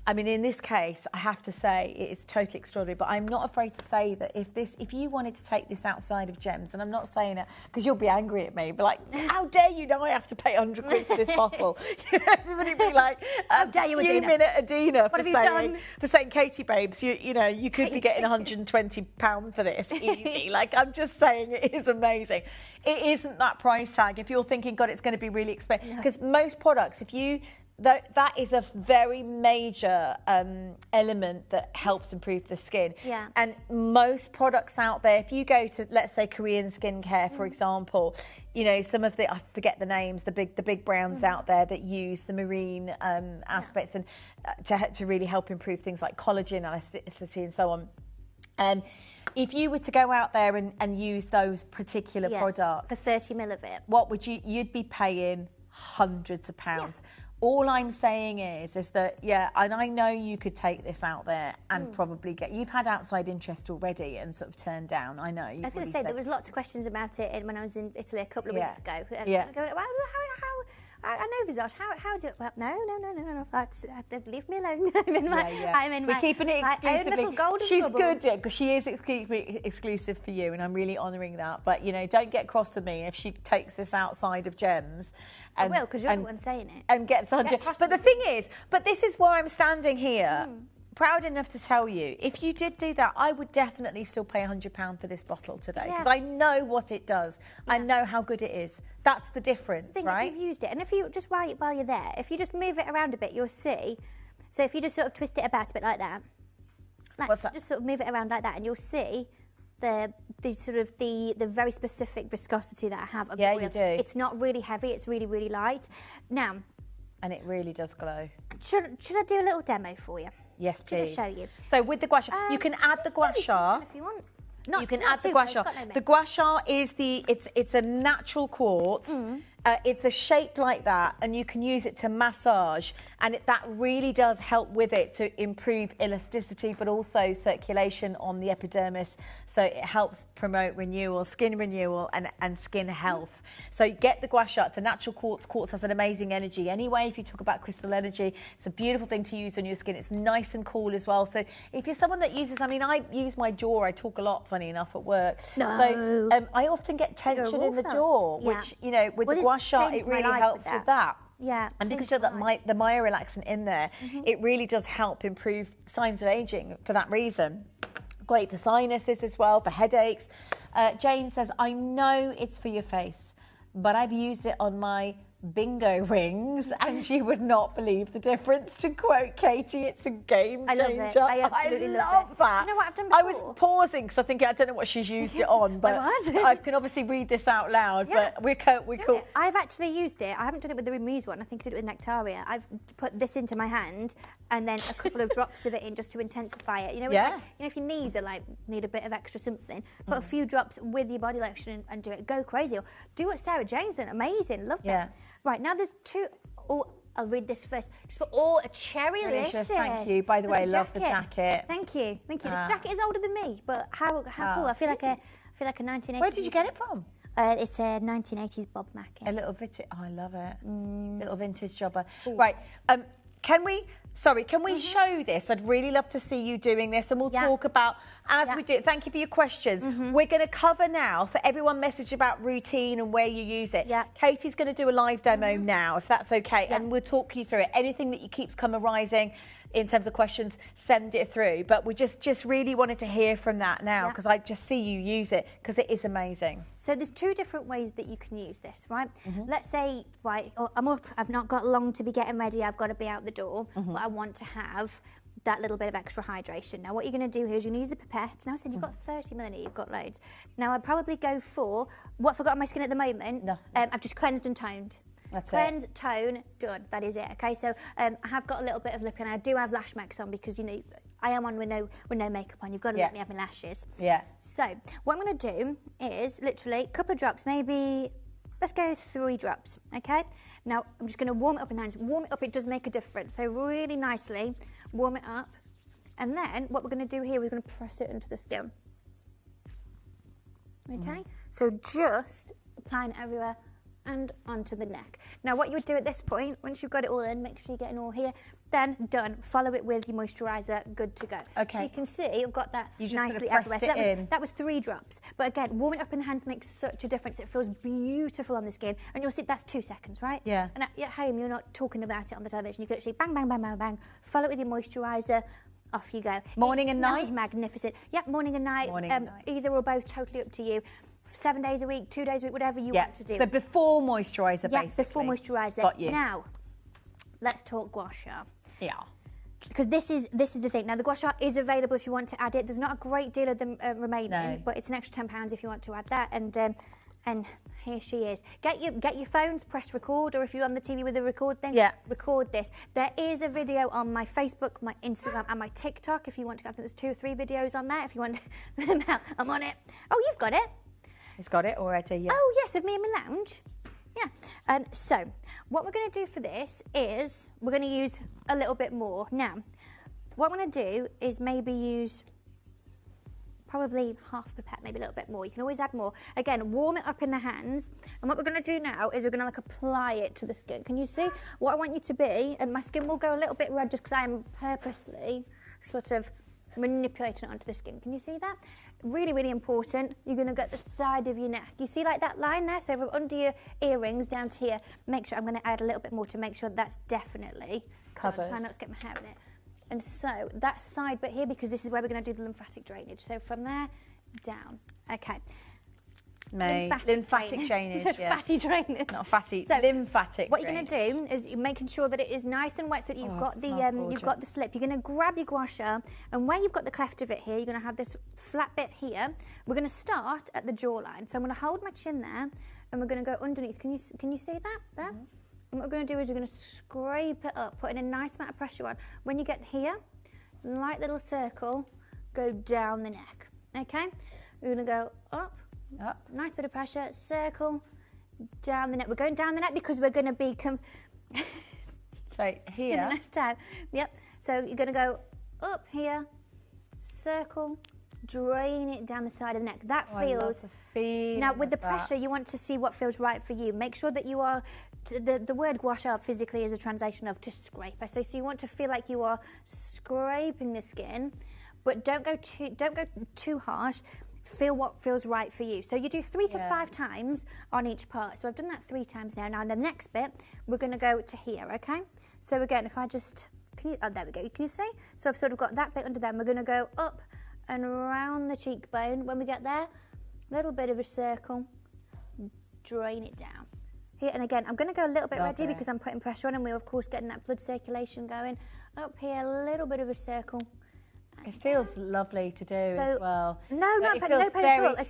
I mean, in this case, I have to say it is totally extraordinary, but I'm not afraid to say that if you wanted to take this outside of Gems, and I'm not saying it because you'll be angry at me, but like, how dare you know I have to pay 100 quid for this bottle? Everybody be like, how dare you, Adina? Minute Adina for saying, Katie babes, you could be getting £120 for this, easy. Like, I'm just saying it is amazing. It isn't that price tag. If you're thinking, God, it's going to be really expensive, because most products, that is a very major element that helps improve the skin. Yeah. And most products out there, if you go to, let's say, Korean skincare, for example, some of I forget the names, the big brands out there that use the marine aspects and to really help improve things like collagen, elasticity, and so on. If you were to go out there and use those particular products for 30 ml of it, what would you'd be paying hundreds of pounds. Yeah. All I'm saying is that, and I know you could take this out there and probably you've had outside interest already and sort of turned down, I know. I was going to say, there was lots of questions about it when I was in Italy a couple of weeks ago. Yeah. Going, well, I know Visage. How do it? Well, no. Leave me alone. I'm in We're keeping it exclusively. My own little golden She's bubble. good, because she is exclusive for you, and I'm really honouring that. But don't get cross with me if she takes this outside of Gems. I will, because you're the one saying it. And gets on. But the thing is, this is why I'm standing here. Proud enough to tell you, if you did do that, I would definitely still pay £100 for this bottle today, because I know what it does. I know how good it is. That's the difference, right? If you've used it, and if you just while you're there, if you just move it around a bit, you'll see. So if you just sort of twist it about a bit like that, what's that? Just sort of move it around like that, and you'll see the very specific viscosity that I have of the oil. You do. It's not really heavy. It's really, really light. Now, and it really does glow. Should I do a little demo for you? Yes, please. Should I show you? So with the gua sha, you can add the gua sha. If you want. You can add the gua sha. The gua sha is it's a natural quartz. It's a shape like that, and you can use it to massage, and that really does help with it to improve elasticity, but also circulation on the epidermis. So it helps promote renewal, skin renewal, and skin health. So get the gua sha. It's a natural quartz. Quartz has an amazing energy. Anyway, if you talk about crystal energy, it's a beautiful thing to use on your skin. It's nice and cool as well. So if you're someone that uses, I mean, I use my jaw. I talk a lot, funny enough, at work. No. So I often get tension in the jaw, which with the gua sha, it really helps with that. Yeah. And because you've got the myorelaxant in there, it really does help improve signs of aging for that reason. Great for sinuses as well, for headaches. Jane says, I know it's for your face, but I've used it on my bingo rings, and she would not believe the difference. To quote Katie, it's a game changer. I love it. I absolutely love that. You know what I've done before? I was pausing because I think I don't know what she's used it on, but I can obviously read this out loud. But we're cool. I've actually used it. I haven't done it with the Remuse one. I think I did it with Nectaria. I've put this into my hand and then a couple of drops of it in just to intensify it. If your knees are need a bit of extra something, put a few drops with your body lotion and do it. Go crazy. Or do what Sarah Jane's done. Amazing. Love that. Right, now there's two. Oh, I'll read this first. Just put a cherry delicious. Thank you. By the way, love the jacket. Thank you. This jacket is older than me, but how cool. I feel like a 1980s. Where did you get it from? It's a 1980s Bob Mackie. A little vintage. Oh, I love it. Little vintage jobber. Ooh. Right. Can we show this? I'd really love to see you doing this, and we'll talk about as we do it. Thank you for your questions. We're going to cover now, for everyone, message about routine and where you use it. Katie's going to do a live demo now, if that's okay, and we'll talk you through it. Anything that keeps arising in terms of questions, send it through. But we just really wanted to hear from that now, because I just see you use it, because it is amazing. So there's two different ways that you can use this, right? Let's say, I'm up, I've not got long to be getting ready, I've got to be out the door, but I want to have that little bit of extra hydration. Now what you're going to do here is you're going to use a pipette. Now I said you've got 30 ml, you've got loads. Now I'd probably go for, what have I got on my skin at the moment? I've just cleansed and toned. Cleanse, tone, done. That is it. Okay, so I have got a little bit of lip, and I do have lash marks on because I am on with no makeup on. You've got to let me have my lashes. Yeah. So what I'm going to do is literally a couple of drops, maybe let's go 3 drops, okay? Now, I'm just going to warm it up in the hands. Warm it up, it does make a difference. So really nicely warm it up. And then what we're going to do here, we're going to press it into the skin. Okay? So just applying it everywhere and onto the neck. Now, what you would do at this point, once you've got it all in, make sure you're getting all here, then done. Follow it with your moisturiser, good to go. Okay. So you can see I've got that You just nicely sort of everywhere. pressed So that was 3 drops. But again, warming it up in the hands makes such a difference. It feels beautiful on the skin. And you'll see that's 2 seconds, right? Yeah. And at home, you're not talking about it on the television. You can actually bang, bang, bang, bang, bang. Follow it with your moisturiser. Off you go. Morning and night? It smells magnificent. Yep, morning and night. Morning and night. Either or both, totally up to you. 7 days a week, 2 days a week, whatever you want to do. So before moisturiser, yeah, basically. before moisturiser. Got you. Now, let's talk gua sha. Yeah. Because this is the thing. Now, the gua sha is available if you want to add it. There's not a great deal of them remaining, but it's an extra £10 if you want to add that. And here she is. Get your phones, press record, or if you're on the TV with the record thing, record this. There is a video on my Facebook, my Instagram, and my TikTok. If you want to, I think there's 2 or 3 videos on there. If you want them out, I'm on it. Oh, you've got it. He's got it already, yeah. Oh, yes, of me in my lounge. Yeah. So what we're going to do for this is we're going to use a little bit more. Now, what I'm going to do is maybe use probably half a pipette, maybe a little bit more. You can always add more. Again, warm it up in the hands. And what we're going to do now is we're going to like apply it to the skin. Can you see what I want you to be? And my skin will go a little bit red just because I am purposely sort of manipulating it onto the skin. Can you see that? Really, really important. You're going to get the side of your neck. You see like that line there? So from under your earrings down to here, make sure I'm going to add a little bit more to make sure that's definitely covered. Try not to get my hair in it. And so that side bit here, because this is where we're going to do the lymphatic drainage. So from there down. Okay. Lymphatic drainage. Fatty drainage. Not fatty. So lymphatic. What you're going to do is you're making sure that it is nice and wet, so that you've got the slip. You're going to grab your gua sha, and where you've got the cleft of it here, you're going to have this flat bit here. We're going to start at the jawline. So I'm going to hold my chin there, and we're going to go underneath. Can you see that there? And what we're going to do is we're going to scrape it up, putting a nice amount of pressure on. When you get here, light little circle, go down the neck. Okay. We're going to go up. Nice bit of pressure, circle, down the neck. We're going down the neck because we're going to be... so here. In the next time. Yep. So you're going to go up here, circle, drain it down the side of the neck. That feels... Now, with the pressure, you want to see what feels right for you. Make sure that you are... The word gua sha physically is a translation of to scrape. So you want to feel like you are scraping the skin, but don't go too harsh. Feel what feels right for you. So you do 3 to 5 times on each part. So I've done that 3 times now. Now, the next bit, we're going to go to here, okay? So again, if I just... oh, there we go. Can you see? So I've sort of got that bit under there. We're going to go up and around the cheekbone. When we get there, a little bit of a circle. Drain it down. Here, and again, I'm going to go a little bit red here because I'm putting pressure on, and we're, of course, getting that blood circulation going. Up here, a little bit of a circle. It feels lovely to do as well. No pain at all. It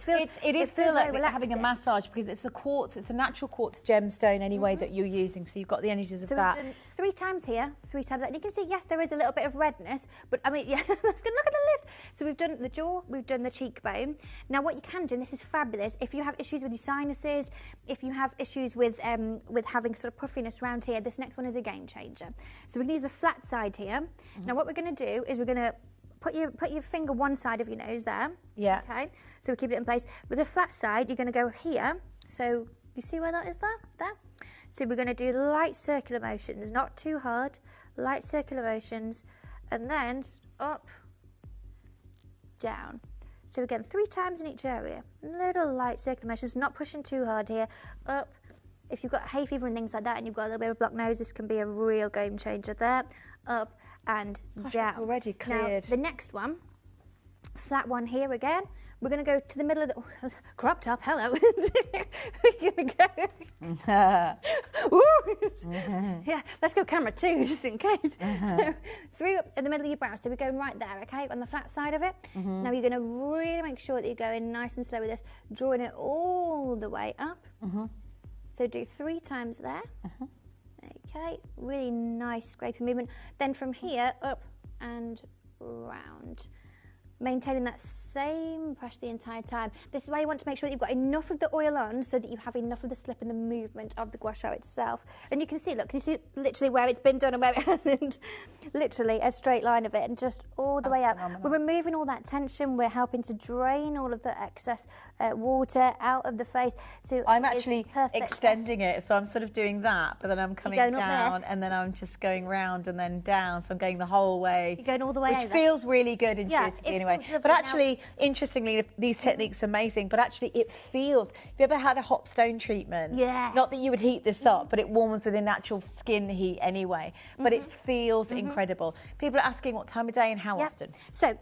feels like having a massage because it's a quartz, it's a natural quartz gemstone anyway that you're using, so you've got the energies of that. So we've done 3 times here, 3 times that. And you can see, yes, there is a little bit of redness, but I mean, yeah, that's good. Look at the lift. So we've done the jaw, we've done the cheekbone. Now, what you can do, and this is fabulous, if you have issues with your sinuses, if you have issues with having sort of puffiness around here, this next one is a game changer. So we can use the flat side here. Now, what we're going to do is we're going to put your finger one side of your nose there. Yeah. Okay. So we keep it in place. With the flat side, you're going to go here. So you see where that is there? There. So we're going to do light circular motions, not too hard. Light circular motions, and then up, down. So again, 3 times in each area. Little light circular motions, not pushing too hard here. Up. If you've got hay fever and things like that, and you've got a little bit of blocked nose, this can be a real game changer there. Up and down. It's already cleared. Now, the next one, flat one here again. We're going to go to the middle of the crop top. Hello. We're going to go. Yeah, let's go camera 2 just in case. So 3 up in the middle of your brow. So we're going right there, okay, on the flat side of it. Now you're going to really make sure that you're going nice and slow with this, drawing it all the way up. So do 3 times there. Okay, really nice scraping movement. Then from here, up and round. maintaining that same pressure the entire time. This is why you want to make sure that you've got enough of the oil on so that you have enough of the slip and the movement of the gua sha itself. And you can see, look, can you see literally where it's been done and where it hasn't? Literally a straight line of it and just all the way out. We're removing all that tension. We're helping to drain all of the excess water out of the face. So I'm actually extending it, so I'm sort of doing that, but then I'm coming down and then I'm just going round and then down. So I'm going the whole way. You're going all the way which over. Feels really good intuitively anyway. But actually, interestingly, these techniques are amazing, but actually it feels, have you ever had a hot stone treatment? Yeah. Not that you would heat this up, but it warms within natural skin heat anyway. But it feels incredible. People are asking what time of day and how often. So,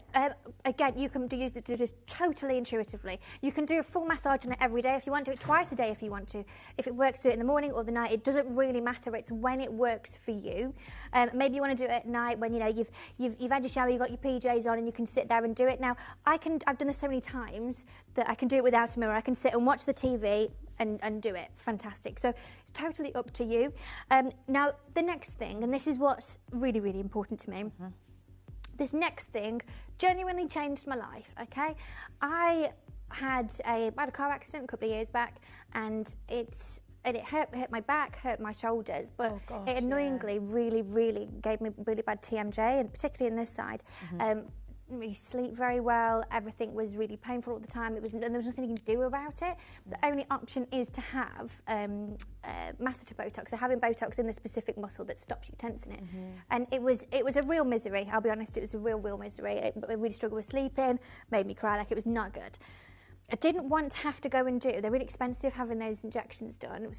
again, you can use it to just totally intuitively. You can do a full massage on it every day if you want to, do it twice a day if you want to. If it works, do it in the morning or the night. It doesn't really matter. It's when it works for you. Maybe you want to do it at night when, you know, you've had your shower, you've got your PJs on and you can sit there and do it. Now, I've done this so many times that I can do it without a mirror. I can sit and watch the TV and do it. Fantastic. So it's totally up to you. Now, the next thing, and this is what's really, really important to me, this next thing genuinely changed my life, okay? I had a car accident a couple of years back, and it hurt my back, hurt my shoulders, but it annoyingly really gave me really bad TMJ, and particularly in this side. Didn't really sleep very well. Everything was really painful all the time. And there was nothing you can do about it. The only option is to have masseter Botox, so having Botox in the specific muscle that stops you tensing it. And it was a real misery. I'll be honest, it was a real misery. I really struggled with sleeping, made me cry, like it was not good. I didn't want to have to go and do. They're really expensive having those injections done.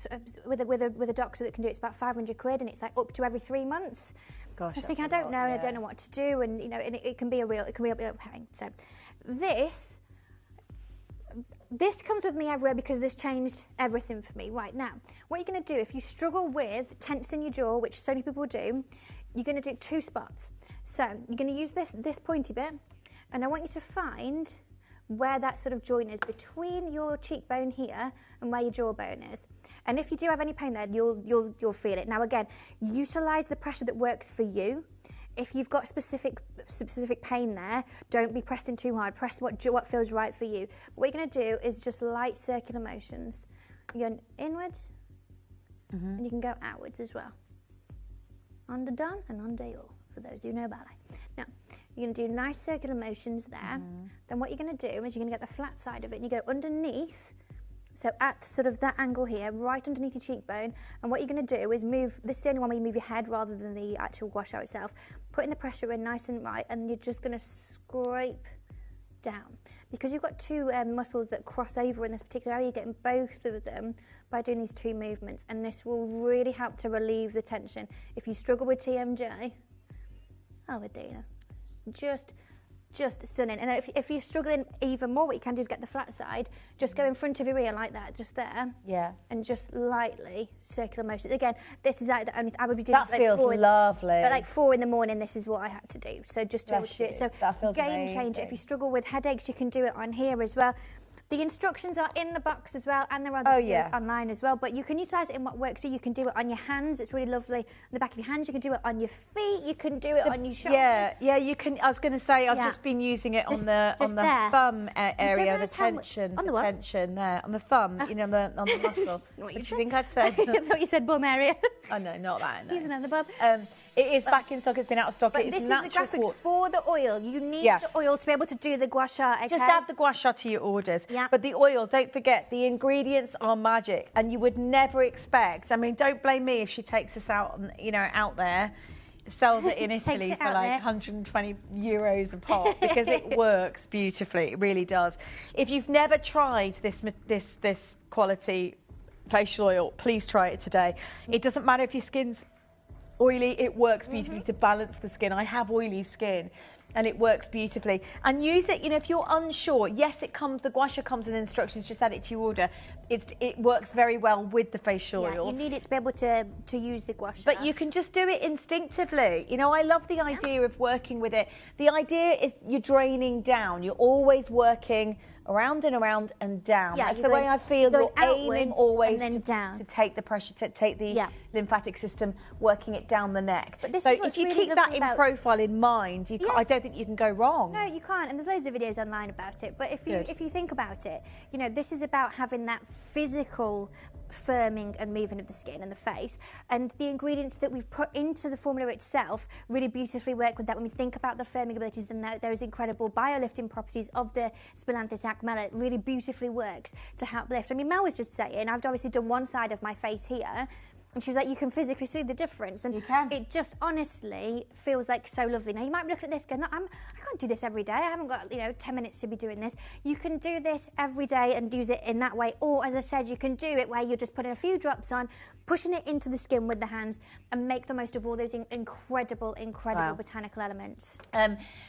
With a doctor that can do it, it's about 500 quid, and it's like up to every 3 months. Gosh, I was thinking, I don't know, and I don't know what to do, and you know, and it can be a real pain. So, this comes with me everywhere because this changed everything for me. Right now, what you're going to do if you struggle with tensing your jaw, which so many people do, you're going to do 2 spots. So you're going to use this pointy bit, and I want you to find where that sort of joint is between your cheekbone here and where your jawbone is. And if you do have any pain there, you'll feel it. Now again, utilize the pressure that works for you. If you've got specific pain there, don't be pressing too hard. Press what feels right for you. But what you're going to do is just light circular motions. You're going inwards, and you can go outwards as well. Under down and under yaw, for those who know ballet. Now, you're going to do nice circular motions there. Then what you're going to do is you're going to get the flat side of it and you go underneath, so at sort of that angle here, right underneath your cheekbone. And what you're going to do is move, this is the only one where you move your head rather than the actual gua sha itself, putting the pressure in nice and right, and you're just going to scrape down. Because you've got 2 muscles that cross over in this particular area, you're getting both of them by doing these 2 movements, and this will really help to relieve the tension. If you struggle with TMJ, oh Adina, just stunning. And if you're struggling even more, what you can do is get the flat side, just go in front of your ear like that, just there, and just lightly circular motions. Again, this is like the only I would be doing that feels lovely. At like 4 in the morning, this is what I had to do. So just to be able to do it. So that feels game changer. If you struggle with headaches, you can do it on here as well. The instructions are in the box as well, and there are videos online as well, but you can utilise it in what works. So you can do it on your hands, it's really lovely. On the back of your hands, you can do it on your feet, you can do it on your shoulders. Yeah, you can. I was going to say, I've just been using it on the thumb area, the tension there, on the thumb, you know, on the muscle. What do you think I'd said? I thought you said bum area. Oh no, not that. No. He's another bum. It is back in stock. It's been out of stock. But it's this is the graphics quartz. for the oil. You need the oil to be able to do the gua sha. Okay? Just add the gua sha to your orders. Yeah. But the oil, don't forget, the ingredients are magic, and you would never expect. I mean, don't blame me if she takes this out, you know, out there, sells it in Italy for like 120 euros a pop, because it works beautifully. It really does. If you've never tried this quality facial oil, please try it today. It doesn't matter if your skin's oily, it works beautifully to balance the skin. I have oily skin and it works beautifully. And use it, you know, if you're unsure, yes, the gua sha comes with instructions, just add it to your order. It works very well with the facial oil. You need it to be able to use the gua sha. But you can just do it instinctively. You know, I love the idea of working with it. The idea is you're draining down. You're always working around and around and down. That's the way I feel. You're aiming always and then down. to take the pressure, to take the lymphatic system, working it down the neck. But this so is what's if you really keep that lovely in about- profile in mind, you I don't think you can go wrong. No, you can't, and there's loads of videos online about it. But if you think about it, you know, this is about having that physical firming and moving of the skin and the face, and the ingredients that we've put into the formula itself really beautifully work with that. When we think about the firming abilities and those incredible biolifting properties of the Spinel acmella, it really beautifully works to help lift. I mean, Mel was just saying, I've obviously done one side of my face here, and she was like, you can physically see the difference. And it just honestly feels like so lovely. Now, you might look at this going, I can't do this every day. I haven't got, 10 minutes to be doing this. You can do this every day and use it in that way. Or, as I said, you can do it where you're just putting a few drops on, pushing it into the skin with the hands, and make the most of all those incredible botanical elements.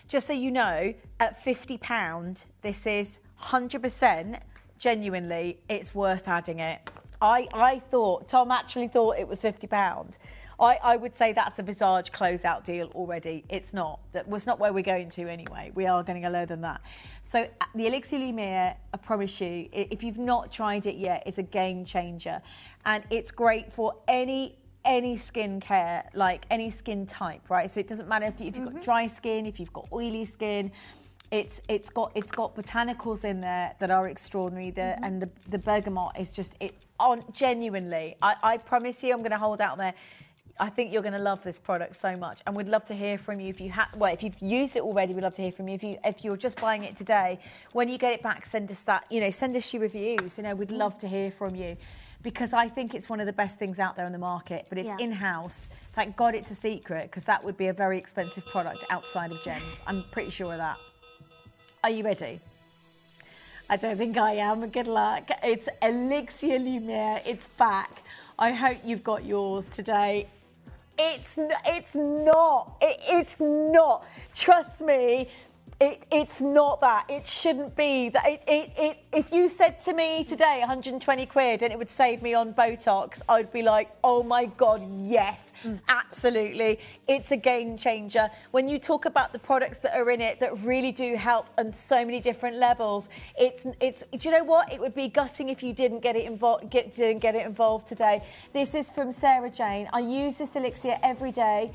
Just so you know, at £50, this is 100% genuinely, it's worth adding it. I thought, Tom actually thought it was £50. I would say that's a Visage closeout deal already. It's not. That's not where we're going to anyway. We are going to go lower than that. So the Elixir Lumiere, I promise you, if you've not tried it yet, it's a game changer. And it's great for any skin care, like any skin type, right? So it doesn't matter if you've got dry skin, if you've got oily skin. It's got botanicals in there that are extraordinary. And the bergamot is just genuinely. I promise you, I'm going to hold out there. I think you're going to love this product so much, and we'd love to hear from you. If you've used it already, we'd love to hear from you. If you're just buying it today, when you get it back, send us that. Send us your reviews. We'd love to hear from you, because I think it's one of the best things out there in the market. But it's in-house. Thank God it's a secret, because that would be a very expensive product outside of Gems. I'm pretty sure of that. Are you ready? I don't think I am. Good luck. It's Elixir Lumiere. It's back. I hope you've got yours today. It's not. Trust me. It's not that. It shouldn't be that. If you said to me today 120 quid and it would save me on Botox, I'd be like, oh my God, yes, absolutely. It's a game changer. When you talk about the products that are in it that really do help on so many different levels, do you know what? It would be gutting if you didn't get it involved today. This is from Sarah Jane. I use this elixir every day,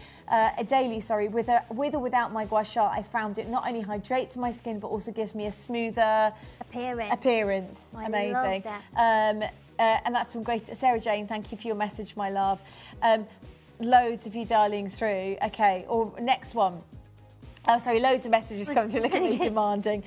daily, with or without my gua sha. I found it not only hydrates my skin but also gives me a smoother appearance. Amazing. Love that. And that's from Sarah Jane. Thank you for your message, my love. Loads of you dialing through. Okay, or next one. Oh, sorry, loads of messages coming through. Look at me demanding.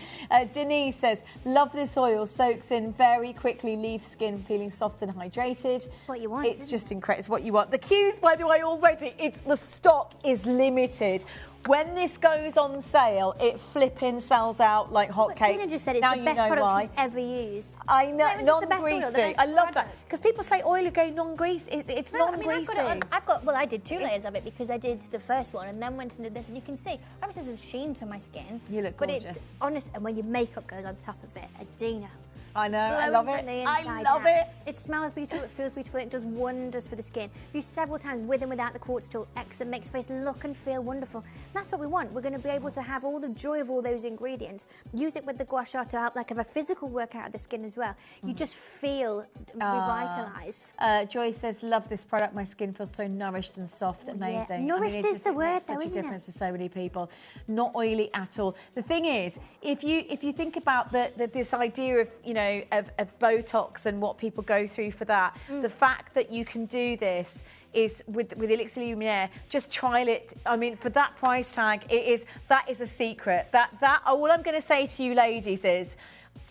Denise says, love this oil, soaks in very quickly, leaves skin feeling soft and hydrated. It's what you want. It's just incredible. It's what you want. The queues, by the way, already, the stock is limited. When this goes on sale, it flipping sells out like hotcakes. Tina just said it's now the best you know product why. she's ever used. I know, non-greasy. I love that. Because Because people say oil, you go non-greasy. It's non-greasy. I mean, I did 2 layers of it because I did the first one and then went and did this, and you can see, obviously there's a sheen to my skin. You look gorgeous. gorgeous. But it's honest, and when your makeup goes on top of it, Adina. I know, I love it. I love it. It smells beautiful, it feels beautiful, it does wonders for the skin. Use several times with and without the quartz tool. Excellent, makes face look and feel wonderful. And that's what we want. We're going to be able to have all the joy of all those ingredients. Use it with the gua sha to help have a physical workout of the skin as well. You just feel revitalised. Joy says, love this product. My skin feels so nourished and soft. Amazing. Yeah. Nourished is the word, though, isn't it? Such a difference to so many people. Not oily at all. The thing is, if you think about this idea of of Botox and what people go through for that, the fact that you can do this is with Elixir Lumiere, just trial it. I mean, for that price tag, that is a secret. That all I'm going to say to you ladies is,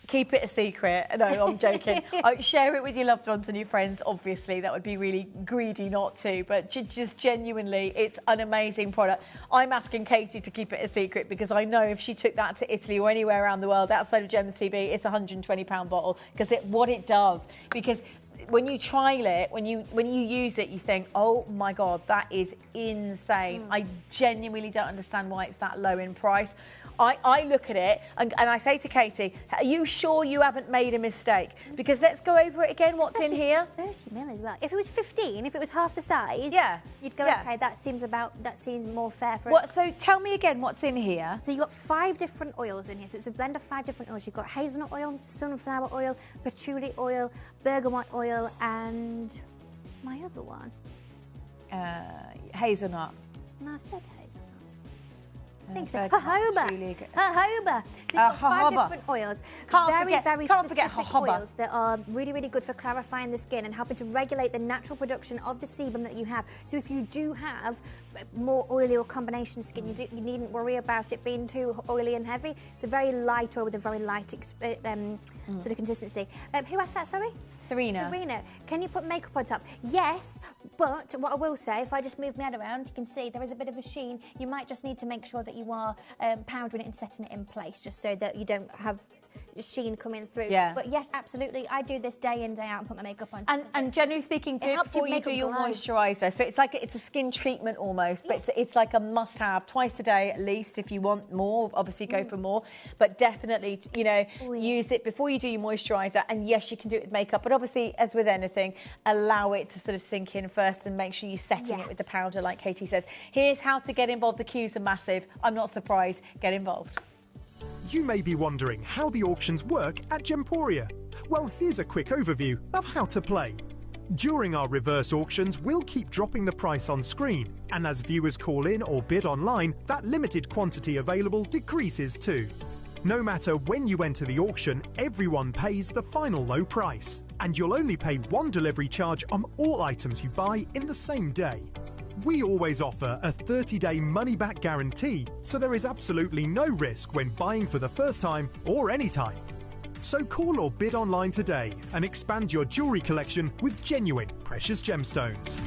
keep it a secret. No, I'm joking. Share it with your loved ones and your friends, obviously. That would be really greedy not to. But just genuinely, it's an amazing product. I'm asking Katie to keep it a secret because I know if she took that to Italy or anywhere around the world outside of Gems TV, it's a £120 bottle because what it does. Because when you trial it, when you use it, you think, oh my God, that is insane. I genuinely don't understand why it's that low in price. I look at it and I say to Katie, are you sure you haven't made a mistake? Because let's go over it again. What's in here? 30ml as well. If it was 15, if it was half the size, you'd go, okay, that seems more fair for it. So tell me again what's in here. So you've got 5 different oils in here. So it's a blend of 5 different oils. You've got hazelnut oil, sunflower oil, patchouli oil, bergamot oil, and my other one. hazelnut. No, I said hazelnut. I think so. Jojoba. Jojoba. So you've got 5 different oils. Very specific oils that are really, really good for clarifying the skin and helping to regulate the natural production of the sebum that you have. So if you do have more oily or combination skin, you needn't worry about it being too oily and heavy. It's a very light oil with a very light sort of consistency. Who asked that, sorry? Serena. Serena, can you put makeup on top? Yes, but what I will say, if I just move my head around, you can see there is a bit of a sheen. You might just need to make sure that you are powdering it and setting it in place, just so that you don't have sheen coming through. Yeah. But yes, absolutely, I do this day in, day out and put my makeup on. And generally speaking, do it before you do your moisturiser. So it's a skin treatment almost, but it's like a must-have twice a day at least. If you want more, obviously go for more. But definitely, use it before you do your moisturiser. And yes, you can do it with makeup, but obviously, as with anything, allow it to sort of sink in first and make sure you're setting it with the powder, like Katie says. Here's how to get involved. The cues are massive. I'm not surprised. Get involved. You may be wondering how the auctions work at Gemporia. Well, here's a quick overview of how to play. During our reverse auctions, we'll keep dropping the price on screen, and as viewers call in or bid online, that limited quantity available decreases too. No matter when you enter the auction, everyone pays the final low price, and you'll only pay one delivery charge on all items you buy in the same day. We always offer a 30-day money-back guarantee, so there is absolutely no risk when buying for the first time or any time. So call or bid online today and expand your jewellery collection with genuine precious gemstones.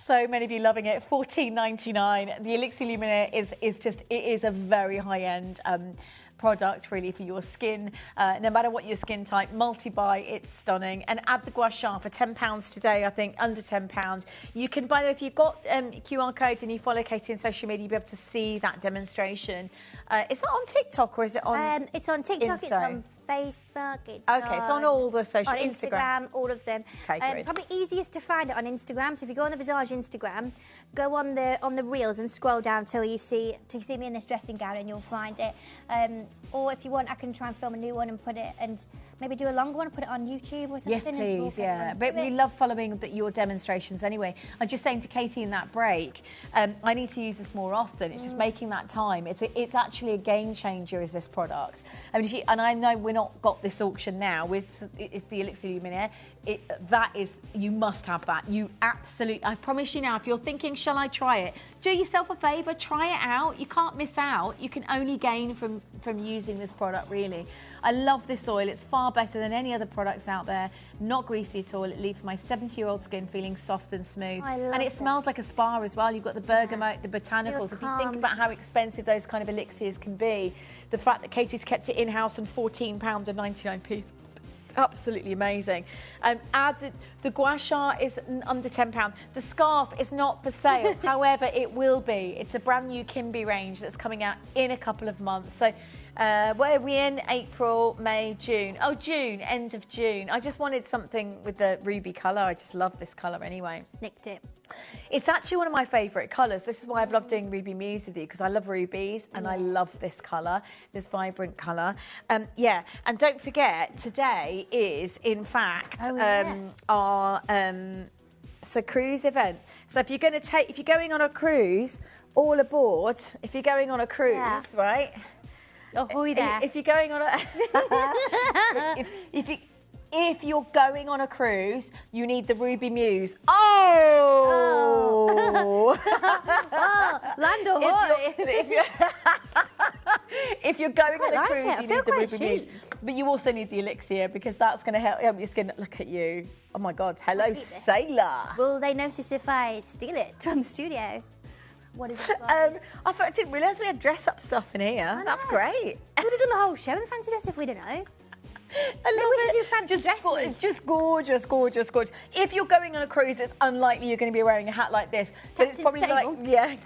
So many of you loving it. $14.99. The Elixir Luminaire is a very high-end product really for your skin. No matter what your skin type, multi-buy, it's stunning. And add the gua sha for £10 today, I think, under £10. You can, by the way, if you've got QR code and you follow Katie on social media, you'll be able to see that demonstration. Is that on TikTok or is it on It's on TikTok, Insta? it's on Facebook, it's on all the social, on Instagram, all of them. Okay, probably easiest to find it on Instagram. So if you go on the Visage Instagram, go on the reels and scroll down till you see me in this dressing gown, and you'll find it. Or if you want, I can try and film a new one and put it, and maybe do a longer one and put it on YouTube or something. Yes, please, yeah. But we love following your demonstrations anyway. I'm just saying to Katie in that break, I need to use this more often. It's just making that time. It's actually a game changer, is this product. I mean, and I know we're not got this auction now with it's the Elixir Luminaire. You must have that. You absolutely, I promise you now, if you're thinking, shall I try it? Do yourself a favour, try it out. You can't miss out. You can only gain from using this product, really. I love this oil. It's far better than any other products out there. Not greasy at all. It leaves my 70-year-old skin feeling soft and smooth. And it smells like a spa as well. You've got the bergamot, the botanicals. If you think about how expensive those kind of elixirs can be, the fact that Katie's kept it in-house and £14.99. Absolutely amazing. Add the gua sha is under £10. The scarf is not for sale. However, it will be. It's a brand new Kimby range that's coming out in a couple of months. So where are we in? April, May, June. Oh, June, end of June. I just wanted something with the ruby colour. I just love this colour anyway. Snicked it. It's actually one of my favourite colours. This is why I've loved doing Ruby Muse with you, because I love rubies and I love this colour, this vibrant colour. Yeah, and don't forget, today is, in fact, our cruise event. So if you're going on a cruise, all aboard. If you're going on a cruise, right? Ahoy there. If you're going on a... If you're going on a cruise, you need the Ruby Muse. Oh! Land ahoy! If you're going on a cruise, you need the Ruby Muse. But you also need the elixir because that's going to help your skin. Look at you. Oh my God. Hello, sailor. Will they notice if I steal it from the studio? What is it? I didn't realise we had dress-up stuff in here. That's great. We would have done the whole show in fancy dress if we didn't know. Maybe we should do fancy dress. Just gorgeous, gorgeous, gorgeous. If you're going on a cruise, it's unlikely you're going to be wearing a hat like this. But it's probably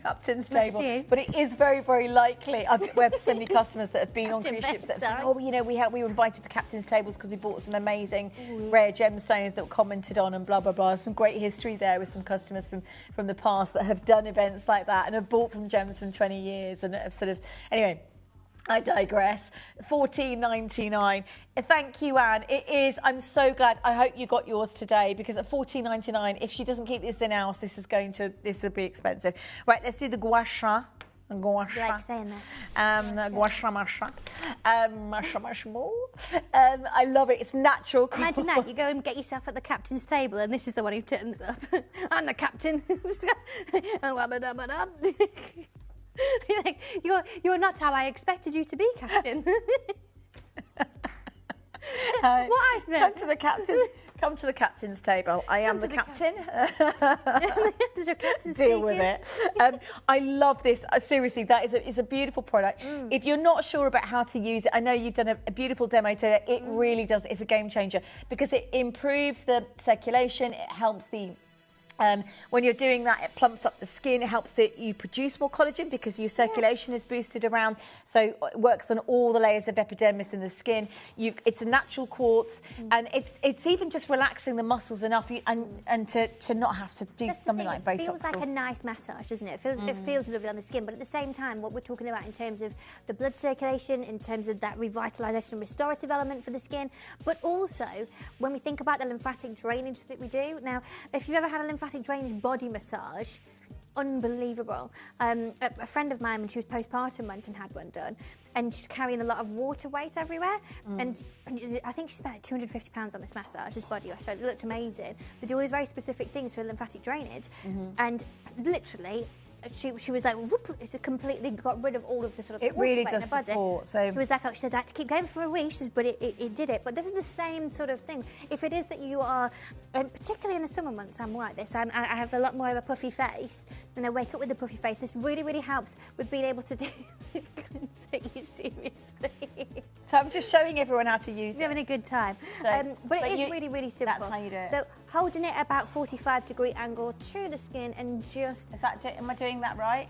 captain's table. But it is very, very likely. We have so many customers that have been on cruise ships that say, oh, you know, we were invited to captain's tables because we bought some amazing rare gemstones that were commented on and blah, blah, blah. Some great history there with some customers from the past that have done events like that and have bought from gems from 20 years and have sort of, anyway. I digress. $14.99. Thank you, Anne. It is. I'm so glad. I hope you got yours today because at $14.99, if she doesn't keep this in house, this will be expensive. Right, let's do the gua sha. Like saying that. Gua sha masha. I love it. It's natural. Imagine that. You go and get yourself at the captain's table, and this is the one who turns up. I'm the captain. You're not how I expected you to be, Captain. Come to the captain's table. I am the captain. Does your captain deal with it? I love this. Seriously, that is a beautiful product. If you're not sure about how to use it, I know you've done a beautiful demo today. It really does. It's a game changer because it improves the circulation. It helps the when you're doing that, it plumps up the skin. It helps that you produce more collagen because your circulation is boosted around. So it works on all the layers of epidermis in the skin. It's a natural quartz, and it's even just relaxing the muscles enough and to not have to do something like Botox. It feels like a nice massage, doesn't it? It feels lovely on the skin, but at the same time, what we're talking about in terms of the blood circulation, in terms of that revitalisation and restorative element for the skin, but also when we think about the lymphatic drainage that we do. Now, if you've ever had a lymphatic drainage body massage, unbelievable. A friend of mine, when she was postpartum, went and had one done, and she's carrying a lot of water weight everywhere. And I think she spent like £250 on this massage, this body wash. It looked amazing. They do all these very specific things for lymphatic drainage, and literally. She was like, whoop, it completely got rid of all of the sort of it really does in her body. Support. So she was like, she says, I had to keep going for a week, but it did it. But this is the same sort of thing. If it is that you are, and particularly in the summer months, I'm like this. I have a lot more of a puffy face, and I wake up with a puffy face. This really, really helps with being able to do. I couldn't take you seriously. So I'm just showing everyone how to use it. Having a good time. But it is really, really simple. That's how you do it. So holding it about 45-degree angle to the skin and just. Am I doing that right?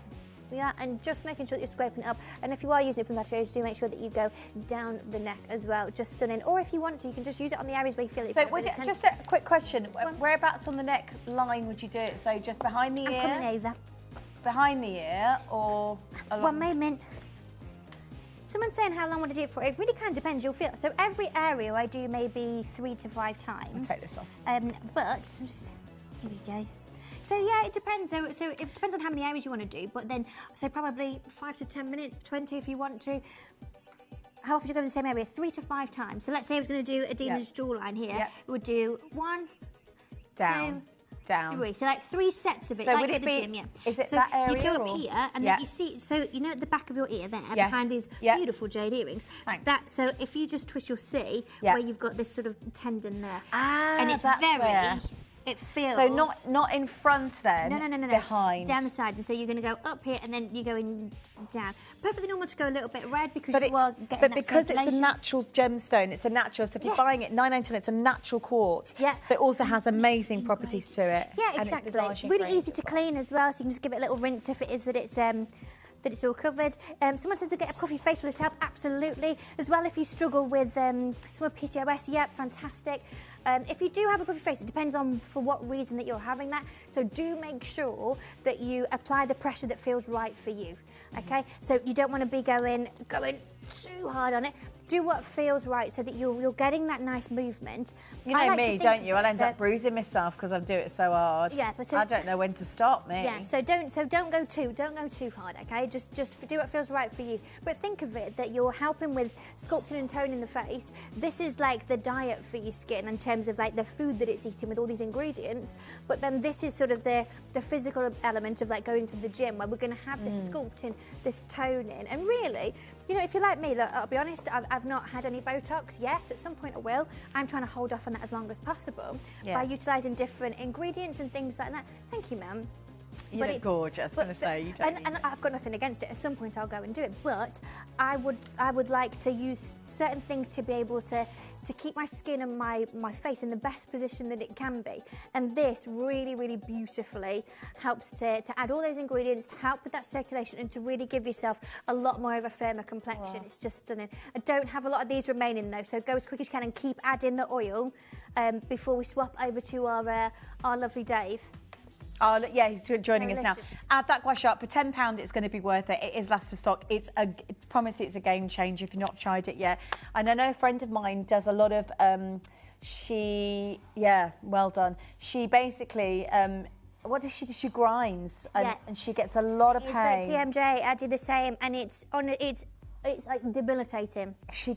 Yeah, and just making sure that you're scraping it up. And if you are using it for massage, do make sure that you go down the neck as well. Just stunning. Or if you want to, you can just use it on the areas where you feel it. So just a quick question. Whereabouts on the neck line would you do it? So just behind the ear? I'm coming over. Behind the ear or along? One moment. Someone's saying how long would I do it for? It really kind of depends. You'll feel. So every area I do maybe 3 to 5 times. I'll take this off. But just here we go. So yeah, it depends. So it depends on how many areas you want to do. But then, so probably 5 to 10 minutes, 20 if you want to. How often do you go in the same area? 3 to 5 times. So let's say I was going to do Adina's jawline here. Yep. It would do 1, down, 2, 3. So like 3 sets of it. So like would it be? Gym, Is it so that area? You go up here, and then you see. So you know at the back of your ear there, behind these beautiful jade earrings. Thanks. So if you just twist, you'll see where you've got this sort of tendon there, and it's very. Where. It feels. So not in front then. No. Behind. Down the side, and so you're going to go up here, and then you're going down. Perfectly normal to go a little bit red because you are getting that because it's a natural gemstone, it's a natural. So if you're buying it 9.99, it's a natural quartz. Yeah. So it also has amazing properties to it. Yeah, exactly. Really easy to clean as well. So you can just give it a little rinse if it is that it's all covered. Someone says to get a puffy face, will this help? Absolutely. As well, if you struggle with some PCOS, fantastic. If you do have a puffy face, it depends on for what reason that you're having that. So do make sure that you apply the pressure that feels right for you. Okay? So you don't want to be going too hard on it. Do what feels right so that you're getting that nice movement. You know me, don't you? I'll end up bruising myself because I do it so hard. Yeah, but I don't know when to stop, me. Yeah, so don't go too hard, okay? Just do what feels right for you. But think of it that you're helping with sculpting and toning the face. This is like the diet for your skin in terms of like the food that it's eating with all these ingredients. But then this is sort of the physical element of like going to the gym where we're going to have this sculpting, this toning, and really, you know, if you're like me, look, I'll be honest, I've not had any Botox yet. At some point I will. I'm trying to hold off on that as long as possible by utilising different ingredients and things like that. Thank you, ma'am. You look gorgeous, I was going to say. You don't and I've got nothing against it. At some point I'll go and do it. But I would like to use certain things to be able to keep my skin and my face in the best position that it can be. And this really, really beautifully helps to add all those ingredients, to help with that circulation and to really give yourself a lot more of a firmer complexion. Wow. It's just stunning. I don't have a lot of these remaining though, so go as quick as you can and keep adding the oil before we swap over to our lovely Dave. Oh, yeah, he's joining us now. Add that gua sha up. For £10, it's going to be worth it. It is last of stock. I promise you it's a game changer if you've not tried it yet. And I know a friend of mine does a lot of, well done. She basically, what does she do? She grinds and she gets a lot of pain. It's like TMJ, I do the same, and it's like debilitating. She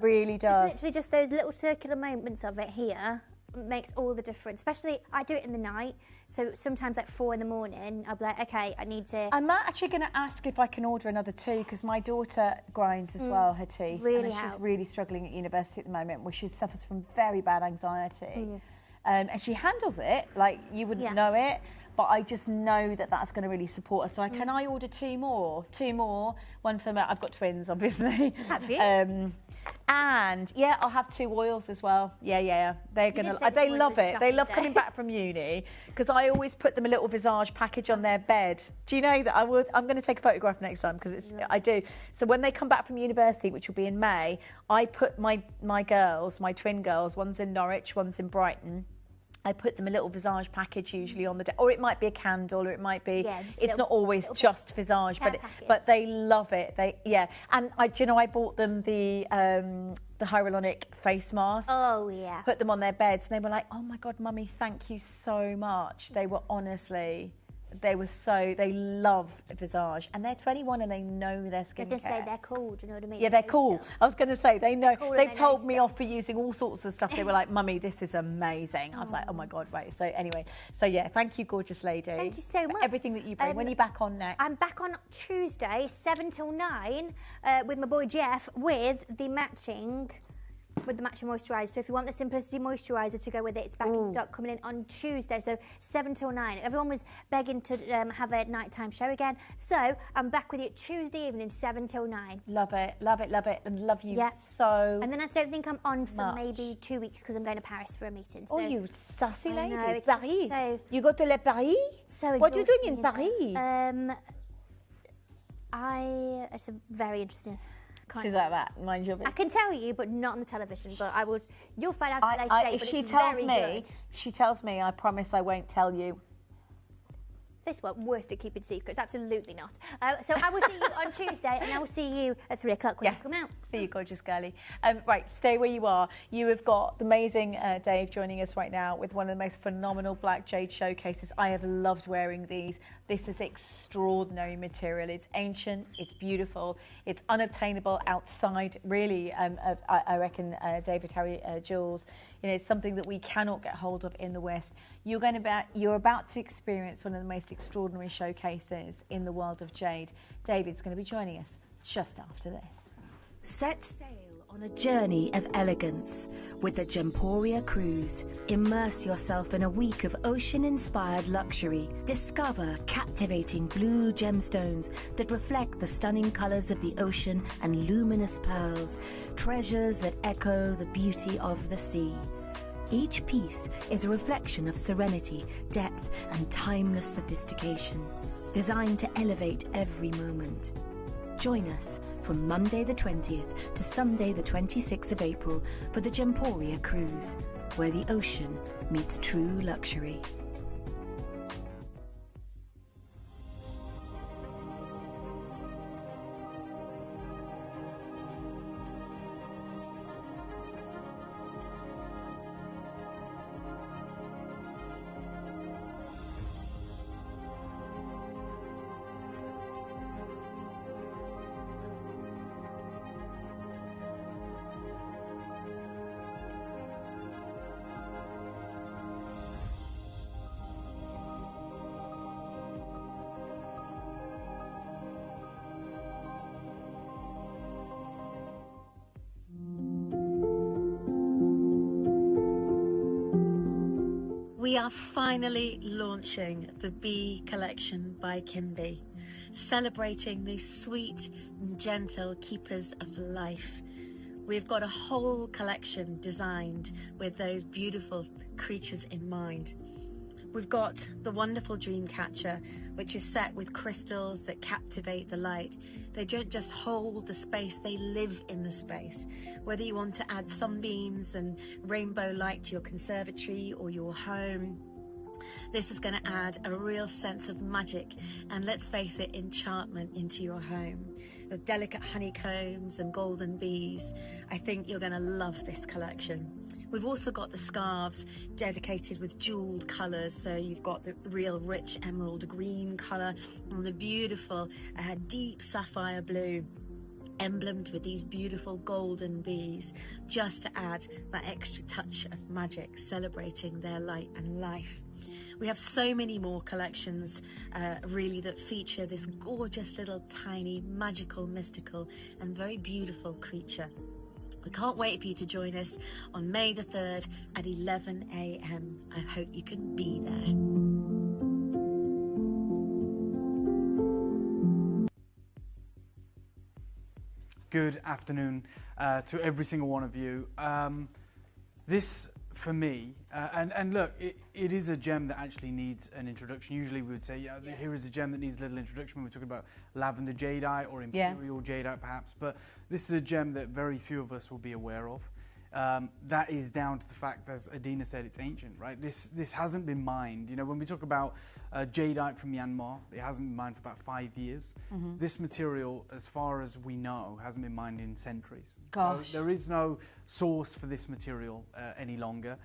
really does. It's literally just those little circular moments of it here makes all the difference. Especially, I do it in the night, so sometimes like 4 in the morning, I'll be like, okay, I need to... I'm actually going to ask if I can order another tea, because my daughter grinds as well, her teeth. Really and she's really struggling at university at the moment, where she suffers from very bad anxiety. And she handles it, like you wouldn't know it, but I just know that that's going to really support her. So can I order 2 more? 2 more, one for me. I've got twins, obviously. Have you? And yeah, I'll have 2 oils as well. Yeah. They love it. They love coming back from uni, because I always put them a little Visage package on their bed. Do you know that I'm going to take a photograph next time, because I do. So when they come back from university, which will be in May, I put my girls, my twin girls, one's in Norwich, one's in Brighton. I put them a little Visage package usually on the day, or it might be a candle, or it might be. It's not always just Visage, but they love it. And I bought them the hyaluronic face mask. Oh yeah. Put them on their beds, and they were like, "Oh my God, Mummy, thank you so much." They were honestly. They love Visage, and they're 21 and they know their skincare. They just say they're cool, do you know what I mean? Yeah, they're cool. I was going to say, they know. They've told me off for using all sorts of stuff. They were like, Mummy, this is amazing. I was like, oh my God, right. So anyway, yeah, thank you, gorgeous lady. Thank you so much. For everything that you bring. When are you back on next? I'm back on Tuesday, 7 till 9, with my boy Jeff, with the matching moisturiser. So if you want the Simplicity moisturiser to go with it, it's back in stock, coming in on Tuesday, so 7 till 9. Everyone was begging to have a nighttime show again, so I'm back with you Tuesday evening, 7 till 9. Love it, and love you so. And then I don't think I'm on for maybe 2 weeks, because I'm going to Paris for a meeting. So. Oh, you sassy lady. I know, Paris. So you go to Paris? So what are you doing in Paris? It's a very interesting. She's like that, mind your business. I can tell you, but not on the television. But you'll find out at a later date. If she tells me, I promise I won't tell you. This one, worst at keeping secrets. Absolutely not. So I will see you on Tuesday, and I will see you at 3 o'clock when you come out. See you, gorgeous girlie. Right, stay where you are. You have got the amazing Dave joining us right now with one of the most phenomenal black jade showcases. I have loved wearing these. This is extraordinary material. It's ancient, it's beautiful, it's unobtainable outside, really, I reckon, David Harry jewels. You know, it's something that we cannot get hold of in the West. You're about to experience one of the most extraordinary showcases in the world of jade. David's going to be joining us just after this. Set sail on a journey of elegance with the Gemporia cruise. Immerse yourself in a week of ocean-inspired luxury. Discover captivating blue gemstones that reflect the stunning colors of the ocean and luminous pearls, treasures that echo the beauty of the sea. Each piece is a reflection of serenity, depth, and timeless sophistication, designed to elevate every moment. Join us from Monday the 20th to Sunday the 26th of April for the Gemporia cruise, where the ocean meets true luxury. We are finally launching the Bee Collection by Kimby, celebrating the sweet and gentle keepers of life. We've got a whole collection designed with those beautiful creatures in mind. We've got the wonderful dream catcher, which is set with crystals that captivate the light. They don't just hold the space, they live in the space. Whether you want to add sunbeams and rainbow light to your conservatory or your home, this is going to add a real sense of magic and, let's face it, enchantment into your home. With delicate honeycombs and golden bees, I think you're going to love this collection. We've also got the scarves dedicated with jeweled colours, so you've got the real rich emerald green colour and the beautiful deep sapphire blue, emblemed with these beautiful golden bees, just to add that extra touch of magic, celebrating their light and life. We have so many more collections really that feature this gorgeous little tiny magical, mystical and very beautiful creature. We can't wait for you to join us on May the 3rd at 11 a.m. I hope you can be there. Good afternoon to every single one of you. This, for me, and look, it is a gem that actually needs an introduction. Usually we would say, yeah, here is a gem that needs a little introduction when we're talking about lavender jadeite or imperial jadeite perhaps, but this is a gem that very few of us will be aware of. That is down to the fact, as Adina said, it's ancient, right? This hasn't been mined. You know, when we talk about jadeite from Myanmar, it hasn't been mined for about 5 years. Mm-hmm. This material, as far as we know, hasn't been mined in centuries. Gosh. So there is no source for this material any longer.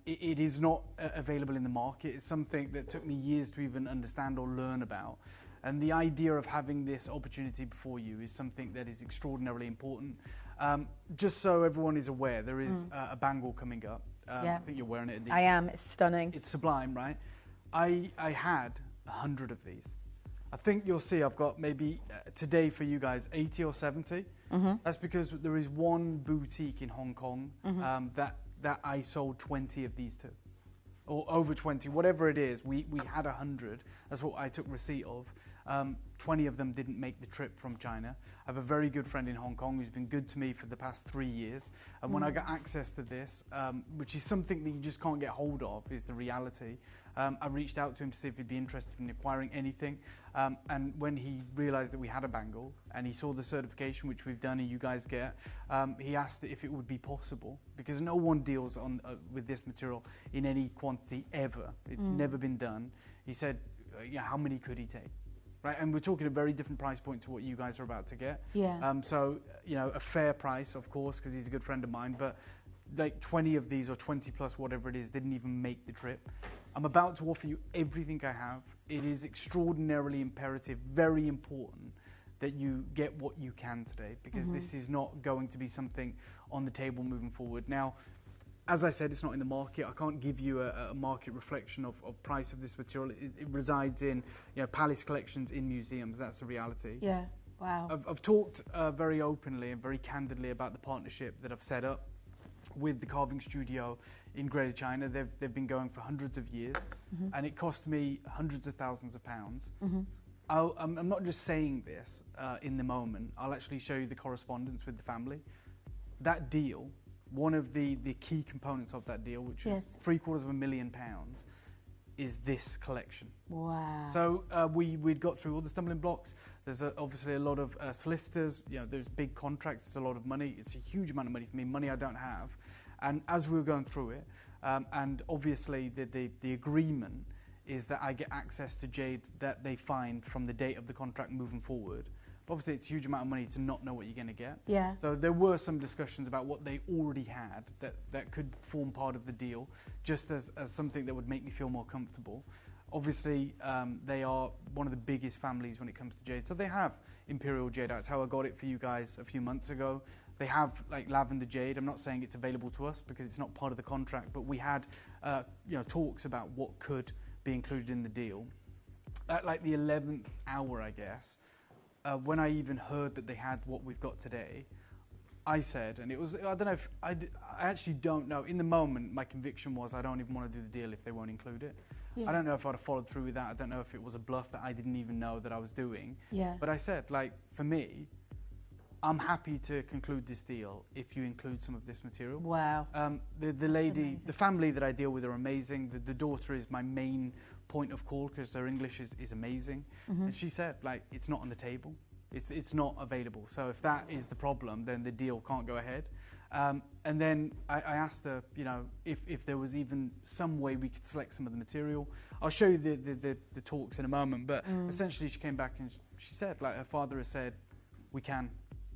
It is not available in the market. It's something that took me years to even understand or learn about. And the idea of having this opportunity before you is something that is extraordinarily important. Just so everyone is aware, there is a bangle coming up. I think you're wearing it. I am. It's stunning. It's sublime, right? I had 100 of these. I think you'll see I've got maybe today for you guys 80 or 70. Mm-hmm. That's because there is one boutique in Hong Kong that I sold 20 of these to. Or over 20, whatever it is. We had 100. That's what I took receipt of. 20 of them didn't make the trip from China. I have a very good friend in Hong Kong who's been good to me for the past 3 years. And when I got access to this, which is something that you just can't get hold of, is the reality, I reached out to him to see if he'd be interested in acquiring anything. And when he realized that we had a bangle and he saw the certification, which we've done and you guys get, he asked if it would be possible, because no one deals on with this material in any quantity ever. It's never been done. He said, how many could he take? Right, and we're talking a very different price point to what you guys are about to get. Yeah. So, you know, a fair price, of course, because he's a good friend of mine, but like 20 of these or 20 plus whatever it is didn't even make the trip. I'm about to offer you everything I have. It is extraordinarily imperative, very important that you get what you can today, because this is not going to be something on the table moving forward. Now, as I said, it's not in the market. I can't give you a market reflection of price of this material. It resides in, you know, Palace collections in museums. That's the reality. Yeah, wow. I've talked very openly and very candidly about the partnership that I've set up with the carving studio in Greater China. They've been going for hundreds of years, and it cost me hundreds of thousands of pounds. I'm not just saying this in the moment. I'll actually show you the correspondence with the family. That deal, one of the key components of that deal, which is £750,000, is this collection. Wow. So we'd got through all the stumbling blocks. There's obviously a lot of solicitors, you know, there's big contracts, it's a lot of money. It's a huge amount of money for me, money I don't have. And as we were going through it, and obviously the agreement is that I get access to jade that they find from the date of the contract moving forward. But obviously it's a huge amount of money to not know what you're going to get. Yeah. So there were some discussions about what they already had that could form part of the deal, just as something that would make me feel more comfortable. Obviously, they are one of the biggest families when it comes to jade. So they have imperial jade. That's how I got it for you guys a few months ago. They have like lavender jade. I'm not saying it's available to us because it's not part of the contract, but we had talks about what could be included in the deal. At like the 11th hour, I guess, when I even heard that they had what we've got today, I said, and it was, I don't know if, I actually don't know. In the moment, my conviction was I don't even want to do the deal if they won't include it. Yeah. I don't know if I'd have followed through with that. I don't know if it was a bluff that I didn't even know that I was doing. Yeah. But I said, like, for me, I'm happy to conclude this deal if you include some of this material. Wow. The lady, the family that I deal with are amazing. The daughter is my main point of call because her English is amazing. And she said, like, it's not on the table. It's not available. So if that is the problem, then the deal can't go ahead. And then I asked her, you know, if there was even some way we could select some of the material. I'll show you the talks in a moment, but essentially she came back and she said, like, her father has said, we can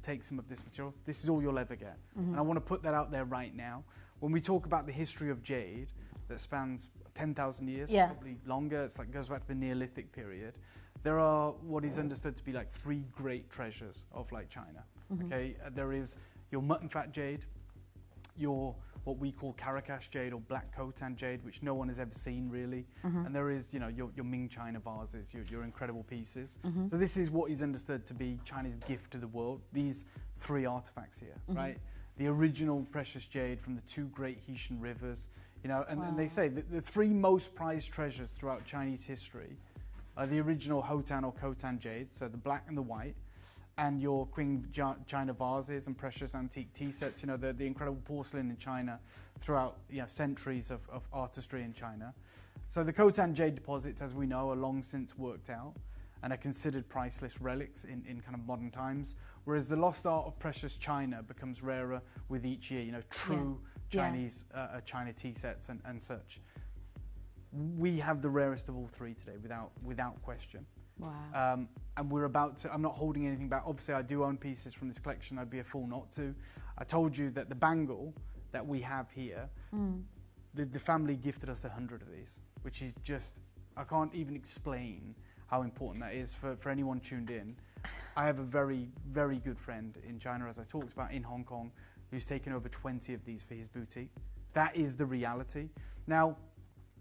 take some of this material. This is all you'll ever get. And I want to put that out there right now. When we talk about the history of jade that spans 10,000 years, probably longer, it's like goes back to the Neolithic period. There are what is understood to be like 3 great treasures of like China. Okay, there is your mutton fat jade, your what we call Karakash jade or black khotan jade, which no one has ever seen really, and there is, you know, your Ming China vases, your incredible pieces. So this is what is understood to be China's gift to the world. These 3 artifacts here, right? The original precious jade from the 2 great Haitian rivers, you know, and they say that the 3 most prized treasures throughout Chinese history are the original Khotan or Khotan jade, so the black and the white, and your Queen China vases and precious antique tea sets, you know, the incredible porcelain in China throughout, you know, centuries of artistry in China. So the Khotan jade deposits, as we know, are long since worked out and are considered priceless relics in kind of modern times, whereas the lost art of precious China becomes rarer with each year, you know, true Chinese China tea sets and such. We have the rarest of all 3 today, without question. Wow. And we're about to, I'm not holding anything back. Obviously, I do own pieces from this collection. I'd be a fool not to. I told you that the bangle that we have here, the family gifted us 100 of these, which is just, I can't even explain how important that is for anyone tuned in. I have a very, very good friend in China, as I talked about, in Hong Kong, who's taken over 20 of these for his boutique. That is the reality. Now,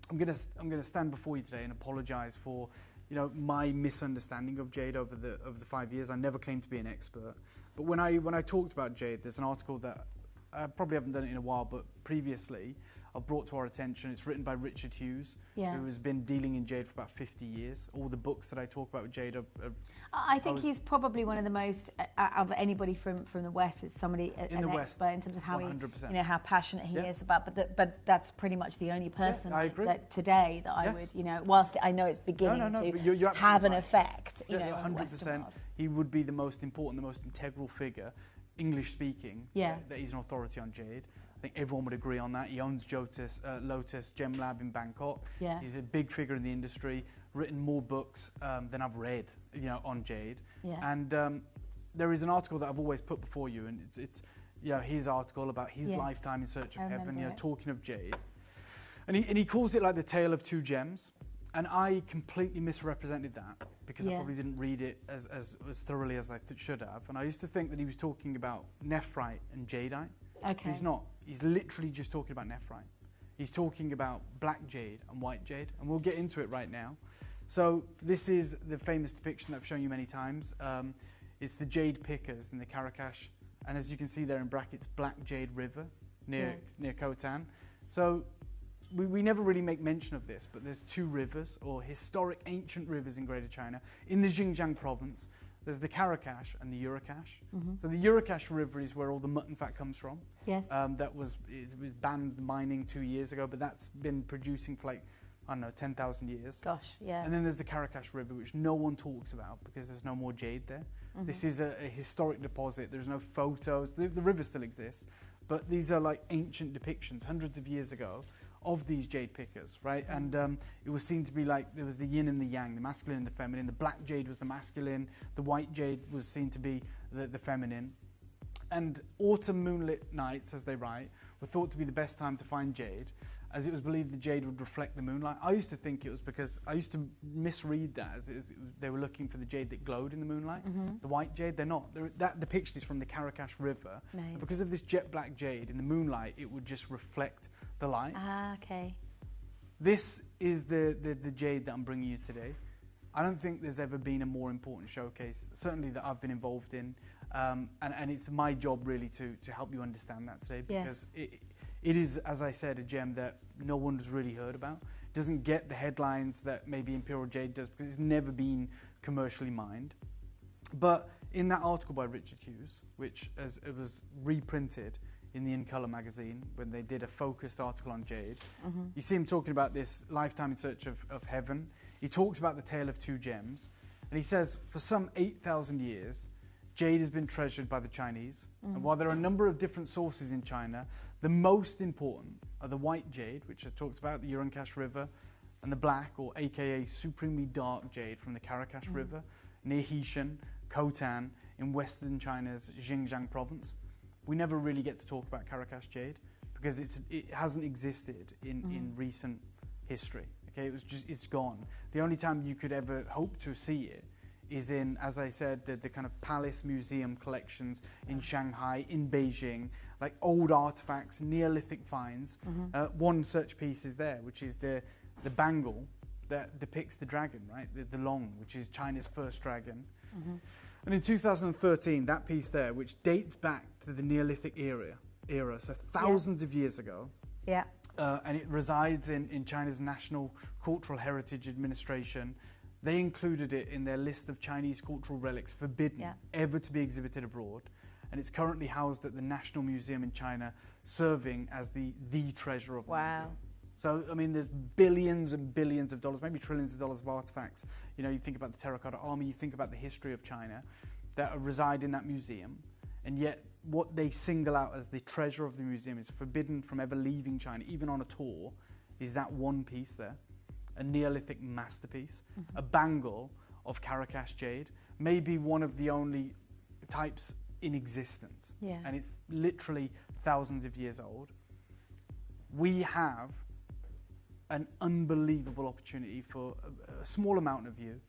I'm gonna stand before you today and apologise for, you know, my misunderstanding of jade over the 5 years. I never claimed to be an expert, but when I talked about jade, there's an article that I probably haven't done it in a while, but previously I've brought to our attention. It's written by Richard Hughes, who has been dealing in jade for about 50 years. All the books that I talk about with jade I think he's probably one of the most, of anybody from the West, is somebody, an expert in terms of how 100%. You know, how passionate he is about, but that's pretty much the only person that today that I would, you know, whilst I know it's beginning to have an effect, you know, 100%. He would be the most important, the most integral figure, English speaking, that he's an authority on jade. I think everyone would agree on that. He owns Lotus Gem Lab in Bangkok. He's a big figure in the industry, written more books than I've read, you know, on jade. And there is an article that I've always put before you, and it's you know, his article about his lifetime in search of heaven, you know, talking of jade. And he calls it like the tale of 2 gems. And I completely misrepresented that because I probably didn't read it as thoroughly as I should have. And I used to think that he was talking about nephrite and jadeite. Okay. He's not. He's literally just talking about nephrite. He's talking about black jade and white jade, and we'll get into it right now. So this is the famous depiction that I've shown you many times. It's the jade pickers in the Karakash, and as you can see there in brackets, Black Jade River near Khotan. So we never really make mention of this, but there's 2 rivers, or historic ancient rivers in Greater China, in the Xinjiang province. There's the Karakash and the Urakash. So the Urakash River is where all the mutton fat comes from. Yes. It was banned mining 2 years ago, but that's been producing for like, I don't know, 10,000 years. Gosh, yeah. And then there's the Karakash River, which no one talks about because there's no more jade there. This is a historic deposit. There's no photos. The river still exists, but these are like ancient depictions, hundreds of years ago, of these jade pickers, right? And it was seen to be like there was the yin and the yang, the masculine and the feminine. The black jade was the masculine, the white jade was seen to be the feminine. And autumn moonlit nights, as they write, were thought to be the best time to find jade, as it was believed the jade would reflect the moonlight. I used to think it was because, I used to misread that as they were looking for the jade that glowed in the moonlight. The white jade, they're not. That depiction is from the Karakash River. Nice. And because of this jet black jade, in the moonlight, it would just reflect the light. Ah, okay. This is the jade that I'm bringing you today. I don't think there's ever been a more important showcase, certainly that I've been involved in. And it's my job really to help you understand that today, because it is, as I said, a gem that no one has really heard about. It doesn't get the headlines that maybe Imperial Jade does, because it's never been commercially mined. But in that article by Richard Hughes, which it was reprinted in the In Colour magazine when they did a focused article on jade, you see him talking about this lifetime in search of heaven. He talks about the tale of two gems, and he says for some 8,000 years, jade has been treasured by the Chinese. And while there are a number of different sources in China, the most important are the white jade, which I talked about, the Urankash River, and the black, or aka supremely dark jade from the Karakash River, near Heishan, Khotan, in western China's Xinjiang province. We never really get to talk about Karakash jade because it hasn't existed in recent history. Okay, it's gone. The only time you could ever hope to see it is in, as I said, the kind of palace museum collections in Shanghai, in Beijing, like old artifacts, Neolithic finds. One such piece is there, which is the bangle that depicts the dragon, right? The long, which is China's first dragon. And in 2013, that piece there, which dates back to the Neolithic era, so thousands of years ago, and it resides in China's National Cultural Heritage Administration. They included it in their list of Chinese cultural relics forbidden ever to be exhibited abroad. And it's currently housed at the National Museum in China, serving as the treasure of the museum. So, I mean, there's billions and billions of dollars, maybe trillions of dollars of artifacts. You know, you think about the Terracotta Army, you think about the history of China that reside in that museum. And yet, what they single out as the treasure of the museum is forbidden from ever leaving China, even on a tour, is that one piece there. A Neolithic masterpiece, a bangle of Karakash jade, maybe one of the only types in existence. And it's literally thousands of years old. We have an unbelievable opportunity for a small amount of you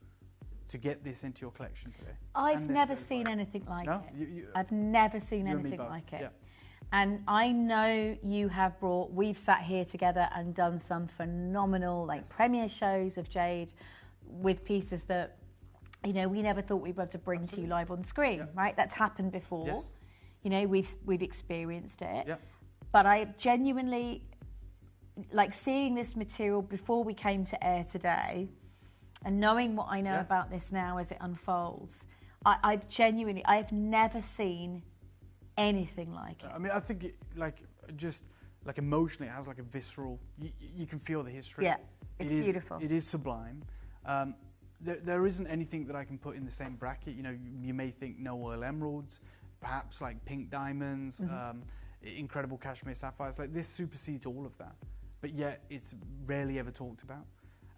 to get this into your collection today. I've never seen anything like it. I've never seen anything like it. And I know you have brought, we've sat here together and done some phenomenal premiere shows of jade with pieces that, you know, we never thought we'd be able to bring to you live on screen, right? That's happened before. You know, we've experienced it. But I genuinely, like seeing this material before we came to air today and knowing what I know about this now as it unfolds, I've never seen anything like it. I mean, I think just emotionally, it has like a visceral, you can feel the history. It's beautiful. It is sublime. There isn't anything that I can put in the same bracket. You know, you may think no oil emeralds, perhaps like pink diamonds, incredible cashmere sapphires. Like this supersedes all of that. But yet it's rarely ever talked about.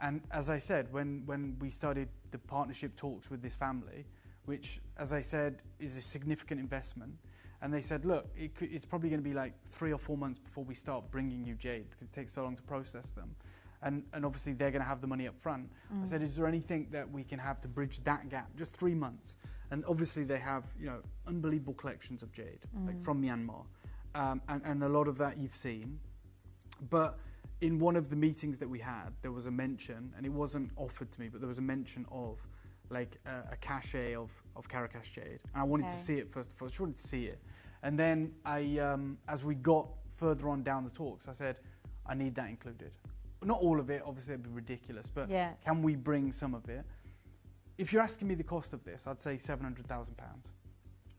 And as I said, when we started the partnership talks with this family, which, as I said, is a significant investment, and they said, look, it's probably going to be like 3 or 4 months before we start bringing you jade because it takes so long to process them. And obviously they're going to have the money up front. I said, is there anything that we can have to bridge that gap? Just 3 months. And obviously they have, you know, unbelievable collections of jade, like from Myanmar. And a lot of that you've seen. But in one of the meetings that we had, there was a mention, and it wasn't offered to me, but there was a mention of like a cachet of Karakash jade. And I wanted to see it first of all. I just wanted to see it. And then as we got further on down the talks, I said, I need that included. Not all of it, obviously it'd be ridiculous, but can we bring some of it? If you're asking me the cost of this, I'd say £700,000.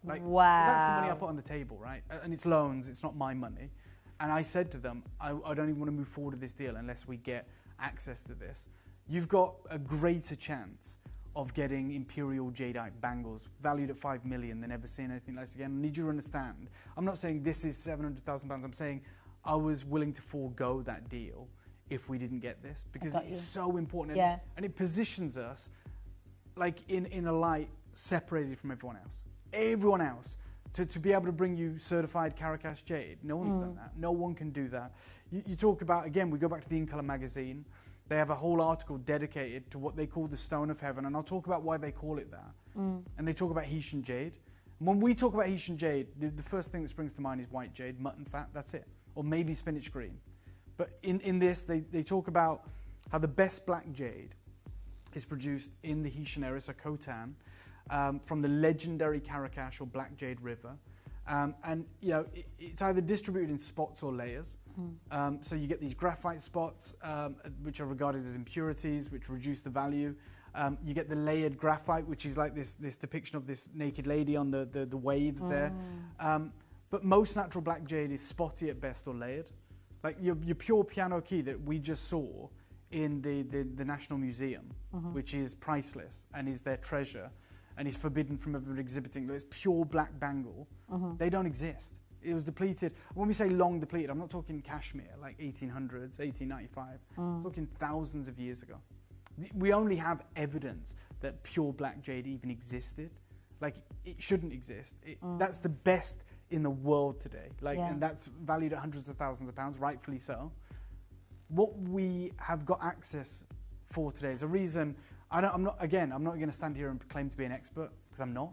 Like, that's the money I put on the table, right? And it's loans, it's not my money. And I said to them, I don't even want to move forward with this deal unless we get access to this. You've got a greater chance of getting imperial jadeite bangles valued at £5 million than ever seeing anything like this again. I need you to understand. I'm not saying this is £700,000. I'm saying I was willing to forego that deal if we didn't get this because it's so important. And it positions us like in a light separated from everyone else. Everyone else. To be able to bring you certified Karakash jade. No one's done that. No one can do that. You talk about, again, we go back to the In Colour magazine. They have a whole article dedicated to what they call the Stone of Heaven, and I'll talk about why they call it that. And they talk about Heishan jade. And when we talk about Heishan jade, the first thing that springs to mind is white jade, mutton fat, that's it. Or maybe spinach green. But in this, they talk about how the best black jade is produced in the Haitian area, so Khotan, from the legendary Karakash or Black Jade River. And you know, it's either distributed in spots or layers. So you get these graphite spots, which are regarded as impurities, which reduce the value. You get the layered graphite, which is like this depiction of this naked lady on the waves there. But most natural black jade is spotty at best or layered. Like your pure piano key that we just saw in the National Museum, which is priceless and is their treasure and is forbidden from ever exhibiting. It's pure black bangle. They don't exist. It was depleted. When we say long depleted, I'm not talking cashmere, like 1800s, 1895. I'm talking thousands of years ago. We only have evidence that pure black jade even existed. Like, it shouldn't exist. That's the best in the world today. Like, and that's valued at hundreds of thousands of pounds, rightfully so. What we have got access for today is a reason. I'm not going to stand here and claim to be an expert, because I'm not.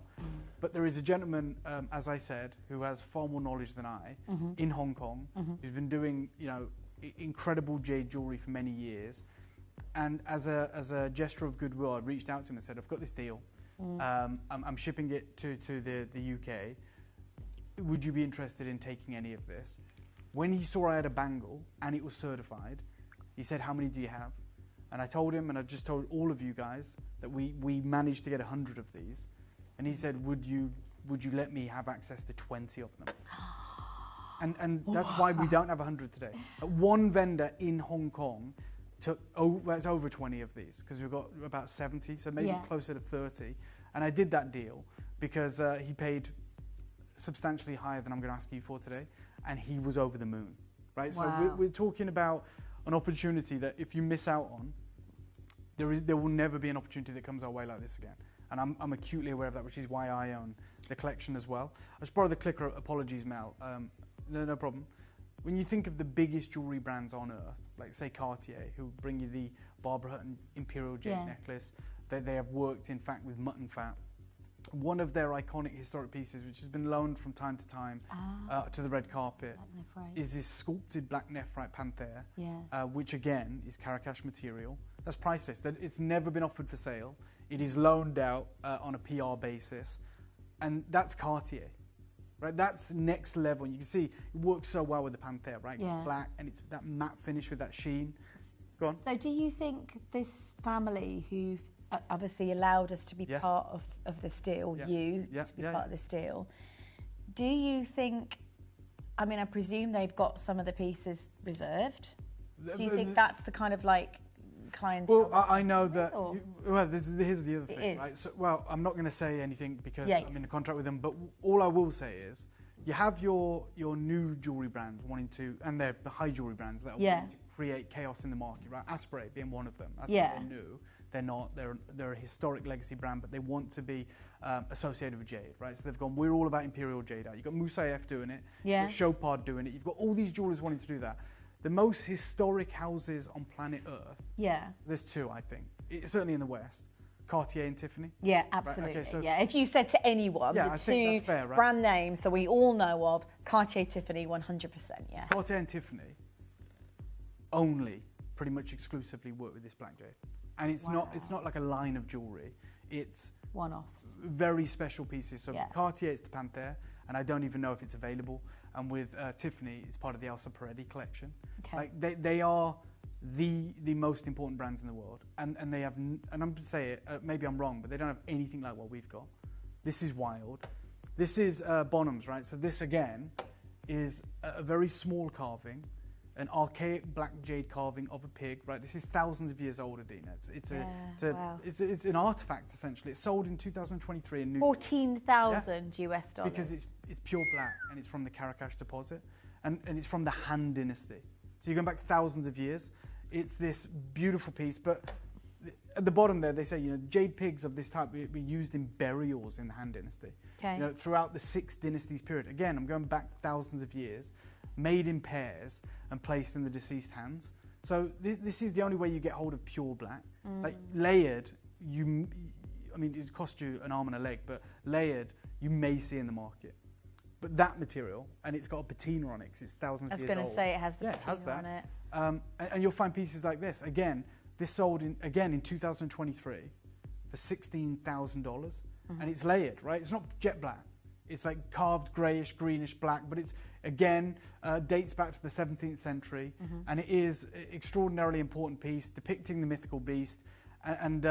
But there is a gentleman, as I said, who has far more knowledge than I in Hong Kong, who's been doing, you know, incredible jade jewelry for many years. And as a gesture of goodwill, I reached out to him and said, I've got this deal. I'm shipping it to the UK. Would you be interested in taking any of this? When he saw I had a bangle and it was certified, he said, how many do you have? And I told him, and I just told all of you guys, that we managed to get 100 of these. And he said, would you let me have access to 20 of them? And that's why we don't have 100 today. One vendor in Hong Kong took it's over 20 of these, because we've got about 70, so maybe closer to 30. And I did that deal because he paid substantially higher than I'm going to ask you for today, and he was over the moon, right? Wow. So we're talking about an opportunity that if you miss out on, there will never be an opportunity that comes our way like this again. And I'm acutely aware of that, which is why I own the collection as well. I just borrow the clicker. Apologies, Mel. No problem. When you think of the biggest jewelry brands on earth, like say Cartier, who bring you the Barbara Hutton Imperial Jade necklace, they have worked, in fact, with mutton fat. One of their iconic historic pieces, which has been loaned from time to time to the red carpet, is this sculpted black nephrite panther, which again is Karakash material. That's priceless. It's never been offered for sale. It is loaned out on a PR basis, and that's Cartier. Right, that's next level. You can see it works so well with the panther, right? It's black and it's that matte finish with that sheen. Go on. So do you think this family who've obviously allowed us to be part of this deal, to be part of this deal, do you think, I mean, I presume they've got some of the pieces reserved. Do you think that's the kind of like clientele? Well, I know that. Here's the other thing, right? So, well, I'm not going to say anything because I'm in a contract with them. But all I will say is, you have your new jewelry brands wanting to, and they're the high jewelry brands that are wanting to create chaos in the market, right? Asprey being one of them. They're new. They're not. They're a historic legacy brand, but they want to be associated with jade, right? So they've gone, we're all about imperial jade. You've got Moussaieff doing it. You've got Chopard doing it. You've got all these jewelers wanting to do that. The most historic houses on planet Earth. There's two, I think. Certainly in the West, Cartier and Tiffany. Yeah, absolutely. Right? Okay, so if you said to anyone, the I think two that's fair, right? brand names that we all know of, Cartier, Tiffany, 100%. Yeah. Cartier and Tiffany only, pretty much exclusively, work with this black jade, and it's not like a line of jewelry. It's one-offs. Very special pieces. So Cartier, it's the Panther, and I don't even know if it's available. And with Tiffany, it's part of the Elsa Peretti collection. Like they are the most important brands in the world, and they have. And I'm going to say it. Maybe I'm wrong, but they don't have anything like what we've got. This is wild. This is Bonham's, right? So this again is a very small carving, an archaic black jade carving of a pig, right? This is thousands of years old, Adina. It's an artifact essentially. It's sold in 2023 in New York. $14,000 US dollars. Because it's pure black and it's from the Karakash deposit and it's from the Han Dynasty. So you're going back thousands of years. It's this beautiful piece, but at the bottom there they say, you know, jade pigs of this type were used in burials in the Han Dynasty. You know, throughout the 6 dynasties period. Again, I'm going back thousands of years, made in pairs and placed in the deceased hands. So this is the only way you get hold of pure black. Like layered, I mean, it cost you an arm and a leg, but layered, you may see in the market. But that material, and it's got a patina on it because it's thousands of years old. I was going to say it has the patina on it. And you'll find pieces like this. Again, This sold again in 2023 for $16,000, and it's layered, right? It's not jet black. It's like carved greyish, greenish black, but it's, again, dates back to the 17th century, and it is an extraordinarily important piece depicting the mythical beast, and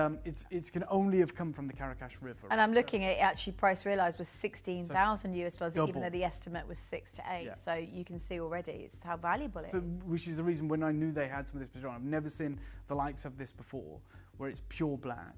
it can only have come from the Karakash River. And I'm looking at it, actually, price realised was 16,000 US dollars, double. even though the estimate was 6 to 8. Yeah. So you can see already it's how valuable it is. Which is the reason when I knew they had some of this material, I've never seen the likes of this before, where it's pure black.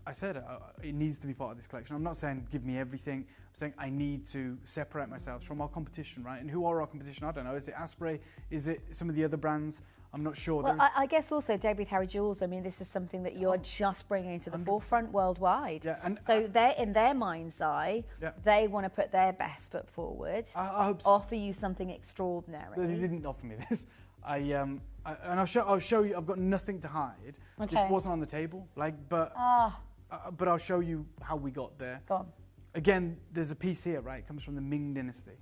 I said it needs to be part of this collection. I'm not saying give me everything. I'm saying I need to separate myself from our competition, right? And who are our competition? I don't know. Is it Asprey? Is it some of the other brands? I'm not sure. Well, I guess also David Harry Jewels. I mean, this is something that you're just bringing to the forefront worldwide. Yeah, and so they're in their mind's eye. Yeah. They want to put their best foot forward. I hope so. Offer you something extraordinary. They didn't offer me this. And I'll show you. I've got nothing to hide. Okay. This wasn't on the table. But I'll show you how we got there. Go on. Again, there's a piece here, right? It comes from the Ming Dynasty.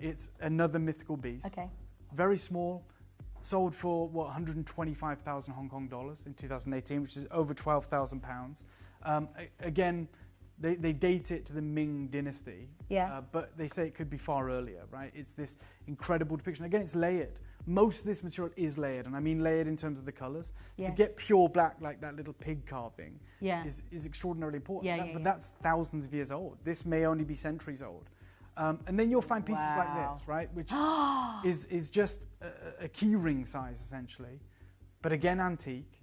It's another mythical beast. Okay. Very small. Sold for, 125,000 Hong Kong dollars in 2018, which is over 12,000 pounds. Again, they date it to the Ming Dynasty. Yeah. But they say it could be far earlier, right? It's this incredible depiction. Again, it's layered. Most of this material is layered, and I mean layered in terms of the colours. Yes. To get pure black like that little pig carving is extraordinarily important. Yeah, But that's thousands of years old. This may only be centuries old. And then you'll find pieces like this, right? Which is just a key ring size, essentially. But again, antique.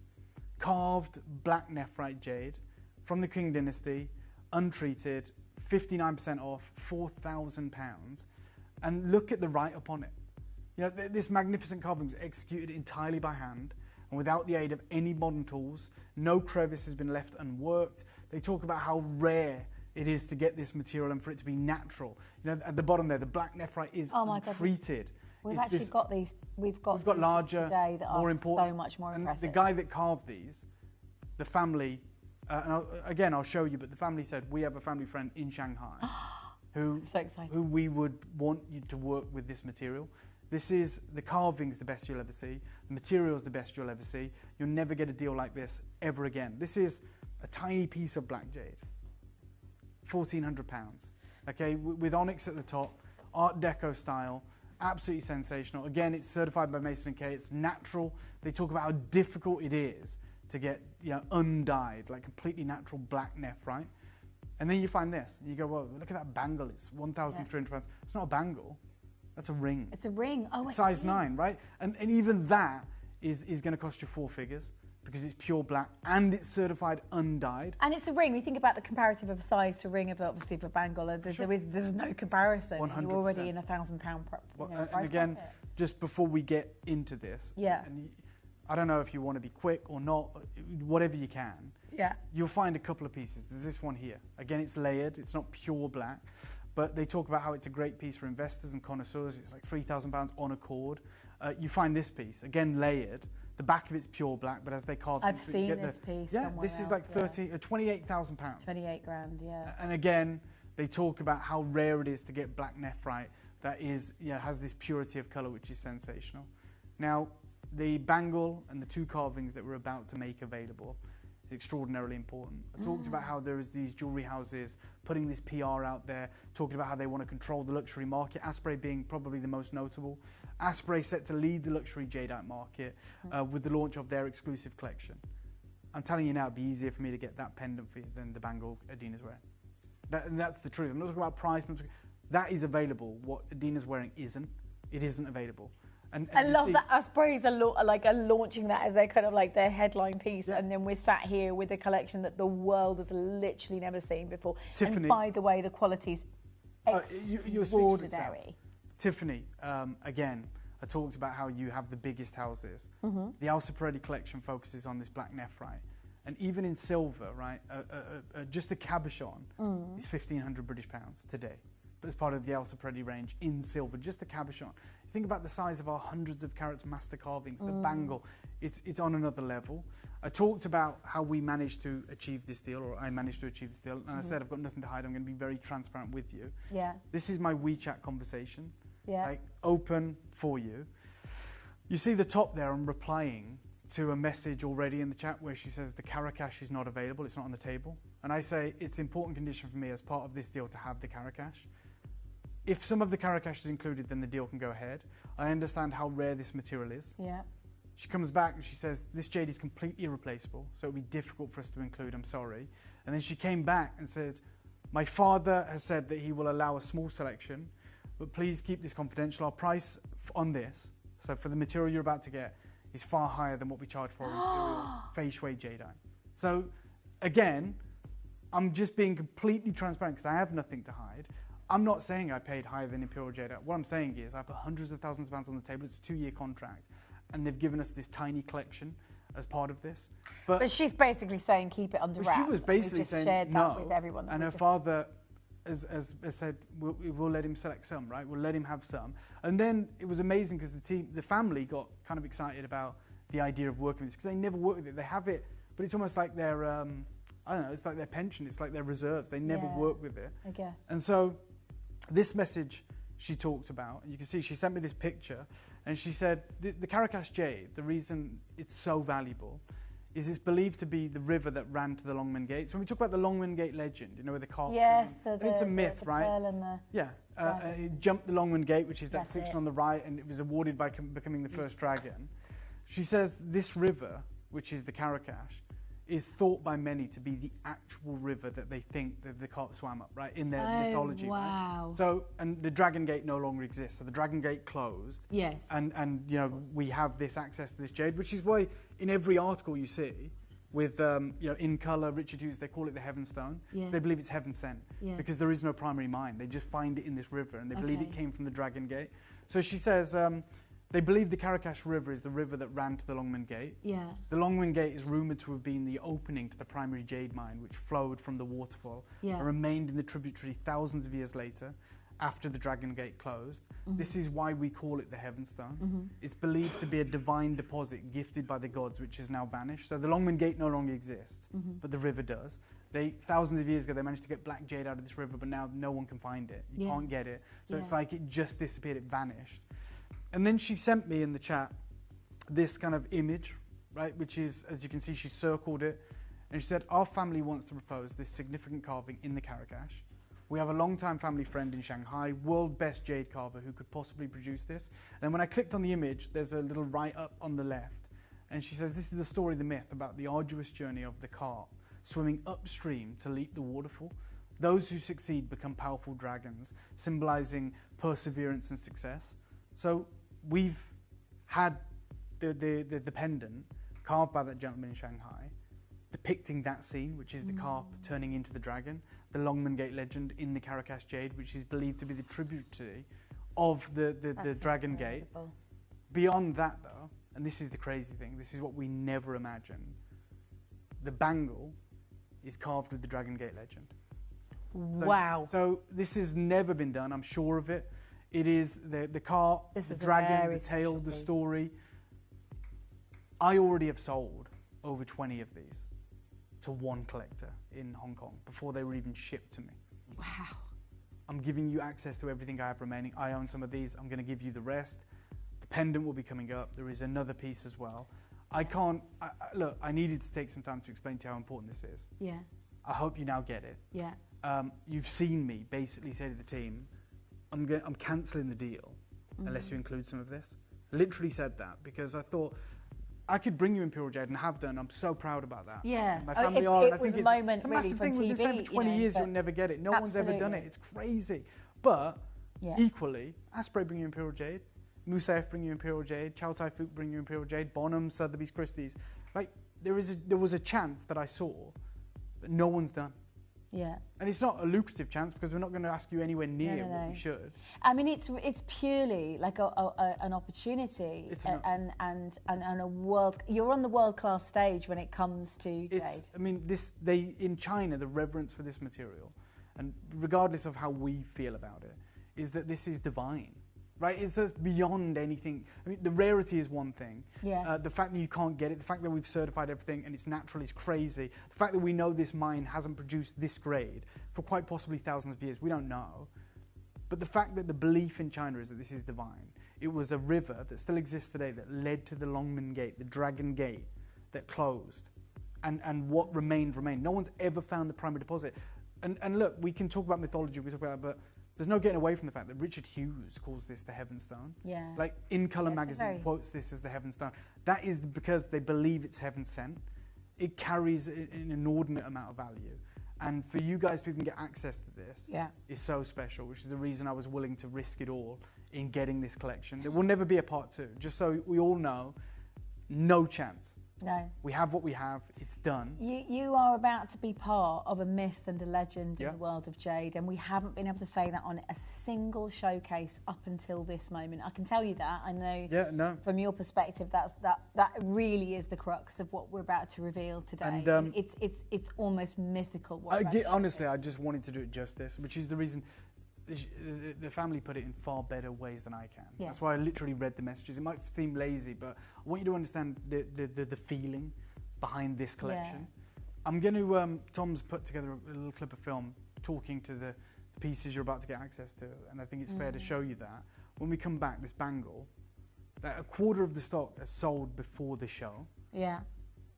Carved black nephrite jade from the Qing Dynasty, untreated, 59% off, £4,000. And look at the write-up on it. You know, this magnificent carving is executed entirely by hand and without the aid of any modern tools. No crevice has been left unworked. They talk about how rare it is to get this material and for it to be natural. You know, at the bottom there, the black nephrite is untreated. We've actually got these. We've got larger, today that more are important, so much more and impressive. the guy that carved these, the family, and I'll show you. But the family said we have a family friend in Shanghai, who we would want you to work with this material. This is the carving's the best you'll ever see. The material's the best you'll ever see. You'll never get a deal like this ever again. This is a tiny piece of black jade. £1,400, okay, with onyx at the top, Art Deco style, absolutely sensational. Again, it's certified by Mason & Kay, it's natural. They talk about how difficult it is to get, undyed, like completely natural black nephrite. And then you find this, and you go, well, look at that bangle, it's £1,300. It's not a bangle, that's a ring. It's a ring, it's size 9, right? And even that is going to cost you 4 figures. Because it's pure black and it's certified undyed. And it's a ring. We think about the comparative of size to ring of obviously of a bangle. There's no comparison. 100%. You're already in £1,000 price and again, bracket. just before we get into this, yeah. And I don't know if you want to be quick or not, whatever you can. Yeah. You'll find a couple of pieces. There's this one here. Again, it's layered. It's not pure black, but they talk about how it's a great piece for investors and connoisseurs. It's like £3,000 on a cord. You find this piece, again layered. The back of it's pure black, but as they carve, I've seen this piece. Yeah, this is like £28,000. 28 grand, yeah. And again, they talk about how rare it is to get black nephrite that is, has this purity of colour, which is sensational. Now, the bangle and the 2 carvings that we're about to make available is extraordinarily important. I talked about how there is these jewellery houses putting this PR out there, talking about how they want to control the luxury market, Asprey being probably the most notable. Asprey set to lead the luxury jadeite market with the launch of their exclusive collection. I'm telling you now, it'd be easier for me to get that pendant for you than the bangle Adina's wearing. And that's the truth. I'm not talking about price. That is available. What Adina's wearing isn't. It isn't available. And I love that Asprey's are launching that as their kind of like their headline piece, and then we're sat here with a collection that the world has literally never seen before. Tiffany, and by the way, the quality's extraordinary. Tiffany, again, I talked about how you have the biggest houses. The Alcipredi collection focuses on this black nephrite. And even in silver, right, just the cabochon is £1,500 British today. But as part of the Alcipredi range in silver, just the cabochon. Think about the size of our hundreds of carats master carvings, the bangle, it's on another level. I talked about how we managed to achieve this deal, or I managed to achieve this deal, and I said I've got nothing to hide, I'm going to be very transparent with you. Yeah. This is my WeChat conversation, like open for you. You see the top there, I'm replying to a message already in the chat where she says the Carracash is not available, it's not on the table. And I say it's an important condition for me as part of this deal to have the Carracash. If some of the Carracash is included, then the deal can go ahead. I understand how rare this material is. Yeah. She comes back and she says, this jade is completely irreplaceable, so it would be difficult for us to include, I'm sorry. And then she came back and said, my father has said that he will allow a small selection, but please keep this confidential. Our price on this, so for the material you're about to get, is far higher than what we charge for imperial fei shui jadeite. So again, I'm just being completely transparent because I have nothing to hide. I'm not saying I paid higher than imperial jadeite. What I'm saying is I put hundreds of thousands of pounds on the table. It's a 2-year contract, and they've given us this tiny collection as part of this. But she's basically saying keep it under wraps. She was basically saying shared no, that with everyone. and her father has said we'll let him select some, right? We'll let him have some. And then it was amazing because the family got kind of excited about the idea of working with this because they never work with it. They have it, but it's almost like their I don't know. It's like their pension. It's like their reserves. They never work with it. I guess. And so this message she talked about, you can see she sent me this picture, and she said the Carracash jade, the reason it's so valuable is it's believed to be the river that ran to the Longman Gate. So when we talk about the Longman Gate legend, you know, where the carp it's a myth, right? And it jumped the Longman Gate, which is that fiction on the right, and it was awarded by becoming the first dragon. She says this river, which is the Carracash, is thought by many to be the actual river that they think that the carp swam up, right, in their mythology. Wow. Right? So, and the Dragon Gate no longer exists. So the Dragon Gate closed. Yes. And you know, we have this access to this jade, which is why in every article you see with, you know, in colour, Richard Hughes, they call it the Heaven Stone. Yes. They believe it's heaven sent because there is no primary mine. They just find it in this river, and they believe it came from the Dragon Gate. So she says, they believe the Carracash River is the river that ran to the Longman Gate. Yeah. The Longman Gate is rumoured to have been the opening to the primary jade mine, which flowed from the waterfall and remained in the tributary thousands of years later, after the Dragon Gate closed. This is why we call it the Heaven Stone. It's believed to be a divine deposit gifted by the gods, which has now vanished. So the Longman Gate no longer exists, but the river does. Thousands of years ago, they managed to get black jade out of this river, but now no one can find it. You can't get it. So it's like it just disappeared, it vanished. And then she sent me in the chat this kind of image, right, which is, as you can see, she circled it. And she said, our family wants to propose this significant carving in the Carracash. We have a long-time family friend in Shanghai, world best jade carver who could possibly produce this. And then when I clicked on the image, there's a little write-up on the left. And she says, this is the story, the myth, about the arduous journey of the carp swimming upstream to leap the waterfall. Those who succeed become powerful dragons, symbolizing perseverance and success. So we've had the pendant carved by that gentleman in Shanghai, depicting that scene, which is the carp turning into the dragon, the Longman Gate legend in the Carracash jade, which is believed to be the tributary of the Dragon Gate. Beyond that, though, and this is the crazy thing, this is what we never imagined, the bangle is carved with the Dragon Gate legend. Wow. So this has never been done, I'm sure of it. It is the carp, the dragon, the tail, the story. I already have sold over 20 of these to one collector in Hong Kong before they were even shipped to me. Wow. I'm giving you access to everything I have remaining. I own some of these. I'm going to give you the rest. The pendant will be coming up. There is another piece as well. I can't... look, I needed to take some time to explain to you how important this is. Yeah. I hope you now get it. Yeah. You've seen me basically say to the team, I'm cancelling the deal unless you include some of this. Literally said that because I thought I could bring you Imperial Jade and have done. I'm so proud about that. Yeah. My family are. It was a moment really massive from thing. We've been saying for 20 years you'll never get it. No one's ever done it. It's crazy. But equally, Asprey bring you Imperial Jade, Musaf bring you Imperial Jade, Chow Tai Fook bring you Imperial Jade, Bonham, Sotheby's, Christie's. Like there was a chance that I saw that no one's done. Yeah. And it's not a lucrative chance because we're not going to ask you anywhere near what we should. I mean, it's purely like an opportunity and a world. You're on the world-class stage when it comes to jade. I mean, in China, the reverence for this material, and regardless of how we feel about it, is that this is divine. Right, it's just beyond anything. I mean, the rarity is one thing. Yes. The fact that you can't get it, the fact that we've certified everything and it's natural is crazy. The fact that we know this mine hasn't produced this grade for quite possibly thousands of years, we don't know. But the fact that the belief in China is that this is divine. It was a river that still exists today that led to the Longmen Gate, the Dragon Gate, that closed. And what remained. No one's ever found the primary deposit. And look, we can talk about mythology, we talk about, but there's no getting away from the fact that Richard Hughes calls this the Heaven Stone. Yeah. Like In Colour magazine quotes this as the Heaven Stone. That is because they believe it's heaven sent. It carries an inordinate amount of value. And for you guys to even get access to this is so special, which is the reason I was willing to risk it all in getting this collection. There will never be a part 2, just so we all know, no chance. No. We have what we have, it's done. You are about to be part of a myth and a legend in the world of jade, and we haven't been able to say that on a single showcase up until this moment. I can tell you that. I know from your perspective that really is the crux of what we're about to reveal today. And it's almost mythical. Honestly, I just wanted to do it justice, which is the reason the family put it in far better ways than I can. Yeah. That's why I literally read the messages. It might seem lazy, but I want you to understand the feeling behind this collection. Yeah. I'm going to, Tom's put together a little clip of film talking to the pieces you're about to get access to, and I think it's fair to show you that. When we come back, this bangle, a quarter of the stock is sold before the show. Yeah.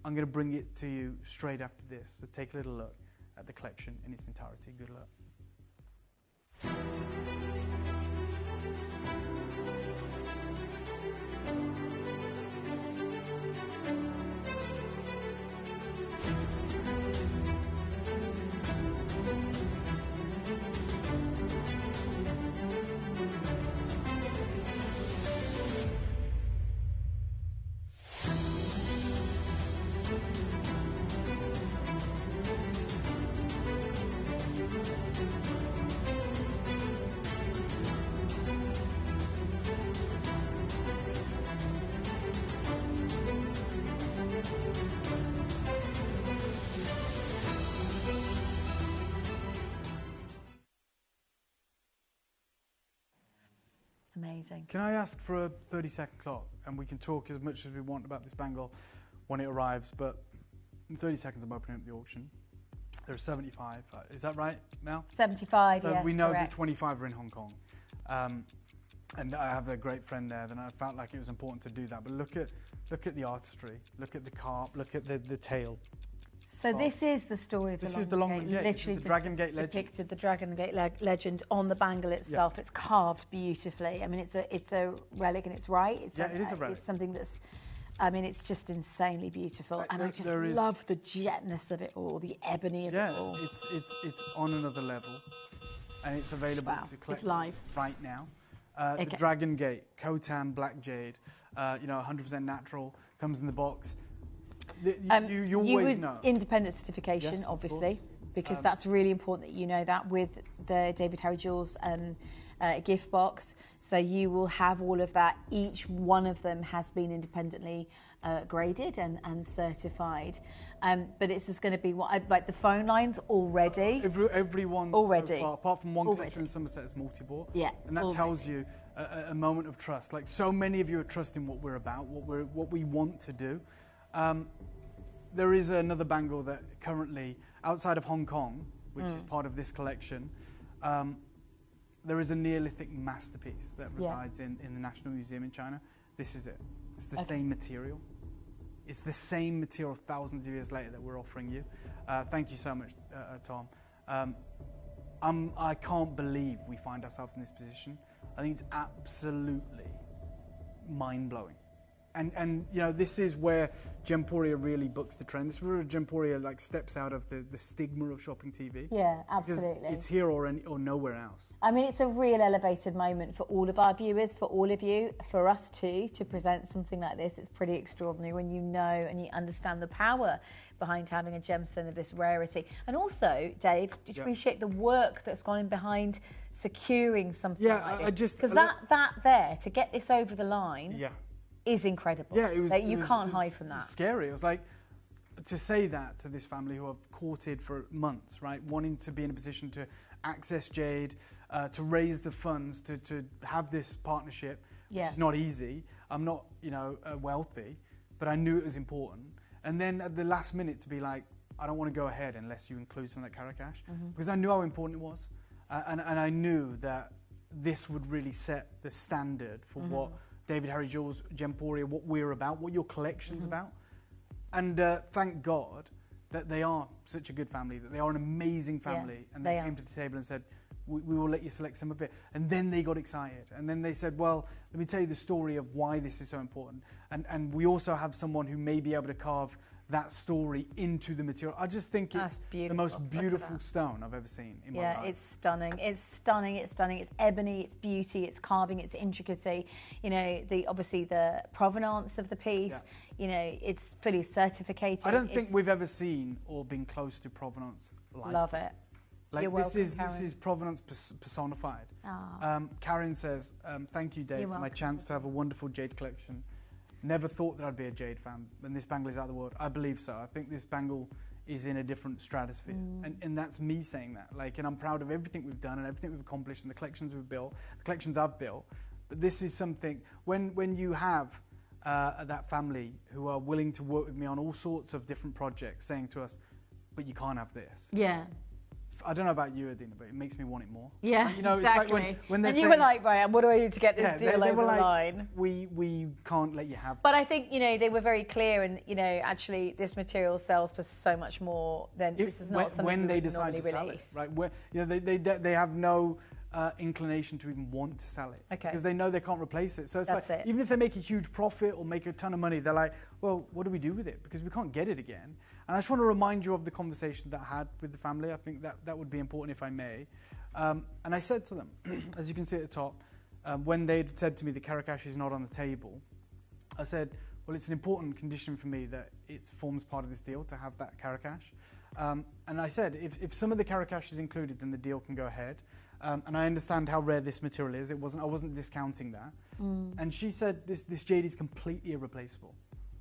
I'm going to bring it to you straight after this, so take a little look at the collection in its entirety. Good luck. Amazing. Can I ask for a 30-second clock, and we can talk as much as we want about this bangle when it arrives, but in 30 seconds I'm opening up the auction. There are 75. Is that right, Mel? 75, so yes, we know correct. that 25 are in Hong Kong. And I have a great friend there, and I felt like it was important to do that. But look at the artistry, look at the carp, look at the tail. So this is the story of the Longmen Gate. Literally the Dragon Gate legend. Depicted the Dragon Gate legend on the bangle itself. Yeah. It's carved beautifully. I mean, it's a relic, and it's right. It is a relic. It's something that's, I mean, it's just insanely beautiful, and I just love the jetness of it all, the ebony of it all. Yeah, it's on another level, and it's available to collect right now. The Dragon Gate, Khotan Black Jade, 100% natural, comes in the box. You always know. Independent certification, yes, obviously, because that's really important that you know that with the David Harry Jewels gift box. So you will have all of that. Each one of them has been independently graded and certified. But it's just going to be like the phone lines already. Everyone already, so far, apart from one collector in Somerset, is multi-bought. Yeah, and that tells you a moment of trust. Like so many of you are trusting what we're about, what we want to do. There is another bangle that currently, outside of Hong Kong, which is part of this collection, there is a Neolithic masterpiece that resides in the National Museum in China. This is it. It's the same material. It's the same material thousands of years later that we're offering you. Thank you so much, Tom. I can't believe we find ourselves in this position. I think it's absolutely mind-blowing. And this is where Gemporia really books the trend. This is where Gemporia steps out of the stigma of shopping TV. Yeah, absolutely. Because it's here or nowhere else. I mean, it's a real elevated moment for all of our viewers, for all of you, for us too, to present something like this. It's pretty extraordinary when you know and you understand the power behind having a gemstone of this rarity. And also, Dave, did you appreciate the work that's gone in behind securing something like this? Because that there, to get this over the line... Yeah. Is incredible. Yeah, you can't hide from that. It was scary. It was like to say that to this family who have courted for months, right? Wanting to be in a position to access jade, to raise the funds, to have this partnership, which is not easy. I'm not, wealthy, but I knew it was important. And then at the last minute to be like, I don't want to go ahead unless you include some of that Carracash, because I knew how important it was, and I knew that this would really set the standard for what David Harry Jewels, Gemporia, what we're about, what your collection's about. And thank God that they are such a good family, that they are an amazing family. And they came to the table and said, we will let you select some of it. And then they got excited. And then they said, well, let me tell you the story of why this is so important. And we also have someone who may be able to carve that story into the material. I just think it's the most beautiful stone I've ever seen in my life. Yeah, it's stunning. It's stunning. It's stunning. It's ebony. It's beauty. It's carving. It's intricacy. You know, obviously the provenance of the piece. You know, it's fully certificated. I don't think we've ever seen or been close to provenance like Love it. Like You're welcome, this is provenance personified. Karen says, thank you, Dave, for my chance to have a wonderful jade collection. Never thought that I'd be a jade fan, and this bangle is out of the world. I believe so. I think this bangle is in a different stratosphere, and that's me saying that. Like, and I'm proud of everything we've done and everything we've accomplished and the collections we've built, the collections I've built. But this is something when you have that family who are willing to work with me on all sorts of different projects, saying to us, "But you can't have this." Yeah. I don't know about you, Adina, but it makes me want it more. Yeah, like, you know, exactly. It's like when and you were like, Brian, what do I do to get this deal over the line? We can't let you have that. But I think, you know, they were very clear, and, you know, actually this material sells for so much more than this is not something when they we decide to normally sell release. it, right? Where, you know, they have no inclination to even want to sell it, because they know they can't replace it. So it's like, even if they make a huge profit or make a ton of money, they're like, well, what do we do with it? Because we can't get it again. And I just want to remind you of the conversation that I had with the family. I think that would be important, if I may. And I said to them, as you can see at the top, when they'd said to me the Karakash is not on the table, I said, well, it's an important condition for me that it forms part of this deal to have that Karakash. And I said, if some of the Karakash is included, then the deal can go ahead. And I understand how rare this material is. I wasn't discounting that. And she said, this jade is completely irreplaceable.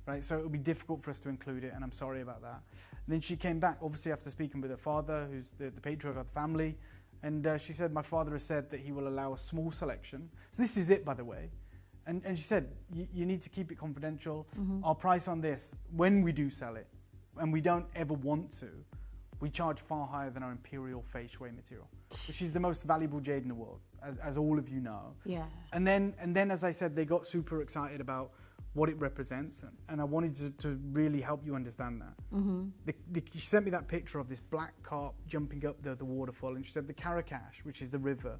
Right, so it would be difficult for us to include it, and I'm sorry about that. And then she came back, obviously after speaking with her father, who's the patriarch of the family, and she said, my father has said that he will allow a small selection. So this is it, by the way. And she said, you need to keep it confidential. Our price on this, when we do sell it, and we don't ever want to, we charge far higher than our imperial fei shui material, which is the most valuable jade in the world, as all of you know. Yeah. And then, as I said, they got super excited about what it represents, and I wanted to really help you understand that. She sent me that picture of this black carp jumping up the waterfall, and she said the Karakash, which is the river,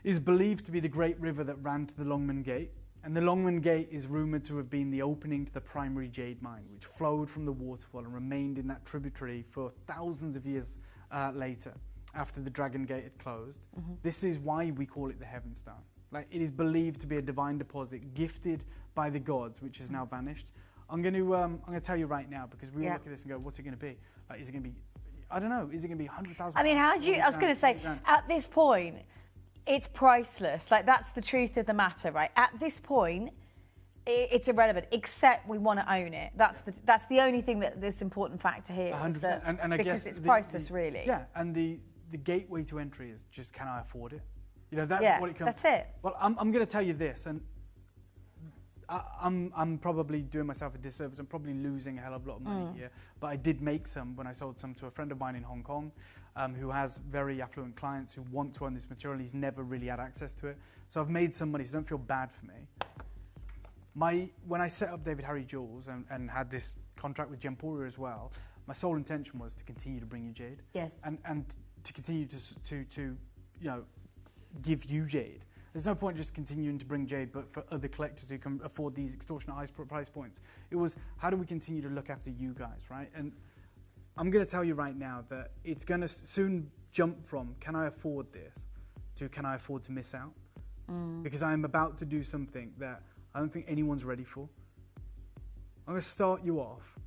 is believed to be the great river that ran to the Longman Gate, and the Longman Gate is rumoured to have been the opening to the primary jade mine, which flowed from the waterfall and remained in that tributary for thousands of years later, after the Dragon Gate had closed. This is why we call it the Heavenstone. Like, it is believed to be a divine deposit gifted by the gods, which has now vanished. I'm going to tell you right now, because we all look at this and go, what's it going to be? Like, is it going to be, I don't know, is it going to be 100,000? I mean, I was going to say, at this point, it's priceless. Like, that's the truth of the matter, right? At this point, it's irrelevant, except we want to own it. That's the only thing that's important factor here. 100%. And I because guess it's priceless, really. Yeah, and the gateway to entry is just, can I afford it? You know, that's what it comes. That's it. Well, I'm going to tell you this, and I'm probably doing myself a disservice. I'm probably losing a hell of a lot of money here, but I did make some when I sold some to a friend of mine in Hong Kong, who has very affluent clients who want to own this material. He's never really had access to it, so I've made some money. So don't feel bad for me. When I set up David Harry Jewels and had this contract with Gemporia as well, my sole intention was to continue to bring you jade. Yes. And to continue to you know, give you jade. There's no point just continuing to bring jade, but for other collectors who can afford these extortionate high price points. It was, how do we continue to look after you guys, right? And I'm going to tell you right now that it's going to soon jump from, can I afford this, to can I afford to miss out? Because I'm about to do something that I don't think anyone's ready for. I'm going to start you off.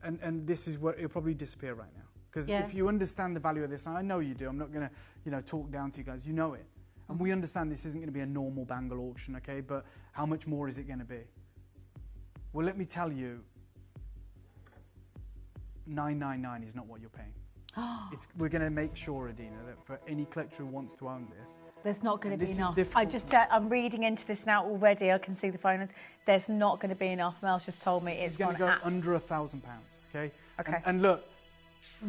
And this is where it'll probably disappear right now. Because if you understand the value of this, and I know you do, I'm not going to, you know, talk down to you guys. You know it. And we understand this isn't going to be a normal bangle auction, okay? But how much more is it going to be? Well, let me tell you, $999 is not what you're paying. We're going to make sure, Adina, that for any collector who wants to own this, there's not going to be enough. I'm reading into this now already. I can see the finance. There's not going to be enough. Mel's just told me it's going to go under £1,000. Okay. Okay. And look,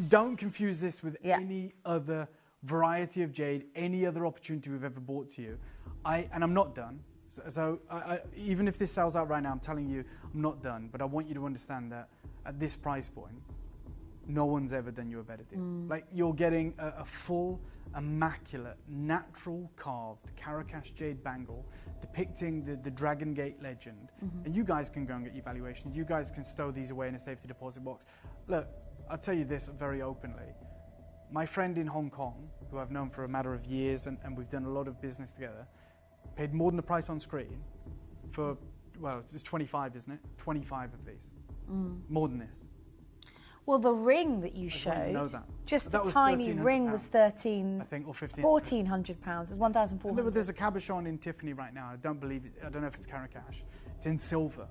don't confuse this with any other variety of jade, any other opportunity we've ever brought to you. And I'm not done. So even if this sells out right now, I'm telling you, I'm not done. But I want you to understand that at this price point, no one's ever done you a better deal. Like, you're getting a full, immaculate, natural carved Caracas jade bangle depicting the Dragon Gate legend. And you guys can go and get your valuations. You guys can stow these away in a safety deposit box. Look, I'll tell you this very openly. My friend in Hong Kong, who I've known for a matter of years, and we've done a lot of business together, paid more than the price on screen for, well, it's 25, isn't it? 25 of these. More than this. Well, the ring that you showed, just the tiny ring was I think, or 1,400 pounds. It's 1,400. There's a cabochon in Tiffany right now. I don't believe it. I don't know if it's Caracas. It's in silver.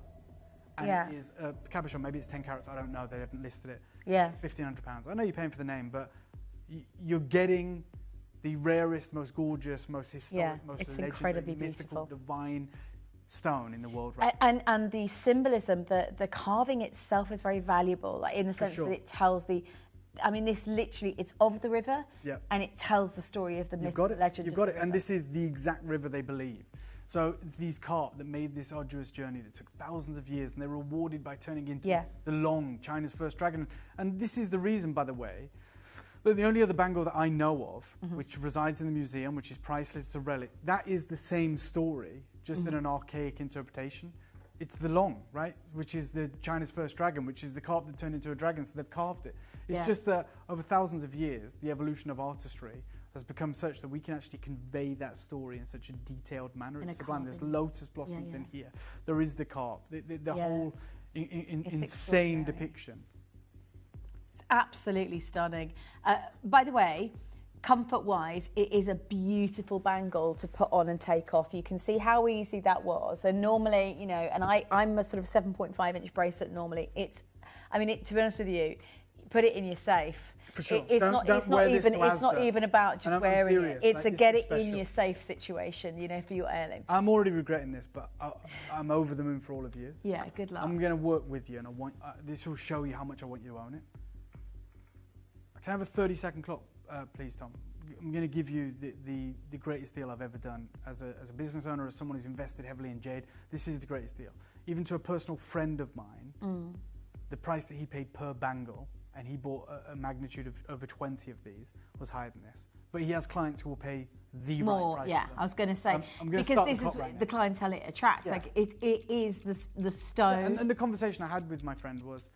And it is a cabochon. Maybe it's 10 carats. I don't know. They haven't listed it. Yeah. It's 1,500 pounds. I know you're paying for the name, but you're getting the rarest, most gorgeous, most historic, most legendary, mythical, divine stone in the world right now. And the symbolism, the carving itself is very valuable, like in the sense that it tells I mean, this literally, it's of the river, and it tells the story of the myth, legend. You've got it, and this is the exact river they believe. So these carp that made this arduous journey that took thousands of years, and they're rewarded by turning into the Long, China's first dragon. And this is the reason, by the way, that the only other bangle that I know of, which resides in the museum, which is priceless, it's a relic, that is the same story, just in an archaic interpretation. It's the Long, right? Which is the China's first dragon, which is the carp that turned into a dragon, so they've carved it. It's just that over thousands of years, the evolution of artistry has become such that we can actually convey that story in such a detailed manner. It's sublime. There's lotus blossoms in here. There is the carp, the whole insane depiction. It's absolutely stunning. By the way, comfort-wise, it is a beautiful bangle to put on and take off. You can see how easy that was. And normally, you know, and I'm a sort of 7.5-inch bracelet normally. I mean, to be honest with you, put it in your safe. For sure. It's not even about just wearing it. It's a get it in your safe situation, you know, for your heirloom. I'm already regretting this, but I'm over the moon for all of you. Yeah, good luck. I'm going to work with you, and I want this will show you how much I want you to own it. Can I have a 30-second clock, please, Tom? I'm going to give you the greatest deal I've ever done as a business owner, as someone who's invested heavily in jade. This is the greatest deal. Even to a personal friend of mine, the price that he paid per bangle, and he bought a magnitude of over 20 of these, was higher than this. But he has clients who will pay the right price. Yeah, I was going to say, because this is the clientele it attracts. Yeah. Like it is the stone. And the conversation I had with my friend was,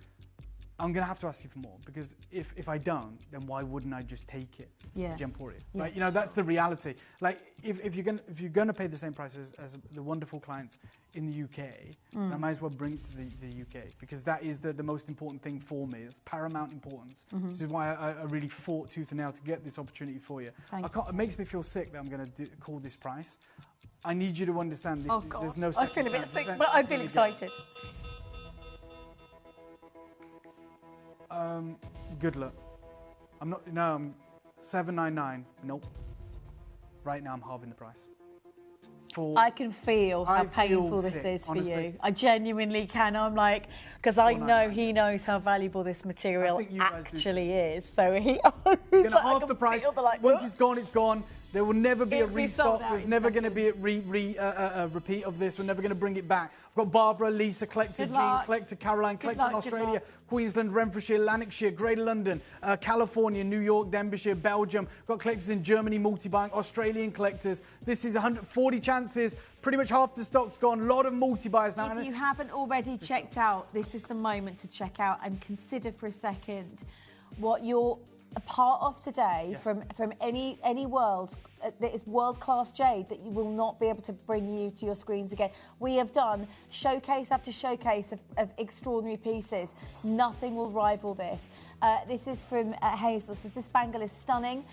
I'm going to have to ask you for more, because if I don't, then why wouldn't I just take it to Gemporia? Right? You know, that's the reality. Like, if you're going to pay the same price as the wonderful clients in the UK, I might as well bring it to the UK, because that is the most important thing for me. It's paramount importance. This is why I really fought tooth and nail to get this opportunity for you. It makes me feel sick that I'm going to call this price. I need you to understand this. There's no I feel a bit sick, but I feel excited. Good luck. I'm 799. Nope. Right now I'm halving the price. I can feel how painful this is for you. I genuinely can. I'm like, because I know he knows how valuable this material actually is. So he's going to half the price. Once it's gone, it's gone. There will never be a restock. There's never going to be a repeat of this. We're never going to bring it back. I've got Barbara, Lisa, Collector Jean, Collector Caroline, Collector in Australia, Queensland, Renfrewshire, Lanarkshire, Greater London, California, New York, Denbighshire, Belgium. I've got collectors in Germany, multi-buying, Australian collectors. This is 140 chances. Pretty much half the stock's gone. A lot of multi-buyers now. If you haven't already checked out, this is the moment to check out and consider for a second what you're a part of today from any world that is world-class jade that you will not be able to bring you to your screens again. We have done showcase after showcase of extraordinary pieces. Nothing will rival this. This is from Hazel. Says this bangle is stunning.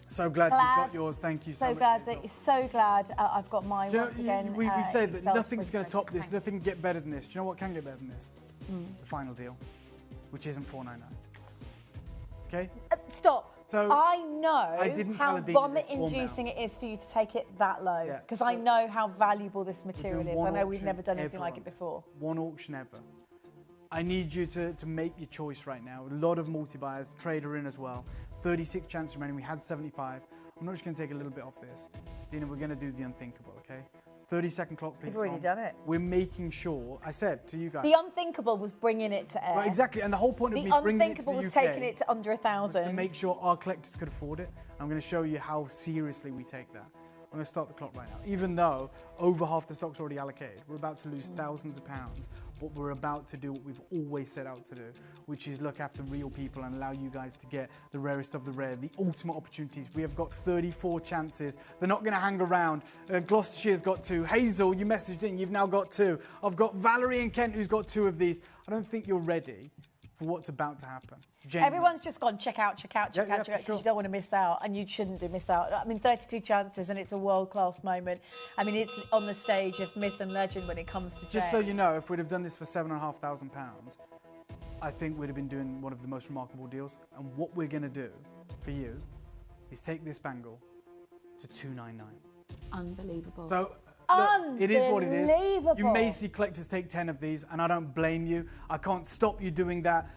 So glad you got yours. Thank you so much. So glad I've got mine once again. We say that nothing's going to top this. Nothing can get better than this. Do you know what can get better than this? The final deal, which isn't $499. Okay? Stop. So I know how vomit-inducing it is for you to take it that low, because I know how valuable this material is. I know we've never done anything like it before. One auction ever. I need you to make your choice right now. A lot of multi-buyers, trader in as well. 36 chances remaining. We had 75. I'm not just going to take a little bit off this. Dina, we're going to do the unthinkable, okay? 30-second clock, please. We've already done it. We're making sure, I said to you guys. The unthinkable was bringing it to air. Right, exactly, and the whole point of me bringing it to the UK was taking it to under 1,000. to make sure our collectors could afford it. I'm going to show you how seriously we take that. I'm going to start the clock right now. Even though over half the stock's already allocated, we're about to lose thousands of pounds, but we're about to do what we've always set out to do, which is look after real people and allow you guys to get the rarest of the rare, the ultimate opportunities. We have got 34 chances. They're not going to hang around. Gloucestershire's got 2. Hazel, you messaged in, you've now got 2. I've got Valerie and Kent who's got 2 of these. I don't think you're ready for what's about to happen. Genuinely. Everyone's just gone check out, Yeah, because sure. you don't want to miss out, and you shouldn't do miss out. I mean, 32 chances, and it's a world-class moment. I mean, it's on the stage of myth and legend when it comes to Just jade. so you know, if we'd have done this for £7,500, I think we'd have been doing one of the most remarkable deals. And what we're going to do for you is take this bangle to £299. Unbelievable. So look, it is what it is. You may see collectors take 10 of these, and I don't blame you. I can't stop you doing that.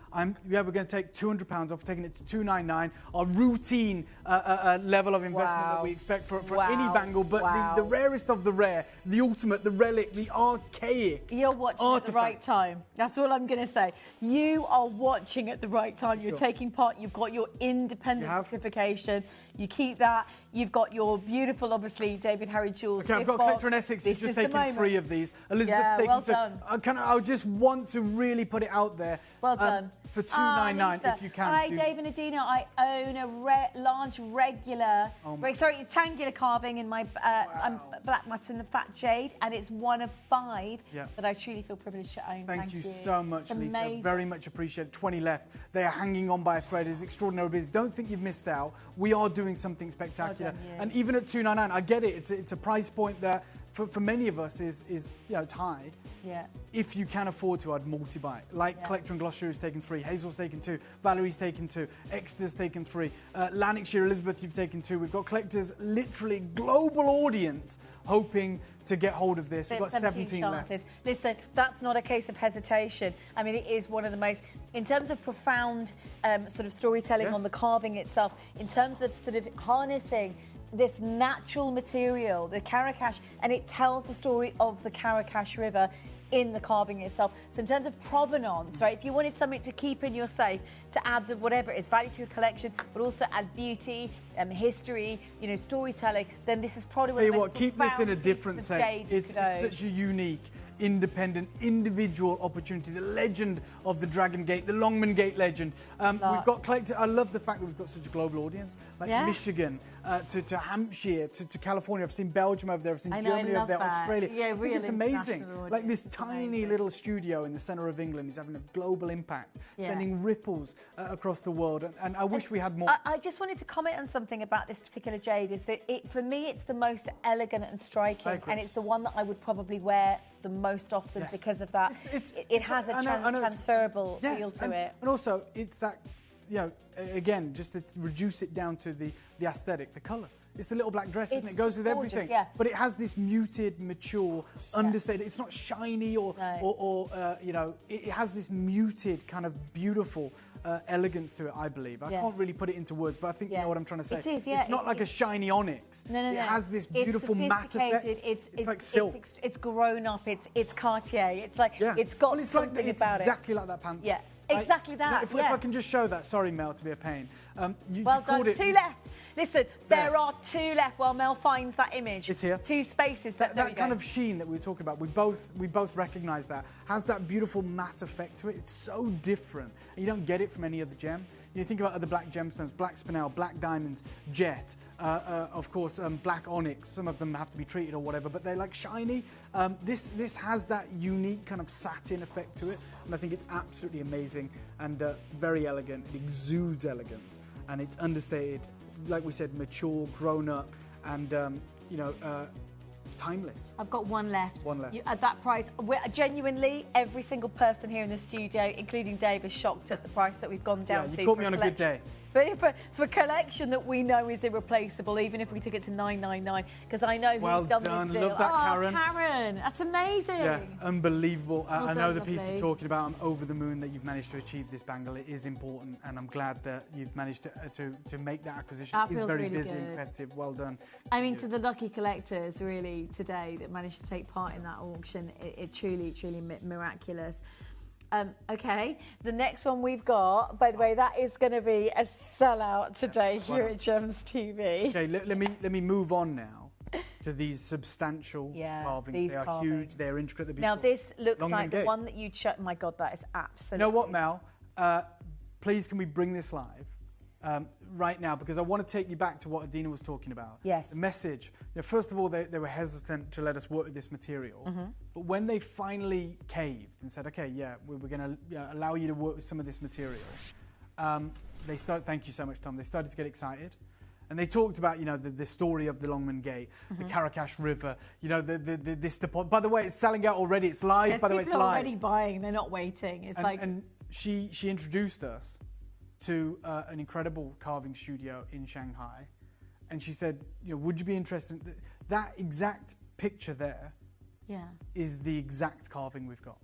We're going to take £200 off, taking it to $299. Our routine level of investment that we expect for any bangle, but the rarest of the rare, the ultimate, the relic, the archaic. You're watching artifact. at the right time. That's all I'm going to say. You are watching at the right time. You're taking part. You've got your independent certification. You keep that. You've got your beautiful, obviously, David Harry jewels. Okay, I've got Collector in Essex who's just taken 3 of these. Elizabeth's taken 2. Done. I just want to really put it out there. Well done. For $299, if you can. Hi, Dave and Adina. I own a large regular, rectangular carving in my black mutton fat jade, and it's one of 5 that I truly feel privileged to own. Thank you so much, Lisa. Very much appreciated. 20 left. They are hanging on by a thread. It's extraordinary business. Don't think you've missed out. We are doing something spectacular. Well done, and even at $299, I get it. It's a price point that for many of us is it's high. Yeah. If you can afford to, I'd multi-buy. Like Collector in Gloucester has taken 3, Hazel's taken 2, Valerie's taken 2, Exeter's taken 3, Lanarkshire, Elizabeth, you've taken 2. We've got collectors, literally global audience, hoping to get hold of this. We've got 17 left. Listen, that's not a case of hesitation. I mean, it is one of the most, in terms of profound sort of storytelling on the carving itself, in terms of sort of harnessing this natural material, the Karakash, and it tells the story of the Karakash River in the carving itself. So in terms of provenance, right, if you wanted something to keep in your safe, to add the whatever it is, value to your collection, but also add beauty, history, storytelling, then this is probably Tell you what, keep this in a different safe. It's such a unique, independent, individual opportunity. The legend of the Dragon Gate, the Longman Gate legend. We've got collectors. I love the fact that we've got such a global audience, like Michigan to Hampshire to California. I've seen Belgium over there. I've seen Germany over there, Australia. Yeah, really. It's amazing. Like this tiny little studio in the centre of England is having a global impact, sending ripples across the world. And I wish we had more. I just wanted to comment on something about this particular jade. Is that for me, it's the most elegant and striking, and it's the one that I would probably wear the most often because of that. It has a transferable feel to it. And also, it's that, again, just to reduce it down to the aesthetic, the colour. It's the little black dress, isn't it? It goes with everything. Yeah. But it has this muted, mature, understated. It's not shiny or it has this muted kind of beautiful elegance to it, I believe. I can't really put it into words, but I think you know what I'm trying to say. It is, yeah. It's not like a shiny onyx. No. It has this beautiful matte effect. It's like silk. It's grown up. It's Cartier. It's like it's got something about it. It's exactly like that pant. Yeah. Exactly that. If I can just show that. Sorry, Mel, to be a pain. Well done. 2 left. Listen, there are 2 left while Mel finds that image. It's here. 2 spaces. That kind of sheen that we were talking about, we both recognise that. Has that beautiful matte effect to it. It's so different. And you don't get it from any other gem. You think about other black gemstones, black spinel, black diamonds, jet, of course, black onyx. Some of them have to be treated or whatever, but they're like shiny. This has that unique kind of satin effect to it, and I think it's absolutely amazing and very elegant. It exudes elegance, and it's understated, like we said, mature, grown up, and timeless. I've got 1 left. 1 left. At that price, genuinely, every single person here in the studio, including Dave, is shocked at the price that we've gone down to. You caught me on a good day. But for collection that we know is irreplaceable, even if we took it to $9.99, because I know Well who's done done. this deal. Love that, Karen. Karen, that's amazing. Yeah, unbelievable. Well I know done, the piece lovely. you're talking about. I'm over the moon that you've managed to achieve this bangle. It is important, and I'm glad that you've managed to make that acquisition. That It's feels very really busy good. and competitive. Well done. I mean, to the lucky collectors, really, today that managed to take part in that auction, it truly, truly miraculous. Okay, the next one we've got, by the way, that is going to be a sellout today here at Gems TV. Okay, let me move on now to these substantial carvings. these They are carvings. huge. They're intricate. They're Now, beautiful. this looks Long like and the gay. one that you chose. My God, that is absolutely. You know what, Mel? Please, can we bring this live right now? Because I want to take you back to what Adina was talking about. Yes. The message. You know, first of all, they were hesitant to let us work with this material. Mm-hmm. But when they finally caved and said, okay, yeah, we're going to allow you to work with some of this material, they started, thank you so much, Tom, they started to get excited. And they talked about, you know, the story of the Longman Gate, the Karakash River, you know, this deposit. By the way, it's selling out already. It's live. Yes, by the way, it's people are live. already buying. They're not waiting. It's like. And she introduced us to an incredible carving studio in Shanghai. And she said, you know, would you be interested? That exact picture there is the exact carving we've got.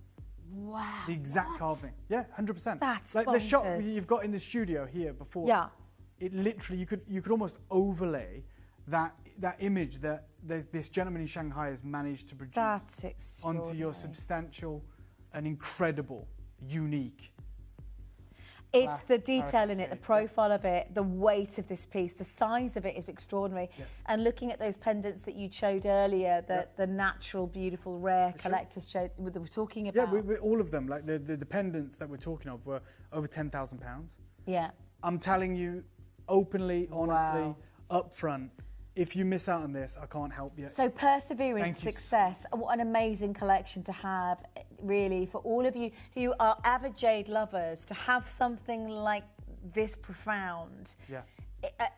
Wow. The exact carving. Yeah, 100%. That's like the shot bonkers. you've got in the studio here before. Yeah. It literally, you could almost overlay that image that this gentleman in Shanghai has managed to produce That's onto your substantial and incredible, unique. It's the detail in it, the profile of it, the weight of this piece, the size of it is extraordinary. Yes. And looking at those pendants that you showed earlier, the natural, beautiful, rare collectors showed that we're talking about. Yeah, all of them, like the pendants that we're talking of were over £10,000. Yeah. I'm telling you, openly, honestly, up front, if you miss out on this, I can't help you. So perseverance, Thank you. success, what an amazing collection to have, really, for all of you who are avid jade lovers, to have something like this profound. Yeah.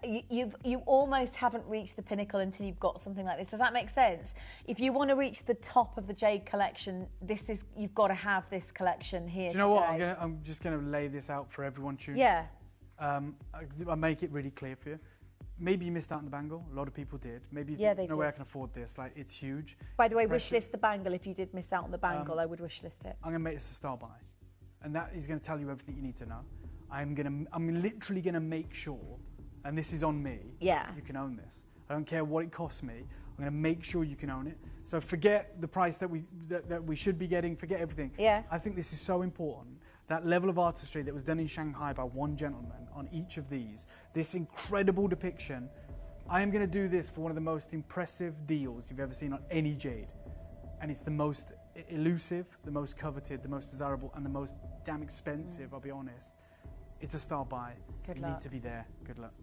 You almost haven't reached the pinnacle until you've got something like this. Does that make sense? If you want to reach the top of the jade collection, you've got to have this collection here. Do you know what? I'm just going to lay this out for everyone tuning. Yeah. I'll make it really clear for you. Maybe you missed out on the bangle. A lot of people did. Maybe you think, they no way I did. can afford this. Like, it's huge. By the way, Impressive. wish list the bangle. If you did miss out on the bangle, I would wish list it. I'm going to make this a star buy. And that is going to tell you everything you need to know. I'm literally going to make sure, and this is on me, you can own this. I don't care what it costs me. I'm going to make sure you can own it. So forget the price that we should be getting. Forget everything. Yeah. I think this is so important. That level of artistry that was done in Shanghai by one gentleman on each of these, this incredible depiction. I am going to do this for one of the most impressive deals you've ever seen on any jade. And it's the most elusive, the most coveted, the most desirable, and the most damn expensive, I'll be honest. It's a star buy. Good You luck. need to be there. Good luck.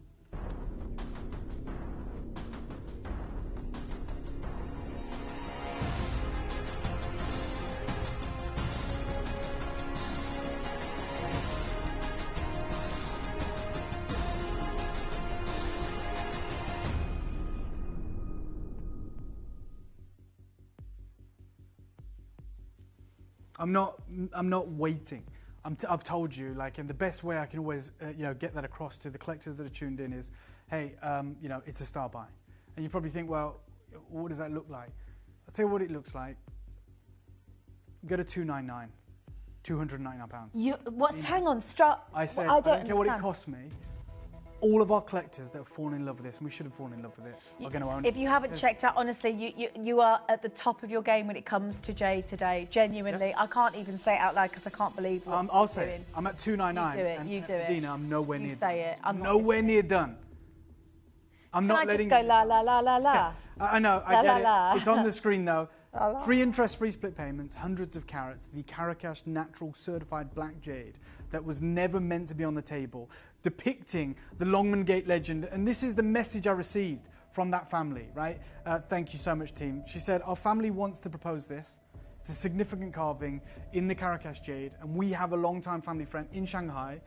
I'm not waiting. I've told you, like, and the best way I can always, get that across to the collectors that are tuned in is, hey, it's a star buy. And you probably think, well, what does that look like? I'll tell you what it looks like. Go to £299, £299. Hang on, I said, I I don't don't care what it understand. costs me. All of our collectors that have fallen in love with this, and we should have fallen in love with it, are going to own it. If you haven't checked out, honestly, you are at the top of your game when it comes to jade today. Genuinely, I can't even say it out loud because I can't believe what I'll you're say doing. it. I'm at £299. You do it. You do it. Dina, I'm nowhere You near say done. it. I'm not nowhere near done. I'm Can not I letting just go la la la la la? Yeah, I know, I La, get la, it. la. It's on the screen though. La, la. Free interest, free split payments, hundreds of carats, the Karakash natural certified black jade that was never meant to be on the table, depicting the Longman Gate legend. And this is the message I received from that family, right? Thank you so much, team. She said, our family wants to propose this. It's a significant carving in the Karakash jade, and we have a long-time family friend in Shanghai,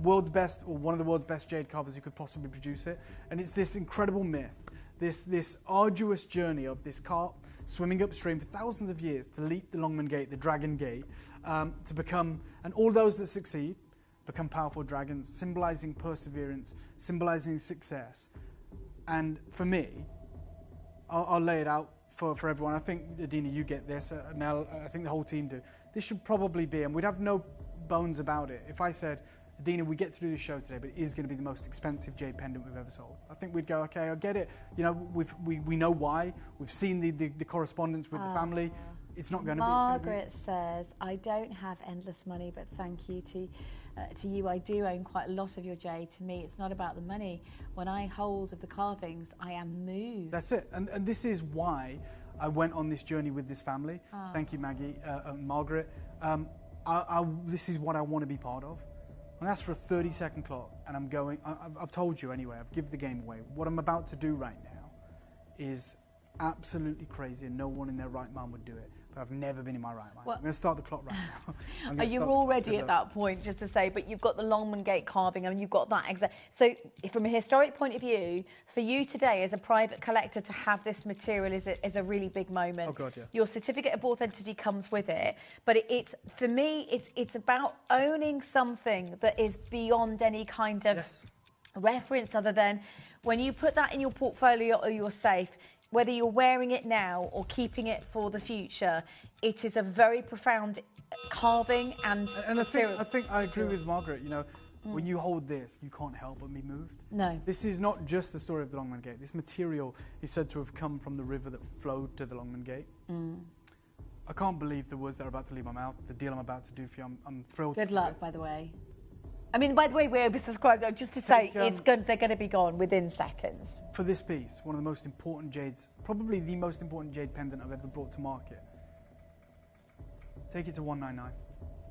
world's best, or one of the world's best jade carvers who could possibly produce it. And it's this incredible myth, this arduous journey of this carp swimming upstream for thousands of years to leap the Longman Gate, the Dragon Gate, to become, and all those that succeed become powerful dragons, symbolizing perseverance, symbolizing success. And for me, I'll lay it out for everyone. I think, Adina, you get this. Mel, I think the whole team do. This should probably be, and we'd have no bones about it, if I said, Adina, we get to do the show today, but it is going to be the most expensive jade pendant we've ever sold. I think we'd go, okay, I get it. You know, we know why. We've seen the correspondence with the family. It's not going to be. Margaret says, I don't have endless money, but thank you to you. I do own quite a lot of your jade. To me, it's not about the money. When I hold of the carvings, I am moved. That's it. And this is why I went on this journey with this family. Thank you, Maggie, Margaret. This is what I want to be part of. And that's for a 30-second clock, and I'm going. I've told you anyway. I've given the game away. What I'm about to do right now is absolutely crazy, and no one in their right mind would do it. But I've never been in my right mind. Well, I'm going to start the clock right now. You're already at that point, just to say, but you've got the Longman Gate carving, I mean, you've got that exact. So from a historic point of view, for you today as a private collector to have this material is a really big moment. Oh, God, yeah. Your certificate of authenticity comes with it, but it's for me, it's about owning something that is beyond any kind of reference other than when you put that in your portfolio or your safe, whether you're wearing it now or keeping it for the future, it is a very profound carving and material. I think I agree with Margaret. You know, when you hold this, you can't help but be moved. No. This is not just the story of the Longman Gate. This material is said to have come from the river that flowed to the Longman Gate. I can't believe the words that are about to leave my mouth, the deal I'm about to do for you. I'm thrilled. Good luck, by the way. I mean, by the way, we're oversubscribed. Just to say, they're going to be gone within seconds. For this piece, one of the most important jades, probably the most important jade pendant I've ever brought to market. Take it to 199,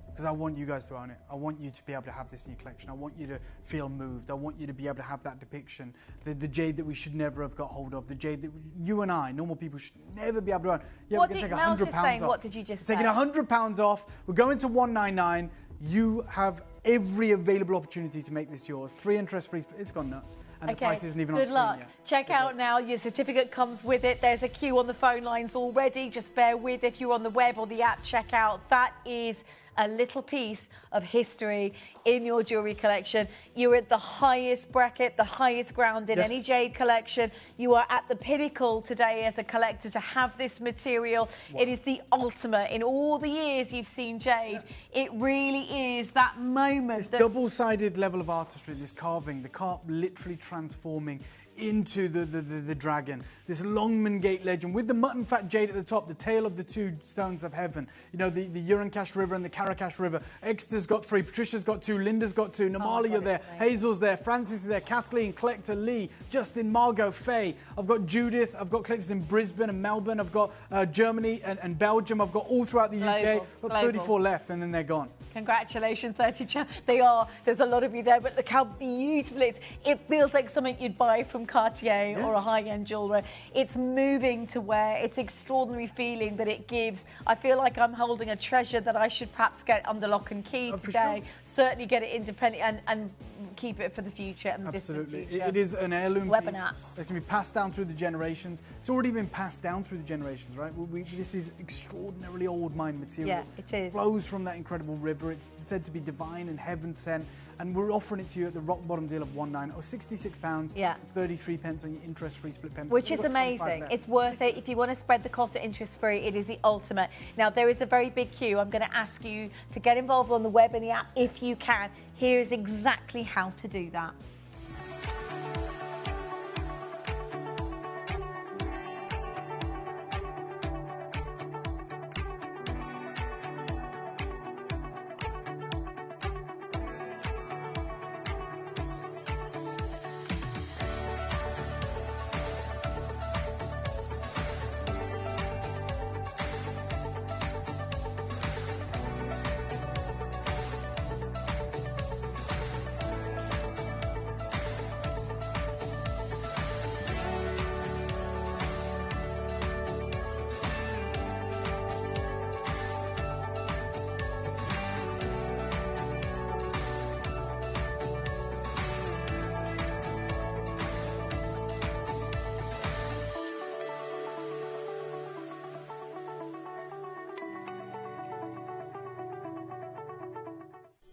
because I want you guys to own it. I want you to be able to have this in your collection. I want you to feel moved. I want you to be able to have that depiction. The jade that we should never have got hold of. The jade that you and I, normal people, should never be able to own. Yeah, What we're going did to take Mel's just £100 saying? off. What did you just say? Taking £100 off. We're going to 199. You have every available opportunity to make this yours. 3 interest-free. It's gone nuts. And the price isn't even on Good screen luck. yet. Check out now. Your certificate comes with it. There's a queue on the phone lines already. Just bear with if you're on the web or the app. Check out. That is a little piece of history in your jewellery collection. You're at the highest bracket, the highest ground in any jade collection. You are at the pinnacle today as a collector to have this material. Wow. It is the ultimate. In all the years you've seen jade, it really is that moment. This double-sided level of artistry, this carving, the carp literally transforming into the dragon. This Longman Gate legend with the mutton fat jade at the top, the tail of the 2 stones of heaven. You know, the Urancash River and the Caracas River. Exeter's got 3, Patricia's got 2, Linda's got 2, Namali are there, Hazel's there, Francis is there, Kathleen, Collector Lee, Justin, Margot, Faye. I've got Judith, I've got collectors in Brisbane and Melbourne, I've got Germany and Belgium, I've got all throughout the UK. I've got 34 left and then they're gone. Congratulations, 30. They are. There's a lot of you there, but look how beautiful it is. It feels like something you'd buy from Cartier or a high-end jeweler. It's moving to wear. It's extraordinary feeling that it gives. I feel like I'm holding a treasure that I should perhaps get under lock and key today. Certainly get it independent and keep it for the future and the distant future. It is an heirloom piece that can be passed down through the generations. It's already been passed down through the generations, right? This is extraordinarily old mine material. Yeah, it is. It flows from that incredible river. It's said to be divine and heaven sent. And we're offering it to you at the rock bottom deal of £199 or £66, 33 pence on your interest-free split payment. Which is amazing. It's worth it. If you want to spread the cost at interest-free, it is the ultimate. Now, there is a very big queue. I'm going to ask you to get involved on the web and the app if you can. Here is exactly how to do that.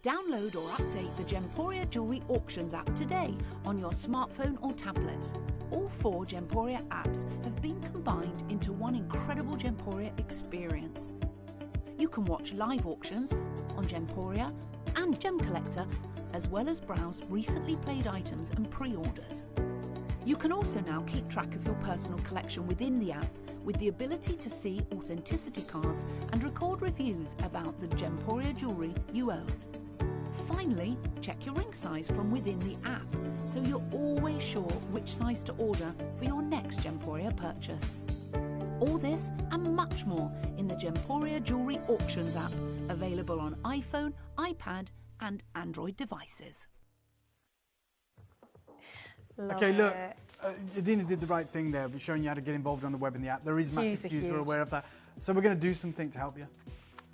Download or update the Gemporia Jewellery Auctions app today on your smartphone or tablet. All 4 Gemporia apps have been combined into one incredible Gemporia experience. You can watch live auctions on Gemporia and Gem Collector, as well as browse recently played items and pre-orders. You can also now keep track of your personal collection within the app with the ability to see authenticity cards and record reviews about the Gemporia jewellery you own. Finally, check your ring size from within the app, so you're always sure which size to order for your next Gemporia purchase. All this and much more in the Gemporia Jewellery Auctions app, available on iPhone, iPad and Android devices. Okay, look, Adina did the right thing there, showing you how to get involved on the web and the app. There is massive queues, we're aware of that. So we're going to do something to help you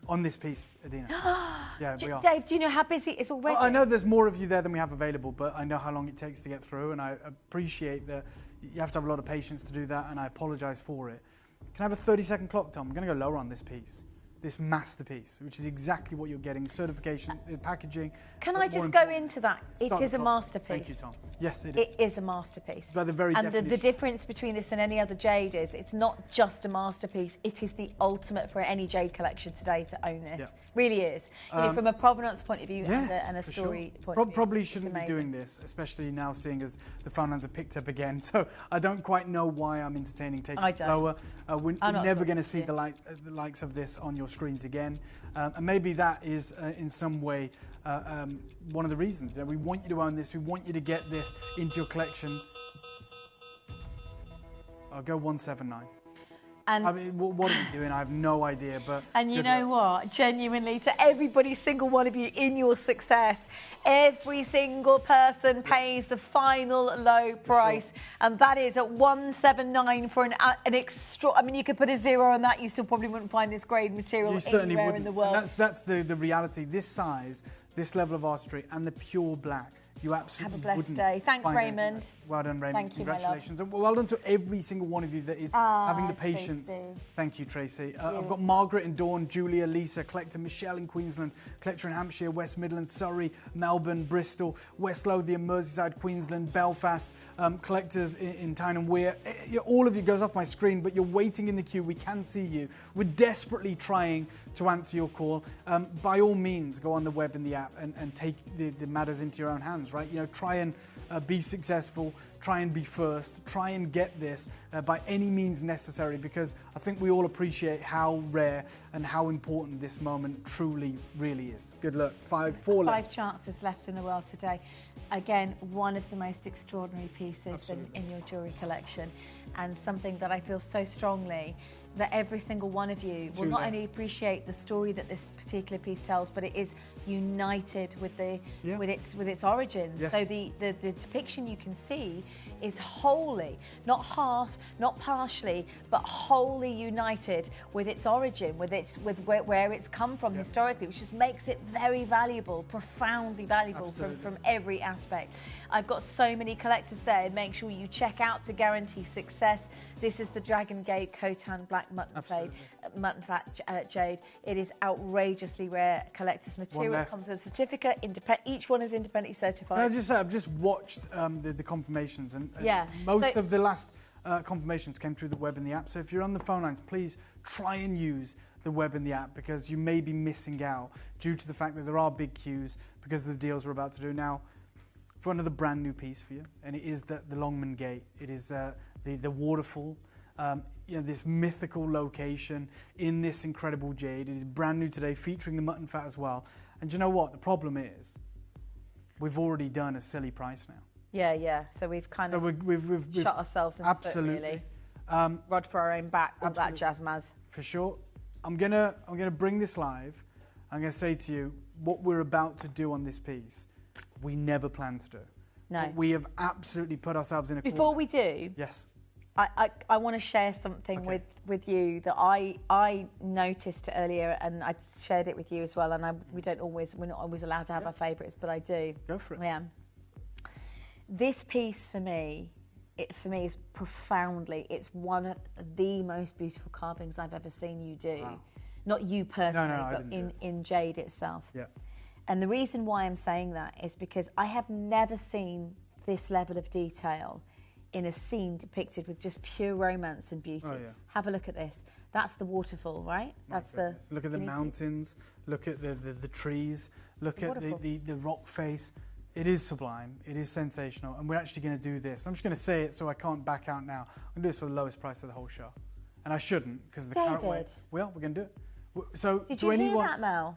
on this piece, Adina. Yeah, we are. Dave, do you know how busy it is already? I know there's more of you there than we have available, but I know how long it takes to get through, and I appreciate that you have to have a lot of patience to do that, and I apologise for it. Can I have a 30-second clock, Tom? I'm going to go lower on this piece. This masterpiece, which is exactly what you're getting, certification, packaging. Can I just go into that? It is a masterpiece. Thank you, Tom. Yes, it is. It is a masterpiece. By the very definition. The difference between this and any other jade is it's not just a masterpiece, it is the ultimate for any jade collection today to own this. Yeah. Really is. You know, from a provenance point of view and a story point of view. Probably shouldn't be doing this, especially now seeing as the phone lines have picked up again. So I don't quite know why I'm entertaining taking it slower. We're never going to see the likes of this on your screens again. And maybe that is in some way one of the reasons. We want you to own this. We want you to get this into your collection. I'll go 179. And I mean, what are we doing? I have no idea. But and you know what? Genuinely, to every single one of you in your success, every single person pays the final low price, and that is at 179 for an extra. I mean, you could put a 0 on that, you still probably wouldn't find this grade material anywhere in the world. And that's the reality. This size, this level of artistry, and the pure black. You absolutely have a blessed day. Thanks, Raymond. Well done, Raymond. Thank you, congratulations. And well done to every single one of you that is having the patience. Tracy. Thank you, Tracy. I've got Margaret in Dawn, Julia, Lisa, collector Michelle in Queensland, collector in Hampshire, West Midlands, Surrey, Melbourne, Bristol, West Lothian, Merseyside, Queensland, Belfast, collectors in Tyne and Wear. All of you goes off my screen, but you're waiting in the queue. We can see you. We're desperately trying to answer your call. By all means, go on the web and the app and take the matters into your own hands, right? You know, try and be successful, try and be first, try and get this by any means necessary, because I think we all appreciate how rare and how important this moment truly, really is. Good luck. 4 left. 5 chances left in the world today. Again, one of the most extraordinary pieces in your jewellery collection, and something that I feel so strongly that every single one of you will not only appreciate the story that this particular piece tells, but it is united with its origins. Yes. So the depiction you can see is wholly, not half, not partially, but wholly united with its origin, with where it's come from historically, which just makes it very valuable, profoundly valuable from every aspect. I've got so many collectors there. Make sure you check out to guarantee success. This is the Dragon Gate Khotan Black Mutton Fat Jade. It is outrageously rare collector's material. It comes with a certificate. Each one is independently certified. Can I just say, I've just watched the confirmations, and most of the last confirmations came through the web and the app. So if you're on the phone lines, please try and use the web and the app, because you may be missing out due to the fact that there are big queues because of the deals we're about to do now. For another brand new piece for you, and it is the Longman Gate. It is the waterfall, this mythical location in this incredible jade. It is brand new today, featuring the mutton fat as well. And you know what? The problem is, we've already done a silly price now. Yeah. So we've kind of we've shot ourselves in the foot, really. Rod for our own back, all that jazz, Maz. For sure. I'm gonna bring this live. I'm gonna say to you what we're about to do on this piece. We never planned to do. No. But we have absolutely put ourselves in a corner. Before we do, yes, I want to share something with you that I noticed earlier, and I shared it with you as well. And we're not always allowed to have our favourites, but I do. Go for it. Yeah. This piece for me is profoundly. It's one of the most beautiful carvings I've ever seen you do. Wow. Not you personally, but in jade itself. Yeah. And the reason why I'm saying that is because I have never seen this level of detail in a scene depicted with just pure romance and beauty. Oh, yeah. Have a look at this. That's the waterfall, right? That's the. Look at the mountains. Look at the trees. Look at the rock face. It is sublime. It is sensational. And we're actually going to do this. I'm just going to say it so I can't back out now. I'm going to do this for the lowest price of the whole show. And I shouldn't because the current way. Well, we're going to do it. So did you hear that, Mel?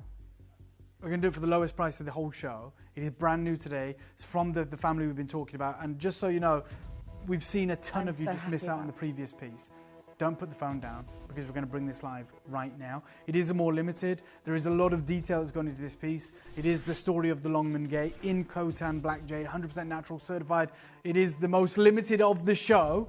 We're going to do it for the lowest price of the whole show. It is brand new today. It's from the family we've been talking about. And just so you know, we've seen a ton of you just miss out on the previous piece. Don't put the phone down because we're going to bring this live right now. It is a more limited. There is a lot of detail that's gone into this piece. It is the story of the Longman Gate in Khotan Black Jade, 100% natural certified. It is the most limited of the show.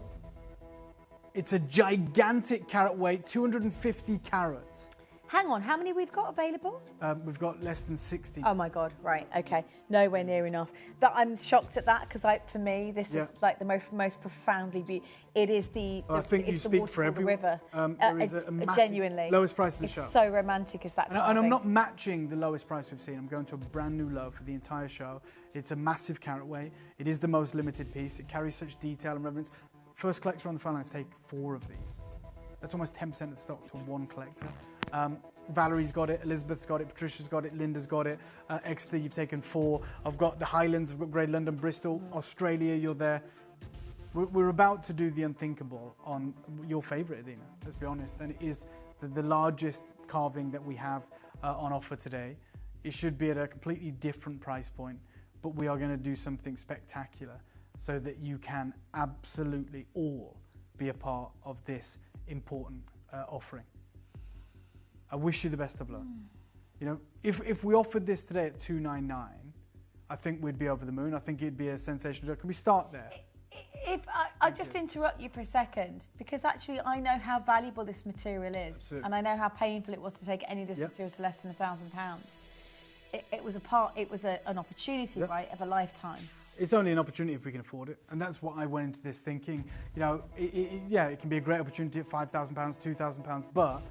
It's a gigantic carat weight, 250 carats. Hang on, how many we've got available? We've got less than 60. Oh my God, right, okay. Nowhere near enough. I'm shocked at that because for me, this is like the most profoundly it is the I think you speak for everyone. River. There is a massive, genuinely. Lowest price of the show. It's so romantic as that. And I'm not matching the lowest price we've seen. I'm going to a brand new low for the entire show. It's a massive carat weight. It is the most limited piece. It carries such detail and relevance. First collector on the phone lines take 4 of these. That's almost 10% of the stock to one collector. Valerie's got it, Elizabeth's got it, Patricia's got it, Linda's got it, Exeter, you've taken 4. I've got the Highlands, I've got Great London, Bristol, Australia, you're there. We're about to do the unthinkable on your favourite, Adina, let's be honest, and it is the largest carving that we have on offer today. It should be at a completely different price point, but we are going to do something spectacular so that you can absolutely all be a part of this important offering. I wish you the best of luck. You know, if we offered this today at $299, I think we'd be over the moon. I think it'd be a sensational deal. Can we start there? If I'll just interrupt you for a second, because actually I know how valuable this material is, and I know how painful it was to take any of this material to less than £1,000. It was an opportunity, right, of a lifetime. It's only an opportunity if we can afford it, and that's what I went into this thinking. You know, it can be a great opportunity at £5,000, £2,000, but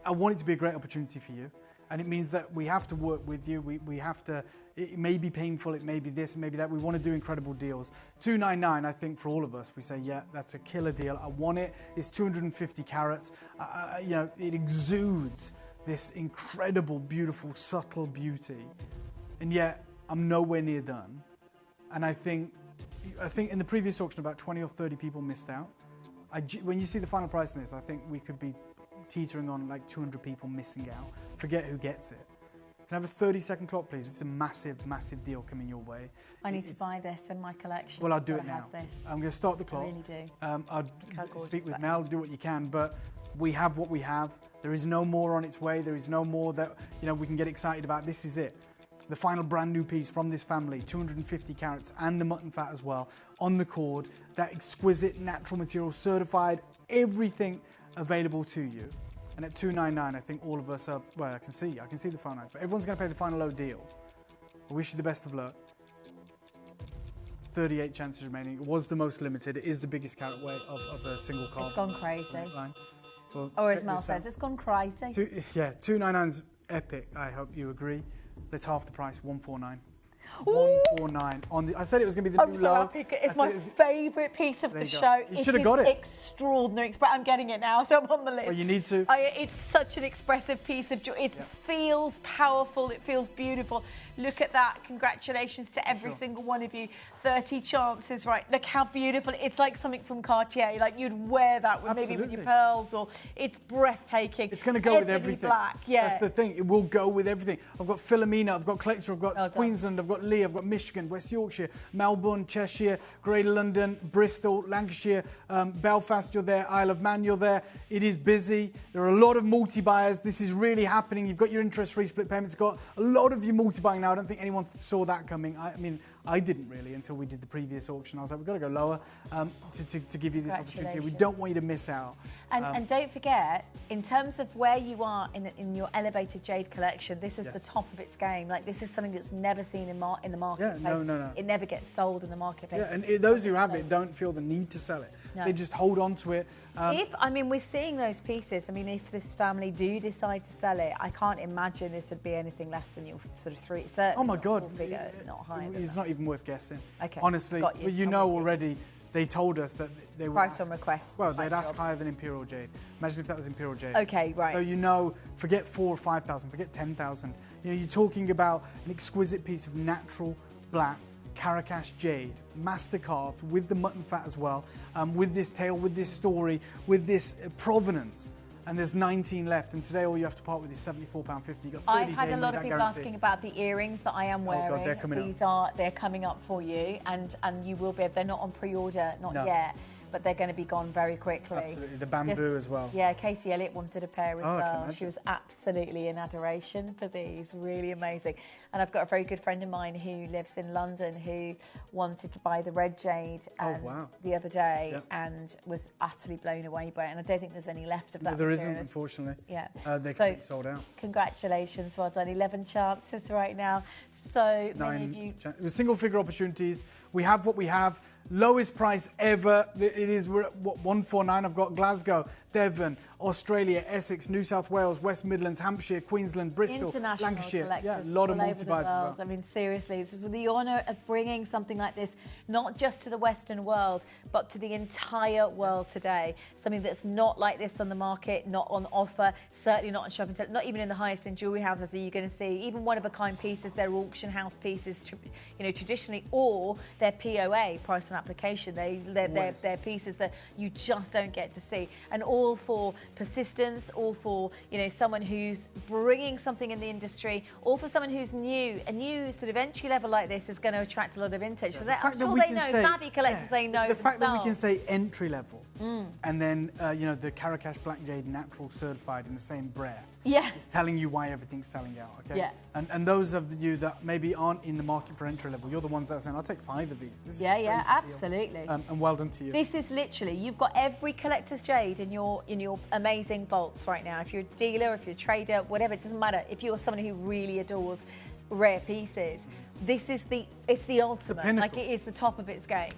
I want it to be a great opportunity for you, and it means that we have to work with you. We have to. It may be painful. It may be this. It may be that. We want to do incredible deals. $299. I think for all of us, we say, yeah, that's a killer deal. I want it. It's 250 carats. You know, it exudes this incredible, beautiful, subtle beauty, and yet I'm nowhere near done. And I think in the previous auction, about 20 or 30 people missed out. When you see the final price in this, I think we could be teetering on like 200 people missing out. Forget who gets it. Can I have a 30-second clock, please? It's a massive, massive deal coming your way. I need to buy this in my collection. Well, I'll do it now. I'm going to start the clock. I really do. I'll speak with Mel, do what you can, but we have what we have. There is no more on its way. There is no more that we can get excited about. This is it. The final brand new piece from this family, 250 carats and the mutton fat as well, on the cord, that exquisite natural material, certified, everything available to you. And at $299, I think all of us are, well, I can see the phone lines, but everyone's going to pay the final low deal. I wish you the best of luck. 38 chances remaining. It was the most limited. It is the biggest carat weight of a single card. It's gone crazy. So or as Mel says, it's gone crazy. $299's epic, I hope you agree. Let's half the price, $149. $149. I said it was going to be the new low. It's my favourite piece of the show. You should have got it. Extraordinary. I'm getting it now, so I'm on the list. Well, you need to. It's such an expressive piece of jewelry. It feels powerful. It feels beautiful. Look at that. Congratulations to every single one of you. 30 chances, right? Look how beautiful. It's like something from Cartier. Like you'd wear that with maybe with your pearls, or it's breathtaking. It's going to go with everything. Black. Yeah. That's the thing. It will go with everything. I've got Philomena, I've got Collector, I've got Queensland, I've got Lee, I've got Michigan, West Yorkshire, Melbourne, Cheshire, Greater London, Bristol, Lancashire, Belfast, you're there, Isle of Man, you're there. It is busy. There are a lot of multi-buyers. This is really happening. You've got your interest-free split payments. Got a lot of you multi-buying now. I don't think anyone saw that coming. I mean, I didn't really until we did the previous auction. I was like, we've got to go lower to give you this opportunity. We don't want you to miss out. And don't forget, in terms of where you are in your elevated jade collection, this is the top of its game. Like, this is something that's never seen in the marketplace. Yeah, no. It never gets sold in the marketplace. Yeah, and those who have it don't feel the need to sell it. No. They just hold on to it. We're seeing those pieces. I mean, if this family do decide to sell it, I can't imagine this would be anything less than your sort of three. Oh my God, figure, not higher. It's not even worth guessing. Okay, honestly, got you. You know already. They told us that they would price on request. Well, they'd ask higher than Imperial Jade. Imagine if that was Imperial Jade. Okay, right. So you know, forget 4,000 or 5,000, forget 10,000. You know, you're talking about an exquisite piece of natural black Caracas jade, master carved with the mutton fat as well, with this tail, with this story, with this provenance. And there's 19 left, and today all you have to part with is £74.50. You got 30 I've had day a lot of money people back guarantee. asking about the earrings that I am wearing. Oh God, they're coming up for you, and you will be. They're not on pre-order, not yet, but they're going to be gone very quickly. Absolutely, the bamboo as well. Yeah, Katie Elliott wanted a pair as well. She imagine. was absolutely in adoration for these, really amazing. And I've got a very good friend of mine who lives in London who wanted to buy the red jade the other day and was utterly blown away by it. And I don't think there's any left of that. There isn't, unfortunately. Yeah. They can be sold out. Congratulations, well done. 11 chances right now. So many of you. With single figure opportunities, we have what we have. Lowest price ever. We're at 149. I've got Glasgow, Devon, Australia, Essex, New South Wales, West Midlands, Hampshire, Queensland, Bristol, International Lancashire. Yeah, a lot of multi-buys as well. I mean, seriously, this is with the honour of bringing something like this, not just to the Western world, but to the entire world today. Something that's not like this on the market, not on offer, certainly not on shopping, not even in the highest end jewellery houses are you going to see. Even one-of-a-kind pieces, they're auction house pieces, traditionally, or they're POA, price on application. They're pieces that you just don't get to see. And all for persistence, all for someone who's bringing something in the industry, all for someone who's new. A new sort of entry level like this is going to attract a lot of vintage. So I'm sure they know, savvy collectors, they know the fact that we themselves. can say entry level and then the Caracas Black Jade natural certified in the same breath. Yeah. It's telling you why everything's selling out, okay? Yeah. And those of you that maybe aren't in the market for entry level, you're the ones that are saying, I'll take 5 of these. This is yeah, absolutely. And well done to you. This is literally, you've got every collector's jade in your amazing vaults right now. If you're a dealer, if you're a trader, whatever, it doesn't matter. If you're someone who really adores rare pieces, this is it's the ultimate. Like, it is the top of its game.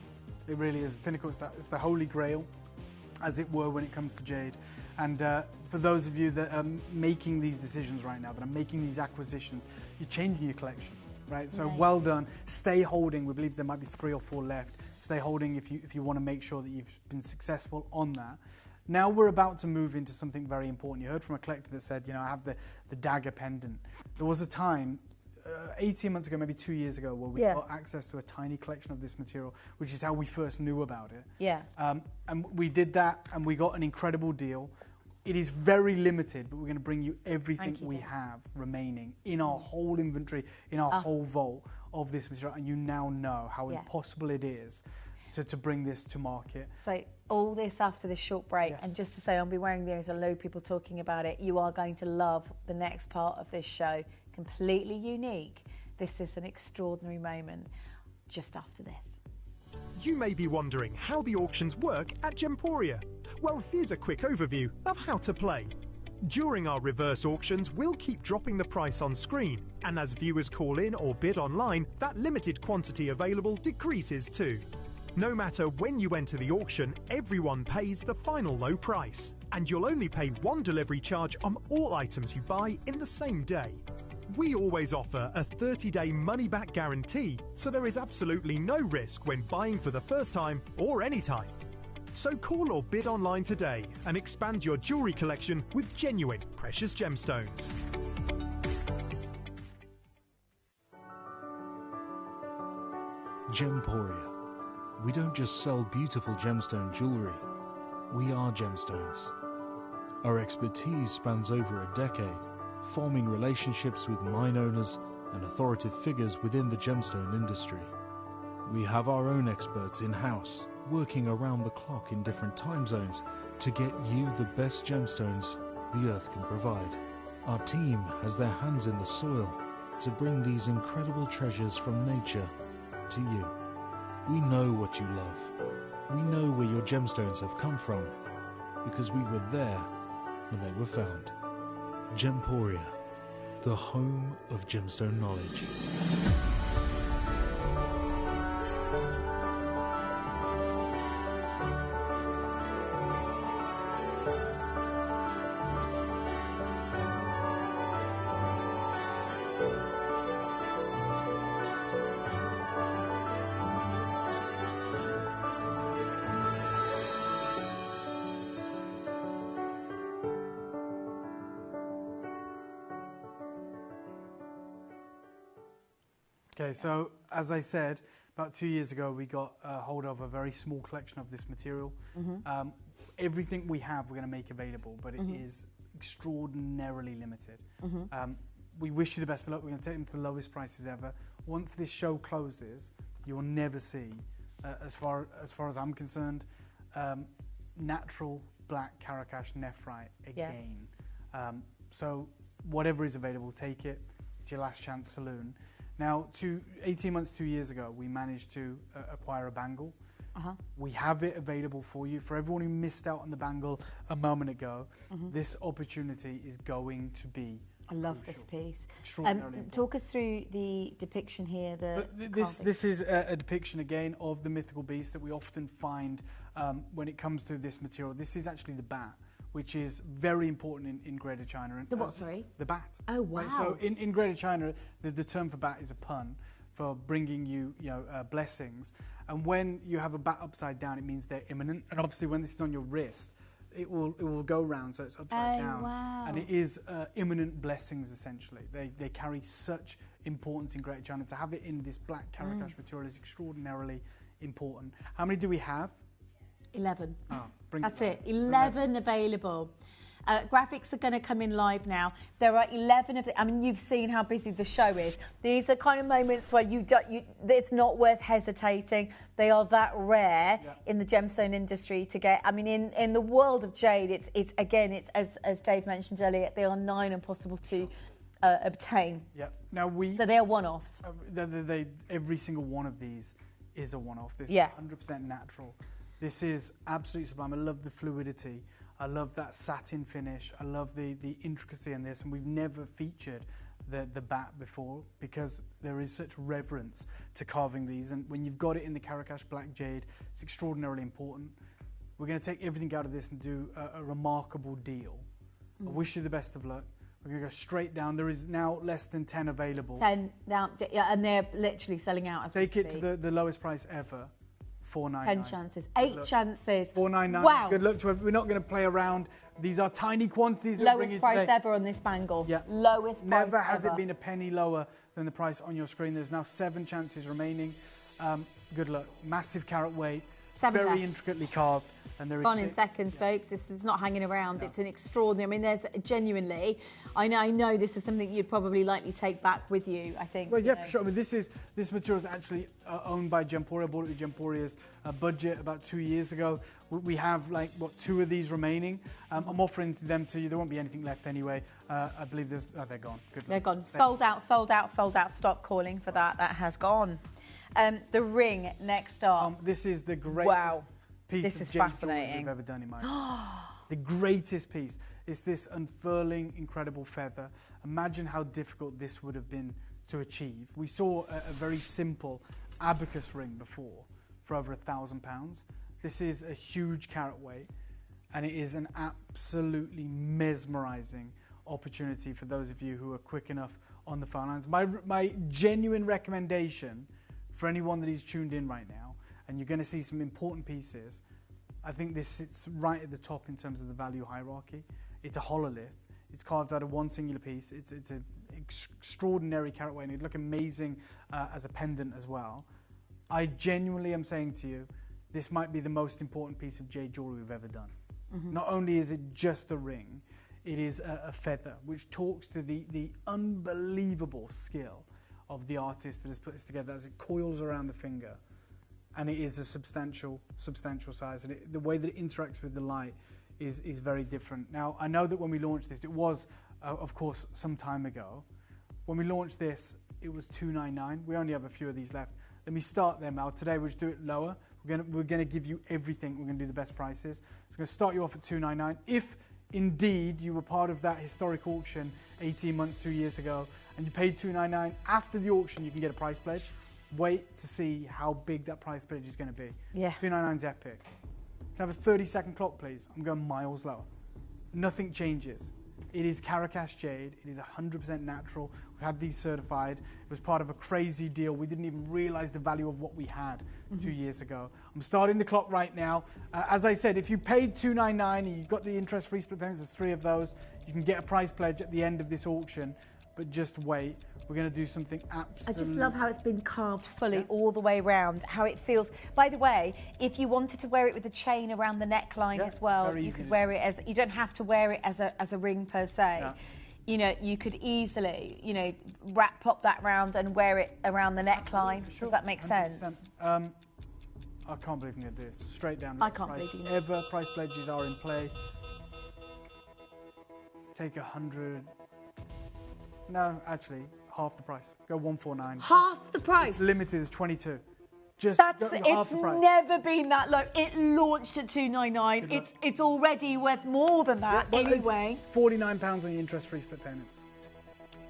It really is. Pinnacle, it's the holy grail, as it were, when it comes to jade. And for those of you that are making these decisions right now, that are making these acquisitions, you're changing your collection, right? So well done. Stay holding. We believe there might be 3 or 4 left. Stay holding if you want to make sure that you've been successful on that. Now we're about to move into something very important. You heard from a collector that said, I have the dagger pendant. There was a time 18 months ago, maybe 2 years ago, where we got access to a tiny collection of this material, which is how we first knew about it. Yeah. And we did that, and we got an incredible deal. It is very limited, but we're going to bring you everything we have remaining in our whole inventory, in our whole vault of this material, and you now know how impossible it is to bring this to market. So all this after this short break, and just to say, I'll be wearing there's a load of people talking about it. You are going to love the next part of this show. Completely unique. This is an extraordinary moment just after this. You may be wondering how the auctions work at Gemporia. Well, here's a quick overview of how to play. During our reverse auctions, we'll keep dropping the price on screen, and as viewers call in or bid online, that limited quantity available decreases too. No matter when you enter the auction, everyone pays the final low price, and you'll only pay 1 delivery charge on all items you buy in the same day. We always offer a 30-day money-back guarantee, so there is absolutely no risk when buying for the first time or any time. So call or bid online today and expand your jewellery collection with genuine precious gemstones. Gemporia. We don't just sell beautiful gemstone jewellery, we are gemstones. Our expertise spans over a decade, forming relationships with mine owners and authoritative figures within the gemstone industry. We have our own experts in-house, working around the clock in different time zones to get you the best gemstones the earth can provide. Our team has their hands in the soil to bring these incredible treasures from nature to you. We know what you love. We know where your gemstones have come from, because we were there when they were found. Gemporia, the home of gemstone knowledge. Okay, so as I said, about 2 years ago, we got hold of a very small collection of this material. Everything we have, we're going to make available, but it is extraordinarily limited. We wish you the best of luck. We're going to take them to the lowest prices ever. Once this show closes, you will never see, as far as I'm concerned, natural black Karakash nephrite again. So whatever is available, take it. It's your last chance saloon. Now, 18 months, 2 years ago, we managed to acquire a bangle. We have it available for you. For everyone who missed out on the bangle a moment ago, this opportunity is going to be I love this piece. Talk us through the depiction here. This is a depiction again of the mythical beast that we often find when it comes to this material. This is actually the bat, which is very important in Greater China. And the what, sorry? The bat. Oh, wow. Right, so in Greater China, the term for bat is a pun for bringing you, blessings. And when you have a bat upside down, it means they're imminent. And obviously when this is on your wrist, it will go round, so it's upside down. Wow. And it is imminent blessings, essentially. They carry such importance in Greater China. To have it in this black Karakash material is extraordinarily important. How many do we have? 11. Oh, That's it. 11 available. Graphics are going to come in live now. There are 11 of them. I mean, you've seen how busy the show is. These are kind of moments where it's not worth hesitating. They are that rare in the gemstone industry to get. I mean, in the world of jade, it's as Dave mentioned earlier, they are nigh impossible to obtain. Yeah. Now so they are one-offs. Every single one of these is a one-off. This is 100% natural. This is absolutely sublime. I love the fluidity. I love that satin finish. I love the intricacy in this. And we've never featured the bat before because there is such reverence to carving these. And when you've got it in the Karakash black jade, it's extraordinarily important. We're going to take everything out of this and do a remarkable deal. I wish you the best of luck. We're going to go straight down. There is now less than 10 available. 10 down, and they're literally selling out as we speak. Take it to the lowest price ever. 499. 10 chances, 8 chances. 499. Wow. Good luck to everyone. We're not going to play around. These are tiny quantities. Lowest price ever on this bangle. Yeah. Lowest price ever. Never has it been a penny lower than the price on your screen. There's now 7 chances remaining. Good luck. Massive carat weight. 7 very left. Intricately carved. And there is Gone in seconds, folks. This is not hanging around. No. It's an extraordinary. I mean, there's genuinely. I know this is something you'd probably likely take back with you. I think. Well, yeah, for sure. I mean, this material is actually owned by Gemporia. I bought it with Gemporia's budget about 2 years ago. We have 2 of these remaining. I'm offering them to you. There won't be anything left anyway. I believe there's. Oh, they're gone. Good luck. They're gone. Sold out. Sold out. Sold out. Stop calling for that. That has gone. The ring next up. This is the greatest piece of jade jewelry we've ever done in my life. The greatest piece is this unfurling, incredible feather. Imagine how difficult this would have been to achieve. We saw a very simple abacus ring before for over £1,000. This is a huge carat weight, and it is an absolutely mesmerizing opportunity for those of you who are quick enough on the phone lines. My genuine recommendation for anyone that is tuned in right now, and you're going to see some important pieces, I think this sits right at the top in terms of the value hierarchy. It's a hololith. It's carved out of one singular piece. It's an extraordinary carat weight, and it'd look amazing as a pendant as well. I genuinely am saying to you, this might be the most important piece of jade jewelry we've ever done. Not only is it just a ring, it is a feather, which talks to the unbelievable skill of the artist that has put this together as it coils around the finger. And it is a substantial size. And the way that it interacts with the light is very different. Now, I know that when we launched this, it was, of course, some time ago. When we launched this, it was $299. We only have a few of these left. Let me start there, Mal. Today we'll just do it lower. We're gonna give you everything. We're gonna do the best prices. So we're gonna start you off at $299. If indeed you were part of that historic auction 18 months, 2 years ago, and you paid $299, after the auction you can get a price pledge. Wait to see how big that price pledge is going to be. Yeah. $299 is epic. Can I have a 30-second clock, please? I'm going miles lower. Nothing changes. It is Caracas jade. It is 100% natural. We've had these certified. It was part of a crazy deal. We didn't even realize the value of what we had 2 years ago. I'm starting the clock right now. As I said, if you paid $299 and you got the interest-free split payments, there's 3 of those. You can get a price pledge at the end of this auction. But just wait. We're going to do something absolutely... I just love how it's been carved fully all the way around, how it feels. By the way, if you wanted to wear it with a chain around the neckline as well, you could wear it as... You don't have to wear it as a ring per se. No. You know, you could easily, you know, pop that round and wear it around the neckline. Sure. Does that make 100%. Sense? I can't believe I'm going to do this. Straight down. I can't believe you. Ever price pledges are in play. Take 100... No, actually, half the price. Go 149. Half the price? It's limited as 22. Just half the price. It's never been that low. It launched at $299. It's already worth more than that anyway. £49 on your interest-free split payments.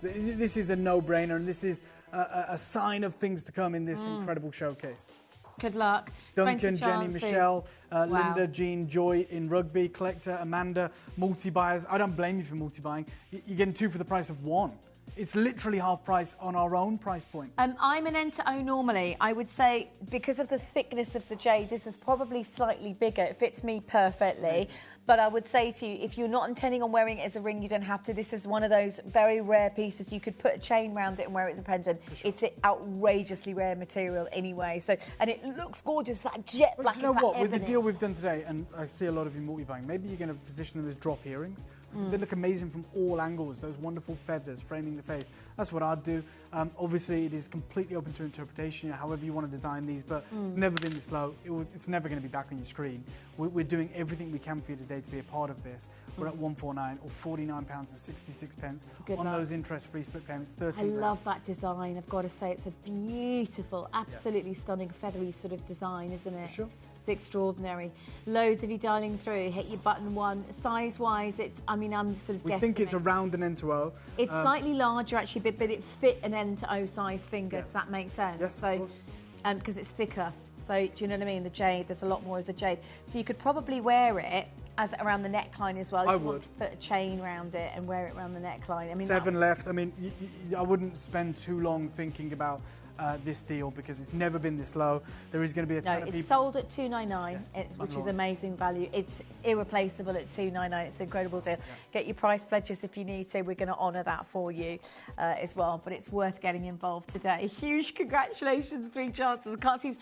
This is a no-brainer, and this is a sign of things to come in this incredible showcase. Good luck. Duncan, Jenny, Michelle, Linda, Jean, Joy in rugby, collector, Amanda, multi-buyers. I don't blame you for multi-buying. You're getting 2 for the price of 1. It's literally half price on our own price point. I'm an Enter-O normally. I would say because of the thickness of the jade, this is probably slightly bigger. It fits me perfectly. Amazing. But I would say to you, if you're not intending on wearing it as a ring, you don't have to. This is one of those very rare pieces. You could put a chain around it and wear it as a pendant. Sure. It's an outrageously rare material anyway. So, and it looks gorgeous, that jet black. Do you know what? With the deal we've done today, and I see a lot of you multi-buying, maybe you're going to position them as drop earrings. They look amazing from all angles, those wonderful feathers framing the face. That's what I'd do. Obviously, it is completely open to interpretation, however you want to design these, but it's never been this low. It's never going to be back on your screen. We're doing everything we can for you today to be a part of this. We're at 149 or £49.66 on those interest-free split payments, 13 I love that design. I've got to say, it's a beautiful, absolutely stunning, feathery sort of design, isn't it? Sure. It's extraordinary. Loads of you dialing through. Hit your button 1. Size-wise, it's. I mean, I'm sort of guessing. We think it's around an N2O. It's slightly larger actually, but it fit an N2O size finger. Does that make sense? Yes, so, because it's thicker. So do you know what I mean? The jade. There's a lot more of the jade. So you could probably wear it as around the neckline as well. I would. Want to put a chain around it and wear it around the neckline. I mean, 7 left. I mean, I wouldn't spend too long thinking about this deal because it's never been this low. There is going to be a ton of people. It's sold at $299, yes, which is amazing value. It's irreplaceable at $299. It's an incredible deal. Yeah. Get your price pledges if you need to. We're going to honour that for you as well. But it's worth getting involved today. Huge congratulations, 3 chances. I can't see.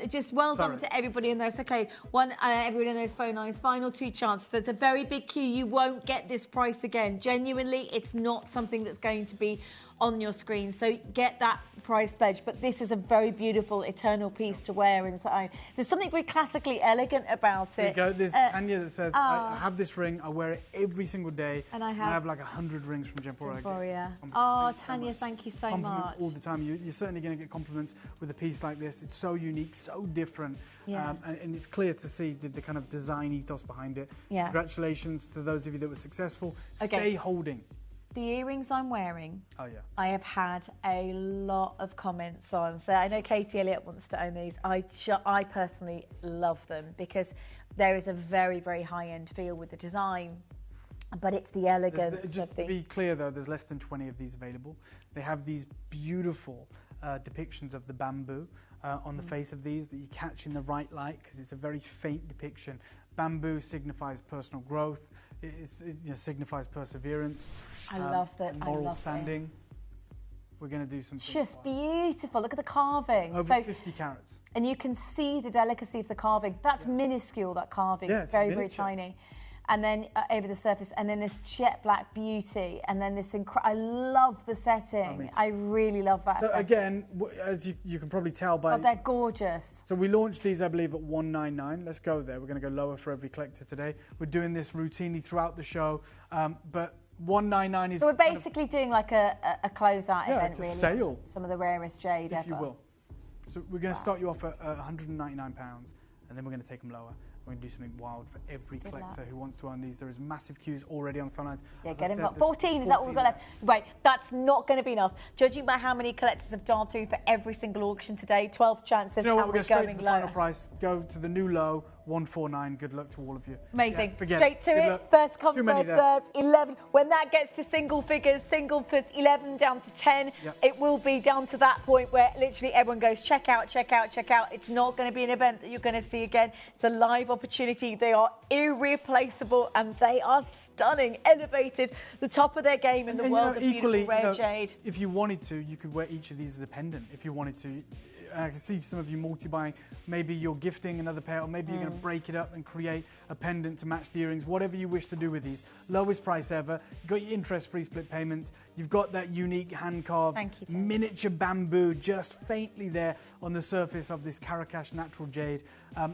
Just well done to everybody in those. Okay, everyone in those phone lines. Final 2 chances. There's a very big queue. You won't get this price again. Genuinely, it's not something that's going to be on your screen, so get that price pledge. But this is a very beautiful eternal piece to wear inside. There's something very classically elegant about it. There you go. There's Tanya that says, I have this ring, I wear it every single day, and I have like 100 rings from Gemporia. Oh, Tanya, thank you so compliments much. All the time. You're certainly going to get compliments with a piece like this. It's so unique, so different, and it's clear to see the kind of design ethos behind it. Congratulations to those of you that were successful. Stay holding. The earrings I'm wearing, I have had a lot of comments on. So I know Katie Elliott wants to own these. I personally love them because there is a very, very high-end feel with the design, but it's the elegance. Just to be clear, though, there's less than 20 of these available. They have these beautiful depictions of the bamboo on the face of these that you catch in the right light because it's a very faint depiction. Bamboo signifies personal growth. It signifies perseverance. I love that. Moral standing. We're going to do something. Just beautiful. Look at the carving. Over 50 carats. And you can see the delicacy of the carving. That's minuscule, that carving. It's very, very tiny. And then over the surface, and then this jet black beauty, and then this I love the setting. I really love that. So again, as you can probably tell by... Oh, they're gorgeous. So we launched these, I believe, at $199. Let's go there. We're going to go lower for every collector today. We're doing this routinely throughout the show, but $199 is... So we're basically doing like a closeout event, it's a really. sale. Some of the rarest jade ever. If you will. So we're going to start you off at £199, and then we're going to take them lower. We're going to do something wild for every collector who wants to own these. There is massive queues already on the phone lines. Yeah, get involved. 14, is that what we've got left? Right, that's not going to be enough. Judging by how many collectors have dialed through for every single auction today, 12 chances, you know what, and we're we're straight going to the lower. final price. Go to the new low, 149. Good luck to all of you. Amazing. Yeah, forget Straight to Good it. luck. First come, Too many first there. served. 11. When that gets to single figures, single to 11 down to 10, it will be down to that point where literally everyone goes, check out, check out, check out. It's not going to be an event that you're going to see again. It's a live opportunity. They are irreplaceable and they are stunning, elevated, the top of their game in the world of beautiful rare jade. If you wanted to, you could wear each of these as a pendant if you wanted to. I can see some of you multi-buying. Maybe you're gifting another pair, or maybe you're going to break it up and create a pendant to match the earrings, whatever you wish to do with these. Lowest price ever. You've got your interest-free split payments. You've got that unique hand-carved miniature bamboo just faintly there on the surface of this Caracas natural jade.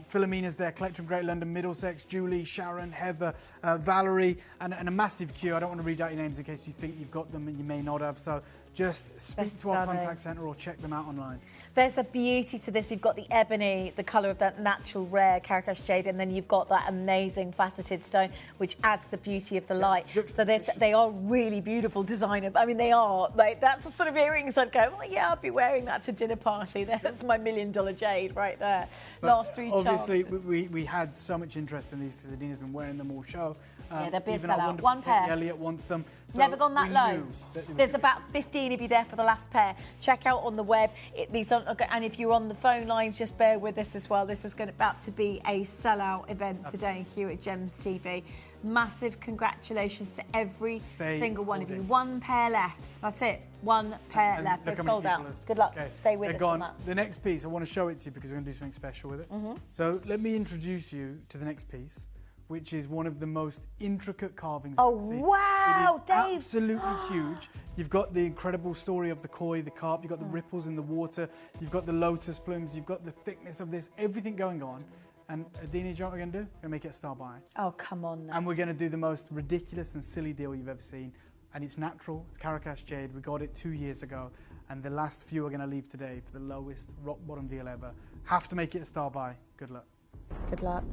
Philomena's there, Collector of Great London, Middlesex, Julie, Sharon, Heather, Valerie, and a massive queue. I don't want to read out your names in case you think you've got them and you may not have. So just speak to our contact centre or check them out online. There's a beauty to this. You've got the ebony, the colour of that natural rare Caracas jade, and then you've got that amazing faceted stone, which adds the beauty of the light. So they are really beautiful designer. I mean, they are. Like, that's the sort of earrings I'd go, well, yeah, I'll be wearing that to dinner party. That's my $1 million jade right there. But last 3 obviously, chances. we had so much interest in these because Adina's been wearing them all show. Yeah, they're big even our sellout. wonderful One pair. Katie Elliott wants them. So Never gone that we low. knew that they were There's about 15 of you there for the last pair. Check out on the web. These aren't, and if you're on the phone lines, just bear with us as well. This is about to be a sellout event today here at Gems TV. Massive congratulations to every single one of you. One pair left. That's it. One pair left. They've sold out. Good luck. Stay with us on that. The next piece, I want to show it to you because we're going to do something special with it. So let me introduce you to the next piece, which is one of the most intricate carvings I've seen. Wow, it is Dave. absolutely huge. You've got the incredible story of the koi, the carp, you've got the ripples in the water, you've got the lotus plumes, you've got the thickness of this, everything going on. And Adina, do you know what we're going to do? We're going to make it a star buy. Oh, come on now. And we're going to do the most ridiculous and silly deal you've ever seen. And it's natural, it's Caracas jade. We got it 2 years ago. And the last few are going to leave today for the lowest rock bottom deal ever. Have to make it a star buy. Good luck. Good luck.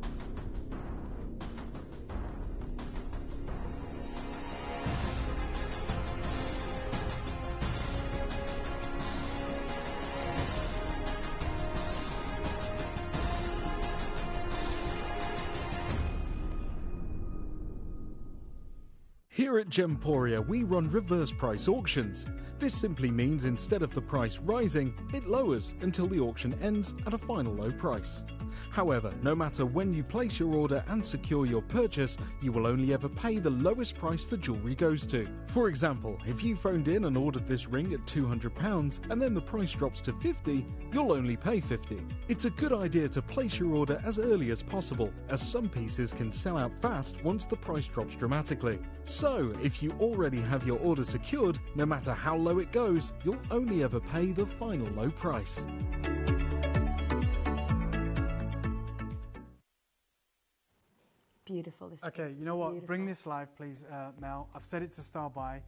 Here at Gemporia, we run reverse price auctions. This simply means instead of the price rising, it lowers until the auction ends at a final low price. However, no matter when you place your order and secure your purchase, you will only ever pay the lowest price the jewellery goes to. For example, if you phoned in and ordered this ring at £200 and then the price drops to £50, you'll only pay £50. It's a good idea to place your order as early as possible, as some pieces can sell out fast once the price drops dramatically. So, if you already have your order secured, no matter how low it goes, you'll only ever pay the final low price. Beautiful. This Okay, you know what? Bring this live, please, Mel. I've said it's a star buy.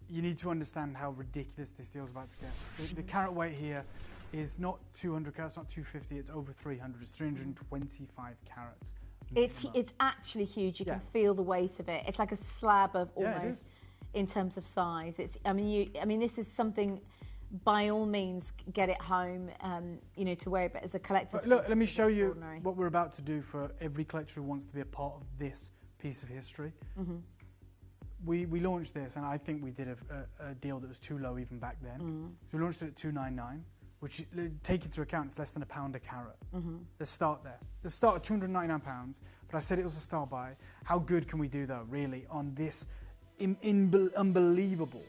You need to understand how ridiculous this deal's about to get. The carat weight here is not 200 carats, not 250, it's over 300. It's 325 carats. It's actually huge. You can feel the weight of it. It's like a slab of almost in terms of size. It's. I mean, this is something. By all means, get it home. You know, to wear it as a collector's. Look, let me show you what we're about to do for every collector who wants to be a part of this piece of history. We launched this, and I think we did a deal that was too low even back then. So we launched it at $299, which, take into account, it's less than £1 a carat. Let's start there. Let's start at £299, but I said it was a star buy. How good can we do, though, really, on this unbelievable,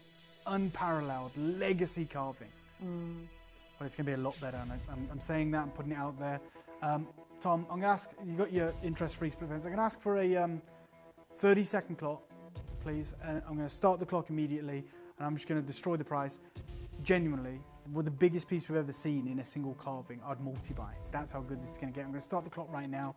unparalleled legacy carving? Well, it's going to be a lot better, and I'm saying that and putting it out there. Tom, I'm going to ask, you got your interest-free split payments. I'm going to ask for a 30-second clock, please. I'm going to start the clock immediately, and I'm just going to destroy the price. Genuinely, the biggest piece we've ever seen in a single carving, I'd multi-buy. That's how good this is going to get. I'm going to start the clock right now.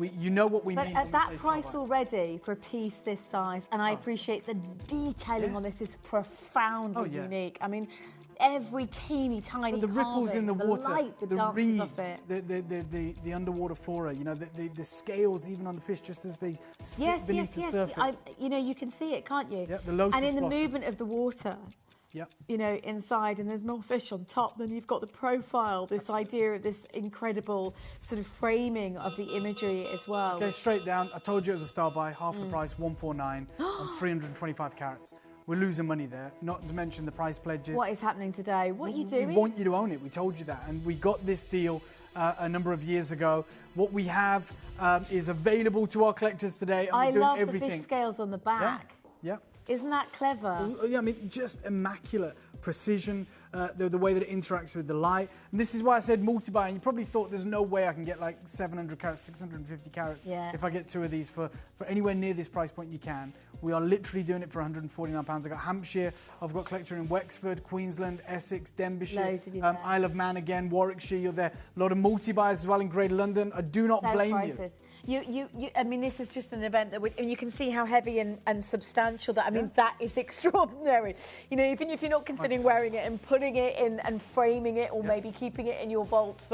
You know what we mean. But at that price already, for a piece this size, and I appreciate the detailing on this is profoundly unique. I mean, every teeny tiny But the ripples in the water, light that the dances reef, off it. the underwater flora, you know, the scales even on the fish just as they sit Yes, beneath the surface. you know, you can see it, can't you? Yep, the lotus and in the blossom. movement of the water, Yep. you know, inside, and there's more fish on top, then you've got the profile, this idea of this incredible sort of framing of the imagery as well. Okay, straight down. I told you it was a star buy, half the price, 149 on 325 carats. We're losing money there, not to mention the price pledges. What is happening today? What are you doing? We want you to own it. We told you that. And we got this deal a number of years ago. What we have is available to our collectors today. And I we're doing love everything. the fish scales on the back. Yeah. Isn't that clever? Yeah, I mean, just immaculate precision, the way that it interacts with the light. And this is why I said multi-buy. And you probably thought there's no way I can get like 700 carats, 650 carats. Yeah. If I get 2 of these for anywhere near this price point, you can. We are literally doing it for £149. I've got Hampshire, I've got collector in Wexford, Queensland, Essex, Denbighshire, Loads of you there. Isle of Man again, Warwickshire, you're there. A lot of multi-buys as well in Greater London. I do not blame prices. You. I mean, this is just an event that and you can see how heavy and substantial that. I mean, that is extraordinary. You know, even if you're not considering wearing it and putting it in and framing it, or maybe keeping it in your vaults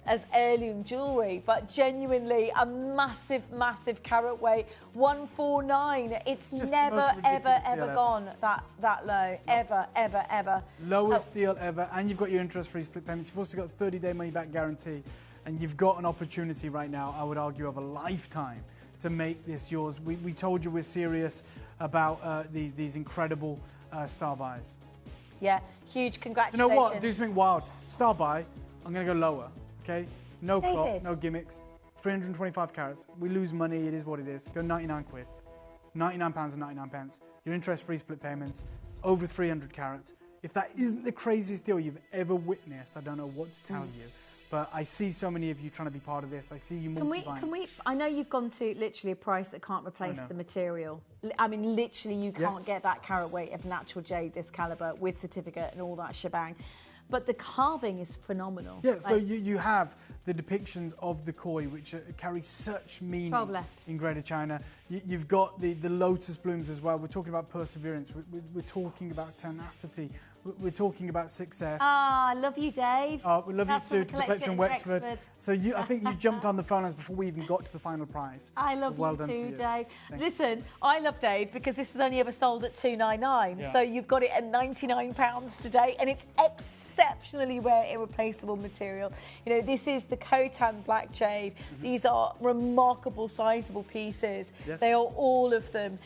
as heirloom jewellery, but genuinely a massive carat weight, 149. It's Just never, the most ridiculous ever deal gone that low. No. Ever. Lowest deal ever, and you've got your interest-free split payments. You've also got a 30-day money-back guarantee, and you've got an opportunity right now, I would argue, of a lifetime to make this yours. We told you we're serious about these incredible star buys. Yeah, huge congratulations. You know what? Do something wild. Star buy, I'm going to go lower, okay? No David. clock, no gimmicks. 325 carats. We lose money, it is what it is. Go 99 quid. £99.99. Your interest-free split payments, over 300 carats. If that isn't the craziest deal you've ever witnessed, I don't know what to tell you. But I see so many of you trying to be part of this. I see you multi-buying. Can we? I know you've gone to literally a price that can't replace the material. I mean, literally, you can't get that carat weight of natural jade this caliber with certificate and all that shebang. But the carving is phenomenal. Yeah, so you have the depictions of the koi, which carry such meaning in Greater China. You've got the lotus blooms as well. We're talking about perseverance. We're talking about tenacity. We're talking about success. Ah, I love you, Dave. We love you too, to the collection in Wexford. So I think you jumped on the phone lines before we even got to the final price. I love well you done too, to Dave. Thank Listen, I love Dave because this is only ever sold at $299. Yeah. So you've got it at £99 today, and it's exceptionally rare, irreplaceable material. You know, this is the Khotan black jade. These are remarkable, sizable pieces. Yes. They are all of them.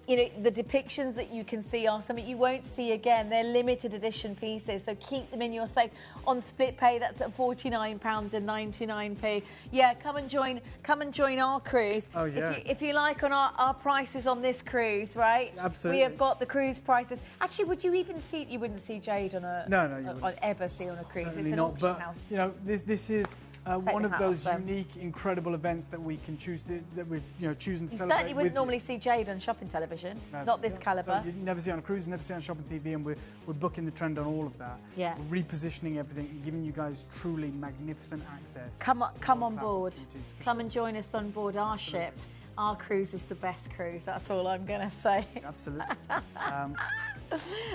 You know, the depictions that you can see are something you won't see again. They're limited edition pieces, so keep them in your safe. On split pay, that's at £49.99. Yeah, come and join our cruise. Oh, yeah. If you like, on our prices on this cruise, right? Absolutely. We have got the cruise prices. Actually, would you even see? You wouldn't see jade on a No, you wouldn't. ever see on a cruise. Certainly it's an not. auction But house. you know, this is one the of hat those off them. unique, incredible events that we can choose that we're choosing to You celebrate. certainly wouldn't with normally see jade on shopping television. No, Not this yeah. caliber. So you never see it on a cruise, never see it on shopping TV, and we're booking the trend on all of that. Yeah. We're repositioning everything and giving you guys truly magnificent access. Come on class board. activities, for Come and join us on board our ship. Our cruise is the best cruise. That's all I'm going to say. Absolutely.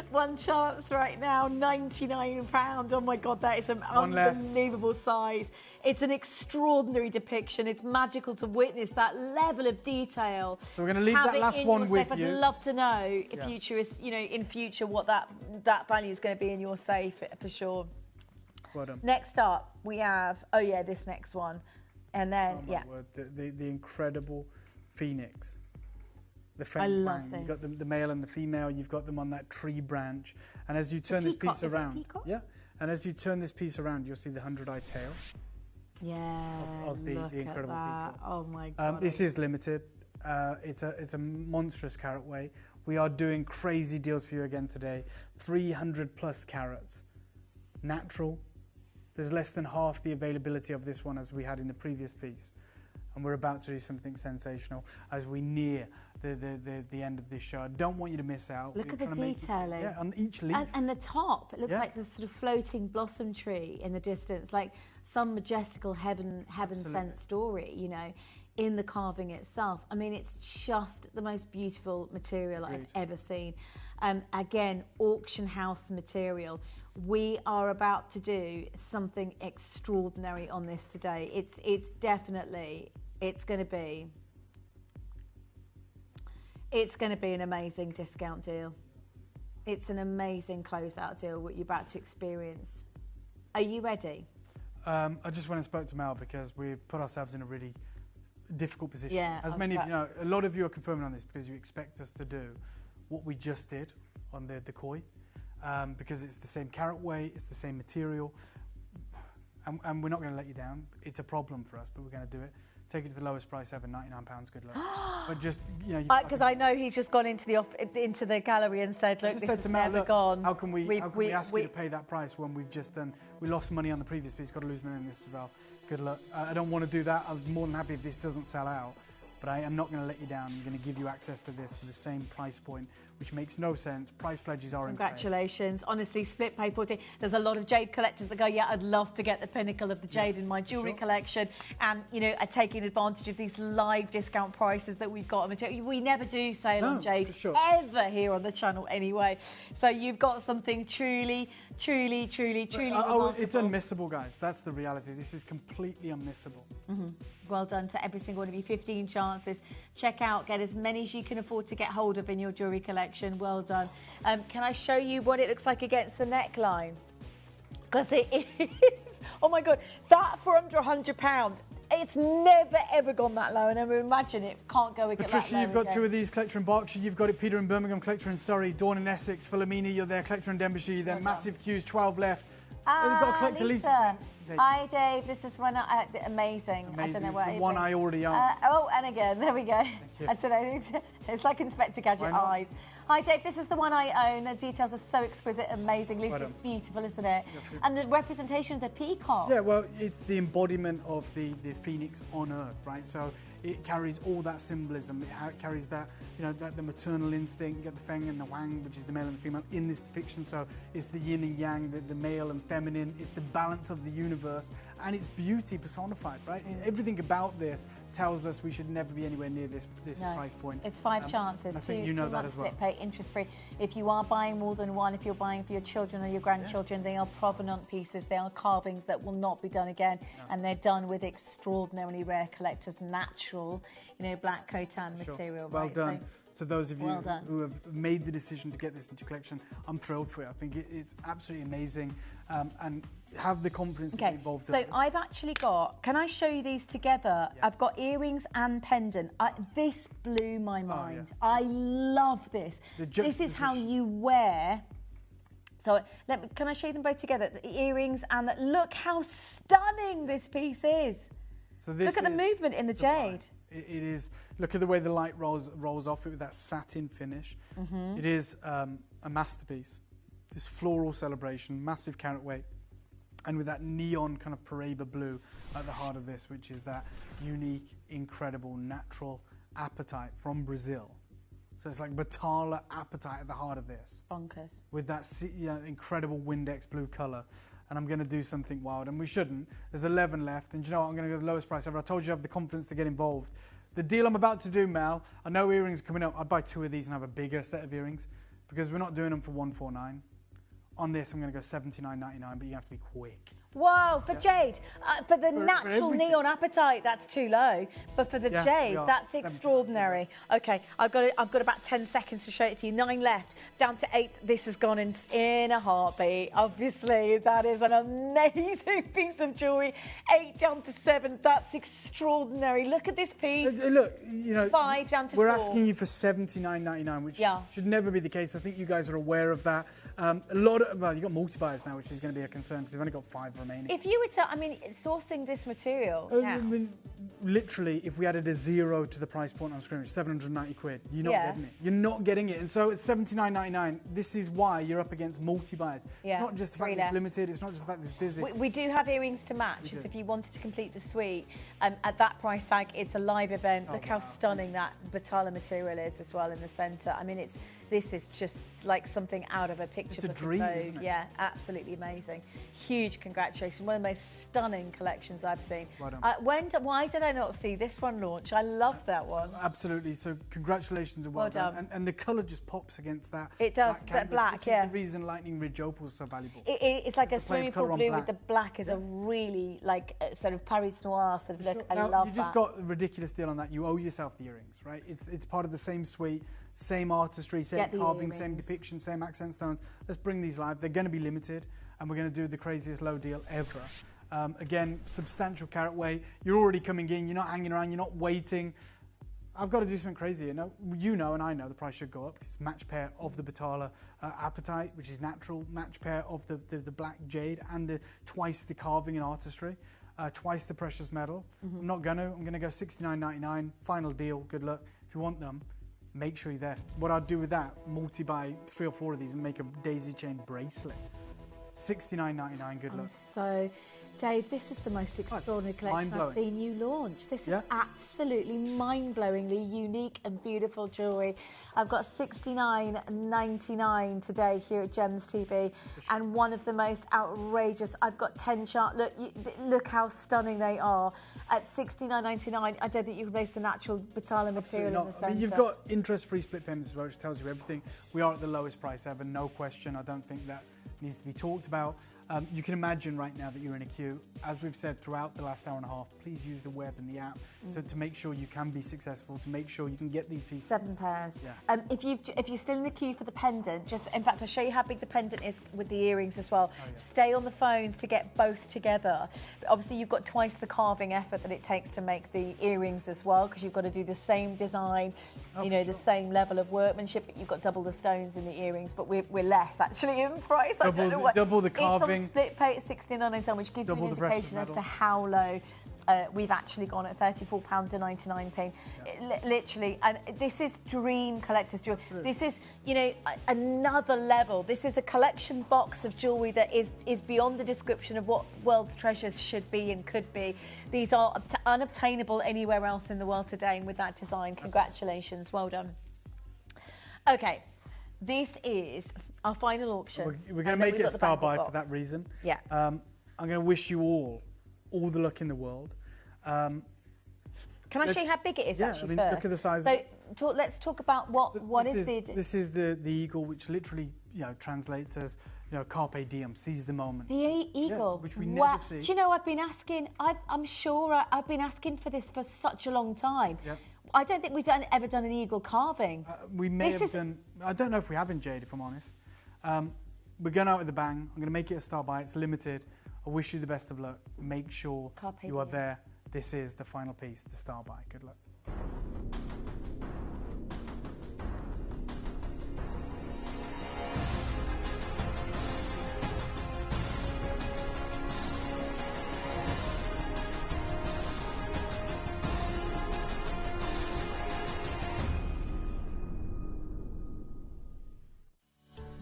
One chance right now, £99. Oh my God, that is an One left. unbelievable size. It's an extraordinary depiction. It's magical to witness that level of detail. So we're going to leave Have that it last in one your with safe. you. I'd love to know if Yeah. future is, in future what that value is going to be in your safe for sure. Well done. Next up, we have this next one, and then Oh my word, the incredible phoenix. The I love You've got this. the male and the female. You've got them on that tree branch, and as you turn this peacock, piece is it around, peacock? and as you turn this piece around, you'll see the 100-eye tail of the look incredible at that. peacock. Oh my God. This is limited. It's a monstrous carat weight. We are doing crazy deals for you again today. 300 plus carats, natural. There's less than half the availability of this one as we had in the previous piece. And we're about to do something sensational as we near the end of this show. I don't want you to miss out. Look We're at the trying to make- detailing. Yeah, on each leaf. And the top, it looks Yeah. like this sort of floating blossom tree in the distance. Like some majestical heaven sent story, you know, in the carving itself. I mean, it's just the most beautiful material I've ever seen. Again, auction house material. We are about to do something extraordinary on this today. It's definitely, it's going to be an amazing discount deal. It's an amazing closeout deal what you're about to experience. Are you ready? I just went and spoke to Mel because we put ourselves in a really difficult position. Yeah, as many of you know, a lot of you are confirming on this because you expect us to do what we just did on the koi, because it's the same carat weight, it's the same material, and we're not going to let you down. It's a problem for us, but we're going to do it. Take it to the lowest price ever, £99. Good luck. But just, you know, because I know he's just gone into the gallery and said, "Look, this is never gone." How can we ask you to pay that price when we've just done? We lost money on the previous piece. Got to lose money on this as well. Good luck. I don't want to do that. I'm more than happy if this doesn't sell out. But I am not going to let you down. I'm going to give you access to this for the same price point, which makes no sense. Price pledges are in place. Congratulations. Honestly, split pay 40. There's a lot of jade collectors that go, yeah, I'd love to get the pinnacle of the jade in my jewellery collection. And, you know, are taking advantage of these live discount prices that we've got. We never do sale on jade ever here on the channel anyway. So you've got something truly remarkable. It's unmissable, guys. That's the reality. This is completely unmissable. Well done to every single one of you. 15 chances. Check out, get as many as you can afford to get hold of in your jewellery collection. Well done. Can I show you what it looks like against the neckline? Because it is, oh my God, that for under £100, it's never ever gone that low, and I imagine it can't go again. Patricia, you've got two of these, collector in Berkshire, you've got it, Peter in Birmingham, collector in Surrey, Dawn in Essex, Philomena, you're there, collector in Denbighshire, then massive queues, 12 left. You've got a collector, Lisa. Hi Dave, this is one amazing. I don't know it's what the one I already own. And again, there we go. I don't know, it's like Inspector Gadget eyes. Hi Dave, this is the one I own. The details are so exquisite, amazing. Lisa, it's beautiful, isn't it? And the representation of the peacock. Yeah, well, it's the embodiment of the phoenix on Earth, right? So it carries all that symbolism. It carries that, you know, the maternal instinct. You get the feng and the wang, which is the male and the female, in this depiction. So it's the yin and yang, the male and feminine. It's the balance of the universe, and it's beauty personified, right? Everything about this tells us we should never be anywhere near this price point. It's 5 chances. I think you know that as well. Split pay, interest-free. If you are buying more than one, if you're buying for your children or your grandchildren, they are provenant pieces. They are carvings that will not be done again, and they're done with extraordinarily rare collectors, natural, you know, black cotan material. Well done. To those of you who have made the decision to get this into your collection, I'm thrilled for you. I think it's absolutely amazing, and have the confidence to be involved. So I've actually got, can I show you these together? Yeah. I've got earrings and pendant. This blew my mind. I love this. This is how you wear. So can I show you them both together? The earrings and look how stunning this piece is. So this look at the movement in the jade. It is, look at the way the light rolls off it with that satin finish. It is a masterpiece. This floral celebration, massive carat weight, and with that neon kind of Paraiba blue at the heart of this, which is that unique, incredible, natural apatite from Brazil. So it's like Batala apatite at the heart of this. Bonkers. With that incredible Windex blue colour. And I'm going to do something wild, and we shouldn't. There's 11 left, and you know what? I'm going to go the lowest price ever. I told you I have the confidence to get involved. The deal I'm about to do, Mel, I know earrings are coming up. I'd buy 2 of these and have a bigger set of earrings, because we're not doing them for $149. On this, I'm going to go $79.99, but you have to be quick. Whoa, for jade, for the natural neon apatite, that's too low. But for the jade, that's extraordinary. Okay, I've got about 10 seconds to show it to you. 9 left, down to 8. This has gone in a heartbeat. Obviously, that is an amazing piece of jewellery. 8 down to 7. That's extraordinary. Look at this piece. Look, you know, 5 down to 4. We're asking you for $79.99, which should never be the case. I think you guys are aware of that. A lot of, well, you've got multi-buyers now, which is going to be a concern because we've only got 5 remaining. If you were to, I mean, sourcing this material I mean, literally, if we added a 0 to the price point on screen, which is 790 quid, you're not getting it. You're not getting it. And so it's $79.99. This is why you're up against multi-buyers. It's not just the fact that it's limited. It's not just the fact that it's busy. We do have earrings to match. If you wanted to complete the suite, at that price tag, it's a live event. Look how stunning that Batala material is as well in the centre. I mean, this is just like something out of a picture It's a book of dream, Vogue. isn't it? Yeah, absolutely amazing. Huge congratulations. One of the most stunning collections I've seen. Well done. Why did I not see this one launch? I love that one. Absolutely. So congratulations and well done. And the colour just pops against that. It does, black that canvas, black, which yeah. is the reason Lightning Ridge Opal is so valuable. It's like a the play of swimming pool colour on blue black. with the black is a really like sort of Paris Noir sort of look. I Now, love you just that. got a ridiculous deal on that. You owe yourself the earrings, right? It's part of the same suite, same artistry, same Get the carving, same earrings. depiction, same accent stones. Let's bring these live. They're going to be limited, and we're going to do the craziest low deal ever. Again, substantial carat weight. You're already coming in. You're not hanging around. You're not waiting. I've got to do something crazy. You know, and I know the price should go up. It's match pair of the Batala apatite, which is natural. Match pair of the black jade and twice the carving and artistry. Twice the precious metal. I'm not going to. I'm going to go $69.99. Final deal. Good luck. If you want them, make sure you're there. What I'd do with that, multi-buy 3 or 4 of these and make a daisy chain bracelet. $69.99. Good luck. So, Dave, this is the most extraordinary collection I've mind-blowing. seen you launch. This is Yeah. absolutely mind-blowingly unique and beautiful jewellery. I've got $69.99 today here at Gems TV, and one of the most outrageous. I've got 10 chart. Look how stunning they are at $69.99. I don't think you can place the natural Batala material in the centre. I mean, you've got interest-free split payments as well, which tells you everything. We are at the lowest price ever, no question. I don't think that needs to be talked about. You can imagine right now that you're in a queue. As we've said throughout the last hour and a half, please use the web and the app to make sure you can be successful, to make sure you can get these pieces. 7 pairs. Yeah. If you're still in the queue for the pendant, in fact, I'll show you how big the pendant is with the earrings as well. Oh, yeah. Stay on the phones to get both together. But obviously, you've got twice the carving effort that it takes to make the earrings as well, because you've got to do the same design, the same level of workmanship, but you've got double the stones in the earrings, but we're less actually in price. Double the carving. It's on split pay at £69.99, which gives you an indication as to how low we've actually gone at £34.99. Literally, and this is dream collector's jewelry. This is, another level. This is a collection box of jewelry that is beyond the description of what world's treasures should be and could be. These are unobtainable anywhere else in the world today, and with that design, congratulations, well done. Okay, this is our final auction. We're going to make it a star buy for that reason. Yeah. I'm going to wish you all the luck in the world. Can I show you how big it is actually first? Look at the size. So let's talk about what is the... This is the eagle, which literally translates as carpe diem, seize the moment. The eagle, which we never see. Do you know, I've been asking. I'm sure I've been asking for this for such a long time. Yep. I don't think we've ever done an eagle carving. We may have done. I don't know if we have in jade, if I'm honest. We're going out with a bang. I'm going to make it a star buy. It's limited. I wish you the best of luck. Make sure you are there. This is the final piece, the star buy. Good luck.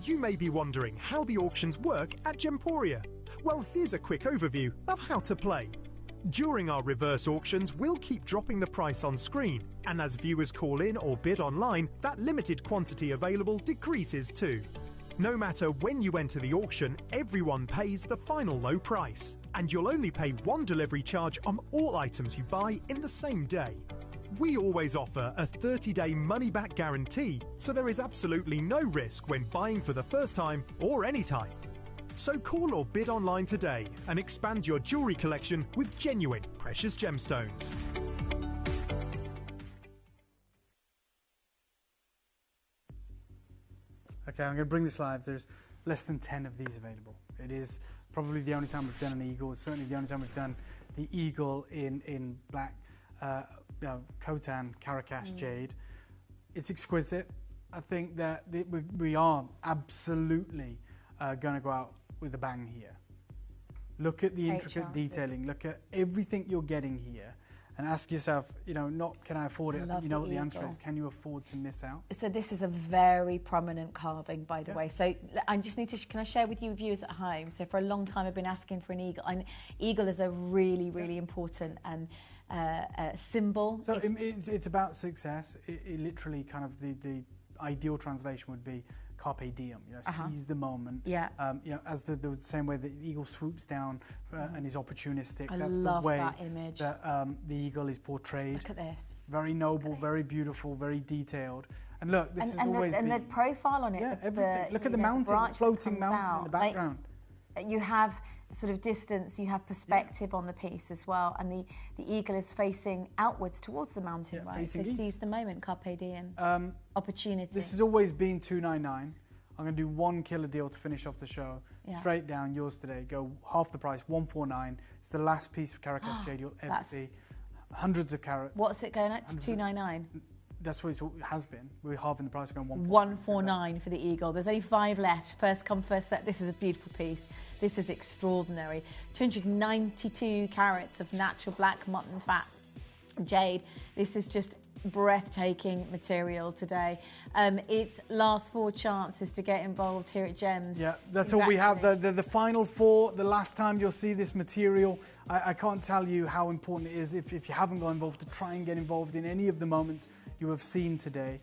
You may be wondering how the auctions work at Gemporia. Well, here's a quick overview of how to play. During our reverse auctions, we'll keep dropping the price on screen, and as viewers call in or bid online, that limited quantity available decreases too. No matter when you enter the auction, everyone pays the final low price, and you'll only pay one delivery charge on all items you buy in the same day. We always offer a 30-day money-back guarantee, so there is absolutely no risk when buying for the first time or any time. So call or bid online today and expand your jewellery collection with genuine precious gemstones. Okay, I'm going to bring this live. There's less than 10 of these available. It is probably the only time we've done an eagle. It's certainly the only time we've done the eagle in black Khotan Caracas jade. It's exquisite. I think that we are absolutely going to go out with a bang here. Look at the intricate detailing. Look at everything you're getting here. And ask yourself, not can I afford it? I think you know what the answer is. Can you afford to miss out? So this is a very prominent carving, by the way. So I just need to, can I share with you viewers at home? So for a long time I've been asking for an eagle. And eagle is a really, really important symbol. So it's about success. It literally kind of ideal translation would be carpe diem, you know, seize the moment. Yeah. You know, as the same way that the eagle swoops down and is opportunistic. I That's love the way that image. that the eagle is portrayed. Look at this. Very noble, very beautiful, very detailed. And look, this has always been... And the profile on it. Yeah, everything. Look at the mountain, the floating mountain in the background. Like, you have sort of distance, you have perspective on the piece as well, and the eagle is facing outwards towards the mountain, right? So seize the moment, carpe diem, opportunity. This has always been $299. I'm going to do one killer deal to finish off the show. Yeah. Straight down, yours today. Go half the price, $149. It's the last piece of Caracas jade you'll ever see. Hundreds of carats. What's it going at? $299. That's what it has been. We're halving the price, going $149 for the eagle. There's only 5 left. First come, first served. This is a beautiful piece. This is extraordinary. 292 carats of natural black mutton fat jade. This is just breathtaking material today. It's last 4 chances to get involved here at Gems. Yeah, that's all we have. The final 4, the last time you'll see this material. I can't tell you how important it is if you haven't got involved to try and get involved in any of the moments you have seen today.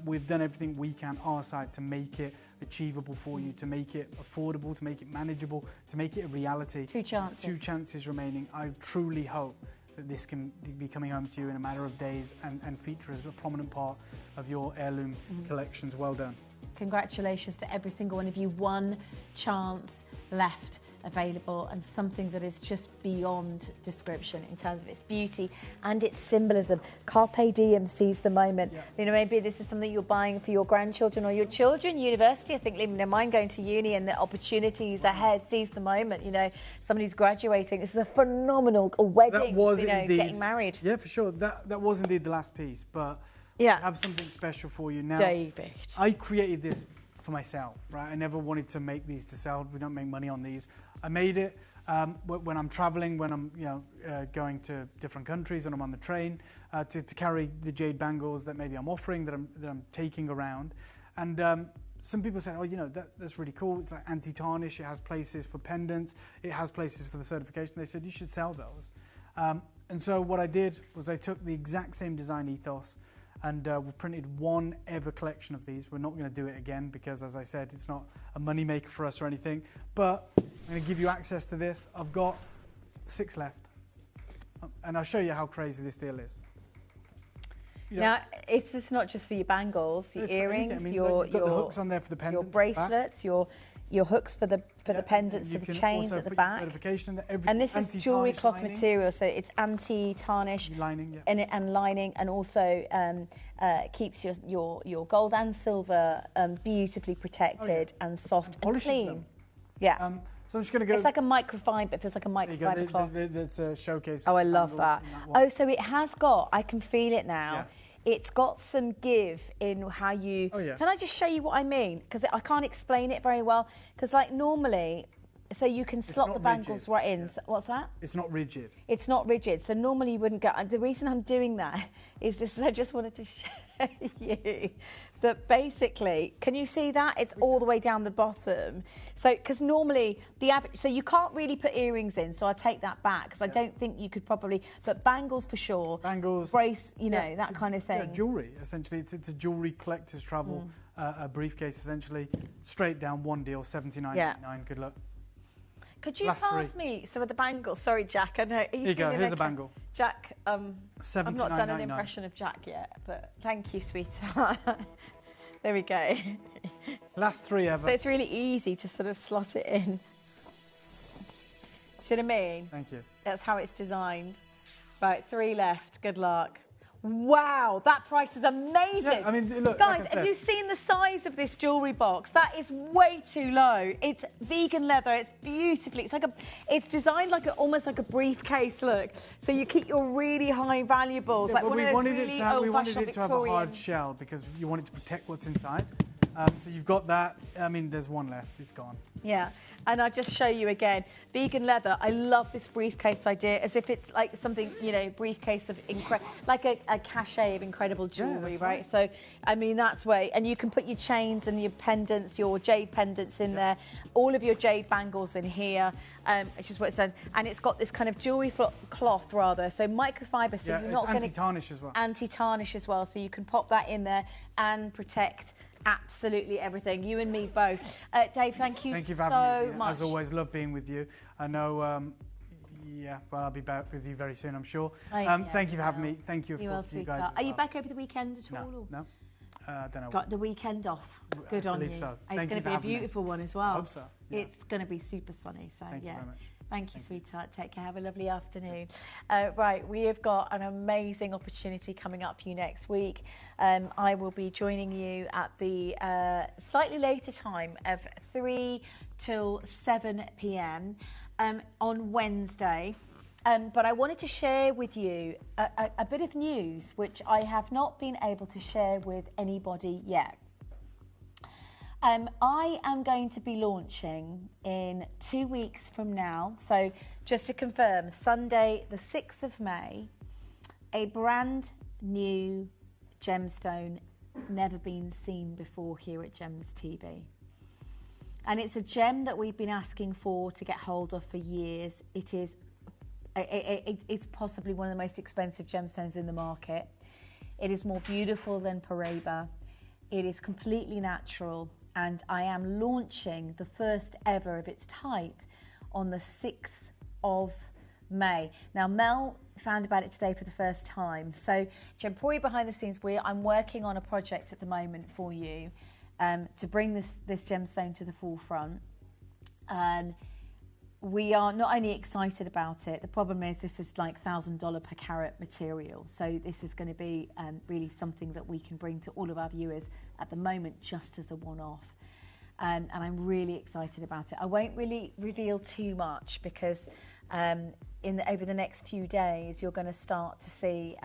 We've done everything we can our side to make it achievable for you, to make it affordable, to make it manageable, to make it a reality. 2 chances. 2 chances remaining. I truly hope that this can be coming home to you in a matter of days and feature as a prominent part of your heirloom collections. Well done. Congratulations to every single one of you. 1 chance left available, and something that is just beyond description in terms of its beauty and its symbolism. Carpe diem, seize the moment. Yeah. You know, maybe this is something you're buying for your grandchildren or your children. University, I think, you know, mine going to uni and the opportunities ahead. Seize the moment. You know, somebody's graduating. This is a phenomenal wedding. That was indeed, getting married. Yeah, for sure. That was indeed the last piece, but yeah, I have something special for you now. David, I created this for myself, right? I never wanted to make these to sell. We don't make money on these. I made it when I'm traveling, when I'm going to different countries, and I'm on the train to carry the jade bangles that maybe I'm offering, that I'm taking around. And some people said, oh, you know, that's really cool. It's like anti-tarnish. It has places for pendants. It has places for the certification. They said you should sell those. And so what I did was I took the exact same design ethos, and we've printed 1 ever collection of these. We're not going to do it again because, as I said, it's not a money maker for us or anything. But I'm going to give you access to this. I've got 6 left. And I'll show you how crazy this deal is. You know, now, it's just not just for your bangles, your earrings, you've got the hooks on there for the pendants, your bracelets, your hooks for the pendants, for the chains at the back. And this is jewellery cloth material, so it's anti-tarnish lining, and lining, and also keeps your gold and silver beautifully protected and soft and clean. Them. Yeah. So I'm just going to go... It's like a microfiber, it feels like a microfiber cloth. That's a showcase. Oh, I love that. Oh, so it has got, I can feel it now. Yeah. It's got some give in how you... Oh, yeah. Can I just show you what I mean? Because I can't explain it very well. Because like normally, so you can slot the bangles right in. Yeah. So, what's that? It's not rigid. It's not rigid. So normally you wouldn't go... The reason I'm doing that is just I just wanted to show you that basically, can you see that? It's all the way down the bottom. So, because normally the average, so you can't really put earrings in, so I take that back, because I don't think you could probably, but bangles for sure. Bangles. Brace, you know, that kind of thing. Yeah, jewellery, essentially. It's a jewellery collector's travel a briefcase, essentially. Straight down, 1 deal, $79.99. Good luck. Could you pass me some of the bangles? Sorry, Jack. I know. Here you go. Here's a bangle. Jack, I've not done an impression of Jack yet, but thank you, sweetheart. There we go. Last 3 ever. So it's really easy to sort of slot it in. See what I mean? Thank you. That's how it's designed. Right, 3 left. Good luck. Wow, that price is amazing. Yeah, I mean, look, guys, like have you seen the size of this jewellery box? That is way too low. It's vegan leather. It's beautifully. It's designed like almost like a briefcase. Look, so you keep your really high valuables, like one of those really old-fashioned Victorian. We wanted it to have a hard shell because you want it to protect what's inside. So you've got that. I mean, there's one left. It's gone. Yeah, and I'll just show you again. Vegan leather. I love this briefcase idea, as if it's like something, you know, briefcase of like a cachet of incredible jewellery, right? So, I mean, that's way. And you can put your chains and your pendants, your jade pendants in there, all of your jade bangles in here. It's just what it says. And it's got this kind of jewellery cloth, rather. So microfiber, so you're not going to... anti-tarnish as well. Anti-tarnish as well, so you can pop that in there and protect absolutely everything. You and me both. Dave, thank you for so having me. much. As always, love being with you. I know, yeah, well, I'll be back with you very soon, I'm sure. Thank you for having me. Thank you, of course, to you guys. Are you back over the weekend at all? No. I don't know. Got the weekend off. Good on you. So. It's going to be a beautiful one as well. I hope so. Yeah. It's going to be super sunny. So Thank you very much. Thank you, sweetheart. Take care. Have a lovely afternoon. Right, we have got an amazing opportunity coming up for you next week. I will be joining you at the slightly later time of 3 till 7 p.m. On Wednesday. But I wanted to share with you a bit of news which I have not been able to share with anybody yet. I am going to be launching in 2 weeks from now. So just to confirm, Sunday, the 6th of May, a brand new gemstone, never been seen before here at Gems TV. And it's a gem that we've been asking for to get hold of for years. It's possibly one of the most expensive gemstones in the market. It is more beautiful than Paraiba. It is completely natural. And I am launching the first ever of its type on the 6th of May. Now, Mel found about it today for the first time. So, Gemporia behind the scenes, I'm working on a project at the moment for you to bring this gemstone to the forefront. We are not only excited about it, the problem is this is like $1,000 per carat material. So this is going to be really something that we can bring to all of our viewers at the moment just as a one-off. And I'm really excited about it. I won't really reveal too much because over the next few days, you're going to start to see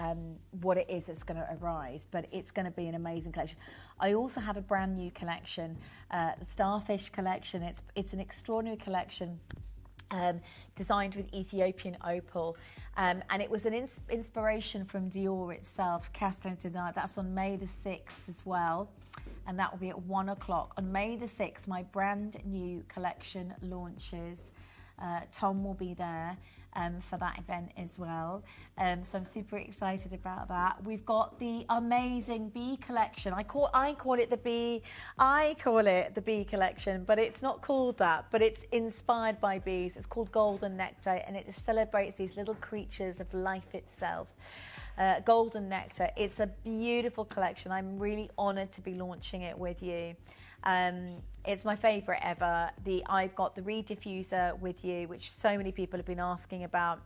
what it is that's going to arise. But it's going to be an amazing collection. I also have a brand new collection, the Starfish collection. It's an extraordinary collection. Designed with Ethiopian opal, and it was an inspiration from Dior itself. That's on May the 6th as well, and that will be at 1 o'clock. On May the 6th, my brand new collection launches. Tom will be there for that event as well. So I'm super excited about that. We've got the amazing bee collection. I call it the bee collection, but it's not called that, but it's inspired by bees. It's called Golden Nectar, and it celebrates these little creatures of life itself. Golden Nectar. It's a beautiful collection. I'm really honoured to be launching it with you. It's my favourite ever. I've got the reed diffuser with you, which so many people have been asking about.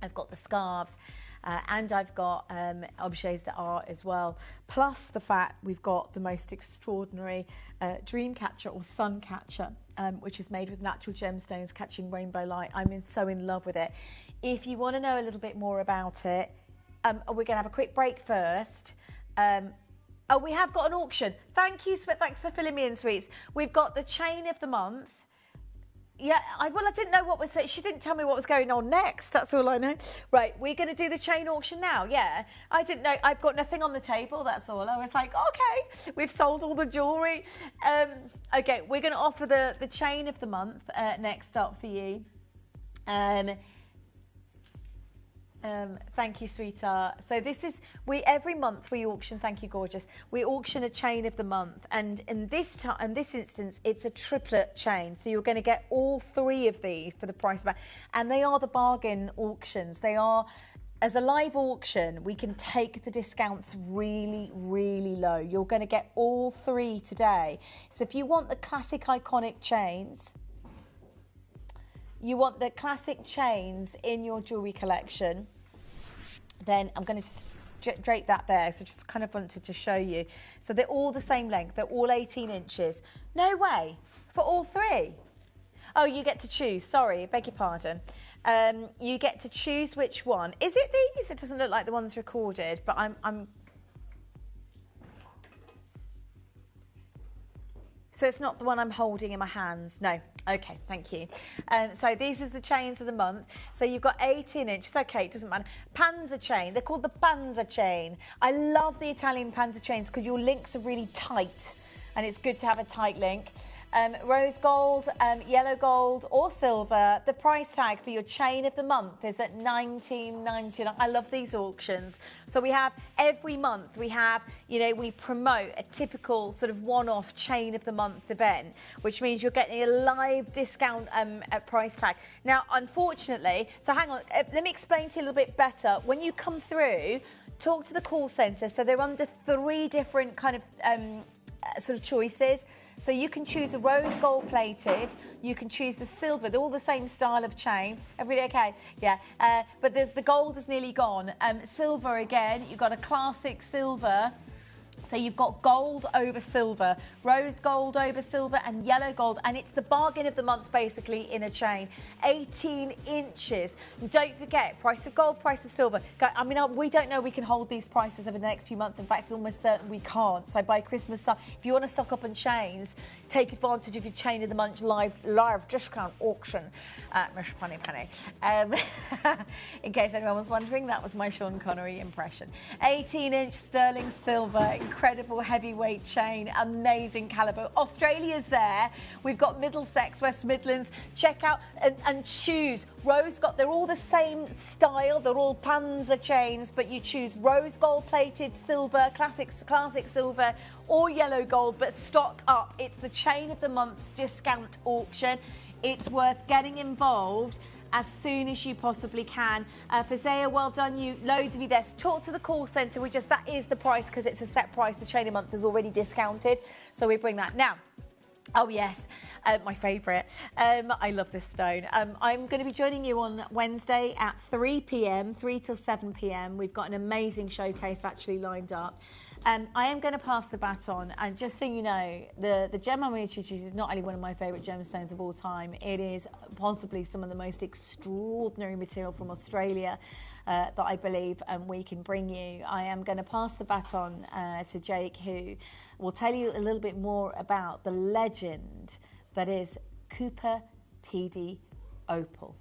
I've got the scarves, and I've got objets d'art as well. Plus the fact we've got the most extraordinary dream catcher or sun catcher, which is made with natural gemstones catching rainbow light. I'm so in love with it. If you want to know a little bit more about it, we're going to have a quick break first. Oh, we have got an auction. Thanks for filling me in, sweets. We've got the chain of the month. Yeah, I didn't know what was it. She didn't tell me what was going on next. That's all I know. Right, we're going to do the chain auction now. Yeah, I didn't know. I've got nothing on the table. That's all. I was like, okay, we've sold all the jewellery. Okay, we're going to offer the chain of the month next up for you. Thank you, sweetheart. So this is every month we auction. Thank you, gorgeous. We auction a chain of the month, and in this instance, it's a triplet chain. So you're going to get all 3 of these for the price of and they are the bargain auctions. They are. As a live auction, we can take the discounts really, really low. You're going to get all 3 today. So if you want the classic iconic chains. You want the classic chains in your jewellery collection, then I'm going to drape that there. So just kind of wanted to show you. So they're all the same length. They're all 18 inches. No way. For all 3. Oh, you get to choose. Sorry, beg your pardon. You get to choose which one. Is it these? It doesn't look like the ones recorded, but I'm So it's not the one I'm holding in my hands. No. Okay, thank you. So these are the chains of the month. So you've got 18 inches. Okay, it doesn't matter. Panzer chain. They're called the Panzer chain. I love the Italian Panzer chains because your links are really tight, and it's good to have a tight link. Rose gold, yellow gold or silver. The price tag for your chain of the month is at $19.99. I love these auctions. So we have every month, we have, you know, we promote a typical sort of one-off chain of the month event, which means you're getting a live discount at price tag. Now, unfortunately, so hang on, let me explain to you a little bit better. When you come through, talk to the call centre. So they're under 3 different kind of sort of choices. So you can choose a rose gold plated, you can choose the silver. They're all the same style of chain. Everybody okay? Yeah. But the gold is nearly gone. Silver again, you've got a classic silver. So you've got gold over silver, rose gold over silver and yellow gold. And it's the bargain of the month basically in a chain. 18 inches. And don't forget, price of gold, price of silver. I mean, we don't know we can hold these prices over the next few months. In fact, it's almost certain we can't. So by Christmas time, if you want to stock up on chains, take advantage of your chain of the month live discount auction at Miss Penny Penny. In case anyone was wondering, that was my Sean Connery impression. 18-inch sterling silver, incredible heavyweight chain, amazing caliber. Australia's there. We've got Middlesex, West Midlands. Check out and choose. Rose gold, they're all the same style. They're all Panzer chains, but you choose rose gold plated silver, classic silver, or yellow gold, but stock up. It's the chain of the month discount auction. It's worth getting involved as soon as you possibly can. Fazea, well done, you. Loads of you there. Talk to the call centre. That is the price because it's a set price. The chain of month is already discounted, so we bring that now. Oh yes, my favourite. I love this stone. I'm going to be joining you on Wednesday at 3 p.m, 3 till 7 p.m. We've got an amazing showcase actually lined up. I am going to pass the baton, and just so you know, the gem I'm going to introduce is not only one of my favourite gemstones of all time, it is possibly some of the most extraordinary material from Australia that I believe we can bring you. I am going to pass the baton to Jake, who will tell you a little bit more about the legend that is Cooper PD Opal.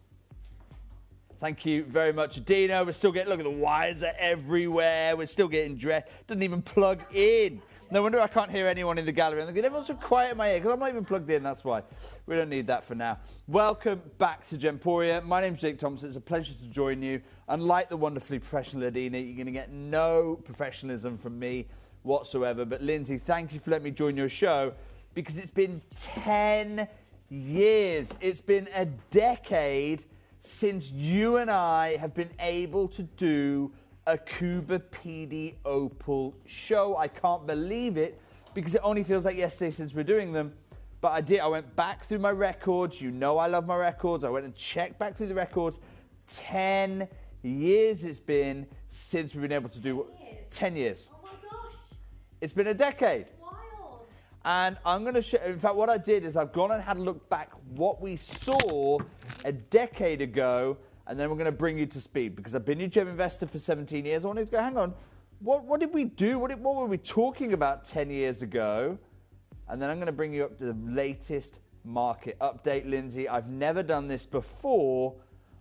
Thank you very much, Dino. We're still getting, look at the wires are everywhere. We're still getting dressed. Doesn't even plug in. No wonder I can't hear anyone in the gallery. And everyone's so quiet in my ear because I'm not even plugged in. That's why. We don't need that for now. Welcome back to Gemporia. My name's Jake Thompson. It's a pleasure to join you. Unlike the wonderfully professional Adina, you're going to get no professionalism from me whatsoever. But Lindsay, thank you for letting me join your show because it's been 10 years. It's been a decade since you and I have been able to do a Cooper PD Opal show. I can't believe it because it only feels like yesterday since we're doing them. But I did. I went back through my records. You know I love my records. I went and checked back through the records. 10 years it's been since we've been able to do 10 years. Oh my gosh. It's been a decade. It's wild. And I'm going to show, in fact, what I did is I've gone and had a look back what we saw a decade ago, and then we're going to bring you to speed because I've been your gem investor for 17 years. I wanted to go, hang on, what did we do? What were we talking about 10 years ago? And then I'm going to bring you up to the latest market update, Lindsay. I've never done this before.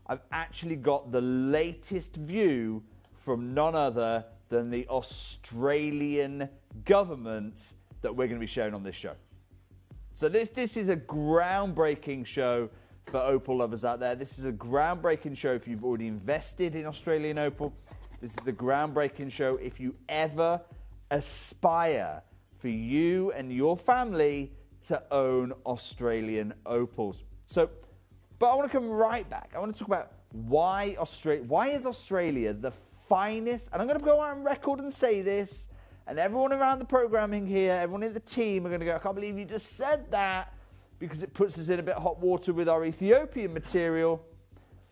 I've actually got the latest view from none other than the Australian government that we're going to be showing on this show. So this is a groundbreaking show for opal lovers out there. This is a groundbreaking show if you've already invested in Australian opal. This is the groundbreaking show if you ever aspire for you and your family to own Australian opals. So, but I want to come right back. I want to talk about why is Australia the finest, and I'm going to go on record and say this, and everyone around the programming here, everyone in the team are going to go, I can't believe you just said that, because it puts us in a bit of hot water with our Ethiopian material.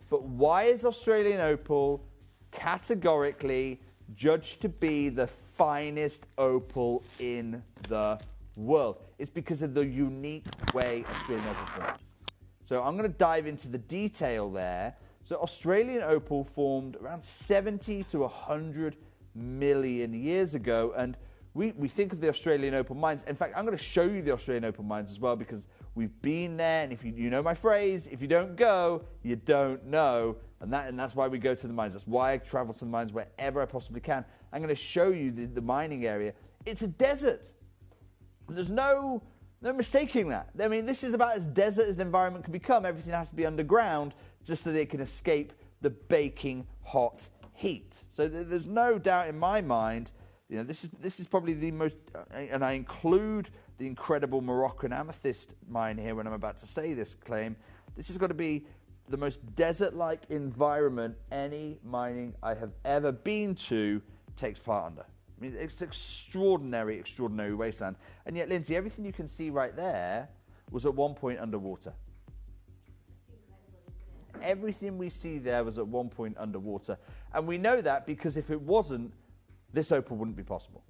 But why is Australian opal categorically judged to be the finest opal in the world? It's because of the unique way Australian opal formed. So I'm going to dive into the detail there. So Australian opal formed around 70 to 100 million years ago, and we think of the Australian opal mines. In fact, I'm going to show you the Australian opal mines as well, because we've been there, and if you know my phrase, if you don't go, you don't know. And that's why we go to the mines. That's why I travel to the mines wherever I possibly can. I'm going to show you the mining area. It's a desert. There's no mistaking that. I mean, this is about as desert as an environment can become. Everything has to be underground just so they can escape the baking hot heat. So there's no doubt in my mind, this is probably the most, and I include the incredible Moroccan amethyst mine here when I'm about to say this claim. This has got to be the most desert-like environment any mining I have ever been to takes part under. I mean, it's extraordinary wasteland. And yet, Lindsay, everything you can see right there was at one point underwater. Everything we see there was at one point underwater. And we know that because if it wasn't, this opal wouldn't be possible.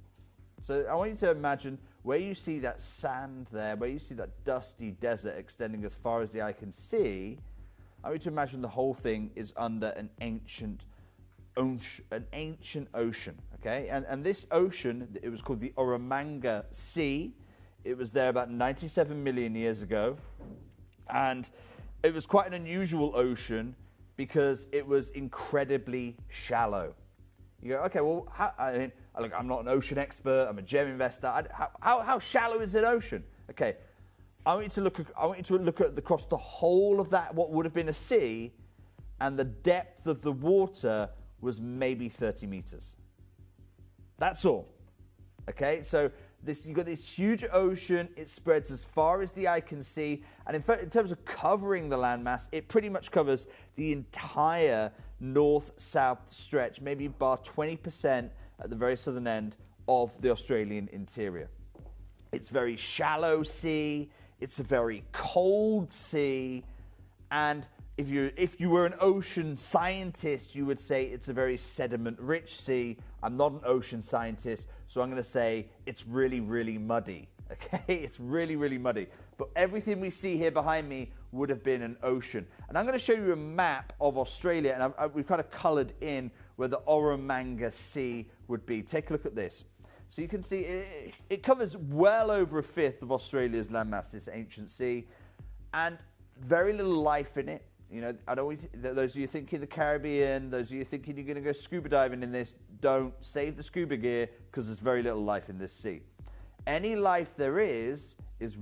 So I want you to imagine where you see that sand there, where you see that dusty desert extending as far as the eye can see, I want you to imagine the whole thing is under an ancient ocean, okay? And this ocean, it was called the Oromanga Sea. It was there about 97 million years ago. And it was quite an unusual ocean because it was incredibly shallow. You go, okay, well, look, I'm not an ocean expert. I'm a gem investor. How shallow is an ocean? Okay, I want you to look at across the whole of that, what would have been a sea, and the depth of the water was maybe 30 meters. That's all. Okay, so you've got this huge ocean. It spreads as far as the eye can see, and in fact, in terms of covering the landmass, it pretty much covers the entire north-south stretch, maybe bar 20% at the very southern end of the Australian interior. It's very shallow sea. It's a very cold sea, and if you were an ocean scientist, you would say it's a very sediment-rich sea. I'm not an ocean scientist, so I'm going to say it's really, really muddy. Okay, it's really, really muddy. But everything we see here behind me would have been an ocean. And I'm going to show you a map of Australia, and we've kind of coloured in where the Oromanga Sea would be. Take a look at this. So you can see it covers well over a fifth of Australia's landmass, this ancient sea, and very little life in it. You know, I don't want those of you thinking the Caribbean, those of you thinking you're going to go scuba diving in this, don't save the scuba gear because there's very little life in this sea. Any life there is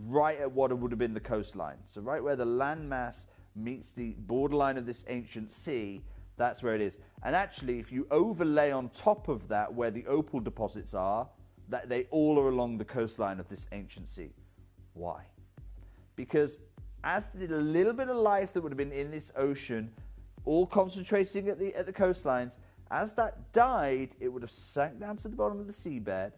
right at what would have been the coastline. So right where the landmass meets the borderline of this ancient sea, that's where it is. And actually, if you overlay on top of that where the opal deposits are, that they all are along the coastline of this ancient sea. Why? Because as the little bit of life that would have been in this ocean, all concentrating at the coastlines, as that died, it would have sank down to the bottom of the seabed,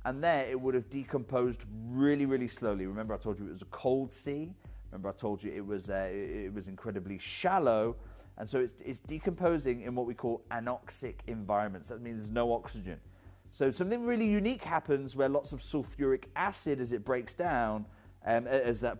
and there it would have decomposed really, really slowly. Remember I told you it was a cold sea. Remember I told you it was incredibly shallow, and so it's decomposing in what we call anoxic environments. That means there's no oxygen. So something really unique happens where lots of sulfuric acid, as it breaks down, as those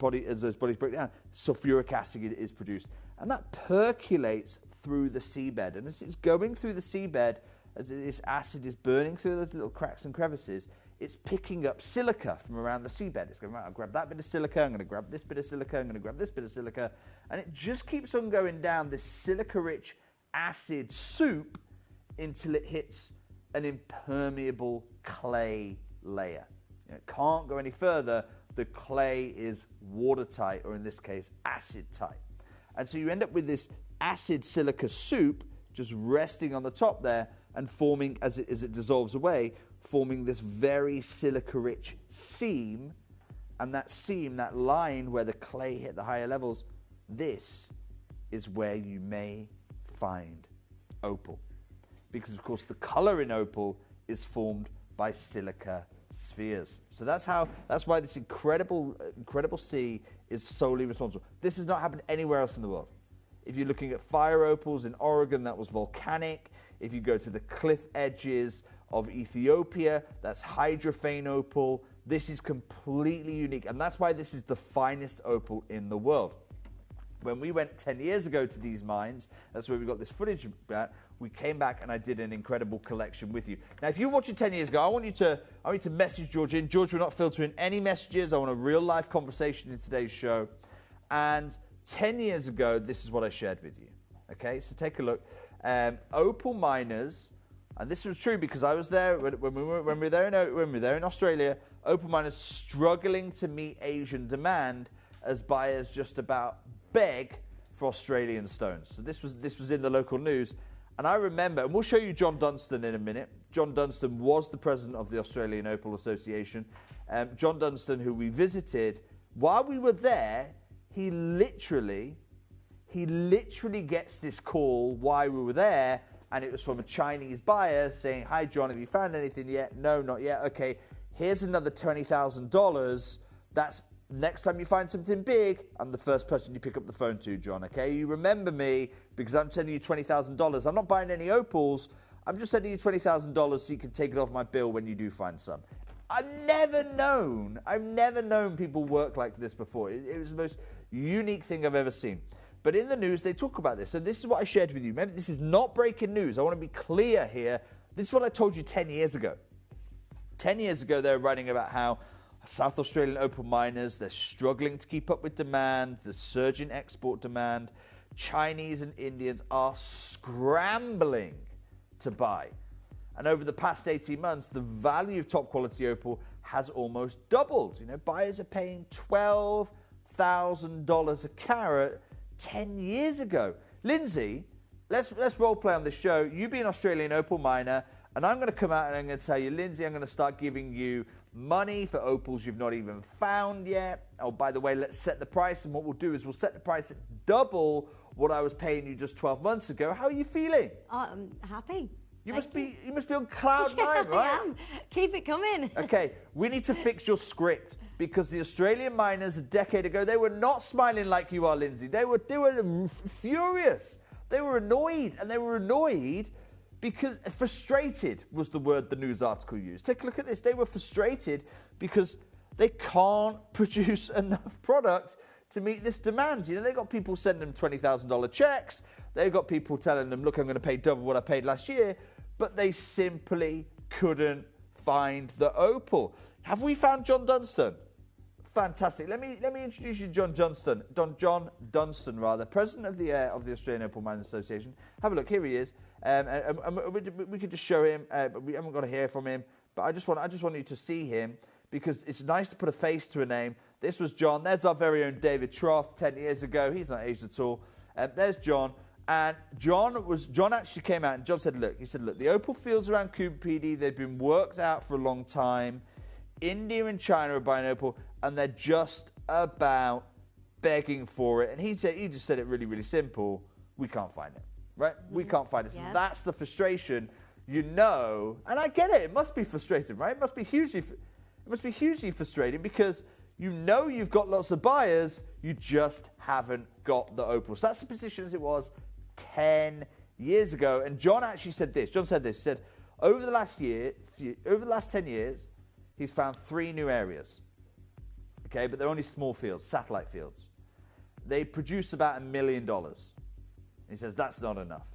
bodies break down, sulfuric acid is produced, and that percolates through the seabed. And as it's going through the seabed, as this acid is burning through those little cracks and crevices, it's picking up silica from around the seabed. It's going, right, I'll grab that bit of silica, I'm going to grab this bit of silica, I'm going to grab this bit of silica, and it just keeps on going down this silica-rich acid soup until it hits an impermeable clay layer. It can't go any further. The clay is watertight, or in this case, acid-tight. And so you end up with this acid silica soup just resting on the top there and forming, as it dissolves away, forming this very silica-rich seam. And that seam, that line where the clay hit the higher levels, this is where you may find opal. Because, of course, the color in opal is formed by silica spheres. So that's why this incredible sea is solely responsible. This has not happened anywhere else in the world. If you're looking at fire opals in Oregon, that was volcanic. If you go to the cliff edges of Ethiopia, that's hydrophane opal. This is completely unique, and that's why this is the finest opal in the world. When we went 10 years ago to these mines, that's where we got this footage about, we came back and I did an incredible collection with you. Now, if you're watching 10 years ago, I want you to message George in. George, we're not filtering any messages. I want a real-life conversation in today's show. And 10 years ago, this is what I shared with you. Okay, so take a look. Opal miners, and this was true because I was there when we were there in Australia. Opal miners struggling to meet Asian demand as buyers just about beg for Australian stones. So this was in the local news. And I remember, and we'll show you John Dunstan in a minute. John Dunstan was the president of the Australian Opal Association. John Dunstan, who we visited, while we were there, he literally gets this call while we were there, and it was from a Chinese buyer saying, "Hi, John, have you found anything yet?" "No, not yet." "Okay, here's another $20,000. That's next time you find something big, I'm the first person you pick up the phone to, John, okay? You remember me because I'm sending you $20,000. I'm not buying any opals. I'm just sending you $20,000 so you can take it off my bill when you do find some." I've never known people work like this before. It was the most unique thing I've ever seen. But in the news, they talk about this. So this is what I shared with you. Remember, this is not breaking news. I want to be clear here. This is what I told you 10 years ago. 10 years ago, they were writing about how South Australian opal miners, they're struggling to keep up with demand, the surge in export demand. Chinese and Indians are scrambling to buy. And over the past 18 months, the value of top quality opal has almost doubled. You know, buyers are paying $12,000 a carat 10 years ago. Lindsay, let's role play on this show. You be an Australian opal miner, and I'm going to come out and I'm going to tell you, Lindsay, I'm going to start giving you money for opals you've not even found yet. Oh, by the way, let's set the price, and what we'll do is we'll set the price at double what I was paying you just 12 months ago. How are you feeling? I'm happy. You must be on cloud nine, right? I am. Keep it coming. Okay, we need to fix your script because the Australian miners a decade ago, they were not smiling like you are, Lindsay. They were furious. They were annoyed, and they were annoyed because frustrated was the word the news article used. Take a look at this. They were frustrated because they can't produce enough product to meet this demand. You know, they've got people sending them $20,000 checks. They've got people telling them, look, I'm going to pay double what I paid last year. But they simply couldn't find the opal. Have we found John Dunstan? Fantastic. Let me introduce you to John Dunstan. John Dunstan, rather, president of the Australian Opal Miners Association. Have a look. Here he is. We could just show him. We haven't got to hear from him. But I just want you to see him because it's nice to put a face to a name. This was John. There's our very own David Troth 10 years ago. He's not aged at all. There's John. And John actually came out and John said, look, the opal fields around Coober Pedy, they've been worked out for a long time. India and China are buying opal, and they're just about begging for it. And he just said it really, really simple. We can't find it, right? We can't find it. So that's the frustration, you know. And I get it. It must be frustrating, right? It must be hugely frustrating because you know you've got lots of buyers, you just haven't got the opal. So that's the position as it was 10 years ago. And John actually said this. John said this. He said, over the last 10 years, he's found 3 new areas. Okay, but they're only small fields, satellite fields. They produce about $1 million. He says that's not enough.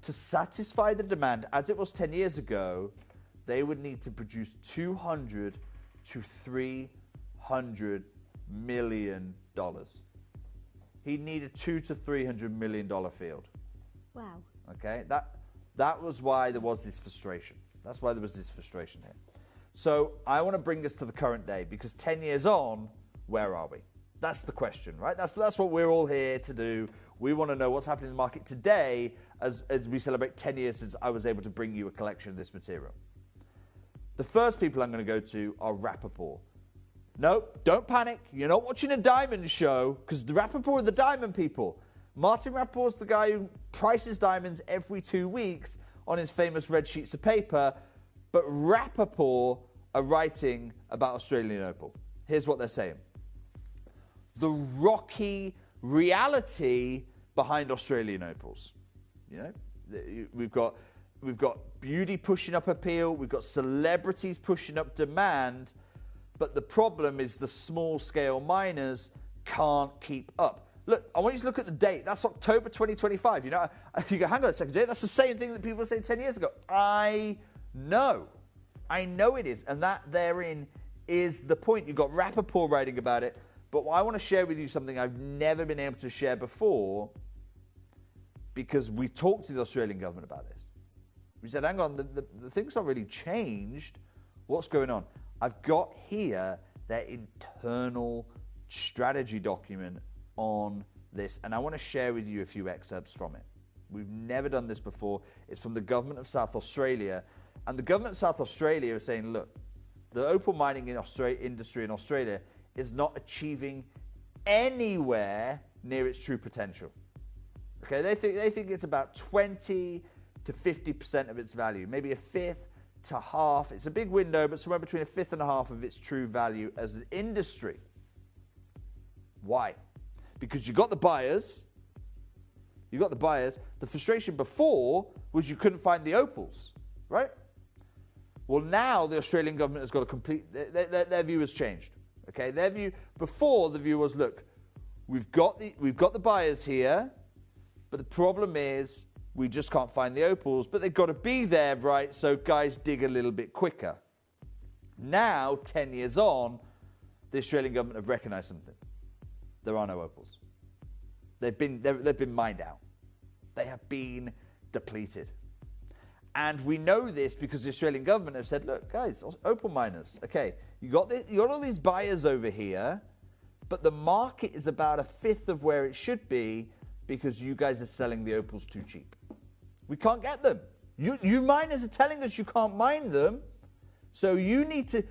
To satisfy the demand, as it was 10 years ago, they would need to produce $200 to $300 million. He needed $200 to $300 million field. Wow. Okay, that was why there was this frustration. That's why there was this frustration here. So I want to bring us to the current day because 10 years on, where are we? That's the question, right? That's what we're all here to do. We want to know what's happening in the market today as we celebrate 10 years since I was able to bring you a collection of this material. The first people I'm going to go to are Rappaport. Nope, don't panic. You're not watching a diamond show because the Rappaport are the diamond people. Martin Rappaport's the guy who prices diamonds every 2 weeks on his famous red sheets of paper. But Rappaport are writing about Australian opal. Here's what they're saying. The rocky reality behind Australian opals. You know, we've got beauty pushing up appeal. We've got celebrities pushing up demand. But the problem is the small-scale miners can't keep up. Look, I want you to look at the date. That's October 2025. You know, you go, hang on a second, Jay. That's the same thing that people were saying 10 years ago. I know it is. And that therein is the point. You've got Rappaport writing about it. But I want to share with you something I've never been able to share before, because we talked to the Australian government about this. We said, hang on, the thing's not really changed. What's going on? I've got here their internal strategy document on this, and I want to share with you a few excerpts from it. We've never done this before. It's from the government of South Australia, and the government of South Australia is saying, look, the opal mining industry in Australia is not achieving anywhere near its true potential. Okay, they think it's about 20 to 50% of its value, maybe a fifth to half. It's a big window, but somewhere between a fifth and a half of its true value as an industry. Why? Because you got the buyers. The frustration before was you couldn't find the opals, right? Well, now the Australian government has got a complete, their view has changed. Okay, their view, before the view was, look, we've got the buyers here, but the problem is we just can't find the opals, but they've got to be there, right? So guys dig a little bit quicker. Now, 10 years on, the Australian government have recognised something. There are no opals. They've been mined out. They have been depleted. And we know this because the Australian government have said, look, guys, opal miners, okay, you got all these buyers over here, but the market is about a fifth of where it should be because you guys are selling the opals too cheap. We can't get them. You miners are telling us you can't mine them, so you need to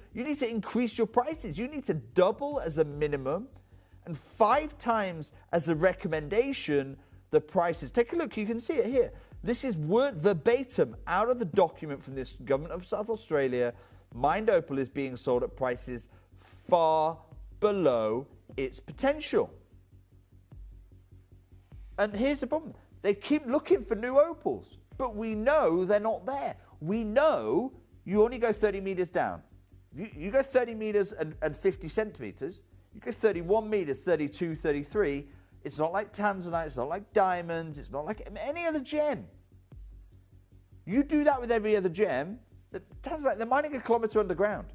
increase your prices. You need to double as a minimum and 5 times as a recommendation the prices. Take a look, you can see it here. This is word verbatim out of the document from this government of South Australia. Mined opal is being sold at prices far below its potential. And here's the problem. They keep looking for new opals, but we know they're not there. We know you only go 30 meters down. You go 30 meters and 50 centimeters. You go 31 meters, 32, 33. It's not like tanzanite. It's not like diamonds. It's not like any other gem. You do that with every other gem. The tanzanite, they're mining a kilometer underground.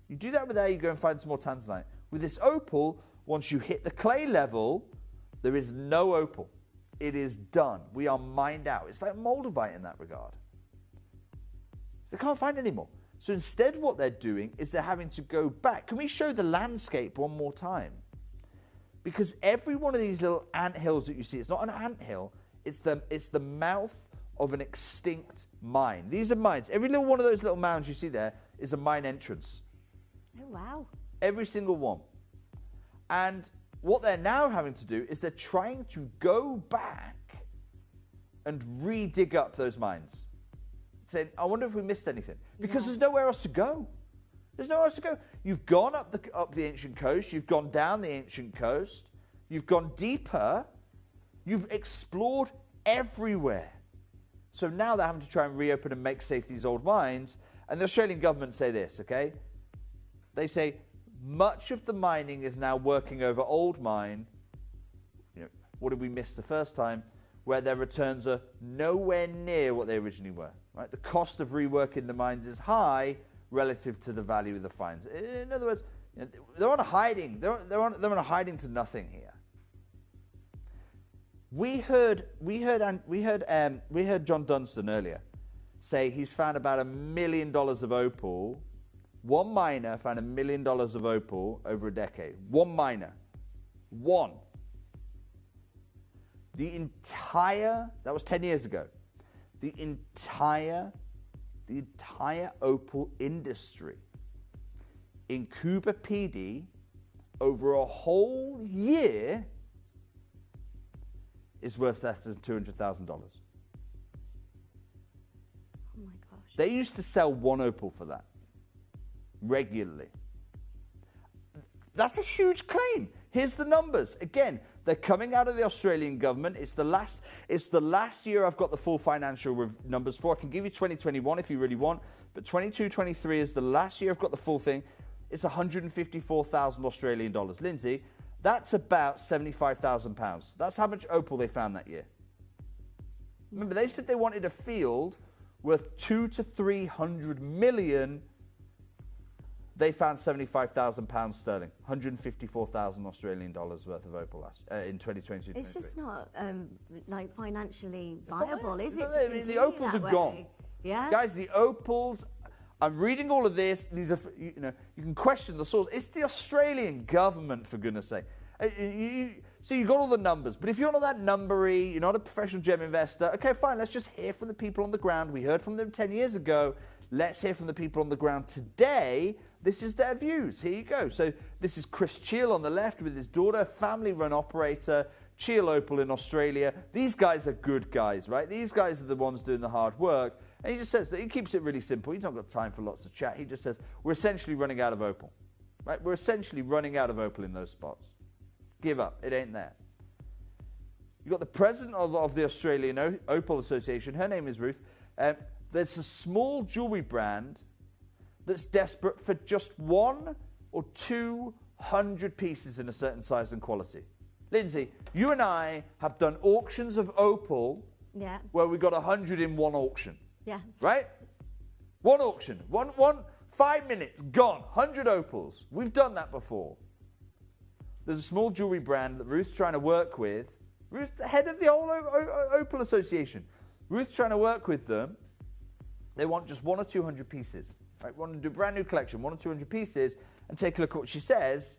You do that with there, you go and find some more tanzanite. With this opal, once you hit the clay level, there is no opal. It is done. We are mined out. It's like moldavite in that regard. They can't find any more. So instead what they're doing is they're having to go back. Can we show the landscape one more time? Because every one of these little ant hills that you see, it's not an ant hill, it's the mouth of an extinct mine. These are mines. Every little one of those little mounds you see there is a mine entrance. Oh, wow. Every single one. And what they're now having to do is they're trying to go back and re-dig up those mines. Saying, I wonder if we missed anything. Because there's nowhere else to go. There's nowhere else to go. You've gone up the ancient coast. You've gone down the ancient coast. You've gone deeper. You've explored everywhere. So now they're having to try and reopen and make safe these old mines. And the Australian government say this, okay? They say much of the mining is now working over old mine. You know, what did we miss the first time? Where their returns are nowhere near what they originally were. Right? The cost of reworking the mines is high relative to the value of the finds. In other words, you know, they're on a hiding. They're on a hiding to nothing here. We heard John Dunstan earlier say he's found about $1 million of opal. One miner found $1 million of opal over a decade. One miner. One. That was 10 years ago. The entire opal industry in Cuba PD over a whole year is worth less than $200,000. Oh my gosh. They used to sell one opal for that regularly. That's a huge claim. Here's the numbers. Again, they're coming out of the Australian government. It's the last year I've got the full financial numbers for. I can give you 2021 if you really want, but 22-23 is the last year I've got the full thing. It's 154,000 Australian dollars. Lindsay, That's about £75,000. That's how much opal they found that year. Remember, they said they wanted a field worth 200 to 300 million. They found £75,000 sterling, 154,000 Australian dollars worth of opal in 2022. It's just not like financially viable, is it? The opals are gone. Yeah, guys, the opals. I'm reading all of this. These are, you can question the source. It's the Australian government, for goodness sake. So you've got all the numbers, but if you're not that numbery, you're not a professional gem investor, okay, fine, let's just hear from the people on the ground. We heard from them 10 years ago. Let's hear from the people on the ground today. This is their views. Here you go. So this is Chris Cheel on the left with his daughter, family-run operator, Cheel Opal in Australia. These guys are good guys, right? These guys are the ones doing the hard work. And he just says that he keeps it really simple. He's not got time for lots of chat. He just says, we're essentially running out of opal, right? We're essentially running out of opal in those spots. Give up. It ain't there. You've got the president of the Australian Opal Association. Her name is Ruth. There's a small jewelry brand that's desperate for just 100 or 200 pieces in a certain size and quality. Lindsay, you and I have done auctions of opal where we got 100 in one auction. Yeah. Right? One auction. One 5 minutes, gone. 100 opals. We've done that before. There's a small jewelry brand that Ruth's trying to work with. Ruth's the head of the whole Opal Association. Ruth's trying to work with them. They want just 100 or 200 pieces. Right? Want to do a brand new collection, 100 or 200 pieces, and take a look at what she says.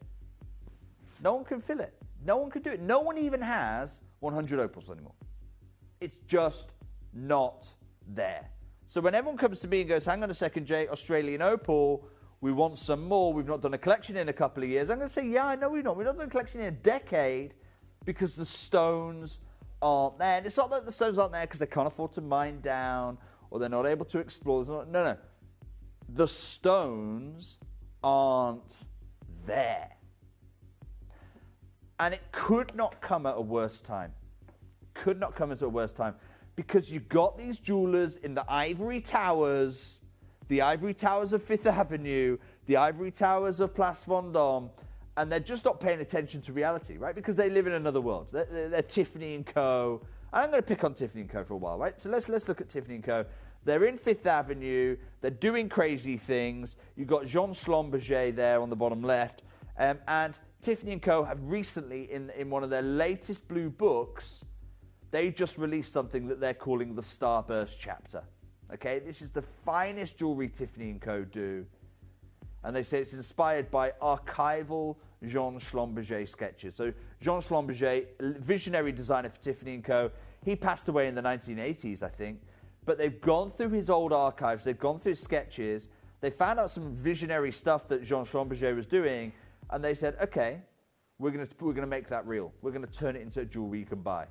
No one can fill it. No one can do it. No one even has 100 opals anymore. It's just not there. So when everyone comes to me and goes, hang on a second, Jay, Australian opal, we want some more. We've not done a collection in a couple of years. I'm going to say, yeah, I know we've not. We've not done a collection in a decade because the stones aren't there. And it's not that the stones aren't there because they can't afford to mine down or they're not able to explore. No. The stones aren't there. And it could not come at a worse time. Could not come at a worse time. Because you've got these jewelers in the ivory towers, the ivory towers of Fifth Avenue, the ivory towers of Place Vendôme, and they're just not paying attention to reality, right? Because they live in another world. They're Tiffany & Co. And I'm going to pick on Tiffany & Co. for a while, right? So let's look at Tiffany & Co. They're in Fifth Avenue. They're doing crazy things. You've got Jean Schlumberger there on the bottom left. And Tiffany & Co. have recently, in one of their latest blue books, they just released something that they're calling the Starburst chapter. Okay, this is the finest jewelry Tiffany & Co. do. And they say it's inspired by archival Jean Schlumberger sketches. So Jean Schlumberger, visionary designer for Tiffany & Co., he passed away in the 1980s, I think. But they've gone through his old archives. They've gone through his sketches. They found out some visionary stuff that Jean Schlumberger was doing. And they said, okay, we're going to make that real. We're going to turn it into jewelry you can buy.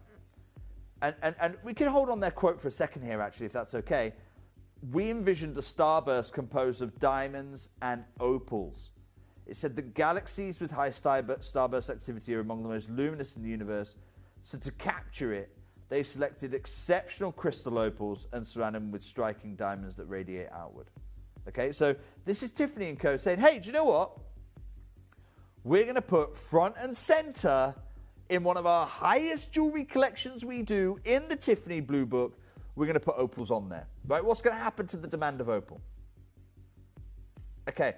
And we can hold on their quote for a second here, actually, if that's okay. We envisioned a starburst composed of diamonds and opals. It said that galaxies with high starburst activity are among the most luminous in the universe. So to capture it, they selected exceptional crystal opals and surrounded them with striking diamonds that radiate outward. Okay, so this is Tiffany & Co. saying, hey, do you know what? We're going to put front and center in one of our highest jewelry collections we do in the Tiffany Blue Book, we're going to put opals on there. Right? What's going to happen to the demand of opal? Okay.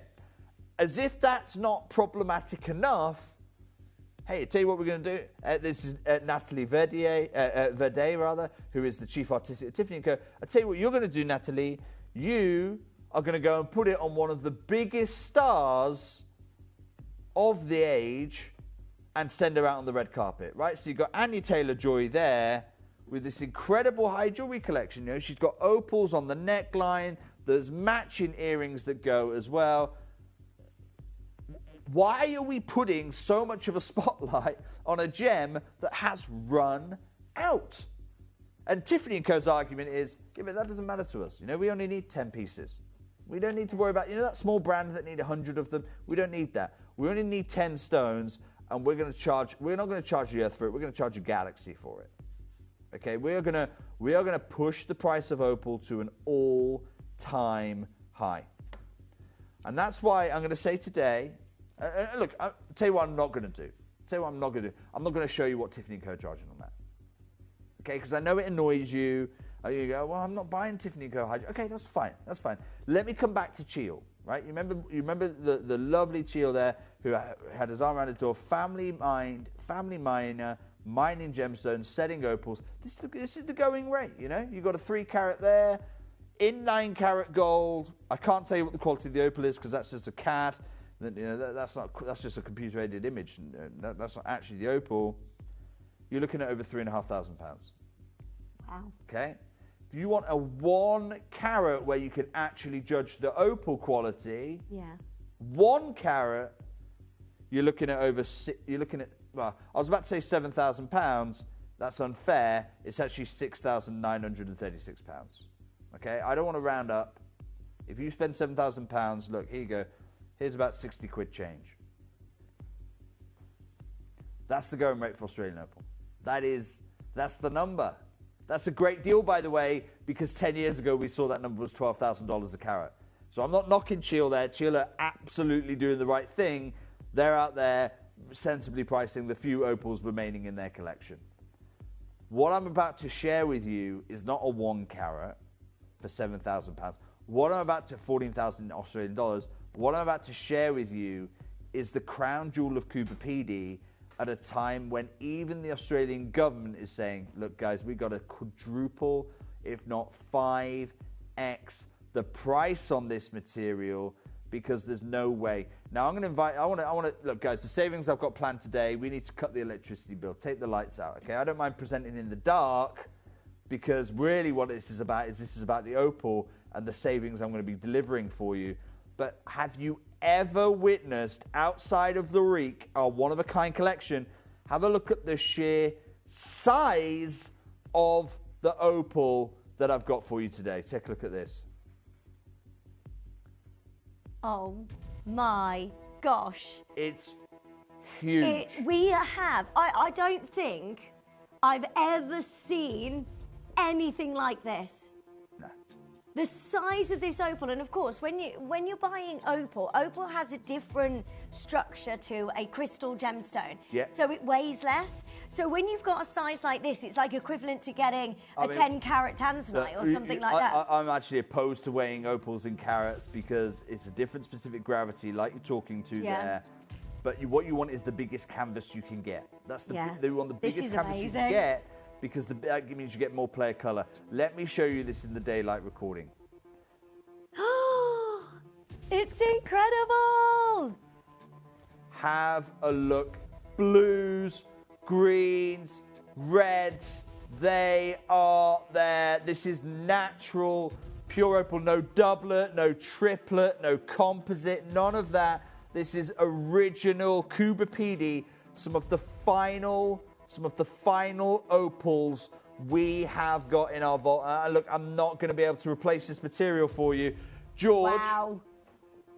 As if that's not problematic enough, hey, I tell you what we're going to do. This is Natalie Verde, who is the chief artist at Tiffany & Co. I tell you what you're going to do, Natalie. You are going to go and put it on one of the biggest stars of the age and send her out on the red carpet, right? So you've got Anya Taylor-Joy there with this incredible high jewelry collection. You know, she's got opals on the neckline. There's matching earrings that go as well. Why are we putting so much of a spotlight on a gem that has run out? And Tiffany & Co.'s argument is, yeah, but that doesn't matter to us. You know, we only need 10 pieces. We don't need to worry about, you know, that small brand that need 100 of them. We don't need that. We only need 10 stones. And we're not going to charge the Earth for it. We're going to charge a galaxy for it. Okay, we are going to push the price of opal to an all-time high. And that's why I'm going to say today, look, I'll tell you what I'm not going to do. tell you what I'm not going to do. I'm not going to show you what Tiffany & Co. are charging on that. Okay, because I know it annoys you. You go, well, I'm not buying Tiffany & Co. hydro. Okay, that's fine. That's fine. Let me come back to Cheel, right? You remember the lovely Cheel there who had his arm around the door, family miner, mining gemstones, setting opals. This is the going rate, you know? You've got a 3 carat there, in 9 carat gold. I can't tell you what the quality of the opal is because that's just a CAD. You know, that's just a computer-aided image. That's not actually the opal. You're looking at over £3,500. Wow. Okay? If you want a 1 carat where you can actually judge the opal quality, 1 carat, you're looking at well, I was about to say £7,000. That's unfair. It's actually £6,936. Okay? I don't want to round up. If you spend £7,000, look, here you go. Here's about 60 quid change. That's the going rate for Australian opal. That's the number. That's a great deal, by the way, because 10 years ago we saw that number was $12,000 a carat. So I'm not knocking Cheel there. Cheel are absolutely doing the right thing. They're out there sensibly pricing the few opals remaining in their collection. What I'm about to share with you is not a 1 carat for £7,000. What I'm about to 14,000 Australian dollars. What I'm about to share with you is the crown jewel of Cooper PD at a time when even the Australian government is saying, look, guys, we've got to quadruple, if not 5x, the price on this material because there's no way. Now, I'm going to invite, I want to, look, guys, the savings I've got planned today, we need to cut the electricity bill, take the lights out, okay? I don't mind presenting in the dark because really what this is about the opal and the savings I'm going to be delivering for you. But have you ever witnessed, outside of the Reek, our one-of-a-kind collection, have a look at the sheer size of the opal that I've got for you today. Take a look at this. Oh my gosh. It's huge. I don't think I've ever seen anything like this. The size of this opal, and of course, when you're buying opal has a different structure to a crystal gemstone. Yeah. So it weighs less. So when you've got a size like this, it's like equivalent to getting a 10-carat tanzanite or something like that. I'm actually opposed to weighing opals in carats because it's a different specific gravity, like you're talking to there. But what you want is the biggest canvas you can get. They want the biggest canvas you can get. Because that means you get more player colour. Let me show you this in the daylight recording. It's incredible! Have a look. Blues, greens, reds, they are there. This is natural, pure opal. No doublet, no triplet, no composite, none of that. This is original Cooper PD. Some of the final opals we have got in our vault. Look, I'm not going to be able to replace this material for you. George. Wow.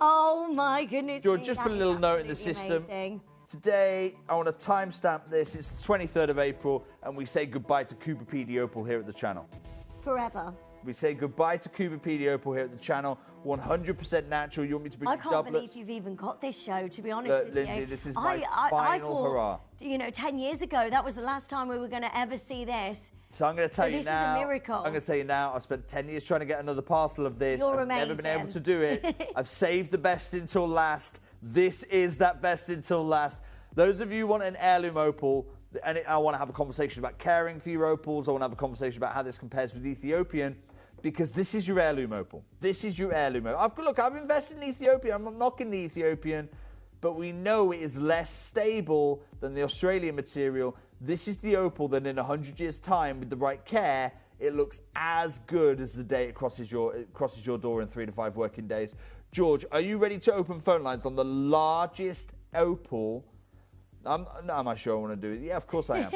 Oh my goodness. George, just put a little note in the system. Amazing. Today, I want to timestamp this. It's the 23rd of April, and we say goodbye to Cooper PD Opal here at the channel. Forever. We say goodbye to Cooper PD Opal here at the channel. 100% natural. You want me to bring I can't believe you've even got this show, to be honest with Lindsay, you. this is my final I thought, hurrah. You know, 10 years ago, that was the last time we were going to ever see this. So I'm going to tell you this now. is a miracle. I'm going to tell you now. I've spent 10 years trying to get another parcel of this. You're I've never amazing. been able to do it. I've saved the best until last. This is that best until last. Those of you who want an heirloom opal, and I want to have a conversation about caring for your opals. I want to have a conversation about how this compares with Ethiopian, because this is your heirloom opal. This is your heirloom opal. I've invested in Ethiopian. I'm not knocking the Ethiopian, but we know it is less stable than the Australian material. This is the opal that in 100 years' time, with the right care, it looks as good as the day it crosses your door in 3 to 5 working days. George, are you ready to open phone lines on the largest opal? Am I sure I want to do it? Yeah, of course I am.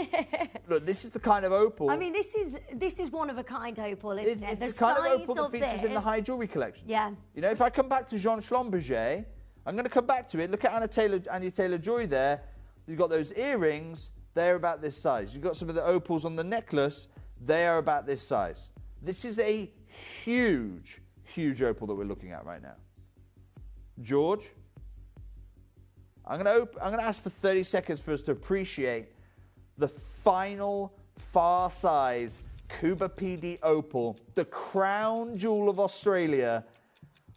Look, this is the kind of opal. I mean, this is one of a kind opal, isn't it? It's the kind of opal that features in the high jewellery collection. Yeah. You know, if I come back to Jean Schlumberger, I'm going to come back to it. Look at Anya Taylor-Joy there. You've got those earrings. They're about this size. You've got some of the opals on the necklace. They are about this size. This is a huge, huge opal that we're looking at right now. George, I'm going to ask for 30 seconds for us to appreciate the final far size Cooper PD opal, the crown jewel of Australia,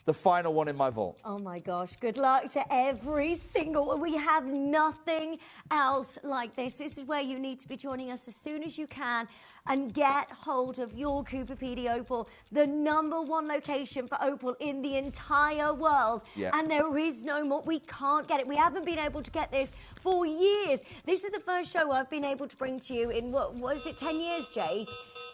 the final one in my vault. Oh my gosh, good luck to every single one. We have nothing else like this. This is where you need to be joining us as soon as you can and get hold of your Cooper PD opal, the #1 location for opal in the entire world. Yeah. And there is no more. We can't get it. We haven't been able to get this for years. This is the first show I've been able to bring to you in, what is it, 10 years, Jake?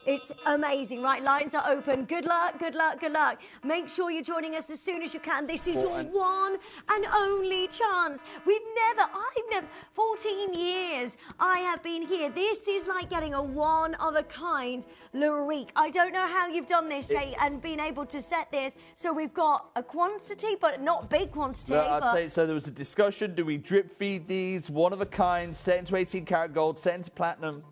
It's amazing, right? Lines are open. Good luck, good luck, good luck. Make sure you're joining us as soon as you can. This is your one and only chance. I've never, 14 years I have been here. This is like getting a one-of-a-kind Lurique. I don't know how you've done this, Jay, and been able to set this. So we've got a quantity, but not big quantity. No, I'd say, so there was a discussion, do we drip feed these, one-of-a-kind, set into 18-karat gold, set into platinum?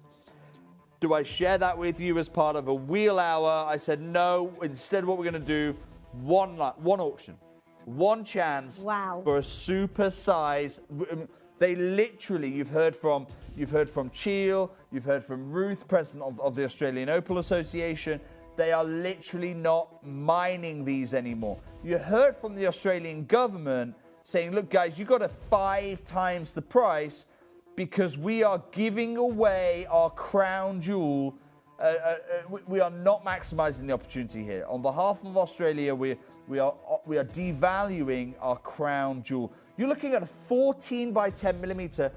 Do I share that with you as part of a wheel hour? I said no. Instead, what we're going to do, one auction, one chance for a super size. They literally, you've heard from Cheel, you've heard from Ruth, president of the Australian Opal Association. They are literally not mining these anymore. You heard from the Australian government saying, look, guys, you've got to 5 times the price, because we are giving away our crown jewel. We are not maximising the opportunity here. On behalf of Australia, we are devaluing our crown jewel. You're looking at a 14 by 10 millimetre.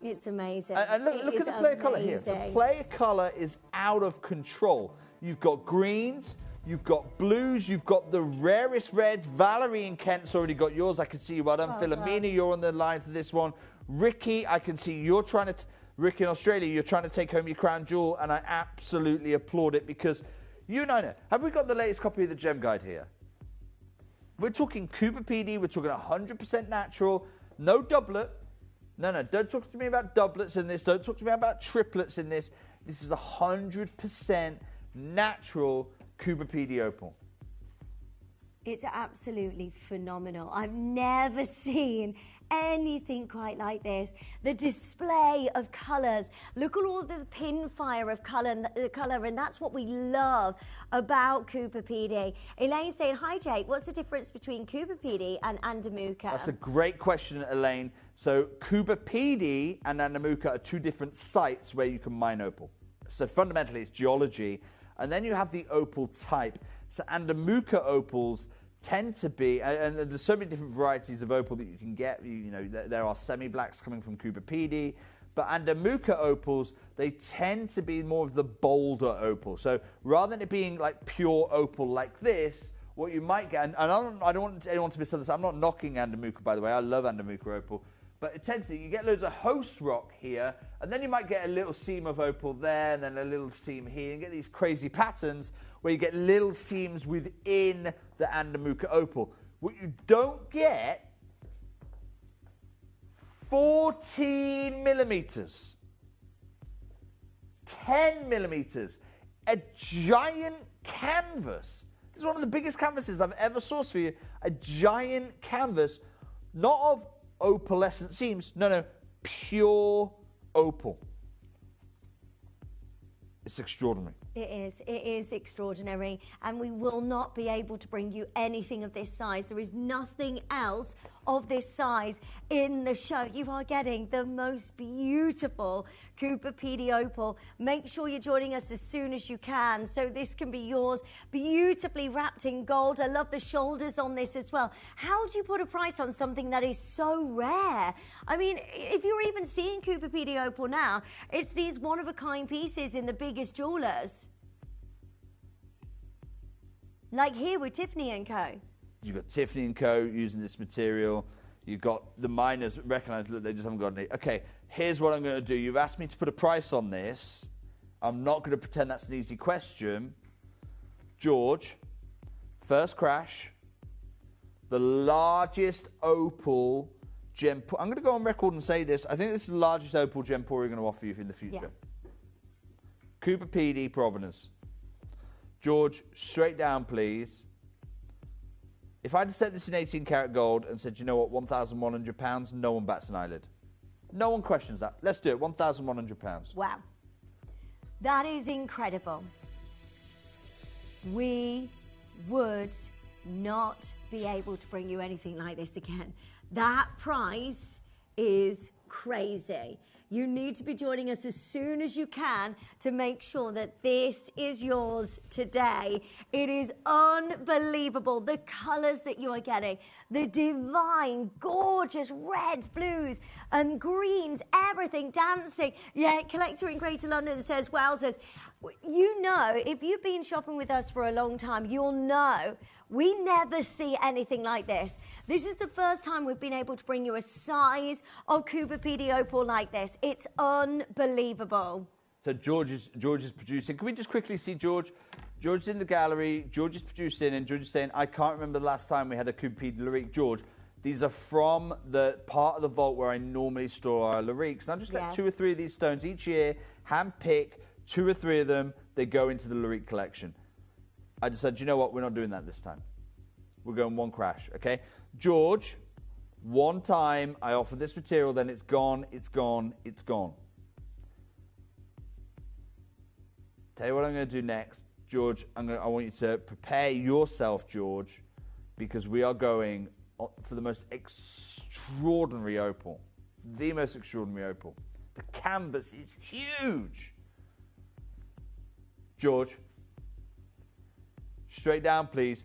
It's amazing. And look at the player colour here. The player colour is out of control. You've got greens, you've got blues, you've got the rarest reds. Valerie in Kent's already got yours. I can see you. Well done. Philomena, you're on the line for this one. Ricky, I can see you're trying to, Ricky in Australia, you're trying to take home your crown jewel, and I absolutely applaud it, because you and I know. Have we got the latest copy of the Gem Guide here? We're talking Cooper PD, we're talking 100% natural, no doublet. No, don't talk to me about doublets in this, don't talk to me about triplets in this. This is 100% natural Cooper PD opal. It's absolutely phenomenal. I've never seen anything quite like this. The display of colours. Look at all the pinfire of colour, and that's what we love about Cooper PD. Elaine saying, hi Jake, what's the difference between Cooper PD and Andamuka? That's a great question, Elaine. So Cooper PD and Andamuka are 2 different sites where you can mine opal. So fundamentally it's geology, and then you have the opal type. So Andamuka opals tend to be, and there's so many different varieties of opal that you can get. You know, there are semi-blacks coming from Cooper PD, but Andamuka opals, they tend to be more of the bolder opal. So rather than it being like pure opal like this, what you might get, and I don't want anyone to misunderstand, I'm not knocking Andamuka, by the way, I love Andamuka opal, but it tends to, you get loads of host rock here, and then you might get a little seam of opal there, and then a little seam here, and get these crazy patterns where you get little seams within the Andamuka opal. What you don't get, 14 millimeters, 10 millimeters, a giant canvas. This is one of the biggest canvases I've ever sourced for you. A giant canvas, not of opalescent seams, no, pure opal. It's extraordinary. It is extraordinary, and we will not be able to bring you anything of this size. There is nothing else of this size in the show. You are getting the most beautiful Cooper PD opal. Make sure you're joining us as soon as you can, so this can be yours, beautifully wrapped in gold. I love the shoulders on this as well. How do you put a price on something that is so rare? I mean, if you're even seeing Cooper PD opal now, it's these one-of-a-kind pieces in the biggest jewelers. Like here with Tiffany & Co. You've got Tiffany & Co. using this material. You've got the miners recognize that they just haven't got any. Okay, here's what I'm going to do. You've asked me to put a price on this. I'm not going to pretend that's an easy question. George, first crash, the largest opal gem. I'm going to go on record and say this. I think this is the largest opal Gemporia are going to offer you in the future. Yeah. Cooper PD provenance. George, straight down, please. If I'd set this in 18 karat gold and said, you know what, £1,100, no one bats an eyelid. No one questions that. Let's do it, £1,100. Wow. That is incredible. We would not be able to bring you anything like this again. That price is crazy. You need to be joining us as soon as you can to make sure that this is yours today. It is unbelievable, the colours that you are getting, the divine, gorgeous reds, blues and greens, everything dancing. Yeah, Collector in Greater London says, wowzers. You know, if you've been shopping with us for a long time, you'll know we never see anything like this. This is the first time we've been able to bring you a size of Cooper PD opal like this. It's unbelievable. So George is producing. Can we just quickly see George? George's in the gallery. George is producing, and George is saying, I can't remember the last time we had a Cooper PD Lyrique. George, these are from the part of the vault where I normally store our Lyriques. And I just get 2 or 3 of these stones each year, hand pick 2 or 3 of them. They go into the Lyrique collection. I decided, you know what, we're not doing that this time. We're going one crash, okay? George, one time I offer this material, then it's gone, it's gone, it's gone. Tell you what I'm going to do next, George. I want you to prepare yourself, George, because we are going for the most extraordinary opal. The most extraordinary opal. The canvas is huge. George, straight down, please.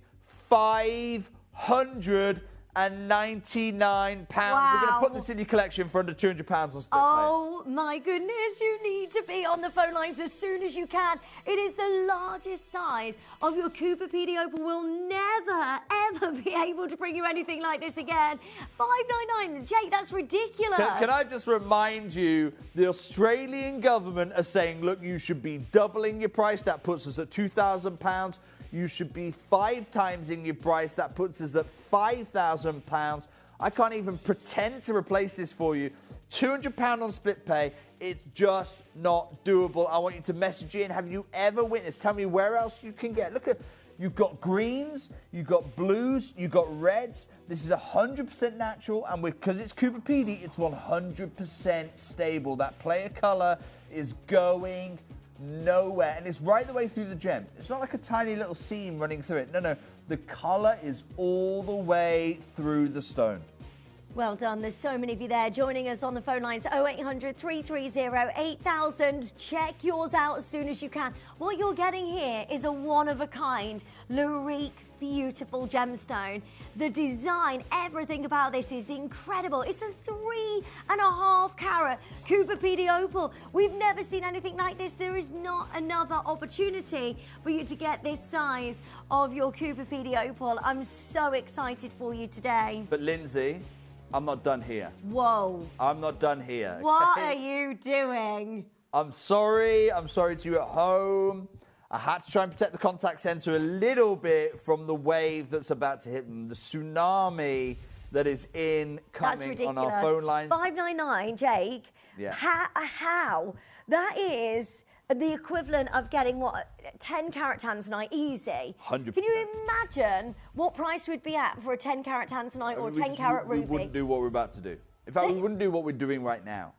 £599. Wow. We're going to put this in your collection for under £200 on split Oh my goodness, you need to be on the phone lines as soon as you can. It is the largest size of your Cooper PD opal. We'll never, ever be able to bring you anything like this again. £599, Jake, that's ridiculous. Can I just remind you, the Australian government are saying, look, you should be doubling your price. That puts us at £2,000. You should be 5 times in your price. That puts us at £5,000. I can't even pretend to replace this for you. £200 on split pay. It's just not doable. I want you to message in. Have you ever witnessed? Tell me where else you can get. Look at, you've got greens, you've got blues, you've got reds. This is 100% natural, and because it's Cooper PD, it's 100% stable. That player color is going nowhere, and it's right the way through the gem. It's not like a tiny little seam running through it. No, the color is all the way through the stone. Well done. There's so many of you there joining us on the phone lines. 0800 330 8000. Check yours out as soon as you can. What you're getting here is a one-of-a-kind Lyrique beautiful gemstone. The design, everything about this is incredible. It's a 3.5 carat Cooper PD opal. We've never seen anything like this. There is not another opportunity for you to get this size of your Cooper PD opal. I'm so excited for you today. But Lindsay, I'm not done here. Whoa. I'm not done here. What are you doing? I'm sorry to you at home. I had to try and protect the contact centre a little bit from the wave that's about to hit them, the tsunami that is incoming on our phone lines. 599, Jake. Yeah. How? That is the equivalent of getting, what, 10 carat tanzanite easy. 100%. Can you imagine what price we'd be at for a 10 carat tanzanite or 10 carat ruby? We wouldn't do what we're about to do. In fact, we wouldn't do what we're doing right now.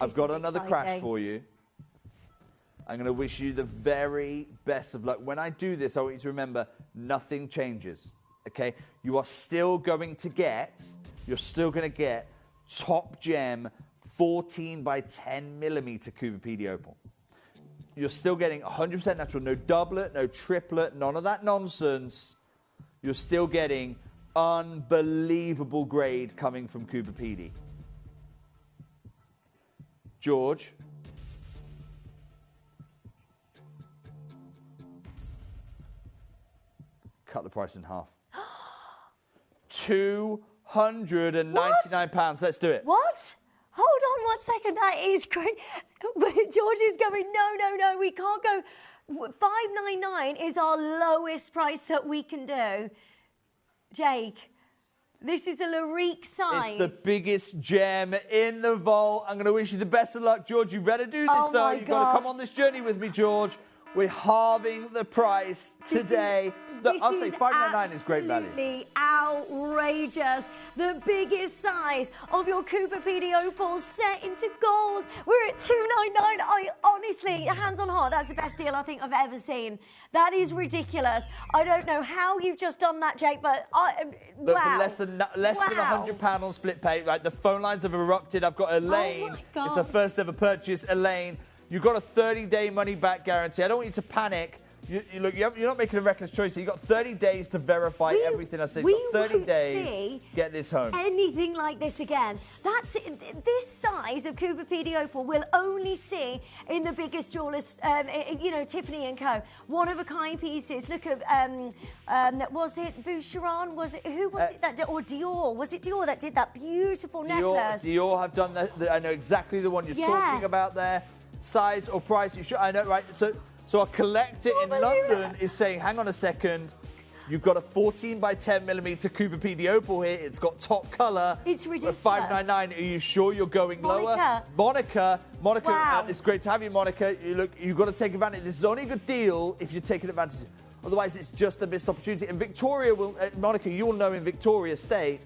I've got another crash for you. I'm going to wish you the very best of luck. When I do this, I want you to remember, nothing changes, okay? You are still going to get, top gem 14 by 10 millimeter Cooper PD opal. You're still getting 100% natural, no doublet, no triplet, none of that nonsense. You're still getting unbelievable grade coming from Cooper PD. George. Cut the price in half. £299. Let's do it. What? Hold on 1 second. That is great. George is going, no, we can't go. $599 is our lowest price that we can do. Jake, this is a Lyrique size. It's the biggest gem in the vault. I'm going to wish you the best of luck, George. You better do this, though. You've got to come on this journey with me, George. We're halving the price today. Look, I'll say $5.99 is great value. Absolutely outrageous. The biggest size of your Cooper PD opals set into gold. We're at $2.99. I honestly, hands on heart, that's the best deal I think I've ever seen. That is ridiculous. I don't know how you've just done that, Jake, but Look, wow. for less than £100 on split pay, right? The phone lines have erupted. I've got Elaine. Oh my God. It's her first ever purchase. Elaine, you've got a 30-day money-back guarantee. I don't want you to panic. Look, you're not making a reckless choice. You've got 30 days to verify everything I said. You've got 30 days. Get this home. Anything like this again. That's it. This size of Cooper PD opal we'll only see in the biggest jewelers, Tiffany & Co. One-of-a-kind pieces. Look at, was it Boucheron? Was it, who was it that did, or Dior? Was it Dior that did that beautiful necklace? Dior have done that. I know exactly the one you're talking about there. Size or price, I know, right? So a collector in London is saying, hang on a second, you've got a 14 by 10 millimeter Cooper PD opal here. It's got top color. It's ridiculous. $5.99. Are you sure you're going lower? Monica, wow. It's great to have you, Monica. You've got to take advantage. This is only a good deal if you're taking advantage. Otherwise, it's just a missed opportunity. And Victoria will, Monica, you will know in Victoria State,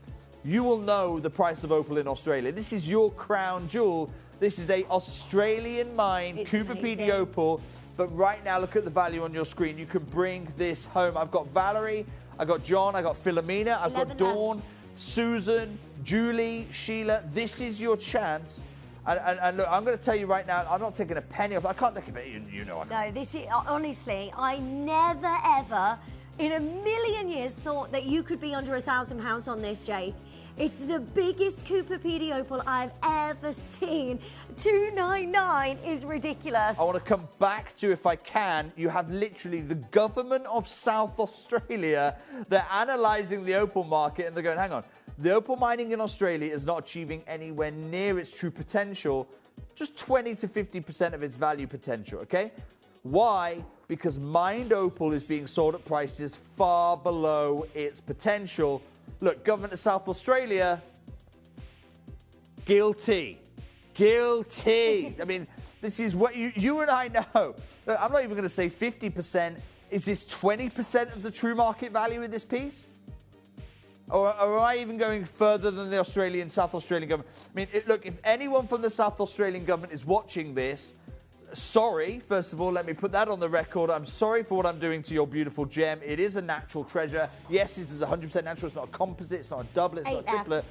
you will know the price of opal in Australia. This is your crown jewel. This is a Australian mine, Cooper PD opal. But right now, look at the value on your screen. You can bring this home. I've got Valerie, I've got John, I've got Philomena, I've got Dawn, Susan, Julie, Sheila. This is your chance. And look, I'm going to tell you right now, I'm not taking a penny off. I can't take a penny, you know. No, this is, honestly, I never, ever in a million years thought that you could be under £1,000 on this, Jake. It's the biggest Cooper PD opal I've ever seen. $2.99 is ridiculous. I want to come back to, if I can, you have literally the government of South Australia. They're analysing the opal market and they're going, hang on, the opal mining in Australia is not achieving anywhere near its true potential, just 20 to 50% of its value potential, okay? Why? Because mined opal is being sold at prices far below its potential. Look, government of South Australia, guilty. Guilty. I mean, this is what you and I know. Look, I'm not even going to say 50%. Is this 20% of the true market value of this piece? Or am I even going further than the South Australian government? I mean, look, if anyone from the South Australian government is watching this, sorry, first of all, let me put that on the record. I'm sorry for what I'm doing to your beautiful gem. It is a natural treasure. Yes, this is 100% natural. It's not a composite. It's not a doublet. It's not a triplet.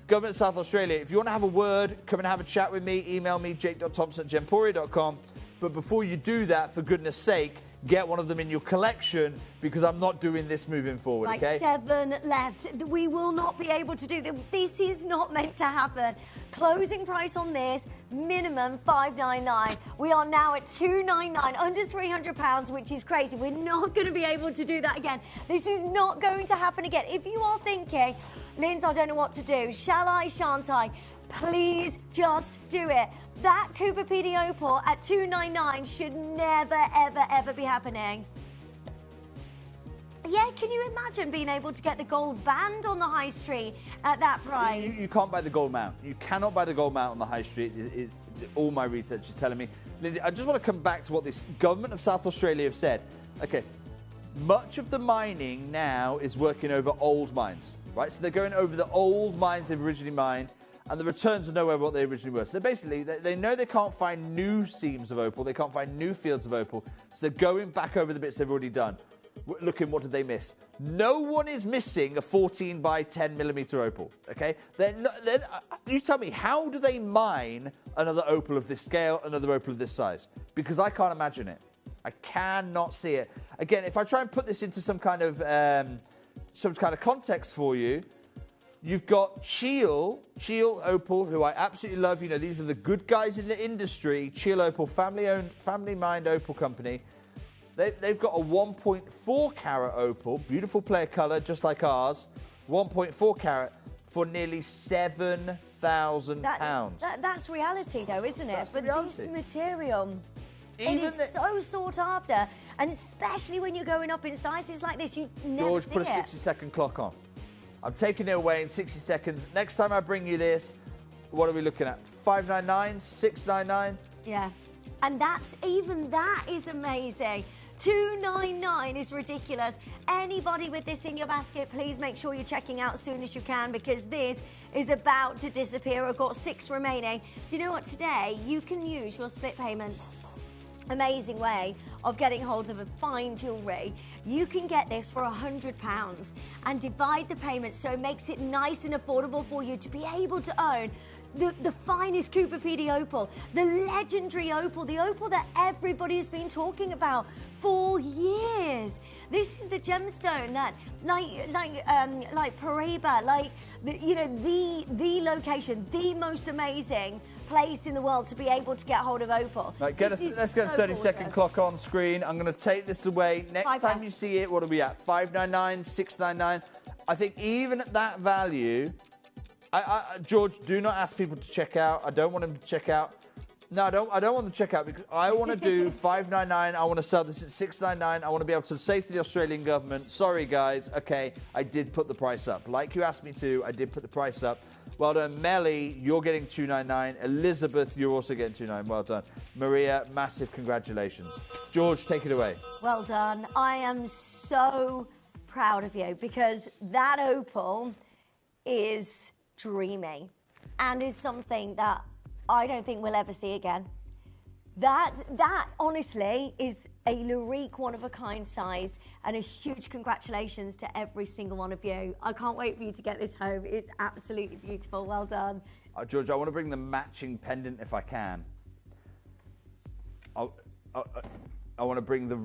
Government of South Australia, if you want to have a word, come and have a chat with me. Email me, jake.thompson@gemporia.com. But before you do that, for goodness sake, get one of them in your collection because I'm not doing this moving forward, okay? 7 left. We will not be able to do this. This is not meant to happen. Closing price on this, minimum $5.99. We are now at $2.99, under £300, which is crazy. We're not going to be able to do that again. This is not going to happen again. If you are thinking, Linz, I don't know what to do, shall I, shan't I? Please just do it. That Cooper PD opal at $2.99 should never, ever, ever be happening. Yeah, can you imagine being able to get the gold band on the high street at that price? You can't buy the gold mount. You cannot buy the gold mount on the high street. It's all my research is telling me. Lindsay, I just want to come back to what this government of South Australia have said. Okay, much of the mining now is working over old mines, right? So they're going over the old mines they've originally mined, and the returns are nowhere what they originally were. So basically, they know they can't find new seams of opal. They can't find new fields of opal. So they're going back over the bits they've already done. Looking, what did they miss? No one is missing a 14 by 10 millimeter opal, okay? You tell me, how do they mine another opal of this scale, another opal of this size? Because I can't imagine it. I cannot see it. Again, if I try and put this into some kind of context for you, you've got Cheel Opal, who I absolutely love. You know, these are the good guys in the industry. Cheel Opal, family-owned, family-mined opal company. They've got a 1.4 carat opal, beautiful player colour, just like ours, 1.4 carat for nearly £7,000. That's reality, though, isn't it? That's but reality. This material, it is so sought after, and especially when you're going up in sizes like this, you never George, see put a it. 60-second clock on. I'm taking it away in 60 seconds. Next time I bring you this, what are we looking at? $5.99, $6.99? Yeah. And even that is amazing. $299 is ridiculous. Anybody with this in your basket, please make sure you're checking out as soon as you can, because this is about to disappear. I've got 6 remaining. Do you know what? Today, you can use your split payments. Amazing way of getting hold of a fine jewellery. You can get this for £100 and divide the payments so it makes it nice and affordable for you to be able to own the finest Cooper PD opal, the legendary opal, the opal that everybody has been talking about for years. This is the gemstone that, like Paraiba, like the location, the most amazing place in the world to be able to get hold of opal. Right, let's get a 30-second clock on screen. I'm going to take this away. Next time you see it, what are we at? $599, $699. I think even at that value, George, do not ask people to check out. I don't want them to check out. No, I don't want them to check out, because I want to do $599. I want to sell this at $699. I want to be able to say to the Australian government, sorry guys, okay, I did put the price up. Like you asked me to, I did put the price up. Well done. Melly, you're getting $299. Elizabeth, you're also getting $299. Well done. Maria, massive congratulations. George, take it away. Well done. I am so proud of you, because that opal is dreamy and is something that I don't think we'll ever see again. That honestly is a lyrique, one-of-a-kind size, and a huge congratulations to every single one of you. I can't wait for you to get this home. It's absolutely beautiful. Well done. George, I want to bring the matching pendant if I can. I want to bring the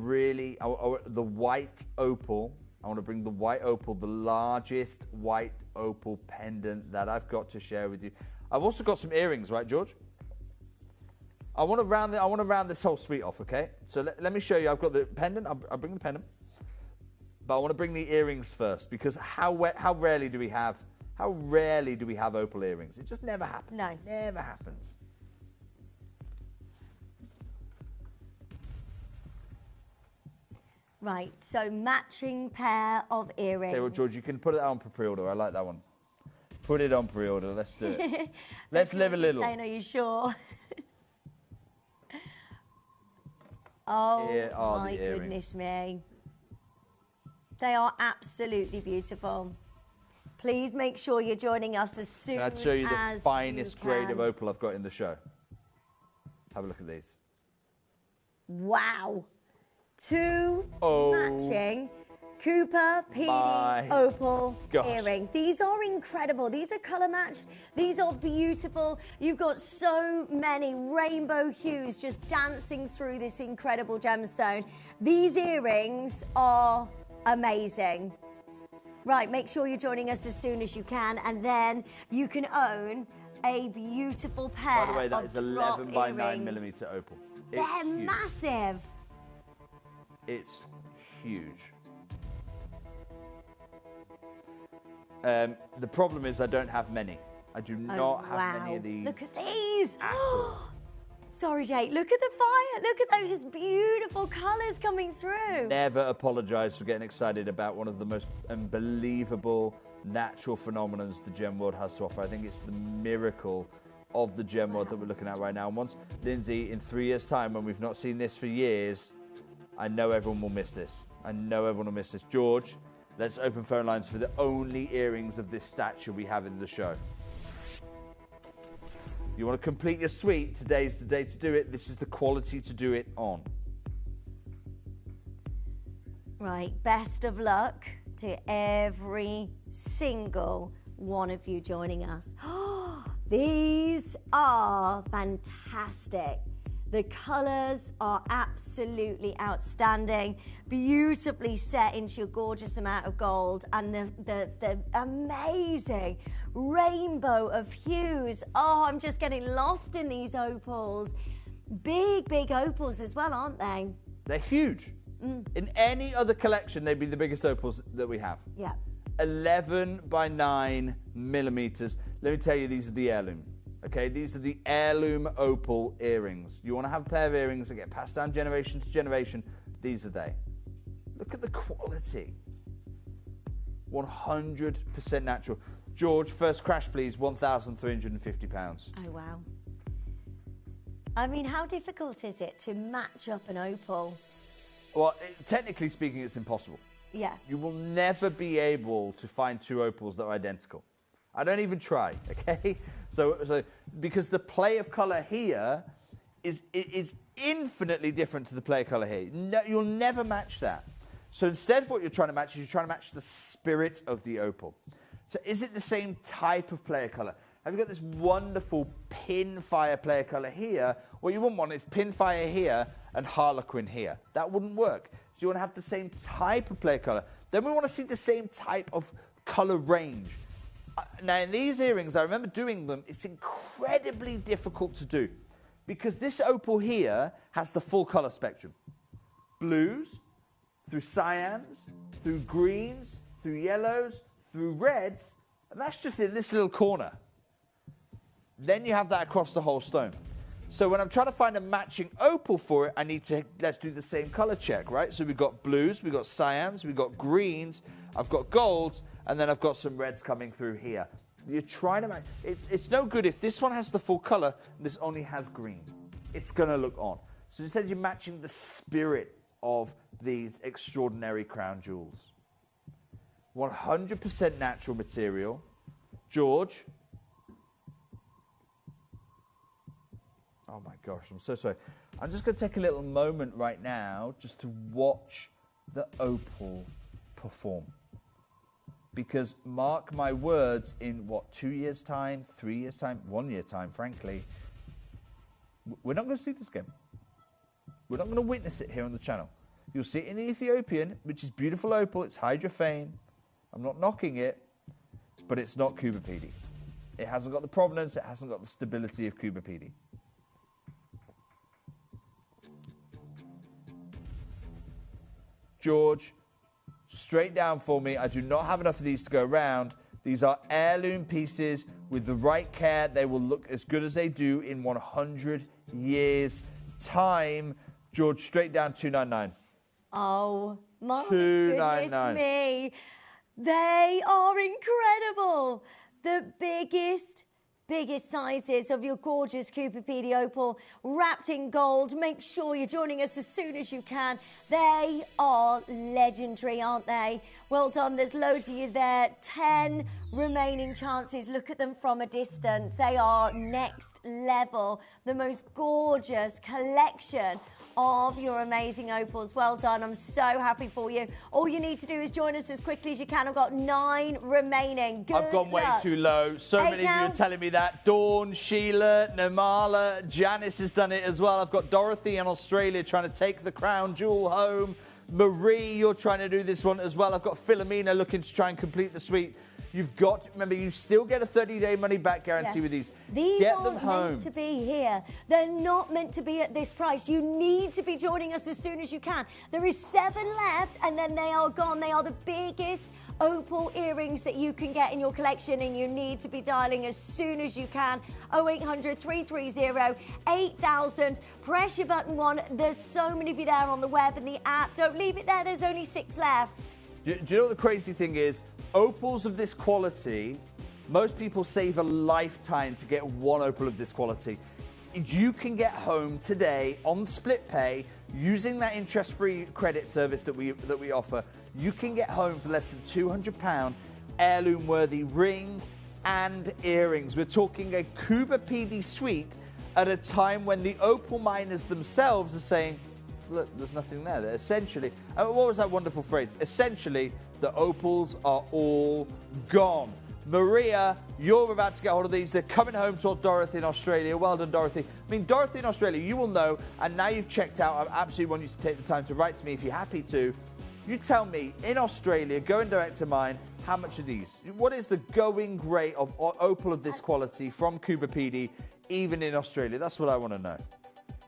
the white opal. I want to bring the white opal, the largest white opal pendant that I've got to share with you. I've also got some earrings, right, George? I want to round this whole suite off, okay? So let me show you. I've got the pendant. I'll bring the pendant, but I want to bring the earrings first, because how rarely do we have opal earrings? It just never happens. No, it never happens. Right. So matching pair of earrings. Okay, well, George, you can put it on for pre-order. I like that one. Put it on pre-order. Let's do it. Let's live a little. Saying, are you sure? Oh, my goodness me. They are absolutely beautiful. Please make sure you're joining us as soon as Can I show you the finest grade of opal I've got in the show? Have a look at these. Wow. 2 matching Cooper PD opal earrings. These are incredible. These are colour matched. These are beautiful. You've got so many rainbow hues just dancing through this incredible gemstone. These earrings are amazing. Right, make sure you're joining us as soon as you can, and then you can own a beautiful pair. By the way, that is 11 by 9 earrings. millimeter opal. They're massive. It's huge. The problem is I don't have many. I do not have many of these. Look at these. At all. Sorry, Jake. Look at the fire. Look at those beautiful colours coming through. Never apologise for getting excited about one of the most unbelievable natural phenomena the gem world has to offer. I think it's the miracle of the gem world that we're looking at right now. And once, Lindsay, in 3 years' time, when we've not seen this for years, I know everyone will miss this. I know everyone will miss this. George, let's open phone lines for the only earrings of this stature we have in the show. You want to complete your suite? Today's the day to do it. This is the quality to do it on. Right, best of luck to every single one of you joining us. These are fantastic. The colours are absolutely outstanding, beautifully set into your gorgeous amount of gold, and the amazing rainbow of hues. Oh, I'm just getting lost in these opals. Big, big opals as well, aren't they? They're huge. In any other collection, they'd be the biggest opals that we have. Yeah. 11 by 9 millimeters. Let me tell you, these are the heirloom. Okay, these are the heirloom opal earrings. You want to have a pair of earrings that get passed down generation to generation. These are they. Look at the quality. 100% natural. George, first crash, please. £1,350. Oh, wow. I mean, how difficult is it to match up an opal? Well, technically speaking, it's impossible. Yeah. You will never be able to find two opals that are identical. I don't even try, okay? So because the play of colour here is infinitely different to the play of colour here. No, you'll never match that. So instead what you're trying to match is you're trying to match the spirit of the opal. So is it the same type of play of colour? Have you got this wonderful pinfire play of colour here? What you wouldn't want is pinfire here and harlequin here. That wouldn't work. So you want to have the same type of play of colour. Then we want to see the same type of colour range. Now, in these earrings, I remember doing them. It's incredibly difficult to do because this opal here has the full colour spectrum. Blues, through cyans, through greens, through yellows, through reds, and that's just in this little corner. Then you have that across the whole stone. So when I'm trying to find a matching opal for it, I need to, let's do the same colour check, right? So we've got blues, we've got cyans, we've got greens, I've got golds, and then I've got some reds coming through here. You're trying to match. It's no good if this one has the full colour and this only has green. It's going to look on. So instead you're matching the spirit of these extraordinary crown jewels. 100% natural material. George. Oh my gosh, I'm so sorry. I'm just going to take a little moment right now just to watch the opal perform. Because mark my words, in what, 2 years' time, 3 years' time, 1 year time, frankly, we're not going to see this again. We're not going to witness it here on the channel. You'll see it in the Ethiopian, which is beautiful opal. It's hydrophane. I'm not knocking it, but it's not Kubapedi. It hasn't got the provenance. It hasn't got the stability of Kubapedi. George, straight down for me. I do not have enough of these to go around. These are heirloom pieces. With the right care, they will look as good as they do in 100 years' time. George, straight down 299. Oh, my 299. goodness me. They are incredible. The biggest sizes of your gorgeous Kubapedi opal wrapped in gold. Make sure you're joining us as soon as you can. They are legendary, aren't they? Well done. There's loads of you there. 10 remaining chances. Look at them from a distance. They are next level. The most gorgeous collection of your amazing opals. Well done. I'm so happy for you. All you need to do is join us as quickly as you can. I've got 9 remaining. Good I've gone way luck. too low. So many of you are telling me that. Dawn, Sheila, Namala, Janice has done it as well. I've got Dorothy in Australia trying to take the crown jewel home. Marie, you're trying to do this one as well. I've got Philomena looking to try and complete the suite. You've got to remember, you still get a 30-day money-back guarantee with these. These get aren't them home. meant to be here. They're not meant to be at this price. You need to be joining us as soon as you can. There is 7 left, and then they are gone. They are the biggest opal earrings that you can get in your collection, and you need to be dialing as soon as you can. 0800 330 8000. Press your button 1. There's so many of you there on the web and the app. Don't leave it there. There's only 6 left. Do you know what the crazy thing is? Opals of this quality, most people save a lifetime to get one opal of this quality. You can get home today on split pay using that interest-free credit service that we offer. You can get home for less than £200 heirloom-worthy ring and earrings. We're talking a Kubapedi suite at a time when the opal miners themselves are saying, look, there's nothing there. They're essentially, what was that wonderful phrase? Essentially, the opals are all gone. Maria, you're about to get hold of these. They're coming home to Dorothy in Australia. Well done, Dorothy. I mean, Dorothy in Australia, you will know, and now you've checked out, I absolutely want you to take the time to write to me if you're happy to. You tell me, in Australia, going direct to mine, how much are these? What is the going rate of opal of this quality from Kubapedi, even in Australia? That's what I want to know.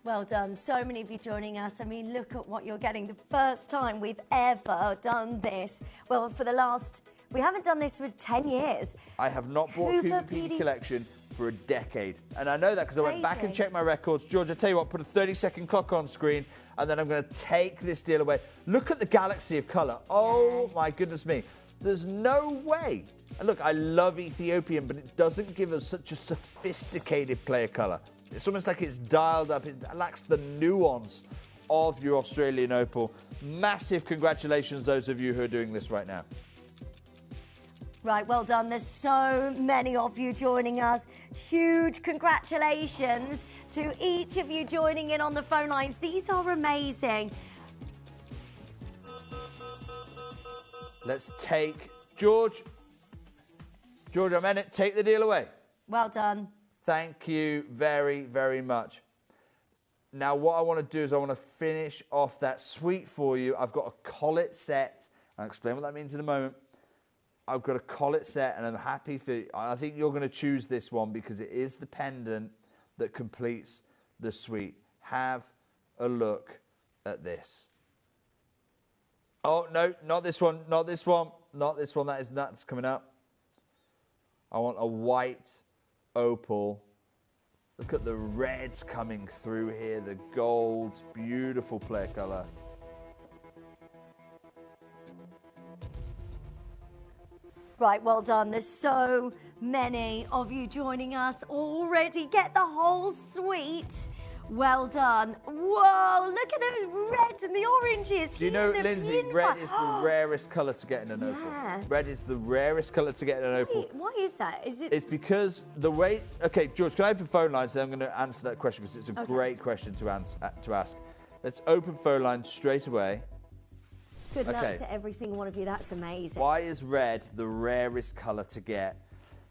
Well done. So many of you joining us. I mean, look at what you're getting. The first time we've ever done this. Well, for the last... We haven't done this for 10 years. I have not bought a Kubapedi collection for a decade. And I know that because I went back and checked my records. George, I tell you what, put a 30-second clock on screen, and then I'm going to take this deal away. Look at the galaxy of colour. Oh, my goodness me. There's no way. And look, I love Ethiopian, but it doesn't give us such a sophisticated play of colour. It's almost like it's dialed up. It lacks the nuance of your Australian opal. Massive congratulations, those of you who are doing this right now. Right, well done. There's so many of you joining us. Huge congratulations to each of you joining in on the phone lines. These are amazing. Let's take George. George, I'm in it. Take the deal away. Well done. Thank you very, very much. Now, what I want to do is I want to finish off that suite for you. I've got a collet set. I'll explain what that means in a moment. I've got a collet set, and I'm happy for you. I think you're going to choose this one because it is the pendant that completes the suite. Have a look at this. Oh, no, not this one, not this one, not this one. That's coming up. I want a white opal. Look at the reds coming through here, the golds, beautiful flare colour. Right, well done. There's so many of you joining us already. Get the whole suite. Well done. Whoa, look at the reds and the oranges. Do you know, Lindsay, red is the rarest colour to get in an opal. Yeah. Red is the rarest colour to get in an opal. Why is that? Is it? It's because the way... Okay, George, can I open phone lines? Then I'm going to answer that question because it's a great question to ask. Let's open phone lines straight away. Good luck to every single one of you. That's amazing. Why is red the rarest colour to get?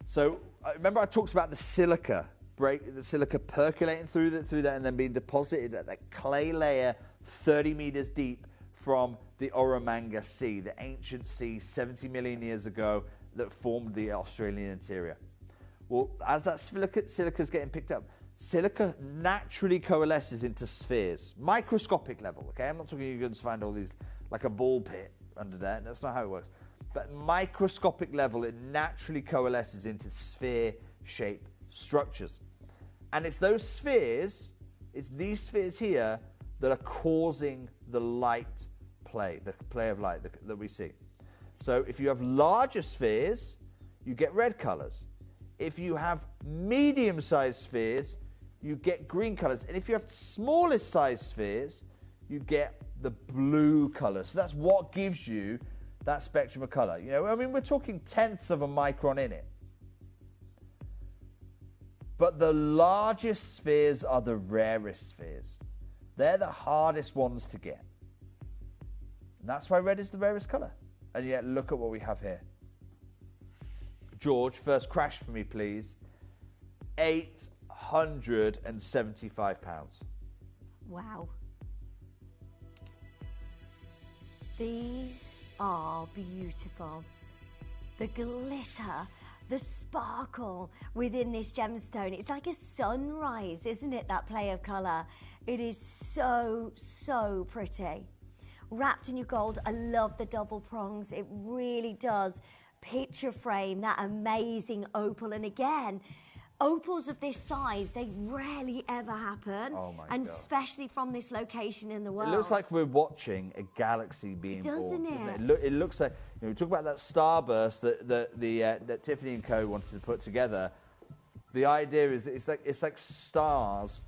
So, remember I talked about the silica percolating through that and then being deposited at that clay layer 30 meters deep from the Oromanga Sea, the ancient sea 70 million years ago that formed the Australian interior. Well, as that silica is getting picked up, silica naturally coalesces into spheres, microscopic level, okay? I'm not talking you're going to find all these like a ball pit under there. That's not how it works. But microscopic level, it naturally coalesces into sphere-shaped structures. And it's those spheres, it's these spheres here that are causing the light play, the play of light that we see. So if you have larger spheres, you get red colors. If you have medium-sized spheres, you get green colors. And if you have smallest sized spheres, you get the blue color. So that's what gives you that spectrum of color. You know, I mean, we're talking tenths of a micron in it. But the largest spheres are the rarest spheres. They're the hardest ones to get. And that's why red is the rarest color. And yet, look at what we have here. George, first crash for me, please. £875. Wow. These are beautiful. The glitter, the sparkle within this gemstone. It's like a sunrise, isn't it, that play of colour? It is so, so pretty. Wrapped in your gold, I love the double prongs. It really does picture frame that amazing opal. And again, opals of this size, they rarely ever happen. Oh my and God. Especially from this location in the world. It looks like we're watching a galaxy being born. Doesn't it? It looks like, you know, we talk about that starburst that Tiffany and Co wanted to put together. The idea is that it's like stars.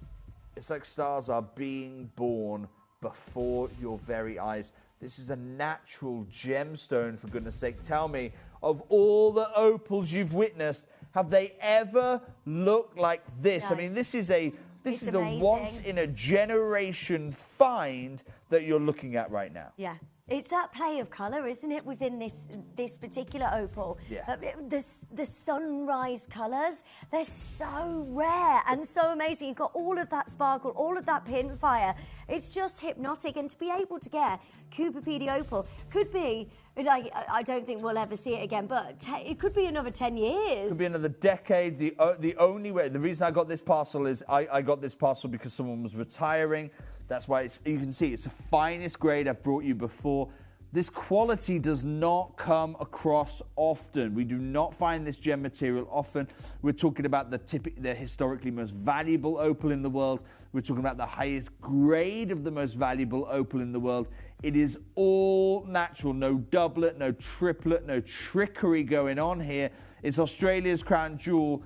It's like stars are being born before your very eyes. This is a natural gemstone, for goodness sake. Tell me, of all the opals you've witnessed, have they ever looked like this? No. I mean, this is a amazing. once in a generation find that you're looking at right now. Yeah. It's that play of colour, isn't it, within this particular opal? Yeah. The sunrise colours, they're so rare and so amazing. You've got all of that sparkle, all of that pin fire. It's just hypnotic. And to be able to get Cooper PD opal could be, like, I don't think we'll ever see it again, but it could be another 10 years. Could be another decade. The only way, the reason I got this parcel is I got this parcel because someone was retiring. That's why you can see it's the finest grade I've brought you before. This quality does not come across often. We do not find this gem material often. We're talking about the historically most valuable opal in the world. We're talking about the highest grade of the most valuable opal in the world. It is all natural, no doublet, no triplet, no trickery going on here. It's Australia's crown jewel.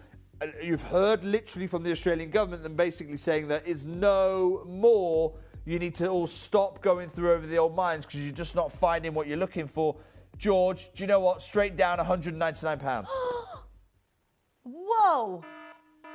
you've heard literally from the Australian government them basically saying that it's no more. You need to all stop going through over the old mines because you're just not finding what you're looking for. George, do you know what? Straight down £199. Whoa!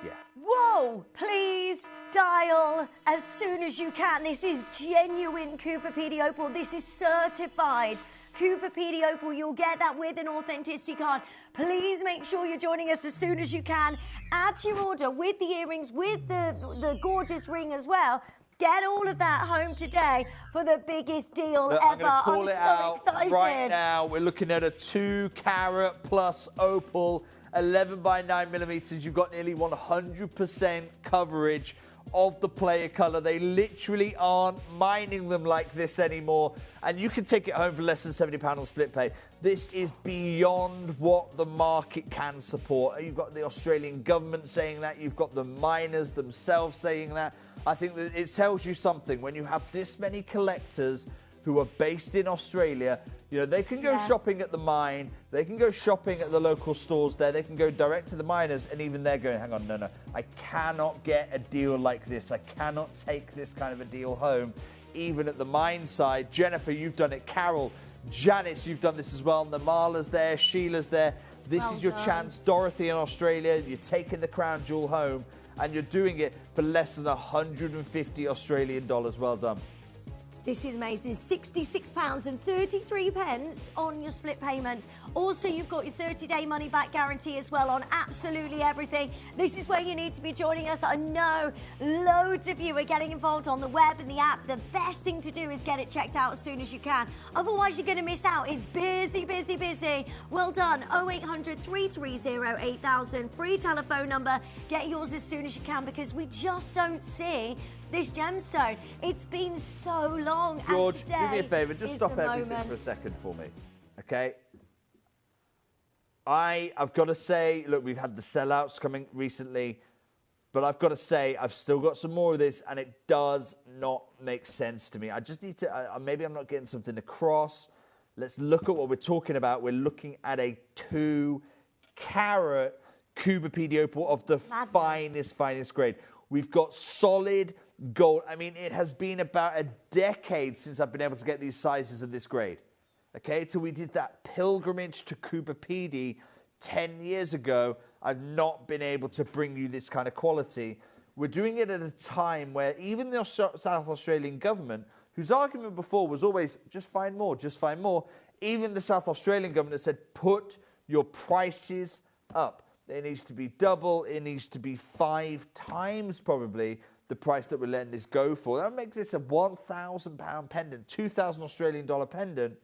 Yeah. Whoa! Please dial as soon as you can. This is genuine Cooper PD Opal. This is certified Cooper PD Opal. You'll get that with an authenticity card. Please make sure you're joining us as soon as you can. Add to your order with the earrings, with the gorgeous ring as well. Get all of that home today for the biggest deal ever. I'm going to call it so out excited. right now. We're looking at a 2-carat plus opal, 11 by 9 millimeters. You've got nearly 100% coverage of the player color. They literally aren't mining them like this anymore. And you can take it home for less than £70 on split pay. This is beyond what the market can support. You've got the Australian government saying that. You've got the miners themselves saying that. I think that it tells you something when you have this many collectors who are based in Australia. You know, they can go shopping at the mine, they can go shopping at the local stores there, they can go direct to the miners, and even they're going, hang on, no, I cannot get a deal like this. I cannot take this kind of a deal home, even at the mine side. Jennifer, you've done it. Carol, Janice, you've done this as well. Namala's there, Sheila's there. This is your chance. Dorothy in Australia, you're taking the crown jewel home, and you're doing it for less than 150 Australian dollars. Well done. This is amazing. £66.33 on your split payments. Also, you've got your 30-day money-back guarantee as well on absolutely everything. This is where you need to be joining us. I know loads of you are getting involved on the web and the app. The best thing to do is get it checked out as soon as you can. Otherwise, you're going to miss out. It's busy, busy, busy. Well done. 0800 330 8000. Free telephone number. Get yours as soon as you can because we just don't see this gemstone. It's been so long. George, do me a favour, just stop everything for a second for me, okay? I've got to say, look, we've had the sellouts coming recently, but I've got to say, I've still got some more of this, and it does not make sense to me. I just need to, maybe I'm not getting something across. Let's look at what we're talking about. We're looking at a 2-carat Cooper PD Opal of the finest grade. We've got solid gold. I mean, it has been about a decade since I've been able to get these sizes of this grade. Okay, till we did that pilgrimage to Cooper PD 10 years ago, I've not been able to bring you this kind of quality. We're doing it at a time where even the South Australian government, whose argument before was always, just find more, just find more, even the South Australian government has said, put your prices up. It needs to be double, it needs to be 5 times probably the price that we're letting this go for. That makes this a £1,000 pendant, $2,000 Australian dollar pendant,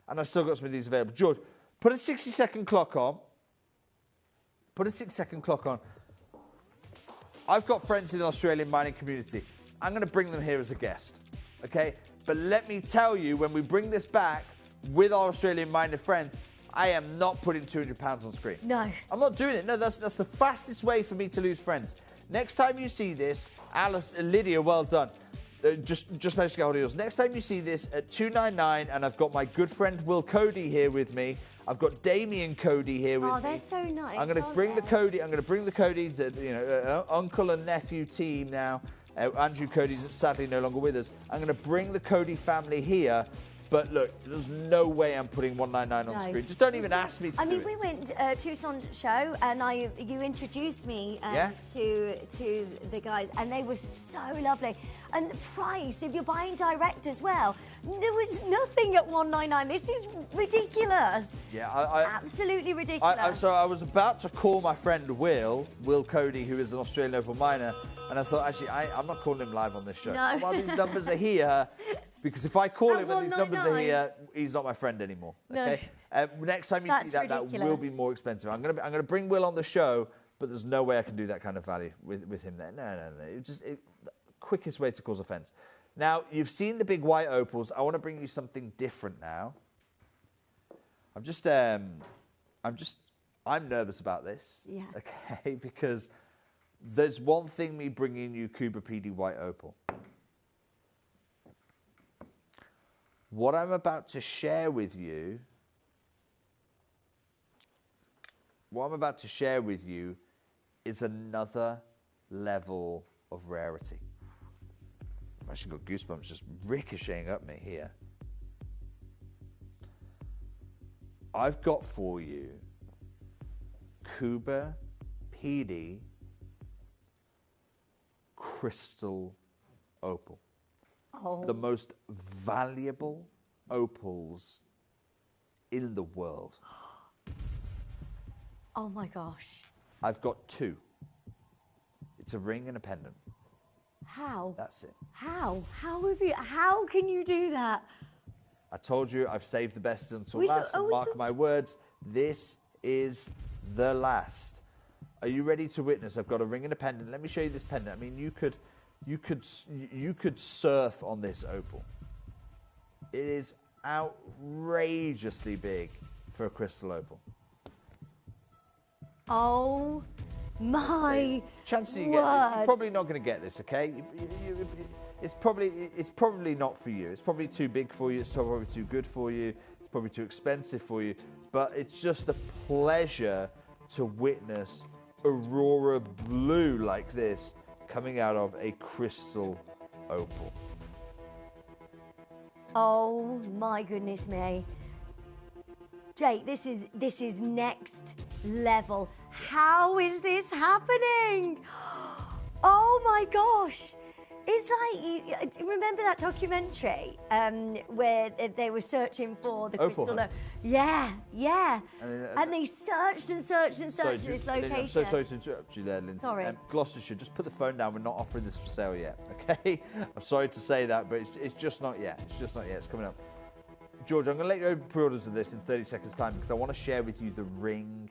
and I've still got some of these available. George, put a 60-second clock on. Put a 6-second clock on. I've got friends in the Australian mining community. I'm going to bring them here as a guest, okay? But let me tell you, when we bring this back with our Australian miner friends, I am not putting £200 on screen. No. I'm not doing it. No, that's the fastest way for me to lose friends. Next time you see this, Alice, Lydia, well done. Just managed to get hold of yours. Next time you see this at $299, and I've got my good friend Will Cody here with me. I've got Damien Cody here with me. Oh, they're so nice. I'm going to bring the Cody. I'm going to bring the Cody's, uncle and nephew team now. Andrew Cody's sadly no longer with us. I'm going to bring the Cody family here. But look, there's no way I'm putting $199 on the screen. Just don't even ask me to do it. We went Tucson show, and you introduced me to the guys, and they were so lovely. And the price, if you're buying direct as well, there was nothing at $199. This is ridiculous. Yeah, absolutely ridiculous. So I was about to call my friend Will Cody, who is an Australian opal miner, and I thought, actually, I'm not calling him live on this show. No. While these numbers are here, because if I call him and these numbers are here, he's not my friend anymore. Okay. No. Next time you see that, that will be more expensive. I'm gonna bring Will on the show, but there's no way I can do that kind of value with him there. No. The quickest way to cause offence. Now you've seen the big white opals. I want to bring you something different now. I'm nervous about this. Yeah. Okay, because there's one thing me bringing you Cooper PD white opal. What I'm about to share with you is another level of rarity. I've actually got goosebumps just ricocheting up me here. I've got for you Cuba PD crystal opal. Oh. The most valuable opals in the world. Oh my gosh. I've got two. It's a ring and a pendant. How? That's it. How? How can you do that? I told you I've saved the best until last, and mark my words, this is the last. Are you ready to witness? I've got a ring and a pendant. Let me show you this pendant. I mean, you could surf on this opal. It is outrageously big for a crystal opal. Oh my Chances you words. you're probably not going to get this, okay? It's probably not for you. It's probably too big for you. It's probably too good for you. It's probably too expensive for you. But it's just a pleasure to witness aurora blue like this coming out of a crystal opal. Oh my goodness me. Jake, this is next level. How is this happening? Oh my gosh. It's like, remember that documentary where they were searching for the crystal? Yeah. And they searched and searched and searched this location. I'm so sorry to interrupt you there, Lindsay. Sorry. Gloucestershire, just put the phone down. We're not offering this for sale yet, okay? I'm sorry to say that, but it's just not yet. It's just not yet. It's coming up. George, I'm going to let you open pre-orders of this in 30 seconds' time because I want to share with you the ring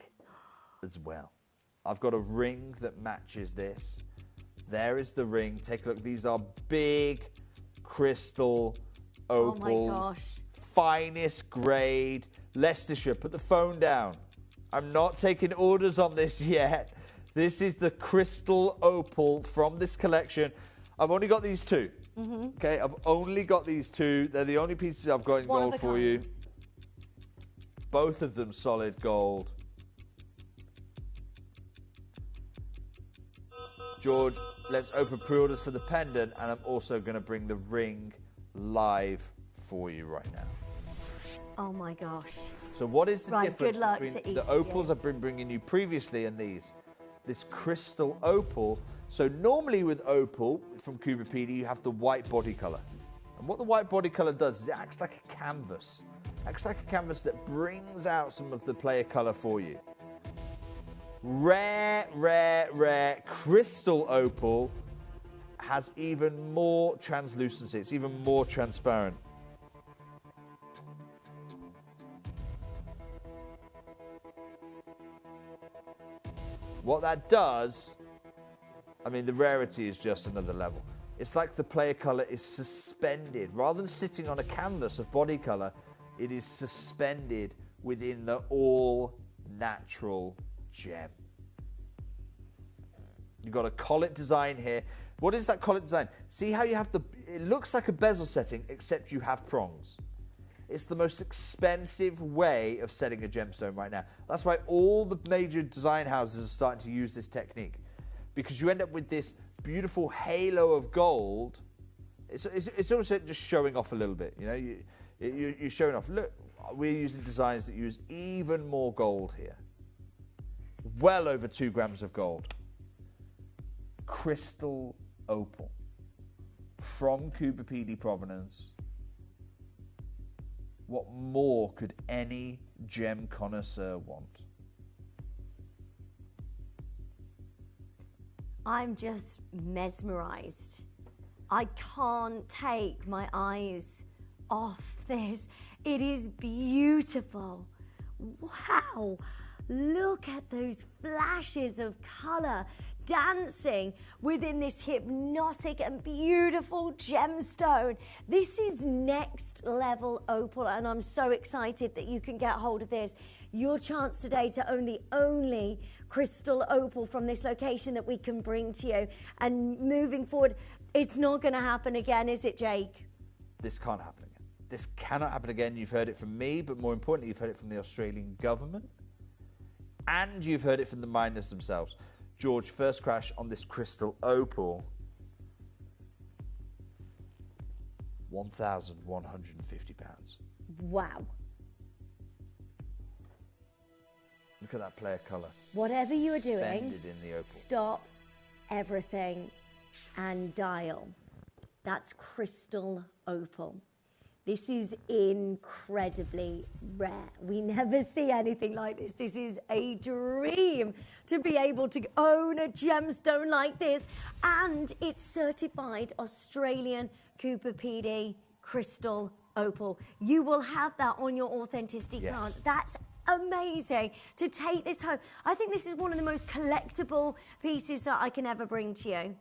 as well. I've got a ring that matches this. There is the ring. Take a look. These are big crystal opals. Oh my gosh. Finest grade. Leicestershire, put the phone down. I'm not taking orders on this yet. This is the crystal opal from this collection. I've only got these two. Okay, I've only got these two. They're the only pieces I've got in gold for you. Both of them solid gold. George, let's open pre-orders for the pendant, and I'm also going to bring the ring live for you right now. Oh my gosh. So what is the difference good luck between to the opals I've been bringing you previously and these? This crystal opal. So normally with opal from Cuba PD, you have the white body color. And what the white body color does is it acts like a canvas. Acts like a canvas that brings out some of the player color for you. Rare crystal opal has even more translucency. It's even more transparent. What that does, I mean, the rarity is just another level. It's like the player color is suspended. Rather than sitting on a canvas of body color, it is suspended within the all-natural gem. You've got a collet design here. What is that collet design? See how you have it looks like a bezel setting, except you have prongs. It's the most expensive way of setting a gemstone right now. That's why all the major design houses are starting to use this technique. Because you end up with this beautiful halo of gold. It's also just showing off a little bit. You know, you're showing off. Look, we're using designs that use even more gold here. Well over 2 grams of gold. Crystal opal from Cuba PD provenance. What more could any gem connoisseur want? I'm just mesmerized. I can't take my eyes off this. It is beautiful. Wow. Look at those flashes of color dancing within this hypnotic and beautiful gemstone. This is next level opal, and I'm so excited that you can get hold of this. Your chance today to own the only crystal opal from this location that we can bring to you. And moving forward, it's not going to happen again, is it, Jake? This can't happen again. This cannot happen again. You've heard it from me, but more importantly, you've heard it from the Australian government, and you've heard it from the miners themselves. George, first crash on this crystal opal. £1,150. Wow. Look at that player colour. Whatever you are doing, Suspended in the opal. stop everything and dial. That's crystal opal. This is incredibly rare. We never see anything like this. This is a dream to be able to own a gemstone like this. And it's certified Australian Cooper PD crystal opal. You will have that on your authenticity card. That's amazing to take this home. I think this is one of the most collectible pieces that I can ever bring to you.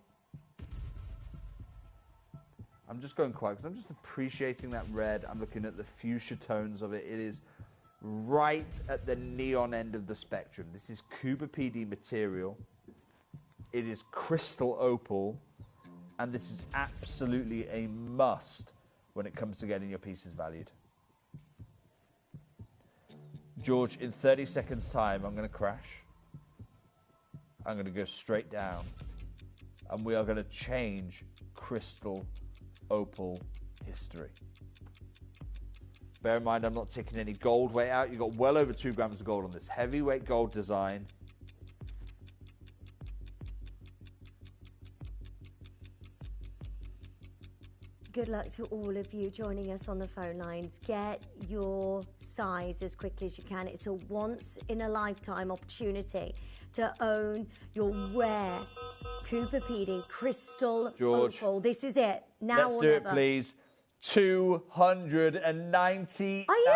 I'm just going quiet because I'm just appreciating that red. I'm looking at the fuchsia tones of it. It is right at the neon end of the spectrum. This is Cooper PD material. It is crystal opal. And this is absolutely a must when it comes to getting your pieces valued. George, in 30 seconds' time, I'm going to crash. I'm going to go straight down. And we are going to change crystal opal history. Bear in mind, I'm not taking any gold weight out. You've got well over 2 grams of gold on this heavyweight gold design. Good luck to all of you joining us on the phone lines. Get your size as quickly as you can. It's a once-in-a-lifetime opportunity to own your rare Cooper PD crystal opal. This is it. Now Let's do it, please. £299. Are you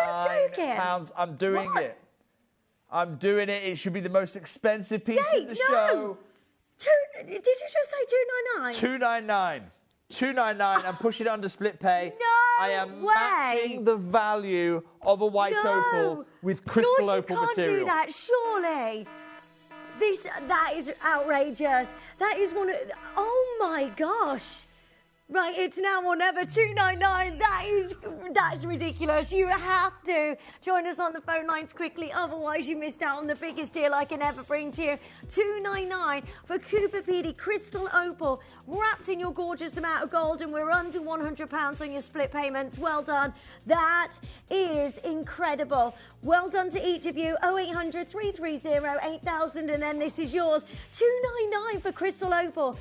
joking? I'm doing it. I'm doing it. It should be the most expensive piece of the show. Did you just say £299? £299. I'm pushing it under split pay. No I am way. matching the value of a white opal with crystal opal you can't material. do that, surely. That is outrageous. That is one of... Oh, my gosh. Right, it's now or never, $299. That's ridiculous. You have to join us on the phone lines quickly, otherwise you missed out on the biggest deal I can ever bring to you. $299 for Cooper PD crystal opal, wrapped in your gorgeous amount of gold, and we're under £100 on your split payments. Well done. That is incredible. Well done to each of you. 0800 330 8000, and then this is yours. $299 for crystal opal.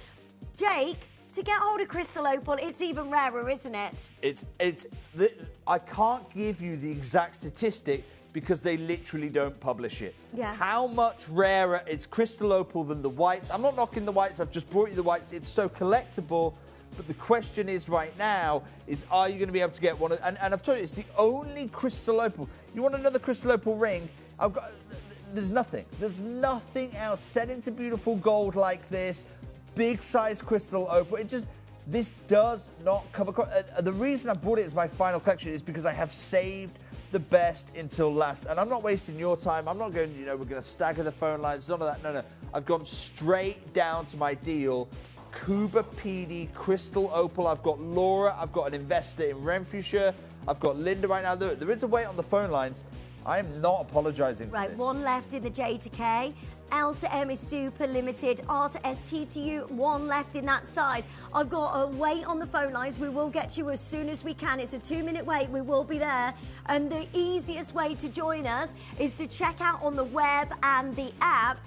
Jake, to get hold of crystal opal, it's even rarer, isn't it? I can't give you the exact statistic because they literally don't publish it. Yeah. How much rarer is crystal opal than the whites? I'm not knocking the whites. I've just brought you the whites. It's so collectible. But the question is right now is, are you going to be able to get one? And I've told you, it's the only crystal opal. You want another crystal opal ring? There's nothing. There's nothing else set into beautiful gold like this. Big size crystal opal. This does not come across. The reason I brought it as my final collection is because I have saved the best until last. And I'm not wasting your time. I'm not going, we're going to stagger the phone lines. None of that. No. I've gone straight down to my deal. Cooper PD crystal opal. I've got Laura. I've got an investor in Renfrewshire. I've got Linda right now. There is a wait on the phone lines. I am not apologising for this. One left in the J to K. L to M is super limited. R to S, T to U, one left in that size. I've got a wait on the phone lines. We will get you as soon as we can. It's a 2-minute wait. We will be there. And the easiest way to join us is to check out on the web and the app.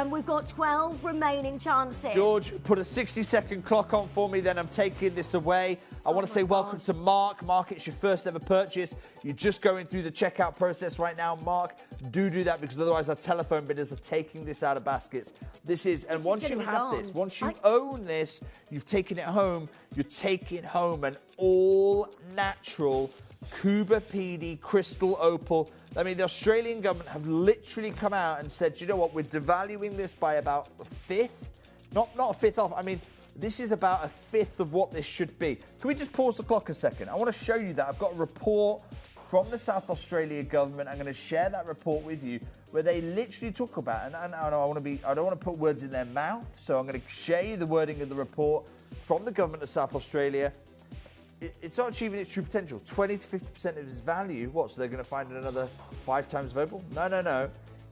We've got 12 remaining chances. George, put a 60-second clock on for me, then I'm taking this away. I want to say welcome to Mark. Mark, it's your first ever purchase. You're just going through the checkout process right now. Mark, do that because otherwise our telephone bidders are taking this out of baskets. Once you have this, once you own this, you've taken it home, you're taking home an all-natural Cooper PD crystal opal. I mean, the Australian government have literally come out and said, you know what, we're devaluing this by about a fifth. Not a fifth off. I mean, this is about a fifth of what this should be. Can we just pause the clock a second? I want to show you that. I've got a report from the South Australia government. I'm going to share that report with you where they literally talk about, and I don't want to put words in their mouth, so I'm going to share you the wording of the report from the government of South Australia. It's not achieving its true potential. 20 to 50% of its value. What? So they're going to find another 5 times opal? No.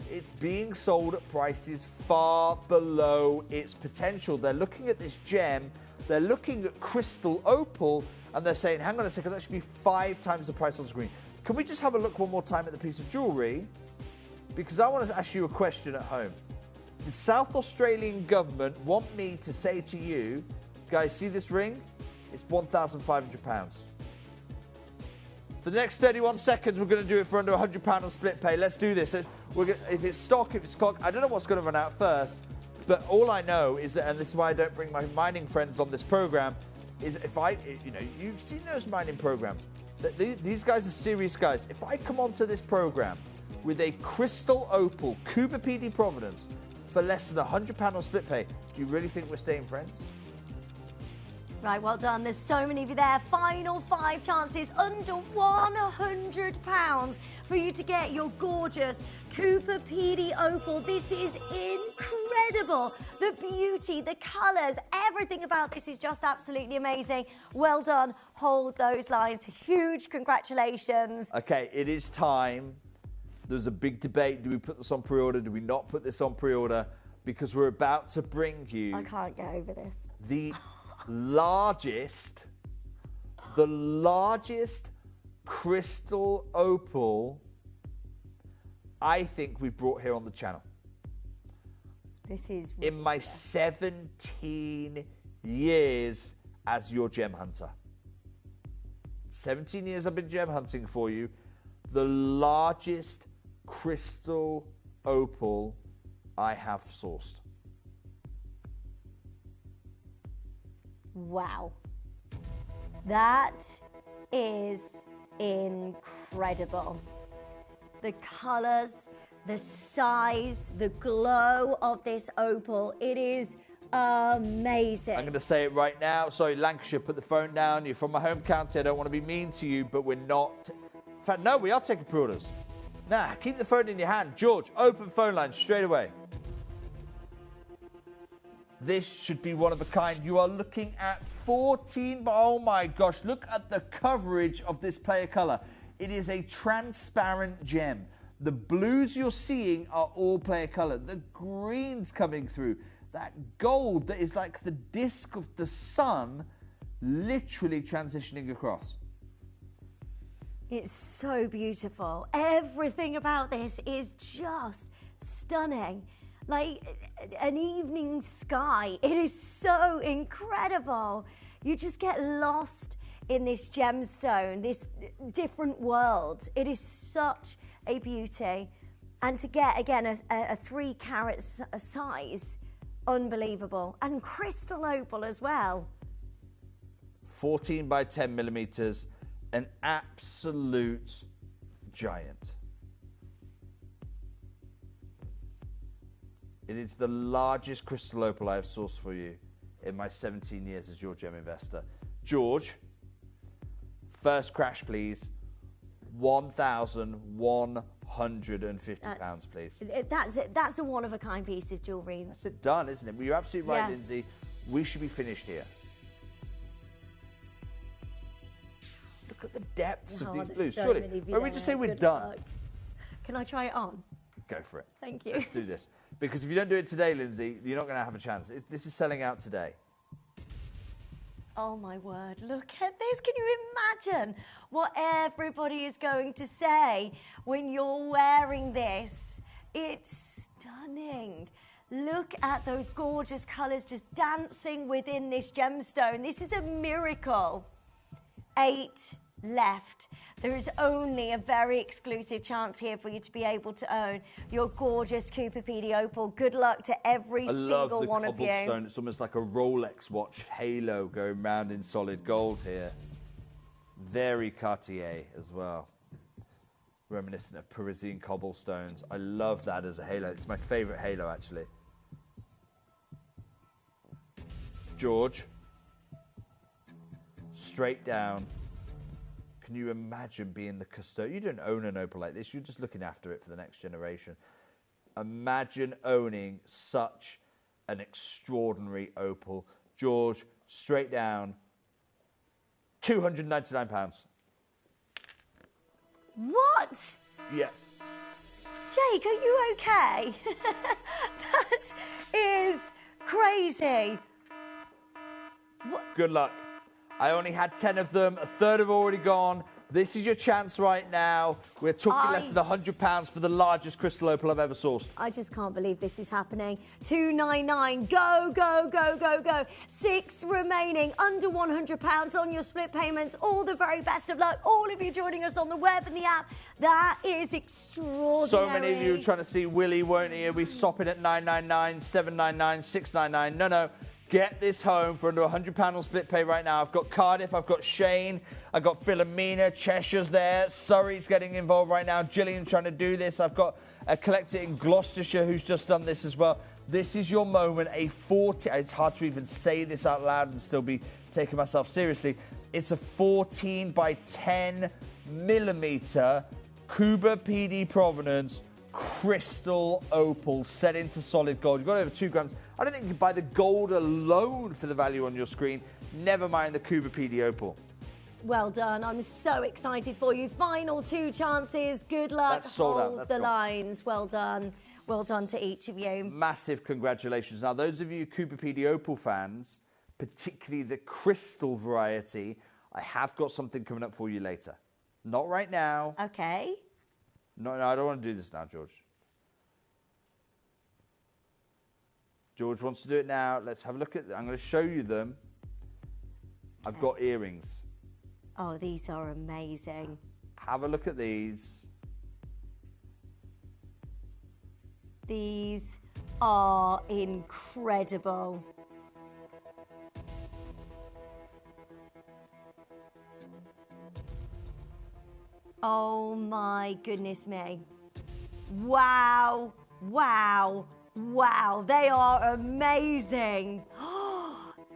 it's being sold at prices far below its potential. They're looking at this gem, they're looking at crystal opal, and they're saying, hang on a second, that should be 5 times the price on screen. Can we just have a look one more time at the piece of jewellery? Because I want to ask you a question at home. The South Australian government want me to say to you, guys, see this ring? It's £1,500. For the next 31 seconds, we're going to do it for under £100 on split pay. Let's do this. If it's stock, if it's clock, I don't know what's going to run out first, but all I know is that, and this is why I don't bring my mining friends on this program, is you've seen those mining programs. These guys are serious guys. If I come onto this program with a crystal opal Cooper PD Providence for less than £100 on split pay, do you really think we're staying friends? Right, well done. There's so many of you there. Final 5 chances under £100 for you to get your gorgeous Cooper PD Opal. This is incredible. The beauty, the colours, everything about this is just absolutely amazing. Well done. Hold those lines. Huge congratulations. Okay, it is time. There's a big debate. Do we put this on pre-order? Do we not put this on pre-order? Because we're about to bring you... I can't get over this. The largest crystal opal I think we've brought here on the channel. This is ridiculous. In my 17 years as your gem hunter. 17 years I've been gem hunting for you. The largest crystal opal I have sourced. Wow. That is incredible. The colours, the size, the glow of this opal, it is amazing. I'm going to say it right now. Sorry, Lancashire, put the phone down. You're from my home county. I don't want to be mean to you, but we're not. In fact, no, we are taking pre-orders. Nah, keep the phone in your hand. George, open phone line straight away. This should be one of a kind. You are looking at 14, oh my gosh, look at the coverage of this player colour. It is a transparent gem. The blues you're seeing are all player colour. The greens coming through, that gold that is like the disc of the sun literally transitioning across. It's so beautiful. Everything about this is just stunning. Like an evening sky. It is so incredible. You just get lost in this gemstone, this different world. It is such a beauty. And to get, again, a 3 carat size, unbelievable. And crystal opal as well. 14 by 10 millimeters, an absolute giant. It is the largest crystal opal I have sourced for you in my 17 years as your gem investor. George, first crash, please. £1,150, please. That's a one-of-a-kind piece of jewellery. That's it done, isn't it? Well, you're absolutely right, Yeah. Lindsay. We should be finished here. Look at the depths of these blues. So Surely, many why don't we just say we're good done? luck. Can I try it on? Go for it. Thank you. Let's do this. Because if you don't do it today, Lindsay, you're not going to have a chance. This is selling out today. Oh my word, look at this. Can you imagine what everybody is going to say when you're wearing this? It's stunning. Look at those gorgeous colours just dancing within this gemstone. This is a miracle. 8 left. There is only a very exclusive chance here for you to be able to own your gorgeous Cooper PD Opal. Good luck to every single one of you. I love the cobblestone. It's almost like a Rolex watch halo going round in solid gold here. Very Cartier as well. Reminiscent of Parisian cobblestones. I love that as a halo. It's my favourite halo, actually. George, straight down. Can you imagine being the custodian? You don't own an opal like this. You're just looking after it for the next generation. Imagine owning such an extraordinary opal. George, straight down, £299. What? Yeah. Jake, are you okay? That is crazy. What? Good luck. I only had 10 of them. A third have already gone. This is your chance right now. We're talking less than £100 for the largest crystal opal I've ever sourced. I just can't believe this is happening. 299. Go, go, go, go, go. 6 remaining. Under £100 on your split payments. All the very best of luck. All of you joining us on the web and the app. That is extraordinary. So many of you are trying to see Willie, weren't you? Are we stopping at 999, 799, 699? No, no. Get this home for under £100 on split pay right now. I've got Cardiff, I've got Shane, I've got Philomena, Cheshire's there, Surrey's getting involved right now, Gillian trying to do this. I've got a collector in Gloucestershire who's just done this as well. This is your moment, it's hard to even say this out loud and still be taking myself seriously. It's a 14 by 10 millimetre Cuba PD provenance crystal opal set into solid gold. You've got over 2 grams. I don't think you can buy the gold alone for the value on your screen. Never mind the Cuba PD opal. Well done. I'm so excited for you. Final 2 chances. Good luck. That's sold out. Hold the lines. Well done. Well done to each of you. Massive congratulations. Now, those of you Cuba PD opal fans, particularly the crystal variety, I have got something coming up for you later. Not right now. Okay. No, I don't want to do this now, George. George wants to do it now. Let's have a look at I'm going to show you them. I've got earrings. Oh, these are amazing. Have a look at these. These are incredible. Oh my goodness me. Wow, wow, wow. They are amazing.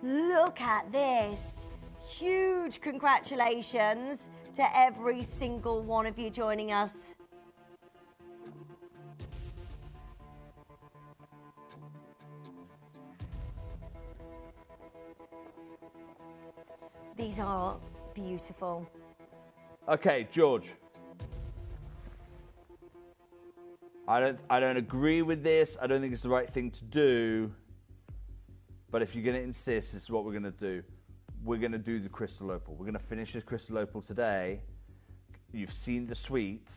Look at this. Huge congratulations to every single one of you joining us. These are beautiful. Okay, George. I don't agree with this. I don't think it's the right thing to do. But if you're going to insist, this is what we're going to do. We're going to do the crystal opal. We're going to finish this crystal opal today. You've seen the suite.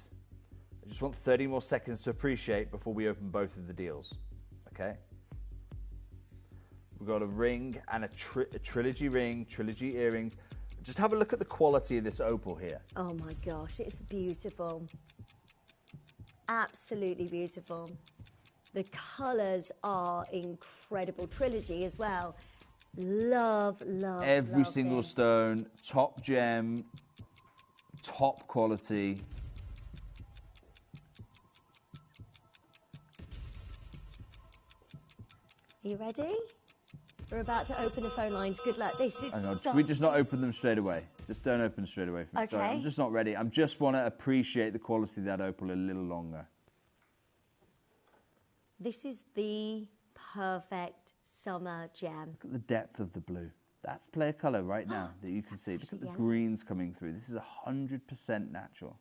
I just want 30 more seconds to appreciate before we open both of the deals. Okay? We've got a ring and a trilogy ring, trilogy earrings. Just have a look at the quality of this opal here. Oh my gosh, it's beautiful. Absolutely beautiful. The colours are incredible. Trilogy as well. Love, love, Every love single this. stone, top gem, top quality. Are you ready? We're about to open the phone lines. Good luck. This is Can we just not open them straight away? Just don't open them straight away. Okay. Sorry, I'm just not ready. I just want to appreciate the quality of that opal a little longer. This is the perfect summer gem. Look at the depth of the blue. That's player colour right now that you can see. Look at the Yeah. greens coming through. This is 100% natural.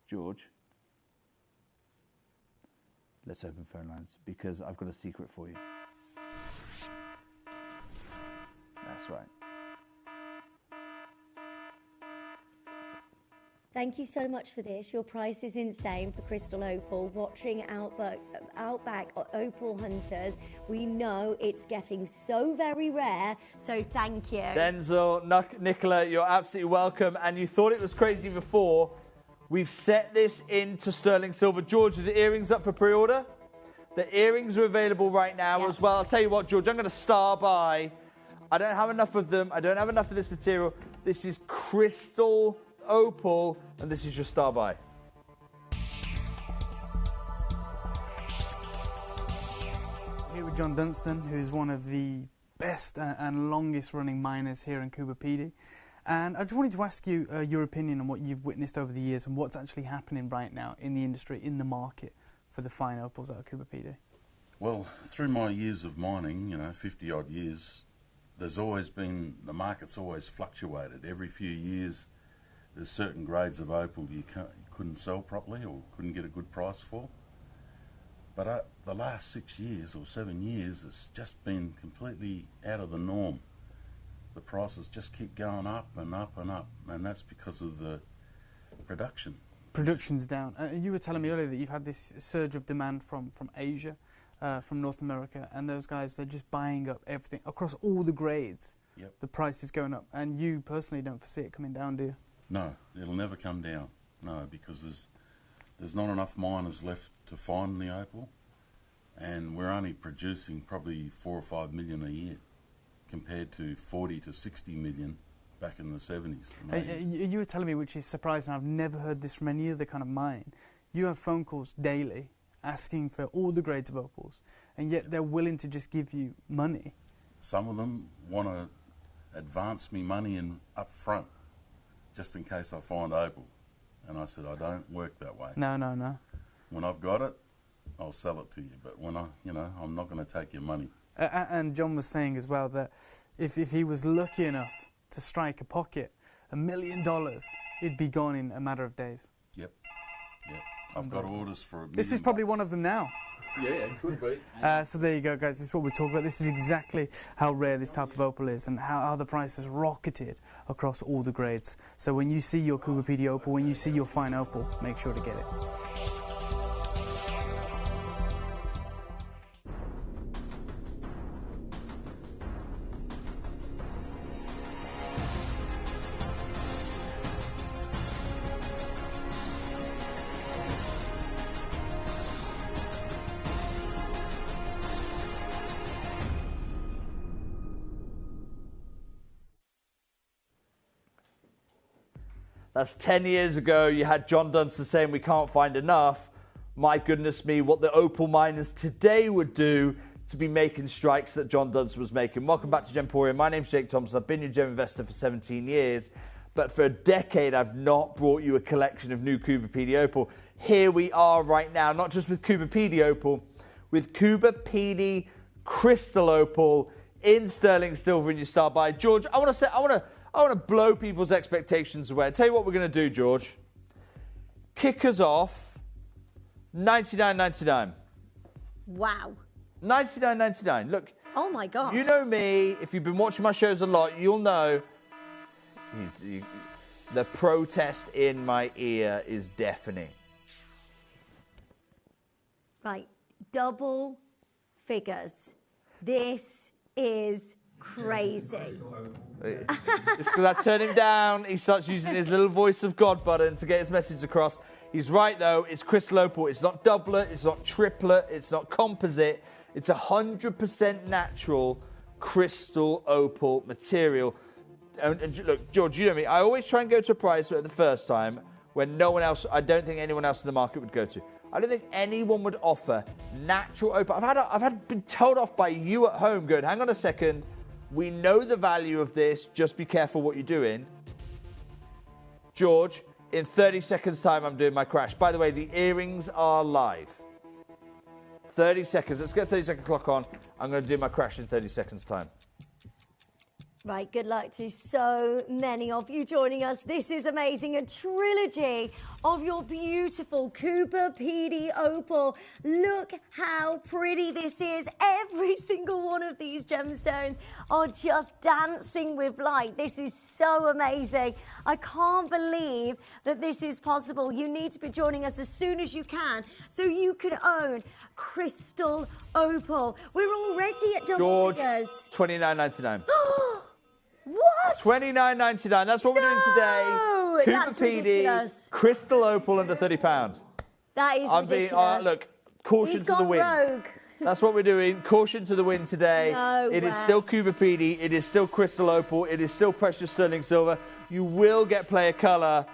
George, let's open phone lines because I've got a secret for you. That's right. Thank you so much for this. Your price is insane for Crystal Opal. Watching Outback Opal Hunters, we know it's getting so very rare, so thank you. Denzel, Nicola, you're absolutely welcome. And you thought it was crazy before. We've set this into sterling silver. George, are the earrings up for pre-order? The earrings are available right now as well. I'll tell you what, George, I'm going to star by. I don't have enough of them. I don't have enough of this material. This is crystal opal, and this is your star by. Here with John Dunstan, who's one of the best and longest running miners here in Cuba PD. And I just wanted to ask you your opinion on what you've witnessed over the years and what's actually happening right now in the industry, in the market for the fine opals out of Cuba PD. Well, through my years of mining, 50 odd years, there's always been, the market's always fluctuated. Every few years there's certain grades of opal you couldn't sell properly or couldn't get a good price for. But the last 6 years or 7 years, it's just been completely out of the norm. The prices just keep going up and up and up, and that's because of the production. Production's down. You were telling me earlier that you've had this surge of demand from Asia, from North America, and those guys, they're just buying up everything across all the grades. Yep. The price is going up, and you personally don't foresee it coming down, do you? No, it'll never come down. No, because there's not enough miners left to find the opal, and we're only producing probably 4 or 5 million a year, compared to 40 to 60 million back in the 70s. You were telling me, which is surprising, I've never heard this from any other kind of mine. You have phone calls daily asking for all the grades of opals, and yet they're willing to just give you money. Some of them want to advance me money in up front, just in case I find opal. And I said, I don't work that way. No, no, no. When I've got it, I'll sell it to you. But when I'm not going to take your money. And John was saying as well that if he was lucky enough to strike a pocket, $1 million, it'd be gone in a matter of days. Yep. I've got orders for $1 million. This is probably one of them now. Yeah, it could be. So there you go, guys. This is what we're talking about. This is exactly how rare this type of opal is, and how the price has rocketed across all the grades. So when you see your Cooper PD opal, when you see your fine opal, make sure to get it. That's 10 years ago. You had John Dunster saying we can't find enough. My goodness me, what the opal miners today would do to be making strikes that John Dunster was making. Welcome back to Gemporia. My name's Jake Thompson. I've been your gem investor for 17 years. But for a decade, I've not brought you a collection of new Cooper PD opal. Here we are right now, not just with Cooper PD opal, with Cooper PD crystal opal in sterling silver in your start buy. George, I want to blow people's expectations away. I'll tell you what we're going to do, George. Kick us off, $99.99. Wow. $99.99. Look. Oh my God. You know me. If you've been watching my shows a lot, you'll know the protest in my ear is deafening. Right. Double figures. This is crazy. It's because I turn him down. He starts using his little voice of God button to get his message across. He's right, though. It's crystal opal. It's not doublet. It's not triplet. It's not composite. It's 100% natural crystal opal material. And look, George, you know me. I always try and go to a price at the first time when no one else, I don't think anyone else in the market would go to. I don't think anyone would offer natural opal. I've been told off by you at home going, hang on a second. We know the value of this. Just be careful what you're doing. George, in 30 seconds' time, I'm doing my crash. By the way, the earrings are live. 30 seconds. Let's get 30-second clock on. I'm going to do my crash in 30 seconds' time. Right, good luck to so many of you joining us. This is amazing. A trilogy of your beautiful Cooper PD opal. Look how pretty this is. Every single one of these gemstones are just dancing with light. This is so amazing. I can't believe that this is possible. You need to be joining us as soon as you can so you can own crystal opal. We're already at double figures. George, $29.99. What? $29.99. That's what we're doing today. Cooper That's PD, ridiculous. crystal opal under £30. That is ridiculous. Look, caution He's to the gone wind. rogue. That's what we're doing. Caution to the wind today. No It is way. still Cooper PD. It is still crystal opal. It is still precious sterling silver. You will get player colour.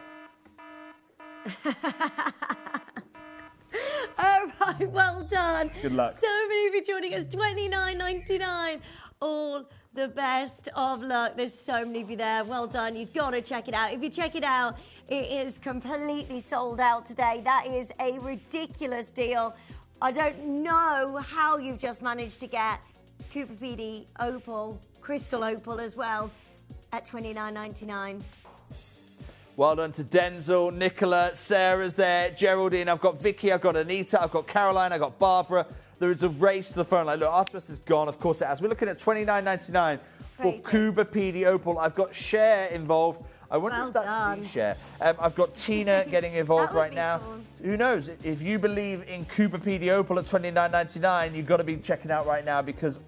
All right, well done. Good luck. So many of you joining us. $29.99. All the best of luck. There's so many of you there. Well done. You've got to check it out. If you check it out, it is completely sold out today. That is a ridiculous deal. I don't know how you've just managed to get Cooper PD opal, crystal opal as well, at $29.99. Well done to Denzel, Nicola, Sarah's there, Geraldine, I've got Vicky, I've got Anita, I've got Caroline, I've got Barbara. There is a race to the phone line. Look, Artemis is gone, of course it has. We're looking at $29.99 for Cuba PD Opal. I've got Cher involved. I wonder if that's me, Cher. I've got Tina getting involved right now. Cool. Who knows? If you believe in Cuba PD Opal at $29.99, you've got to be checking out right now because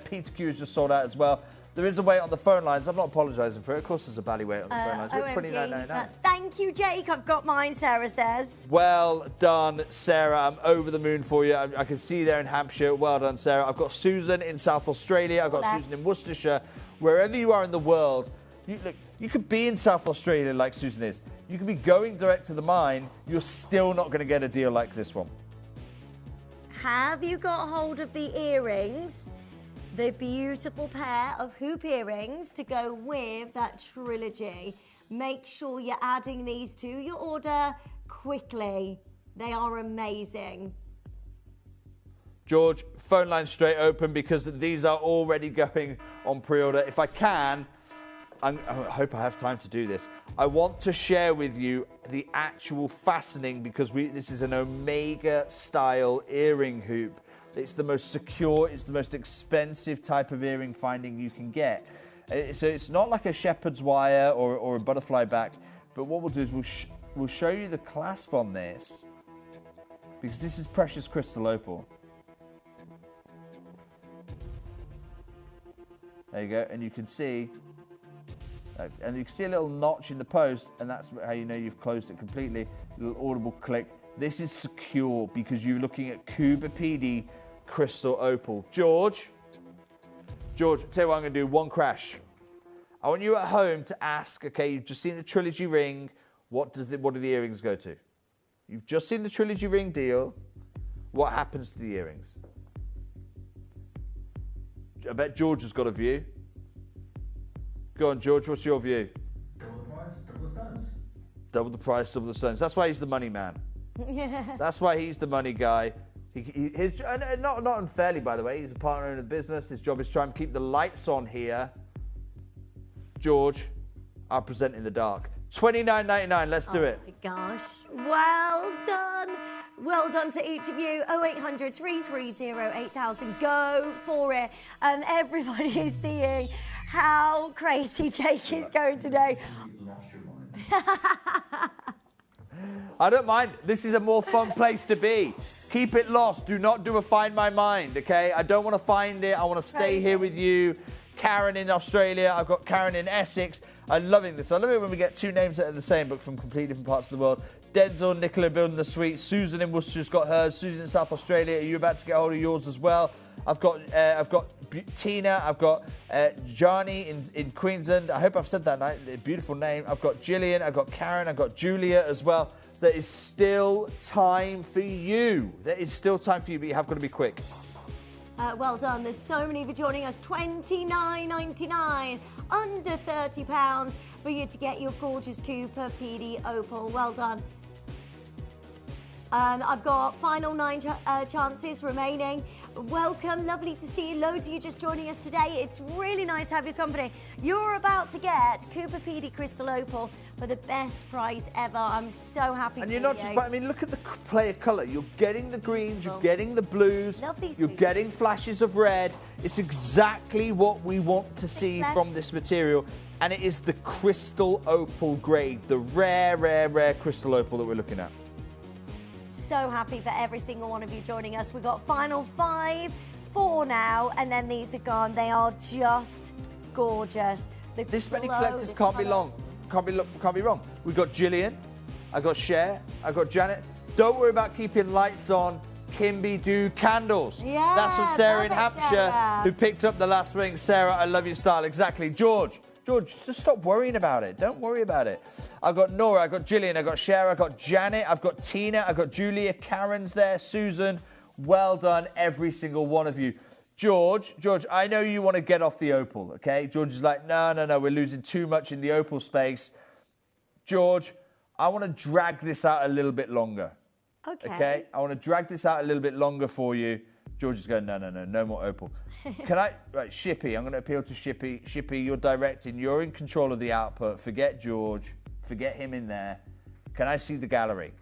Peter Q has just sold out as well. There is a wait on the phone lines. I'm not apologising for it. Of course there's a bally wait on the phone lines. We're at $29.99. Thank you, Jake. I've got mine, Sarah says. Well done, Sarah. I'm over the moon for you. I can see you there in Hampshire. Well done, Sarah. I've got Susan in South Australia. I've got Susan in Worcestershire. Wherever you are in the world, you could be in South Australia like Susan is. You could be going direct to the mine. You're still not going to get a deal like this one. Have you got hold of the earrings? The beautiful pair of hoop earrings to go with that trilogy. Make sure you're adding these to your order quickly. They are amazing. George, phone line straight open because these are already going on pre-order. If I can, I hope I have time to do this. I want to share with you the actual fastening because this is an Omega style earring hoop. It's the most secure, it's the most expensive type of earring finding you can get. So it's not like a shepherd's wire or a butterfly back, but what we'll do is we'll show you the clasp on this because this is precious crystal opal. There you go, and you can see, and you can see a little notch in the post, and that's how you know you've closed it completely. A little audible click. This is secure because you're looking at Cuba PD crystal opal. George, tell you what I'm going to do. One crash. I want you at home to ask. Okay, you've just seen the trilogy ring. What do the earrings go to? You've just seen the trilogy ring deal. What happens to the earrings? I bet George has got a view. Go on, George. What's your view? Double the price, double the stones. Double the price, double the stones. That's why he's the money man. That's why he's the money guy. Not unfairly, by the way. He's a partner in the business. His job is to try and keep the lights on here. George, I'll present in the dark. $29.99. Let's do it. Oh my gosh. Well done. Well done to each of you. 0800 330 8000. Go for it. And everybody is seeing how crazy Jake is going today. I don't mind. This is a more fun place to be. Keep it lost. Do not do a Find My Mind, okay? I don't want to find it. I want to stay here with you. Karen in Australia. I've got Karen in Essex. I'm loving this. I love it when we get two names that are the same but from completely different parts of the world. Denzel, Nicola building the suite. Susan in Worcester's got hers. Susan in South Australia. Are you about to get hold of yours as well? I've got Tina. I've got Johnny in Queensland. I hope I've said that right. A beautiful name. I've got Gillian. I've got Karen. I've got Julia as well. There is still time for you. There is still time for you, but you have got to be quick. Well done. There's so many for joining us. $29.99, under £30 for you to get your gorgeous Cooper PD Opal. Well done. I've got final 9 chances remaining. Welcome, lovely to see you. Loads of you just joining us today. It's really nice to have your company. You're about to get Cooper PD Crystal Opal for the best price ever. I'm so happy. And you're not just, I mean, look at the play of colour. You're getting the greens, you're getting the blues, you're getting flashes of red. It's exactly what we want to see from this material. And it is the crystal opal grade, the rare, rare, rare crystal opal that we're looking at. So happy for every single one of you joining us. We've got final 4 now, and then these are gone. They are just gorgeous. This many collectors can't be long. Can't be wrong. We've got Gillian, I've got Cher, I've got Janet. Don't worry about keeping lights on. Kimby, do candles. Yeah, that's from Sarah in Hampshire, Sarah. who picked up the last ring. Sarah, I love your style. Exactly. George, just stop worrying about it. Don't worry about it. I've got Nora, I've got Gillian, I've got Cher, I've got Janet, I've got Tina, I've got Julia, Karen's there, Susan. Well done, every single one of you. George, I know you want to get off the opal, okay? George is like, no, we're losing too much in the opal space. George, I want to drag this out a little bit longer. Okay? I want to drag this out a little bit longer for you. George is going, no more opal. Right, Shippy, I'm going to appeal to Shippy. Shippy, you're directing. You're in control of the output. Forget George. Forget him in there. Can I see the gallery?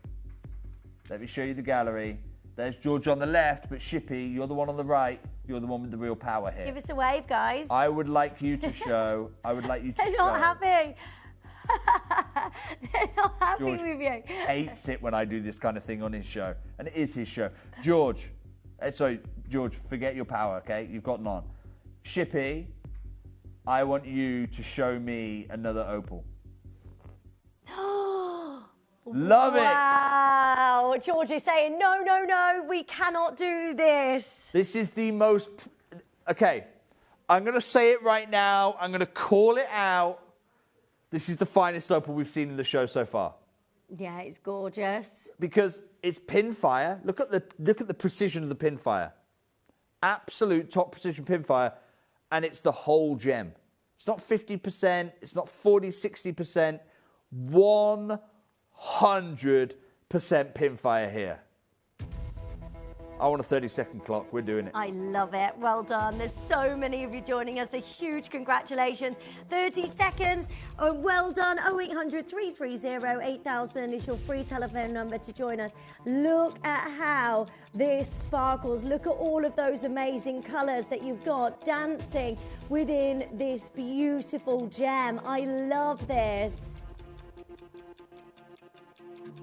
Let me show you the gallery. There's George on the left, but Shippy, you're the one on the right. You're the one with the real power here. Give us a wave, guys. I would like you to show. They're not happy. They're not happy George with you. hates it when I do this kind of thing on his show. And it is his show. George, George, forget your power, okay? You've got none. Shippy, I want you to show me another opal. Love it. Wow. George is saying, no, no, no, we cannot do this. This is the most... Okay, I'm going to say it right now. I'm going to call it out. This is the finest opal we've seen in the show so far. Yeah, it's gorgeous. Because it's pinfire. Look at the precision of the pinfire. Absolute top precision pinfire. And it's the whole gem. It's not 50%. It's not 40, 60%. 100% pinfire here. I want a 30-second clock. We're doing it. I love it. Well done. There's so many of you joining us. A huge congratulations. 30 seconds. Oh, well done. 0800 330 8000 is your free telephone number to join us. Look at how this sparkles. Look at all of those amazing colours that you've got dancing within this beautiful gem. I love this.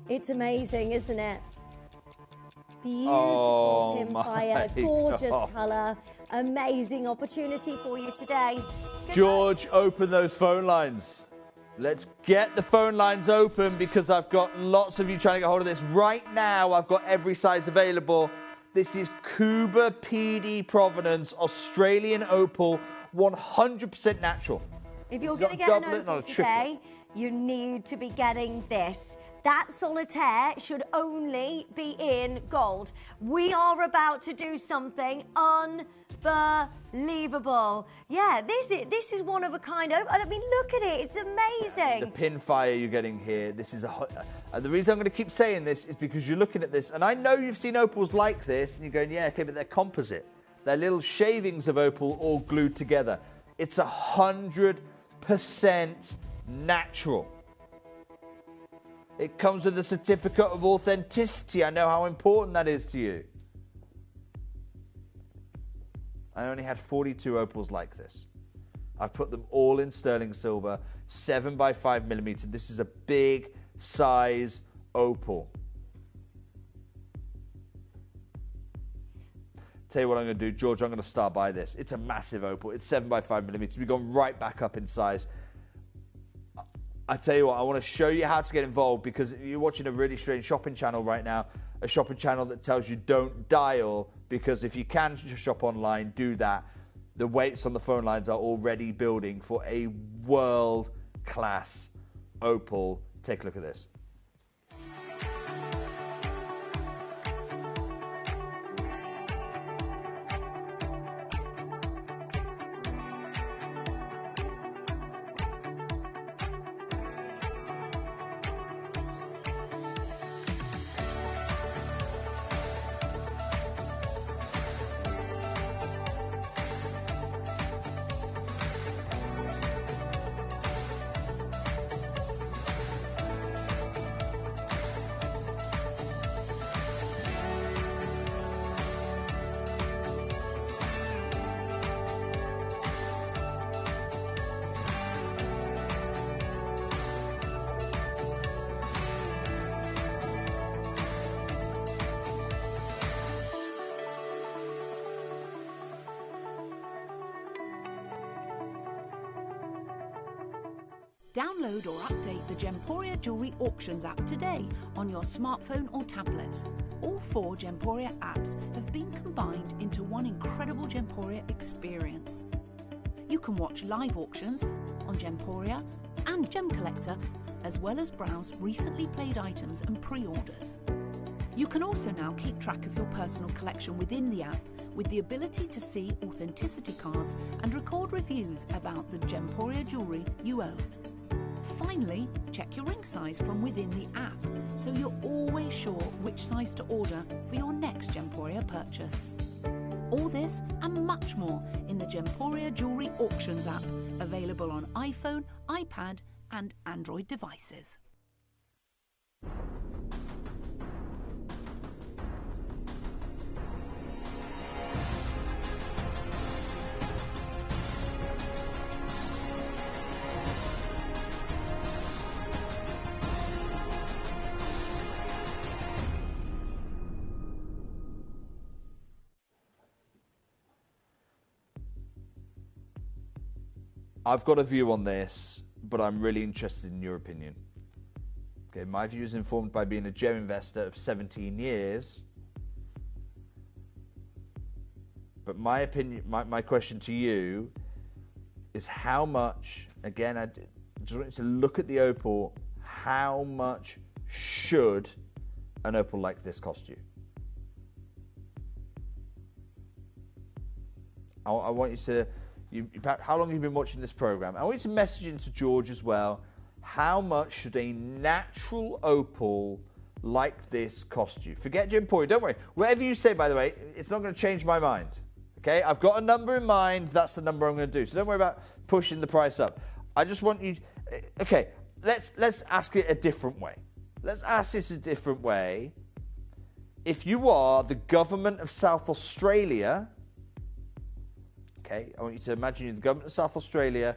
It's amazing, isn't it? Beautiful pinfire, gorgeous colour, amazing opportunity for you today. George, open those phone lines. Let's get the phone lines open because I've got lots of you trying to get hold of this. Right now, I've got every size available. This is Cuba PD Provenance, Australian opal, 100% natural. If you're going to get an opal today, you need to be getting this. That Solitaire should only be in gold. We are about to do something unbelievable. Yeah, this is one of a kind. I mean, look at it. It's amazing. The pinfire you're getting here, this is the reason I'm going to keep saying this is because you're looking at this, and I know you've seen opals like this, and you're going, yeah, okay, but they're composite. They're little shavings of opal all glued together. It's 100% natural. It comes with a certificate of authenticity. I know how important that is to you. I only had 42 opals like this. I put them all in sterling silver, 7 by 5 millimeter. This is a big size opal. Tell you what I'm going to do, George, I'm going to start by this. It's a massive opal. It's 7 by 5 millimeters. We've gone right back up in size. I tell you what, I want to show you how to get involved because you're watching a really strange shopping channel right now, a shopping channel that tells you don't dial because if you can shop online, do that. The weights on the phone lines are already building for a world-class opal. Take a look at this. Download or update the Gemporia Jewellery Auctions app today on your smartphone or tablet. All 4 Gemporia apps have been combined into one incredible Gemporia experience. You can watch live auctions on Gemporia and Gem Collector, as well as browse recently played items and pre-orders. You can also now keep track of your personal collection within the app with the ability to see authenticity cards and record reviews about the Gemporia jewellery you own. Finally, check your ring size from within the app so you're always sure which size to order for your next Gemporia purchase. All this and much more in the Gemporia Jewellery Auctions app, available on iPhone, iPad and Android devices. I've got a view on this, but I'm really interested in your opinion. Okay, my view is informed by being a gem investor of 17 years. But my opinion, my question to you is how much, again, I just want you to look at the opal, how much should an opal like this cost you? I want you to, how long have you been watching this program? I want you to message into George as well. How much should a natural opal like this cost you? Forget Gemporia, don't worry. Whatever you say, by the way, it's not going to change my mind. Okay, I've got a number in mind. That's the number I'm going to do. So don't worry about pushing the price up. I just want you. Okay, let's ask it a different way. Let's ask this a different way. If you are the government of South Australia. Okay, I want you to imagine you're the government of South Australia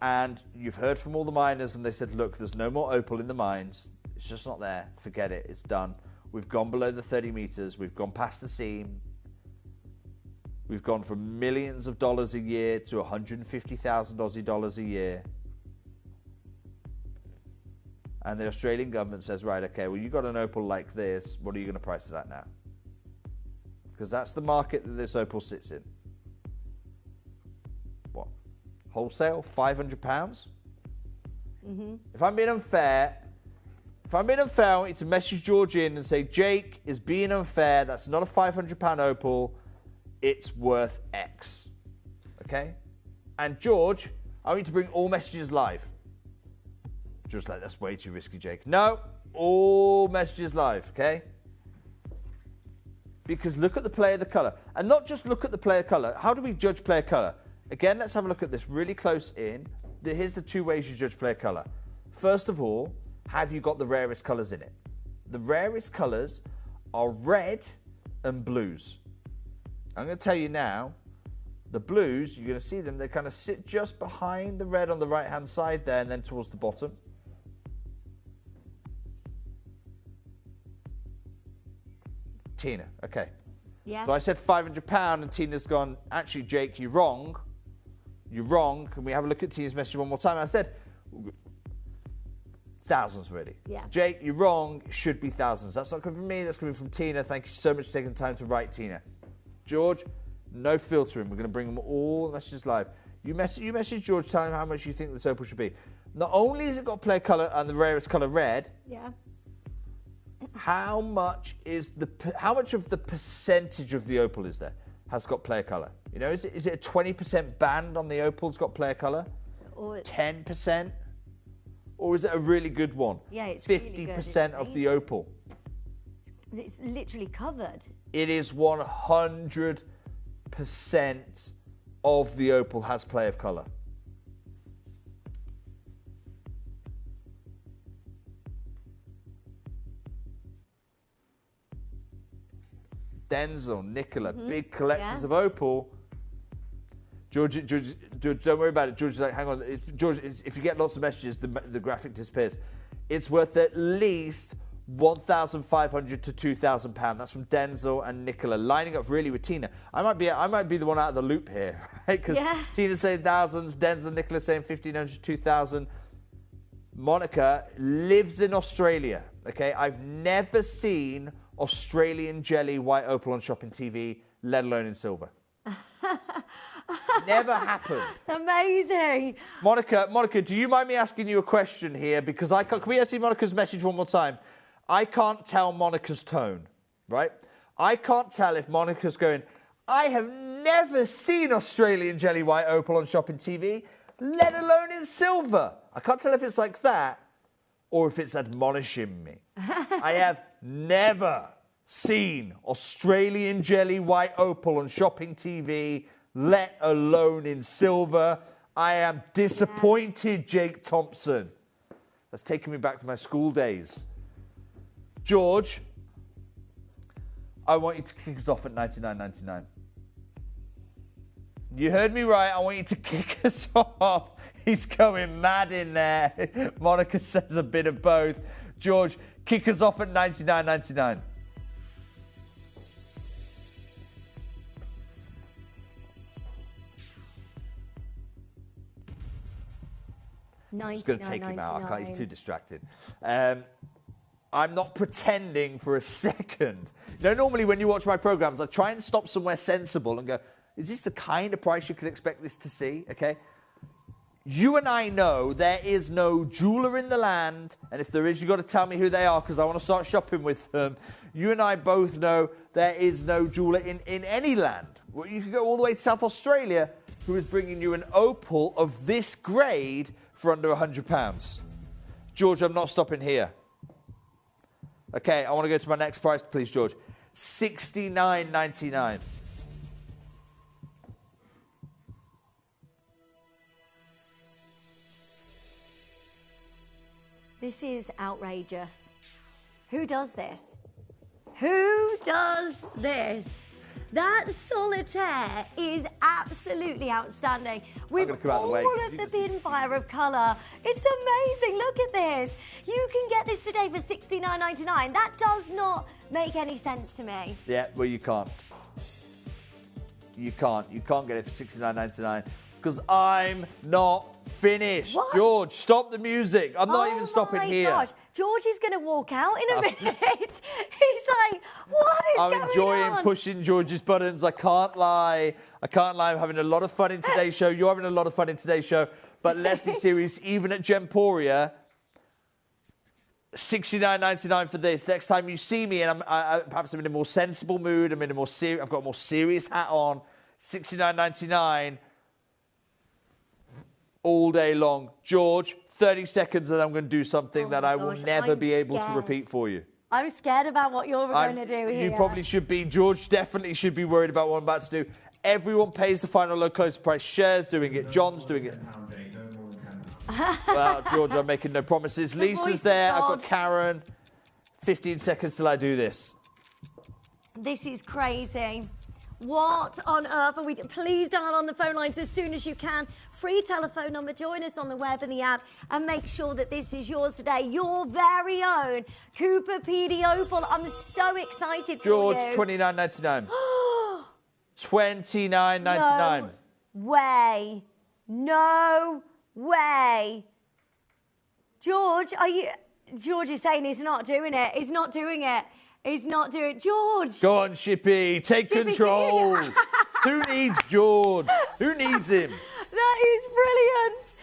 and you've heard from all the miners and they said, look, there's no more opal in the mines. It's just not there. Forget it. It's done. We've gone below the 30 meters. We've gone past the seam. We've gone from millions of dollars a year to 150,000 Aussie dollars a year. And the Australian government says, right, okay, well, you've got an opal like this. What are you going to price it at now? Because that's the market that this opal sits in. Wholesale, £500? Mm-hmm. If I'm being unfair, I want you to message George in and say, Jake is being unfair. That's not a £500 opal. It's worth X. Okay? And George, I want you to bring all messages live. Just like, that's way too risky, Jake. No, all messages live, okay? Because look at the play of the colour. And not just look at the play of colour. How do we judge play of colour? Again, let's have a look at this really close in. Here's the two ways you judge play of colour. First of all, have you got the rarest colours in it? The rarest colours are red and blues. I'm going to tell you now, the blues, you're going to see them, they kind of sit just behind the red on the right-hand side there and then towards the bottom. Tina, okay. Yeah. So I said £500 and Tina's gone, actually, Jake, you're wrong. You're wrong. Can we have a look at Tina's message one more time? I said thousands, really. Yeah. Jake, you're wrong. It should be thousands. That's not coming from me. That's coming from Tina. Thank you so much for taking the time to write, Tina. George, no filtering. We're going to bring them all the messages live. You message George telling him how much you think this opal should be. Not only has it got play colour and the rarest colour red. Yeah. How much of the percentage of the opal is there has got player colour? You know, is it a 20% band on the opal's got player colour? Or 10%? Or is it a really good one? Yeah, it's 50% of the opal. It's literally covered. It is 100% of the opal has play of colour. Denzel, Nicola, big collectors of opal. George, don't worry about it. George is like, hang on. George, if you get lots of messages, the graphic disappears. It's worth at least £1,500 to £2,000. That's from Denzel and Nicola, lining up really with Tina. I might be the one out of the loop here, right? Because Tina's saying thousands, Denzel, Nicola saying 1,500 to 2,000. Monica lives in Australia. Okay, I've never seen Australian jelly white opal on shopping TV, let alone in silver. Never happened. Amazing. Monica, do you mind me asking you a question here? Because I can't. Can we see Monica's message one more time? I can't tell Monica's tone, right? I can't tell if Monica's going, I have never seen Australian jelly white opal on shopping TV, let alone in silver. I can't tell if it's like that or if it's admonishing me. I have never seen Australian jelly white opal on shopping TV, let alone in silver. I am disappointed, Jake Thompson. That's taking me back to my school days. George, I want you to kick us off at $99.99. You heard me right. I want you to kick us off. He's going mad in there. Monica says a bit of both. George, kick us off at $99.99. I'm just going to take him out. I can't, he's too distracted. I'm not pretending for a second. You know, normally when you watch my programs, I try and stop somewhere sensible and go, is this the kind of price you could expect this to see? Okay. You and I know there is no jeweler in the land, and if there is, you've got to tell me who they are because I want to start shopping with them. You and I both know there is no jeweler in any land. Well, you could go all the way to South Australia, who is bringing you an opal of this grade for under £100. George, I'm not stopping here. Okay, I want to go to my next price, please, George. $69.99. This is outrageous. Who does this? Who does this? That Solitaire is absolutely outstanding. With all of the bin fire of colour. It's amazing. Look at this. You can get this today for $69.99. That does not make any sense to me. Yeah, well, you can't. You can't. You can't get it for $69.99 because I'm not finished. What? George, stop the music. I'm not even stopping here. Gosh. George is going to walk out in a minute. He's like, what is going on? I'm enjoying pushing George's buttons. I can't lie. I'm having a lot of fun in today's show. You're having a lot of fun in today's show. But let's be serious. Even at Gemporia, $69.99 for this. Next time you see me, and perhaps I'm in a more sensible mood. I'm in a more serious. I've got a more serious hat on. $69.99 all day long. George, 30 seconds and I'm going to do something that I will never be able to repeat for you. I'm scared about what you're going to do here. You probably should be. George definitely should be worried about what I'm about to do. Everyone pays the final low close price. Cher's doing it. John's doing it. Well, George, I'm making no promises. Lisa's there. I've got Karen. 15 seconds till I do this. This is crazy. What on earth are we doing? Please dial on the phone lines as soon as you can. Free telephone number. Join us on the web and the app and make sure that this is yours today. Your very own Cooper PD Opal. I'm so excited George, for you. $29.99. $29.99. No way. No way. George, George is saying he's not doing it. He's not doing it. He's not doing it. George. Go on, Shippy. Take control. Who needs George? Who needs him? That is brilliant.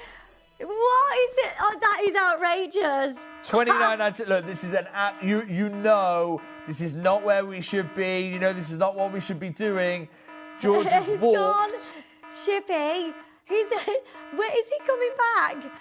What is it? Oh, that is outrageous. $29.99. Look, this is an app. You know this is not where we should be. You know this is not what we should be doing. George has He's walked. gone. Shippy. Where is he coming back?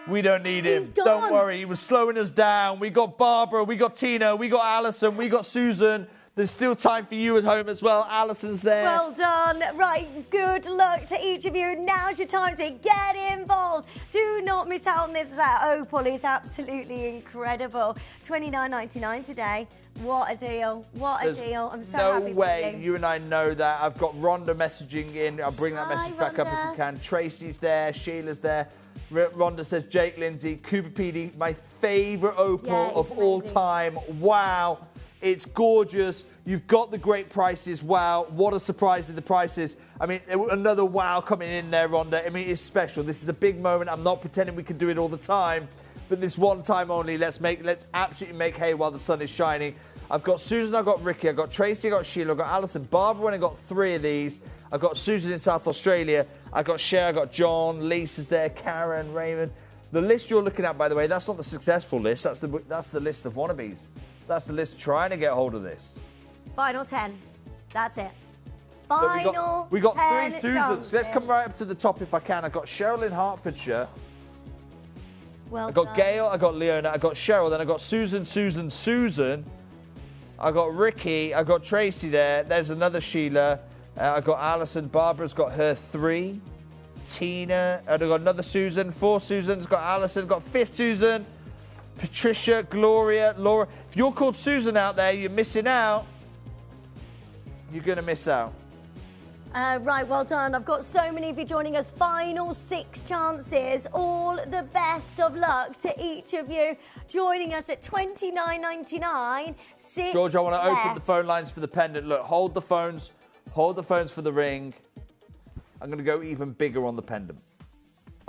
We don't need him. He's gone. Don't worry. He was slowing us down. We got Barbara. We got Tina. We got Alison. We got Susan. There's still time for you at home as well. Alison's there. Well done. Right, good luck to each of you. Now's your time to get involved. Do not miss out on this. Opal is absolutely incredible. $29.99 today. What a deal. What a deal. I'm so happy for you. No way. You and I know that. I've got Rhonda messaging in. I'll bring that message back up if we can. Tracy's there. Sheila's there. Rhonda says, Jake Lindsay, Cooper PD, my favourite opal of all time. Wow. It's gorgeous. You've got the great prices. Wow. What a surprise in the prices. I mean, another wow coming in there, Rhonda. I mean, it's special. This is a big moment. I'm not pretending we can do it all the time. But this one time only, let's absolutely make hay while the sun is shining. I've got Susan, I've got Ricky, I've got Tracy, I've got Sheila, I've got Alison, Barbara, when I got 3 of these. I've got Susan in South Australia. I've got Cher, I've got John, Lisa's there, Karen, Raymond. The list you're looking at, by the way, that's not the successful list. That's the list of wannabes. That's the list trying to get hold of this. Final 10. That's it. Final we got 3 10 Susans. chances. Let's come right up to the top if I can. I've got Cheryl in Hertfordshire. Well I got done. Gail, I got Leona, I got Cheryl, then I got Susan. I got Ricky, I got Tracy there. There's another Sheila. I got Alison. Barbara's got her 3. Tina. I've got another Susan. 4 Susans. Got Alison. Got 5th Susan. Patricia, Gloria, Laura. If you're called Susan out there, you're missing out. You're going to miss out. Right, well done. I've got so many of you joining us. Final 6 chances. All the best of luck to each of you joining us at $29.99. George, I want to open the phone lines for the pendant. Look, hold the phones. Hold the phones for the ring. I'm going to go even bigger on the pendant.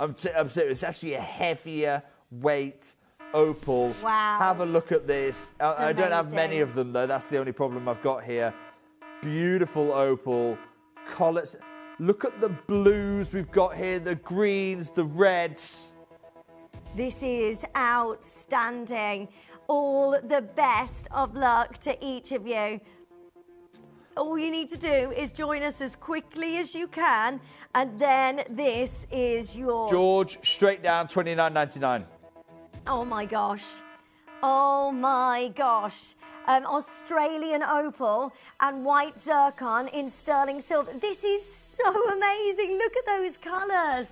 I'm serious. It's actually a heavier weight opal. Wow. Have a look at this. I don't have many of them, though. That's the only problem I've got here. Beautiful opal. Collets. Look at the blues we've got here, the greens, the reds. This is outstanding. All the best of luck to each of you. All you need to do is join us as quickly as you can, and then this is yours. George, straight down, $29.99. Oh my gosh. Oh my gosh. Australian opal and white zircon in sterling silver. This is so amazing. Look at those colours.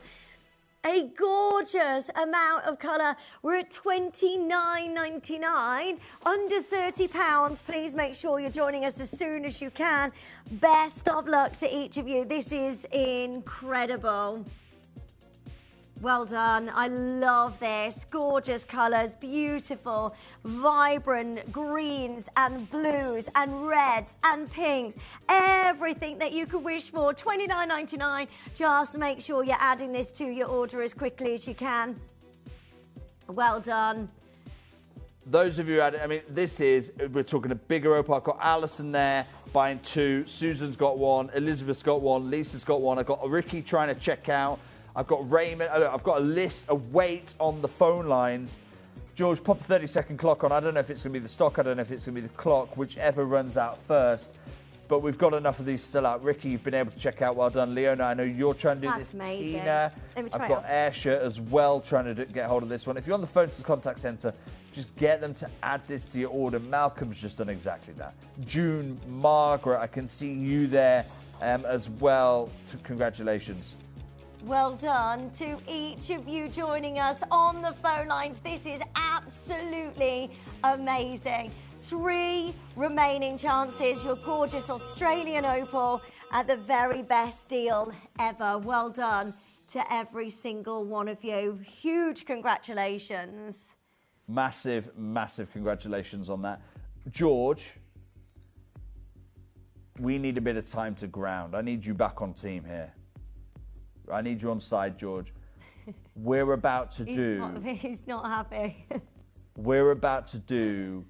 A gorgeous amount of colour. We're at $29.99, under £30. Please make sure you're joining us as soon as you can. Best of luck to each of you. This is incredible. Well done. I love this. Gorgeous colours, beautiful, vibrant greens and blues and reds and pinks. Everything that you could wish for. $29.99. Just make sure you're adding this to your order as quickly as you can. Well done. Those of you who had it, I mean, we're talking a bigger opal. I've got Alison there buying 2. Susan's got 1. Elizabeth's got 1. Lisa's got 1. I've got Ricky trying to check out. I've got Raymond. I've got a list, a weight on the phone lines. George, pop a 30-second clock on. I don't know if it's going to be the stock. I don't know if it's going to be the clock, whichever runs out first. But we've got enough of these to sell out. Ricky, you've been able to check out. Well done. Leona, I know you're trying to do this. That's amazing. Tina, I've got Ayrshire as well trying to get hold of this one. If you're on the phone to the contact centre, just get them to add this to your order. Malcolm's just done exactly that. June, Margaret, I can see you there as well. Congratulations. Well done to each of you joining us on the phone lines. This is absolutely amazing. 3 remaining chances. Your gorgeous Australian opal at the very best deal ever. Well done to every single one of you. Huge congratulations. Massive, massive congratulations on that. George, we need a bit of time to ground. I need you back on team here. I need you on side, George. We're about to He's not happy. We're about to do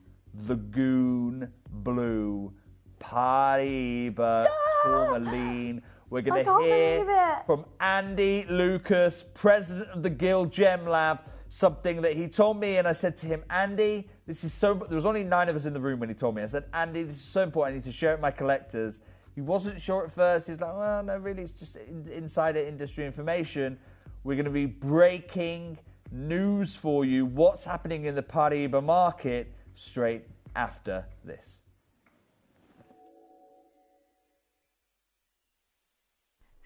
Lagoon Blue Paraiba Tourmaline. We're going to hear from Andy Lucas, president of the Guild Gem Lab, something that he told me, and I said to him, Andy, this is so... There was only 9 of us in the room when he told me. I said, Andy, this is so important. I need to share it with my collectors. He wasn't sure at first. He was like, well, no, really, it's just insider industry information. We're going to be breaking news for you. What's happening in the Paraiba market straight after this.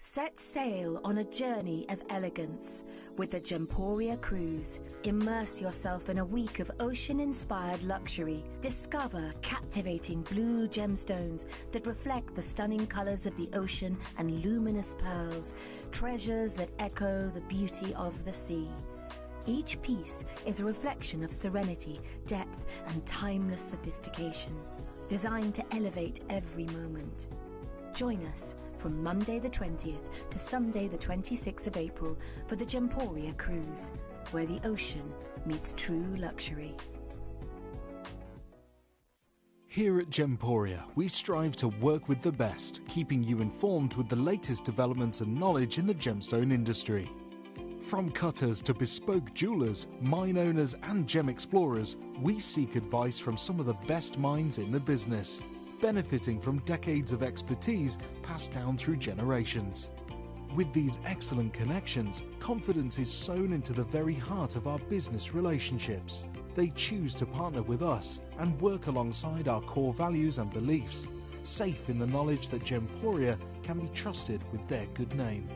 Set sail on a journey of elegance with the Gemporia cruise. Immerse yourself in a week of ocean-inspired luxury. Discover captivating blue gemstones that reflect the stunning colors of the ocean and luminous pearls, treasures that echo the beauty of the sea. Each piece is a reflection of serenity, depth, and timeless sophistication, designed to elevate every moment. Join us from Monday the 20th to Sunday the 26th of April for the Gemporia cruise, where the ocean meets true luxury. Here at Gemporia, we strive to work with the best, keeping you informed with the latest developments and knowledge in the gemstone industry. From cutters to bespoke jewelers, mine owners and gem explorers, we seek advice from some of the best minds in the business, benefiting from decades of expertise passed down through generations. With these excellent connections, confidence is sown into the very heart of our business relationships. They choose to partner with us and work alongside our core values and beliefs, safe in the knowledge that Gemporia can be trusted with their good name.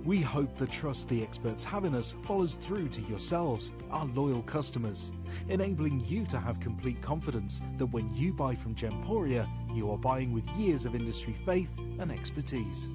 We hope the trust the experts have in us follows through to yourselves, our loyal customers, enabling you to have complete confidence that when you buy from Gemporia, you are buying with years of industry faith and expertise.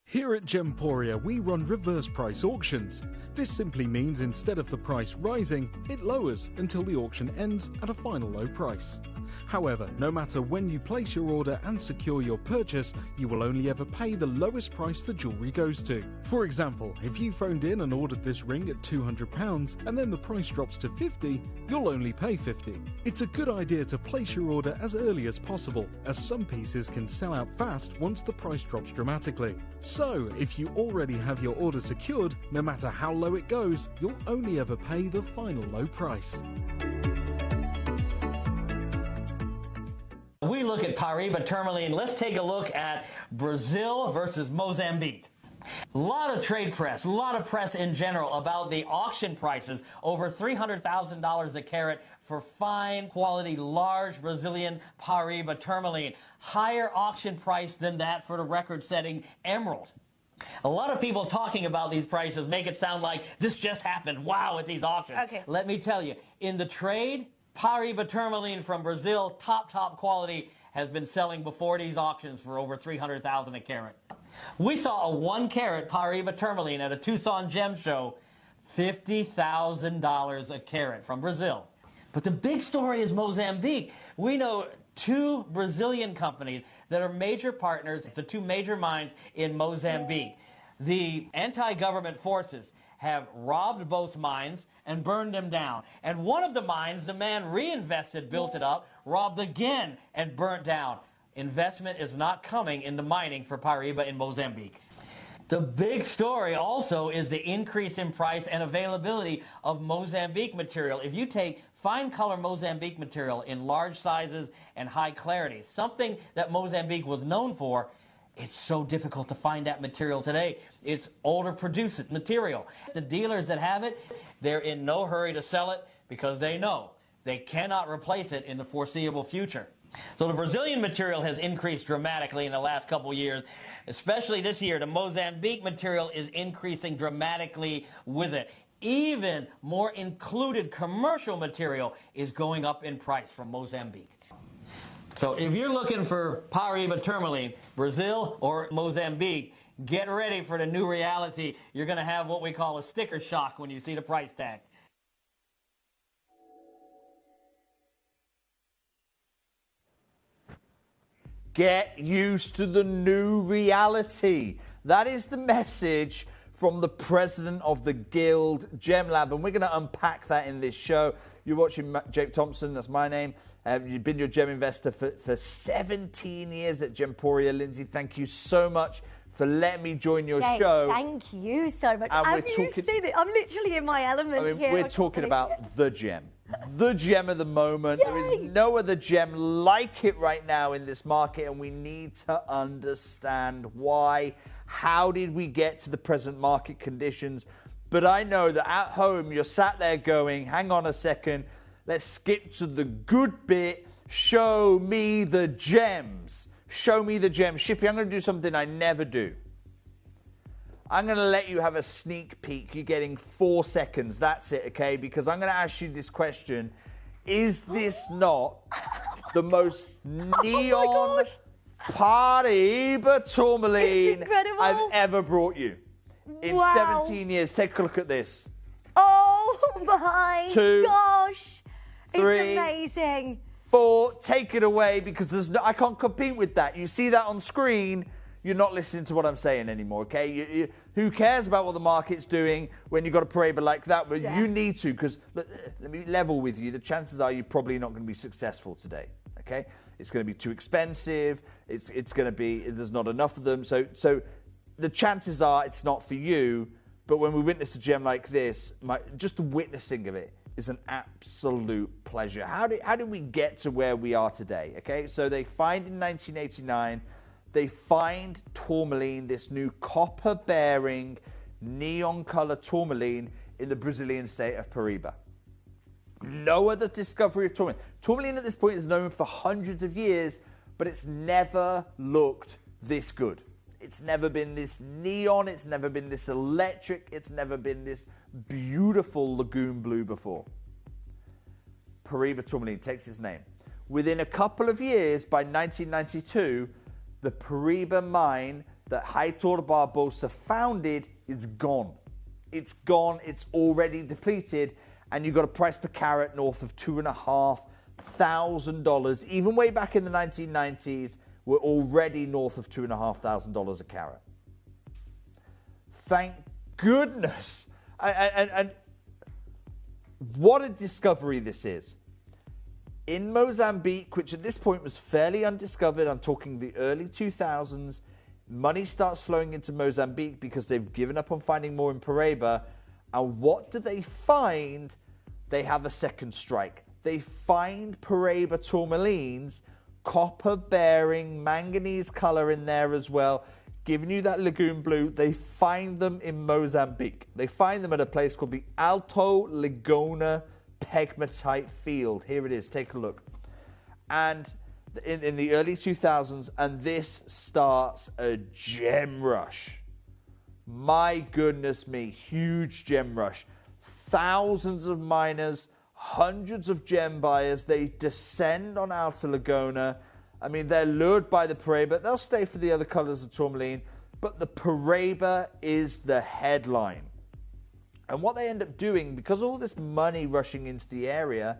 Here at Gemporia, we run reverse price auctions. This simply means instead of the price rising, it lowers until the auction ends at a final low price. However, no matter when you place your order and secure your purchase, you will only ever pay the lowest price the jewellery goes to. For example, if you phoned in and ordered this ring at £200 and then the price drops to £50, you'll only pay £50. It's a good idea to place your order as early as possible, as some pieces can sell out fast once the price drops dramatically. So, if you already have your order secured, no matter how low it goes, you'll only ever pay the final low price. We look at Paraíba tourmaline. Let's take a look at Brazil versus Mozambique. A lot of trade press, a lot of press in general about the auction prices, over $300,000 a carat for fine quality, large Brazilian Paraíba tourmaline. Higher auction price than that for the record-setting emerald. A lot of people talking about these prices make it sound like this just happened. Wow, at these auctions. Okay. Let me tell you, in the trade, Paraíba tourmaline from Brazil, top quality, has been selling before these auctions for over $300,000 a carat. We saw a 1 carat Paraíba tourmaline at a Tucson gem show, $50,000 a carat from Brazil. But the big story is Mozambique. We know 2 Brazilian companies that are major partners, the 2 major mines in Mozambique. The anti-government forces have robbed both mines and burned them down. And one of the mines, the man reinvested, built it up, robbed again and burnt down. Investment is not coming into mining for Paraíba in Mozambique. The big story also is the increase in price and availability of Mozambique material. If you take fine color Mozambique material in large sizes and high clarity, something that Mozambique was known for, it's so difficult to find that material today. It's older produced material. The dealers that have it, they're in no hurry to sell it because they know they cannot replace it in the foreseeable future. So the Brazilian material has increased dramatically in the last couple years, especially this year. The Mozambique material is increasing dramatically with it. Even more included commercial material is going up in price from Mozambique. So if you're looking for Paraíba tourmaline, Brazil or Mozambique, get ready for the new reality. You're going to have what we call a sticker shock when you see the price tag. Get used to the new reality. That is the message from the president of the Guild Gem Lab, and we're going to unpack that in this show. You're watching Jake Thompson, that's my name. You've been your gem investor for 17 years at Gemporia. Lindsay, thank you so much for letting me join your Jake, show. Thank you so much. And Have you seen it? I'm literally in my element here. We're talking about the gem. The gem of the moment. Yay. There is no other gem like it right now in this market, and we need to understand why. How did we get to the present market conditions? But I know that at home you're sat there going, hang on a second, let's skip to the good bit. Show me the gems. Show me the gems. Shippy, I'm going to do something I never do. I'm going to let you have a sneak peek. You're getting 4 seconds. That's it, okay? Because I'm going to ask you this question. Is this not the most neon Paraíba tourmaline I've ever brought you? In 17 years. Take a look at this. Oh my 2, gosh. 3, it's amazing. 4. Take it away, because I can't compete with that. You see that on screen, you're not listening to what I'm saying anymore, okay? Who cares about what the market's doing when you've got a Paraíba like that? But you need to, because let me level with you. The chances are you're probably not going to be successful today, okay? It's going to be too expensive. It's going to be, there's not enough of them. So the chances are it's not for you. But when we witness a gem like this, just the witnessing of it is an absolute pleasure. How did we get to where we are today? Okay, so they find in 1989, they find tourmaline, this new copper-bearing, neon-color tourmaline in the Brazilian state of Paraíba. No other discovery of tourmaline. Tourmaline at this point is known for hundreds of years, but it's never looked this good. It's never been this neon, it's never been this electric, it's never been this beautiful lagoon blue before. Paraiba tourmaline takes its name. Within a couple of years, by 1992, the Paraiba mine that Heitor Barbosa founded is gone. It's gone, it's already depleted, and you've got a price per carat north of $2,500. Even way back in the 1990s, we're already north of $2,500 a carat. Thank goodness. And what a discovery this is. In Mozambique, which at this point was fairly undiscovered, I'm talking the early 2000s, money starts flowing into Mozambique because they've given up on finding more in Paraiba. And what do they find? They have a second strike. They find Paraiba tourmalines, copper-bearing, manganese color in there as well, giving you that lagoon blue. They find them in Mozambique. They find them at a place called the Alto Ligona pegmatite field. Here it is, take a look. And in the early 2000s, and this starts a gem rush. My goodness me, huge gem rush. Thousands of miners, hundreds of gem buyers, they descend on Alto Ligona. I mean, they're lured by the Paraiba. They'll stay for the other colors of tourmaline, but the Paraiba is the headline. And what they end up doing, because of all this money rushing into the area,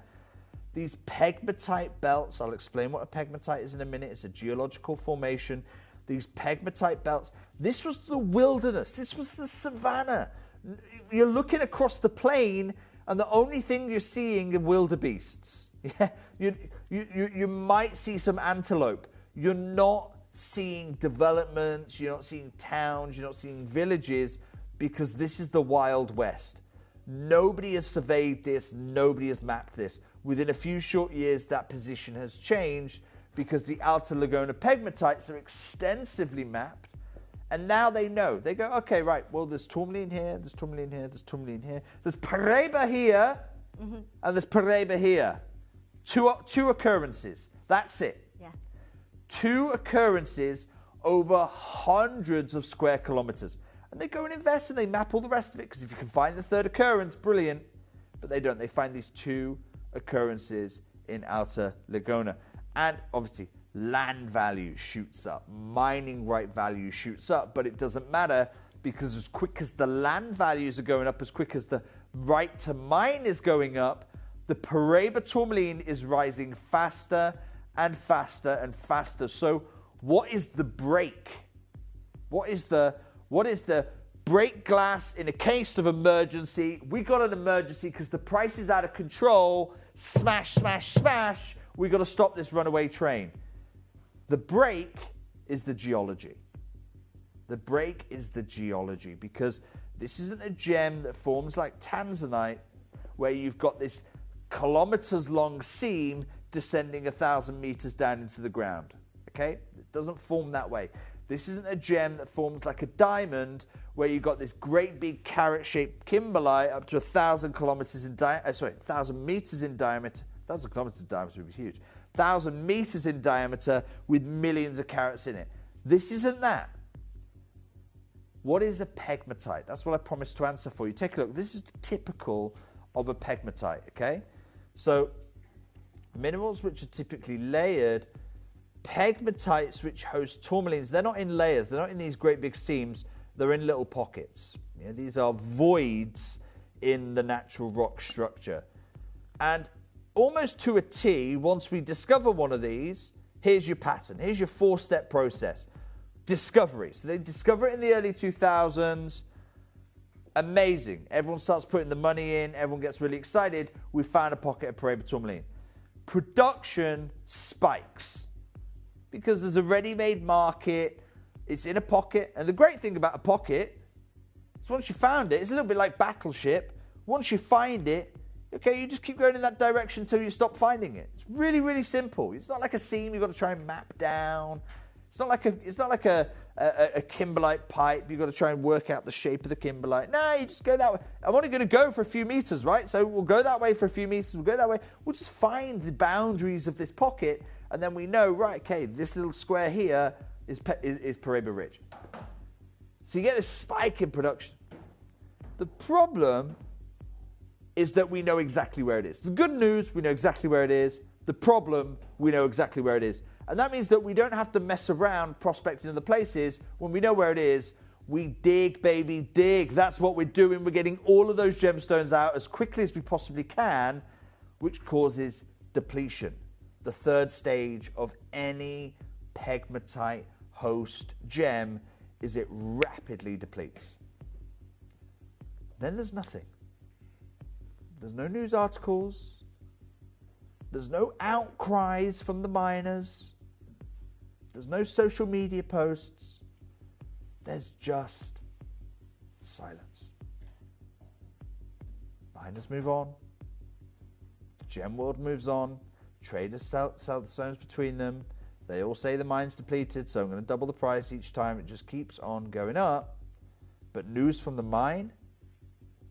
these pegmatite belts, I'll explain what a pegmatite is in a minute. It's a geological formation. These pegmatite belts, this was the wilderness. This was the savannah. You're looking across the plain, and the only thing you're seeing are wildebeests. Yeah, you might see some antelope. You're not seeing developments. You're not seeing towns. You're not seeing villages, because this is the Wild West. Nobody has surveyed this. Nobody has mapped this. Within a few short years, that position has changed because the Alto Ligona pegmatites are extensively mapped. And now they know. They go, okay, right, well, there's tourmaline here, there's tourmaline here, there's tourmaline here. There's Paraiba here, and there's Paraiba here. Two occurrences. That's it. Yeah. 2 occurrences over hundreds of square kilometers. And they go and invest and they map all the rest of it, because if you can find the third occurrence, brilliant. But they don't. They find these 2 occurrences in Alto Ligona. And obviously, land value shoots up. Mining right value shoots up. But it doesn't matter, because as quick as the land values are going up, as quick as the right to mine is going up, the Paraiba tourmaline is rising faster and faster and faster. So what is the break? What is the break glass in a case of emergency? We got an emergency because the price is out of control. Smash, smash, smash. We got to stop this runaway train. The break is the geology. The break is the geology, because this isn't a gem that forms like tanzanite, where you've got this kilometers long seam descending 1,000 meters down into the ground. Okay? It doesn't form that way. This isn't a gem that forms like a diamond, where you've got this great big carrot-shaped kimberlite up to 1,000 kilometers in 1,000 meters in diameter. 1,000 kilometers in diameter would be huge. 1,000 meters in diameter with millions of carats in it. This isn't that. What is a pegmatite? That's what I promised to answer for you. Take a look. This is typical of a pegmatite, okay? So, minerals which are typically layered, pegmatites which host tourmalines, they're not in layers. They're not in these great big seams. They're in little pockets. Yeah, these are voids in the natural rock structure. And almost to a T, once we discover one of these, here's your pattern. Here's your 4-step process. Discovery. So they discover it in the early 2000s. Amazing. Everyone starts putting the money in. Everyone gets really excited. We found a pocket of Paraiba tourmaline. Production spikes because there's a ready-made market. It's in a pocket. And the great thing about a pocket is once you found it, it's a little bit like Battleship. Once you find it, okay, you just keep going in that direction until you stop finding it. It's really, really simple. It's not like a seam you've got to try and map down. It's not like a kimberlite pipe. You've got to try and work out the shape of the kimberlite. No, you just go that way. I'm only going to go for a few meters, right? So we'll go that way for a few meters. We'll go that way. We'll just find the boundaries of this pocket, and then we know, right, okay, this little square here is Paraiba Ridge. So you get this spike in production. The problem is that we know exactly where it is. The good news, we know exactly where it is. The problem, we know exactly where it is. And that means that we don't have to mess around prospecting other places. When we know where it is, we dig, baby, dig. That's what we're doing. We're getting all of those gemstones out as quickly as we possibly can, which causes depletion. The third stage of any pegmatite host gem is it rapidly depletes. Then there's nothing. There's no news articles. There's no outcries from the miners. There's no social media posts. There's just silence. Miners move on. The gem world moves on. Traders sell the stones between them. They all say the mine's depleted, so I'm going to double the price each time. It just keeps on going up. But news from the mine?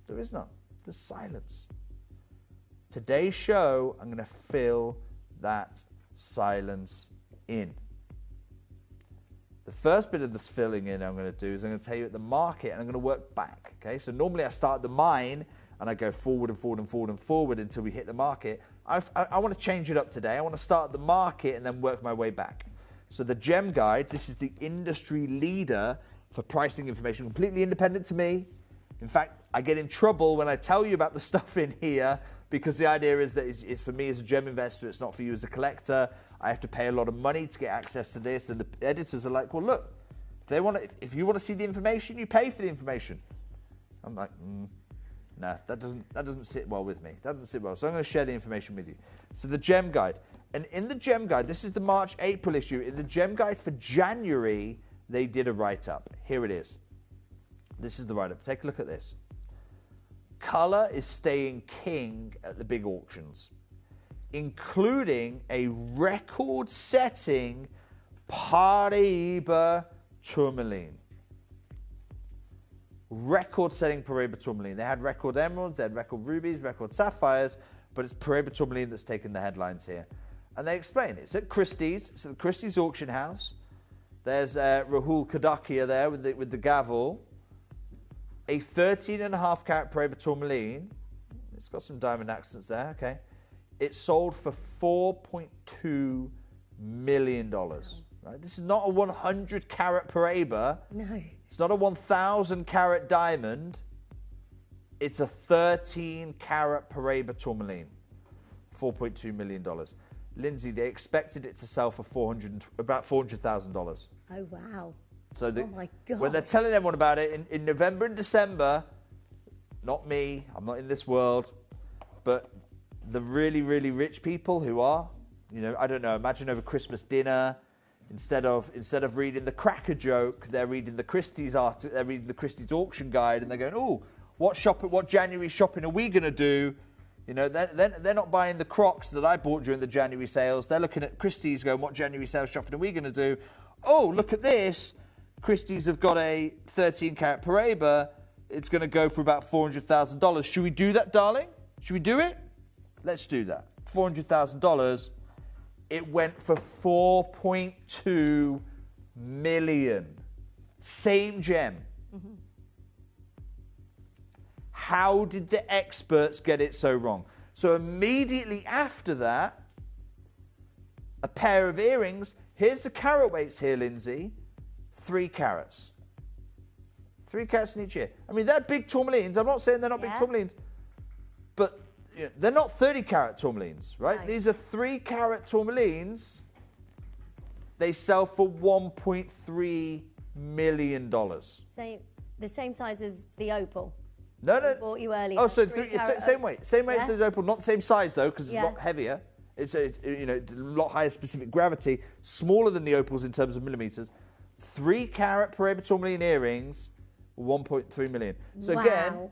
There is none. There's silence. Today's show, I'm going to fill that silence in. The first bit of this filling in I'm going to do is I'm going to tell you at the market, and I'm going to work back. Okay, so normally I start at the mine and I go forward and forward and forward and forward until we hit the market. I want to change it up today. I want to start at the market and then work my way back. So the Gem Guide, this is the industry leader for pricing information, completely independent to me. In fact, I get in trouble when I tell you about the stuff in here because the idea is that it's for me as a gem investor, it's not for you as a collector. I have to pay a lot of money to get access to this, and the editors are like, well, look, if you want to see the information, you pay for the information. I'm like, nah, that doesn't sit well with me. That doesn't sit well. So I'm going to share the information with you. So the Gem Guide. And in the Gem Guide, this is the March-April issue. In the Gem Guide for January, they did a write-up. Here it is. This is the write-up. Take a look at this. Color is staying king at the big auctions, including a record-setting Paraiba tourmaline. Record-setting Paraiba tourmaline. They had record emeralds, they had record rubies, record sapphires, but it's Paraiba tourmaline that's taken the headlines here. And they explain it's at Christie's. It's at the Christie's auction house. There's Rahul Kadakia there with the gavel. A 13.5 carat Paraiba tourmaline. It's got some diamond accents there. Okay. It sold for $4.2 million. Right? This is not a 100 carat Paraiba. No. It's not a 1,000 carat diamond. It's a 13 carat Paraiba tourmaline. $4.2 million. Lindsay, they expected it to sell for about $400,000. Oh, wow. So oh my God. When they're telling everyone about it in November and December, not me, I'm not in this world, but the really, really rich people who are, I don't know, imagine over Christmas dinner, instead of reading the Cracker Joke, they're reading the Christie's they're reading the Christie's auction guide, and they're going, oh, what January shopping are we going to do? They're not buying the Crocs that I bought during the January sales. They're looking at Christie's going, what January sales shopping are we going to do? Oh, look at this. Christie's have got a 13 carat Paraiba. It's going to go for about $400,000. Should we do that, darling? Should we do it? Let's do that. $400,000. It went for $4.2 million. Same gem. Mm-hmm. How did the experts get it so wrong? So immediately after that, a pair of earrings. Here's the carat weights here, Lindsay. 3 carats. 3 carats in each ear. I mean, they're big tourmalines. I'm not saying they're not big tourmalines. But they're not 30 carat tourmalines, right? No. These are 3 carat tourmalines. They sell for $1.3 million. The same size as the opal. No. I bought you earlier. Oh, so same weight. Same weight as the opal. Not the same size, though, because it's a lot heavier. It's a lot higher specific gravity. Smaller than the opals in terms of millimeters. 3 carat Paraiba tourmaline earrings, $1.3 million. So again,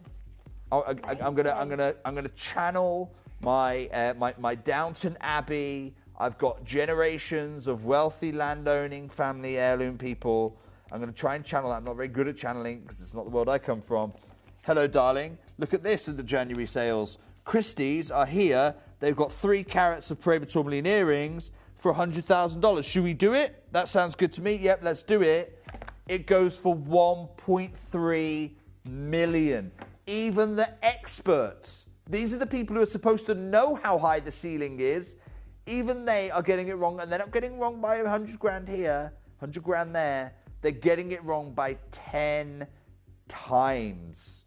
I'm gonna channel my Downton Abbey. I've got generations of wealthy landowning family heirloom people. I'm going to try and channel that. I'm not very good at channeling because it's not the world I come from. Hello, darling. Look at this at the January sales. Christie's are here. They've got 3 carats of Paraiba tourmaline earrings for $100,000. Should we do it? That sounds good to me. Yep, let's do it. it goes for 1.3 million. Even the experts, these are the people who are supposed to know how high the ceiling is, even they are getting it wrong, and they're not getting it wrong by 100 grand here, 100 grand there. They're getting it wrong by 10 times.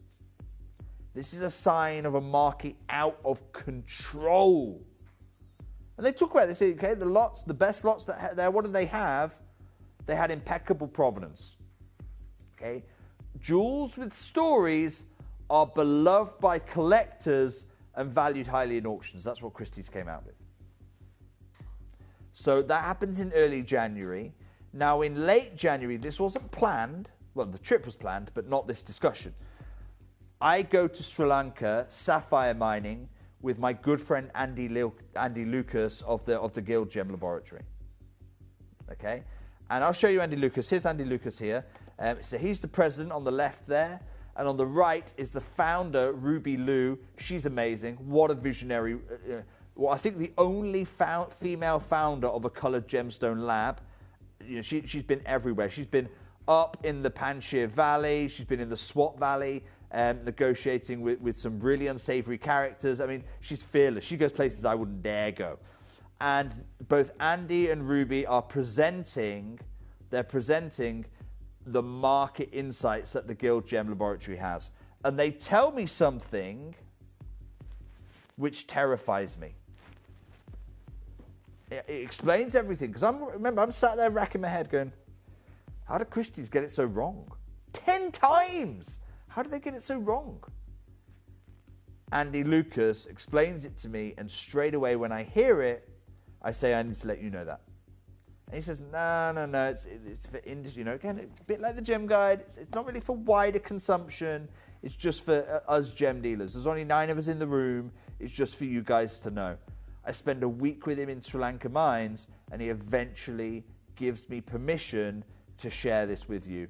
This is a sign of a market out of control. And they talk about this, okay, the lots, the best lots that there, what did they have? They had impeccable provenance. Okay? Jewels with stories are beloved by collectors and valued highly in auctions. That's what Christie's came out with. So that happens in early January. Now in late January, this wasn't planned. Well, the trip was planned, but not this discussion. I go to Sri Lanka sapphire mining with my good friend Andy Lucas of the Guild Gem Laboratory. Okay? And I'll show you Andy Lucas. Here's Andy Lucas here. So he's the president on the left there. And on the right is the founder, Ruby Liu. She's amazing. What a visionary. Well, I think the only female founder of a coloured gemstone lab. You know, she's been everywhere. She's been up in the Panjshir Valley. She's been in the Swat Valley, negotiating with some really unsavory characters. I mean, she's fearless. She goes places I wouldn't dare go. And both Andy and Ruby are presenting the market insights that the Guild Gem Laboratory has. And they tell me something which terrifies me. It explains everything. Because I'm sat there racking my head going, how did Christie's get it so wrong? 10 times! How did they get it so wrong? Andy Lucas explains it to me, and straight away when I hear it, I say, I need to let you know that. And he says, no, it's for industry. You know, again, it's a bit like the Gem Guide. It's not really for wider consumption. It's just for us gem dealers. There's only 9 of us in the room. It's just for you guys to know. I spend a week with him in Sri Lanka mines, and he eventually gives me permission to share this with you.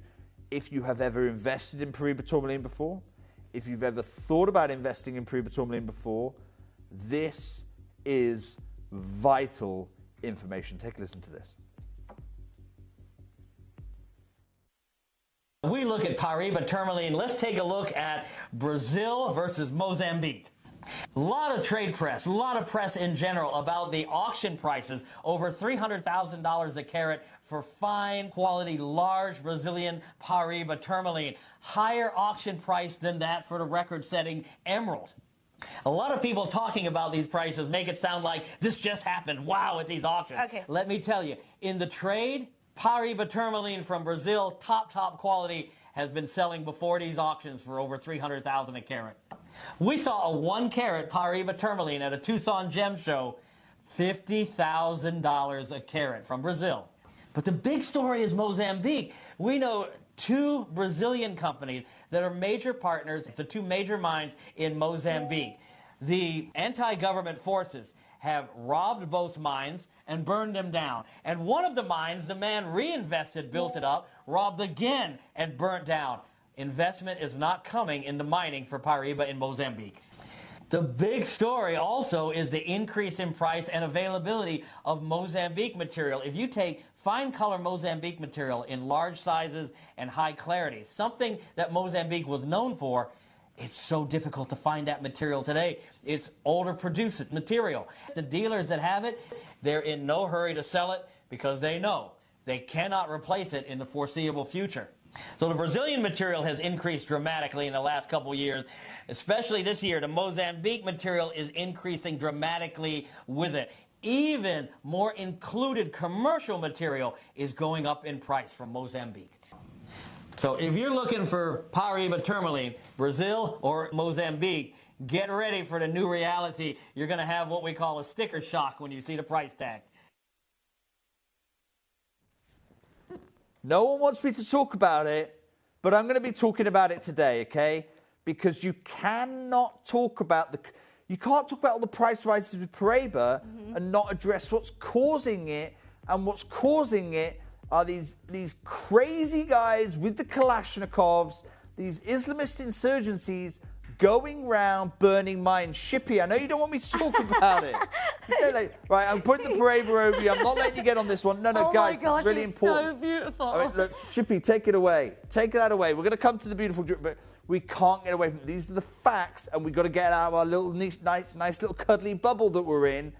If you have ever invested in Paraiba tourmaline before, if you've ever thought about investing in Paraiba tourmaline before, this is vital information. Take a listen to this. We look at Paraiba tourmaline. Let's take a look at Brazil versus Mozambique. A lot of trade press, a lot of press in general about the auction prices, over $300,000 a carat for fine quality, large Brazilian Paraiba tourmaline. Higher auction price than that for the record-setting emerald. A lot of people talking about these prices make it sound like this just happened. Wow, at these auctions. Okay. Let me tell you, in the trade, Paraiba tourmaline from Brazil, top quality, has been selling before these auctions for over $300,000 a carat. We saw a 1 carat Paraiba tourmaline at a Tucson gem show, $50,000 a carat from Brazil. But the big story is Mozambique. We know 2 Brazilian companies that are major partners, the 2 major mines in Mozambique. The anti-government forces have robbed both mines and burned them down. And one of the mines, the man reinvested, built it up, robbed again and burnt down. Investment is not coming into mining for Paraiba in Mozambique. The big story also is the increase in price and availability of Mozambique material. If you take fine color Mozambique material in large sizes and high clarity, something that Mozambique was known for, it's so difficult to find that material today. It's older produced material. The dealers that have it, they're in no hurry to sell it because they know they cannot replace it in the foreseeable future. So the Brazilian material has increased dramatically in the last couple years, especially this year. The Mozambique material is increasing dramatically with it. Even more included commercial material is going up in price from Mozambique. So if you're looking for Paraiba tourmaline, Brazil or Mozambique, get ready for the new reality. You're going to have what we call a sticker shock when you see the price tag. No one wants me to talk about it, but I'm going to be talking about it today, okay? Because you cannot talk about you can't talk about all the price rises with Paraiba and not address what's causing it. And what's causing it are these crazy guys with the Kalashnikovs, these Islamist insurgencies going round burning mines. Shippy, I know you don't want me to talk about it. Right, I'm putting the Paraiba over you. I'm not letting you get on this one. No, Oh guys, my gosh, it's really important. So beautiful. All right, look, Shippy, take it away. Take that away. We're going to come to the beautiful, but we can't get away from it. These are the facts, and we've got to get out of our little nice little cuddly bubble that we're in.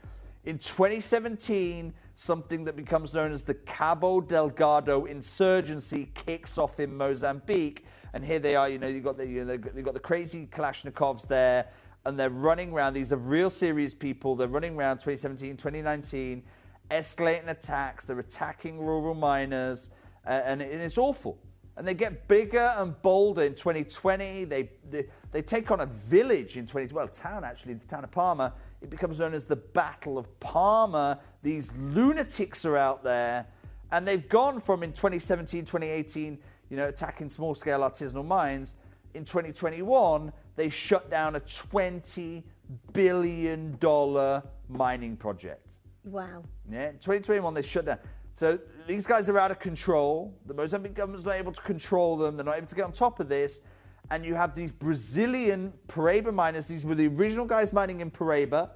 In 2017, something that becomes known as the Cabo Delgado insurgency kicks off in Mozambique. And here they are, you've got the crazy Kalashnikovs there, and they're running around. These are real serious people. They're running around 2017, 2019, escalating attacks. They're attacking rural miners, and it's awful. And they get bigger and bolder in 2020. They take on a village in 2020. Well, town actually, the town of Palma. It becomes known as the Battle of Palma. These lunatics are out there, and they've gone from in 2017, 2018, attacking small-scale artisanal mines. In 2021, they shut down a $20 billion mining project. Wow. Yeah, in 2021, they shut down. So these guys are out of control. The Mozambique government's not able to control them. They're not able to get on top of this. And you have these Brazilian Paraiba miners. These were the original guys mining in Paraiba.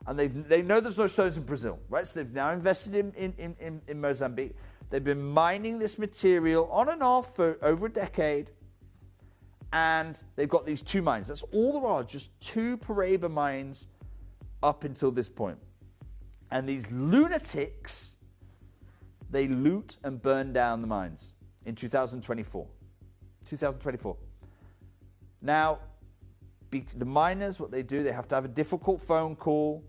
And they know there's no stones in Brazil, right? So they've now invested in Mozambique. They've been mining this material on and off for over a decade. And they've got these 2 mines. That's all there are, just 2 Paraiba mines up until this point. And these lunatics, they loot and burn down the mines in 2024. 2024. Now, the miners, what they do, they have to have a difficult phone call.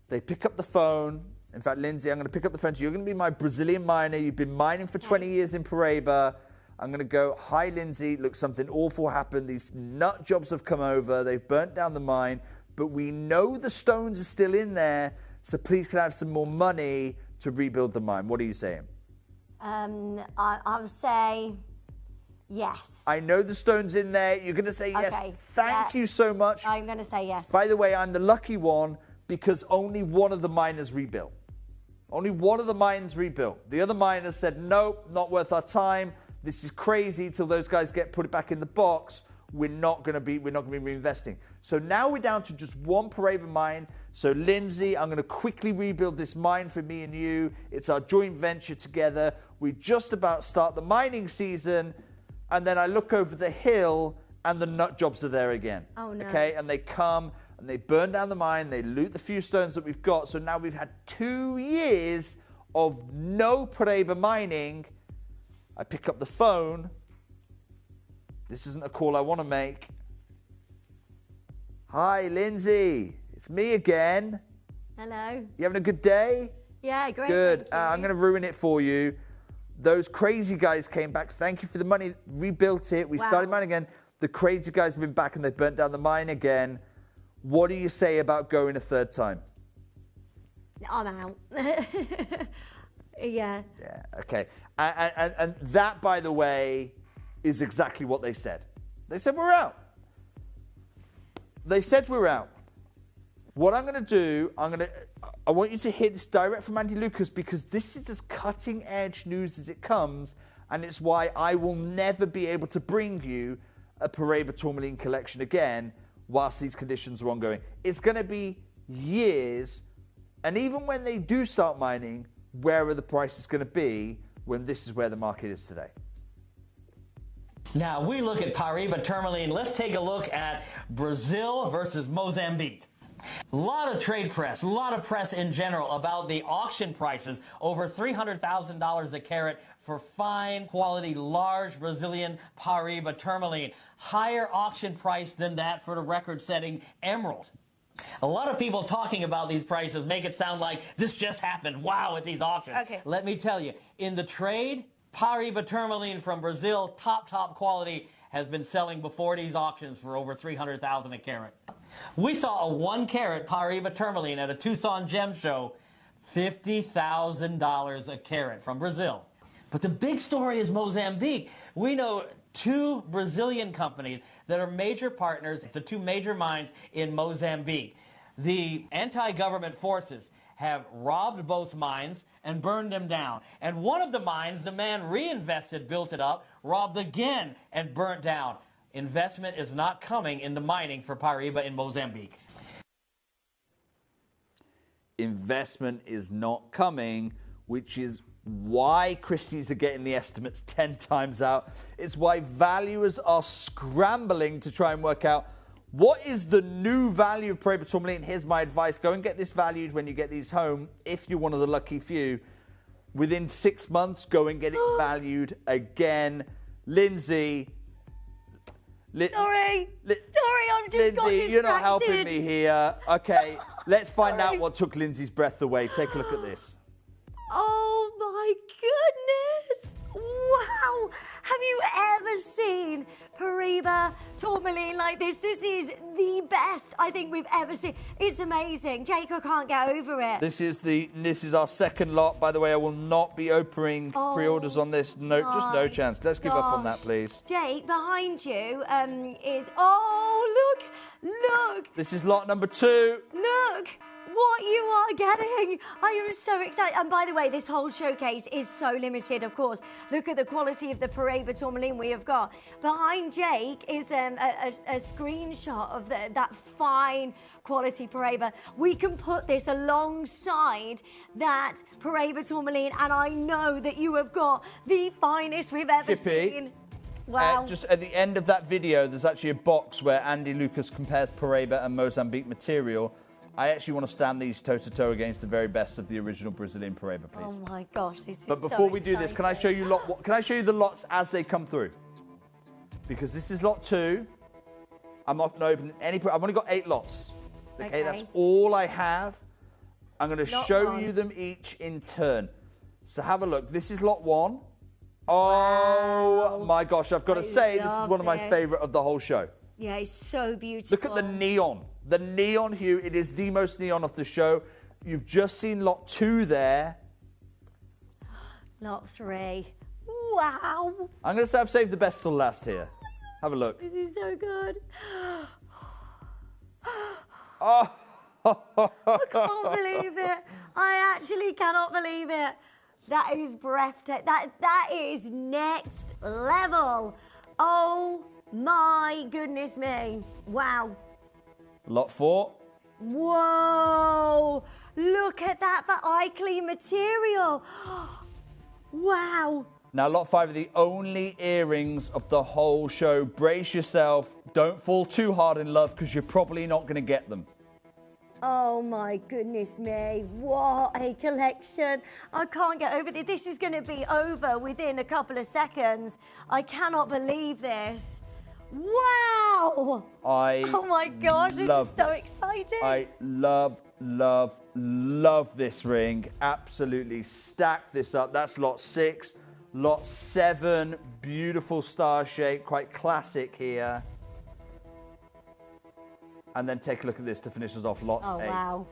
They pick up the phone. In fact, Lindsay, I'm going to pick up the phone to you. You're going to be my Brazilian miner. You've been mining for 20 years in Paraiba. I'm going to go, hi, Lindsay. Look, something awful happened. These nut jobs have come over. They've burnt down the mine. But we know the stones are still in there. So please can I have some more money to rebuild the mine? What are you saying? I would say yes. I know the stone's in there. You're going to say yes. Okay. Thank you so much. I'm going to say yes. By the way, I'm the lucky one because only one of the miners rebuilt. Only one of the mines rebuilt. The other miners said, nope, not worth our time. This is crazy. Till those guys put it back in the box, we're not going to be reinvesting. So now we're down to just one Paraiba mine. So Lindsay, I'm going to quickly rebuild this mine for me and you. It's our joint venture together. We just about start the mining season, and then I look over the hill, and the nut jobs are there again. Oh no! Okay, and they come and they burn down the mine. They loot the few stones that we've got. So now we've had 2 years of no Paraiba mining. I pick up the phone. This isn't a call I want to make. Hi, Lindsay. It's me again. Hello. You having a good day? Yeah, great. Good. I'm going to ruin it for you. Those crazy guys came back. Thank you for the money. Rebuilt it. We started mining again. The crazy guys have been back and they burnt down the mine again. What do you say about going a 3rd time? I'm out. Yeah. Yeah, okay. And that, by the way, is exactly what they said. They said, we're out. They said we're out. What I'm going to do, I want you to hear this direct from Andy Lucas because this is as cutting edge news as it comes, and it's why I will never be able to bring you a Paraiba tourmaline collection again whilst these conditions are ongoing. It's going to be years, and even when they do start mining, where are the prices going to be when this is where the market is today? Now, we look at Paraiba tourmaline. Let's take a look at Brazil versus Mozambique. A lot of trade press, a lot of press in general about the auction prices, over $300,000 a carat for fine quality, large Brazilian Paraiba tourmaline. Higher auction price than that for the record-setting emerald. A lot of people talking about these prices make it sound like this just happened. Wow, at these auctions. Okay. Let me tell you, in the trade, Paraiba tourmaline from Brazil, top quality, has been selling before these auctions for over $300,000 a carat. We saw a 1 carat Paraiba tourmaline at a Tucson gem show, $50,000 a carat from Brazil. But the big story is Mozambique. We know 2 Brazilian companies that are major partners, the 2 major mines in Mozambique. The anti-government forces have robbed both mines and burned them down. And one of the mines, the man reinvested, built it up, robbed again and burnt down. investment is not coming into mining for Paraiba in Mozambique. Investment is not coming, which is why Christie's are getting the estimates 10 times out. It's why valuers are scrambling to try and work out what is the new value of Paraiba tourmaline. Here's my advice. Go and get this valued when you get these home, if you're one of the lucky few. Within 6 months, go and get it valued again. Lindsay. Sorry, I'm just got Lindsay, distracted. you're not helping me here. Okay, let's find out what took Lindsay's breath away. Take a look at this. Oh my goodness! Wow! Have you ever seen Paraiba tourmaline like this? This is the best I think we've ever seen. It's amazing. Jake, I can't get over it. This is our second lot. By the way, I will not be opening pre-orders on this. No, just no chance. Let's give up on that, please. Jake, behind you is... Oh, look! This is lot number 2. Look what you are getting. I am so excited. And by the way, this whole showcase is so limited, of course. Look at the quality of the Paraiba tourmaline we have got. Behind Jake is a screenshot of that fine quality Paraiba. We can put this alongside that Paraiba tourmaline, and I know that you have got the finest we've ever seen. Wow. Just at the end of that video, there's actually a box where Andy Lucas compares Paraiba and Mozambique material. I actually want to stand these toe-to-toe against the very best of the original Brazilian Paraiba, please. Oh my gosh, this is But before we do this, can I show you the lots as they come through? Because this is lot 2. I'm not going to open any. I've only got 8 lots. Okay, that's all I have. I'm going to show you them each in turn. So have a look. This is lot 1. Oh my gosh! I've got to say, this is one of my favourite of the whole show. Yeah, it's so beautiful. Look at the neon. The neon hue. It is the most neon of the show. You've just seen lot 2 there. Lot 3. Wow. I'm going to say I've saved the best till last here. Have a look. This is so good. Oh. I can't believe it. I actually cannot believe it. That is breathtaking. That is next level. Oh my goodness me. Wow. Lot 4. Whoa. Look at that for eye clean material. Wow. Now, lot 5 are the only earrings of the whole show. Brace yourself. Don't fall too hard in love because you're probably not going to get them. Oh my goodness me, what a collection. I can't get over it. This is going to be over within a couple of seconds. I cannot believe this. Wow! Oh my gosh, this is so exciting. I love this ring. Absolutely stack this up. That's lot 6. Lot 7, beautiful star shape, quite classic here. And then take a look at this to finish us off, lot 8. Wow.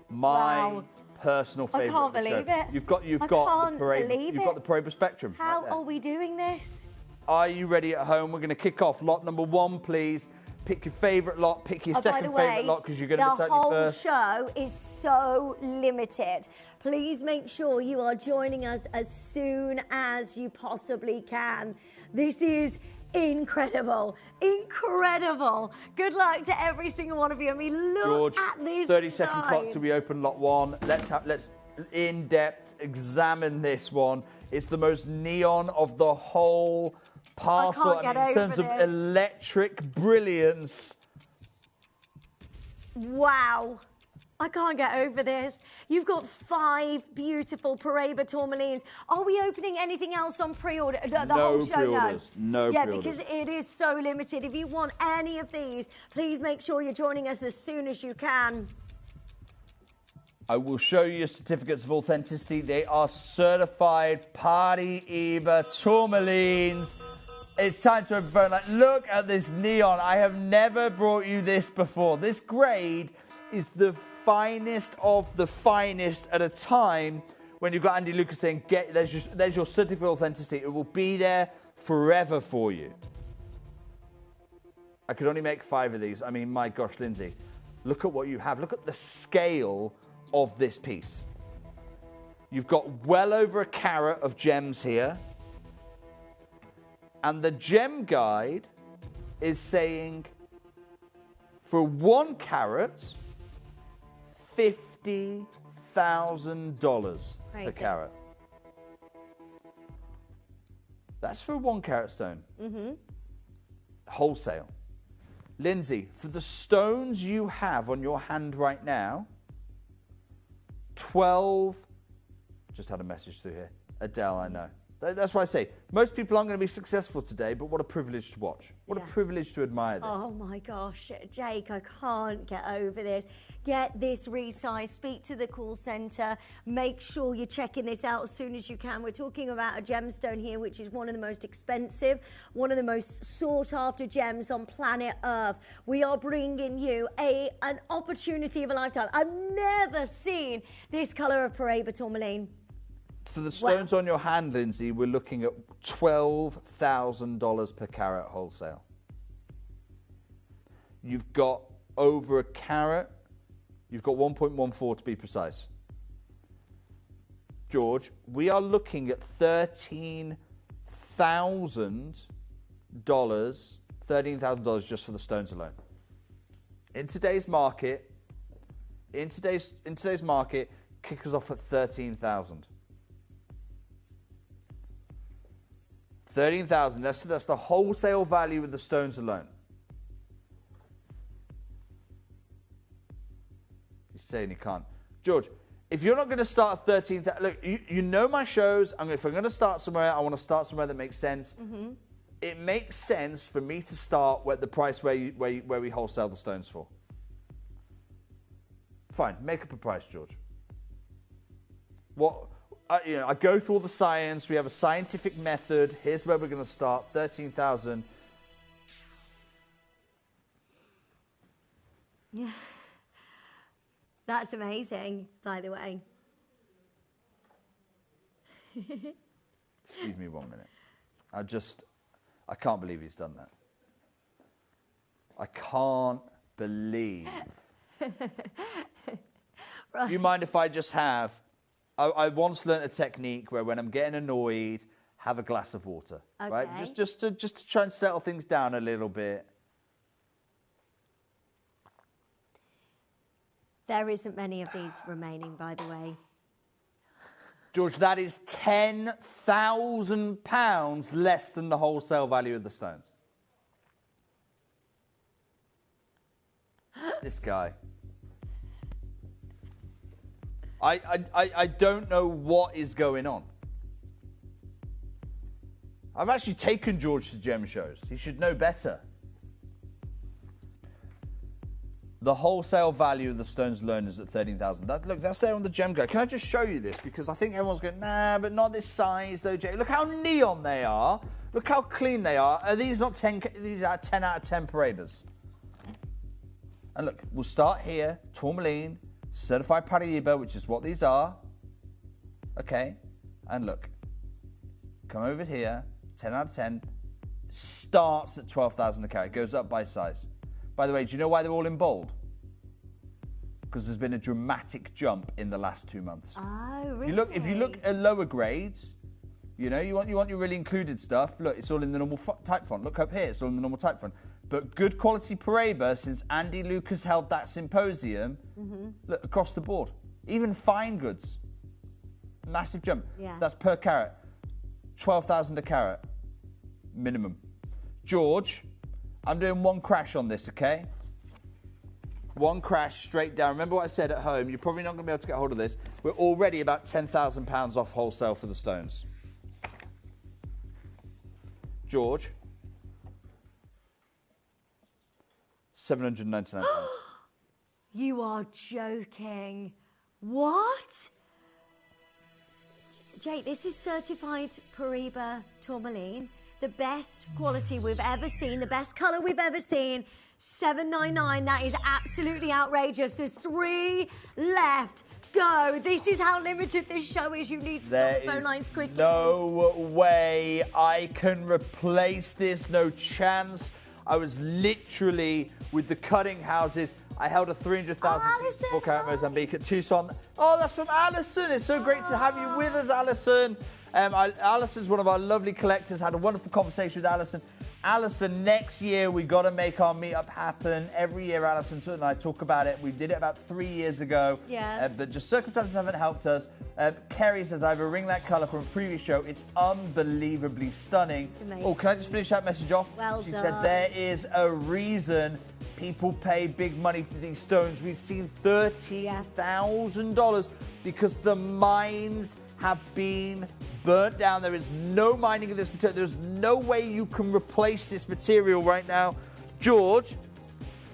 My personal favourite. I can't believe it. You've got the Paraiba Spectrum. How are we doing this? Are you ready at home? We're going to kick off lot number 1, please. Pick your favourite lot. Pick your second favourite lot because you're going to miss out your first. The whole show is so limited. Please make sure you are joining us as soon as you possibly can. This is incredible. Good luck to every single one of you. I mean, look George, at this 30-second clock till we open lot 1. Let's in-depth examine this one. It's the most neon of the whole parcel. I mean, in terms of electric brilliance. Wow. I can't get over this. You've got 5 beautiful Paraiba tourmalines. Are we opening anything else on pre-order? The whole show? Pre-orders. No yeah, pre-orders. because it is so limited. If you want any of these, please make sure you're joining us as soon as you can. I will show you certificates of authenticity. They are certified Paraiba tourmalines. It's time to open phone. Like, look at this neon. I have never brought you this before. This grade is the finest of the finest at a time when you've got Andy Lucas saying, there's your certificate of authenticity. It will be there forever for you. I could only make 5 of these. I mean, my gosh, Lindsay, look at what you have. Look at the scale of this piece. You've got well over a carat of gems here. And the gem guide is saying for 1 carat, $50,000 per carat. That's for a 1 carat stone. Mm-hmm. Wholesale. Lindsay, for the stones you have on your hand right now, 12. Just had a message through here. Adele, I know. That's why I say most people aren't going to be successful today, but what a privilege to watch. What a privilege to admire this. Oh my gosh, Jake, I can't get over this. Get this resized, speak to the call centre, make sure you're checking this out as soon as you can. We're talking about a gemstone here, which is one of the most expensive, one of the most sought after gems on planet Earth. We are bringing you an opportunity of a lifetime. I've never seen this colour of Paraiba tourmaline. For the stones on your hand, Lindsay, we're looking at $12,000 per carat wholesale. You've got over a carat. You've got 1.14 to be precise. George, we are looking at $13,000 just for the stones alone. In today's market, kick us off at 13,000. 13,000. That's the wholesale value of the stones alone. He's saying he can't. George, if you're not going to start at 13,000, look, you know my shows. If I'm going to start somewhere, I want to start somewhere that makes sense. Mm-hmm. It makes sense for me to start at the price where we wholesale the stones for. Fine, make up a price, George. What? I go through all the science. We have a scientific method. Here's where we're going to start. 13,000. Yeah. That's amazing, by the way. Excuse me 1 minute. I can't believe he's done that. I can't believe. Right. Do you mind if I just have... I once learnt a technique where when I'm getting annoyed, have a glass of water, okay. right? Just to try and settle things down a little bit. There isn't many of these remaining, by the way. George, that is £10,000 less than the wholesale value of the stones. This guy. I don't know what is going on. I've actually taken George to gem shows. He should know better. The wholesale value of the stones alone is at 13,000. Look, that's there on the Gem Guide. Can I just show you this? Because I think everyone's going, nah, but not this size, though, Jay. Look how neon they are. Look how clean they are. Are these not 10? These are 10 out of 10 Paraibas. And look, we'll start here. Tourmaline, certified Paraiba, which is what these are. Okay. And look, come over here. 10 out of 10. Starts at 12,000 a carat. Goes up by size. By the way, do you know why they're all in bold? Because there's been a dramatic jump in the last 2 months. Oh, really? If you look at lower grades, you know, you want your really included stuff. Look, it's all in the normal type font. Look up here, it's all in the normal type font. But good quality Paraiba, since Andy Lucas held that symposium, look, across the board. Even fine goods. Massive jump. Yeah. That's per carat. 12,000 a carat. Minimum. George, I'm doing one crash on this, okay? One crash straight down. Remember what I said at home? You're probably not going to be able to get hold of this. We're already about £10,000 off wholesale for the stones. George. £799. You are joking. What? Jake, this is certified Paraiba tourmaline. The best quality we've ever seen, the best colour we've ever seen. $799, that is absolutely outrageous. There's 3 left. Go. This is how limited this show is. You need to call the phone lines quickly. No way I can replace this. No chance. I was literally with the cutting houses. I held a 300,000 carat Mozambique at Tucson. Oh, that's from Alison. It's so great to have you with us, Alison. Alison's one of our lovely collectors. Had a wonderful conversation with Alison. Alison, next year we got to make our meetup happen. Every year, Alison and I talk about it. We did it about 3 years ago. Yeah. But just circumstances haven't helped us. Kerry says, I have a ring that colour from a previous show. It's unbelievably stunning. Oh, can I just finish that message off? Well she done. said, there is a reason people pay big money for these stones. We've seen $30,000 because the mines have been burnt down. There is no mining of this material. There's no way you can replace this material right now. George,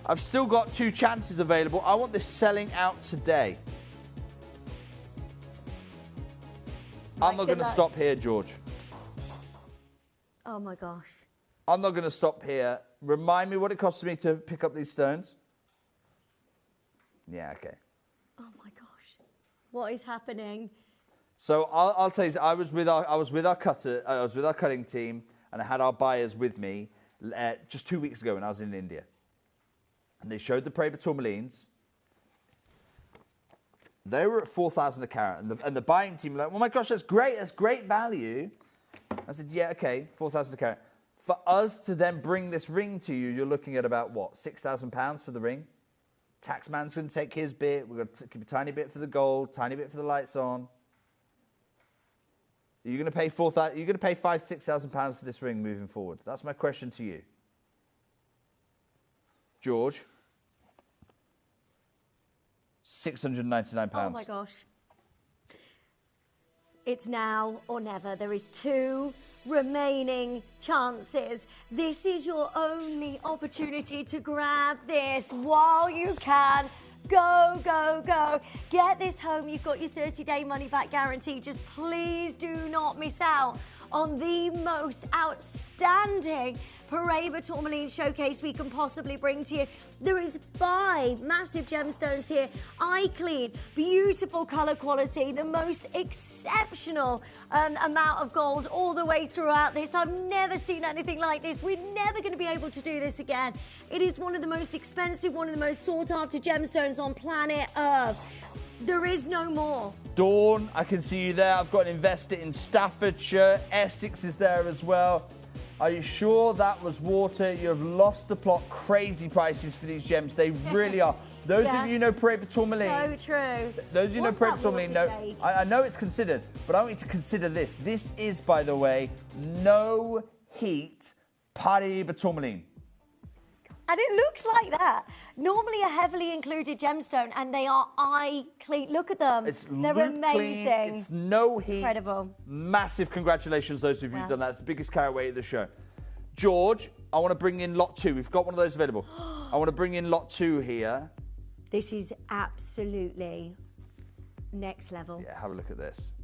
I've still got 2 chances available. I want this selling out today. I'm not going to stop here, George. Oh my gosh. I'm not going to stop here. Remind me what it costs me to pick up these stones. Yeah, okay. Oh my gosh. What is happening? So I'll tell you, I was with our cutting team, and I had our buyers with me just 2 weeks ago when I was in India, and they showed the Paraiba tourmalines. They were at 4,000 a carat, and the buying team were like, "Oh my gosh, that's great value." I said, "Yeah, okay, 4,000 a carat." For us to then bring this ring to you, you're looking at about what, £6,000 for the ring. Taxman's going to take his bit. We're going to keep a tiny bit for the gold, tiny bit for the lights on. You're going to pay £5,000 to £6,000 for this ring moving forward. That's my question to you, George. £699. Oh my gosh. It's now or never. There is 2 remaining chances. This is your only opportunity to grab this while you can. Go, go, go. Get this home. You've got your 30-day money-back guarantee. Just please do not miss out on the most outstanding Paraiba tourmaline showcase we can possibly bring to you. There is 5 massive gemstones here, eye clean, beautiful color quality, the most exceptional amount of gold all the way throughout this. I've never seen anything like this. We're never going to be able to do this again. It is one of the most expensive, one of the most sought after gemstones on planet Earth. There is no more. Dawn, I can see you there. I've got an investor in Staffordshire. Essex is there as well. Are you sure that was water? You have lost the plot. Crazy prices for these gems. They really are. Those of you who know Paraiba tourmaline. So true. Those of you who know Paraiba tourmaline know. I know it's considered, but I want you to consider this. This is, by the way, no heat Paraiba tourmaline. And it looks like that. Normally a heavily included gemstone, and they are eye clean. Look at them. They're amazing. Clean. It's no heat. Incredible. Massive congratulations, those of you who've done that. It's the biggest carry away of the show. George, I want to bring in lot 2. We've got one of those available. I want to bring in lot 2 here. This is absolutely next level. Yeah, have a look at this.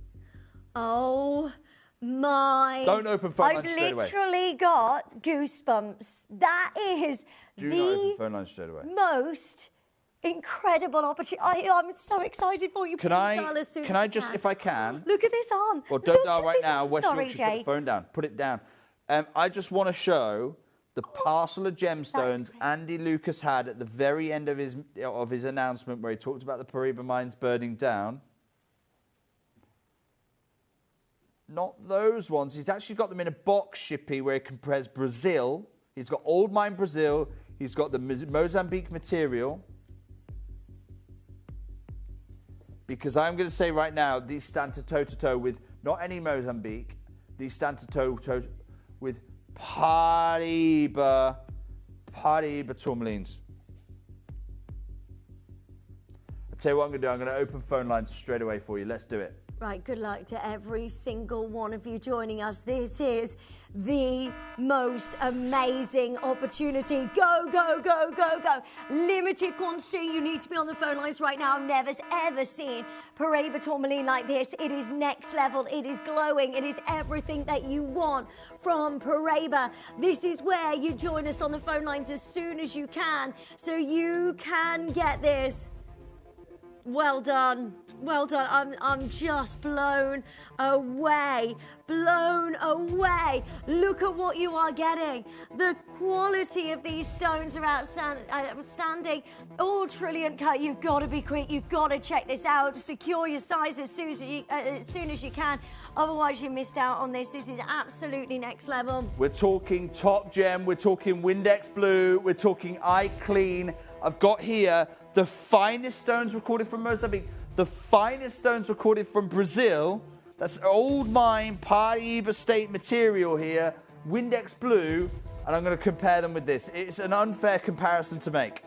Oh my. Don't open phone lines straight away. I've literally got goosebumps. That is Do not open phone lines straight away. most incredible opportunity. I'm so excited for you. Can I just, if I can? Look at this arm. Well, don't dial right now. Arm. West Sorry, Yorkshire, Jay. put the phone down. Put it down. I just want to show the parcel of gemstones Andy Lucas had at the very end of his announcement where he talked about the Paraiba mines burning down. Not those ones. He's actually got them in a box, Shippy, where he compares Brazil. He's got old mine Brazil. He's got the Mozambique material. Because I'm going to say right now, these stand to toe-to-toe with not any Mozambique. These stand to toe-to-toe with Paraiba tourmalines. I'll tell you what I'm going to do. I'm going to open phone lines straight away for you. Let's do it. Right, good luck to every single one of you joining us. This is the most amazing opportunity. Go, go, go, go, go. Limited quantity. You need to be on the phone lines right now. Never ever seen Paraiba tourmaline like this. It is next level. It is glowing. It is everything that you want from Paraiba. This is where you join us on the phone lines as soon as you can, so you can get this. Well done. Well done. I'm just blown away. Blown away. Look at what you are getting. The quality of these stones are outstanding. All trillion cut. You've got to be quick. You've got to check this out. Secure your size as soon as you can. Otherwise, you missed out on this. This is absolutely next level. We're talking top gem. We're talking Windex Blue. We're talking eye clean. I've got here the finest stones recorded from Mozambique, the finest stones recorded from Brazil. That's old mine, Paraíba state material here, Windex Blue, and I'm going to compare them with this. It's an unfair comparison to make.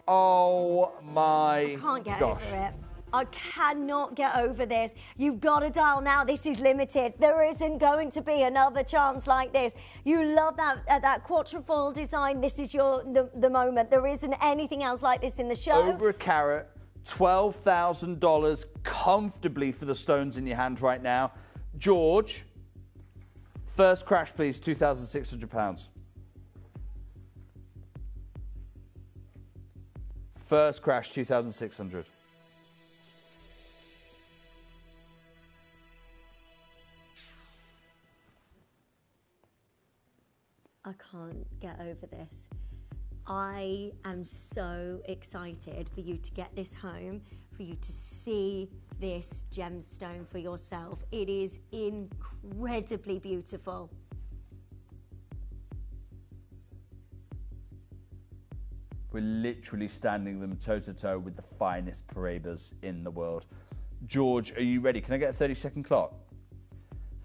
Oh my gosh. I can't get over it. I cannot get over this. You've got to dial now. This is limited. There isn't going to be another chance like this. You love that quatrefoil design. This is the moment. There isn't anything else like this in the show. Over a carat, $12,000 comfortably for the stones in your hand right now. George, first crash, please, £2,600. First crash, $2,600. I can't get over this. I am so excited for you to get this home, for you to see this gemstone for yourself. It is incredibly beautiful. We're literally standing them toe-to-toe with the finest Paraíbas in the world. George, are you ready? Can I get a 30-second clock?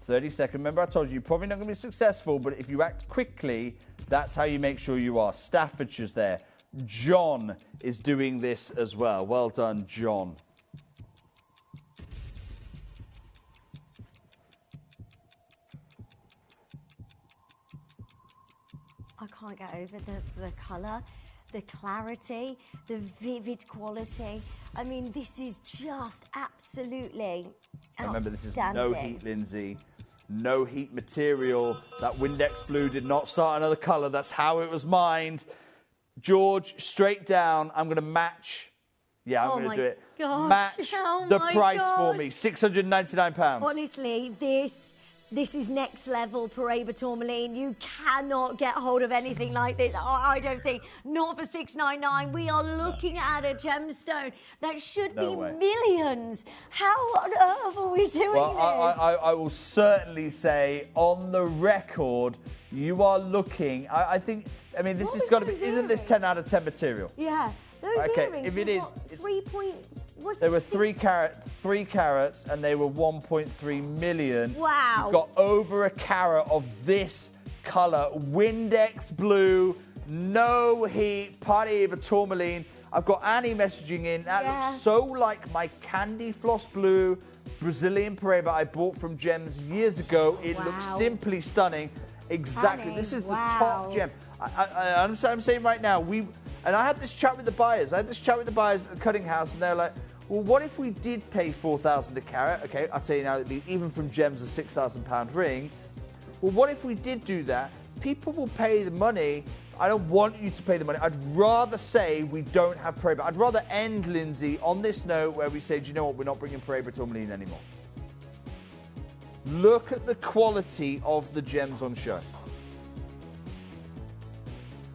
30 seconds. Remember, I told you, you're probably not going to be successful, but if you act quickly, that's how you make sure you are. Staffordshire's there. John is doing this as well. Well done, John. I can't get over the colour, the clarity, the vivid quality. I mean, this is just absolutely outstanding. Remember, this is no heat, Lindsay. No heat material. That Windex Blue did not start another colour. That's how it was mined. George, straight down. I'm going to match. Yeah, I'm going to do it. Gosh, match the price for me. £699. Honestly, this is next level Paraíba tourmaline. You cannot get hold of anything like this. I don't think. Not for $699. We are looking at a gemstone that should be millions. How on earth are we doing this? I will certainly say on the record, you are looking. I think. I mean, this has got to be. Isn't this 10 out of 10 material? Yeah. Those earrings. If it is, what, 3 point. They were 3 carats, and they were 1.3 million. Wow. You've got over a carat of this colour, Windex Blue, no heat, Paraíba tourmaline. I've got Annie messaging in. That looks so like my candy floss blue Brazilian Paraíba I bought from Gems years ago. It looks simply stunning. Exactly. Annie, this is the top gem. I'm saying right now, and I had this chat with the buyers. I had this chat with the buyers at the cutting house, and they're like, well, what if we did pay $4,000 a carat? Okay, I'll tell you now, it'd be, even from Gems, a £6,000 ring. Well, what if we did do that? People will pay the money. I don't want you to pay the money. I'd rather say we don't have Paraíba. I'd rather end, Lindsay, on this note where we say, do you know what? We're not bringing Paraíba tourmaline anymore. Look at the quality of the gems on show.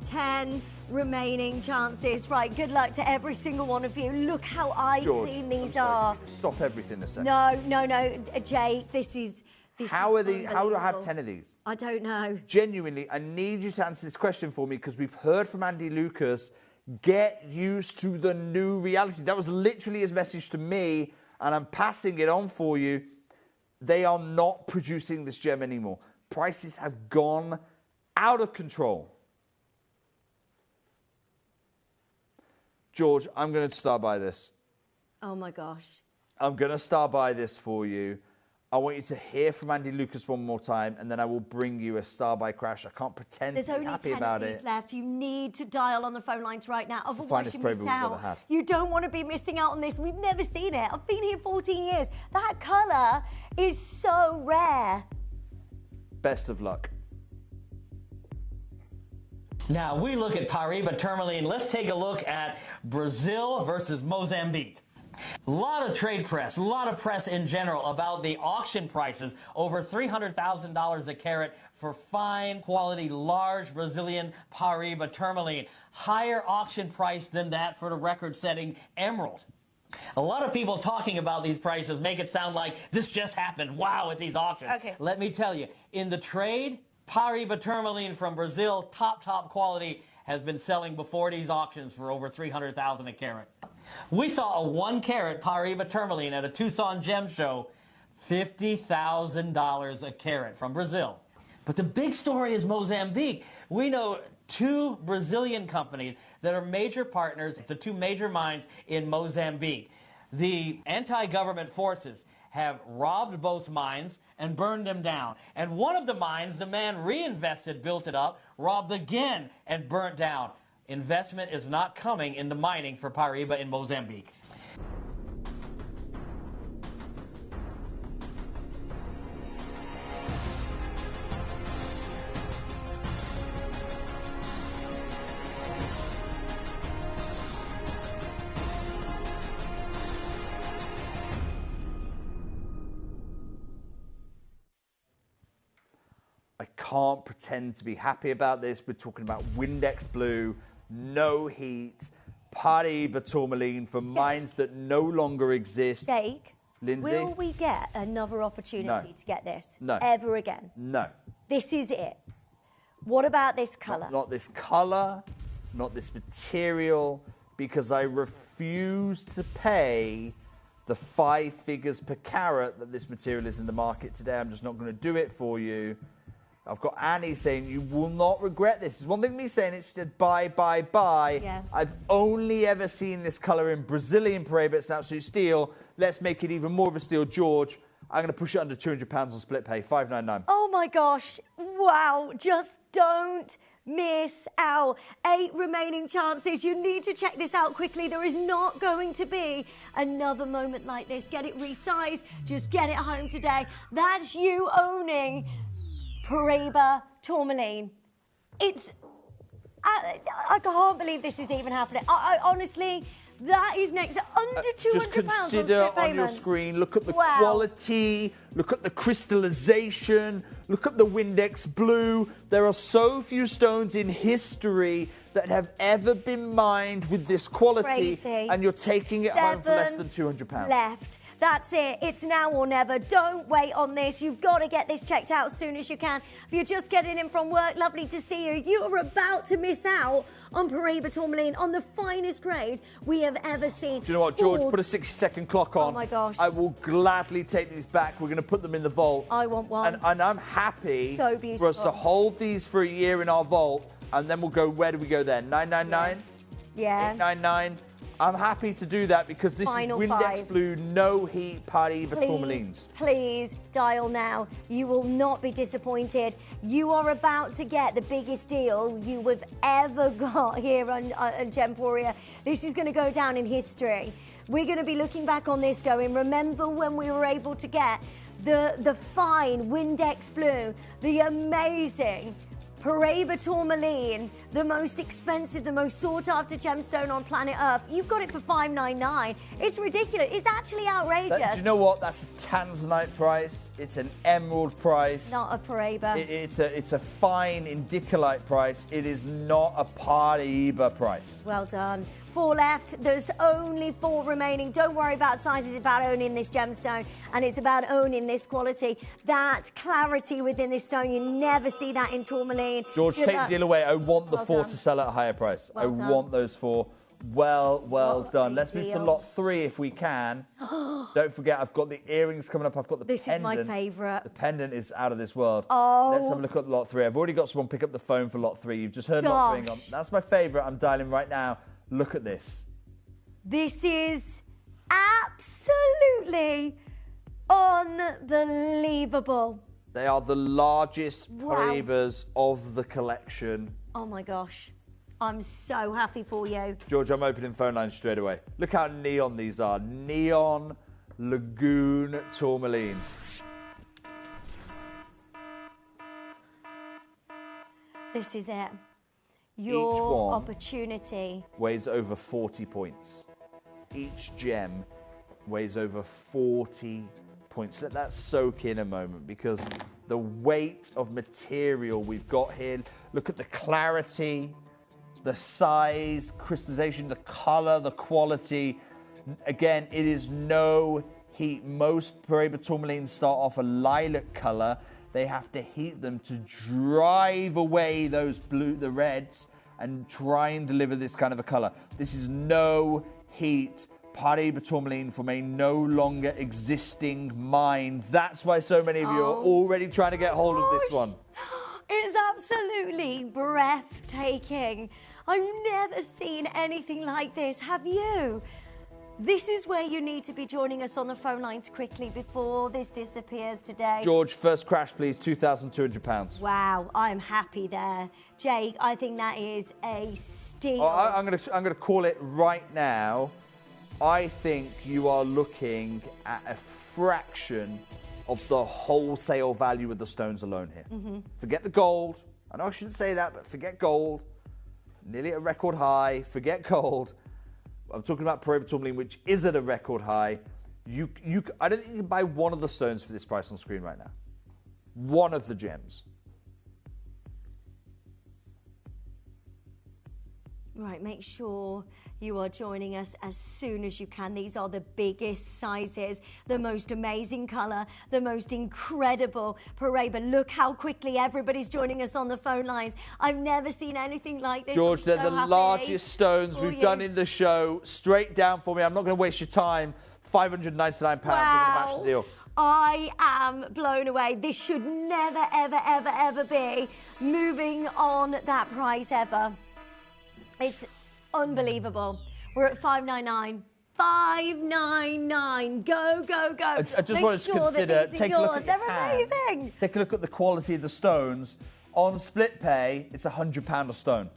10 remaining chances. Right, good luck to every single one of you. Look how eye clean these are. Stop everything a second. No, Jay, this is how do I have 10 of these? I don't know. Genuinely, I need you to answer this question for me because we've heard from Andy Lucas, get used to the new reality. That was literally his message to me, and I'm passing it on for you. They are not producing this gem anymore. Prices have gone out of control. George, I'm going to star by this. Oh my gosh. I'm going to star by this for you. I want you to hear from Andy Lucas one more time, and then I will bring you a star by crash. I can't pretend to be happy about it. There's only 10 of these left. You need to dial on the phone lines right now. It's the Otherwise, finest you miss Paraíba we've ever out. had. You don't want to be missing out on this. We've never seen it. I've been here 14 years. That colour is so rare. Best of luck. Now, we look at Paraiba tourmaline. Let's take a look at Brazil versus Mozambique. A lot of trade press, a lot of press in general about the auction prices, over $300,000 a carat for fine quality, large Brazilian Paraiba tourmaline. Higher auction price than that for the record-setting emerald. A lot of people talking about these prices make it sound like this just happened. Wow, at these auctions. Okay. Let me tell you, in the trade, Paraiba tourmaline from Brazil, top quality, has been selling before these auctions for over $300,000 a carat. We saw a 1 carat Paraiba tourmaline at a Tucson gem show, $50,000 a carat from Brazil. But the big story is Mozambique. We know 2 Brazilian companies that are major partners, the 2 major mines in Mozambique. The anti-government forces have robbed both mines and burned them down. And one of the mines, the man reinvested, built it up, robbed again and burnt down. Investment is not coming into mining for Paraiba in Mozambique. I can't pretend to be happy about this. We're talking about Windex Blue, no heat, Paraiba tourmaline from mines that no longer exist. Jake, Lindsay? will we get another opportunity to get this? No. Ever again? No. This is it. What about this colour? Not this colour, not this material, because I refuse to pay the 5 figures per carat that this material is in the market today. I'm just not going to do it for you. I've got Annie saying, you will not regret this. It's one thing me saying it's just buy. Yeah. I've only ever seen this colour in Brazilian Paraiba. It's an absolute steal. Let's make it even more of a steal. George, I'm going to push it under £200 on split pay, $599. Oh my gosh, wow, just don't miss out. 8 remaining chances. You need to check this out quickly. There is not going to be another moment like this. Get it resized, just get it home today. That's you owning Paraiba tourmaline. It's, I can't believe this is even happening. I honestly, that is next under £200 Just consider on your screen, look at the quality, look at the crystallization, look at the Windex Blue. There are so few stones in history that have ever been mined with this quality, Crazy. and you're taking it home for less than £200. Left. That's it. It's now or never. Don't wait on this. You've got to get this checked out as soon as you can. If you're just getting in from work, lovely to see you. You're about to miss out on Paraiba tourmaline, on the finest grade we have ever seen. Do you know what, George? Put a 60-second clock on. Oh, my gosh. I will gladly take these back. We're going to put them in the vault. I want one. And I'm happy So beautiful. for us to hold these for a year in our vault, and then we'll go, where do we go then? 999? Yeah. 899? I'm happy to do that because this Final is Windex 5. Blue, no heat Paraiba tourmalines. Please dial now. You will not be disappointed. You are about to get the biggest deal you have ever got here on Gemporia. This is going to go down in history. We're going to be looking back on this going, remember when we were able to get the fine Windex Blue, the amazing Paraiba tourmaline, the most expensive, the most sought-after gemstone on planet Earth. You've got it for $599. It's ridiculous. It's actually outrageous. Do you know what? That's a tanzanite price. It's an emerald price. Not a Paraiba. It's a fine indicolite price. It is not a Paraiba price. Well done. 4 left. There's only 4 remaining. Don't worry about sizes. It's about owning this gemstone, and it's about owning this quality. That clarity within this stone, you never see that in tourmaline. George, take the deal away. I want the Well 4 done. to sell at a higher price. Well I done. want those 4. Well done. Let's move to deal. lot 3 if we can. Don't forget, I've got the earrings coming up. I've got the This pendant. is my favourite. The pendant is out of this world. Oh. Let's have a look at lot 3. I've already got someone pick up the phone for lot 3. You've just heard lot 3. Gosh. That's my favourite. I'm dialing right now. Look at this. This is absolutely unbelievable. They are the largest Wow. Paraibas of the collection. Oh my gosh. I'm so happy for you. George, I'm opening phone lines straight away. Look how neon these are. Neon Lagoon tourmalines. This is it. your opportunity weighs over 40 points. Each gem weighs over 40 points. Let that soak in a moment, because the weight of material we've got here, look at the clarity, the size, crystallization, the color, the quality. Again, it is no heat. Most Paraiba tourmalines start off a lilac color. They have to heat them to drive away those the reds and try and deliver this kind of a color. This is no heat Paraiba tourmaline from a no longer existing mine. That's why so many of you are already trying to get hold of this one. It's absolutely breathtaking. I've never seen anything like this. Have you? This is where you need to be joining us on the phone lines quickly before this disappears today. George, first crash, please. £2,200. Wow, I'm happy there. Jake, I think that is a steal. I'm gonna call it right now. I think you are looking at a fraction of the wholesale value of the stones alone here. Forget the gold. I know I shouldn't say that, but forget gold. Nearly at a record high. Forget gold. I'm talking about Paraiba tourmaline, which is at a record high. I don't think you can buy one of the stones for this price on screen right now. One of the gems. Right, make sure you are joining us as soon as you can. These are the biggest sizes, the most amazing colour, the most incredible Paraiba. Look how quickly everybody's joining us on the phone lines. I've never seen anything like this. George, they're the largest stones we've done in the show. Straight down for me. I'm not going to waste your time. £599. Wow. We're going to match the deal. I am blown away. This should never, ever, ever, ever be moving on that price ever. It's unbelievable. We're at $599. $599. Go, go, go. I just wanted to consider, take a look at They're amazing. Take a look at the quality of the stones. On split pay, it's £100 a stone.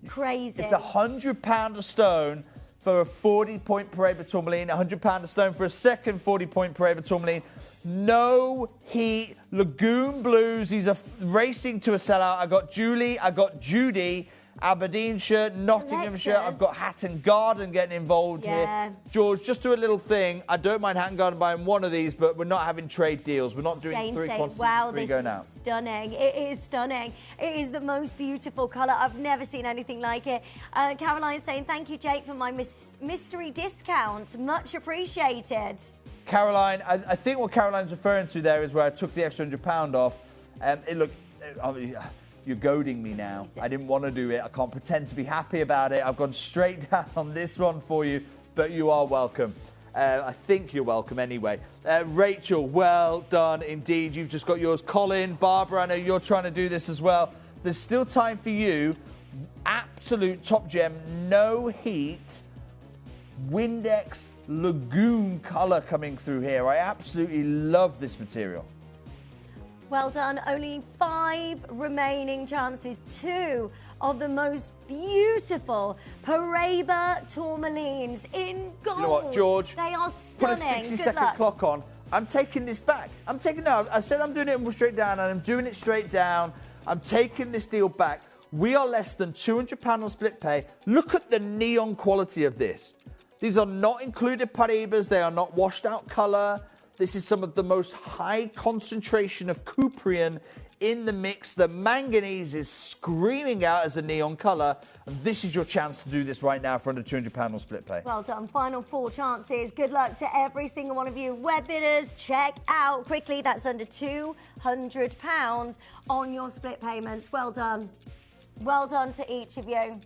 Crazy. It's £100 a stone for a 40-point Paraiba tourmaline, £100 a stone for a second 40-point Paraiba tourmaline. No heat. Lagoon Blues. These are racing to a sellout. I got Julie. I got Judy. Aberdeenshire, Nottinghamshire. I've got Hatton Garden getting involved here. George, just do a little thing. I don't mind Hatton Garden buying one of these, but we're not having trade deals. We're not doing three quantities. Wow, three this going is out. stunning. It is stunning. It is the most beautiful colour. I've never seen anything like it. Caroline's saying, thank you, Jake, for my mystery discount. Much appreciated. Caroline, I think what Caroline's referring to there is where I took the extra £100 off. You're goading me now. I didn't want to do it. I can't pretend to be happy about it. I've gone straight down on this one for you, but you are welcome. I think you're welcome anyway. Rachel, well done indeed. You've just got yours. Colin, Barbara, I know you're trying to do this as well. There's still time for you. Absolute top gem, no heat, Windex Lagoon colour coming through here. I absolutely love this material. Well done. Only 5 remaining chances. 2 of the most beautiful Paraiba tourmalines in gold. You know what, George? They are stunning. Put a 60-second clock on. I'm taking this back. I said I'm doing it straight down, and I'm doing it straight down. I'm taking this deal back. We are less than £200 on split pay. Look at the neon quality of this. These are not included Paraibas. They are not washed out colour. This is some of the most high concentration of cuprian in the mix. The manganese is screaming out as a neon colour. This is your chance to do this right now for under £200 on split pay. Well done. Final 4 chances. Good luck to every single one of you. Web bidders, check out quickly. That's under £200 on your split payments. Well done. Well done to each of you.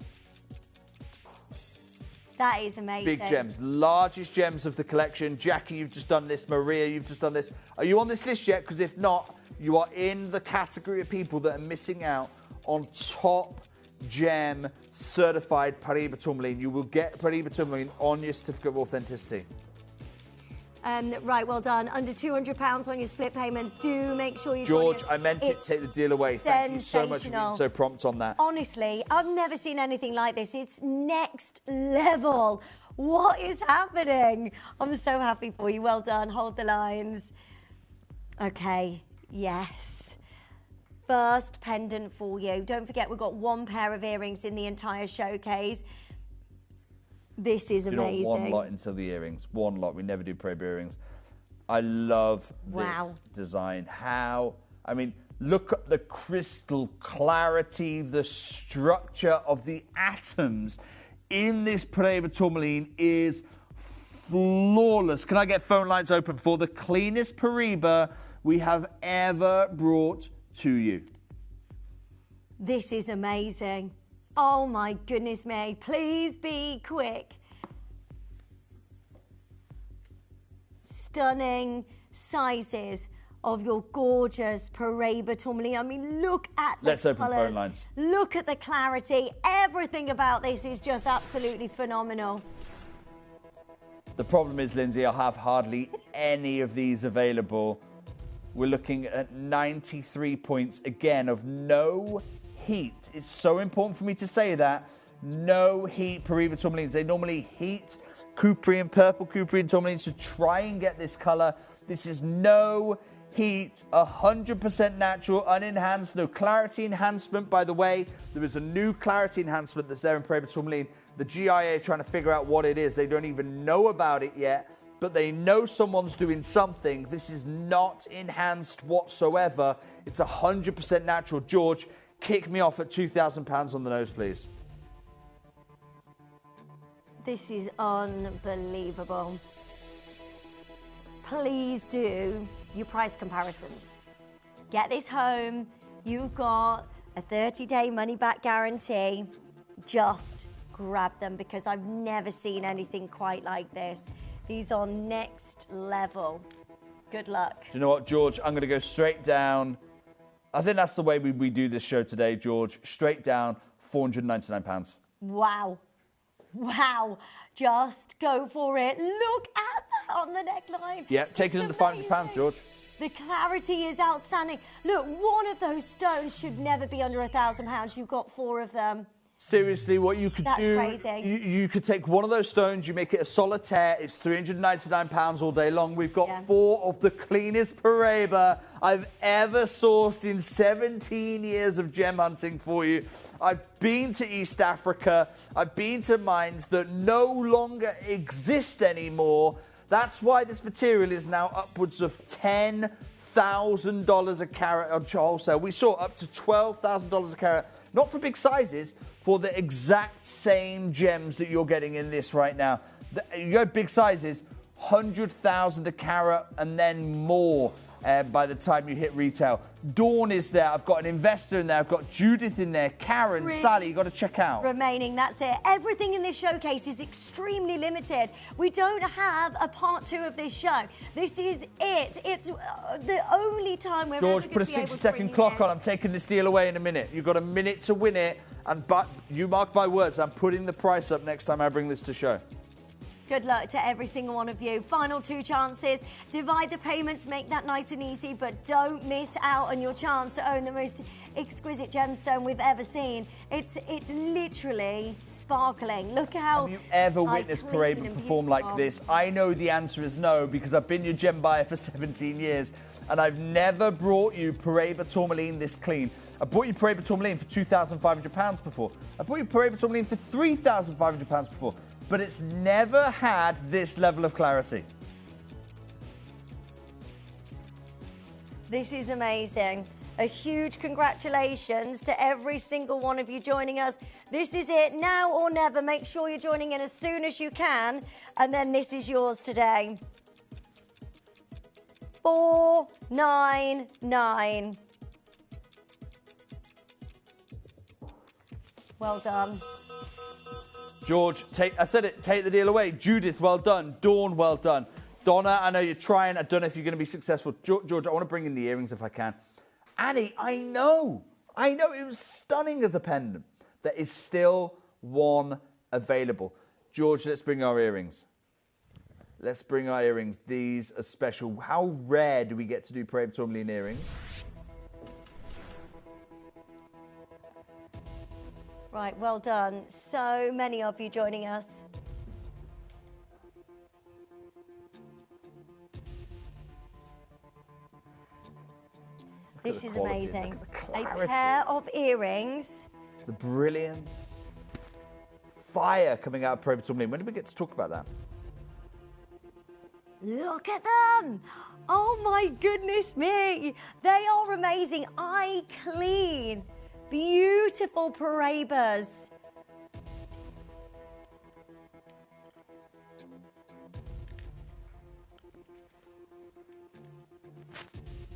That is amazing. Big gems, largest gems of the collection. Jackie, you've just done this. Maria, you've just done this. Are you on this list yet? Because if not, you are in the category of people that are missing out on top gem certified Paraiba tourmaline. You will get Paraiba tourmaline on your certificate of authenticity. Right, well done. Under £200 on your split payments. Do make sure you... George, I meant to take the deal away. Thank you so much for being so prompt on that. Honestly, I've never seen anything like this. It's next level. What is happening? I'm so happy for you. Well done. Hold the lines. Okay, yes. first pendant for you. Don't forget, we've got one pair of earrings in the entire showcase. This is amazing. You know, one lot until the earrings. One lot. We never do Parade earrings. I love this design. I mean, look at the crystal clarity, the structure of the atoms in this Parade tourmaline is flawless. Can I get phone lines open for the cleanest Parade we have ever brought to you? This is amazing. Oh my goodness me. Please be quick. Stunning sizes of your gorgeous Parade tourmaline. I mean, look at the Let's open colours. phone lines. Look at the clarity. Everything about this is just absolutely phenomenal. The problem is, Lindsay, I have hardly any of these available. We're looking at 93 points, again, of no heat. It's so important for me to say that. No heat Parade tourmalines. They normally heat Cuprian, purple Cuprian tourmalines to try and get this colour. This is no heat, 100% natural, unenhanced, no clarity enhancement. By the way, there is a new clarity enhancement that's there in Parade tourmaline. The GIA are trying to figure out what it is. They don't even know about it yet, but they know someone's doing something. This is not enhanced whatsoever. It's 100% natural. George, kick me off at £2,000 on the nose, please. This is unbelievable. Please do your price comparisons. Get this home. You've got a 30-day money-back guarantee. Just grab them because I've never seen anything quite like this. These are next level. Good luck. Do you know what, George? I'm going to go straight down. I think that's the way we do this show today, George. Straight down, £499. Wow. Wow. Just go for it. Look at that on the neckline. Yeah, take it under £500, George. The clarity is outstanding. Look, one of those stones should never be under £1,000. You've got 4 of them. Seriously, what you could do, crazy. You could take one of those stones, you make it a solitaire, it's £399 all day long. We've got 4 of the cleanest Parade I've ever sourced in 17 years of gem hunting for you. I've been to East Africa, I've been to mines that no longer exist anymore. That's why this material is now upwards of $10,000 a carat on wholesale. We saw up to $12,000 a carat, not for big sizes, for the exact same gems that you're getting in this right now. You go big sizes, 100,000 a carat and then more by the time you hit retail. Dawn is there. I've got an investor in there. I've got Judith in there. Karen, Sally, you've got to check out. Remaining, that's it. Everything in this showcase is extremely limited. We don't have a part 2 of this show. This is it. It's the only time we're George, put a 60-second clock on. I'm taking this deal away in a minute. You've got a minute to win it. But you mark my words, I'm putting the price up next time I bring this to show. Good luck to every single one of you. Final 2 chances. Divide the payments, make that nice and easy, but don't miss out on your chance to own the most exquisite gemstone we've ever seen. It's literally sparkling. Look how Have you ever witnessed Parade perform like this? I know the answer is no, because I've been your gem buyer for 17 years, and I've never brought you Parade tourmaline this clean. I bought you Parade tourmaline for £2,500 before. I bought you Parade tourmaline for £3,500 before. But it's never had this level of clarity. This is amazing. A huge congratulations to every single one of you joining us. This is it, now or never. Make sure you're joining in as soon as you can. And then this is yours today. $499. Well done. George, I said it, take the deal away. Judith, well done. Dawn, well done. Donna, I know you're trying. I don't know if you're going to be successful. George, I want to bring in the earrings if I can. Annie, I know it was stunning as a pendant. There is still one available. George, let's bring our earrings. Let's bring our earrings. These are special. How rare do we get to do Parade tourmaline earrings? Right, well done. So many of you joining us. This is quality, amazing. look at the A clarity. pair of earrings. The brilliance. Fire coming out of Parade Tourmaline. When did we get to talk about that? Look at them. Oh my goodness me. They are amazing. Eye clean. Beautiful Parabas.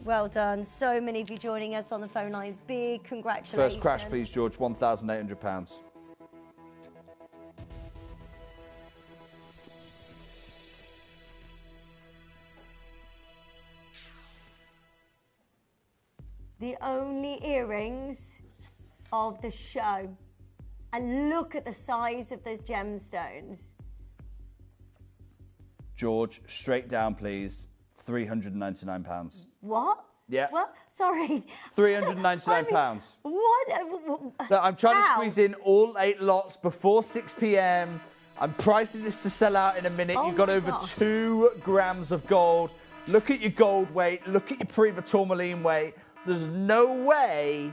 Well done. So many of you joining us on the phone lines. Big congratulations. First crash, please, George. £1,800. The only earrings of the show. And look at the size of those gemstones. George, straight down, please. £399. What? Yeah. What? Sorry. £399. What? Look, I'm trying How? to squeeze in all 8 lots before 6 p.m. I'm pricing this to sell out in a minute. Oh You've got my over gosh. 2 grams of gold. Look at your gold weight. Look at your Paraiba tourmaline weight. There's no way.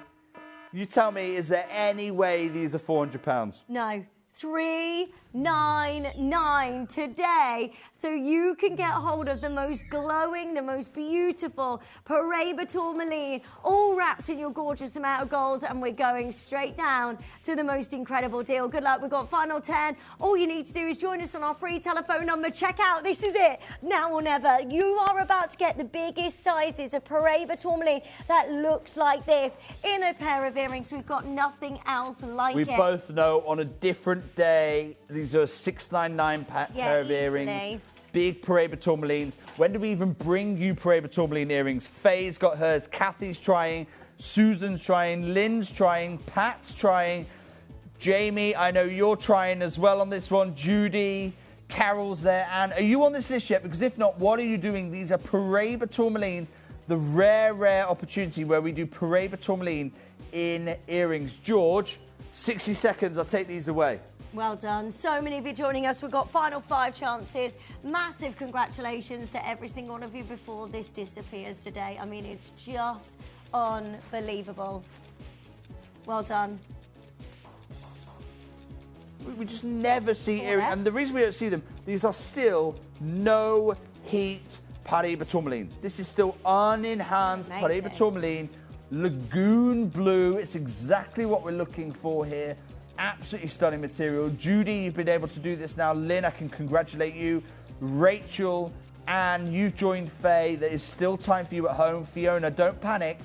You tell me, is there any way these are £400? No. 399 today, so you can get hold of the most glowing, the most beautiful Paraiba tourmaline, all wrapped in your gorgeous amount of gold, and we're going straight down to the most incredible deal. Good luck. We've got final 10. All you need to do is join us on our free telephone number. Check out, this is it, now or never. You are about to get the biggest sizes of Paraiba tourmaline that looks like this in a pair of earrings. We've got nothing else like We it. both know on a different day, these are a $699 pair of earrings. easily. Big Paraiba tourmalines. When do we even bring you Paraiba tourmaline earrings? Faye's got hers, Kathy's trying, Susan's trying, Lynn's trying, Pat's trying, Jamie, I know you're trying as well on this one, Judy, Carol's there. Anne, are you on this list yet? Because if not, what are you doing? These are Paraiba tourmaline, the rare opportunity where we do Paraiba tourmaline in earrings. George, 60 seconds, I'll take these away. Well done. So many of you joining us. We've got final 5 chances. Massive congratulations to every single one of you before this disappears today. I mean, it's just unbelievable. Well done. We just never see earrings. And the reason we don't see them, these are still no heat Paraiba tourmalines. This is still unenhanced Paraiba tourmaline. Lagoon blue. It's exactly what we're looking for here. Absolutely stunning material. Judy, you've been able to do this now. Lynn, I can congratulate you. Rachel, Anne, you've joined Faye. There is still time for you at home. Fiona, don't panic,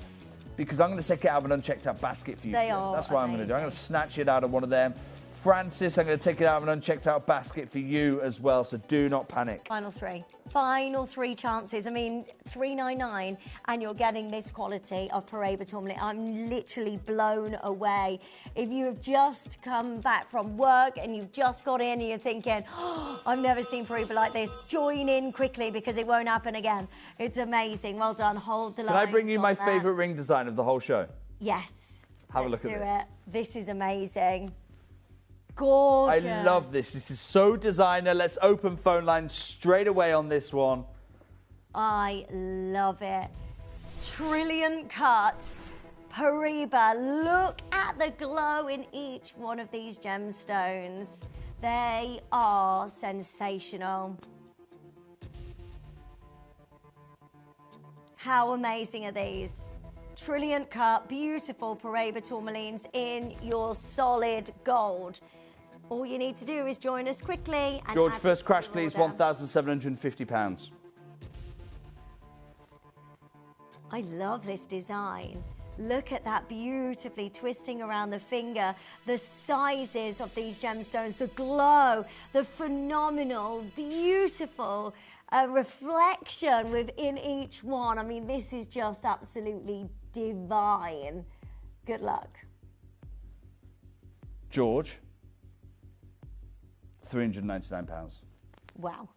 because I'm going to take it out of an unchecked out basket for you. They are That's what I'm going to do. I'm going to snatch it out of one of them. Francis, I'm going to take it out of an unchecked out basket for you as well, so do not panic. Final 3. Final 3 chances. I mean, 399, and you're getting this quality of Paraiba tourmaline. I'm literally blown away. If you have just come back from work and you've just got in and you're thinking, oh, I've never seen Paraiba like this, join in quickly because it won't happen again. It's amazing. Well done. Hold the line. Can I bring you my favourite ring design of the whole show? Yes. Have a look at this. Let's do it. This is amazing. Gorgeous. I love this. This is so designer. Let's open phone lines straight away on this one. I love it. Trillion cut Paraiba. Look at the glow in each one of these gemstones. They are sensational. How amazing are these? Trillion cut, beautiful Paraiba tourmalines in your solid gold. All you need to do is join us quickly. And George, add first it to crash, your please. order. £1,750. I love this design. Look at that beautifully twisting around the finger. The sizes of these gemstones, the glow, the phenomenal, beautiful reflection within each one. I mean, this is just absolutely divine. Good luck. George, £399. Wow.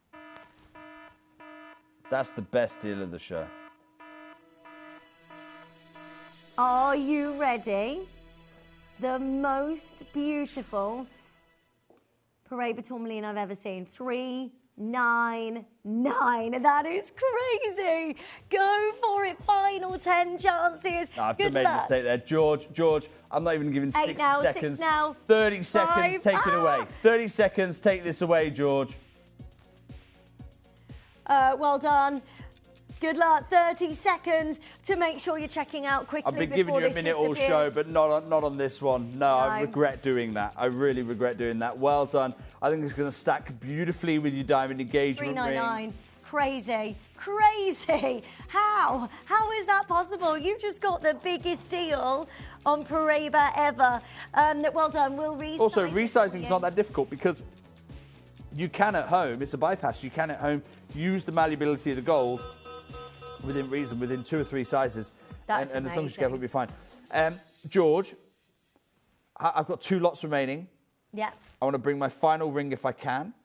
That's the best deal of the show. Are you ready? The most beautiful Paraiba tourmaline I've ever seen. 399. $399. That is crazy. Go for it. Final 10 chances. No, I've Good made a luck. mistake there. George, I'm not even giving 60 now, 6 seconds. now. 30 seconds, 5. take it away. 30 seconds, take this away, George. Well done. Good luck. 30 seconds to make sure you're checking out quickly. I've been giving you a minute all show, but not on this one. No, I regret doing that. I really regret doing that. Well done. I think it's going to stack beautifully with your diamond engagement ring. $399. Crazy. Crazy. How is that possible? You just got the biggest deal on Paraiba ever. Well done. We'll resize. Also, resizing is not that difficult because you can at home, it's a bypass, you can at home use the malleability of the gold within reason, within 2 or 3 sizes. That's and as long as you're careful, amazing. it'll be fine. George, I've got 2 lots remaining. Yeah. I want to bring my final ring if I can.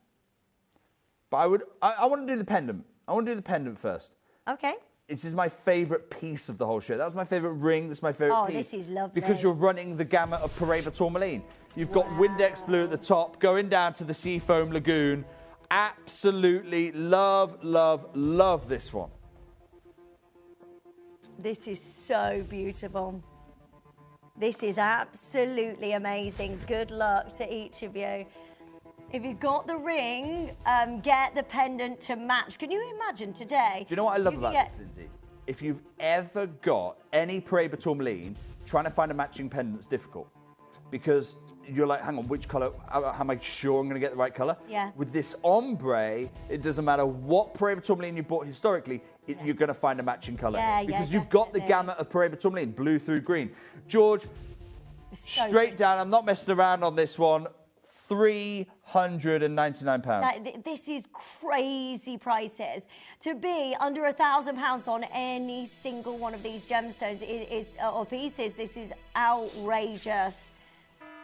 But I want to do the pendant. I want to do the pendant first. Okay. This is my favourite piece of the whole show. That was my favourite ring. That's my favourite piece. Oh, this is lovely. Because you're running the gamut of Paraiba tourmaline. You've got Windex blue at the top, going down to the Seafoam Lagoon. Absolutely love, love, love this one. This is so beautiful. This is absolutely amazing. Good luck to each of you. If you got the ring, get the pendant to match. Can you imagine today? Do you know what I love about this, Lindsay? If you've ever got any Paraiba tourmaline, trying to find a matching pendant's difficult. Because you're like, hang on, which colour? How am I sure I'm going to get the right colour? Yeah. With this ombre, it doesn't matter what Paraiba tourmaline you bought historically, you're going to find a matching colour. Because you've got the gamut of Paraiba tourmaline, blue through green. George, straight down, I'm not messing around on this one, £399. This is crazy prices. To be under £1,000 on any single one of these gemstones or pieces, this is outrageous.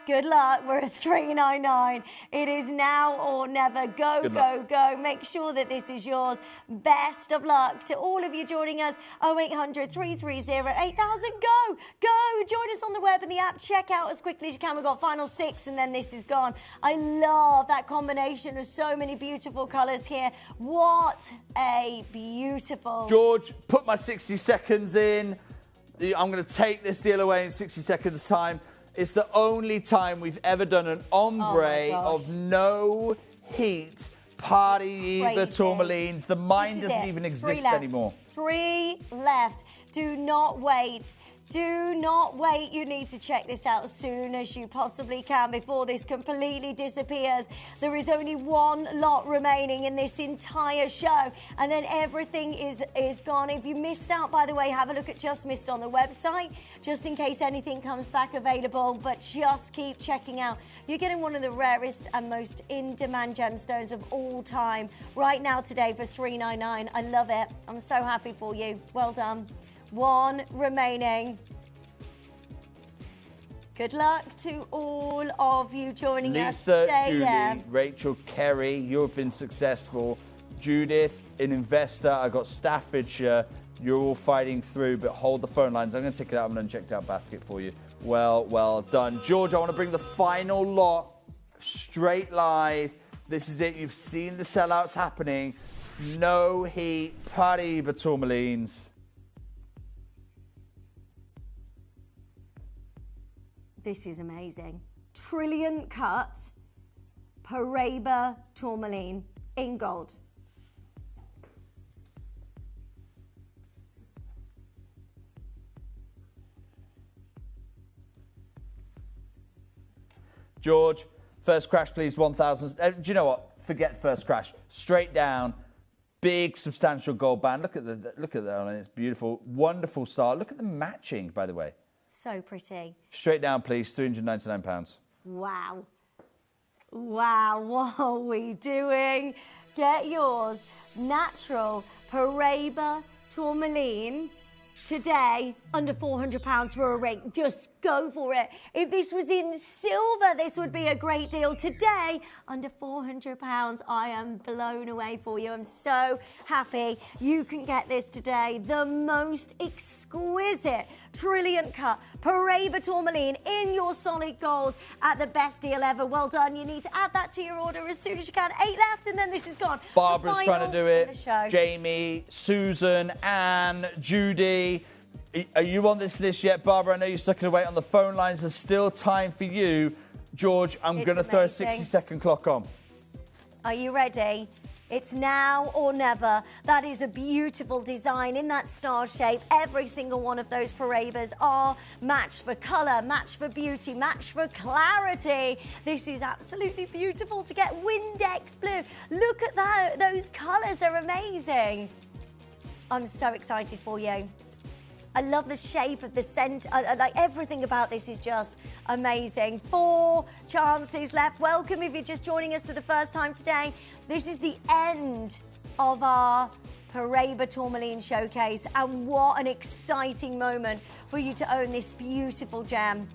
Good luck. We're at $399. It is now or never. Go, go, go. Make sure that this is yours. Best of luck to all of you joining us. 0800 330 8000. Go, go. Join us on the web and the app. Check out as quickly as you can. We've got final 6 and then this is gone. I love that combination of so many beautiful colours here. What a beautiful... George, put my 60 seconds in. I'm going to take this deal away in 60 seconds' time. It's the only time we've ever done an ombre of no heat party the tourmalines. The mine doesn't even exist anymore. 3 left. Do not wait. Do not wait. You need to check this out as soon as you possibly can before this completely disappears. There is only 1 lot remaining in this entire show, and then everything is gone. If you missed out, by the way, have a look at Just Missed on the website, just in case anything comes back available, but just keep checking out. You're getting one of the rarest and most in-demand gemstones of all time right now today for $399. I love it. I'm so happy for you. Well done. 1 remaining. Good luck to all of you joining us. Lisa, Stay Julie, there. Rachel, Kerry, you've been successful. Judith, an investor. I got Staffordshire. You're all fighting through, but hold the phone lines. I'm going to take it out of an unchecked out basket for you. Well done. George, I want to bring the final lot straight live. This is it. You've seen the sellouts happening. No heat, Paraiba tourmalines. This is amazing. Trillion cut Paraiba tourmaline in gold. George, first crash, please, 1,000. Do you know what? Forget first crash. Straight down, big, substantial gold band. Look at that. It's beautiful. Wonderful style. Look at the matching, by the way. So pretty. Straight down, please, £399. Wow. Wow, what are we doing? Get yours. Natural Paraiba tourmaline. Today, under £400 for a ring. Just go for it. If this was in silver, this would be a great deal. Today, under £400, I am blown away for you. I'm so happy you can get this today. The most exquisite Trilliant cut, Paraiba tourmaline in your solid gold at the best deal ever. Well done. You need to add that to your order as soon as you can. 8 left and then this is gone. Barbara's The trying to do final in it. the show. Jamie, Susan, Anne, Judy. Are you on this list yet, Barbara? I know you're sucking away on the phone lines. There's still time for you. George, I'm going to throw a 60-second clock on. Are you ready? It's now or never. That is a beautiful design in that star shape. Every single one of those Paraibas are matched for colour, matched for beauty, matched for clarity. This is absolutely beautiful to get Windex blue. Look at that. Those colours are amazing. I'm so excited for you. I love the shape of the scent. Like everything about this is just amazing. 4 chances left. Welcome if you're just joining us for the first time today. This is the end of our Paraiba tourmaline showcase. And what an exciting moment for you to own this beautiful gem.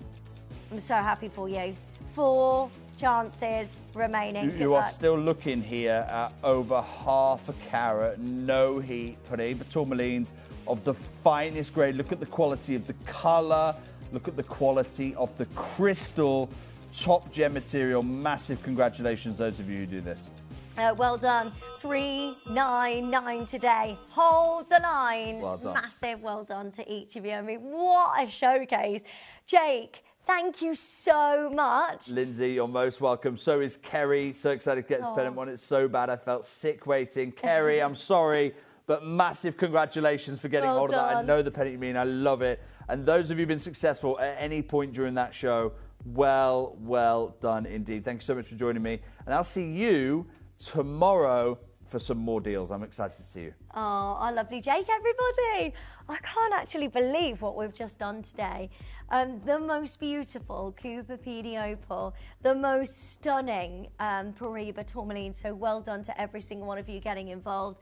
I'm so happy for you. 4 chances remaining. You are still looking here at over half a carat, no heat, Paraiba tourmalines of the finest grade. Look at the quality of the colour. Look at the quality of the crystal. Top gem material. Massive congratulations, those of you who do this. Well done. 399 today. Hold the line. Well done. Massive well done to each of you. I mean, what a showcase. Jake, thank you so much. Lindsay, you're most welcome. So is Kerry. So excited to get this pendant one. It's so bad I felt sick waiting. Kerry, I'm sorry, but massive congratulations for getting hold of that. I know the pendant you mean. I love it. And those of you who've been successful at any point during that show, well done indeed. Thank you so much for joining me. And I'll see you tomorrow for some more deals. I'm excited to see you. Oh, our lovely Jake, everybody. I can't actually believe what we've just done today. The most beautiful Cooper PD Opal, the most stunning Paraiba tourmaline. So well done to every single one of you getting involved.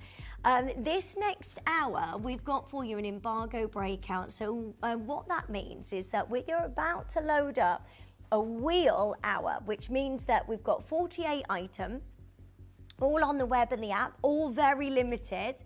This next hour, we've got for you an embargo breakout. So what that means is that we're about to load up a wheel hour, which means that we've got 48 items, all on the web and the app, all very limited,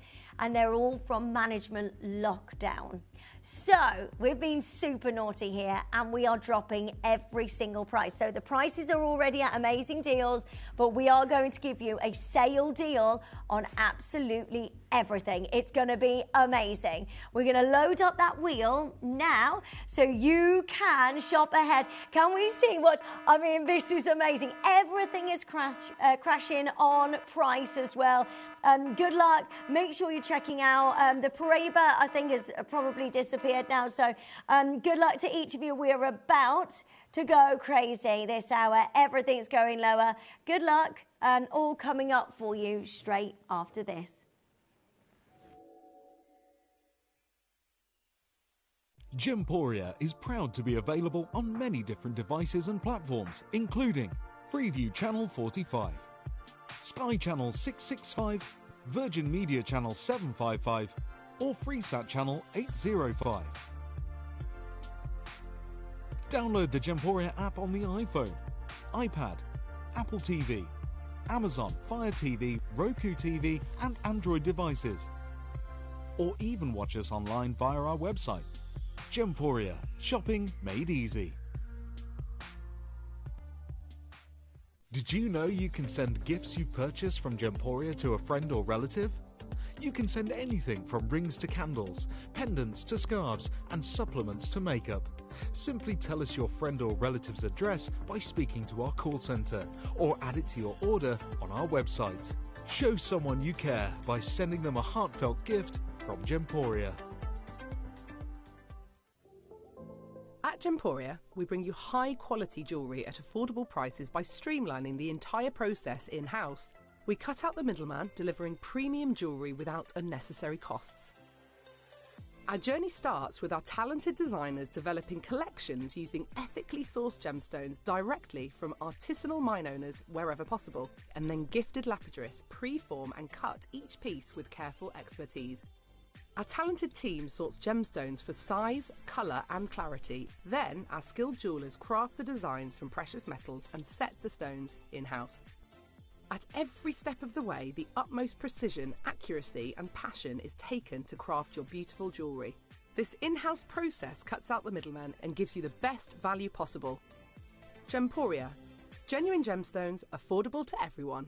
and they're all from management lockdown. So we've been super naughty here and we are dropping every single price. So the prices are already at amazing deals, but we are going to give you a sale deal on absolutely everything. It's going to be amazing. We're going to load up that wheel now so you can shop ahead. Can we see what, I mean, this is amazing. Everything is crashing on price as well. Good luck. Make sure you're checking out the Paraiba, I think has probably disappeared now. So good luck to each of you. We're about to go crazy this hour. Everything's going lower. Good luck and all coming up for you straight after this. Gemporia is proud to be available on many different devices and platforms, including Freeview Channel 45, Sky Channel 665, Virgin Media Channel 755, or Freesat Channel 805. Download the Gemporia app on the iPhone, iPad, Apple TV, Amazon Fire TV, Roku TV, and Android devices. Or even watch us online via our website. Gemporia, shopping made easy. Did you know you can send gifts you've purchased from Gemporia to a friend or relative? You can send anything from rings to candles, pendants to scarves, and supplements to makeup. Simply tell us your friend or relative's address by speaking to our call centre, or add it to your order on our website. Show someone you care by sending them a heartfelt gift from Gemporia. At Gemporia, we bring you high-quality jewellery at affordable prices by streamlining the entire process in-house. We cut out the middleman, delivering premium jewellery without unnecessary costs. Our journey starts with our talented designers developing collections using ethically sourced gemstones directly from artisanal mine owners wherever possible, and then gifted lapidarists pre-form and cut each piece with careful expertise. Our talented team sorts gemstones for size, colour and clarity. Then our skilled jewellers craft the designs from precious metals and set the stones in-house. At every step of the way, the utmost precision, accuracy and passion is taken to craft your beautiful jewellery. This in-house process cuts out the middleman and gives you the best value possible. Gemporia. Genuine gemstones, affordable to everyone.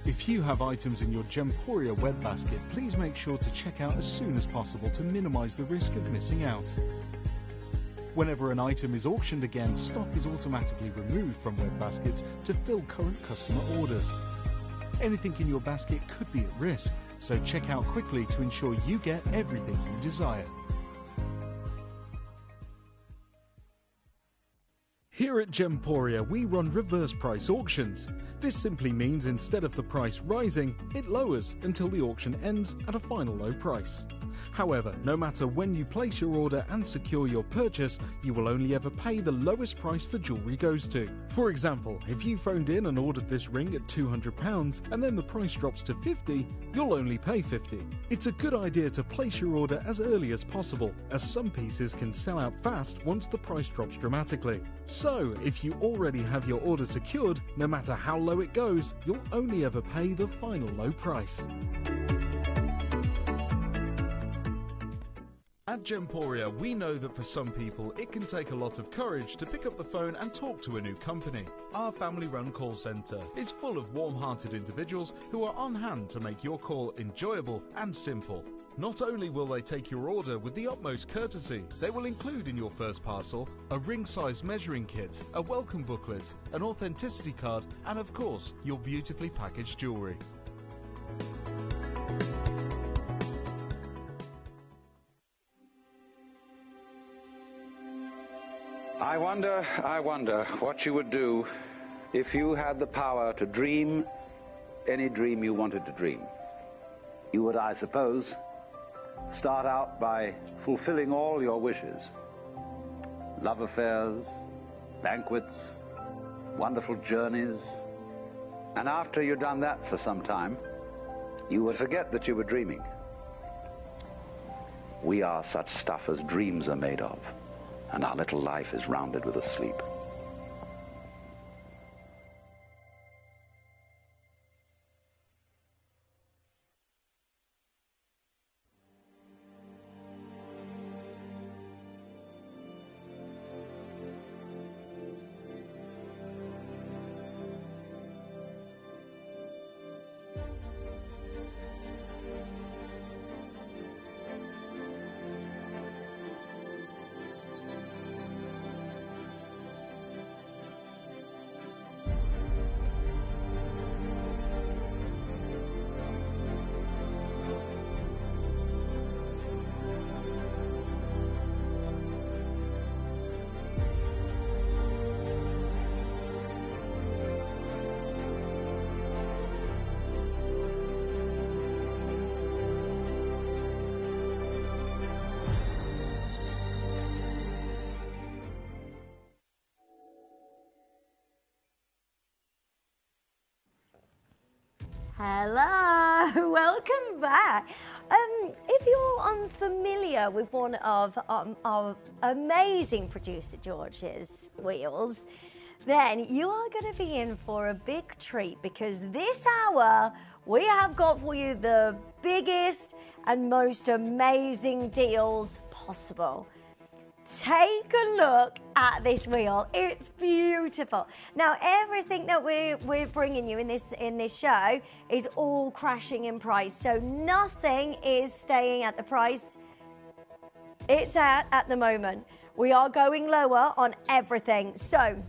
If you have items in your Gemporia web basket, please make sure to check out as soon as possible to minimise the risk of missing out. Whenever an item is auctioned again, stock is automatically removed from web baskets to fill current customer orders. Anything in your basket could be at risk, so check out quickly to ensure you get everything you desire. Here at Gemporia, we run reverse price auctions. This simply means instead of the price rising, it lowers until the auction ends at a final low price. However, no matter when you place your order and secure your purchase, you will only ever pay the lowest price the jewellery goes to. For example, if you phoned in and ordered this ring at £200 and then the price drops to £50, you'll only pay £50. It's a good idea to place your order as early as possible, as some pieces can sell out fast once the price drops dramatically. So, if you already have your order secured, no matter how low it goes, you'll only ever pay the final low price. At Gemporia, we know that for some people it can take a lot of courage to pick up the phone and talk to a new company. Our family-run call centre is full of warm-hearted individuals who are on hand to make your call enjoyable and simple. Not only will they take your order with the utmost courtesy, they will include in your first parcel a ring-size measuring kit, a welcome booklet, an authenticity card, and of course, your beautifully packaged jewellery. I wonder what you would do if you had the power to dream any dream you wanted to dream. You would, I suppose, start out by fulfilling all your wishes. Love affairs, banquets, wonderful journeys. And after you'd done that for some time, you would forget that you were dreaming. We are such stuff as dreams are made of, and our little life is rounded with a sleep. Hello, welcome back. If you're unfamiliar with one of our amazing producer George's wheels, then you are going to be in for a big treat, because this hour we have got for you the biggest and most amazing deals possible. Take a look at this wheel. It's beautiful. Now, everything that we're bringing you in this show is all crashing in price. So nothing is staying at the price it's at the moment. We are going lower on everything. So,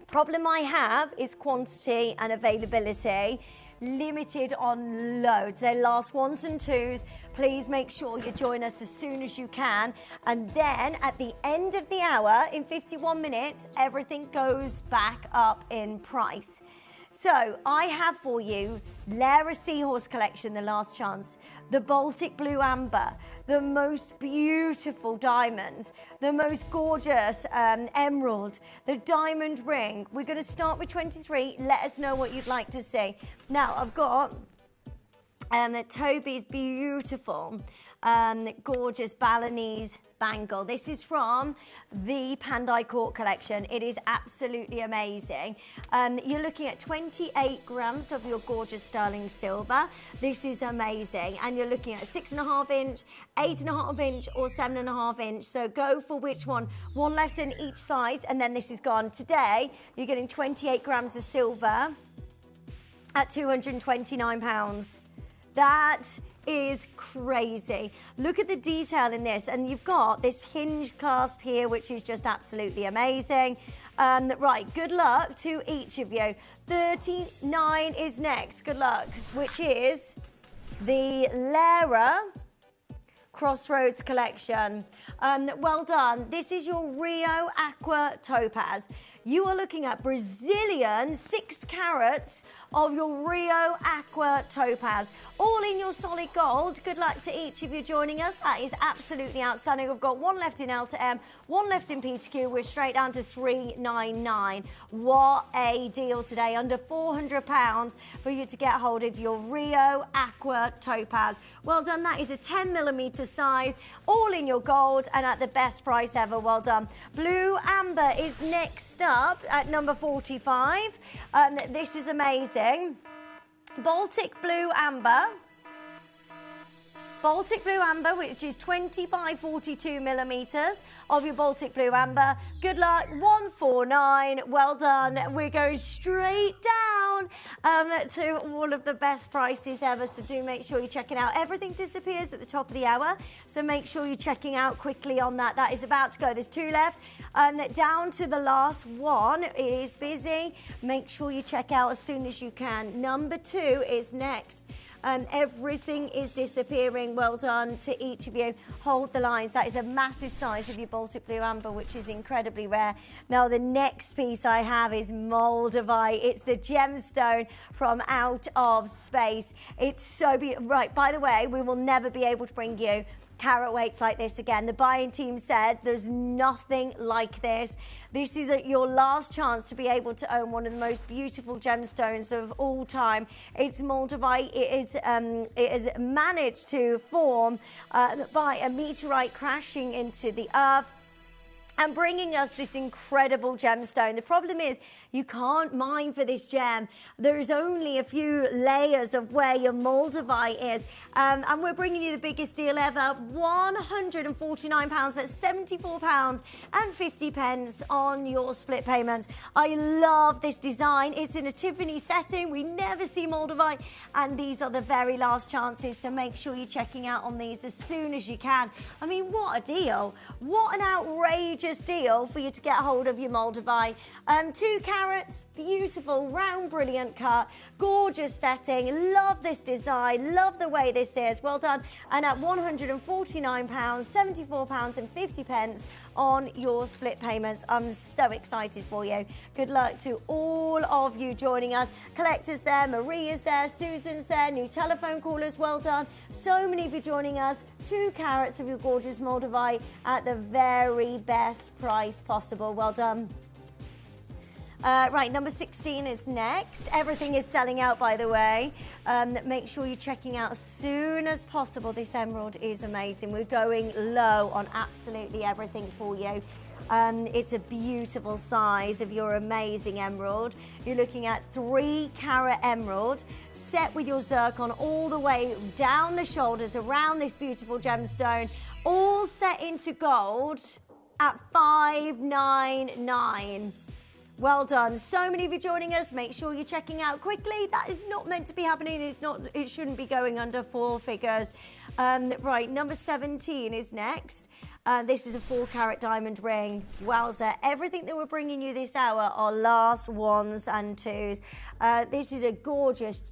problem I have is quantity and availability. Limited on loads. They're last ones and twos. Please make sure you join us as soon as you can. And then at the end of the hour, in 51 minutes, everything goes back up in price. So I have for you Lara Seahorse Collection, the last chance, the Baltic Blue Amber, the most beautiful diamonds, the most gorgeous emerald, the diamond ring. We're going to start with 23. Let us know what you'd like to see. Now, I've got Toby's beautiful, gorgeous Balinese bangle. This is from the Pandai Court collection. It is absolutely amazing. You're looking at 28 grams of your gorgeous sterling silver. This is amazing. And you're looking at 6.5 inch, 8.5 inch, or 7.5 inch. So go for which one. One left in each size, and then this is gone. Today, you're getting 28 grams of silver at £229. That is crazy. Look at the detail in this, and you've got this hinge clasp here, which is just absolutely amazing. Right, good luck to each of you. 39 is next, good luck, which is the Lara Crossroads collection. Well done. This is your Rio Aqua Topaz. You are looking at Brazilian 6 carats of your Rio Aqua Topaz, all in your solid gold. Good luck to each of you joining us. That is absolutely outstanding. We've got one left in L to M, one left in P to Q. We're straight down to 399. What a deal today, under £400 for you to get hold of your Rio Aqua Topaz. Well done. That is a 10mm size, all in your gold and at the best price ever. Well done. Blue Amber is next up at number 45. This is amazing. Baltic Blue Amber. Baltic Blue Amber, which is 20 by 42 millimeters of your Baltic Blue Amber. Good luck, 149. Well done. We're going straight down to all of the best prices ever. So do make sure you're checking out. Everything disappears at the top of the hour. So make sure you're checking out quickly on that. That is about to go. There's 2 left. Down to the last one. It is busy. Make sure you check out as soon as you can. Number 2 is next. Everything is disappearing. Well done to each of you. Hold the lines. That is a massive size of your Baltic Blue Amber, which is incredibly rare. Now, the next piece I have is Moldavite. It's the gemstone from Out of Space. It's so beautiful. Right, by the way, we will never be able to bring you carat weights like this again. The buying team said there's nothing like this. This is your last chance to be able to own one of the most beautiful gemstones of all time. It's Moldavite. It is managed to form by a meteorite crashing into the earth and bringing us this incredible gemstone. The problem is you can't mine for this gem. There's only a few layers of where your Moldavite is. And we're bringing you the biggest deal ever, £149. That's £74.50 on your split payments. I love this design. It's in a Tiffany setting. We never see Moldavite. And these are the very last chances. So make sure you're checking out on these as soon as you can. I mean, what a deal. What an outrageous deal for you to get hold of your Moldavite. 2 carats, beautiful, round, brilliant cut, gorgeous setting. Love this design, love the way this is. Well done. And at £149, £74.50 on your split payments. I'm so excited for you. Good luck to all of you joining us. Collectors there, Marie is there, Susan's there, new telephone callers, well done. So many of you joining us. 2 carats of your gorgeous Moldavite at the very best price possible. Well done. Right, number 16 is next. Everything is selling out, by the way. Make sure you're checking out as soon as possible. This emerald is amazing. We're going low on absolutely everything for you. It's a beautiful size of your amazing emerald. You're looking at 3 carat emerald set with your zircon all the way down the shoulders around this beautiful gemstone, all set into gold at $599. Well done. So many of you joining us. Make sure you're checking out quickly. That is not meant to be happening. It shouldn't be going under 4 figures. Right, number 17 is next. This is a 4 carat diamond ring. Wowza. Everything that we're bringing you this hour are last 1s and 2s. This is a gorgeous,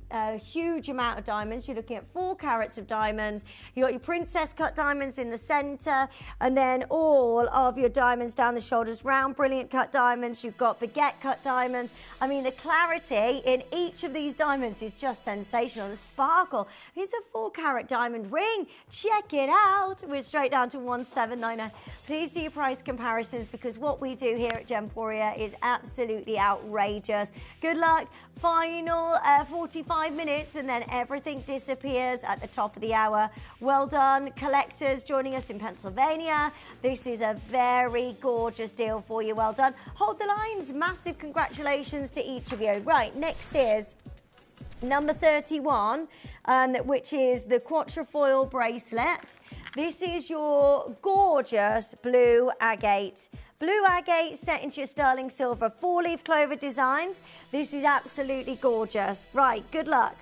huge amount of diamonds. You're looking at 4 carats of diamonds. You got your princess cut diamonds in the center, and then all of your diamonds down the shoulders, round, brilliant cut diamonds. You've got baguette cut diamonds. I mean, the clarity in each of these diamonds is just sensational. The sparkle. It's a 4 carat diamond ring. Check it out. We're straight down to 179. $24.99. Please do your price comparisons because what we do here at Gemporia is absolutely outrageous. Good luck. Final 45 minutes and then everything disappears at the top of the hour. Well done, collectors joining us in Pennsylvania. This is a very gorgeous deal for you. Well done. Hold the lines. Massive congratulations to each of you. Right, next is number 31, which is the quatrefoil bracelet. This is your gorgeous blue agate. Blue agate set into your sterling silver 4-leaf clover designs. This is absolutely gorgeous. Right, good luck.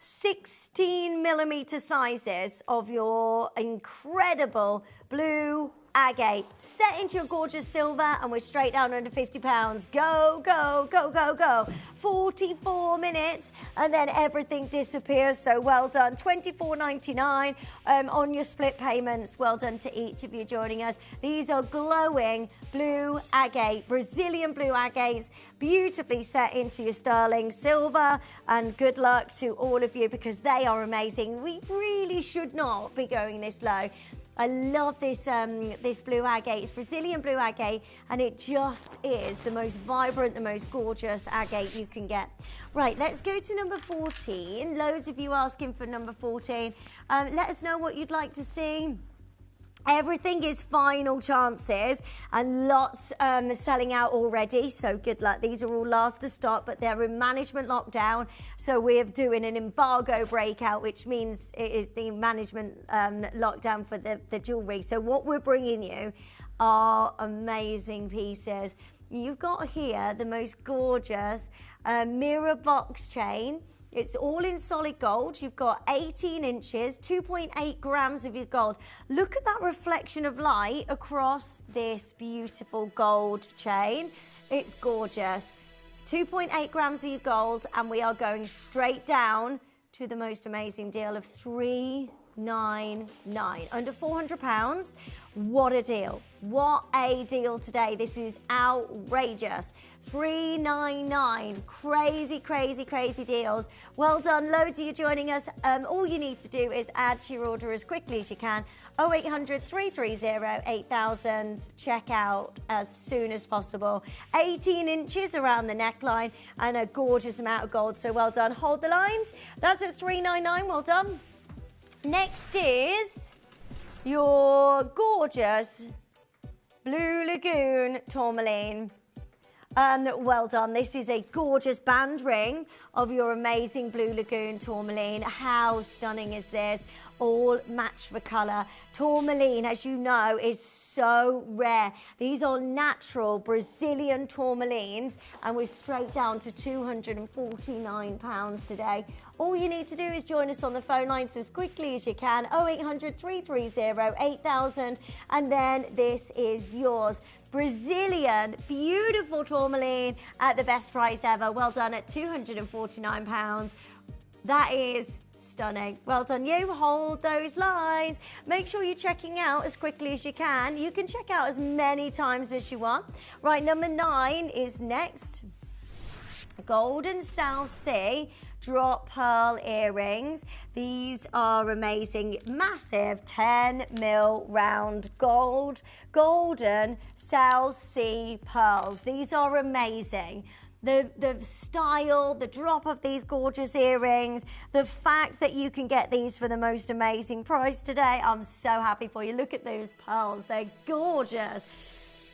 16mm sizes of your incredible blue agate set into your gorgeous silver, and we're straight down under £50. Go, go, go, go, go. 44 minutes and then everything disappears. So well done. $24.99 on your split payments. Well done to each of you joining us. These are glowing blue agate, Brazilian blue agates, beautifully set into your sterling silver, and good luck to all of you because they are amazing. We really should not be going this low. I love this this blue agate. It's Brazilian blue agate, and it just is the most vibrant, the most gorgeous agate you can get. Right, let's go to number 14. Loads of you asking for number 14. Let us know what you'd like to see. Everything is final chances and lots selling out already, so good luck. These are all last to stop, but they're in management lockdown, so we're doing an embargo breakout, which means it is the management lockdown for the jewellery. So what we're bringing you are amazing pieces. You've got here the most gorgeous mirror box chain. It's all in solid gold. You've got 18 inches, 2.8 grams of your gold. Look at that reflection of light across this beautiful gold chain. It's gorgeous. 2.8 grams of your gold, and we are going straight down to the most amazing deal of $399. Under £400. What a deal. What a deal today. This is outrageous. $399. Crazy, crazy, crazy deals. Well done. Loads of you joining us. All you need to do is add to your order as quickly as you can. 0800 330 8000. Check out as soon as possible. 18 inches around the neckline and a gorgeous amount of gold. So well done. Hold the lines. That's at $399. Well done. Next is your gorgeous Blue Lagoon tourmaline. Well done. This is a gorgeous band ring of your amazing Blue Lagoon tourmaline. How stunning is this? All match the colour. Tourmaline, as you know, is so rare. These are natural Brazilian tourmalines, and we're straight down to £249 today. All you need to do is join us on the phone lines as quickly as you can. 0800 330 8000, and then this is yours. Brazilian, beautiful tourmaline at the best price ever. Well done at £249. That is stunning. Well done you. Hold those lines. Make sure you're checking out as quickly as you can. You can check out as many times as you want. Right, number 9 is next. Golden South Sea drop pearl earrings. These are amazing. Massive 10mm round golden South Sea pearls. These are amazing. The style, the drop of these gorgeous earrings, the fact that you can get these for the most amazing price today. I'm so happy for you. Look at those pearls. They're gorgeous.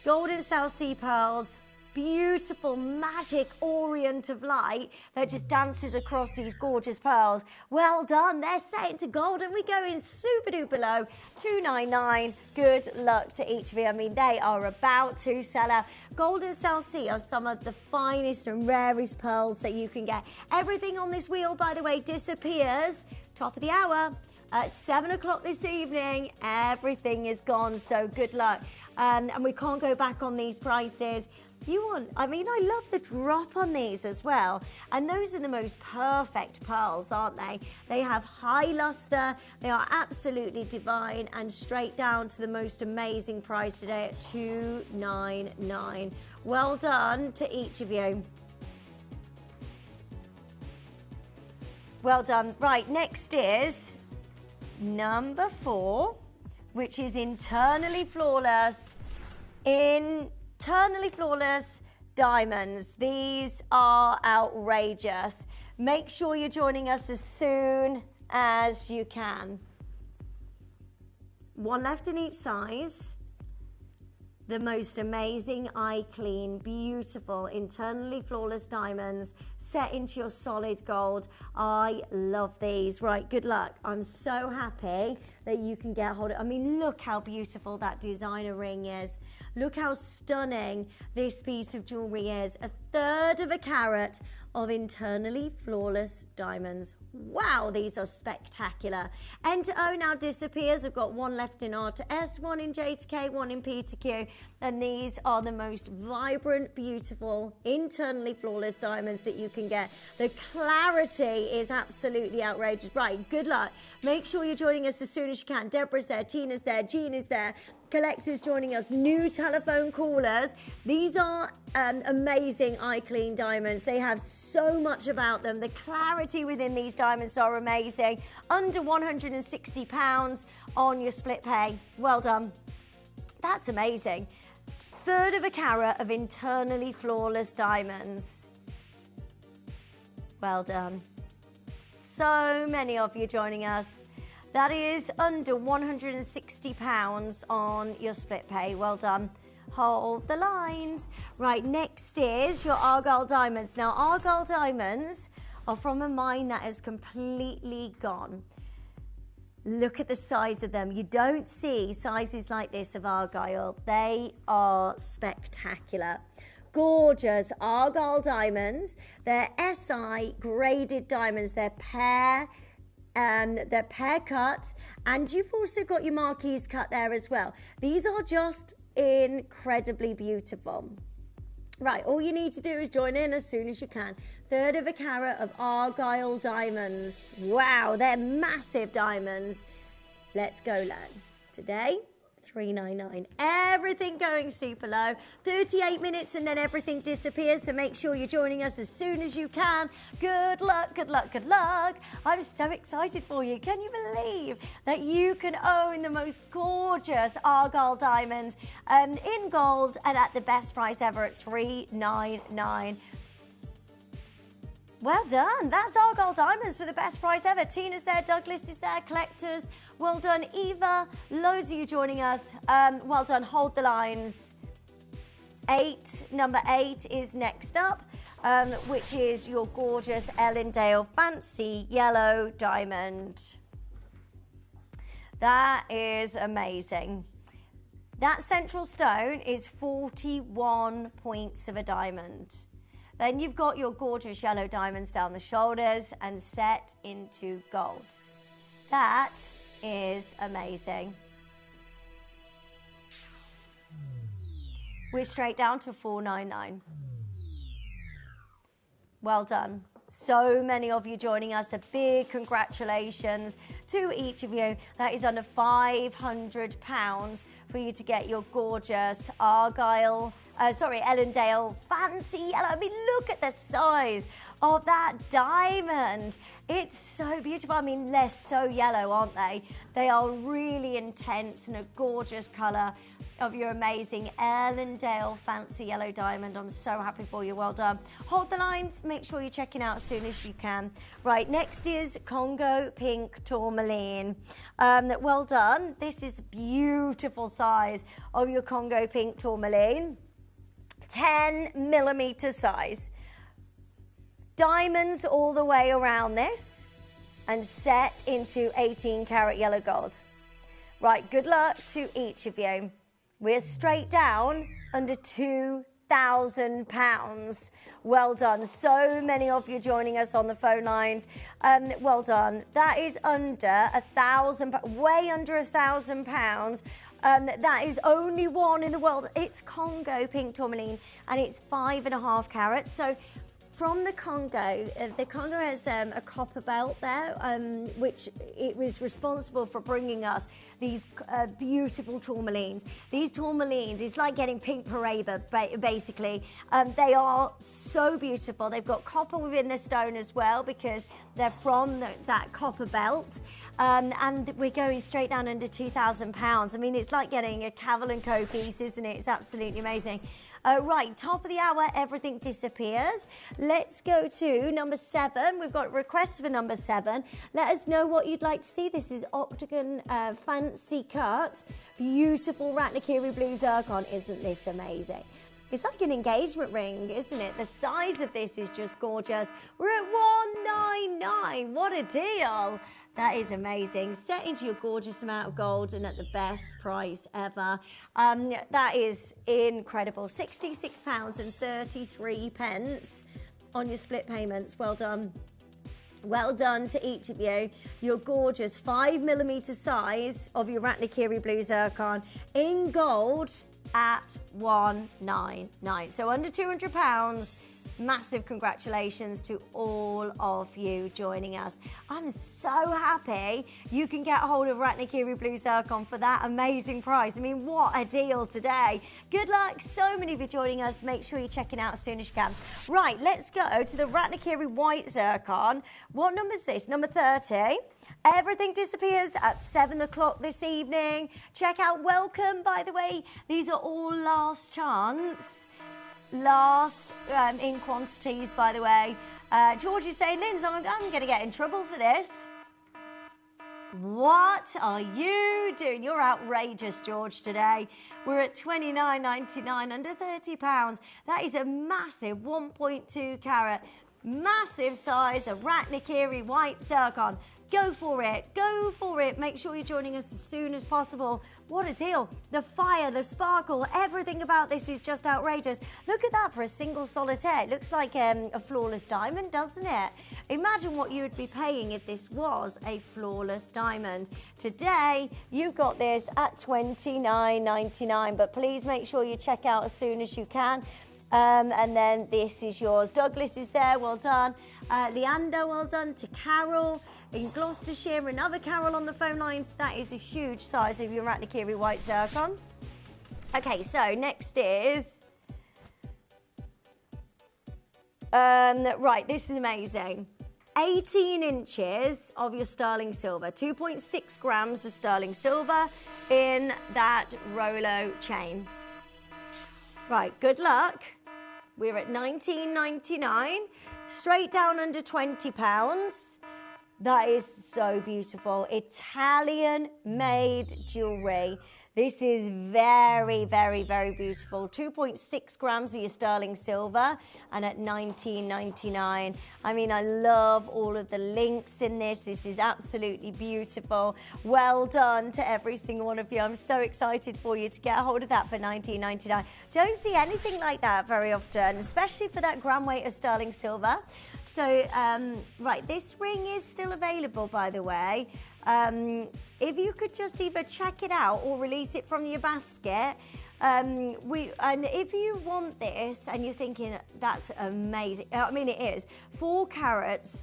Golden South Sea pearls. Beautiful magic orient of light that just dances across these gorgeous pearls. Well done. They're set into gold and we go in super duper low. $299. Good luck to each of you. I mean, they are about to sell out. Golden South Sea are some of the finest and rarest pearls that you can get. Everything on this wheel, by the way, disappears. Top of the hour. At 7 o'clock this evening, everything is gone, so good luck. And we can't go back on these prices. I mean, I love the drop on these as well. And those are the most perfect pearls, aren't they? They have high luster, they are absolutely divine, and straight down to the most amazing price today at $299. Well done to each of you. Well done. Right, next is number 4, which is internally flawless. Internally flawless diamonds. These are outrageous. Make sure you're joining us as soon as you can. 1 left in each size. The most amazing, eye clean, beautiful, internally flawless diamonds set into your solid gold. I love these. Right, good luck. I'm so happy that you can get hold of it. I mean, look how beautiful that designer ring is. Look how stunning this piece of jewelry is. 1/3 of a carat of internally flawless diamonds. Wow, these are spectacular. N to O now disappears. I've got 1 left in R to S, 1 in J to K, 1 in P to Q. And these are the most vibrant, beautiful, internally flawless diamonds that you can get. The clarity is absolutely outrageous. Right, good luck. Make sure you're joining us as soon as you can. Deborah's there, Tina's there, Jean is there. Collectors joining us, new telephone callers. These are amazing eye clean diamonds. They have so much about them. The clarity within these diamonds are amazing. Under £160 on your split pay. Well done. That's amazing. 1/3 of a carat of internally flawless diamonds. Well done. So many of you joining us. That is under £160 on your split pay. Well done. Hold the lines. Right, next is your Argyle diamonds. Now, Argyle diamonds are from a mine that is completely gone. Look at the size of them. You don't see sizes like this of Argyle. They are spectacular. Gorgeous Argyle diamonds. They're SI graded diamonds. They're pair cut, and you've also got your marquise cut there as well. These are just incredibly beautiful. Right, all you need to do is join in as soon as you can. 1/3 of a carat of Argyle diamonds. Wow, they're massive diamonds. Let's go learn. Today, $399. Everything going super low. 38 minutes and then everything disappears, so make sure you're joining us as soon as you can. Good luck, good luck, good luck. I'm so excited for you. Can you believe that you can own the most gorgeous Argyle diamonds in gold and at the best price ever at $399? Well done. That's Argyle diamonds for the best price ever. Tina's there, Douglas is there, collectors. Well done, Eva. Loads of you joining us. Well done. Hold the lines. Number 8 is next up, which is your gorgeous Ellendale fancy yellow diamond. That is amazing. That central stone is 41 points of a diamond. Then you've got your gorgeous yellow diamonds down the shoulders and set into gold. That is amazing. We're straight down to $499. Well done. So many of you joining us. A big congratulations to each of you. That is under £500 for you to get your gorgeous Ellendale fancy yellow. I mean, look at the size of that diamond. It's so beautiful. I mean, they're so yellow, aren't they? They are really intense and a gorgeous colour of your amazing Ellendale fancy yellow diamond. I'm so happy for you. Well done. Hold the lines. Make sure you're checking out as soon as you can. Right, next is Congo Pink Tourmaline. Well done. This is beautiful size of your Congo Pink Tourmaline. 10mm size. Diamonds all the way around this and set into 18 karat yellow gold. Right, good luck to each of you. We're straight down under £2,000. Well done. So many of you joining us on the phone lines. Well done. That is under £1,000, way under £1,000. That is only one in the world. It's Congo Pink Tourmaline and it's 5.5 carats. So from the Congo has a copper belt there, which it was responsible for bringing us these beautiful tourmalines. These tourmalines, it's like getting pink parade, basically. They are so beautiful. They've got copper within the stone as well because they're from that copper belt. And we're going straight down under £2,000. I mean, it's like getting a Cavell & Co piece, isn't it? It's absolutely amazing. Right, top of the hour, everything disappears. Let's go to number 7. We've got requests for number 7. Let us know what you'd like to see. This is Octagon Fancy Cut. Beautiful Ratnakiri Blue Zircon. Isn't this amazing? It's like an engagement ring, isn't it? The size of this is just gorgeous. We're at $199. What a deal. That is amazing. Set into your gorgeous amount of gold and at the best price ever. That is incredible. £66.33 on your split payments. Well done. Well done to each of you. Your gorgeous 5mm size of your Ratnakiri Blue Zircon in gold at $199. So under £200. Massive congratulations to all of you joining us. I'm so happy you can get a hold of Ratnakiri Blue Zircon for that amazing price. I mean, what a deal today. Good luck. So many of you joining us. Make sure you're checking out as soon as you can. Right, let's go to the Ratnakiri White Zircon. What number is this? Number 30. Everything disappears at 7 o'clock this evening. Check out Welcome, by the way. These are all last chance. Last in quantities, by the way. George is saying, Linz, I'm going to get in trouble for this. What are you doing? You're outrageous, George, today. We're at $29.99, under £30. That is a massive 1.2 carat, massive size of Ratnakiri White Zircon. Go for it. Go for it. Make sure you're joining us as soon as possible. What a deal. The fire, the sparkle, everything about this is just outrageous. Look at that for a single solitaire. It looks like a flawless diamond, doesn't it? Imagine what you would be paying if this was a flawless diamond. Today, you got this at $29.99, but please make sure you check out as soon as you can. And then this is yours. Douglas is there. Well done. Leander, well done. To Carol in Gloucestershire, another Carol on the phone lines. That is a huge size of your Ratnakiri White Zircon. Okay, so next is... right, this is amazing. 18 inches of your sterling silver, 2.6 grams of sterling silver in that Rolo chain. Right, good luck. We're at $19.99, straight down under £20. That is so beautiful. Italian-made jewellery. This is very, very, very beautiful. 2.6 grams of your sterling silver and at $19.99. I mean, I love all of the links in this. This is absolutely beautiful. Well done to every single one of you. I'm so excited for you to get a hold of that for $19.99. Don't see anything like that very often, especially for that gram weight of sterling silver. So, right, this ring is still available, by the way. If you could just either check it out or release it from your basket. And if you want this and you're thinking, that's amazing. I mean, it is. 4 carats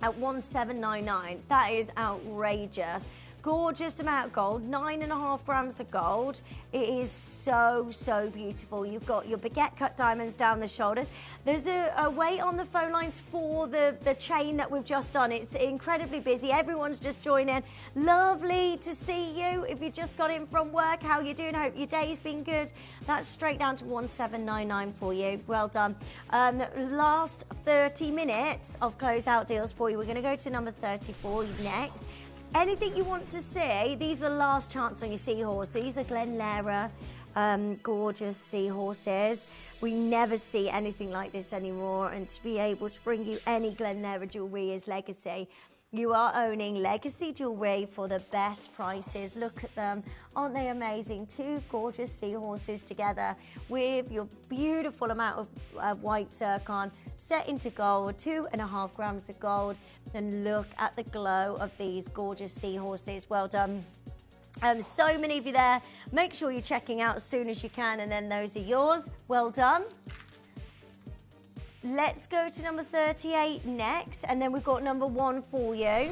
at $1,799. That is outrageous. Gorgeous amount of gold, 9.5 grams of gold. It is so, so beautiful. You've got your baguette cut diamonds down the shoulders. There's a wait on the phone lines for the chain that we've just done. It's incredibly busy. Everyone's just joined in. Lovely to see you. If you just got in from work, how you doing? Hope your day's been good. That's straight down to $1,799 for you. Well done. Last 30 minutes of closeout deals for you. We're going to go to number 34 next. Anything you want to see, these are the last chance on your seahorse. These are Glenlara, gorgeous seahorses. We never see anything like this anymore, and to be able to bring you any Glenlara jewellery is legacy. You are owning legacy jewellery for the best prices. Look at them. Aren't they amazing? 2 gorgeous seahorses together with your beautiful amount of white zircon set into gold, 2.5 grams of gold. And look at the glow of these gorgeous seahorses. Well done. So many of you there. Make sure you're checking out as soon as you can, and then those are yours. Well done. let's go to number 38 next, and then we've got number 1 for you,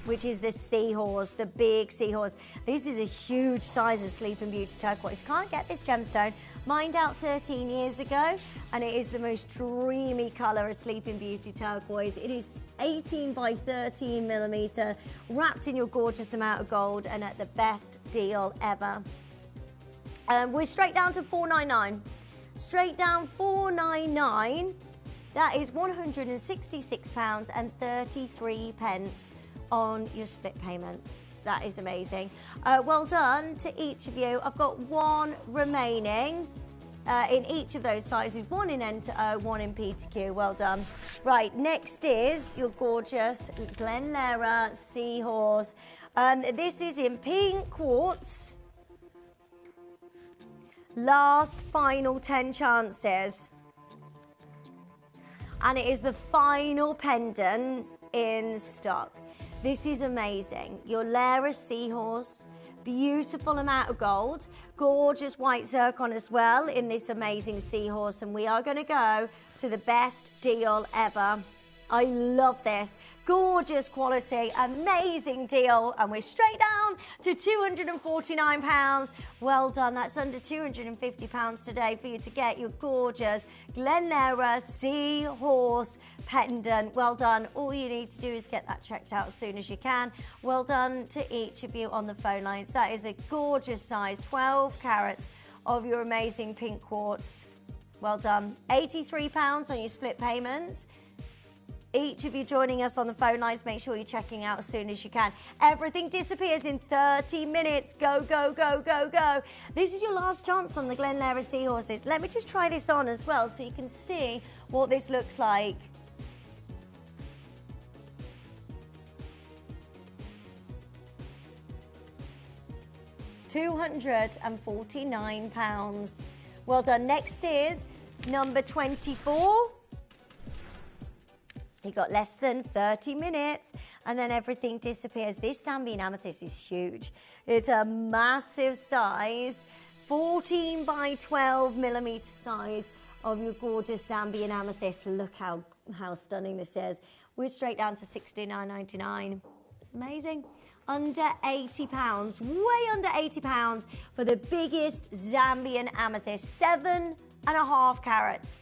which is the seahorse, the big seahorse. This is a huge size of Sleeping Beauty turquoise. Can't get this gemstone. Mined out 13 years ago, and it is the most dreamy colour of Sleeping Beauty turquoise. It is 18 by 13 millimetre, wrapped in your gorgeous amount of gold, and at the best deal ever. We're straight down to $4.99. Straight down $4.99. That is £166.33 on your split payments. That is amazing. Well done to each of you. I've got one remaining in each of those sizes, one in N to O, one in P to Q. Well done. Right, next is your gorgeous Glenlera Seahorse. This is in pink quartz. Last final 10 chances. And it is the final pendant in stock. This is amazing. Your Lera Seahorse, beautiful amount of gold, gorgeous white zircon as well in this amazing seahorse, and we are going to go to the best deal ever. I love this. Gorgeous quality, amazing deal, and we're straight down to £249. Well done. That's under £250 today for you to get your gorgeous Glenlera Seahorse pendant. Well done. All you need to do is get that checked out as soon as you can. Well done to each of you on the phone lines. That is a gorgeous size, 12 carats of your amazing pink quartz. Well done. £83 on your split payments. Each of you joining us on the phone lines, make sure you're checking out as soon as you can. Everything disappears in 30 minutes. Go, go, go, go, go. This is your last chance on the Glenlera Seahorses. Let me just try this on as well so you can see what this looks like. £249. Well done. Next is number 24. You got less than 30 minutes and then everything disappears. This Zambian amethyst is huge. It's a massive size, 14 by 12 millimeter size of your gorgeous Zambian amethyst. Look how stunning this is. We're straight down to $69.99. It's amazing. Under £80, way under £80 for the biggest Zambian amethyst, 7.5 carats.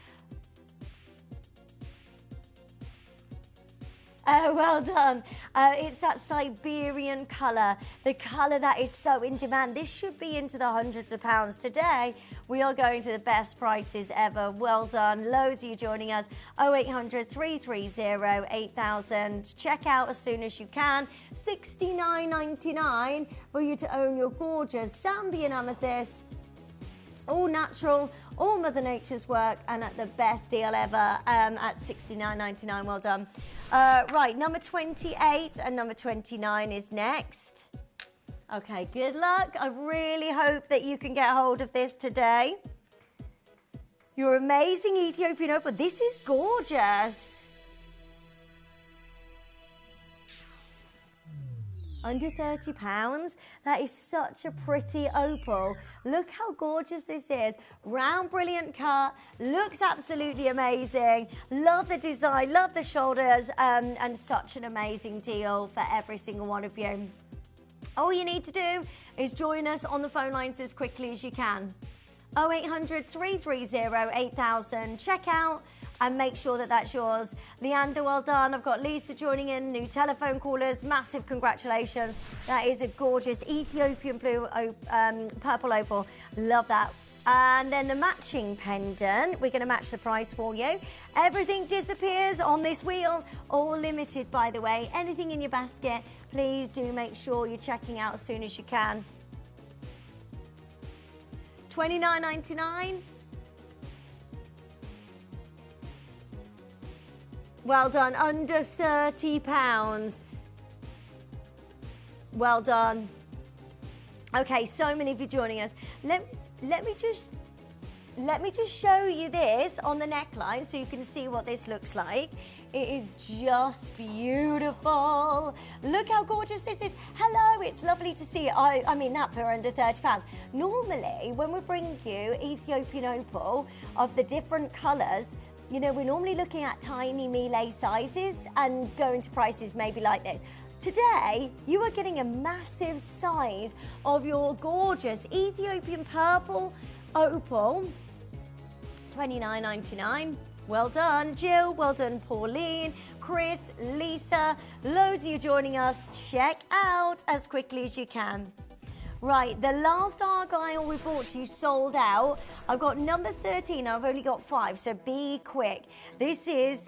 Well done. It's that Siberian colour, the colour that is so in demand. This should be into the hundreds of pounds. Today, we are going to the best prices ever. Well done. Loads of you joining us. 0800 330 8000. Check out as soon as you can. $69.99 for you to own your gorgeous Zambian amethyst. All natural, all Mother Nature's work, and at the best deal ever at $69.99. Well done. Right, number 28 and number 29 is next. Okay, good luck. I really hope that you can get hold of this today. Your amazing Ethiopian opal. This is gorgeous. Under £30. That is such a pretty opal. Look how gorgeous this is. Round, brilliant cut. Looks absolutely amazing. Love the design, love the shoulders, and such an amazing deal for every single one of you. All you need to do is join us on the phone lines as quickly as you can. 0800 330 8000. Check out and make sure that that's yours. Leander, well done. I've got Lisa joining in, new telephone callers. Massive congratulations. That is a gorgeous Ethiopian blue purple opal. Love that. And then the matching pendant. We're going to match the price for you. Everything disappears on this wheel. All limited, by the way. Anything in your basket, please do make sure you're checking out as soon as you can. $29.99. Well done. Under £30. Well done. Okay, so many of you joining us. Let me just show you this on the neckline so you can see what this looks like. It is just beautiful. Look how gorgeous this is. Hello, it's lovely to see you. I mean that for under £30. Normally, when we bring you Ethiopian opal of the different colours, you know, we're normally looking at tiny melee sizes and going to prices maybe like this. Today, you are getting a massive size of your gorgeous Ethiopian purple opal, $29.99. Well done, Jill. Well done, Pauline, Chris, Lisa. Loads of you joining us. Check out as quickly as you can. Right, the last Argyle we brought to you sold out. I've got number 13. I've only got 5, so be quick. This is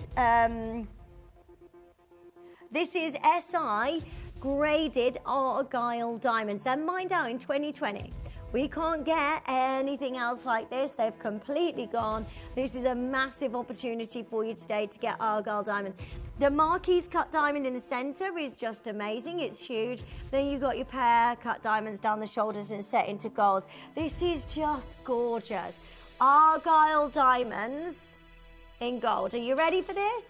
SI graded Argyle diamonds. They're mined out in 2020. We can't get anything else like this. They've completely gone. This is a massive opportunity for you today to get Argyle diamond. The Marquise cut diamond in the center is just amazing. It's huge. Then you've got your pair cut diamonds down the shoulders and set into gold. This is just gorgeous. Argyle diamonds in gold. Are you ready for this?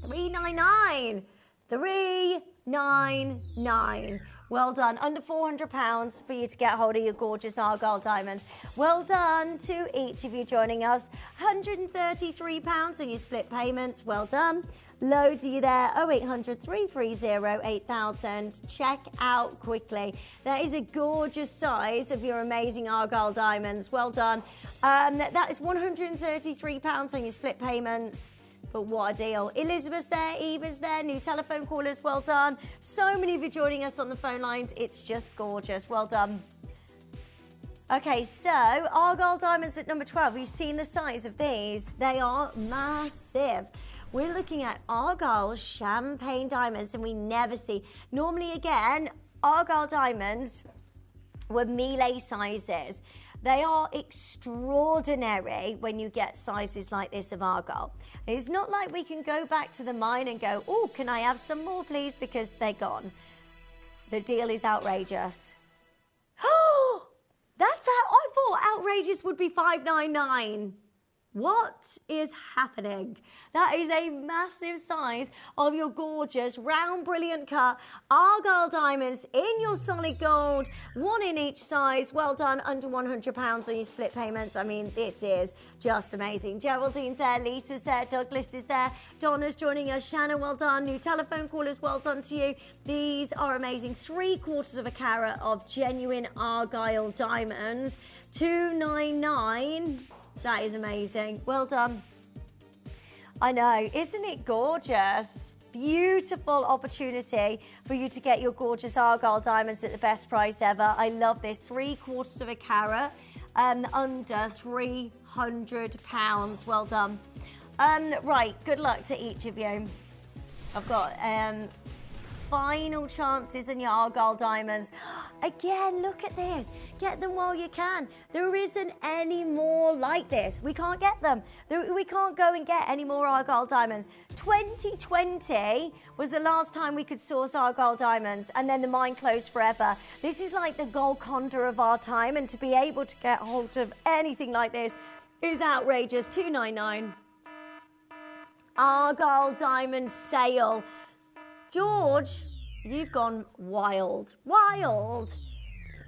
$399. $399. Well done. Under £400 for you to get hold of your gorgeous Argyle diamonds. Well done to each of you joining us. £133 on your split payments. Well done. Loads of you there. 0800 330 8000. Check out quickly. That is a gorgeous size of your amazing Argyle diamonds. Well done. That is £133 on your split payments. But what a deal. Elizabeth's there, Eva's there, new telephone callers, well done. So many of you joining us on the phone lines. It's just gorgeous. Well done. Okay, so Argyle diamonds at number 12. You've seen the size of these. They are massive. We're looking at Argyle champagne diamonds, and we never see. Normally, again, Argyle diamonds were melee sizes. They are extraordinary when you get sizes like this of Argyle. It's not like we can go back to the mine and go, oh, can I have some more, please? Because they're gone. The deal is outrageous. Oh, that's how I thought outrageous would be $599. What is happening? That is a massive size of your gorgeous, round, brilliant cut Argyle diamonds in your solid gold, one in each size. Well done, under £100 on your split payments. I mean, this is just amazing. Geraldine's there, Lisa's there, Douglas is there, Donna's joining us, Shannon, well done. New telephone callers, well done to you. These are amazing. 3/4 carat of genuine Argyle diamonds, $299. That is amazing. Well done. I know. Isn't it gorgeous? Beautiful opportunity for you to get your gorgeous Argyle diamonds at the best price ever. I love this. 3/4 carat and under £300. Well done. Right. Good luck to each of you. I've got final chances on your Argyle diamonds. Again, look at this. Get them while you can. There isn't any more like this. We can't get them. We can't go and get any more Argyle diamonds. 2020 was the last time we could source Argyle diamonds, and then the mine closed forever. This is like the Golconda of our time, and to be able to get hold of anything like this is outrageous. $299. Argyle diamond sale. George, you've gone wild. Wild.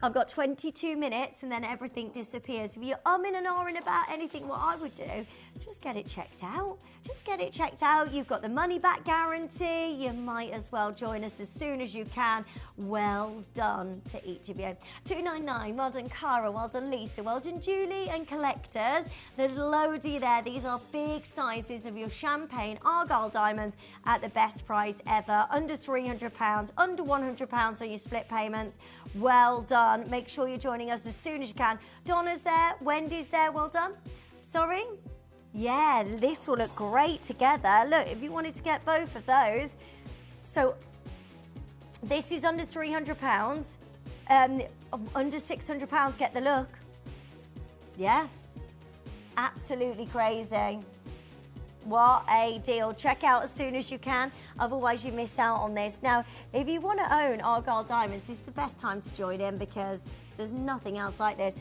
I've got 22 minutes and then everything disappears. If you're umming and ahhing about anything, what I would do, just get it checked out. Just get it checked out. You've got the money back guarantee. You might as well join us as soon as you can. Well done to each of you. $299. Well done, Cara. Well done, Lisa. Well done, Julie and collectors. There's loads of you there. These are big sizes of your champagne Argyle diamonds at the best price ever. Under £300, under £100 on your split payments. Well done. Make sure you're joining us as soon as you can. Donna's there. Wendy's there. Well done. Sorry? Yeah, this will look great together. Look, if you wanted to get both of those. So this is under £300. Under £600, get the look. Yeah. Absolutely crazy. What a deal. Check out as soon as you can. Otherwise, you miss out on this. Now, if you want to own Argyle diamonds, this is the best time to join in because there's nothing else like this.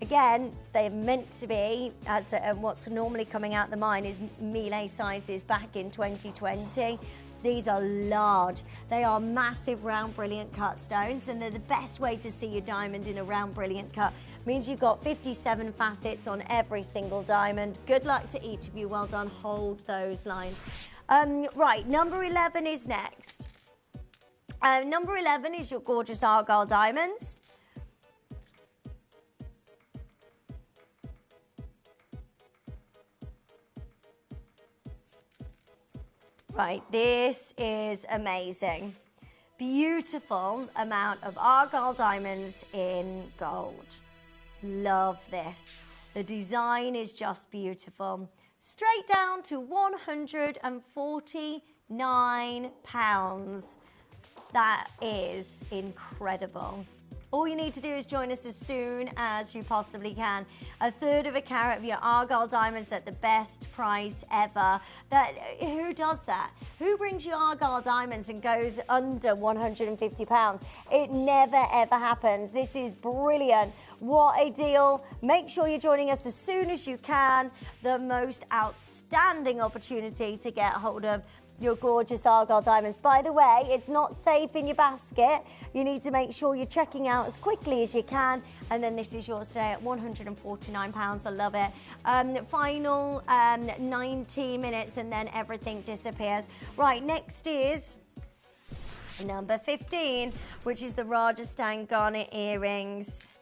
Again, they're meant to be, as what's normally coming out the mine is melee sizes back in 2020. These are large. They are massive, round, brilliant cut stones, and they're the best way to see your diamond in a round, brilliant cut. Means you've got 57 facets on every single diamond. Good luck to each of you. Well done. Hold those lines. Right, number 11 is next. Number 11 is your gorgeous Argyle diamonds. Right, this is amazing. Beautiful amount of Argyle diamonds in gold. Love this. The design is just beautiful. Straight down to £149. That is incredible. All you need to do is join us as soon as you possibly can. 1/3 of a carat of your Argyle diamonds at the best price ever. Who does that? Who brings you Argyle diamonds and goes under £150? It never ever happens. This is brilliant. What a deal. Make sure you're joining us as soon as you can. The most outstanding opportunity to get hold of your gorgeous Argyle diamonds. By the way, it's not safe in your basket. You need to make sure you're checking out as quickly as you can. And then this is yours today at £149. I love it. Final 90 minutes and then everything disappears. Right, next is number 15, which is the Rajasthan garnet earrings.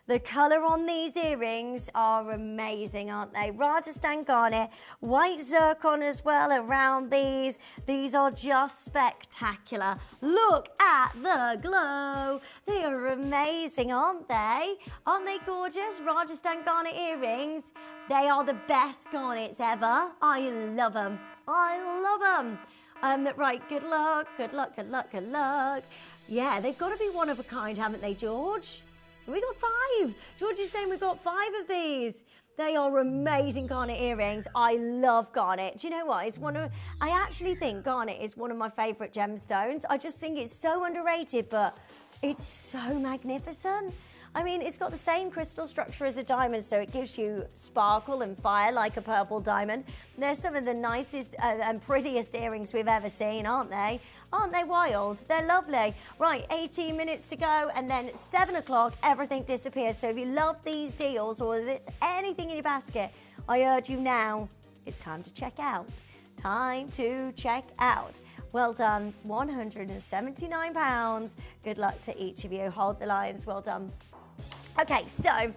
The colour on these earrings are amazing, aren't they? Rajasthan garnet, white zircon as well around these. These are just spectacular. Look at the glow. They are amazing, aren't they? Aren't they gorgeous? Rajasthan garnet earrings. They are the best garnets ever. I love them. I love them. Right, good luck, good luck, good luck, good luck. Yeah, they've got to be one of a kind, haven't they, George? We got 5. George is saying we've got 5 of these. They are amazing garnet earrings. I love garnet. Do you know what? I actually think garnet is one of my favourite gemstones. I just think it's so underrated, but it's so magnificent. I mean, it's got the same crystal structure as a diamond, so it gives you sparkle and fire like a purple diamond. They're some of the nicest and prettiest earrings we've ever seen, aren't they? Aren't they wild? They're lovely. Right, 18 minutes to go, and then at 7 o'clock, everything disappears. So if you love these deals, or if it's anything in your basket, I urge you now, it's time to check out. Time to check out. Well done, £179. Good luck to each of you. Hold the lines, well done. Okay, so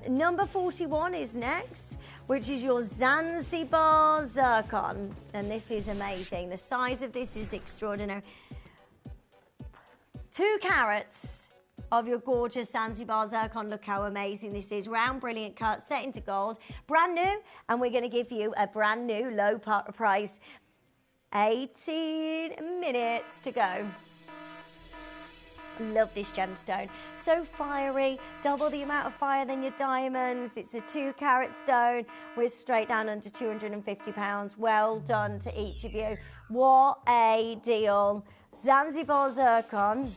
number 41 is next, which is your Zanzibar zircon. And this is amazing. The size of this is extraordinary. 2 carats of your gorgeous Zanzibar zircon. Look how amazing this is. Round, brilliant cut, set into gold. Brand new, and we're going to give you a brand new low price. 18 minutes to go. Love this gemstone. So fiery, double the amount of fire than your diamonds. It's a 2 carat stone. We're straight down under £250. Well done to each of you. What a deal. Zanzibar zircon.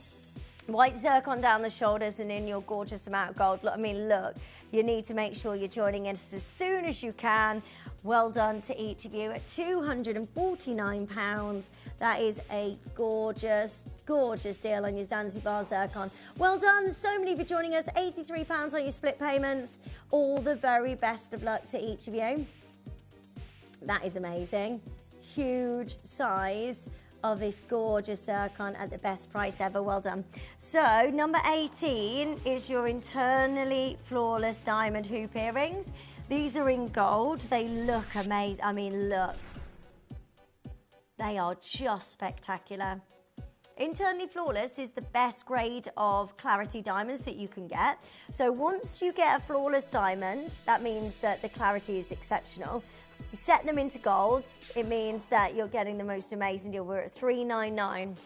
White zircon down the shoulders and in your gorgeous amount of gold. Look, I mean, look, you need to make sure you're joining us as soon as you can. Well done to each of you at £249. That is a gorgeous, gorgeous deal on your Zanzibar zircon. Well done. So many for joining us. £83 on your split payments. All the very best of luck to each of you. That is amazing. Huge size of this gorgeous zircon at the best price ever. Well done. So number 18 is your internally flawless diamond hoop earrings. These are in gold. They look amazing. I mean, look. They are just spectacular. Internally flawless is the best grade of clarity diamonds that you can get. So once you get a flawless diamond, that means that the clarity is exceptional. You set them into gold, it means that you're getting the most amazing deal. We're at $399.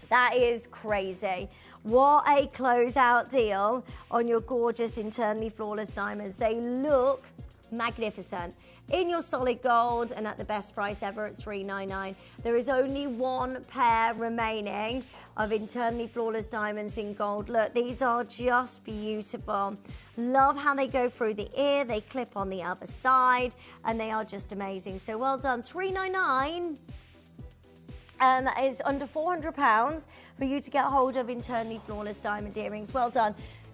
That is crazy. What a closeout deal on your gorgeous internally flawless diamonds. They look magnificent in your solid gold and at the best price ever at $399. There is only 1 pair remaining of internally flawless diamonds in gold. Look, these are just beautiful. Love how they go through the ear, they clip on the other side, and they are just amazing. So well done. $399. That is under £400 for you to get hold of internally flawless diamond earrings. Well done.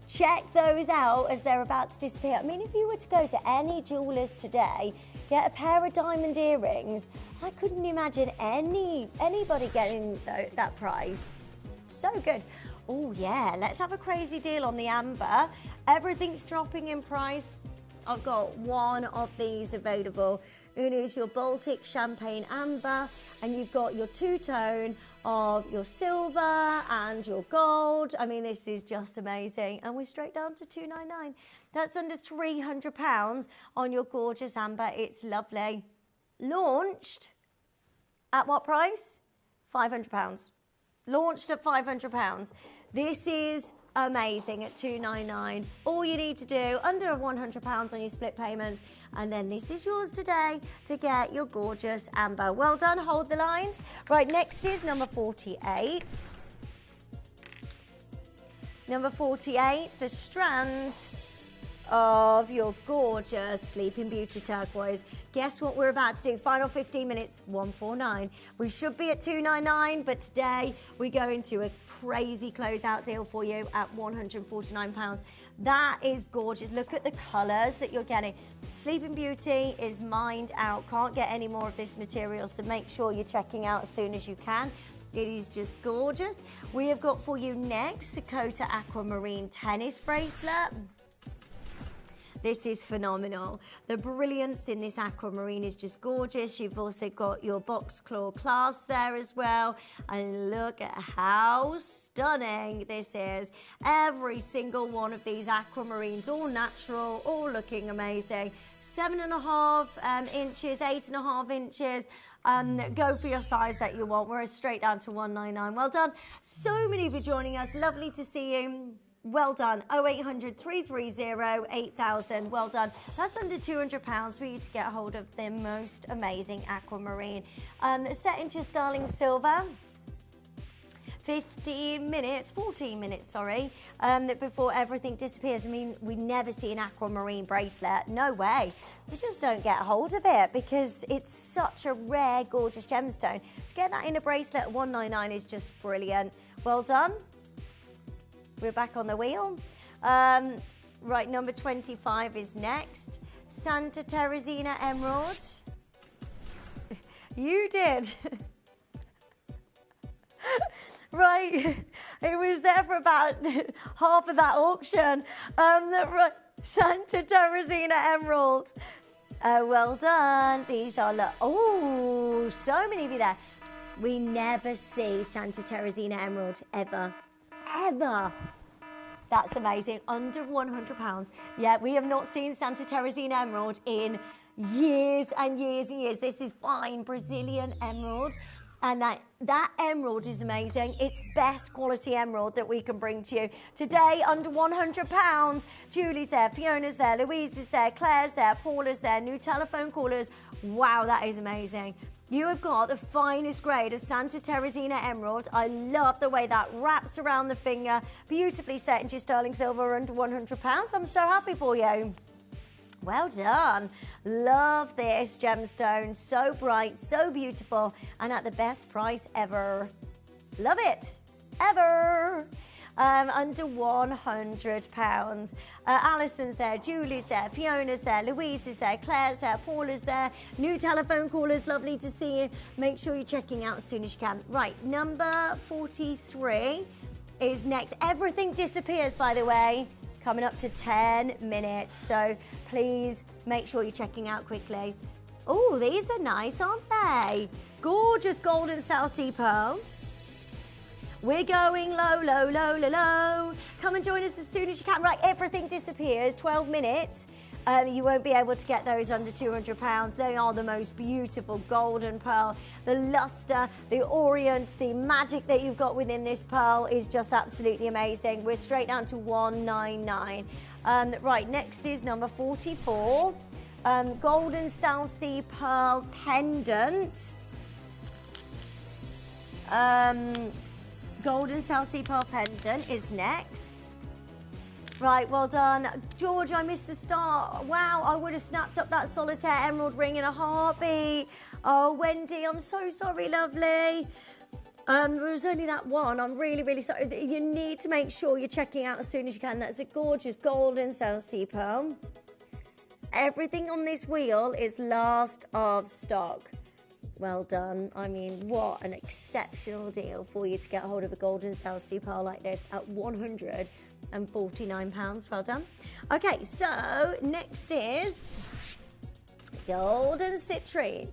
check those out as they're about to disappear. I mean, if you were to go to any jewellers today, get a pair of diamond earrings, I couldn't imagine anybody getting that price. So good. Oh yeah, let's have a crazy deal on the amber. Everything's dropping in price. I've got one of these available. It is your Baltic Champagne Amber, and you've got your two-tone of your silver and your gold. I mean, this is just amazing. And we're straight down to £299. That's under £300 on your gorgeous amber. It's lovely. Launched at what price? £500. Launched at £500. This is amazing at £299. All you need to do, under £100 on your split payments, and then this is yours today to get your gorgeous amber. Well done, hold the lines. Right, next is number 48. Number 48, the strand of your gorgeous Sleeping Beauty turquoise. Guess what we're about to do? Final 15 minutes, 149. We should be at 299, but today we go into a crazy closeout deal for you at £149. That is gorgeous. Look at the colours that you're getting. Sleeping Beauty is mined out. Can't get any more of this material, so make sure you're checking out as soon as you can. It is just gorgeous. We have got for you next Dakota Aquamarine tennis bracelet. This is phenomenal. The brilliance in this aquamarine is just gorgeous. You've also got your box claw clasp there as well. And look at how stunning this is. Every single one of these aquamarines, all natural, all looking amazing. 7.5 inches, 8.5 inches. Go for your size that you want. We're straight down to £199. Well done. So many of you joining us. Lovely to see you. Well done. 0800 330 8000. Well done. That's under £200 for you to get hold of the most amazing aquamarine. Set into sterling silver. 14 minutes, sorry, before everything disappears. I mean, we never see an aquamarine bracelet. No way. We just don't get hold of it because it's such a rare, gorgeous gemstone. To get that in a bracelet at £199 is just brilliant. Well done. We're back on the wheel. Right, number 25 is next. Santa Teresina Emerald. You did. Right, it was there for about half of that auction. Right, Santa Teresina Emerald. Well done. These are, oh, so many of you there. We never see Santa Teresina Emerald ever. Ever. That's amazing. Under £100. Yeah, we have not seen Santa Teresina Emerald in years and years and years. This is fine Brazilian emerald. And that emerald is amazing. It's best quality emerald that we can bring to you. Today, under £100. Julie's there, Fiona's there, Louise is there, Claire's there, Paula's there, new telephone callers. Wow, that is amazing. You have got the finest grade of Santa Teresina Emerald. I love the way that wraps around the finger. Beautifully set into sterling silver under £100. I'm so happy for you. Well done. Love this gemstone. So bright, so beautiful, and at the best price ever. Love it. Ever. Under £100. Alison's there, Julie's there, Fiona's there, Louise is there, Claire's there, Paula's there. New telephone callers, lovely to see you. Make sure you're checking out as soon as you can. Right, number 43 is next. Everything disappears, by the way, coming up to 10 minutes. So please make sure you're checking out quickly. Oh, these are nice, aren't they? Gorgeous golden South Sea pearl. We're going low, low, low, low, low. Come and join us as soon as you can. Right, everything disappears, 12 minutes. You won't be able to get those under £200. They are the most beautiful golden pearl. The luster, the orient, the magic that you've got within this pearl is just absolutely amazing. We're straight down to £199. Right, next is number 44. Golden South Sea pearl pendant. Golden South Sea pearl pendant is next. Right, well done. George, I missed the start. Wow, I would have snapped up that solitaire emerald ring in a heartbeat. Oh, Wendy, I'm so sorry, lovely. There was only that one. I'm really, really sorry. You need to make sure you're checking out as soon as you can. That's a gorgeous golden South Sea pearl. Everything on this wheel is last of stock. Well done. I mean, what an exceptional deal for you to get hold of a golden South Sea pearl like this at £149. Well done. Okay, so next is golden citrine.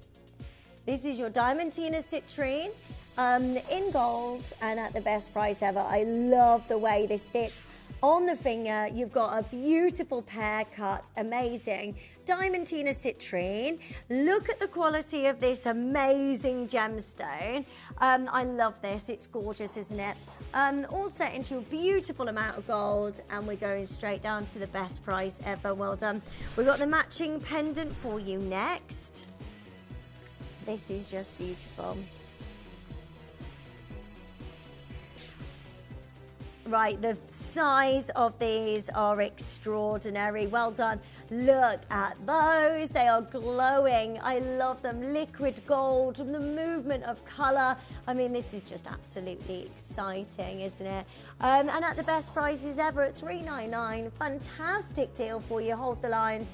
This is your Diamantina citrine in gold and at the best price ever. I love the way this sits on the finger. You've got a beautiful pear cut, amazing Diamantina citrine. Look at the quality of this amazing gemstone. I love this. It's gorgeous, isn't it? All set into a beautiful amount of gold, and we're going straight down to the best price ever. Well done. We've got the matching pendant for you next. This is just beautiful. Right, the size of these are extraordinary. Well done. Look at those. They are glowing. I love them. Liquid gold and the movement of colour. I mean, this is just absolutely exciting, isn't it? And at the best prices ever at $399. Fantastic deal for you. Hold the lines.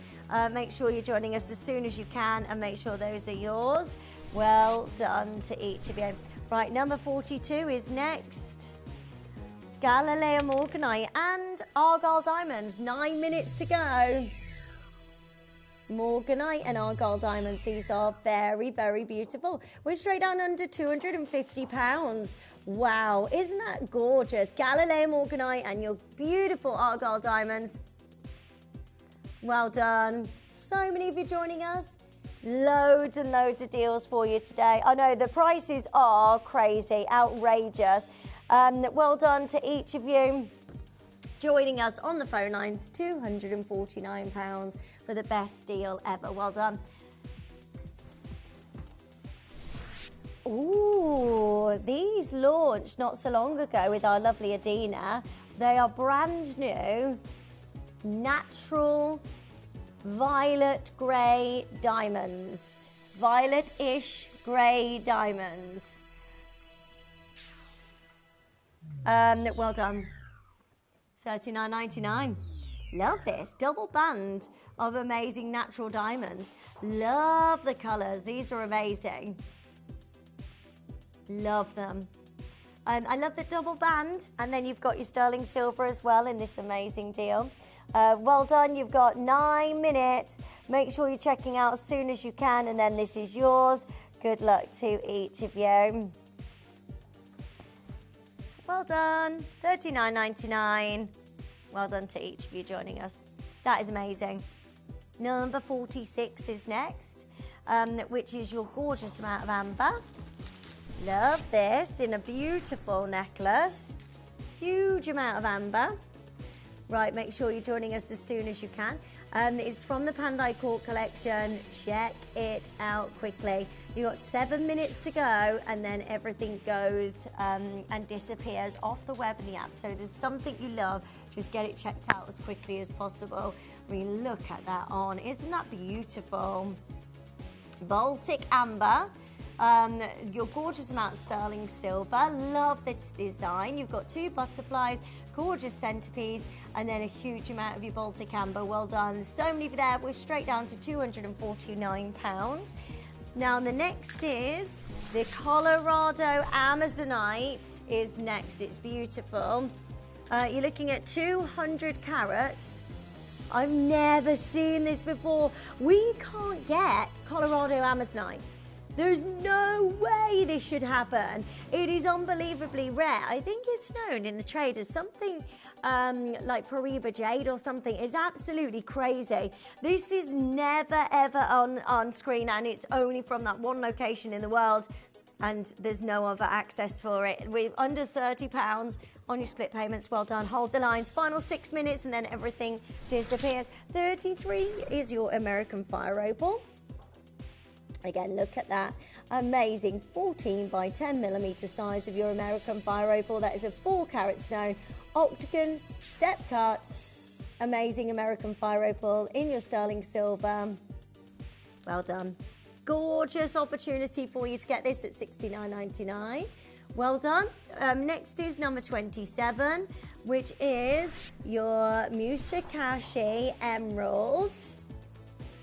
Make sure you're joining us as soon as you can and make sure those are yours. Well done to each of you. Right, number 42 is next. Galileo Morganite and Argyle Diamonds. 9 minutes to go. Morganite and Argyle Diamonds. These are very, very beautiful. We're straight down under £250. Wow, isn't that gorgeous? Galileo Morganite and your beautiful Argyle Diamonds. Well done. So many of you joining us. Loads and loads of deals for you today. I know the prices are crazy, outrageous. Well done to each of you joining us on the phone lines. £249 for the best deal ever. Well done. Ooh, these launched not so long ago with our lovely Adina. They are brand new, natural violet grey diamonds. Violet-ish grey diamonds. Well done. $39.99. Love this. Double band of amazing natural diamonds. Love the colours. These are amazing. Love them. I love the double band. And then you've got your sterling silver as well in this amazing deal. Well done. You've got 9 minutes. Make sure you're checking out as soon as you can. And then this is yours. Good luck to each of you. Well done. $39.99. Well done to each of you joining us. That is amazing. Number 46 is next, which is your gorgeous amount of amber. Love this in a beautiful necklace. Huge amount of amber. Right, make sure you're joining us as soon as you can. It's from the Pandai Court collection. Check it out quickly. You've got 7 minutes to go, and then everything goes and disappears off the web and the app. So if there's something you love, just get it checked out as quickly as possible. I mean, look at that on. Isn't that beautiful? Baltic amber. Your gorgeous amount of sterling silver. Love this design. You've got 2 butterflies, gorgeous centerpiece, and then a huge amount of your Baltic amber. Well done. So many of there. We're straight down to £249. Now the next is the Colorado Amazonite is next. It's beautiful. You're looking at 200 carats. I've never seen this before. We can't get Colorado Amazonite. There's no way this should happen. It is unbelievably rare. I think it's known in the trade as something like Paribas jade or something. It's absolutely crazy. This is never ever on screen, and it's only from that one location in the world, and there's no other access for it. With under £30 on your split payments. Well done. Hold the lines. Final 6 minutes, and then everything disappears. 33 is your American fire opal. Again, look at that. Amazing 14 by 10 millimeter size of your American fire opal. That is a 4 carat stone, octagon, step cut. Amazing American fire opal in your sterling silver. Well done. Gorgeous opportunity for you to get this at $69.99. Well done. Next is number 27, which is your Musakashi Emerald.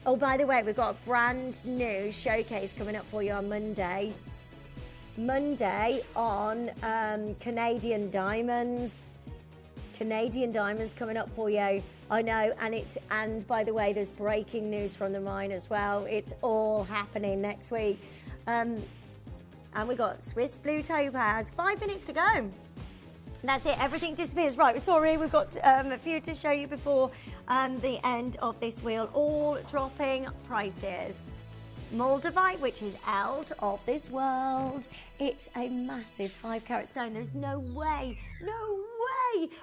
Oh, by the way, we've got a brand new showcase coming up for you on Monday. Monday on Canadian Diamonds. Canadian Diamonds coming up for you. I know, and by the way, there's breaking news from the mine as well. It's all happening next week. And we got Swiss Blue Topaz. 5 minutes to go. That's it, everything disappears. Right, sorry, we've got a few to show you before the end of this wheel. All dropping prices. Moldavite, which is out of this world. It's a massive 5-carat stone. There's no way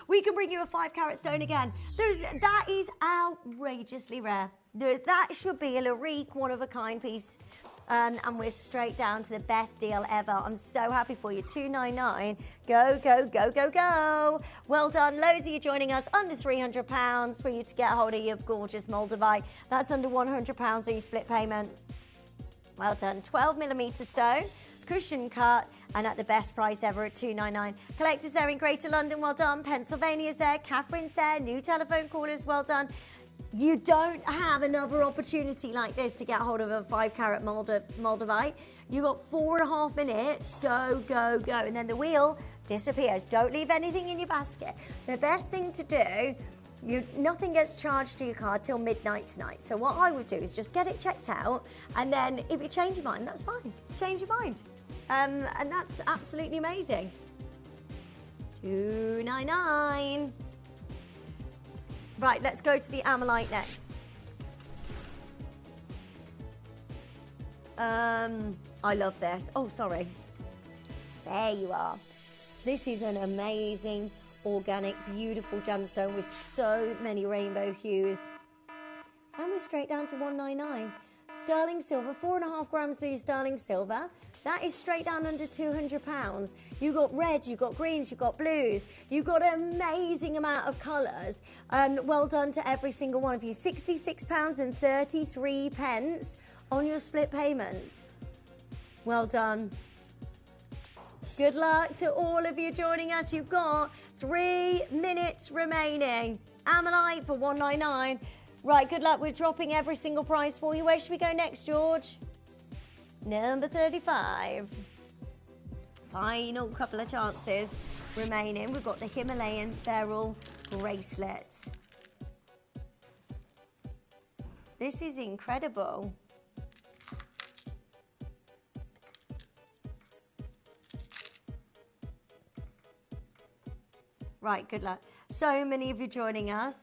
we can bring you a 5-carat stone again. That is outrageously rare. That should be a Larique one-of-a-kind piece. And we're straight down to the best deal ever. I'm so happy for you. $299. Go, go, go, go, go. Well done. Loads of you joining us. Under £300 for you to get a hold of your gorgeous Moldavite. That's under £100 of your split payment. Well done. 12mm stone, cushion cut, and at the best price ever at $299. Collectors there in Greater London, well done. Pennsylvania's there, Catherine's there, new telephone callers, well done. You don't have another opportunity like this to get hold of a 5-carat Moldavite. You got 4.5 minutes, go, go, go, and then the wheel disappears. Don't leave anything in your basket. The best thing to do, nothing gets charged to your card till midnight tonight. So what I would do is just get it checked out, and then if you change your mind, that's fine. Change your mind. And that's absolutely amazing. $299. Right, let's go to the Amalite next. I love this. Oh, sorry. There you are. This is an amazing, organic, beautiful gemstone with so many rainbow hues. And we're straight down to $199. Sterling silver, 4.5 grams of your sterling silver. That is straight down under £200. You've got reds, you've got greens, you've got blues. You've got an amazing amount of colours. Well done to every single one of you. £66.33 on your split payments. Well done. Good luck to all of you joining us. You've got 3 minutes remaining. Amalite for $199. Right, good luck. We're dropping every single price for you. Where should we go next, George? Number 35. Final couple of chances remaining. We've got the Himalayan beryl bracelet. This is incredible. Right, good luck. So many of you joining us.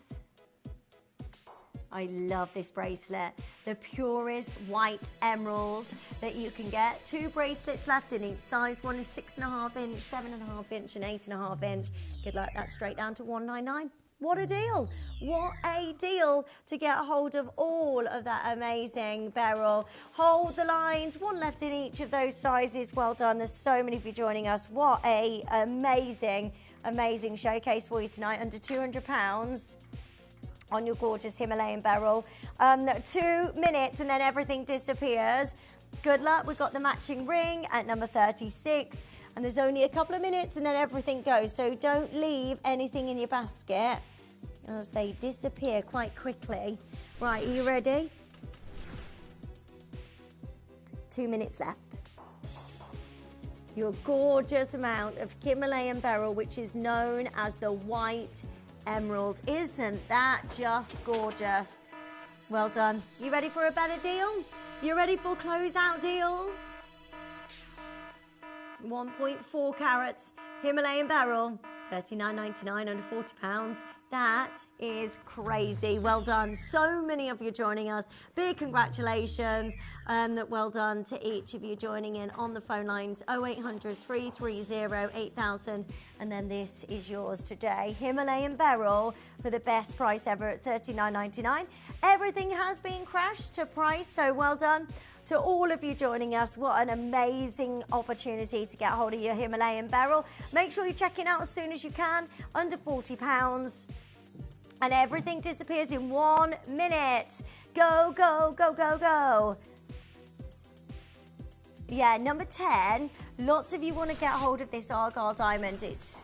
I love this bracelet. The purest white emerald that you can get. 2 bracelets left in each size. One is 6.5 inch, 7.5 inch, and 8.5 inch. Good luck. That's straight down to $199. What a deal. What a deal to get a hold of all of that amazing beryl. Hold the lines. 1 left in each of those sizes. Well done. There's so many of you joining us. What a amazing showcase for you tonight. Under £200 on your gorgeous Himalayan beryl. 2 minutes and then everything disappears. Good luck. We've got the matching ring at number 36. And there's only a couple of minutes and then everything goes. So don't leave anything in your basket as they disappear quite quickly. Right, are you ready? 2 minutes left. Your gorgeous amount of Himalayan beryl, which is known as the white emerald. Isn't that just gorgeous? Well done. You ready for a better deal? You ready for closeout deals? 1.4 carats Himalayan beryl, $39.99, under £40. That is crazy. Well done. So many of you joining us. Big congratulations. Well done to each of you joining in on the phone lines. 0800 330 8000. And then this is yours today. Himalayan beryl for the best price ever at $39.99. Everything has been crashed to price, so well done to all of you joining us. What an amazing opportunity to get hold of your Himalayan beryl. Make sure you check it out as soon as you can. Under £40. And everything disappears in 1 minute. Go, go, go, go, go. Yeah, number 10, Lots of you want to get hold of this Argyle diamond. It's